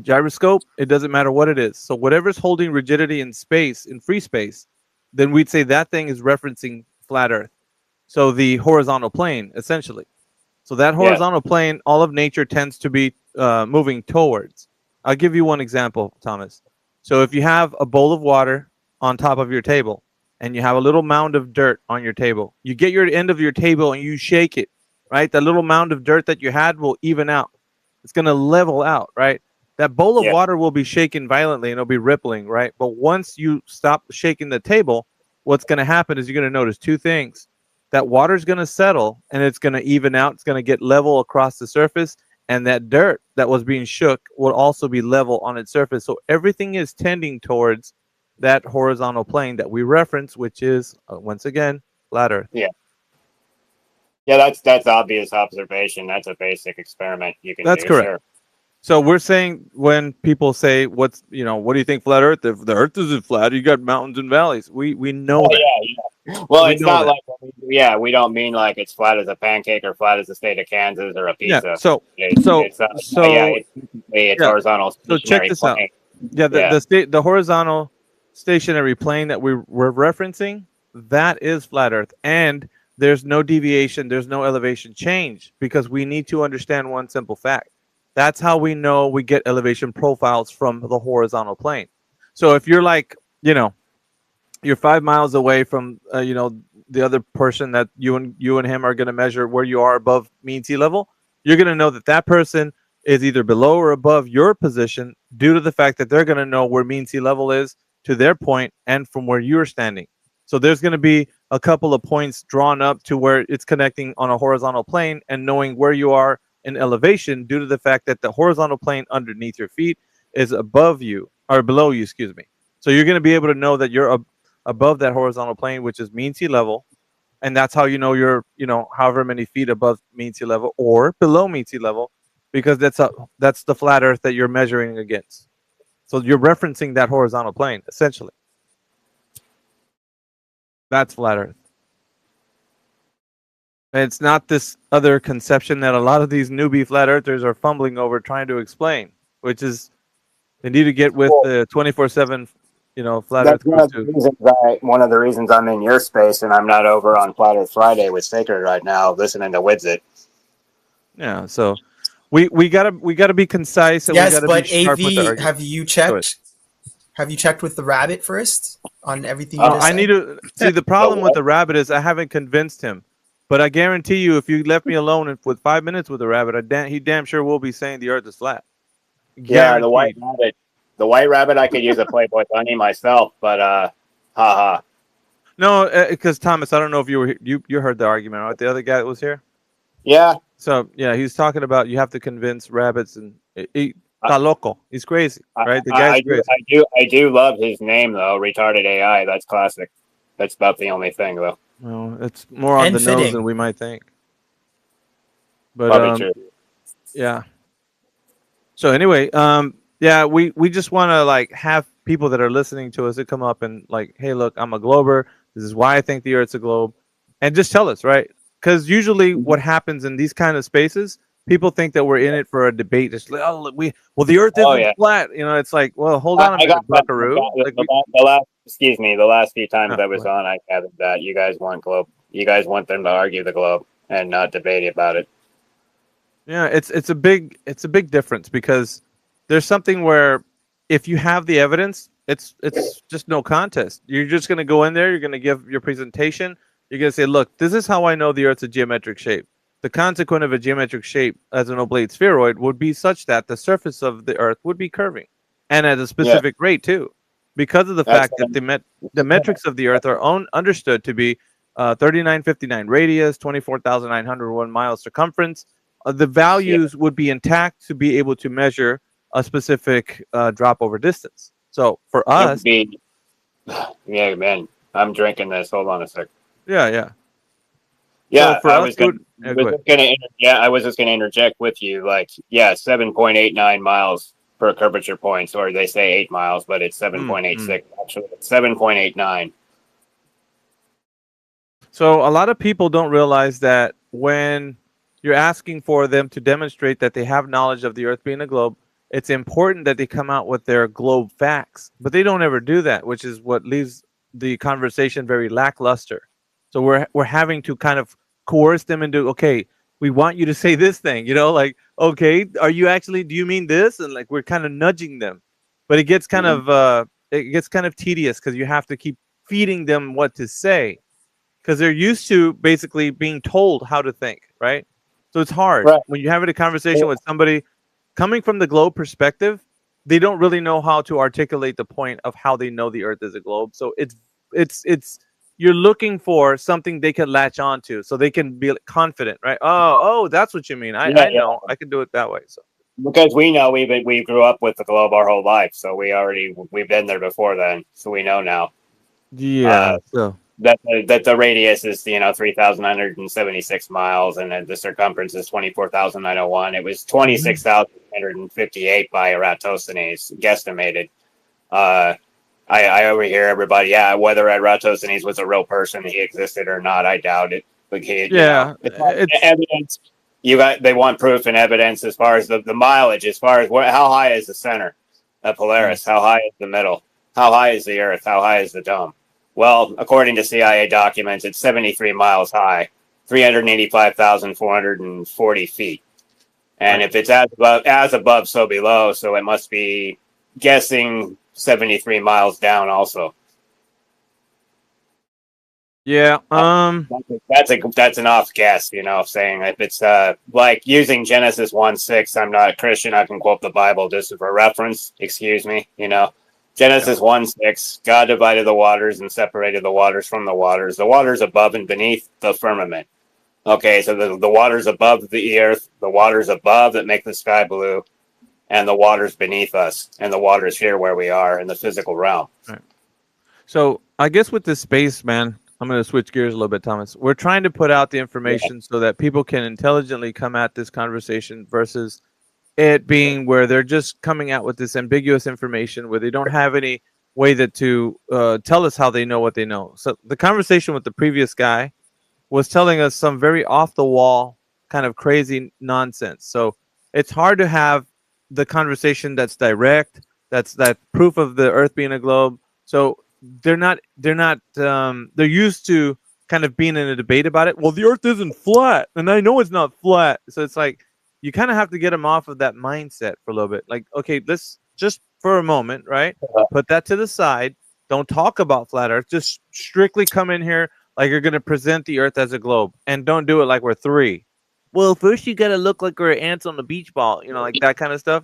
Speaker 10: gyroscope, it doesn't matter what it is. So whatever's holding rigidity in space, in free space, then we'd say that thing is referencing flat Earth. So the horizontal plane, essentially. So that horizontal plane, all of nature tends to be moving towards. I'll give you one example, Thomas. So if you have a bowl of water on top of your table and you have a little mound of dirt on your table, you get your end of your table and you shake it, right? That little mound of dirt that you had will even out. It's going to level out, right? That bowl of water will be shaken violently and it'll be rippling, right? But once you stop shaking the table, what's going to happen is you're going to notice two things. That water's going to settle and it's going to even out. It's going to get level across the surface. And that dirt that was being shook will also be level on its surface. So everything is tending towards that horizontal plane that we reference, which is, once again, flat Earth.
Speaker 8: Yeah. Yeah, that's obvious observation. That's a basic experiment you can do.
Speaker 10: That's correct.
Speaker 8: Sure.
Speaker 10: So we're saying when people say, what do you think flat Earth? If the Earth isn't flat, you got mountains and valleys. We know that.
Speaker 8: Yeah. Well,
Speaker 10: We
Speaker 8: it's
Speaker 10: know
Speaker 8: not
Speaker 10: that.
Speaker 8: like, we don't mean like it's flat as a pancake or flat as the state of Kansas or a pizza.
Speaker 10: Yeah. So
Speaker 8: it's horizontal.
Speaker 10: So check
Speaker 8: stationary
Speaker 10: this out.
Speaker 8: plane.
Speaker 10: Yeah, the horizontal stationary plane that we're referencing, that is flat Earth, and there's no deviation, there's no elevation change, because we need to understand one simple fact. That's how we know we get elevation profiles from the horizontal plane. So if you're like, you're 5 miles away from, the other person that you and him are going to measure where you are above mean sea level, you're going to know that person is either below or above your position due to the fact that they're going to know where mean sea level is to their point and from where you're standing. So there's going to be a couple of points drawn up to where it's connecting on a horizontal plane and knowing where you are in elevation due to the fact that the horizontal plane underneath your feet is above you or below you, excuse me. So you're going to be able to know that you're above that horizontal plane, which is mean sea level. And that's how you know you're, however many feet above mean sea level or below mean sea level, because that's the flat Earth that you're measuring against. So you're referencing that horizontal plane, essentially. That's flat Earth. And it's not this other conception that a lot of these newbie flat earthers are fumbling over trying to explain, which is they need to get with the 24/7, flat Earth.
Speaker 8: That's one of the reasons I'm in your space and I'm not over on Flat Earth Friday with Sacred right now listening to Widget.
Speaker 10: Yeah, so we gotta be concise and
Speaker 16: Yes,
Speaker 10: we gotta
Speaker 16: but
Speaker 10: be sharp with the
Speaker 16: AV,
Speaker 10: argument.
Speaker 16: have you checked? Have you checked with the rabbit first on everything?
Speaker 10: I need to see. The problem with the rabbit is I haven't convinced him, but I guarantee you, if you left me alone with 5 minutes with the rabbit, he damn sure will be saying the Earth is flat.
Speaker 8: Yeah, the white rabbit. The white rabbit, I could use a Playboy bunny myself, but haha.
Speaker 10: No, because Thomas, I don't know if you heard the argument, right? The other guy that was here.
Speaker 8: Yeah.
Speaker 10: So yeah, he's talking about you have to convince rabbits and está loco. He's crazy, right? The guy's crazy.
Speaker 8: I do love his name though. Retarded AI. That's classic. That's about the only thing though.
Speaker 10: No, it's more on the nose than we might think. But
Speaker 8: Probably true.
Speaker 10: Yeah. So anyway, yeah, we just want to have people that are listening to us to come up and hey, look, I'm a glober. This is why I think the Earth's a globe, and just tell us, right? Because usually what happens in these kind of spaces, people think that we're in it for a debate. It's like, the Earth isn't flat. It's like, well, hold on a minute, buckaroo.
Speaker 8: The last few times I was on, I gathered that you guys want globe. You guys want them to argue the globe and not debate about it.
Speaker 10: Yeah, it's a big difference, because there's something where if you have the evidence, it's just no contest. You're just going to go in there, you're going to give your presentation, you're going to say, look, this is how I know the Earth's a geometric shape. The consequence of a geometric shape as an oblate spheroid would be such that the surface of the Earth would be curving, and at a specific rate too, because of the fact that the metrics of the Earth are understood to be 3959 radius, 24,901 miles circumference. The values would be intact to be able to measure a specific drop over distance. So for us,
Speaker 8: yeah, man, I'm drinking this. Hold on a sec.
Speaker 10: Yeah.
Speaker 8: Yeah,
Speaker 10: so for
Speaker 8: I
Speaker 10: us,
Speaker 8: was just going to interject with you. 7.89 miles per curvature points, or they say 8 miles, but it's 7.86. Actually, it's 7.89.
Speaker 10: So a lot of people don't realize that when you're asking for them to demonstrate that they have knowledge of the Earth being a globe, it's important that they come out with their globe facts. But they don't ever do that, which is what leaves the conversation very lackluster. So we're having to kind of coerce them into, okay, we want you to say this thing, you know, like, okay, are you actually, do you mean this? And like we're kind of nudging them. But it gets kind of tedious because you have to keep feeding them what to say, because they're used to basically being told how to think, right? So it's hard.
Speaker 8: Right.
Speaker 10: When you're having a conversation with somebody coming from the globe perspective, they don't really know how to articulate the point of how they know the Earth is a globe. So it's you're looking for something they can latch onto so they can be confident, right? Oh, that's what you mean. I know. I can do it that way. So
Speaker 8: because we know we grew up with the globe our whole life, so we've been there before then, so we know now.
Speaker 10: Yeah. So
Speaker 8: that the radius is 3,976 miles, and then the circumference is 24,901. It was 26,158 by Eratosthenes guesstimated. I overhear everybody, whether Eratosthenes was a real person, he existed or not, I doubt it. But it's evidence. They want proof and evidence as far as the mileage, as far as how high is the center of Polaris, how high is the middle, how high is the Earth, how high is the dome. Well, according to CIA documents, it's 73 miles high, 385,440 feet. And if it's as above, so below, so it must be guessing 73 miles down also.
Speaker 10: Yeah.
Speaker 8: That's an off guess, saying if it's like using Genesis 1:6, I'm not a Christian, I can quote the Bible just for reference, excuse me, Genesis 1:6, God divided the waters and separated the waters from the waters above and beneath the firmament. Okay, so the waters above the earth, the waters above that make the sky blue, and the waters beneath us, and the waters here where we are in the physical realm.
Speaker 10: Right. So I guess with this space, man, I'm going to switch gears a little bit, Thomas. We're trying to put out the information so that people can intelligently come at this conversation versus it being where they're just coming out with this ambiguous information where they don't have any way to tell us how they know what they know. So the conversation with the previous guy was telling us some very off the wall kind of crazy nonsense. So it's hard to have the conversation that's direct, that proof of the Earth being a globe. So they're used to kind of being in a debate about it. Well, the Earth isn't flat, and I know it's not flat. So it's like you kind of have to get them off of that mindset for a little bit. Like, okay, let's just for a moment, right? Put that to the side. Don't talk about flat Earth. Just strictly come in here like you're going to present the Earth as a globe, and don't do it like we're three. Well, first you got to look like we're ants on the beach ball, like that kind of stuff.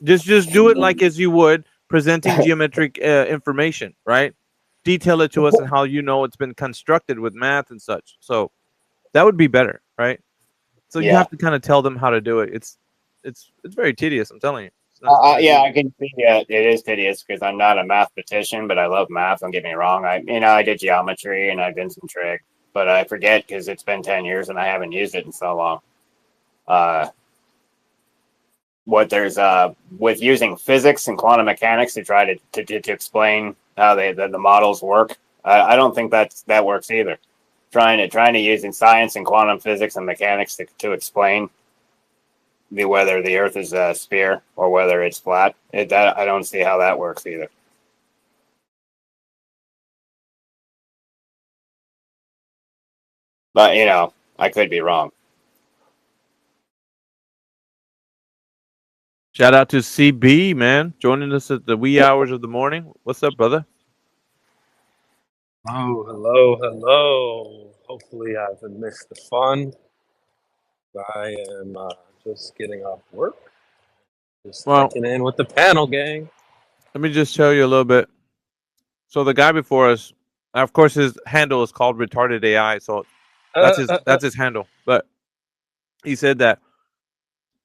Speaker 10: Just do it like as you would presenting geometric information, right? Detail it to us and how it's been constructed with math and such. So that would be better, right? So you have to kind of tell them how to do it. It's very tedious, I'm telling you.
Speaker 8: I can see it is tedious because I'm not a mathematician, but I love math. Don't get me wrong. I did geometry and I've done some trig, but I forget because it's been 10 years and I haven't used it in so long. What there's with using physics and quantum mechanics to try to explain how the models work, I don't think that works either. Trying to using science and quantum physics and mechanics to explain whether the Earth is a sphere or whether it's flat, I don't see how that works either. But I could be wrong.
Speaker 10: Shout out to CB, man, joining us at the wee hours of the morning. What's up, brother?
Speaker 9: Oh, hello. Hopefully I haven't missed the fun. I am just getting off work. Just checking in with the panel gang.
Speaker 10: Let me just tell you a little bit. So the guy before us, of course, his handle is called Retarded AI, so that's his handle. But he said that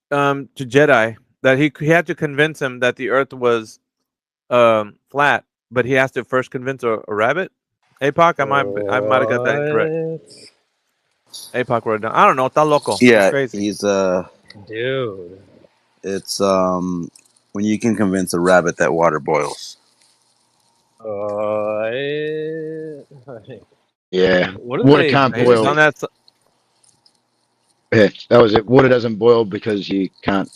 Speaker 10: to Jedi, that he had to convince him that the Earth was flat, but he has to first convince a rabbit. APOC, I might have got that incorrect. APOC wrote it down. I don't know. Está loco.
Speaker 12: Yeah,
Speaker 10: It's crazy.
Speaker 12: he's
Speaker 9: dude.
Speaker 12: It's when When you can convince a rabbit that water boils.
Speaker 18: Yeah,
Speaker 9: What do
Speaker 18: water
Speaker 9: they
Speaker 18: can't
Speaker 10: He's
Speaker 18: boil.
Speaker 10: on that.
Speaker 18: Yeah, that was it. Water doesn't boil because you can't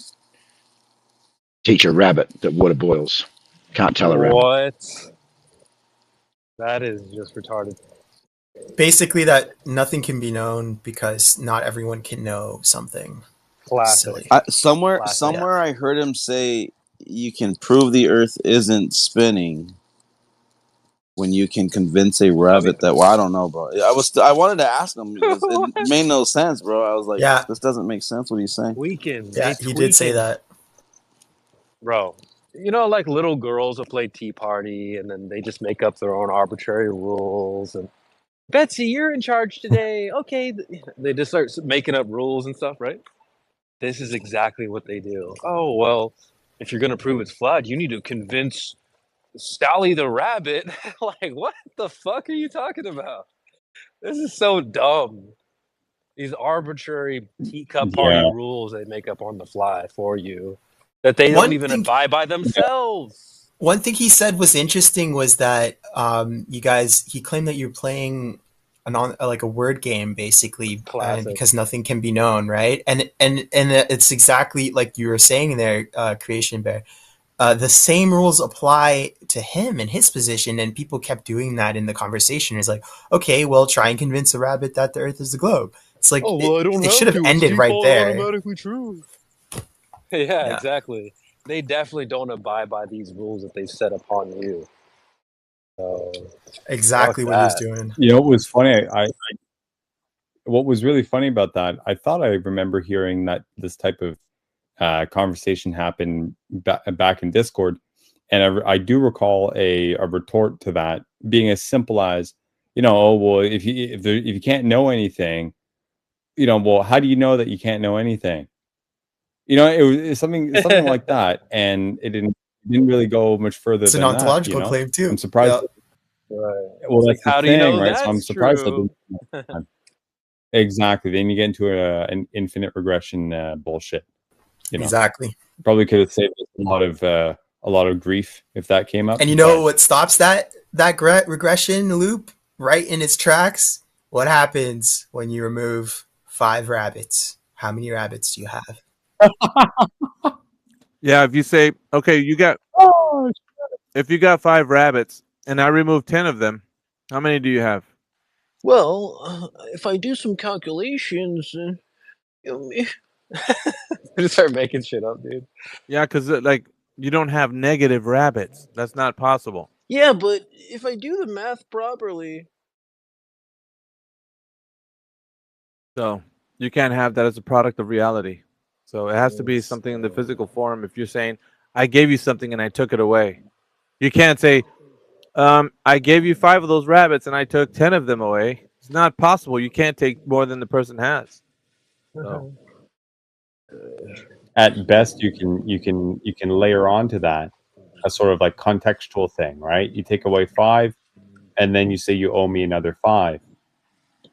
Speaker 18: teach a rabbit that water boils. Can't tell a rabbit.
Speaker 9: What? That is just retarded.
Speaker 16: Basically, that nothing can be known because not everyone can know something.
Speaker 9: Classic.
Speaker 16: Silly.
Speaker 12: Somewhere
Speaker 9: Classic.
Speaker 12: I heard him say you can prove the Earth isn't spinning when you can convince a rabbit that. Well, I don't know, bro. I wanted to ask him because it made no sense, bro. I was like,
Speaker 16: Yeah.
Speaker 12: this doesn't make sense. What he's saying?
Speaker 16: Yeah, he did say that.
Speaker 9: Bro, you know, like little girls will play Tea Party and then they just make up their own arbitrary rules. And Betsy, you're in charge today. Okay. They just start making up rules and stuff, right? This is exactly what they do. Oh, well, if you're going to prove it's flat, you need to convince Sally the rabbit. Like, what the fuck are you talking about? This is so dumb. These arbitrary teacup party
Speaker 21: Yeah.
Speaker 9: rules they make up on the fly for you that they
Speaker 16: One
Speaker 9: don't even
Speaker 16: thing-
Speaker 9: abide by themselves.
Speaker 16: One thing he said was interesting was that he claimed that you're playing like a word game basically, because nothing can be known, right? And it's exactly like you were saying there, Creation Bear. The same rules apply to him in his position, and people kept doing that in the conversation. It's like, okay, well, try and convince a rabbit that the Earth is the globe. It's like, it should have ended right there.
Speaker 9: Automatically true. Yeah, exactly. They definitely don't abide by these rules that they set upon you. So,
Speaker 16: Exactly what he was doing.
Speaker 21: You know, what was funny? What was really funny about that? I thought I remember hearing that this type of conversation happened back in Discord, and I do recall a retort to that being as simple as, you know, oh well, if you can't know anything, you know, well, how do you know that you can't know anything? You know, it was something like that, and it didn't really go much further.
Speaker 16: It's an
Speaker 21: than that,
Speaker 16: ontological
Speaker 21: you know?
Speaker 16: claim too.
Speaker 21: I'm surprised.
Speaker 16: Yep.
Speaker 9: Right.
Speaker 21: Well, that's
Speaker 9: How
Speaker 21: the
Speaker 9: do you
Speaker 21: thing,
Speaker 9: know
Speaker 21: right? So I'm
Speaker 9: that's
Speaker 21: surprised.
Speaker 9: true?
Speaker 21: Exactly. Then you get into an infinite regression bullshit. You know?
Speaker 16: Exactly.
Speaker 21: Probably could have saved us a lot of grief if that came up.
Speaker 16: And you know what stops that regression loop right in its tracks? What happens when you remove 5 rabbits? How many rabbits do you have?
Speaker 10: Yeah, if you say, okay, if you got 5 rabbits and I remove 10 of them, how many do you have?
Speaker 9: Well, if I do some calculations, just start making shit up, dude.
Speaker 10: Yeah, because like you don't have negative rabbits. That's not possible.
Speaker 9: Yeah, but if I do the math properly,
Speaker 10: So you can't have that as a product of reality. So it has to be something in the physical form. If you're saying, I gave you something and I took it away, you can't say, I gave you 5 of those rabbits and I took 10 of them away. It's not possible. You can't take more than the person has. So.
Speaker 21: At best, you can layer onto that a sort of like contextual thing, right? You take away 5, and then you say you owe me another 5.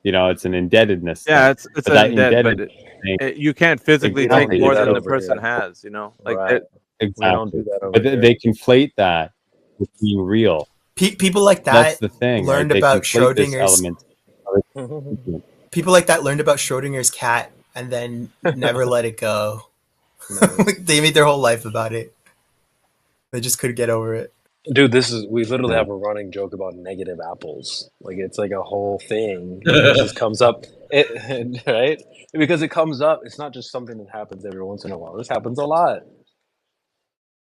Speaker 21: You know, it's an indebtedness.
Speaker 10: Yeah,
Speaker 21: thing.
Speaker 10: it's
Speaker 21: But that
Speaker 10: an debt,
Speaker 21: indebtedness
Speaker 10: but
Speaker 21: thing-
Speaker 10: you can't physically
Speaker 21: Exactly,
Speaker 10: take more
Speaker 21: it's
Speaker 10: than the
Speaker 21: over
Speaker 10: person
Speaker 21: here.
Speaker 10: has. You know, like
Speaker 9: Right.
Speaker 21: Exactly.
Speaker 9: do that over
Speaker 21: But
Speaker 9: here.
Speaker 21: they conflate that with being real.
Speaker 16: People like
Speaker 21: That's
Speaker 16: that
Speaker 21: the thing.
Speaker 16: learned
Speaker 21: right? They
Speaker 16: about
Speaker 21: conflate this
Speaker 16: Schrodinger's.
Speaker 21: element.
Speaker 16: People like that learned about Schrodinger's cat and then never let it go. They made their whole life about it. They just couldn't get over it.
Speaker 9: Dude, we literally have a running joke about negative apples. Like it's like a whole thing. It just comes up, right? Because it comes up. It's not just something that happens every once in a while. This happens a lot.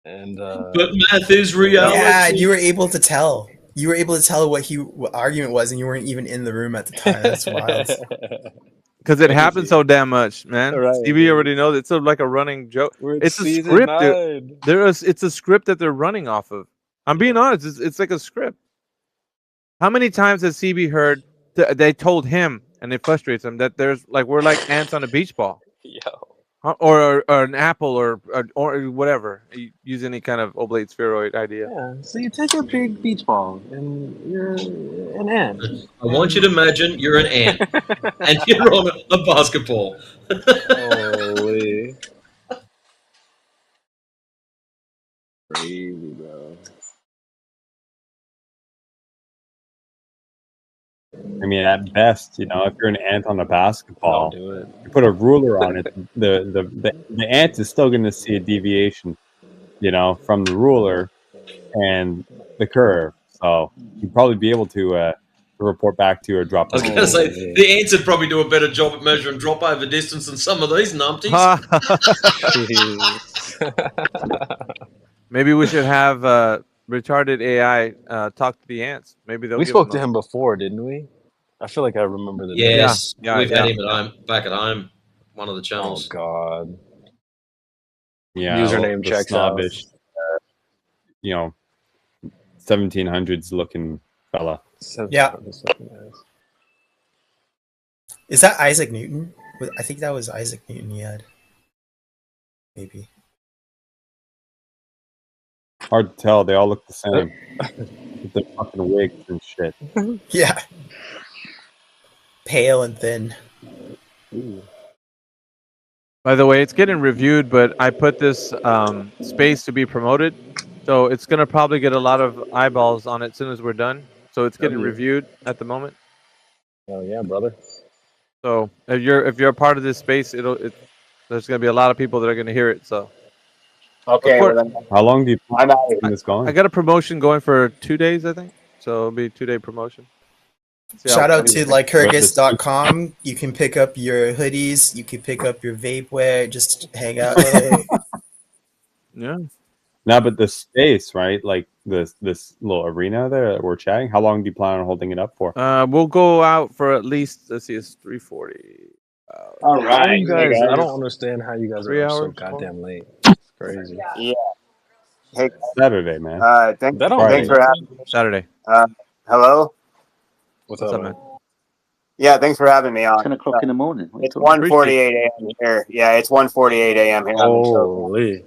Speaker 9: And
Speaker 4: But math is reality.
Speaker 16: Yeah, you were able to tell. You were able to tell what argument was, and you weren't even in the room at the time. That's wild.
Speaker 10: because it happens so damn much, man.
Speaker 9: Right,
Speaker 10: Stevie already knows it's like a running joke.
Speaker 9: We're at
Speaker 10: It's a
Speaker 9: season
Speaker 10: script.
Speaker 9: 9.
Speaker 10: It's a script that they're running off of. I'm being honest. It's like a script. How many times has CB heard they told him, and it frustrates him, that we're like ants on a beach ball?
Speaker 9: Yo.
Speaker 10: Or an apple or whatever. You use any kind of oblate spheroid idea.
Speaker 9: Yeah. So you take a big beach ball and you're an ant.
Speaker 4: I want you to imagine you're an ant and you're on a basketball.
Speaker 9: Holy. crazy, bro.
Speaker 21: I mean, at best, if you're an ant on a basketball,
Speaker 9: Don't do it.
Speaker 21: you put a ruler on it. The ant is still going to see a deviation, from the ruler and the curve. So you'd probably be able to report back to you or drop.
Speaker 4: I was going to say the ants would probably do a better job at measuring drop over distance than some of these numpties.
Speaker 10: Maybe we should have retarded AI talk to the ants. Maybe they'll.
Speaker 9: We
Speaker 10: give
Speaker 9: spoke
Speaker 10: them
Speaker 9: to him before, didn't we? I feel like I remember the name.
Speaker 4: Yes,
Speaker 10: Yeah,
Speaker 4: we've had him at home, back at home, one of the
Speaker 9: Oh
Speaker 4: channels.
Speaker 9: God.
Speaker 21: Yeah,
Speaker 9: Username
Speaker 21: the
Speaker 9: checks out.
Speaker 21: snobbish, 1700s looking fella.
Speaker 16: Yeah. Is that Isaac Newton? I think that was Isaac Newton he had. Maybe.
Speaker 21: Hard to tell. They all look the same. With their fucking wigs and shit.
Speaker 16: Yeah. Pale and thin.
Speaker 9: Ooh.
Speaker 10: By the way, it's getting reviewed, but I put this space to be promoted, so it's gonna probably get a lot of eyeballs on it as soon as we're done. So it's getting reviewed at the moment.
Speaker 9: Oh yeah, brother.
Speaker 10: So if you're a part of this space, there's gonna be a lot of people that are gonna hear it. So
Speaker 8: Okay, well then,
Speaker 21: How long do you
Speaker 8: I'm out.
Speaker 21: think this going?
Speaker 10: I got a promotion going for 2 days, I think. So it'll be a 2-day promotion. See how
Speaker 16: Shout out
Speaker 10: funny-
Speaker 16: to likehergus.com. You can pick up your hoodies. You can pick up your vapeware. Just hang out.
Speaker 10: Yeah.
Speaker 21: No, but the space, right? Like this little arena there that we're chatting. How long do you plan on holding it up for?
Speaker 10: We'll go out for at least, let's see, it's 3:40.
Speaker 8: All
Speaker 9: How
Speaker 8: right,
Speaker 9: you guys?
Speaker 8: hey,
Speaker 9: I don't understand how you guys
Speaker 10: 3
Speaker 9: are up so
Speaker 10: hours,
Speaker 9: goddamn late. It's crazy.
Speaker 8: Yeah. Hey,
Speaker 21: Saturday, man.
Speaker 8: thanks
Speaker 21: Friday.
Speaker 8: for having me.
Speaker 10: Saturday.
Speaker 8: Hello.
Speaker 9: What's
Speaker 10: What's
Speaker 9: up,
Speaker 10: up,
Speaker 9: man?
Speaker 8: Yeah, thanks for having me on.
Speaker 17: 10 o'clock in the morning. What are you
Speaker 8: It's
Speaker 17: talking about?
Speaker 8: 1:48 a.m. here. Yeah, it's 1:48 a.m. here.
Speaker 9: Holy.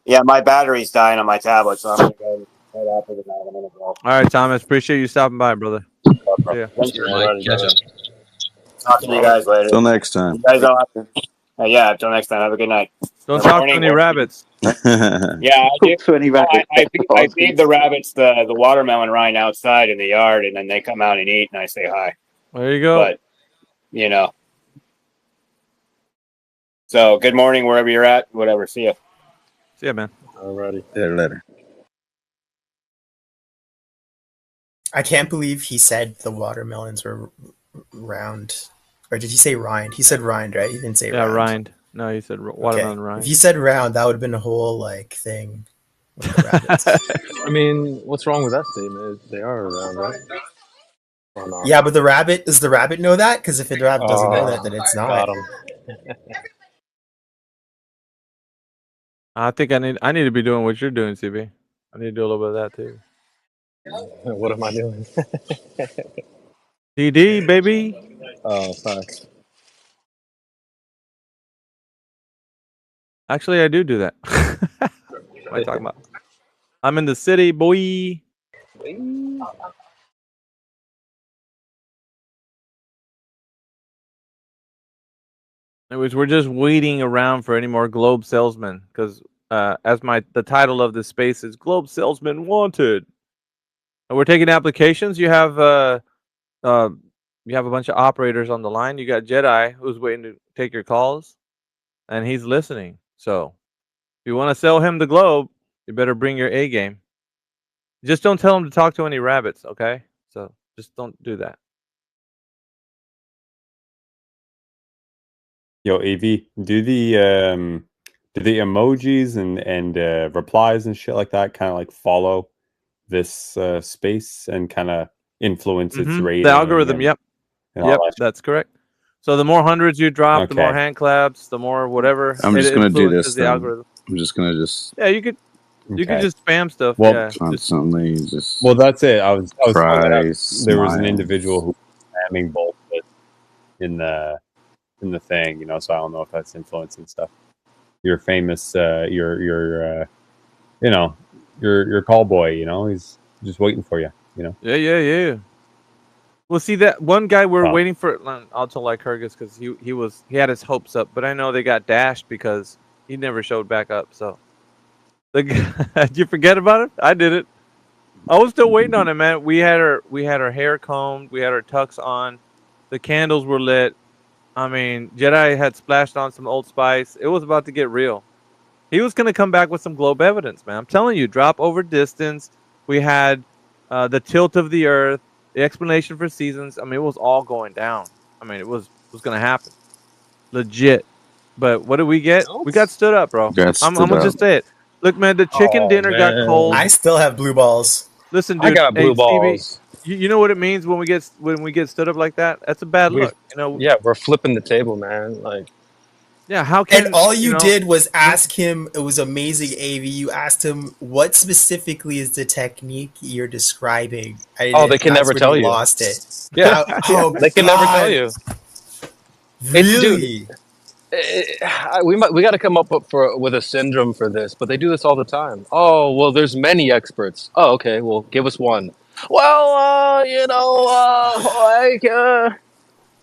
Speaker 8: Yeah, my battery's dying on my tablet, so I'm gonna go head out for the night. I'm gonna go.
Speaker 10: All right, Thomas. Appreciate you stopping by, brother. See ya.
Speaker 8: Thank you,
Speaker 4: Mate, catch up.
Speaker 8: Talk to you guys later.
Speaker 12: Till next time.
Speaker 8: You guys all have to. Yeah, until next time. Have a good night.
Speaker 10: Don't
Speaker 8: Good
Speaker 10: talk
Speaker 8: morning.
Speaker 10: to any rabbits.
Speaker 8: Yeah, I do.
Speaker 17: To any
Speaker 8: Oh,
Speaker 17: rabbit.
Speaker 8: I feed the rabbits the watermelon rind outside in the yard, and then they come out and eat, and I say hi.
Speaker 10: There you go.
Speaker 8: But so good morning wherever you're at. Whatever. See ya.
Speaker 10: See ya, man.
Speaker 9: Alrighty.
Speaker 12: Later.
Speaker 16: I can't believe he said the watermelons were round. Or did he say rind? He said rind, right? He didn't say round.
Speaker 10: rind. No, he said watermelon rind.
Speaker 16: If you said round, that would have been a whole thing with the rabbits.
Speaker 9: I mean, what's wrong with that statement? They are around, right? Or not?
Speaker 16: Yeah, but does the rabbit know that? Because if the rabbit doesn't know that, then it's not.
Speaker 9: Got him.
Speaker 10: I think I need to be doing what you're doing, CB. I need to do a little bit of that too.
Speaker 9: What am I doing?
Speaker 10: TD, baby.
Speaker 9: Oh, sorry.
Speaker 10: Actually, I do that. What am I talking about? I'm in the city, boy. Anyways, we're just waiting around for any more Globe salesmen because, as the title of this space is Globe Salesman Wanted, and we're taking applications. You have a bunch of operators on the line. You got Jedi who's waiting to take your calls, and he's listening. So, if you want to sell him the Globe, you better bring your A game. Just don't tell him to talk to any rabbits, okay? So just don't do that.
Speaker 21: Yo, AV, do the emojis and replies and shit like that kind of like follow this space and kind of influence its rating?
Speaker 10: The algorithm, yep.
Speaker 21: and all
Speaker 10: Yep,
Speaker 21: that shit?
Speaker 10: that's correct. So the more hundreds you drop, the more
Speaker 21: Okay.
Speaker 10: hand claps, the more whatever.
Speaker 12: I'm just gonna do
Speaker 10: influences
Speaker 12: this.
Speaker 10: the
Speaker 12: Then.
Speaker 10: algorithm.
Speaker 12: I'm just gonna just
Speaker 10: Yeah, you could
Speaker 21: Okay.
Speaker 10: just spam stuff.
Speaker 21: Well,
Speaker 10: yeah.
Speaker 12: constantly just.
Speaker 21: Well, that's it. I was told that
Speaker 12: Price,
Speaker 21: there was an
Speaker 12: smiles.
Speaker 21: individual who was spamming bullshit in the thing, so I don't know if that's influencing stuff. Your famous your call boy, he's just waiting for you,
Speaker 10: Yeah. Well, see that one guy we're
Speaker 21: Oh.
Speaker 10: waiting for. I'll tell like Hergus because he had his hopes up, but I know they got dashed because he never showed back up. So Did you forget about it? I did it. I was still waiting on it, man. We had her hair combed. We had her tux on. The candles were lit. I mean, Jedi had splashed on some Old Spice. It was about to get real. He was going to come back with some globe evidence, man. I'm telling you, drop over distance. We had the tilt of the Earth, the explanation for seasons. I mean, it was all going down. I mean, it was going to happen. Legit. But what did we get? We got stood up, bro. I'm going to just say it. Look, man, the chicken dinner got cold.
Speaker 16: I still have blue balls.
Speaker 10: Listen, dude.
Speaker 9: I got blue balls.
Speaker 10: Stevie, you know what it means when we get stood up like that? That's a bad look. You know.
Speaker 9: Yeah, we're flipping the table, man. Like.
Speaker 10: Yeah, how can
Speaker 16: and all you did was ask him. It was amazing, AV. You asked him what specifically is the technique you're describing.
Speaker 9: They can never tell you.
Speaker 16: Lost it.
Speaker 9: Yeah, they can never tell you.
Speaker 16: Really?
Speaker 9: We got to come up with a syndrome for this, but they do this all the time. Oh well, there's many experts. Oh, okay. Well, give us one. Well,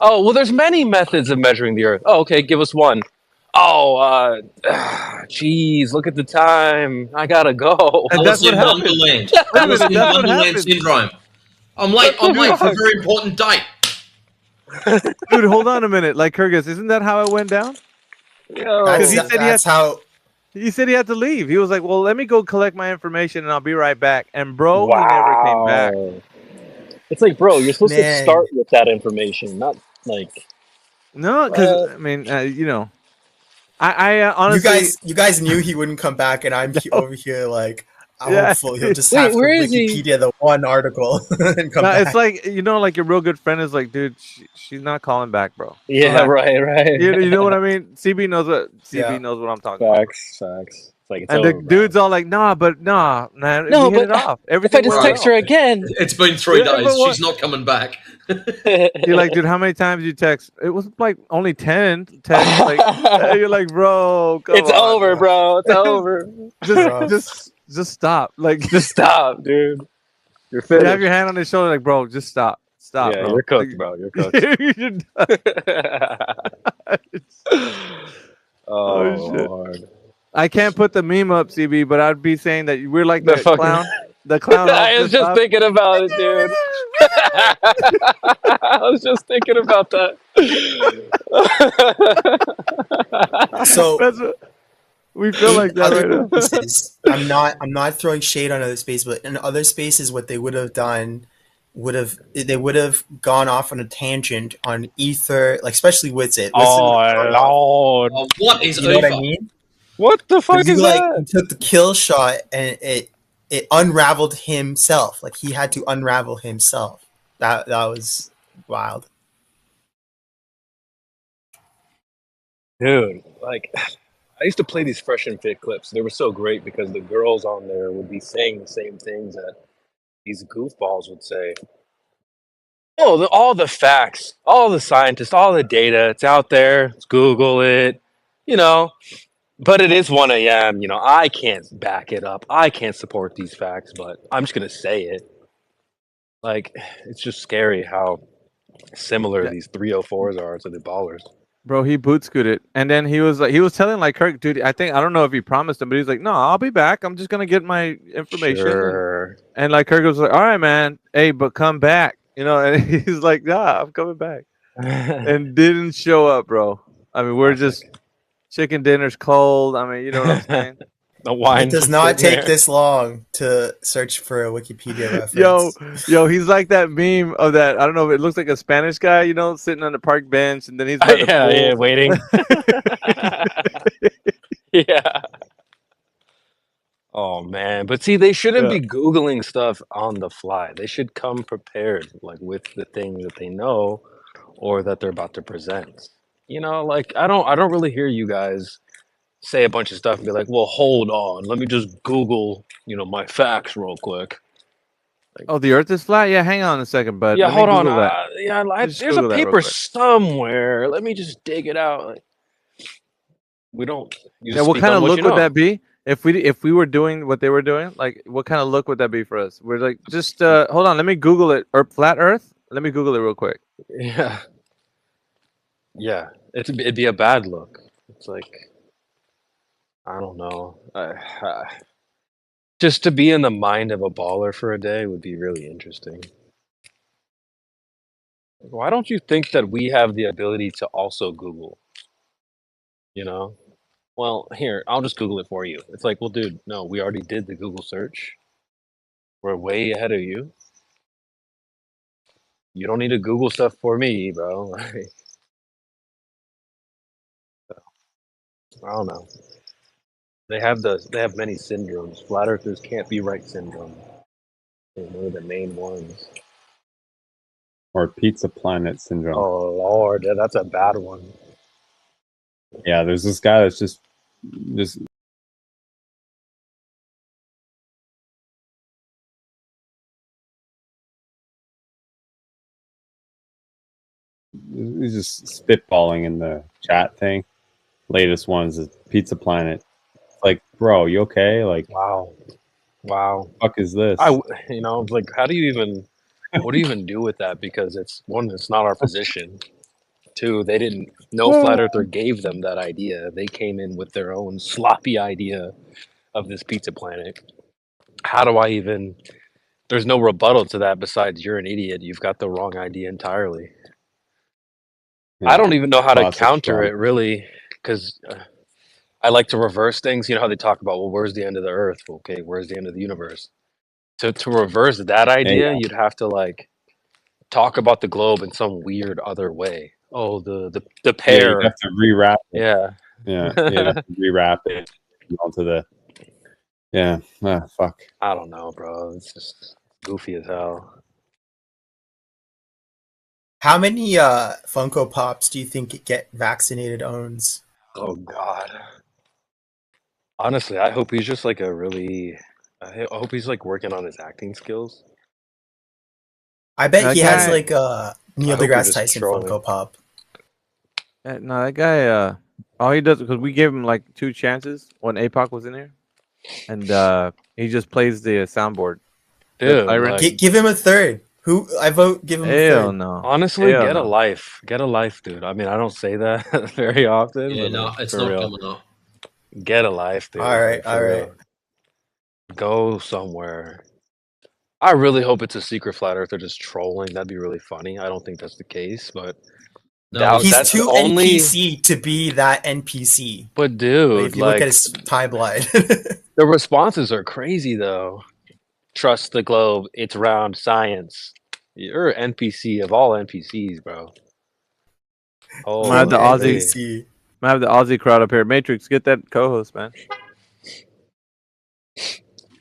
Speaker 9: oh, well, there's many methods of measuring the Earth. Oh, okay, give us one. Oh, geez, look at the time. I gotta go.
Speaker 4: And that's what Wonderland. Alice in Wonderland syndrome. I'm late for a very important date.
Speaker 10: Dude, hold on a minute. Like, Kyrgyz, isn't that how it went down? Because he said he had to leave. He was like, well, let me go collect my information and I'll be right back. And bro, he never came back.
Speaker 9: It's like, bro, you're supposed to start with that information, not like.
Speaker 10: No, because I mean, I honestly,
Speaker 16: you guys knew he wouldn't come back, and I'm over here like, hopeful he'll just have to Wikipedia the one article and come back.
Speaker 10: It's like, like your real good friend is like, dude, she's not calling back, bro.
Speaker 9: Yeah,
Speaker 10: so
Speaker 9: right.
Speaker 10: You know what I mean? CB knows what I'm talking about.
Speaker 9: Facts. Like,
Speaker 10: and the dude's all like, nah, man.
Speaker 9: No,
Speaker 10: but
Speaker 9: it off. If I just text her again,
Speaker 4: it's been 3 days. She's not coming back.
Speaker 10: You're like, dude, how many times did you text? It was like only 10. Like, you're like, bro, come
Speaker 9: it's
Speaker 10: on,
Speaker 9: over, bro. It's over.
Speaker 10: Just stop. Like,
Speaker 9: just stop, dude. You're finished.
Speaker 10: You have your hand on his shoulder, like, bro, just stop. Stop,
Speaker 9: yeah,
Speaker 10: bro.
Speaker 9: You're cooked, bro. You're cooked.
Speaker 10: Oh shit. Lord. I can't put the meme up, CB, but I'd be saying that we're like the clown. The clown.
Speaker 9: I was just thinking about it, dude. I was just thinking about that.
Speaker 16: So
Speaker 10: we feel like that right
Speaker 16: now. I'm not throwing shade on other spaces, but in other spaces, what they would have done they would have gone off on a tangent on Ether, like especially Witsit.
Speaker 9: Lord.
Speaker 4: What is
Speaker 16: you know what I mean?
Speaker 9: What the fuck is that?
Speaker 16: He took the kill shot and it unraveled himself. Like he had to unravel himself. That was wild.
Speaker 9: Dude, like I used to play these Fresh and Fit clips. They were so great because the girls on there would be saying the same things that these goofballs would say. Oh, all the facts, all the scientists, all the data, it's out there. Let's Google it, But it is 1 a.m. I can't back it up. I can't support these facts, but I'm just gonna say it. Like, it's just scary how similar these 304s are to the ballers.
Speaker 10: Bro, he boot scooted, and then he was telling like Kirk, dude. I don't know if he promised him, but he's like, no, I'll be back. I'm just gonna get my information.
Speaker 9: Sure.
Speaker 10: And like Kirk was like, all right, man. Hey, but come back, And he's like, nah, I'm coming back, and didn't show up, bro. I mean, we're just chicken dinner's cold. I mean, you know what I'm saying?
Speaker 9: The wine.
Speaker 16: It does not take this long to search for a Wikipedia reference.
Speaker 10: Yo, he's like that meme of that. I don't know if it looks like a Spanish guy, sitting on the park bench, and then he's
Speaker 9: waiting. Yeah. Oh man, but see, they shouldn't be Googling stuff on the fly. They should come prepared, like with the thing that they know, or that they're about to present. Like I don't really hear you guys say a bunch of stuff and be like, well, hold on, let me just Google, my facts real quick.
Speaker 10: Like, oh, the Earth is flat? Yeah, hang on a second, bud.
Speaker 9: Yeah, hold on. There's a paper somewhere. Let me just dig it out. We don't.
Speaker 10: What kind of look would that be if we were doing what they were doing? Like, what kind of look would that be for us? We're like, just hold on, let me Google it. Or flat Earth? Let me Google it real quick.
Speaker 9: Yeah, it'd be a bad look. It's like, I don't know. Just to be in the mind of a baller for a day would be really interesting. Why don't you think that we have the ability to also Google? You know? Well, here, I'll just Google it for you. It's like, well, dude, no, we already did the Google search. We're way ahead of you. You don't need to Google stuff for me, bro. Like, I don't know. They have many syndromes. Flat earthers can't be right syndrome. They're one of the main ones.
Speaker 21: Or Pizza Planet syndrome.
Speaker 9: Oh Lord, that's a bad one.
Speaker 21: Yeah, there's this guy that's just he's just spitballing in the chat thing. Latest ones is Pizza Planet. Like, bro, you okay? Like,
Speaker 9: wow.
Speaker 21: Fuck is this?
Speaker 9: Like, how do you even? What do you even do with that? Because it's not our position. Two, they didn't. No flat earther gave them that idea. They came in with their own sloppy idea of this Pizza Planet. How do I even? There's no rebuttal to that besides you're an idiot. You've got the wrong idea entirely. I don't even know how to counter it really, because I like to reverse things. You know how they talk about, well, where's the end of the earth? Okay, where's the end of the universe? To reverse that idea, you'd have to like talk about the globe in some weird other way. Oh, the pair.
Speaker 21: Yeah, you have to rewrap it.
Speaker 9: Yeah.
Speaker 21: Yeah, you have to rewrap it onto the. Yeah. Fuck.
Speaker 9: I don't know, bro. It's just goofy as hell.
Speaker 16: How many Funko Pops do you think Get Vaccinated owns?
Speaker 9: Oh God. Honestly, I hope he's just like I hope he's like working on his acting skills.
Speaker 16: I bet he has like a
Speaker 9: I
Speaker 16: Neil
Speaker 9: hope you're
Speaker 16: deGrasse
Speaker 9: just
Speaker 16: Tyson
Speaker 9: trolling.
Speaker 16: Funko Pop.
Speaker 10: No, that guy. All he does, because we gave him like 2 chances when APOC was in here, and he just plays the soundboard.
Speaker 9: Dude,
Speaker 10: Siren.
Speaker 16: Give him a third. I vote. Give him a
Speaker 10: Hell
Speaker 16: third.
Speaker 10: no.
Speaker 9: Honestly,
Speaker 10: Hell
Speaker 9: get a
Speaker 10: no.
Speaker 9: life. Get a life, dude. I mean, I don't say that very often.
Speaker 4: Yeah,
Speaker 9: but
Speaker 4: no,
Speaker 9: like,
Speaker 4: it's
Speaker 9: for
Speaker 4: not
Speaker 9: real.
Speaker 4: coming up.
Speaker 9: Get a life, dude.
Speaker 16: All right,
Speaker 9: like, for
Speaker 16: all right.
Speaker 9: real. Go somewhere. I really hope it's a secret flat earther just trolling. That'd be really funny. I don't think that's the case, but
Speaker 16: He's
Speaker 9: that's
Speaker 16: too
Speaker 9: the only.
Speaker 16: NPC to be that NPC.
Speaker 9: But dude,
Speaker 16: If you
Speaker 9: like
Speaker 16: look at his timeline.
Speaker 9: the responses are crazy though. Trust the globe. It's round. Science. You're an NPC of all NPCs, bro.
Speaker 10: I'm gonna have the
Speaker 9: Holy.
Speaker 10: Aussie. I'm gonna have the Aussie crowd up here. Matrix, get that co-host, man.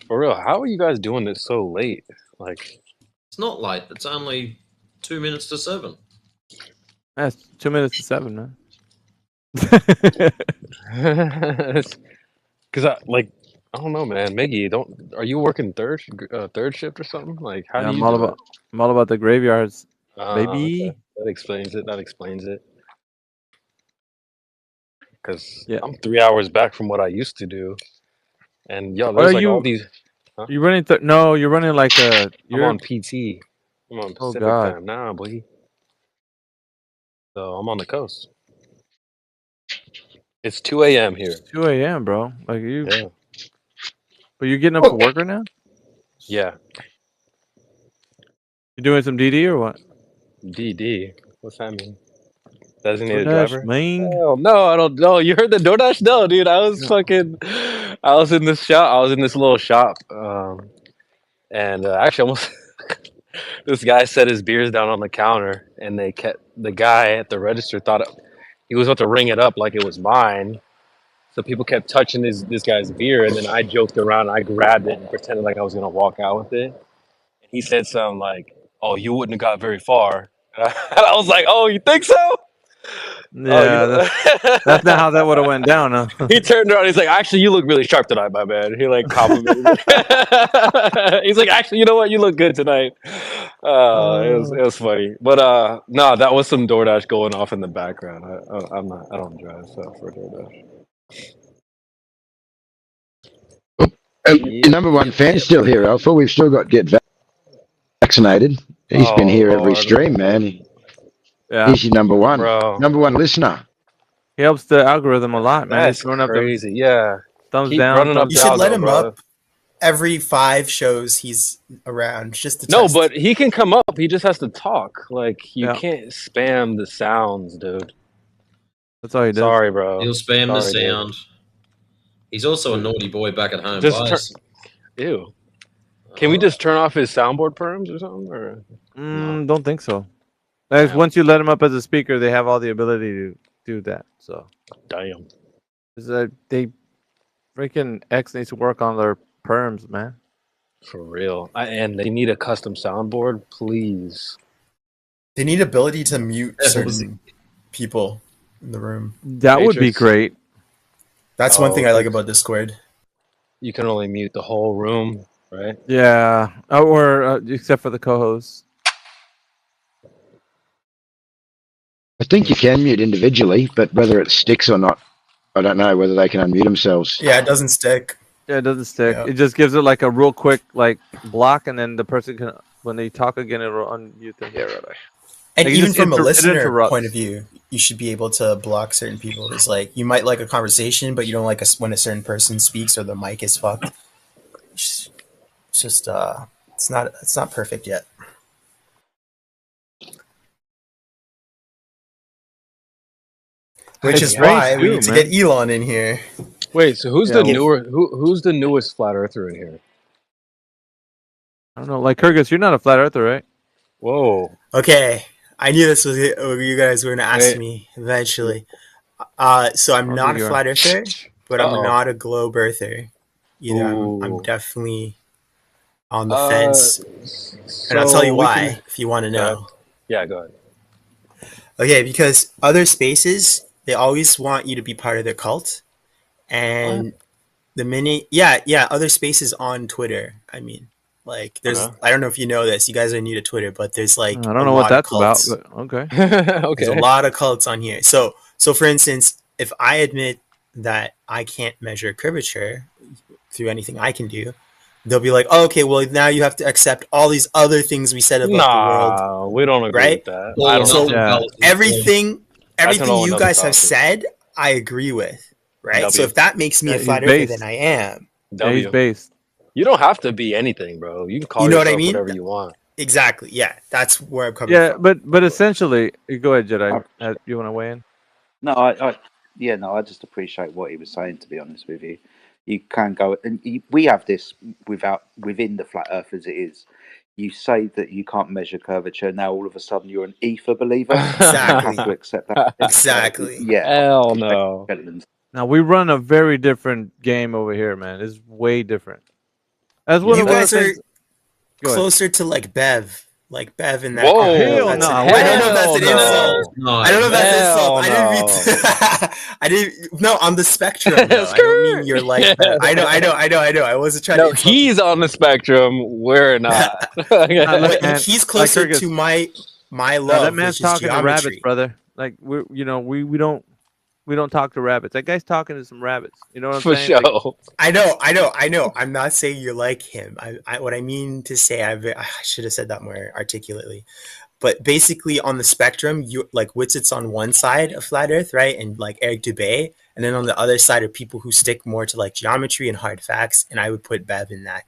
Speaker 9: For real, how are you guys doing this so late? Like,
Speaker 4: It's not late. It's only 2 minutes to 7.
Speaker 10: That's 2 minutes to 7, man.
Speaker 9: because I don't know, man. Miggy, are you working third shift or something? Like, how
Speaker 10: Yeah,
Speaker 9: do
Speaker 10: I'm
Speaker 9: you
Speaker 10: all
Speaker 9: do
Speaker 10: about I'm all about the graveyards, baby.
Speaker 9: okay. That explains it. Because
Speaker 10: Yeah.
Speaker 9: I'm 3 hours back from what I used to do, and yo,
Speaker 10: What
Speaker 9: there's
Speaker 10: are
Speaker 9: like
Speaker 10: you?
Speaker 9: all these. Huh?
Speaker 10: You running? No, you're running like a.
Speaker 9: I'm
Speaker 10: You're
Speaker 9: on PT. I'm on
Speaker 10: Oh,
Speaker 9: Pacific
Speaker 10: God.
Speaker 9: time now, boy. So I'm on the coast. It's 2 a.m. here.
Speaker 10: 2 a.m., bro. Like you.
Speaker 9: Yeah.
Speaker 10: But you're getting up for work right now?
Speaker 9: Yeah.
Speaker 10: You doing some DD or what?
Speaker 9: DD. What's that mean? Designated
Speaker 10: DoorDash,
Speaker 9: driver?
Speaker 10: man.
Speaker 9: Hell no, I don't know. You heard the DoorDash? No, dude. I was in this shop. I was in this little shop. And actually almost this guy set his beers down on the counter, and the guy at the register thought he was about to ring it up like it was mine. So people kept touching this guy's beer, and then I joked around. I grabbed it and pretended like I was gonna walk out with it. And he said something like, "Oh, you wouldn't have got very far." And I was like, "Oh, you think so?"
Speaker 10: Yeah, that's not how that would have went down, huh?
Speaker 9: He turned around. He's like, "Actually, you look really sharp tonight, my man." He like complimented me. He's like, "Actually, you know what? You look good tonight." It was funny, but no, that was some DoorDash going off in the background. I don't drive so for DoorDash.
Speaker 18: Your number one fan's still here, Alpha. We've still got Get Vaccinated. He's been
Speaker 9: Oh,
Speaker 18: here every
Speaker 9: Lord.
Speaker 18: stream, man.
Speaker 10: Yeah.
Speaker 18: He's your number one.
Speaker 9: Bro.
Speaker 18: Number one listener.
Speaker 10: He helps the algorithm a lot, man. He's
Speaker 9: That's
Speaker 10: throwing up
Speaker 9: crazy.
Speaker 10: them
Speaker 9: Yeah.
Speaker 10: thumbs
Speaker 9: Keep
Speaker 10: down.
Speaker 9: running up
Speaker 10: Thumbs
Speaker 9: the
Speaker 16: You should let
Speaker 9: algo,
Speaker 16: him
Speaker 9: brother.
Speaker 16: up. every 5 shows he's around just to
Speaker 9: No,
Speaker 16: test.
Speaker 9: but he can come up. He just has to talk. Like you
Speaker 10: Yeah.
Speaker 9: can't spam the sounds, dude.
Speaker 10: That's all he does.
Speaker 9: Sorry, bro.
Speaker 4: He'll spam the
Speaker 9: Sorry, dude.
Speaker 4: sound. He's also a naughty boy back at home.
Speaker 9: Just
Speaker 4: Guys.
Speaker 9: Ew. Can we just turn off his soundboard perms or something? Or
Speaker 10: Don't think so. Like, once you let him up as a speaker, they have all the ability to do that. So
Speaker 9: damn.
Speaker 10: They freaking X needs to work on their perms, man.
Speaker 9: For real. And they need a custom soundboard, please.
Speaker 16: They need ability to mute
Speaker 9: Yeah,
Speaker 16: certain people in the room.
Speaker 10: That would be great.
Speaker 16: That's one thing I like about Discord.
Speaker 9: You can only mute the whole room, right?
Speaker 10: Yeah, or except for the co-hosts.
Speaker 18: I think you can mute individually, but whether it sticks or not, I don't know. Whether they can unmute themselves.
Speaker 16: Yeah, it doesn't stick.
Speaker 10: Yeah, it doesn't stick.
Speaker 16: Yeah.
Speaker 10: It just gives it like a real quick like block, and then the person can, when they talk again, it'll unmute them. Yeah, right.
Speaker 16: And
Speaker 10: Like, it
Speaker 16: even
Speaker 10: just
Speaker 16: from a
Speaker 10: it
Speaker 16: listener
Speaker 10: interrupts.
Speaker 16: point of view, you should be able to block certain people. It's like you might like a conversation, but you don't like when a certain person speaks or the mic is fucked. It's just it's not perfect yet. Which is why we need to get Elon in here.
Speaker 9: Wait, so who's
Speaker 10: Yeah,
Speaker 9: the who's the newest flat earther in here?
Speaker 10: I don't know. Like Kyrgyz, you're not a flat earther, right?
Speaker 9: Whoa.
Speaker 16: Okay, I knew this was it. You guys were going to ask
Speaker 9: Wait.
Speaker 16: me eventually. So I'm not a
Speaker 10: you are.
Speaker 16: flat earther, but I'm
Speaker 9: Uh-oh.
Speaker 16: not a globe earther either. I'm
Speaker 9: Ooh.
Speaker 16: definitely on the fence, and I'll
Speaker 9: so
Speaker 16: tell you
Speaker 9: we
Speaker 16: why
Speaker 9: can-
Speaker 16: if you want to know.
Speaker 9: Yeah, go ahead.
Speaker 16: Okay, because other spaces, they always want you to be part of their cult, and the minute, other spaces on Twitter. I mean, like there's,
Speaker 9: Uh-huh.
Speaker 16: I don't know if you know this. You guys are new to Twitter, but there's like
Speaker 10: I don't
Speaker 16: a
Speaker 10: know what
Speaker 16: lot of
Speaker 10: that's about,
Speaker 16: cults.
Speaker 10: but okay.
Speaker 16: There's a lot of cults on here. So for instance, if I admit that I can't measure curvature through anything I can do, they'll be like, oh, okay, well now you have to accept all these other things we said about the world.
Speaker 9: Nah, we don't agree
Speaker 16: Right?
Speaker 9: with that.
Speaker 4: Well,
Speaker 9: I don't
Speaker 4: so
Speaker 9: know.
Speaker 10: Yeah.
Speaker 16: Everything
Speaker 9: That's an whole
Speaker 16: you
Speaker 9: nother
Speaker 16: guys have
Speaker 9: topic.
Speaker 16: said, I agree with. Right?
Speaker 9: W.
Speaker 16: So if that makes me a
Speaker 10: Yeah,
Speaker 16: flat
Speaker 10: he's
Speaker 16: earther,
Speaker 10: based.
Speaker 16: then I am.
Speaker 10: Yeah, he's
Speaker 9: W.
Speaker 10: based.
Speaker 9: You don't have to be anything, bro. You can call
Speaker 16: You know what I
Speaker 9: yourself
Speaker 16: mean?
Speaker 9: whatever you want.
Speaker 16: Exactly. Yeah, that's where I'm coming
Speaker 10: Yeah,
Speaker 16: from.
Speaker 10: but essentially, go ahead, Jedi. You want to weigh in?
Speaker 17: No, I just appreciate what he was saying. To be honest with you, you can go, and we have this within the flat Earth as it is. You say that you can't measure curvature. Now all of a sudden you're an ether believer.
Speaker 16: Exactly.
Speaker 17: You have to accept that.
Speaker 16: Exactly.
Speaker 17: Yeah.
Speaker 9: Hell no.
Speaker 10: Now we run a very different game over here, man. It's way different. That's what
Speaker 16: You
Speaker 10: one of
Speaker 16: guys
Speaker 10: the
Speaker 16: are
Speaker 10: things- Go ahead.
Speaker 16: closer to like Bev in that.
Speaker 9: Whoa.
Speaker 16: group.
Speaker 10: Hell
Speaker 16: That's
Speaker 10: no.
Speaker 16: I don't know if that's an
Speaker 9: Hell
Speaker 16: insult.
Speaker 4: No.
Speaker 16: I don't know if that's an
Speaker 9: Hell
Speaker 16: insult. I didn't mean to. I didn't. No, on the spectrum. Though. I don't mean you're like Bev. I know. I wasn't trying to.
Speaker 9: No,
Speaker 16: insult you.
Speaker 9: he's on the spectrum. We're not.
Speaker 10: Look,
Speaker 16: But
Speaker 10: man,
Speaker 16: he's closer
Speaker 10: like Kyrgyz.
Speaker 16: to my
Speaker 10: No,
Speaker 16: love,
Speaker 10: that man's
Speaker 16: which is
Speaker 10: talking to
Speaker 16: geometry.
Speaker 10: rabbits, brother. Like we don't talk to rabbits. That guy's talking to some rabbits. You know what I'm
Speaker 9: For
Speaker 10: saying? Like,
Speaker 9: sure.
Speaker 16: I know. I'm not saying you're like him. What I mean to say, I should have said that more articulately. But basically, on the spectrum, you like Witzit's on one side of flat Earth, right, and like Eric Dubé, and then on the other side are people who stick more to like geometry and hard facts, and I would put Bev in that,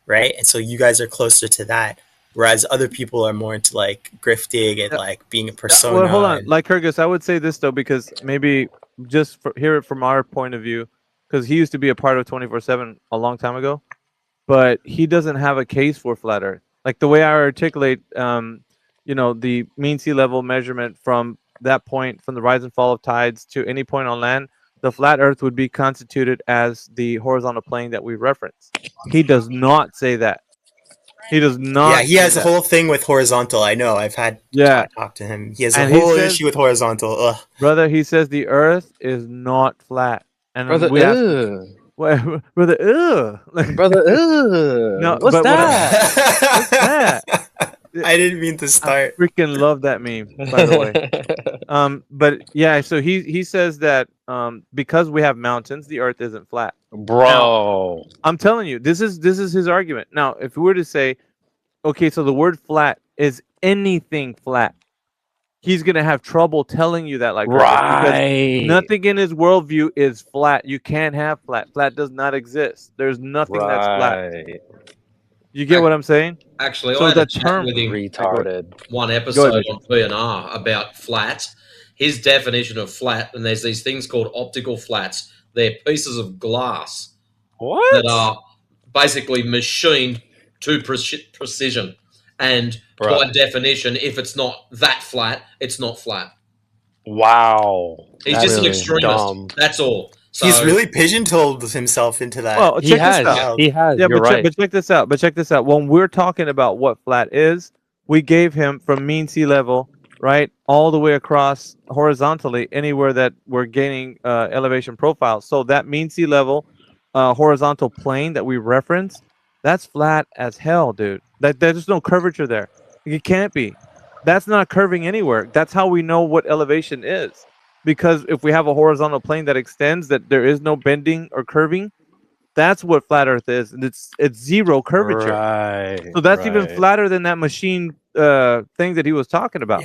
Speaker 16: right? And so you guys are closer to that, whereas other people are more into like grifting and like being a persona.
Speaker 10: well, hold on.
Speaker 16: and-
Speaker 10: Like Kyrgyz, I would say this though, because maybe just hear it from our point of view, because he used to be a part of 24/7 a long time ago, but he doesn't have a case for flat Earth. Like the way I articulate, the mean sea level measurement from that point, from the rise and fall of tides to any point on land, the flat Earth would be constituted as the horizontal plane that we reference. He does not say that. He does not.
Speaker 16: Yeah, he has
Speaker 10: say
Speaker 16: a
Speaker 10: that.
Speaker 16: whole thing with horizontal. I know. I've had talk to him. He has a
Speaker 10: And he
Speaker 16: whole
Speaker 10: says-
Speaker 16: issue with horizontal. Ugh.
Speaker 10: Brother, he says the Earth is not flat. And
Speaker 9: Brother,
Speaker 10: we ask,
Speaker 9: ugh.
Speaker 10: Well, brother, ugh. Like,
Speaker 9: Brother, ugh.
Speaker 10: no,
Speaker 9: What's
Speaker 10: but
Speaker 9: that?
Speaker 10: What's that?
Speaker 16: I didn't mean to start.
Speaker 10: Freaking love that meme, by the way. But yeah, so he says that because we have mountains, the Earth isn't flat.
Speaker 9: Bro.
Speaker 10: Now, I'm telling you, this is his argument. Now, if we were to say, okay, so the word flat is anything flat, he's gonna have trouble telling you that, like, because nothing in his worldview is flat. You can't have flat. Flat does not exist. There's nothing that's flat. You get what I'm saying?
Speaker 4: Actually,
Speaker 10: So
Speaker 4: I had
Speaker 10: the
Speaker 4: a chat
Speaker 10: term
Speaker 4: with him
Speaker 9: retarded.
Speaker 4: one
Speaker 10: Go
Speaker 4: episode
Speaker 10: ahead,
Speaker 4: on PNR about flat. His definition of flat, and there's these things called optical flats. They're pieces of glass that are basically machined to precision. And by definition, if it's not that flat, it's not flat.
Speaker 9: Wow.
Speaker 4: He's just an extremist. That's all. So,
Speaker 16: He's really pigeonholed himself into that.
Speaker 10: Well, check this out.
Speaker 16: style.
Speaker 10: Yeah, but check this out. But check this out. When we're talking about what flat is, we gave him from mean sea level, right, all the way across horizontally, anywhere that we're gaining elevation profile. So that mean sea level horizontal plane that we referenced, that's flat as hell, dude. There's no curvature there. It can't be. That's not curving anywhere. That's how we know what elevation is. Because if we have a horizontal plane that extends, that there is no bending or curving, that's what flat Earth is, and it's zero curvature.
Speaker 9: Right.
Speaker 10: So that's even flatter than that machine thing that he was talking about.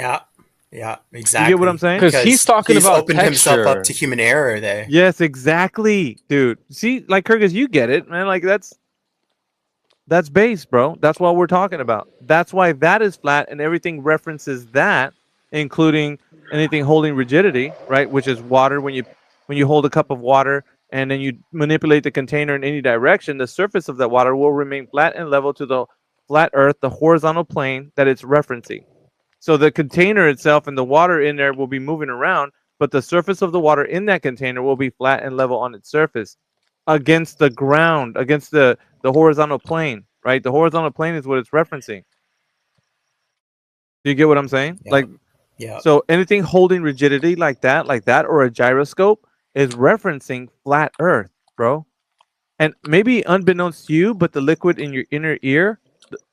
Speaker 16: Yeah, exactly.
Speaker 10: You get what I'm saying?
Speaker 9: Because he's talking about
Speaker 16: opened himself up
Speaker 9: texture.
Speaker 16: to human error there.
Speaker 10: Yes, exactly, dude. See, like Kyrgyz, you get it, man. Like that's base, bro. That's what we're talking about. That's why that is flat, and everything references that, including anything holding rigidity, right? Which is water. When you hold a cup of water and then you manipulate the container in any direction, the surface of that water will remain flat and level to the flat Earth, the horizontal plane that it's referencing. So the container itself and the water in there will be moving around, but the surface of the water in that container will be flat and level on its surface against the ground, against the horizontal plane, right? The horizontal plane is what it's referencing. Do you get what I'm saying?
Speaker 16: Yeah.
Speaker 10: So anything holding rigidity like that, or a gyroscope is referencing flat Earth, bro. And maybe unbeknownst to you, but the liquid in your inner ear,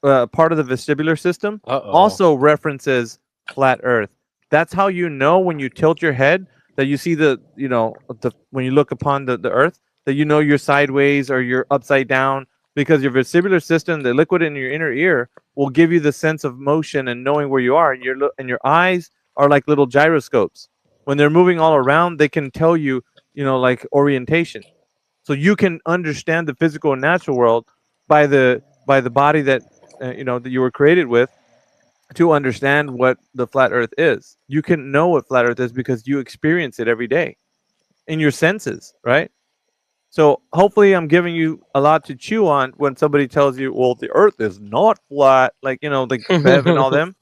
Speaker 10: part of the vestibular system, also references flat Earth. That's how you know when you tilt your head that you see when you look upon the Earth, that you know you're sideways or you're upside down, because your vestibular system, the liquid in your inner ear, will give you the sense of motion and knowing where you are. And your eyes are like little gyroscopes. When they're moving all around, they can tell you, like orientation. So you can understand the physical and natural world by the body that that you were created with, to understand what the flat Earth is. You can know what flat Earth is because you experience it every day in your senses, right? So hopefully I'm giving you a lot to chew on when somebody tells you, well, the Earth is not flat, like Bev and all them.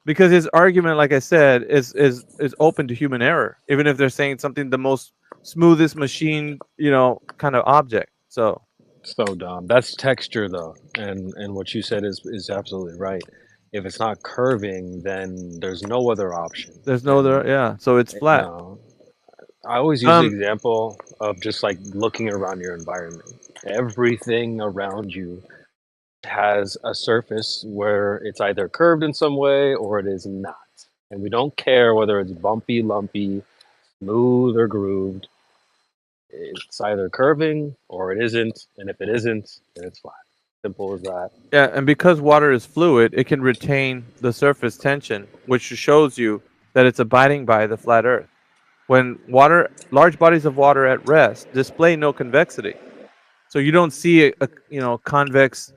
Speaker 10: Because his argument, like I said, is open to human error, even if they're saying something the most smoothest machine, kind of object. So
Speaker 9: dumb. That's texture, though, and what you said is absolutely right. If it's not curving, then there's no other option.
Speaker 10: There's no other, yeah. So it's flat.
Speaker 9: I always use the example of just like looking around your environment. Everything around you has a surface where it's either curved in some way or it is not. And we don't care whether it's bumpy, lumpy, smooth, or grooved. It's either curving or it isn't. And if it isn't, then it's flat. Simple as that.
Speaker 10: Yeah, and because water is fluid, it can retain the surface tension, which shows you that it's abiding by the flat Earth. When large bodies of water at rest display no convexity. So you don't see a convex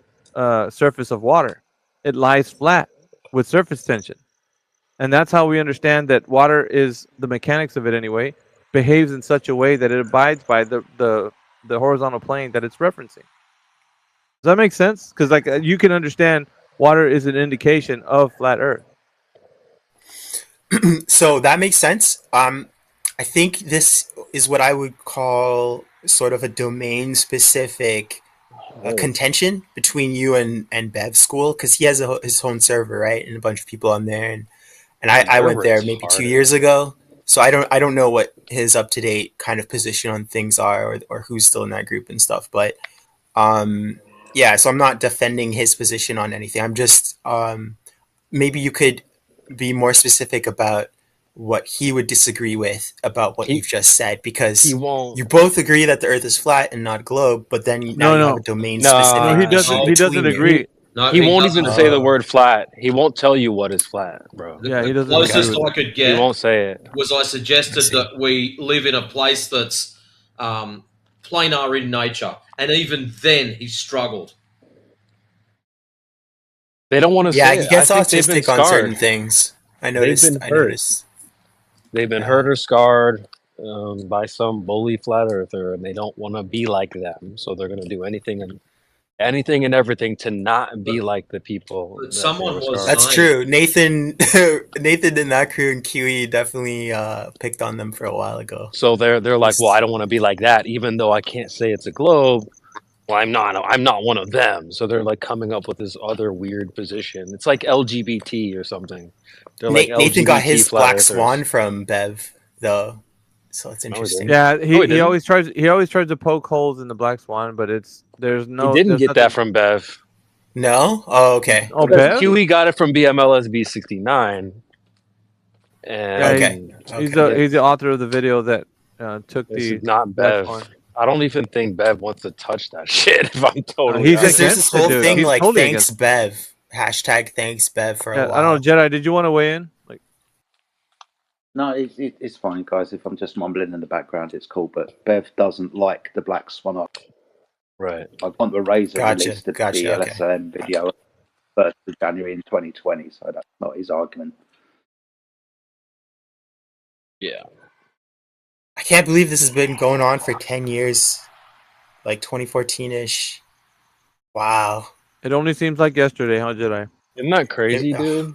Speaker 10: surface of water. It lies flat with surface tension. And that's how we understand that water is, the mechanics of it anyway, behaves in such a way that it abides by the horizontal plane that it's referencing. Does that make sense? Because you can understand water is an indication of flat Earth.
Speaker 16: So that makes sense. I think this is what I would call sort of a domain-specific contention between you and Bev's school, because he has his own server, right, and a bunch of people on there, and I went there maybe 2 years ago, so I don't know what his up-to-date kind of position on things are, or who's still in that group and stuff, but yeah, so I'm not defending his position on anything. I'm just maybe you could be more specific about what he would disagree with about what you've just said, because you both agree that the Earth is flat and not a globe, but then you have a domain specific.
Speaker 10: No, he doesn't agree.
Speaker 4: No,
Speaker 9: He won't even say the
Speaker 16: Oh.
Speaker 9: word flat. He won't tell you what is flat, bro.
Speaker 10: Yeah, he
Speaker 4: The
Speaker 10: doesn't agree
Speaker 4: closest
Speaker 10: with
Speaker 4: I
Speaker 10: it.
Speaker 4: could
Speaker 9: He
Speaker 4: get
Speaker 9: won't say it.
Speaker 4: was I suggested that we live in a place that's planar in nature, and even then he struggled.
Speaker 9: They don't want to
Speaker 16: Yeah,
Speaker 9: say
Speaker 16: he
Speaker 9: it. I
Speaker 16: gets
Speaker 9: think they've been
Speaker 16: autistic on certain
Speaker 9: scarred.
Speaker 16: things. I
Speaker 9: They've
Speaker 16: noticed.
Speaker 9: been
Speaker 16: I
Speaker 9: hurt.
Speaker 16: noticed.
Speaker 9: They've been
Speaker 16: Yeah.
Speaker 9: hurt or scarred by some bully flat earther, and they don't want to be like them. So they're going to do anything and everything to not be like the people
Speaker 4: But
Speaker 9: that they
Speaker 4: someone
Speaker 9: were
Speaker 4: was
Speaker 9: scarred.
Speaker 16: That's
Speaker 4: saying,
Speaker 16: true. Nathan and that crew and Kiwi definitely picked on them for a while ago.
Speaker 9: So they're like, well, I don't want to be like that, even though I can't say it's a globe. Well, I'm not one of them. So they're like coming up with this other weird position. It's like LGBT or something. They're like
Speaker 16: Nathan got
Speaker 9: LGBT
Speaker 16: his
Speaker 9: flat
Speaker 16: Black
Speaker 9: earthers.
Speaker 16: Swan from Bev, though, so it's
Speaker 9: No, he
Speaker 16: interesting.
Speaker 9: didn't.
Speaker 10: Yeah,
Speaker 9: No,
Speaker 10: he
Speaker 9: didn't.
Speaker 10: always tries to poke holes in the Black Swan, but there's
Speaker 9: He didn't get that from Bev.
Speaker 16: No? Oh, okay.
Speaker 10: Oh,
Speaker 9: Because
Speaker 10: Bev?
Speaker 9: QE got it from BMLSB 69.
Speaker 10: Yeah,
Speaker 9: And
Speaker 10: he's the author of the video that took
Speaker 9: this
Speaker 10: the
Speaker 9: is not
Speaker 10: Black
Speaker 9: Bev.
Speaker 10: Swan.
Speaker 9: I don't even think Bev wants to touch that shit. If I'm totally
Speaker 10: he's
Speaker 9: honest.
Speaker 16: There's this
Speaker 10: against it,
Speaker 16: whole
Speaker 10: dude.
Speaker 16: thing
Speaker 10: He's
Speaker 16: like
Speaker 10: totally
Speaker 16: thanks
Speaker 10: against
Speaker 16: Bev, hashtag thanks Bev for a
Speaker 10: Yeah,
Speaker 16: while.
Speaker 10: I don't know, Jedi. Did you want to weigh in? Like,
Speaker 17: No, it's fine, guys. If I'm just mumbling in the background, it's cool. But Bev doesn't like the Black Swan op.
Speaker 9: Right.
Speaker 17: I want the Razor
Speaker 16: Gotcha,
Speaker 17: released the
Speaker 16: gotcha, okay.
Speaker 17: LSM video 1st of January in 2020, so that's not his argument.
Speaker 9: Yeah.
Speaker 16: I can't believe this has been going on for 10 years, like 2014-ish. Wow.
Speaker 10: it only seems like yesterday, huh, Jedi?
Speaker 9: Isn't that crazy, dude?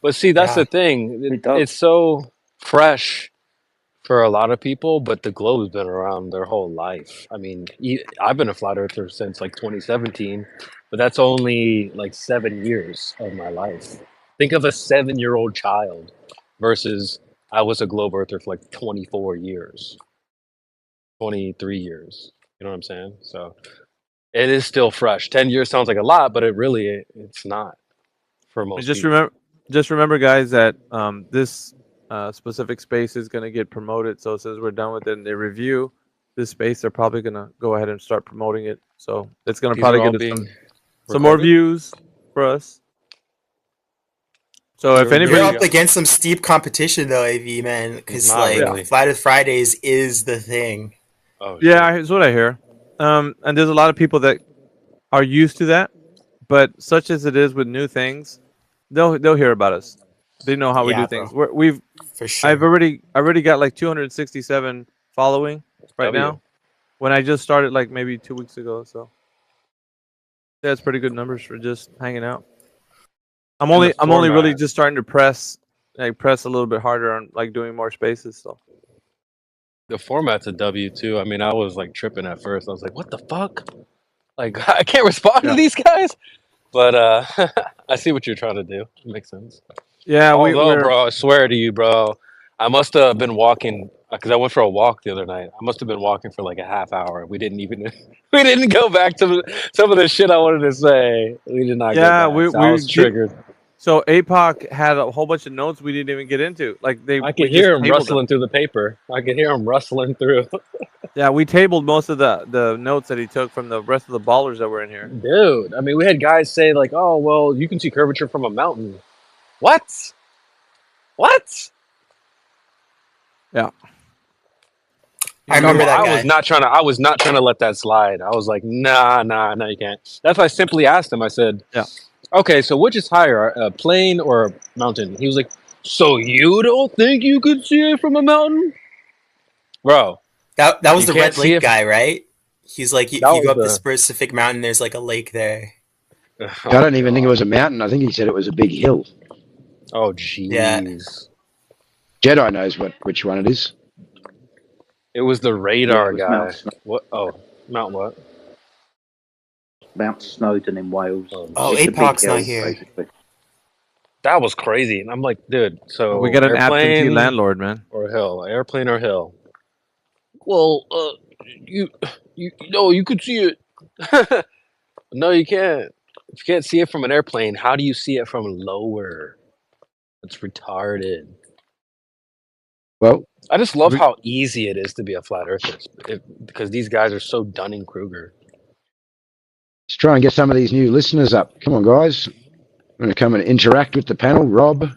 Speaker 9: But see, that's
Speaker 16: Yeah.
Speaker 9: the thing.
Speaker 17: It does.
Speaker 9: It's so fresh for a lot of people, but the globe's been around their whole life. I mean, I've been a flat earther since like 2017, but that's only like 7 years of my life. Think of a 7-year-old child versus I was a globe earther for like 24 years, 23 years. You know what I'm saying? So it is still fresh. 10 years sounds like a lot, but it's not for most
Speaker 10: Just
Speaker 9: people.
Speaker 10: remember, guys, that this specific space is going to get promoted. So since we're done with it and they review this space, they're probably going to go ahead and start promoting it. So it's going to
Speaker 9: These
Speaker 10: probably
Speaker 9: are all
Speaker 10: get us
Speaker 9: being
Speaker 10: some more
Speaker 9: recorded?
Speaker 10: views for us. So if
Speaker 16: You're
Speaker 10: anybody,
Speaker 16: up against some steep competition though, AV man, because
Speaker 9: Not
Speaker 16: like
Speaker 9: really.
Speaker 16: Flat Earth Fridays is the thing.
Speaker 9: Oh,
Speaker 10: yeah, here's what I hear. And there's a lot of people that are used to that, but such as it is with new things, they'll hear about us. They know how we
Speaker 16: Yeah,
Speaker 10: do things.
Speaker 16: bro.
Speaker 10: We've
Speaker 16: For sure.
Speaker 10: I've already got like 267 following right
Speaker 9: W.
Speaker 10: now, when I just started like maybe 2 weeks ago. So yeah, it's pretty good numbers for just hanging out. I'm only really
Speaker 9: format.
Speaker 10: just starting to press a little bit harder on like doing more spaces. So
Speaker 9: The format's a W too. I mean, I was like tripping at first. I was like, "What the fuck? Like, I can't respond to these guys." But I see what you're trying to do. It makes sense.
Speaker 10: yeah,
Speaker 9: Although, bro, I swear to you, bro, I must have been walking because I went for a walk the other night. I must have been walking for like a half hour. We didn't go back to some of the shit I wanted to say. We did not
Speaker 10: yeah,
Speaker 9: go back. So I was triggered.
Speaker 10: So APOC had a whole bunch of notes we didn't even get into. Like
Speaker 9: I could hear him rustling through the paper. I could hear him rustling through.
Speaker 10: Yeah, we tabled most of the notes that he took from the rest of the ballers that were in here.
Speaker 9: Dude, I mean, we had guys say like, "Oh, well, you can see curvature from a mountain." What? What?
Speaker 10: Yeah.
Speaker 16: I remember that guy.
Speaker 9: I was not trying to let that slide. I was like, nah, you can't. That's why I simply asked him. I said,
Speaker 10: "Yeah,
Speaker 9: okay, so which is higher, a plane or a mountain?" He was like, "So you don't think you could see it from a mountain, bro?"
Speaker 16: That was
Speaker 9: You
Speaker 16: the
Speaker 9: can't
Speaker 16: Red
Speaker 9: see
Speaker 16: Lake
Speaker 9: it-
Speaker 16: guy, right? He's like, you
Speaker 9: That
Speaker 16: go
Speaker 9: was
Speaker 16: up the
Speaker 9: the-
Speaker 16: specific mountain, there's like a lake there.
Speaker 18: I don't even think it was a mountain. I think he said it was a big hill.
Speaker 9: Oh, jeez.
Speaker 16: Yeah.
Speaker 18: Jedi knows which one it is.
Speaker 9: It was the radar
Speaker 17: it was
Speaker 9: guy.
Speaker 17: Mount Snow-
Speaker 9: What? Oh, Mount what?
Speaker 17: Mount Snowdon in Wales.
Speaker 16: Oh,
Speaker 17: It's a big
Speaker 16: APOC's
Speaker 17: hill,
Speaker 16: not here.
Speaker 17: basically.
Speaker 9: That was crazy. And I'm like, dude, so
Speaker 10: we got an absentee
Speaker 9: airplane
Speaker 10: landlord, man."
Speaker 9: or hill, airplane or hill. Well, you no, you could see it. No, you can't. If you can't see it from an airplane, how do you see it from lower? It's retarded.
Speaker 18: Well,
Speaker 9: I just love how easy it is to be a flat earther because these guys are so Dunning Kruger.
Speaker 18: Let's try and get some of these new listeners up. Come on, guys. I'm going to come and interact with the panel. Rob,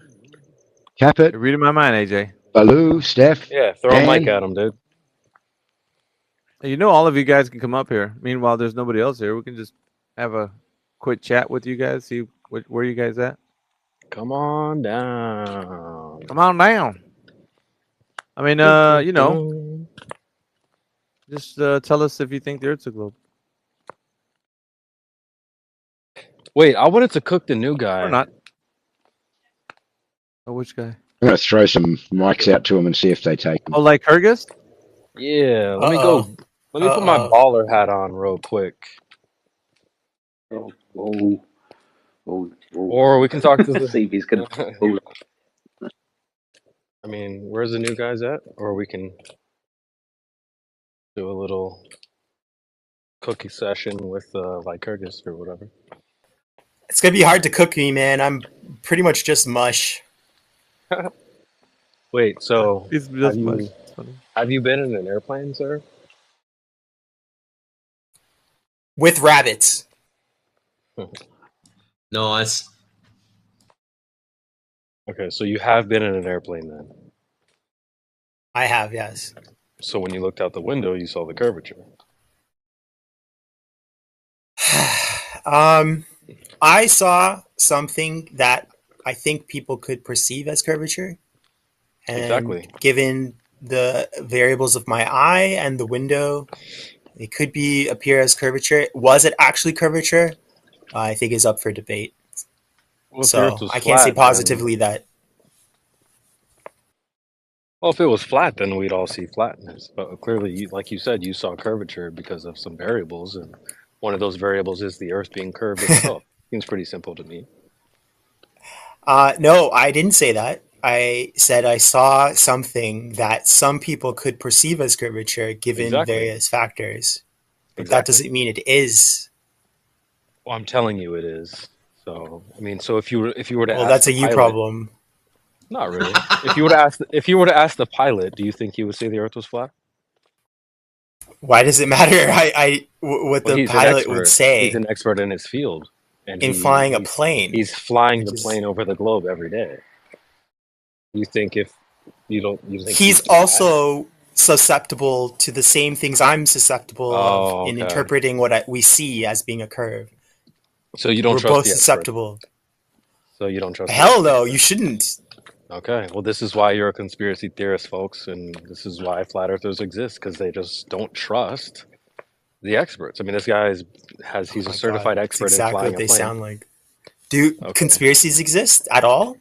Speaker 18: Capit.
Speaker 10: You're reading my mind, AJ.
Speaker 18: Baloo, Steph.
Speaker 9: Yeah, throw
Speaker 18: Dan.
Speaker 9: a mic at him, dude.
Speaker 10: You know, all of you guys can come up here. Meanwhile, there's nobody else here. We can just have a quick chat with you guys. See where you guys at.
Speaker 9: Come on down.
Speaker 10: Come on down. I mean, you know, just tell us if you think the Earth's a globe.
Speaker 9: Wait, I wanted to cook the new guy.
Speaker 10: Or not. Oh, which guy?
Speaker 18: I'm going to throw some mics out to them and see if they take them.
Speaker 10: Oh, like Kyrgyz?
Speaker 9: Yeah, let me go. Let me put my baller hat on real quick. Or we can talk to the.
Speaker 17: See if he's gonna.
Speaker 9: I mean, where's the new guys at? Or we can do a little cookie session with Lycurgus or whatever.
Speaker 16: It's gonna be hard to cook me, man. I'm pretty much just mush.
Speaker 9: Wait, so
Speaker 10: It's just much. It's funny.
Speaker 9: have you been in an airplane, sir?
Speaker 16: With rabbits.
Speaker 4: Nice.
Speaker 9: Okay, so you have been in an airplane then.
Speaker 16: I have, yes.
Speaker 9: So when you looked out the window, you saw the curvature.
Speaker 16: I saw something that I think people could perceive as curvature. And
Speaker 9: Exactly.
Speaker 16: given the variables of my eye and the window, it could appear as curvature. Was it actually curvature? I think is up for debate.
Speaker 9: Well, if the
Speaker 16: So
Speaker 9: Earth was
Speaker 16: I can't say
Speaker 9: flat, then
Speaker 16: positively that.
Speaker 9: well, if it was flat, then we'd all see flatness. But clearly, like you said, you saw curvature because of some variables, and one of those variables is the Earth being curved itself. Seems pretty simple to me.
Speaker 16: No, I didn't say that. I said I saw something that some people could perceive as curvature given
Speaker 9: Exactly.
Speaker 16: various factors. But that
Speaker 9: Exactly.
Speaker 16: doesn't mean it is.
Speaker 9: Well, I'm telling you, it is. So I mean, so if you were to
Speaker 16: Well,
Speaker 9: ask
Speaker 16: that's
Speaker 9: the
Speaker 16: a you
Speaker 9: pilot,
Speaker 16: problem.
Speaker 9: not really. If you were to ask the pilot, do you think he would say the Earth was flat?
Speaker 16: Why does it matter? What
Speaker 9: Well,
Speaker 16: the
Speaker 9: he's an
Speaker 16: pilot would
Speaker 9: expert. He's
Speaker 16: say
Speaker 9: an expert in his field, and
Speaker 16: in flying a plane.
Speaker 9: he's flying
Speaker 16: which
Speaker 9: the
Speaker 16: is-
Speaker 9: plane over the globe every day. You think if you don't, you think
Speaker 16: He's
Speaker 9: he'd do that?
Speaker 16: also susceptible to the same things I'm susceptible
Speaker 9: Oh,
Speaker 16: of in
Speaker 9: okay.
Speaker 16: interpreting what we see as being a curve.
Speaker 9: So you don't
Speaker 16: We're
Speaker 9: trust
Speaker 16: both
Speaker 9: the expert.
Speaker 16: susceptible.
Speaker 9: So you don't trust. the
Speaker 16: Hell
Speaker 9: expert.
Speaker 16: no, you shouldn't.
Speaker 9: Okay, well, this is why you're a conspiracy theorist, folks, and this is why flat earthers exist, because they just don't trust the experts. I mean, this guy he's a certified
Speaker 16: That's
Speaker 9: expert in
Speaker 16: exactly
Speaker 9: flying
Speaker 16: what
Speaker 9: a
Speaker 16: they
Speaker 9: plane.
Speaker 16: sound like. Do
Speaker 9: Okay.
Speaker 16: conspiracies exist at all?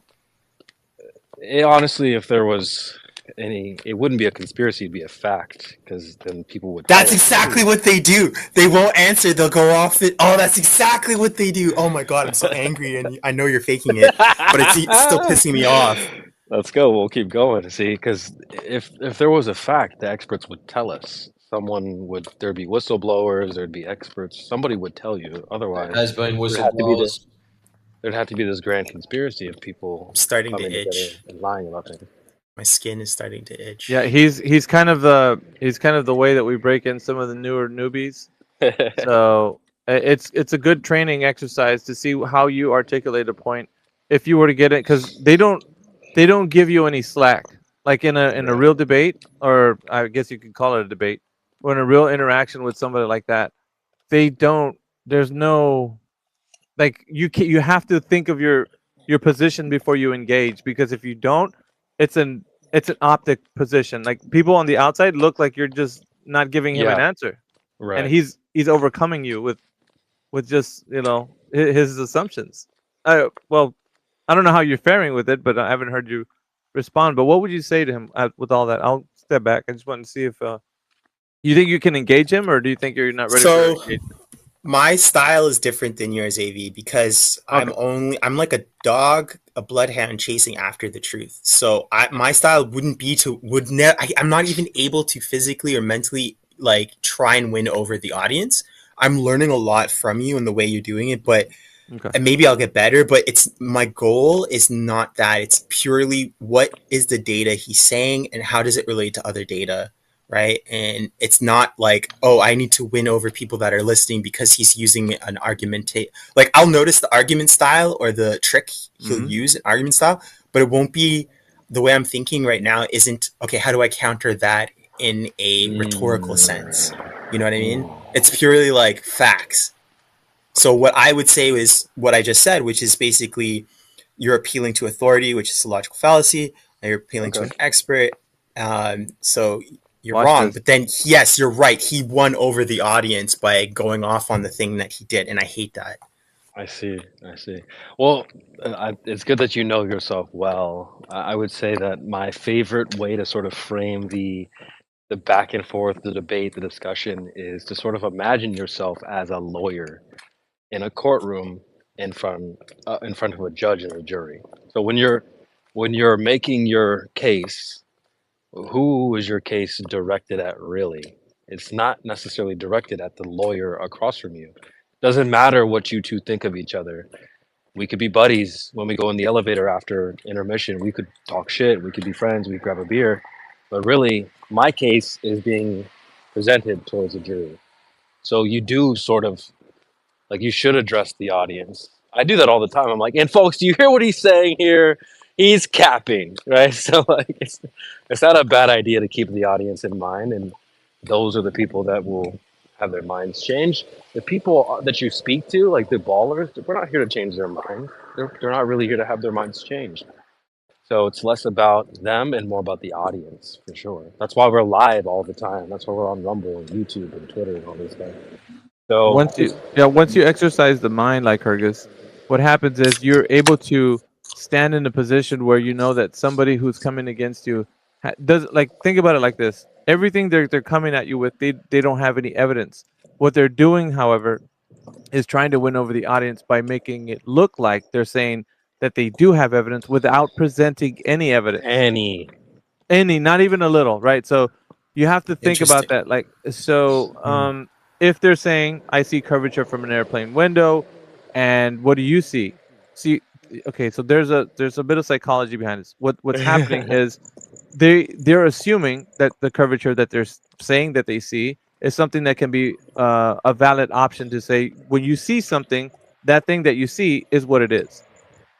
Speaker 9: Honestly, if there was any, it wouldn't be a conspiracy; it'd be a fact, because then people would. Tell
Speaker 16: That's
Speaker 9: us.
Speaker 16: exactly what they do. They won't answer. They'll go off it. Oh, that's exactly what they do. Oh my god, I'm so angry, and I know you're faking it, but it's still pissing me off.
Speaker 9: Let's go. We'll keep going. See, because if there was a fact, the experts would tell us. There'd be whistleblowers. There'd be experts. Somebody would tell you. Otherwise,
Speaker 4: Has been
Speaker 9: there'd have to be
Speaker 4: whistleblowers.
Speaker 9: there'd have to be this grand conspiracy of people
Speaker 16: I'm starting to
Speaker 9: coming together
Speaker 16: itch.
Speaker 9: and lying about things.
Speaker 16: My skin is starting to itch.
Speaker 10: Yeah, he's kind of the way that we break in some of the newer newbies. So it's a good training exercise to see how you articulate a point. If you were to get it, because they don't give you any slack. Like in a real debate, or I guess you could call it a debate, or in a real interaction with somebody like that, they don't. There's no, like you have to think of your position before you engage, because if you don't, it's an optic position. Like people on the outside look like you're just not giving him an
Speaker 9: Yeah.
Speaker 10: answer,
Speaker 9: Right.
Speaker 10: and he's overcoming you with just his assumptions. Well, I don't know how you're faring with it, but I haven't heard you respond. But what would you say to him with all that? I'll step back. I just wanted to see if you think you can engage him, or do you think you're not ready
Speaker 16: So
Speaker 10: for engagement?
Speaker 16: my style is different than yours, AV, because I'm like a dog, a bloodhound chasing after the truth. So my style wouldn't be I'm not even able to physically or mentally like try and win over the audience. I'm learning a lot from you and the way you're doing it, but and maybe I'll get better, but my goal is not that. It's purely what is the data he's saying and how does it relate to other data right? And it's not like, oh, I need to win over people that are listening because he's using an argument. Like, I'll notice the argument style or the trick he'll use, an argument style, but it won't be the way I'm thinking right now. Isn't okay. How do I counter that in a rhetorical sense? You know what I mean? It's purely like facts. So what I would say is what I just said, which is basically you're appealing to authority, which is a logical fallacy, and you're appealing to an expert. So you're wrong. But then, yes, you're right. He won over the audience by going off on the thing that he did, and I hate that.
Speaker 9: I see. Well, it's good that you know yourself well. I would say that my favorite way to sort of frame the back and forth, the debate, the discussion is to sort of imagine yourself as a lawyer in a courtroom in front of a judge and a jury. So when you're making your case, who is your case directed at really? It's not necessarily directed at the lawyer across from you. Doesn't matter what you two think of each other. We could be buddies when we go in the elevator after intermission. We could talk shit. We could be friends. We grab a beer. But really, my case is being presented towards a jury. So you do sort of, like, you should address the audience. I do that all the time. I'm like, and folks, do you hear what he's saying here? He's capping, right? So like, it's not a bad idea to keep the audience in mind, and those are the people that will have their minds changed. The people that you speak to, like the ballers, we're not here to change their mind. They're not really here to have their minds changed. So it's less about them and more about the audience, for sure. That's why we're live all the time. That's why we're on Rumble and YouTube and Twitter and all this stuff. So
Speaker 10: once you exercise the mind, like Kyrgyz, what happens is you're able to stand in a position where you know that somebody who's coming against you does, like, think about it like this. Everything they're coming at you with, they don't have any evidence. What they're doing, however, is trying to win over the audience by making it look like they're saying that they do have evidence without presenting any evidence. Any, not even a little, right? So you have to think about that. Like, so if they're saying, I see curvature from an airplane window, and what do you see? See, okay, so there's a bit of psychology behind this. What's happening is they're assuming that the curvature that they're saying that they see is something that can be a valid option to say, when you see something, that thing that you see is what it is.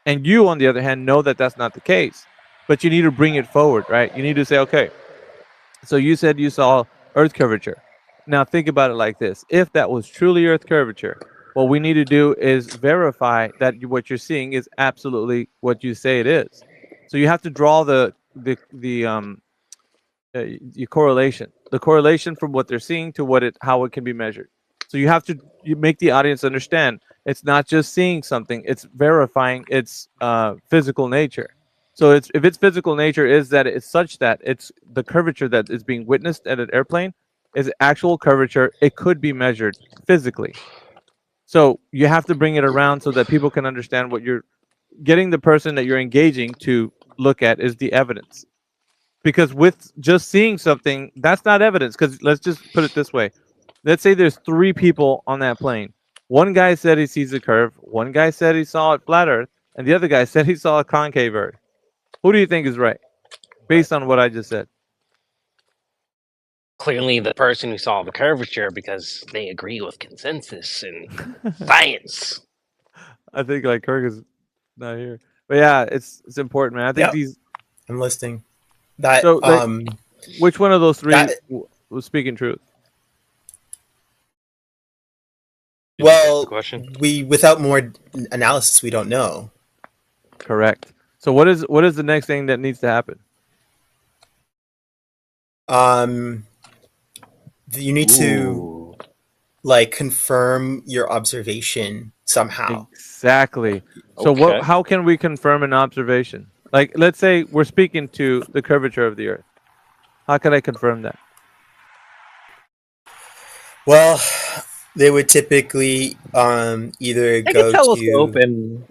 Speaker 10: And you, on the other hand, know that that's not the case, but you need to bring it forward, right? You need to say, okay, so you said you saw Earth curvature. Now think about it like this. If that was truly Earth curvature, what we need to do is verify that what you're seeing is absolutely what you say it is. So you have to draw the correlation from what they're seeing to how it can be measured. So you have to make the audience understand it's not just seeing something; it's verifying its physical nature. So if its physical nature is that it's such that it's the curvature that is being witnessed at an airplane is actual curvature, it could be measured physically. So you have to bring it around so that people can understand what you're getting the person that you're engaging to look at is the evidence. Because with just seeing something, that's not evidence. Because let's just put it this way. Let's say there's 3 people on that plane. One guy said he sees a curve. One guy said he saw it flat Earth. And the other guy said he saw a concave Earth. Who do you think is right? Based on what I just said.
Speaker 6: Clearly the person who saw the curvature, because they agree with consensus and science.
Speaker 10: I think like Kirk is not here. But yeah, it's important, man. I think these...
Speaker 16: I'm listening. That
Speaker 10: so, which one of those 3 was speaking truth?
Speaker 16: Well, without more analysis, we don't know.
Speaker 10: Correct. So what is the next thing that needs to happen?
Speaker 16: You need to confirm your observation somehow.
Speaker 10: Exactly. So how can we confirm an observation? Like, let's say we're speaking to the curvature of the Earth. How can I confirm that?
Speaker 16: Well, they would typically either go
Speaker 9: telescope and...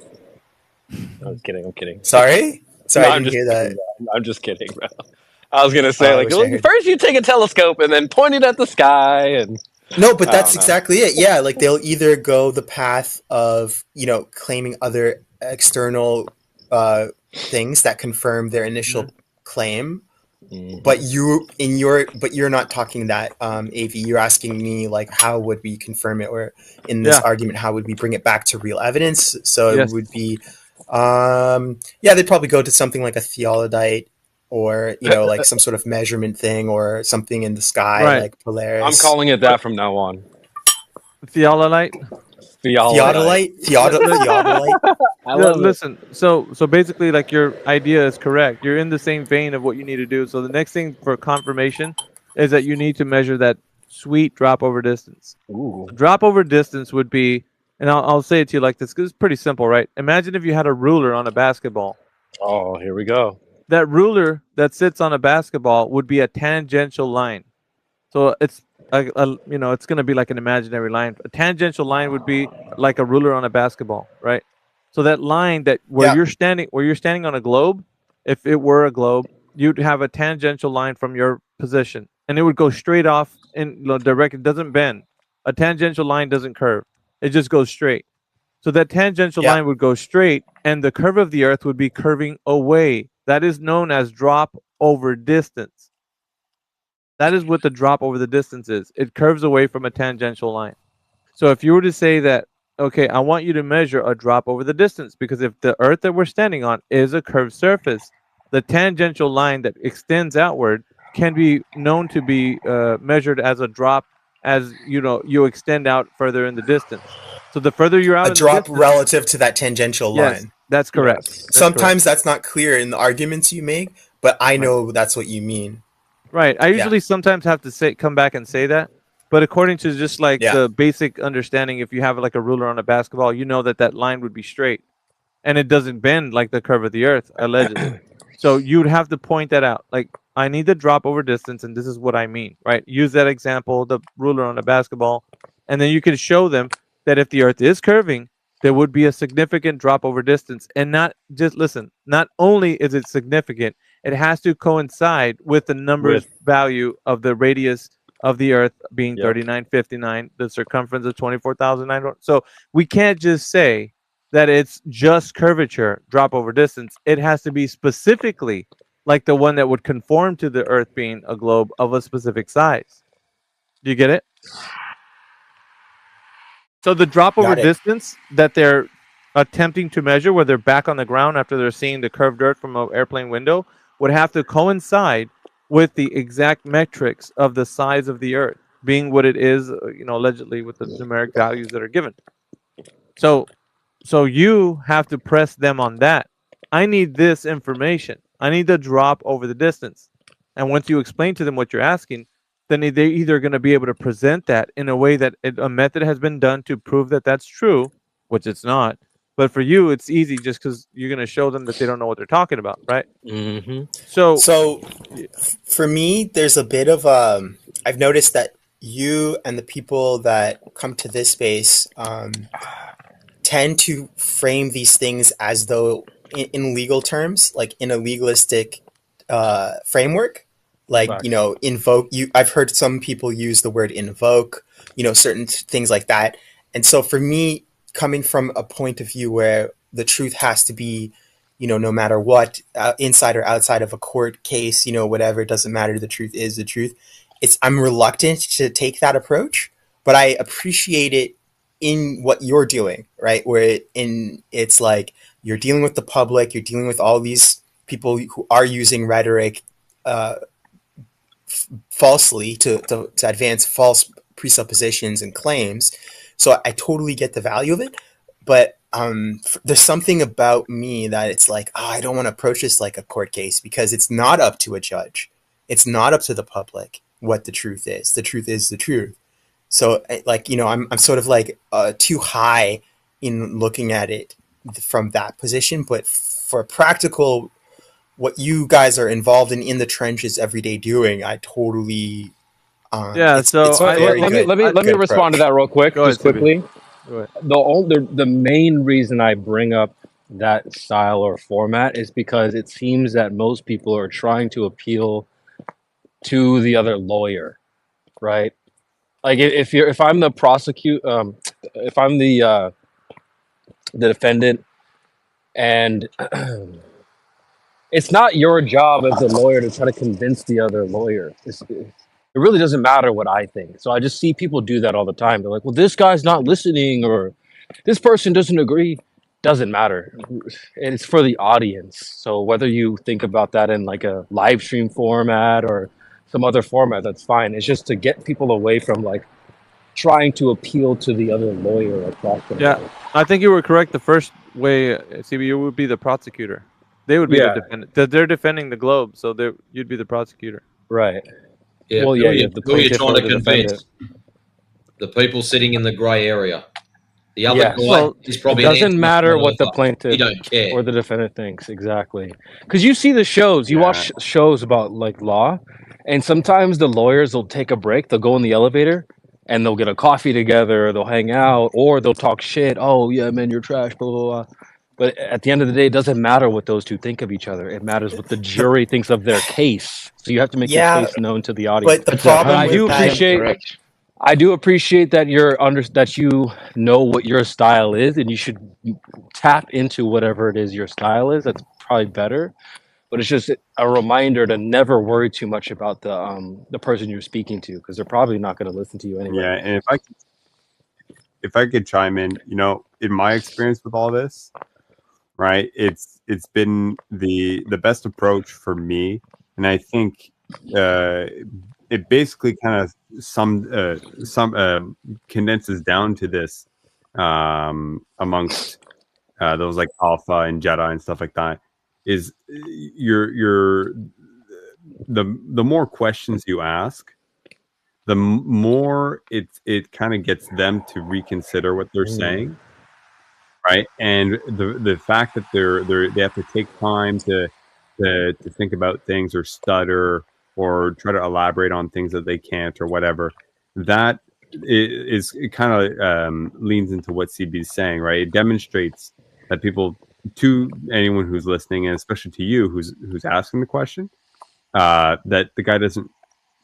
Speaker 9: I'm kidding.
Speaker 16: Sorry,
Speaker 9: No,
Speaker 16: I didn't hear that.
Speaker 9: I'm just kidding, bro. I was gonna say, first you take a telescope and then point it at the sky, and
Speaker 16: no, but that's exactly it. Yeah, like they'll either go the path of claiming other external things that confirm their initial claim, But you're not talking that, AV. You're asking me like, how would we confirm it, or in this argument, how would we bring it back to real evidence? So it would be, they'd probably go to something like a theodolite, or like some sort of measurement thing, or something in the sky,
Speaker 10: Right.
Speaker 16: like Polaris.
Speaker 9: I'm calling it that from now on.
Speaker 10: Theodolite.
Speaker 16: Theodolite.
Speaker 9: I love it.
Speaker 10: Listen, so basically, like, your idea is correct. You're in the same vein of what you need to do. So the next thing for confirmation is that you need to measure that sweet drop over distance.
Speaker 9: Ooh.
Speaker 10: Drop over distance would be, and I'll say it to you like this because it's pretty simple, right? Imagine if you had a ruler on a basketball.
Speaker 9: Oh, here we go.
Speaker 10: That ruler that sits on a basketball would be a tangential line. So it's it's going to be like an imaginary line. A tangential line would be like a ruler on a basketball, right? So that line that where you're standing on a globe, if it were a globe, you'd have a tangential line from your position, and it would go straight off in direct. It doesn't bend. A tangential line doesn't curve. It just goes straight. So that tangential line would go straight, and the curve of the Earth would be curving away. That is known as drop over distance. That is what the drop over the distance is. It curves away from a tangential line. So if you were to say that, okay, I want you to measure a drop over the distance, because if the Earth that we're standing on is a curved surface, the tangential line that extends outward can be known to be measured as a drop, as you extend out further in the distance. So the further you're out,
Speaker 16: a drop relative to that tangential line.
Speaker 10: That's correct.
Speaker 16: Sometimes that's not clear in the arguments you make, but I know that's what you mean.
Speaker 10: Right. I usually sometimes have to come back and say that, but according to just like the basic understanding, if you have like a ruler on a basketball, you know that line would be straight, and it doesn't bend like the curve of the Earth, allegedly. So you'd have to point that out. Like, I need the drop over distance, and this is what I mean, right? Use that example, the ruler on a basketball, and then you can show them that if the Earth is curving, there would be a significant drop over distance. And not only is it significant, it has to coincide with the numbers value of the radius of the Earth being 3959, the circumference of 24,900. So we can't just say that it's just curvature, drop over distance. It has to be specifically like the one that would conform to the Earth being a globe of a specific size. Do you get it? So the drop over distance that they're attempting to measure, where they're back on the ground after they're seeing the curved Earth from an airplane window, would have to coincide with the exact metrics of the size of the Earth being what it is, allegedly with the numeric values that are given. So you have to press them on that. I need this information. I need the drop over the distance. And once you explain to them what you're asking, then they're either going to be able to present that in a way that a method has been done to prove that that's true, which it's not. But for you, it's easy just because you're going to show them that they don't know what they're talking about, right?
Speaker 9: Mm-hmm.
Speaker 16: So for me, there's a bit of I've noticed that you and the people that come to this space tend to frame these things as though in legal terms, like in a legalistic framework. Like, invoke. I've heard some people use the word invoke, certain things like that. And so for me, coming from a point of view where the truth has to be, no matter what, inside or outside of a court case, whatever, it doesn't matter. The truth is the truth. I'm reluctant to take that approach, but I appreciate it in what you're doing, right? Where it's like you're dealing with the public, you're dealing with all these people who are using rhetoric falsely to advance false presuppositions and claims. So I totally get the value of it, but there's something about me that it's like, I don't want to approach this like a court case, because it's not up to a judge. It's not up to the public what the truth is. The truth is the truth. So I'm sort of like too high in looking at it from that position, but for practical, what you guys are involved in the trenches every day doing, I totally
Speaker 9: let me respond to that real quick, just quickly. The main reason I bring up that style or format is because it seems that most people are trying to appeal to the other lawyer, right? Like if I'm the if I'm the defendant, and it's not your job as a lawyer to try to convince the other lawyer. It really doesn't matter what I think. So I just see people do that all the time. They're like, well, this guy's not listening, or this person doesn't agree. Doesn't matter. It's for the audience. So whether you think about that in like a live stream format or some other format, that's fine. It's just to get people away from like trying to appeal to the other lawyer across the
Speaker 10: Yeah,
Speaker 9: board.
Speaker 10: I think you were correct. The first way, CBU would be the prosecutor. They would be
Speaker 9: Yeah.
Speaker 10: the defendant. They're defending the globe, so you'd be the prosecutor.
Speaker 9: Right.
Speaker 4: Yeah,
Speaker 9: Well,
Speaker 4: who
Speaker 9: yeah,
Speaker 4: are
Speaker 9: you
Speaker 4: you,
Speaker 9: have the
Speaker 4: who are you
Speaker 9: plaintiff
Speaker 4: trying
Speaker 9: or
Speaker 4: to
Speaker 9: the
Speaker 4: convince? The people sitting in the grey area. The other
Speaker 9: Yes.
Speaker 4: guy
Speaker 9: Well,
Speaker 4: is
Speaker 9: it
Speaker 4: probably an
Speaker 9: doesn't matter what the
Speaker 4: anti-lawyer.
Speaker 9: plaintiff
Speaker 4: He don't care.
Speaker 9: or the defendant thinks exactly, because you see the shows. You watch shows about like law, and sometimes the lawyers will take a break. They'll go in the elevator, and they'll get a coffee together. They'll hang out, or they'll talk shit. Oh yeah, man, you're trash. Blah blah blah. But at the end of the day, it doesn't matter what those two think of each other. It matters what the jury thinks of their case. So you have to make your
Speaker 16: Yeah,
Speaker 9: case known to the audience.
Speaker 16: but the problem
Speaker 9: I do
Speaker 16: with that,
Speaker 9: appreciate. I do appreciate that that you know what your style is, and you should tap into whatever it is your style is. That's probably better. But it's just a reminder to never worry too much about the person you're speaking to, because they're probably not going to listen to you anyway.
Speaker 13: Yeah, and if I could chime in, in my experience with all this, right, it's been the best approach for me, and I think it basically kind of condenses down to this amongst those like Alpha and Jedi and stuff like that, is the more questions you ask, the more it kind of gets them to reconsider what they're saying, right? And the fact that they have to take time to think about things, or stutter, or try to elaborate on things that they can't, or whatever, that it kind of leans into what CB is saying, right? It demonstrates that people, to anyone who's listening, and especially to you who's asking the question, that the guy doesn't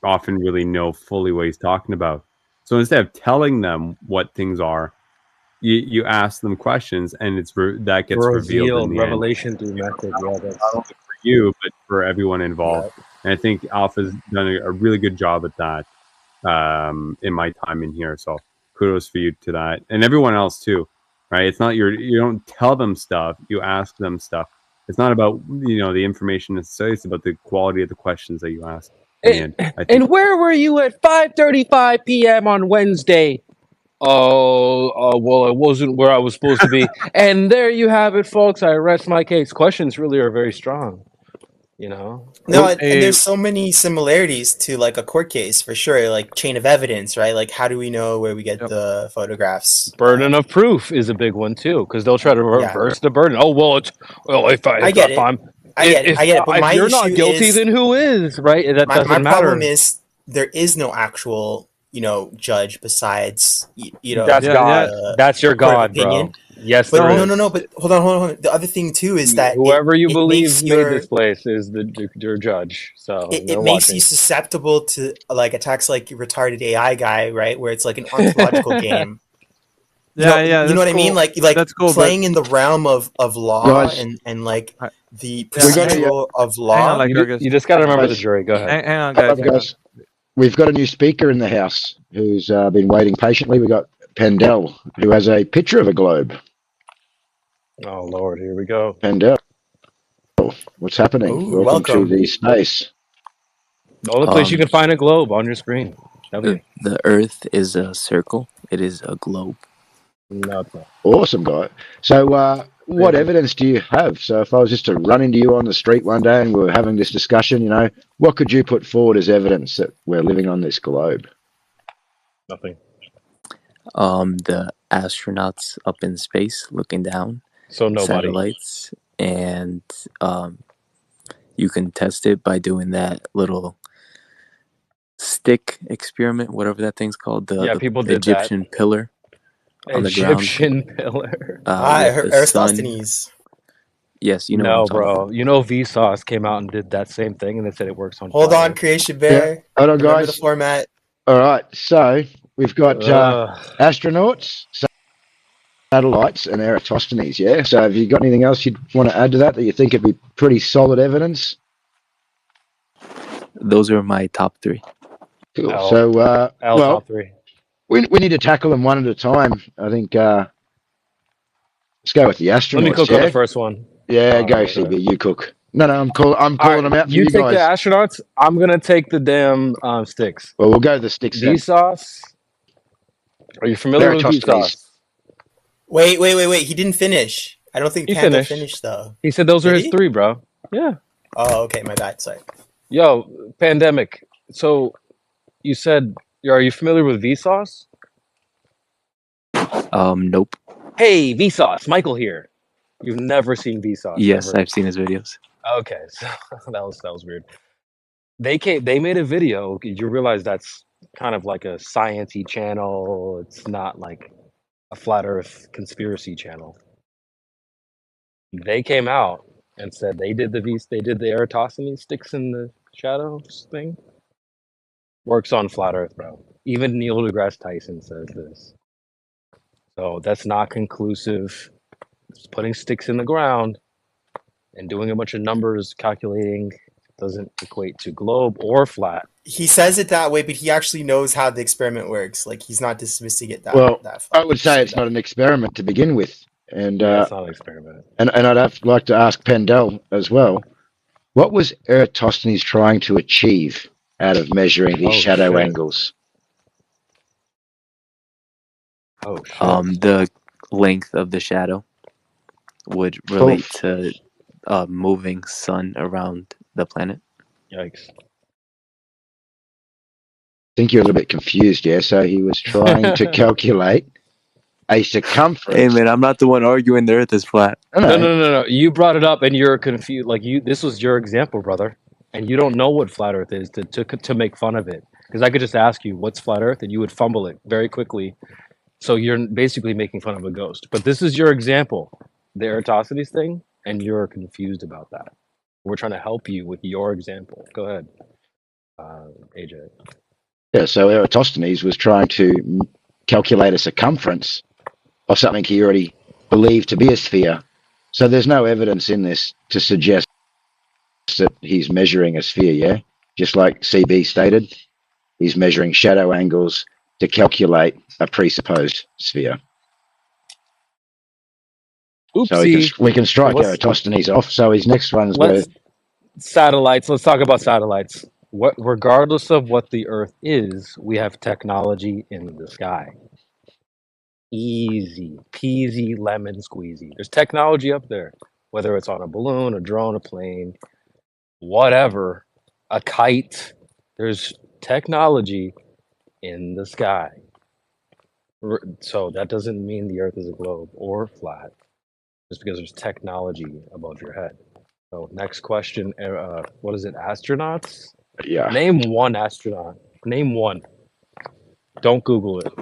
Speaker 13: often really know fully what he's talking about. So instead of telling them what things are, you ask them questions, and that gets revealed in the
Speaker 9: revelation through method. Yeah,
Speaker 13: not only for you, but for everyone involved. Right. And I think Alpha's done a really good job at that in my time in here. So kudos for you to that, and everyone else too. Right? It's not you don't tell them stuff, you ask them stuff. It's not about the information necessarily. It's about the quality of the questions that you ask.
Speaker 9: And where were you at 5:35 p.m. on Wednesday? Well, I wasn't where I was supposed to be. And there you have it, folks. I rest my case. Questions really are very strong.
Speaker 16: No, and there's so many similarities to like a court case for sure, like chain of evidence, right? Like how do we know where we get the photographs?
Speaker 9: Burden of proof is a big one too, because they'll try to reverse the burden. Oh well,
Speaker 16: I get it. But
Speaker 9: if you're not guilty, then who is, right? That doesn't
Speaker 16: my
Speaker 9: matter.
Speaker 16: problem is there is no actual judge besides
Speaker 9: that's God. That's your God, bro. Yes,
Speaker 16: but no. But hold on. The other thing too is that
Speaker 9: whoever you believe made this place is your judge. So
Speaker 16: it makes you susceptible to like attacks like retarded AI guy, right? Where it's like an ontological game. You know what I mean? Like that's cool, playing in the realm of law and like the procedural of law.
Speaker 9: You just got to remember the jury. Go ahead.
Speaker 10: Hang on, guys.
Speaker 18: We've got a new speaker in the house who's been waiting patiently. We got Pendel, who has a picture of a globe.
Speaker 9: Oh Lord, here we go.
Speaker 18: Pendel, what's happening?
Speaker 16: Ooh,
Speaker 18: welcome to the space.
Speaker 9: The only place you can find a globe on your screen.
Speaker 14: The Earth is a circle. It is a globe.
Speaker 9: No,
Speaker 18: awesome, guy. So, what evidence do you have? So, if I was just to run into you on the street one day and we were having this discussion, what could you put forward as evidence that we're living on this globe?
Speaker 9: Nothing.
Speaker 14: The astronauts up in space looking down.
Speaker 9: So nobody.
Speaker 14: Satellites, and you can test it by doing that little stick experiment, whatever that thing's called.
Speaker 9: People
Speaker 14: did Egyptian
Speaker 9: that.
Speaker 14: Pillar on the ground.
Speaker 9: Egyptian pillar.
Speaker 16: I heard Eratosthenes.
Speaker 14: Yes, you know.
Speaker 9: No, bro. Vsauce came out and did that same thing, and they said it works on.
Speaker 16: Hold on, Creation Bear.
Speaker 18: Yeah. Hold on, guys.
Speaker 16: Remember the format.
Speaker 18: All right, so we've got astronauts. So satellites and Eratosthenes. Yeah. So have you got anything else you'd want to add to that you think would be pretty solid evidence?
Speaker 14: Those are my top three.
Speaker 18: Cool.
Speaker 9: L,
Speaker 18: So
Speaker 9: L
Speaker 18: well,
Speaker 9: top three.
Speaker 18: we need to tackle them one at a time. I think let's go with the astronauts.
Speaker 9: Let me cook
Speaker 18: yeah?
Speaker 9: on the first one.
Speaker 18: Yeah, go
Speaker 9: Okay.
Speaker 18: CB. You cook. No, I'm calling
Speaker 9: All right,
Speaker 18: them out for
Speaker 9: you
Speaker 18: you
Speaker 9: take the
Speaker 18: guys.
Speaker 9: astronauts. I'm gonna take the damn sticks.
Speaker 18: Well, we'll go the sticks then.
Speaker 9: Vsauce. Are you familiar with
Speaker 18: Eratosthenes.
Speaker 9: Vsauce?
Speaker 16: Wait. He didn't finish. I don't think
Speaker 9: He
Speaker 16: Panda
Speaker 9: finished.
Speaker 16: finished though.
Speaker 9: He said those are
Speaker 16: Did
Speaker 9: his
Speaker 16: he?
Speaker 9: three, bro. Yeah.
Speaker 16: Oh, okay. My bad. Sorry.
Speaker 9: Yo, pandemic. So you said, are you familiar with Vsauce?
Speaker 14: Nope.
Speaker 9: Hey, Vsauce, Michael here. You've never seen Vsauce?
Speaker 14: Yes,
Speaker 9: Ever?
Speaker 14: I've seen his videos.
Speaker 9: Okay, so that was weird. They made a video. You realize that's kind of like a science-y channel. It's not like a flat Earth conspiracy channel. They came out and said they did the Eratosthenes sticks in the shadows thing. Works on flat Earth, bro. Even Neil deGrasse Tyson says this. So that's not conclusive. Just putting sticks in the ground and doing a bunch of numbers calculating doesn't equate to globe or flat.
Speaker 16: He says it that way, but he actually knows how the experiment works. Like he's not dismissing it that.
Speaker 18: Well,
Speaker 16: that
Speaker 18: I would say it's not an experiment to begin with, and
Speaker 9: Yeah, it's not an experiment.
Speaker 18: and I'd like to ask Pendel as well. What was Eratosthenes trying to achieve out of measuring these shadow
Speaker 9: shit.
Speaker 18: angles?
Speaker 9: Oh shit.
Speaker 14: The length of the shadow would relate to moving sun around the planet.
Speaker 9: Yikes.
Speaker 18: I think you're a little bit confused, yeah? So he was trying to calculate a circumference.
Speaker 14: Hey man, I'm not the one arguing the Earth is flat.
Speaker 9: No. You brought it up and you're confused. Like this was your example, brother, and you don't know what flat Earth is to make fun of it. Because I could just ask you what's flat Earth, and you would fumble it very quickly. So you're basically making fun of a ghost. But this is your example, the Eratosthenes thing, and you're confused about that. We're trying to help you with your example. Go ahead, AJ.
Speaker 18: Yeah, so Eratosthenes was trying to calculate a circumference of something he already believed to be a sphere. So there's no evidence in this to suggest that he's measuring a sphere, yeah? Just like CB stated, he's measuring shadow angles to calculate a presupposed sphere. So we can strike Eratosthenes off. So his next one's
Speaker 9: Satellites. Let's talk about satellites. Regardless of what the Earth is, we have technology in the sky. Easy peasy lemon squeezy. There's technology up there, whether it's on a balloon, a drone, a plane, whatever, a kite. There's technology in the sky. So that doesn't mean the Earth is a globe or flat, just because there's technology above your head. So next question, what is it, astronauts?
Speaker 18: Yeah.
Speaker 9: Name one astronaut. Name one. Don't Google it.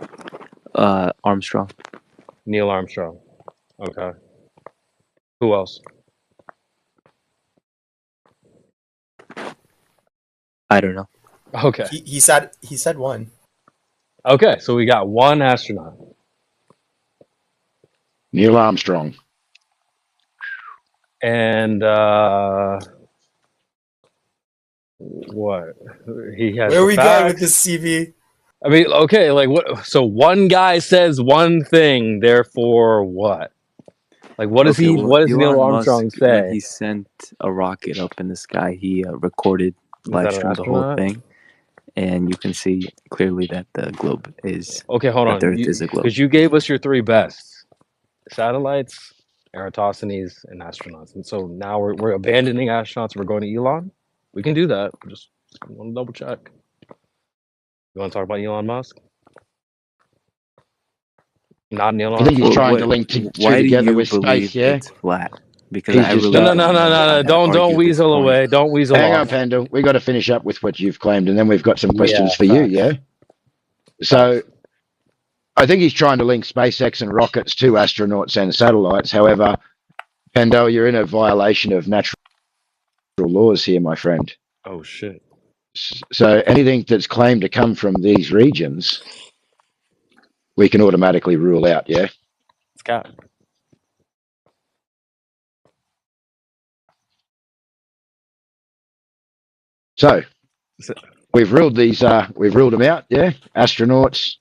Speaker 14: Armstrong.
Speaker 9: Neil Armstrong. Okay. Who else?
Speaker 14: I don't know.
Speaker 9: Okay.
Speaker 16: He said one.
Speaker 9: Okay, so we got one astronaut.
Speaker 18: Neil Armstrong.
Speaker 9: And what? He has.
Speaker 16: Where are we going with
Speaker 9: facts.
Speaker 16: this, CV?
Speaker 9: I mean, okay, like what? So one guy says one thing, therefore what? Like what does What does Neil Armstrong
Speaker 14: Musk,
Speaker 9: say?
Speaker 14: When he sent a rocket up in the sky, he recorded, live
Speaker 9: that an
Speaker 14: streamed the whole
Speaker 9: astronaut?
Speaker 14: thing, and you can see clearly that the globe is.
Speaker 9: Okay, hold
Speaker 14: that
Speaker 9: on.
Speaker 14: The Earth is a globe.
Speaker 9: Because you gave us your three best: satellites, Eratosthenes, and astronauts. And so now we're abandoning astronauts. We're going to Elon. We can do that. Just want to double check. You want to talk about Elon Musk? Not Neil
Speaker 18: I think he's
Speaker 9: Armstrong.
Speaker 18: trying to link two
Speaker 14: Why do
Speaker 18: together
Speaker 14: you
Speaker 18: with
Speaker 14: believe
Speaker 18: space, yeah?
Speaker 14: it's flat? Because
Speaker 18: He's
Speaker 14: I
Speaker 18: just
Speaker 14: really
Speaker 9: No. Don't weasel away. Don't weasel
Speaker 18: Hang
Speaker 9: off.
Speaker 18: on, Panda. We got to finish up with what you've claimed, and then we've got some questions
Speaker 9: Yeah,
Speaker 18: for you,
Speaker 9: facts.
Speaker 18: yeah? So I think he's trying to link SpaceX and rockets to astronauts and satellites. However, Pendel, you're in a violation of natural laws here, my friend.
Speaker 9: Oh, shit.
Speaker 18: So anything that's claimed to come from these regions, we can automatically rule out, yeah?
Speaker 6: It's cap.
Speaker 18: So we've ruled these. We've ruled them out. Yeah, astronauts,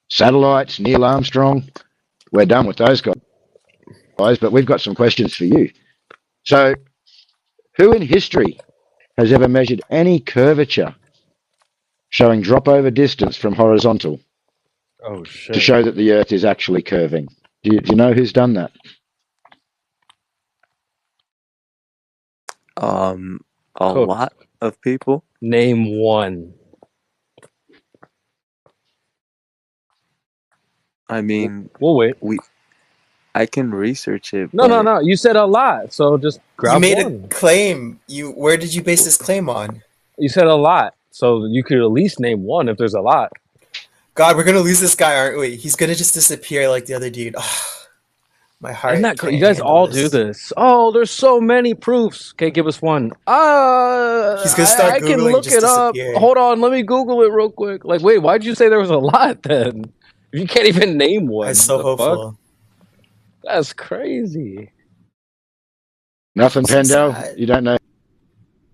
Speaker 18: satellites, Neil Armstrong. We're done with those guys. But we've got some questions for you. So, who in history has ever measured any curvature showing drop over distance from horizontal
Speaker 6: Oh shit.
Speaker 18: to show that the Earth is actually curving? Do you know who's done that?
Speaker 14: A
Speaker 6: Cook.
Speaker 14: lot of people.
Speaker 6: Name one.
Speaker 14: I mean,
Speaker 6: We'll wait.
Speaker 14: I can research it.
Speaker 6: No, no, no. You said a lot, so just grab
Speaker 16: You made
Speaker 6: one.
Speaker 16: a claim. Where did you base this claim on?
Speaker 6: You said a lot, so you could at least name one if there's a lot.
Speaker 16: God, we're gonna lose this guy, aren't we? He's gonna just disappear like the other dude. My heart.
Speaker 6: Isn't that
Speaker 16: can't
Speaker 6: you guys
Speaker 16: handle
Speaker 6: all
Speaker 16: this.
Speaker 6: do this? Oh, there's so many proofs. Okay, give us one.
Speaker 16: He's gonna start
Speaker 6: I can
Speaker 16: Googling,
Speaker 6: look
Speaker 16: just
Speaker 6: it up.
Speaker 16: disappear.
Speaker 6: Hold on, let me Google it real quick. Like, wait, why'd you say there was a lot then? If you can't even name one,
Speaker 16: I'm so
Speaker 6: the
Speaker 16: hopeful.
Speaker 6: fuck? That's crazy.
Speaker 18: Nothing,
Speaker 16: So
Speaker 18: Pendel.
Speaker 16: sad.
Speaker 18: You don't know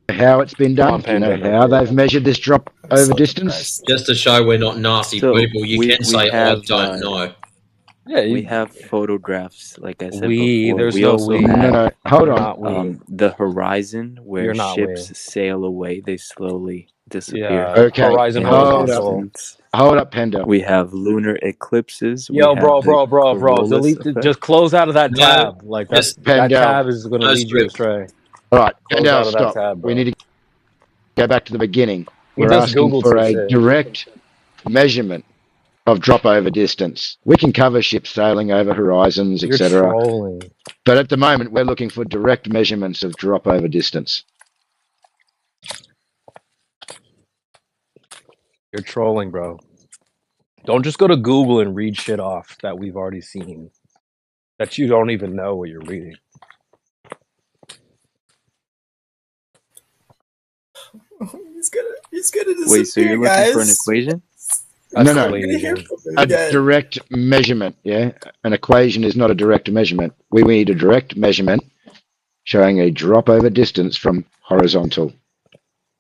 Speaker 18: how it's been
Speaker 6: Come
Speaker 18: done.
Speaker 6: on,
Speaker 18: Do you know
Speaker 6: Pandemic.
Speaker 18: how they've measured this drop
Speaker 16: I'm
Speaker 18: over
Speaker 16: so
Speaker 18: distance?
Speaker 16: depressed.
Speaker 4: Just to show we're not nasty
Speaker 14: So
Speaker 4: people, you
Speaker 14: we
Speaker 4: can say
Speaker 14: have
Speaker 4: I don't know.
Speaker 6: Yeah,
Speaker 14: we have photographs, like I said
Speaker 6: we.
Speaker 14: before.
Speaker 6: There's
Speaker 14: We
Speaker 6: no
Speaker 14: also
Speaker 6: we.
Speaker 18: No,
Speaker 14: have
Speaker 18: no. Hold
Speaker 6: You're
Speaker 18: on.
Speaker 6: not we.
Speaker 14: the horizon where
Speaker 6: You're not we.
Speaker 14: ships sail away. They slowly disappear.
Speaker 6: Yeah.
Speaker 18: Okay.
Speaker 6: Horizon
Speaker 14: In the
Speaker 18: Hold up.
Speaker 6: horizontal.
Speaker 14: distance.
Speaker 18: Hold up, Pendel.
Speaker 14: We have lunar eclipses. We
Speaker 6: Yo,
Speaker 14: have
Speaker 6: bro,
Speaker 14: the
Speaker 6: bro.
Speaker 14: Coriolis
Speaker 6: Delete.
Speaker 14: effect.
Speaker 6: Just close out of that
Speaker 4: No,
Speaker 6: tab. Like that's
Speaker 4: just
Speaker 6: that
Speaker 18: Pendel.
Speaker 6: tab is gonna
Speaker 4: no
Speaker 6: lead you
Speaker 4: script.
Speaker 6: astray.
Speaker 18: All right.
Speaker 6: Close
Speaker 18: Pendel,
Speaker 6: out of that
Speaker 18: stop.
Speaker 6: tab,
Speaker 18: We
Speaker 6: bro.
Speaker 18: need to go back to the beginning.
Speaker 6: We
Speaker 18: We're
Speaker 6: just
Speaker 18: asking
Speaker 6: Googled
Speaker 18: for
Speaker 6: some
Speaker 18: a
Speaker 6: shit.
Speaker 18: direct measurement of drop over distance. We can cover ships sailing over horizons,
Speaker 6: You're
Speaker 18: etc.
Speaker 6: trolling.
Speaker 18: But at the moment, we're looking for direct measurements of drop over distance.
Speaker 6: You're trolling, bro. Don't just go to Google and read shit off that we've already seen. That you don't even know what you're reading.
Speaker 16: He's gonna
Speaker 14: Wait, so you're
Speaker 16: disappear,
Speaker 14: looking for an
Speaker 16: guys.
Speaker 14: equation?
Speaker 6: That's
Speaker 18: No, no.
Speaker 16: We're gonna hear
Speaker 6: collision.
Speaker 16: from him
Speaker 18: A
Speaker 16: again.
Speaker 18: direct measurement, yeah? An equation is not a direct measurement. We need a direct measurement showing a drop over distance from horizontal.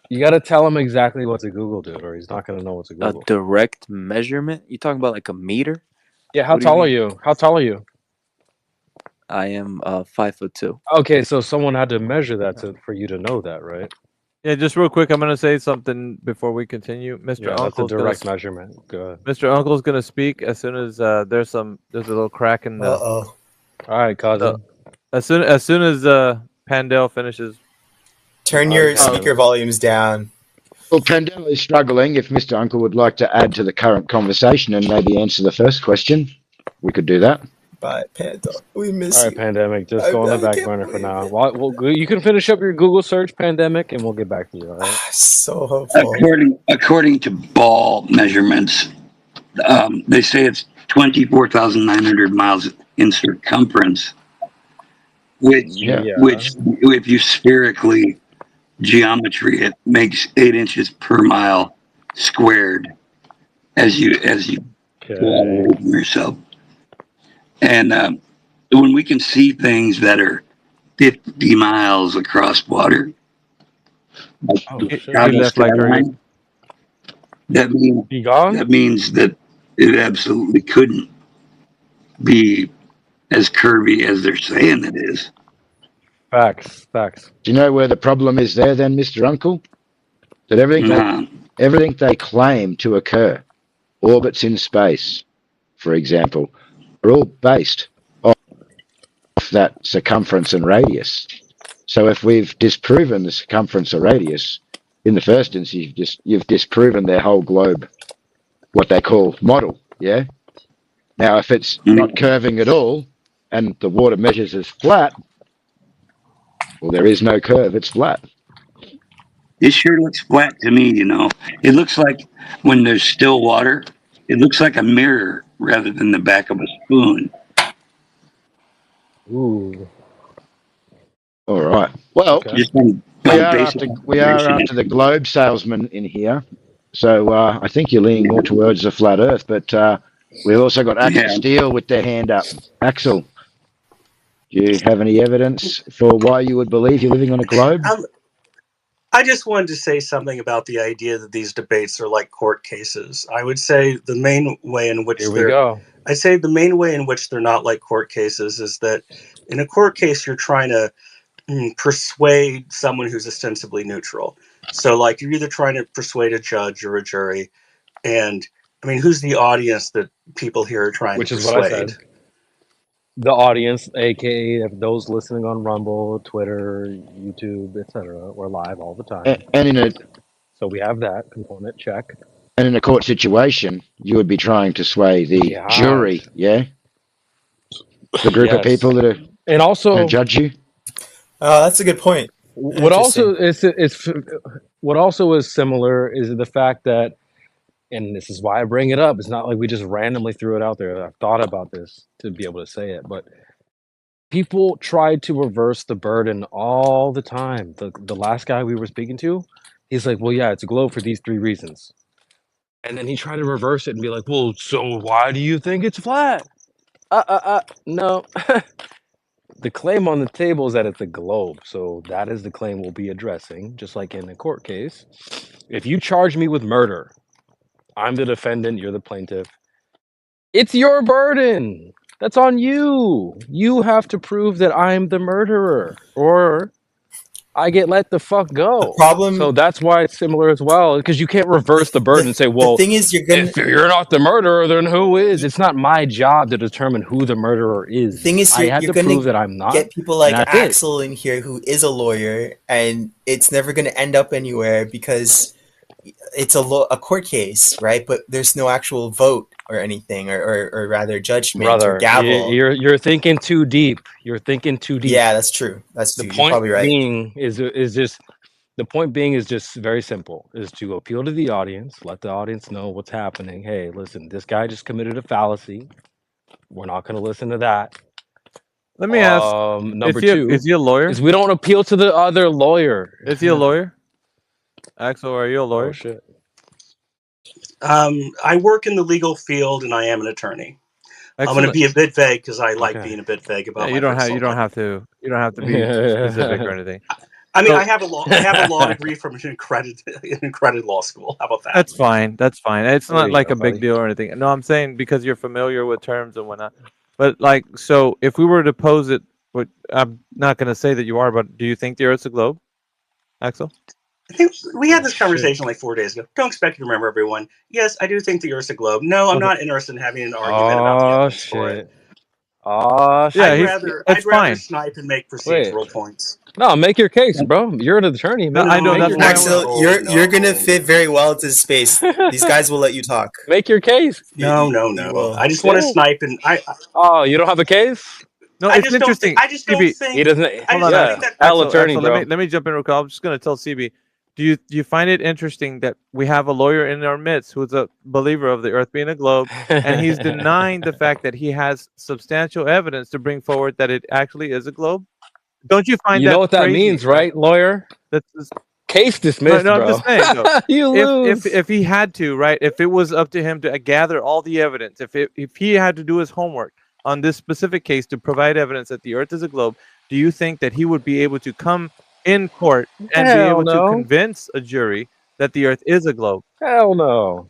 Speaker 6: You gotta tell him exactly what to Google, dude, or he's not gonna know what to
Speaker 14: A
Speaker 6: Google.
Speaker 14: direct measurement? You talking about like a meter?
Speaker 6: Yeah, how
Speaker 14: What do you
Speaker 6: tall are
Speaker 14: mean?
Speaker 6: you? How tall are you?
Speaker 14: I am 5'2".
Speaker 6: Okay, so someone had to measure that for you to know that, right?
Speaker 10: Yeah, just real quick, I'm gonna say something before we continue. Mr.
Speaker 6: Yeah, that's a
Speaker 10: Uncle's
Speaker 6: direct measurement. Good.
Speaker 10: Mr. Uncle's gonna speak as soon as there's a little crack in the.
Speaker 16: Uh-oh.
Speaker 6: All right, cousin.
Speaker 10: As soon as Pandel finishes.
Speaker 16: Turn your speaker volumes down.
Speaker 18: Well, Pendel is struggling. If Mr. Uncle would like to add to the current conversation and maybe answer the first question, we could do that.
Speaker 16: Bye, Panda. We miss
Speaker 6: All right,
Speaker 16: you.
Speaker 6: Pandemic. Just go on the
Speaker 16: I
Speaker 6: back
Speaker 16: can't
Speaker 6: burner for
Speaker 16: believe
Speaker 6: now.
Speaker 16: it.
Speaker 6: Well, you can finish up your Google search, Pandemic, and we'll get back to you. All right.
Speaker 16: So hopeful.
Speaker 1: According to ball measurements, they say it's 24,900 miles in circumference, which if you spherically geometry, it makes 8 inches per mile squared as you go away from yourself. And when we can see things that are 50 miles across water, that means that it absolutely couldn't be as curvy as they're saying it is.
Speaker 6: Facts.
Speaker 18: Do you know where the problem is there then, Mr. Uncle? That everything they claim to occur, orbits in space, for example, are all based off that circumference and radius. So if we've disproven the circumference or radius, in the first instance, you've disproven their whole globe, what they call model, yeah? Now, if it's not curving at all, and the water measures as flat, well, there is no curve, it's flat.
Speaker 1: It sure looks flat to me, you know. It looks like when there's still water, it looks like a mirror rather than the back of a spoon.
Speaker 6: Ooh.
Speaker 18: All right. Well, we are after the globe salesman in here. So I think you're leaning more towards the flat Earth, but We've also got Axel
Speaker 1: Yeah.
Speaker 18: Steele with their hand up. Axel, do you have any evidence for why you would believe you're living on a globe?
Speaker 7: I just wanted to say something about the idea that these debates are like court cases. I would say the main way in which
Speaker 6: Here we go.
Speaker 7: I'd say the main way in which they're not like court cases is that in a court case, you're trying to persuade someone who's ostensibly neutral. So like you're either trying to persuade a judge or a jury. And I mean, who's the audience that people here are trying
Speaker 6: Which
Speaker 7: to
Speaker 6: is
Speaker 7: persuade?
Speaker 6: what I said. The audience, aka those listening on Rumble, Twitter, YouTube, etc. We're live all the time. So we have that component, check.
Speaker 18: And in a court situation, you would be trying to sway the jury, yeah? The group of people that are
Speaker 6: and also
Speaker 18: going to judge you?
Speaker 16: Oh, that's a good point.
Speaker 6: What also is similar is the fact that, and this is why I bring it up, it's not like we just randomly threw it out there. I've thought about this to be able to say it, but people try to reverse the burden all the time. The last guy we were speaking to, he's like, well, yeah, it's a globe for these 3 reasons. And then he tried to reverse it and be like, well, so why do you think it's flat? No. The claim on the table is that it's a globe. So that is the claim we'll be addressing, just like in a court case. If you charge me with murder, I'm the defendant, you're the plaintiff. It's your burden. That's on you. You have to prove that I'm the murderer, or I get let the fuck go. So that's why it's similar as well, because you can't reverse the burden and say, well,
Speaker 16: thing is,
Speaker 6: if you're not the murderer, then who is? It's not my job to determine who the murderer is.
Speaker 16: The thing is,
Speaker 6: I have
Speaker 16: you're
Speaker 6: to
Speaker 16: going
Speaker 6: prove that I'm not.
Speaker 16: get people like
Speaker 6: and that's it.
Speaker 16: Axel in here who is a lawyer, and it's never going to end up anywhere because it's a court case, right? But there's no actual vote or anything, or rather judgment
Speaker 6: Brother,
Speaker 16: or gavel.
Speaker 6: you're thinking too deep. You're thinking too deep.
Speaker 16: Yeah, that's true. That's
Speaker 6: The
Speaker 16: true. You're
Speaker 6: point
Speaker 16: probably right.
Speaker 6: being is just very simple, is to appeal to the audience, let the audience know what's happening. Hey, listen, this guy just committed a fallacy. We're not going to listen to that.
Speaker 10: Let me ask,
Speaker 6: Number
Speaker 10: is he a-
Speaker 6: 2
Speaker 10: is he a lawyer?
Speaker 6: is we don't appeal to the other lawyer.
Speaker 10: Is he a lawyer? Axel, are you a lawyer?
Speaker 6: Oh, shit.
Speaker 7: I work in the legal field and I am an attorney. I'm going to
Speaker 10: Excellent.
Speaker 7: be a bit vague because I like
Speaker 10: Okay.
Speaker 7: being a bit vague about
Speaker 10: Yeah,
Speaker 7: my
Speaker 10: you don't
Speaker 7: personal life.
Speaker 10: you don't have to be specific or anything.
Speaker 7: I mean,
Speaker 10: So-
Speaker 7: I have a law degree from an accredited law school. How about that?
Speaker 10: That's fine. That's fine. It's
Speaker 7: There
Speaker 10: not
Speaker 7: you
Speaker 10: like
Speaker 7: go,
Speaker 10: a big
Speaker 7: buddy.
Speaker 10: deal or anything. No, I'm saying because you're familiar with terms and whatnot. But like, so if we were to pose it, what I'm not going to say that you are, but do you think the Earth's a globe, Axel?
Speaker 7: I think we had this conversation like 4 days ago. Don't expect you to remember everyone. Yes, I do think the Earth's a globe. No, I'm
Speaker 10: Okay.
Speaker 7: not interested in having an argument about the
Speaker 6: Oh,
Speaker 7: evidence for it.
Speaker 6: shit. Oh, shit.
Speaker 7: I'd
Speaker 10: he's-
Speaker 7: rather
Speaker 10: it's fine.
Speaker 7: snipe and make
Speaker 6: Wait.
Speaker 7: procedural points.
Speaker 6: No, make your case, bro. You're an attorney.
Speaker 10: No,
Speaker 6: Man.
Speaker 10: I know,
Speaker 6: Make
Speaker 10: that's
Speaker 6: your
Speaker 10: why I
Speaker 6: case.
Speaker 16: Axel, you're gonna fit very well into the space. These guys will let you talk.
Speaker 6: Make your case.
Speaker 7: No. I just want to
Speaker 6: Yeah.
Speaker 7: snipe and
Speaker 6: Oh, you don't have a case?
Speaker 10: No,
Speaker 7: I
Speaker 10: it's
Speaker 7: just don't
Speaker 10: interesting.
Speaker 7: think. I just don't
Speaker 10: CB,
Speaker 7: think.
Speaker 6: He doesn't.
Speaker 7: I just
Speaker 10: Hold on,
Speaker 7: don't
Speaker 6: Yeah,
Speaker 7: think that.
Speaker 6: Al attorney, bro.
Speaker 10: let me jump in real quick. I'm just gonna tell CB. Do you find it interesting that we have a lawyer in our midst who's a believer of the Earth being a globe, and he's denying the fact that he has substantial evidence to bring forward that it actually is a globe? Don't you find
Speaker 6: You
Speaker 10: that
Speaker 6: know what that
Speaker 10: crazy?
Speaker 6: means, right, lawyer?
Speaker 10: That's
Speaker 6: Case dismissed,
Speaker 10: no,
Speaker 6: bro.
Speaker 10: I'm just saying. though,
Speaker 6: You lose.
Speaker 10: if he had to, right? If it was up to him to gather all the evidence, if he had to do his homework on this specific case to provide evidence that the Earth is a globe, do you think that he would be able to come in court and be
Speaker 6: Hell
Speaker 10: able
Speaker 6: no.
Speaker 10: to convince a jury that the Earth is a globe?
Speaker 6: Hell no.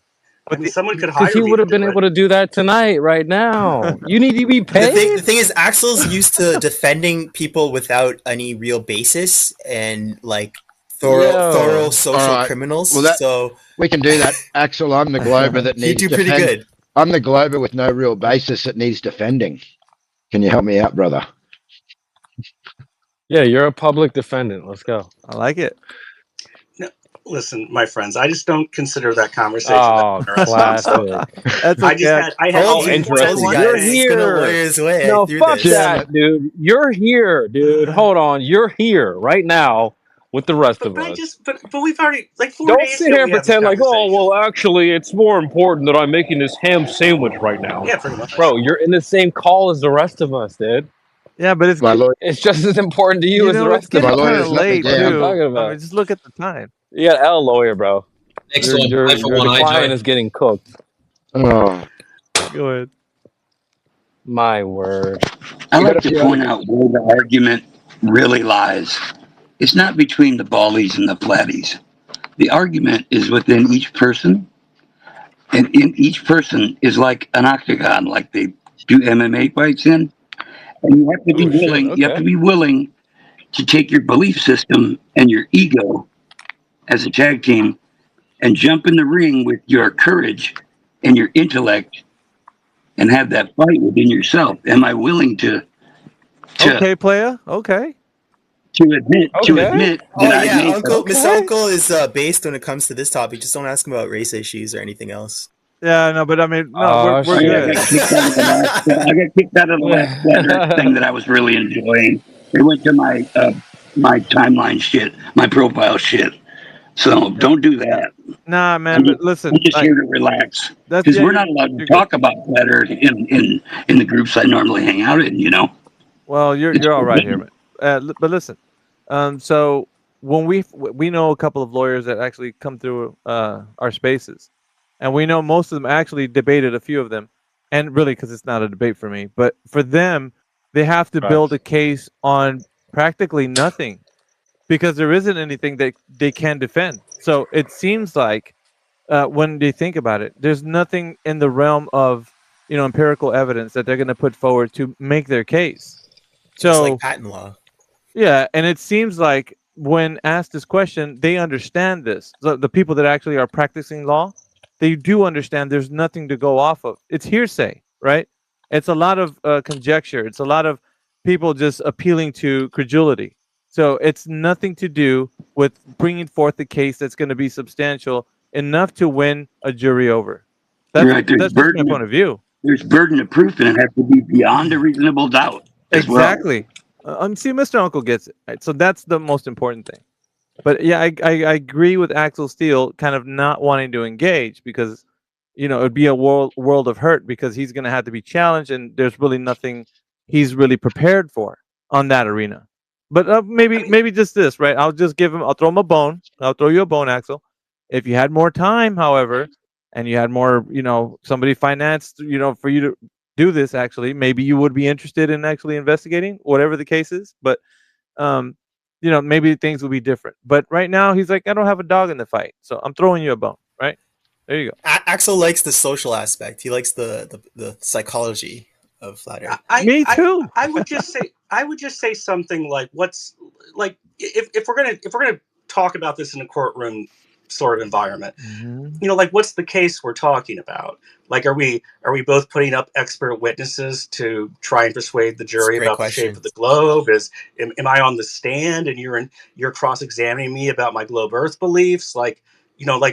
Speaker 7: I mean, someone could hire
Speaker 6: Because he
Speaker 7: me
Speaker 6: would
Speaker 7: to
Speaker 6: have been
Speaker 7: do it.
Speaker 6: able to do that tonight, right now. You need to be
Speaker 16: The
Speaker 6: paid.
Speaker 16: thing is, Axel's used to defending people without any real basis and like thorough social
Speaker 18: All right.
Speaker 16: criminals.
Speaker 18: Well,
Speaker 16: so
Speaker 18: we can do that. Axel, I'm the Glober that
Speaker 16: You
Speaker 18: needs
Speaker 16: do pretty
Speaker 18: defend-
Speaker 16: good.
Speaker 18: I'm the Glober with no real basis that needs defending. Can you help me out, brother?
Speaker 6: Yeah, you're a public defendant. Let's go.
Speaker 10: I like it.
Speaker 7: Listen, my friends, I just don't consider that conversation
Speaker 6: Oh,
Speaker 7: that interesting.
Speaker 6: classic.
Speaker 10: That's
Speaker 7: I just had. I had.
Speaker 6: Oh, interesting. You're here. No, fuck that, dude. You're here, dude. Hold on. You're here right now with the rest of us.
Speaker 7: But we've already like 4
Speaker 6: Don't
Speaker 7: days
Speaker 6: sit
Speaker 7: ago
Speaker 6: here and
Speaker 7: we had this
Speaker 6: pretend like, oh,
Speaker 7: conversation.
Speaker 6: well, actually, it's more important that I'm making this ham sandwich right now.
Speaker 7: Yeah, pretty much.
Speaker 6: Bro, you're in the same call as the rest of us, dude.
Speaker 10: Yeah, but it's
Speaker 6: It's just as important to you, as the
Speaker 10: it's
Speaker 6: rest of
Speaker 10: getting
Speaker 6: us.
Speaker 10: kind of late
Speaker 6: What are you
Speaker 10: too.
Speaker 6: talking about?
Speaker 10: I mean, just look at the time.
Speaker 6: You got L lawyer, bro.
Speaker 4: Next
Speaker 6: your
Speaker 4: one,
Speaker 6: your,
Speaker 4: play for
Speaker 6: your
Speaker 4: one,
Speaker 6: the client
Speaker 4: AJ.
Speaker 6: is getting cooked.
Speaker 18: Oh.
Speaker 10: Go ahead.
Speaker 6: My word.
Speaker 1: I
Speaker 6: We got
Speaker 1: like
Speaker 6: a
Speaker 1: to
Speaker 6: few
Speaker 1: point
Speaker 6: other
Speaker 1: out where the argument really lies. It's not between the ballies and the flatties. The argument is within each person, and in each person is like an octagon, like they do MMA fights in. And you have to be
Speaker 6: Oh shit.
Speaker 1: willing. You have to
Speaker 6: Okay.
Speaker 1: be willing to take your belief system and your ego as a tag team and jump in the ring with your courage and your intellect and have that fight within yourself. Am I willing to
Speaker 10: Okay, player. Okay.
Speaker 1: admit
Speaker 6: Okay.
Speaker 1: that
Speaker 16: Oh
Speaker 1: I
Speaker 16: yeah,
Speaker 1: made
Speaker 16: Uncle, Mr.
Speaker 10: Okay.
Speaker 16: Uncle is based when it comes to this topic. Just don't ask him about race issues or anything else.
Speaker 10: Yeah, no, but I mean, no,
Speaker 6: Oh
Speaker 10: we're
Speaker 1: I
Speaker 10: good.
Speaker 1: got kicked out of the last. I got kicked out of the last Flat Earth thing that I was really enjoying. It went to my timeline shit, my profile shit. So don't do that.
Speaker 10: Nah,
Speaker 1: I'm
Speaker 10: man,
Speaker 1: just,
Speaker 10: but listen,
Speaker 1: I'm just
Speaker 10: like
Speaker 1: here to relax
Speaker 10: that's
Speaker 1: because
Speaker 10: yeah,
Speaker 1: we're not allowed to
Speaker 10: you're good.
Speaker 1: talk about Flat Earth in the groups I normally hang out in. You know,
Speaker 10: Well,
Speaker 1: it's
Speaker 10: you're all right here,
Speaker 1: forbidden.
Speaker 10: man. But listen, so when we know a couple of lawyers that actually come through our spaces, and we know most of them actually debated a few of them, and really because it's not a debate for me, but for them, they have to build a case on practically nothing because there isn't anything that they can defend. So it seems like when they think about it, there's nothing in the realm of empirical evidence that they're going to put forward to make their case.
Speaker 16: Just like
Speaker 10: So
Speaker 16: patent law.
Speaker 10: yeah, and it seems like when asked this question, they understand this. The people that actually are practicing law, they do understand there's nothing to go off of. It's hearsay, right? It's a lot of conjecture. It's a lot of people just appealing to credulity. So it's nothing to do with bringing forth a case that's going to be substantial enough to win a jury over. That's
Speaker 1: Right? There's
Speaker 10: just my point of view.
Speaker 1: There's burden of proof, and it has to be beyond a reasonable doubt as well.
Speaker 10: Exactly. See, Mr. Uncle gets it. Right? So that's the most important thing. But yeah, I agree with Axel Steele kind of not wanting to engage because, it would be a world of hurt because he's going to have to be challenged and there's really nothing he's really prepared for on that arena. But maybe just this, right? I'll throw him a bone. I'll throw you a bone, Axel. If you had more time, however, and you had more, somebody financed, for you to do this, actually, maybe you would be interested in actually investigating, whatever the case is. But maybe things will be different. But right now, he's like, I don't have a dog in the fight, so I'm throwing you a bone. Right there, you go.
Speaker 16: Axel likes the social aspect. He likes the psychology of flat Earth.
Speaker 10: Me too.
Speaker 7: I would just say something like, what's like if we're gonna talk about this in a courtroom sort of environment, like what's the case we're talking about? Like, are we both putting up expert witnesses to try and persuade the jury about the shape of the globe? Am I on the stand and you're cross-examining me about my globe Earth beliefs? Like,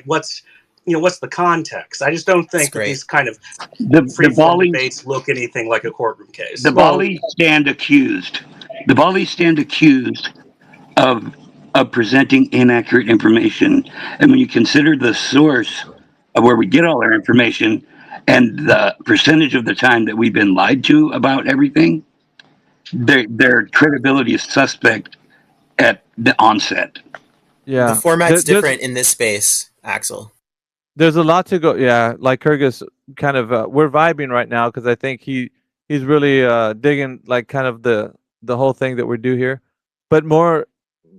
Speaker 7: what's the context? I just don't think that these kind of free-form debates look anything like a courtroom case.
Speaker 1: The Ballies stand accused. The Ballies stand accused of presenting inaccurate information. And when you consider the source of where we get all our information and the percentage of the time that we've been lied to about everything, their credibility is suspect at the onset.
Speaker 10: Yeah,
Speaker 16: The format's different in this space, Axel.
Speaker 10: There's a lot to go. Yeah, like Kyrgyz, kind of. We're vibing right now because I think he's really digging like kind of the whole thing that we do here. But more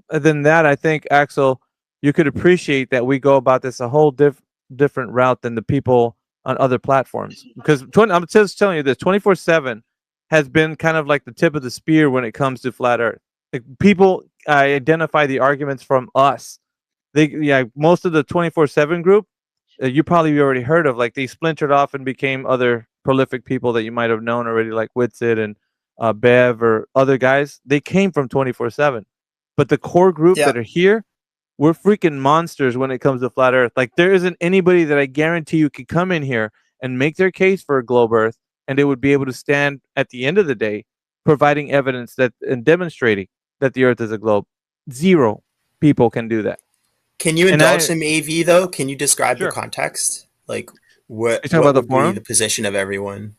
Speaker 10: than that, I think Axel, you could appreciate that we go about this a whole different route than the people on other platforms. Because I'm just telling you this: 24/7 has been kind of like the tip of the spear when it comes to flat Earth. Like, people identify the arguments from us. Most of the 24/7 group. You probably already heard of, like they splintered off and became other prolific people that you might have known already, like Witsit and Bev or other guys. They came from 24/7, but the core group that are here, we're freaking monsters when it comes to flat Earth. Like there isn't anybody that I guarantee you could come in here and make their case for a globe Earth, and they would be able to stand at the end of the day, providing evidence that and demonstrating that the Earth is a globe. Zero people can do that.
Speaker 16: Can you indulge some AV though? Can you describe the context? Like what would be the position of everyone?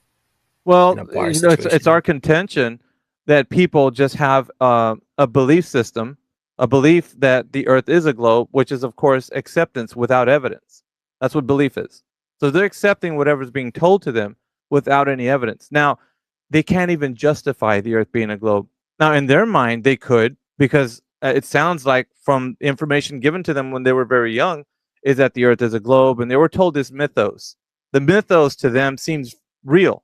Speaker 10: Well, it's our contention that people just have a belief system, a belief that the Earth is a globe, which is of course acceptance without evidence. That's what belief is. So they're accepting whatever's being told to them, without any evidence. Now, they can't even justify the Earth being a globe. Now, in their mind, they could, because it sounds like from information given to them when they were very young, is that the Earth is a globe, and they were told this mythos. The mythos to them seems real,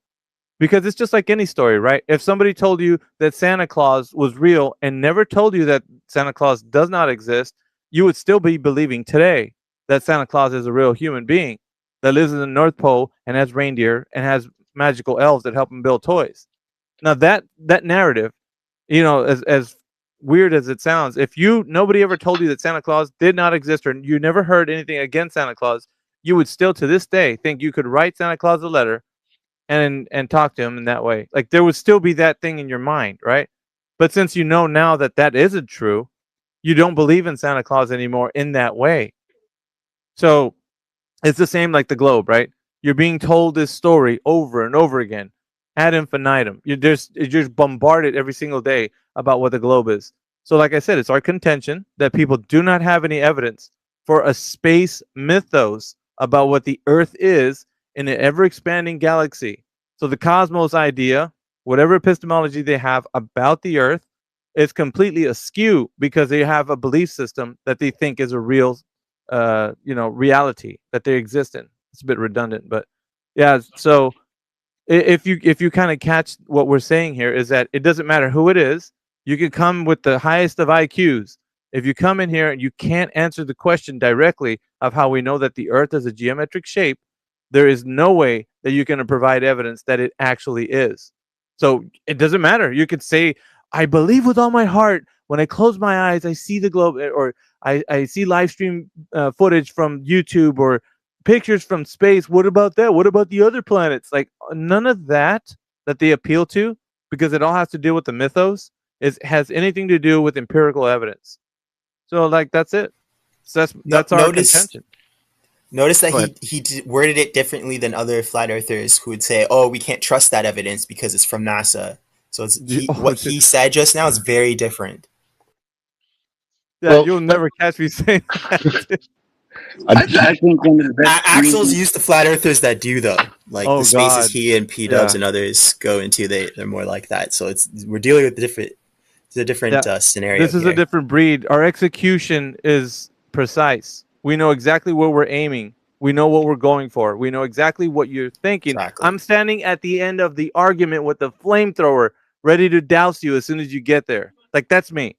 Speaker 10: because it's just like any story, right? If somebody told you that Santa Claus was real and never told you that Santa Claus does not exist, you would still be believing today that Santa Claus is a real human being that lives in the North Pole and has reindeer and has magical elves that help him build toys. Now that narrative, you know, as weird as it sounds, if nobody ever told you that Santa Claus did not exist, or you never heard anything against Santa Claus, you would still to this day think you could write Santa Claus a letter and talk to him in that way. Like, there would still be that thing in your mind, right? But since you know now that that isn't true, you don't believe in Santa Claus anymore in that way. So it's the same like the globe, right? You're being told this story over and over again ad infinitum. You're just bombarded every single day about what the globe is. So like I said, it's our contention that people do not have any evidence for a space mythos about what the Earth is in an ever-expanding galaxy. So the cosmos idea, whatever epistemology they have about the Earth, is completely askew because they have a belief system that they think is a real, reality that they exist in. It's a bit redundant, but yeah. So if you kind of catch what we're saying here, is that it doesn't matter who it is. You can come with the highest of IQs. If you come in here and you can't answer the question directly of how we know that the Earth is a geometric shape, there is no way that you can provide evidence that it actually is. So it doesn't matter. You could say, I believe with all my heart, when I close my eyes, I see the globe, or I see live stream footage from YouTube or pictures from space. What about that? What about the other planets? Like, none of that they appeal to, because it all has to do with the mythos, has anything to do with empirical evidence. So like, that's it. So that's our contention.
Speaker 16: Notice that he worded it differently than other flat earthers who would say, "Oh, we can't trust that evidence because it's from NASA." So what he said just now is very different.
Speaker 10: Yeah, you'll never catch me saying that.
Speaker 1: I think one of the best
Speaker 16: Axel's used to flat earthers that do, though. Like the spaces he and P-Dubs and others go into, they're more like that. So we're dealing with a different scenario.
Speaker 10: This is a different breed. Our execution is precise. We know exactly where we're aiming. We know what we're going for. We know exactly what you're thinking. Exactly. I'm standing at the end of the argument with the flamethrower, ready to douse you as soon as you get there. Like, that's me.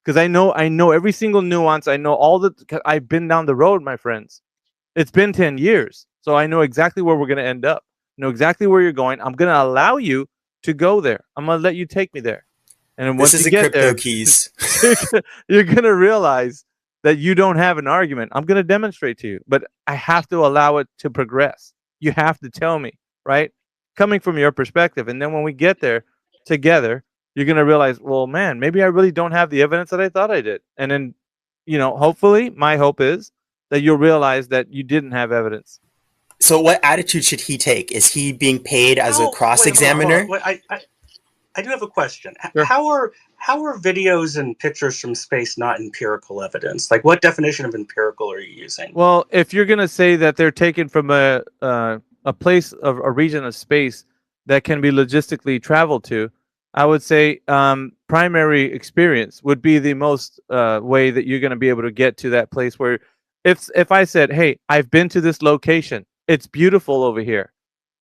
Speaker 10: Because I know every single nuance. I know I've been down the road, my friends. It's been 10 years. So I know exactly where we're going to end up. I know exactly where you're going. I'm going to allow you to go there. I'm going to let you take me there. And then once you get there,
Speaker 16: keys.
Speaker 10: you're going to realize that you don't have an argument. I'm going to demonstrate to you, but I have to allow it to progress. You have to tell me, right? Coming from your perspective. And then when we get there together, you're going to realize, well, man, maybe I really don't have the evidence that I thought I did. And then, hopefully, my hope is that you'll realize that you didn't have evidence.
Speaker 16: So what attitude should he take? Is he being paid as a cross-examiner?
Speaker 7: I do have a question.
Speaker 10: Sure.
Speaker 7: How are videos and pictures from space not empirical evidence? Like, what definition of empirical are you using?
Speaker 10: Well, if you're going to say that they're taken from a place of a region of space that can be logistically traveled to, I would say primary experience would be the most way that you're going to be able to get to that place. Where if I said, hey, I've been to this location, it's beautiful over here,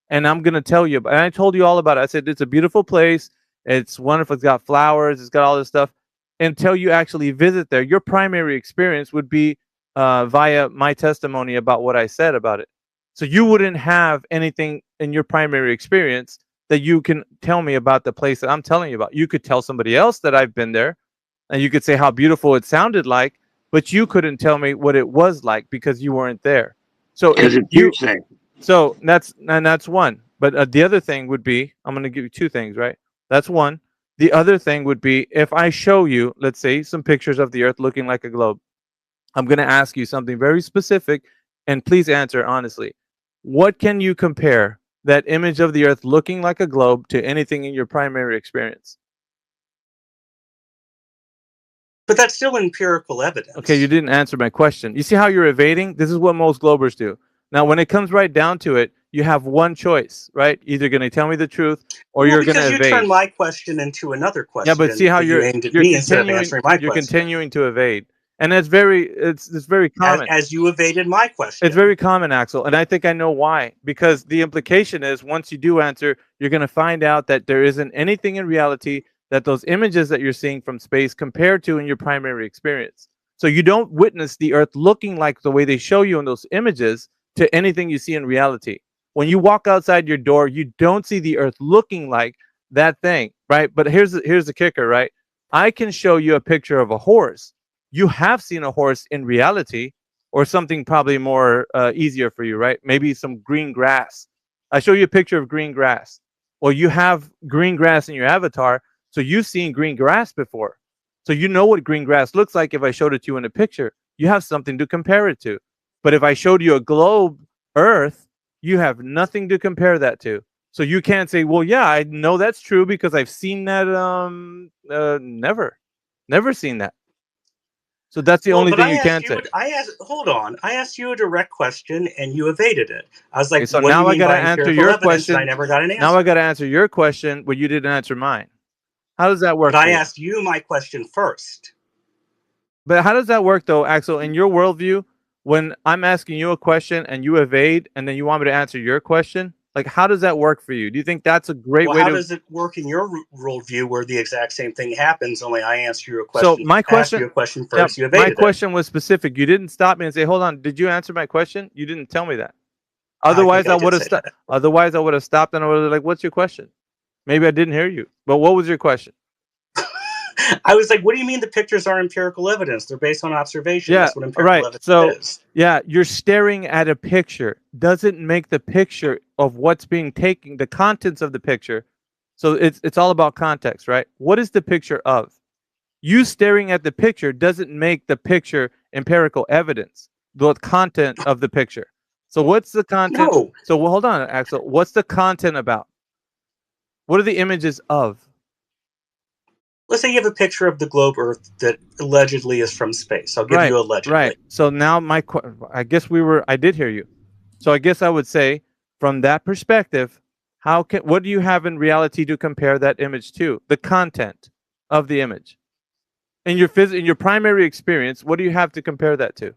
Speaker 10: and I'm going to tell you, and I told you all about it. I said, it's a beautiful place. It's wonderful. It's got flowers. It's got all this stuff. Until you actually visit there, your primary experience would be via my testimony about what I said about it. So you wouldn't have anything in your primary experience that you can tell me about the place that I'm telling you about. You could tell somebody else that I've been there, and you could say how beautiful it sounded like, but you couldn't tell me what it was like because you weren't there. So So that's one. But the other thing would be, I'm going to give you two things, right? That's one. The other thing would be, if I show you, let's say, some pictures of the Earth looking like a globe, I'm going to ask you something very specific, and please answer honestly. What can you compare that image of the Earth looking like a globe to anything in your primary experience?
Speaker 7: But that's still empirical evidence.
Speaker 10: Okay, you didn't answer my question. You see how you're evading? This is what most globers do. Now, when it comes right down to it, you have one choice, right? Either going to tell me the truth or
Speaker 7: Well,
Speaker 10: you're going
Speaker 7: because
Speaker 10: to
Speaker 7: you
Speaker 10: evade.
Speaker 7: turned my question into another question.
Speaker 10: Yeah, but see how
Speaker 7: that you aimed at
Speaker 10: you're
Speaker 7: me instead of
Speaker 10: continuing
Speaker 7: answering my
Speaker 10: you're
Speaker 7: question.
Speaker 10: continuing to evade, and it's very common.
Speaker 7: As you evaded my question.
Speaker 10: It's very common, Axel, and I think I know why. Because the implication is once you do answer, you're going to find out that there isn't anything in reality that those images that you're seeing from space compare to in your primary experience. So you don't witness the Earth looking like the way they show you in those images to anything you see in reality. When you walk outside your door, you don't see the Earth looking like that thing, right? But here's the kicker, right? I can show you a picture of a horse. You have seen a horse in reality, or something probably more easier for you, right? Maybe some green grass. I show you a picture of green grass. Well, you have green grass in your avatar, so you've seen green grass before. So you know what green grass looks like if I showed it to you in a picture. You have something to compare it to. But if I showed you a globe Earth, you have nothing to compare that to. So you can't say, well, yeah, I know that's true because I've seen that. Never seen that. So that's the only thing you can say.
Speaker 7: Hold on. I asked you a direct question and you evaded it. I was like,
Speaker 10: Okay, so
Speaker 7: what do
Speaker 10: now
Speaker 7: you
Speaker 10: I
Speaker 7: mean
Speaker 10: got to
Speaker 7: by
Speaker 10: answer
Speaker 7: empirical
Speaker 10: your
Speaker 7: evidence?
Speaker 10: question.
Speaker 7: And I never got an answer.
Speaker 10: Now I got to answer your question, but you didn't answer mine. How does that work?
Speaker 7: But I
Speaker 10: for you?
Speaker 7: asked you my question first.
Speaker 10: But how does that work, though, Axel? In your worldview, when I'm asking you a question and you evade, and then you want me to answer your question, like how does that work for you? Do you think that's a great way
Speaker 7: How
Speaker 10: to?
Speaker 7: does it work in your worldview where the exact same thing happens? Only I answer you a question.
Speaker 10: So my question,
Speaker 7: asked you a question
Speaker 10: yeah,
Speaker 7: first. You evaded
Speaker 10: my
Speaker 7: it.
Speaker 10: question was specific. You didn't stop me and say, "Hold on, did you answer my question?" You didn't tell me that.
Speaker 7: I
Speaker 10: Otherwise,
Speaker 7: think I
Speaker 10: I
Speaker 7: did
Speaker 10: would have
Speaker 7: say
Speaker 10: stopped. Otherwise, I would have stopped and I would have like, "What's your question?" Maybe I didn't hear you, but what was your question?
Speaker 7: I was like, what do you mean the pictures are empirical evidence? They're based on observation.
Speaker 10: Yeah,
Speaker 7: That's what empirical
Speaker 10: right.
Speaker 7: evidence
Speaker 10: So,
Speaker 7: is.
Speaker 10: yeah, you're staring at a picture. Doesn't make the picture of what's being taken, the contents of the picture. So it's all about context, right? What is the picture of? You staring at the picture doesn't make the picture empirical evidence, the content of the picture. So what's the content?
Speaker 7: No.
Speaker 10: So well, hold on, Axel. What's the content about? What are the images of?
Speaker 7: Let's say you have a picture of the globe Earth that allegedly is from space. I'll give you allegedly.
Speaker 10: Right. So now I guess I did hear you. So I guess I would say from that perspective, what do you have in reality to compare that image to? The content of the image. In your primary experience, what do you have to compare that to?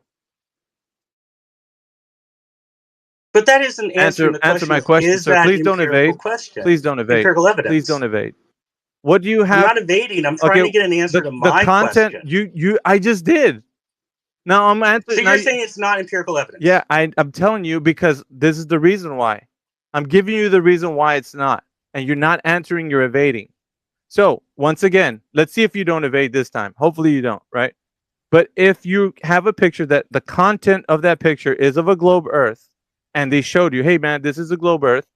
Speaker 7: But that isn't answering the question.
Speaker 10: Answer my question,
Speaker 7: Is
Speaker 10: sir.
Speaker 7: that
Speaker 10: Please don't
Speaker 7: empirical
Speaker 10: evade.
Speaker 7: question?
Speaker 10: Please don't evade.
Speaker 7: Empirical evidence.
Speaker 10: Please don't evade. What do you have?
Speaker 7: I'm not evading. I'm trying to get an answer to my
Speaker 10: content.
Speaker 7: question.
Speaker 10: I just did. Now I'm answering.
Speaker 7: So you're saying it's not empirical evidence?
Speaker 10: Yeah, I'm telling you because this is the reason why. I'm giving you the reason why it's not, and you're not answering. You're evading. So once again, let's see if you don't evade this time. Hopefully you don't, right? But if you have a picture that the content of that picture is of a globe Earth, and they showed you, hey man, this is a globe Earth,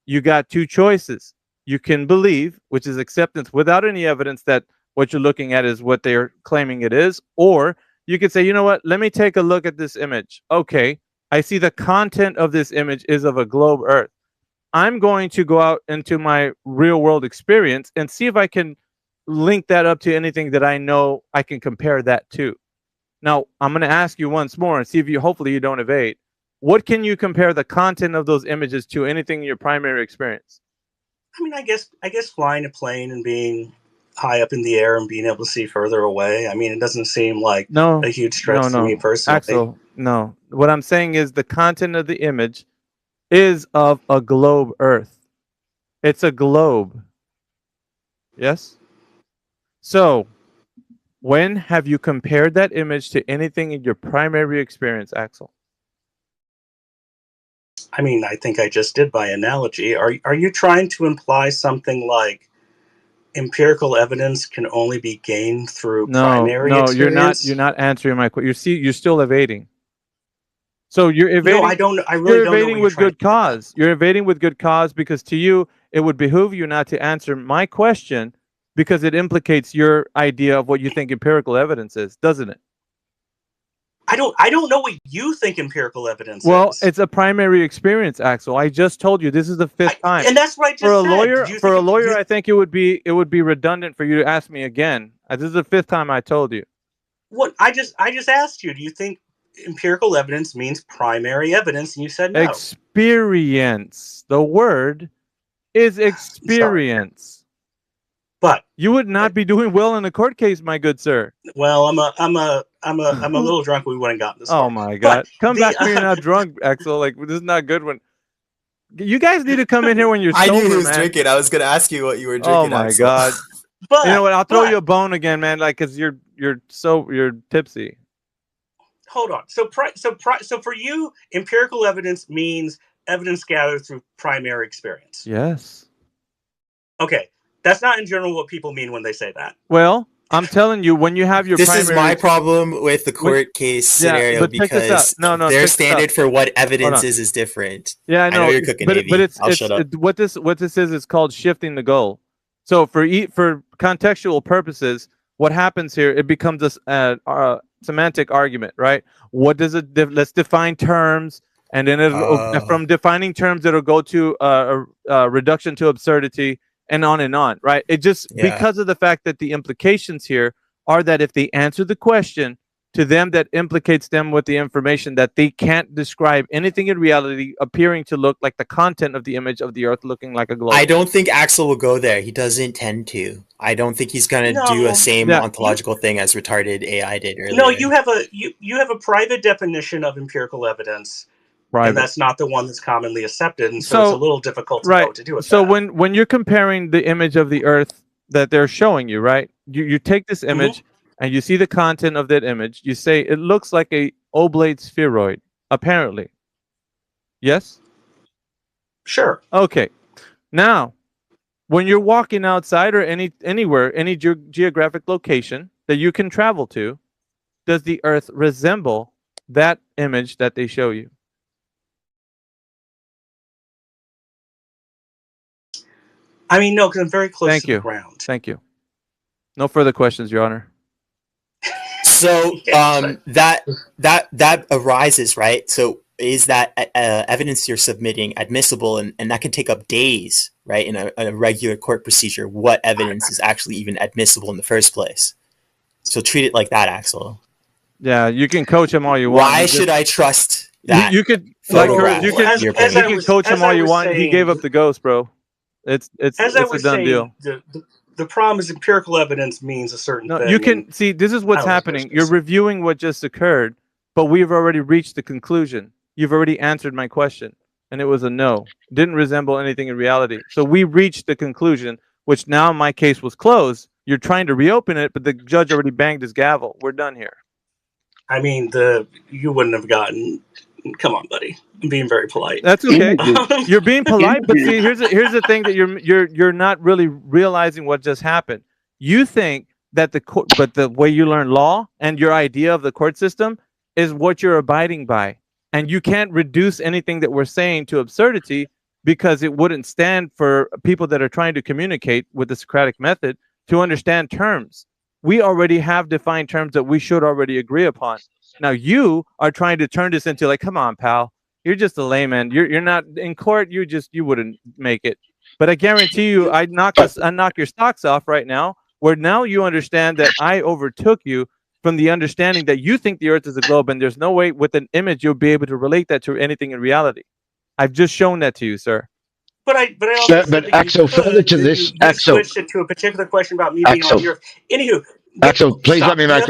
Speaker 10: you got two choices. You can believe, which is acceptance without any evidence that what you're looking at is what they're claiming it is, or you could say, you know what, let me take a look at this image. Okay, I see the content of this image is of a globe Earth. I'm going to go out into my real world experience and see if I can link that up to anything that I know I can compare that to. Now, I'm going to ask you once more and see if hopefully you don't evade. What can you compare the content of those images to anything in your primary experience?
Speaker 7: I mean, I guess flying a plane and being high up in the air and being able to see further away. I mean, it doesn't seem like a huge stretch to me personally.
Speaker 10: Axel, no. What I'm saying is the content of the image is of a globe Earth. It's a globe. Yes? So, when have you compared that image to anything in your primary experience, Axel?
Speaker 7: I mean, I think I just did by analogy. Are you trying to imply something like empirical evidence can only be gained through primary experience?
Speaker 10: You're not answering my question. You're still evading. So you're evading.
Speaker 7: No, I don't. I really
Speaker 10: you're
Speaker 7: don't know
Speaker 10: evading
Speaker 7: what
Speaker 10: with
Speaker 7: you're
Speaker 10: good cause. You're evading with good cause because to you it would behoove you not to answer my question because it implicates your idea of what you think empirical evidence is, doesn't it?
Speaker 7: I don't know what you think empirical evidence
Speaker 10: Well,
Speaker 7: is.
Speaker 10: it's a primary experience, Axel. I just told you this is the fifth time.
Speaker 7: And that's what I just
Speaker 10: for a
Speaker 7: said.
Speaker 10: lawyer.
Speaker 7: Do you
Speaker 10: For a
Speaker 7: think-
Speaker 10: lawyer, I think it would be redundant for you to ask me again. This is the fifth time I told you.
Speaker 7: What I just asked you. Do you think empirical evidence means primary evidence, and you said no.
Speaker 10: Experience. The word is experience.
Speaker 7: But
Speaker 10: you would not be doing well in a court case, my good sir.
Speaker 7: Well, I'm a little drunk. We wouldn't gotten this far.
Speaker 10: Oh my god! Come back when you're not drunk, Axel. Like, this is not good. When you guys need to come in here when you're sober,
Speaker 16: I knew he was
Speaker 10: man.
Speaker 16: drinking. I was gonna ask you what you were drinking.
Speaker 10: Oh my
Speaker 16: Axel.
Speaker 10: god!
Speaker 7: But
Speaker 10: you know what? I'll throw you a bone again, man. Like, cause you're tipsy.
Speaker 7: Hold on. So for you, empirical evidence means evidence gathered through primary experience.
Speaker 10: Yes.
Speaker 7: Okay, that's not in general what people mean when they say that.
Speaker 10: Well, I'm telling you, when you have your
Speaker 16: This
Speaker 10: primary...
Speaker 16: is my problem with the court case scenario,
Speaker 10: but check this
Speaker 16: because
Speaker 10: out. No,
Speaker 16: their
Speaker 10: check this
Speaker 16: standard
Speaker 10: out.
Speaker 16: for what
Speaker 10: Hold
Speaker 16: evidence
Speaker 10: on.
Speaker 16: is different.
Speaker 10: Yeah, I know.
Speaker 16: you're cooking,
Speaker 10: but
Speaker 16: AV.
Speaker 10: it's
Speaker 16: I'll shut up.
Speaker 10: what this is called shifting the goal. So for contextual purposes, what happens here? It becomes a semantic argument, right? What does it? Let's define terms, and then from defining terms, it'll go to a reduction to absurdity, and on, right? It just because of the fact that the implications here are that if they answer the question, to them that implicates them with the information that they can't describe anything in reality appearing to look like the content of the image of the Earth looking like a globe.
Speaker 16: I don't think Axel will go there. He doesn't tend to. I don't think he's gonna do a same ontological thing as retarded AI did earlier.
Speaker 7: No, you have a private definition of empirical evidence.
Speaker 10: Private.
Speaker 7: And that's not the one that's commonly accepted, and so it's a little difficult to know what to do with
Speaker 10: so
Speaker 7: that.
Speaker 10: when you're comparing the image of the Earth that they're showing you, right? You take this image and you see the content of that image. You say it looks like a oblate spheroid, apparently. Yes?
Speaker 7: Sure.
Speaker 10: Okay. Now, when you're walking outside or anywhere, any geographic location that you can travel to, does the Earth resemble that image that they show you?
Speaker 7: I mean, no, because I'm very close to the ground.
Speaker 10: Thank you. No further questions, Your Honor.
Speaker 16: So that arises, right? So is that evidence you're submitting admissible, and that can take up days, right? In a regular court procedure, what evidence is actually even admissible in the first place? So treat it like that, Axel.
Speaker 10: Yeah, you can coach him all you want.
Speaker 16: Why should I trust that?
Speaker 10: You could
Speaker 16: photograph?
Speaker 10: you can coach him all you want. He gave up the ghost, bro. It's a done deal.
Speaker 7: The problem is empirical evidence means a certain thing.
Speaker 10: You can see this is what's happening. You're reviewing what just occurred, but we've already reached the conclusion. You've already answered my question, and it was a no. Didn't resemble anything in reality. So we reached the conclusion, which now my case was closed. You're trying to reopen it, but the judge already banged his gavel. We're done here.
Speaker 7: I mean, you wouldn't have gotten. Come on, buddy. I'm being very polite.
Speaker 10: That's okay. You're being polite, but see, here's the thing that you're not really realizing what just happened. You think that the way you learn law and your idea of the court system is what you're abiding by, and you can't reduce anything that we're saying to absurdity because it wouldn't stand for people that are trying to communicate with the Socratic method to understand terms. We already have defined terms that we should already agree upon. Now you are trying to turn this into like, come on, pal. You're just a layman. You're not in court. You wouldn't make it. But I guarantee you, I knock your stocks off right now. Where now you understand that I overtook you from the understanding that you think the Earth is a globe, and there's no way with an image you'll be able to relate that to anything in reality. I've just shown that to you, sir.
Speaker 7: But I also
Speaker 18: but Axel, further to this,
Speaker 7: you
Speaker 18: Axel,
Speaker 7: switched it to a particular question about me being on the Earth. Anywho,
Speaker 18: Axel, please let me make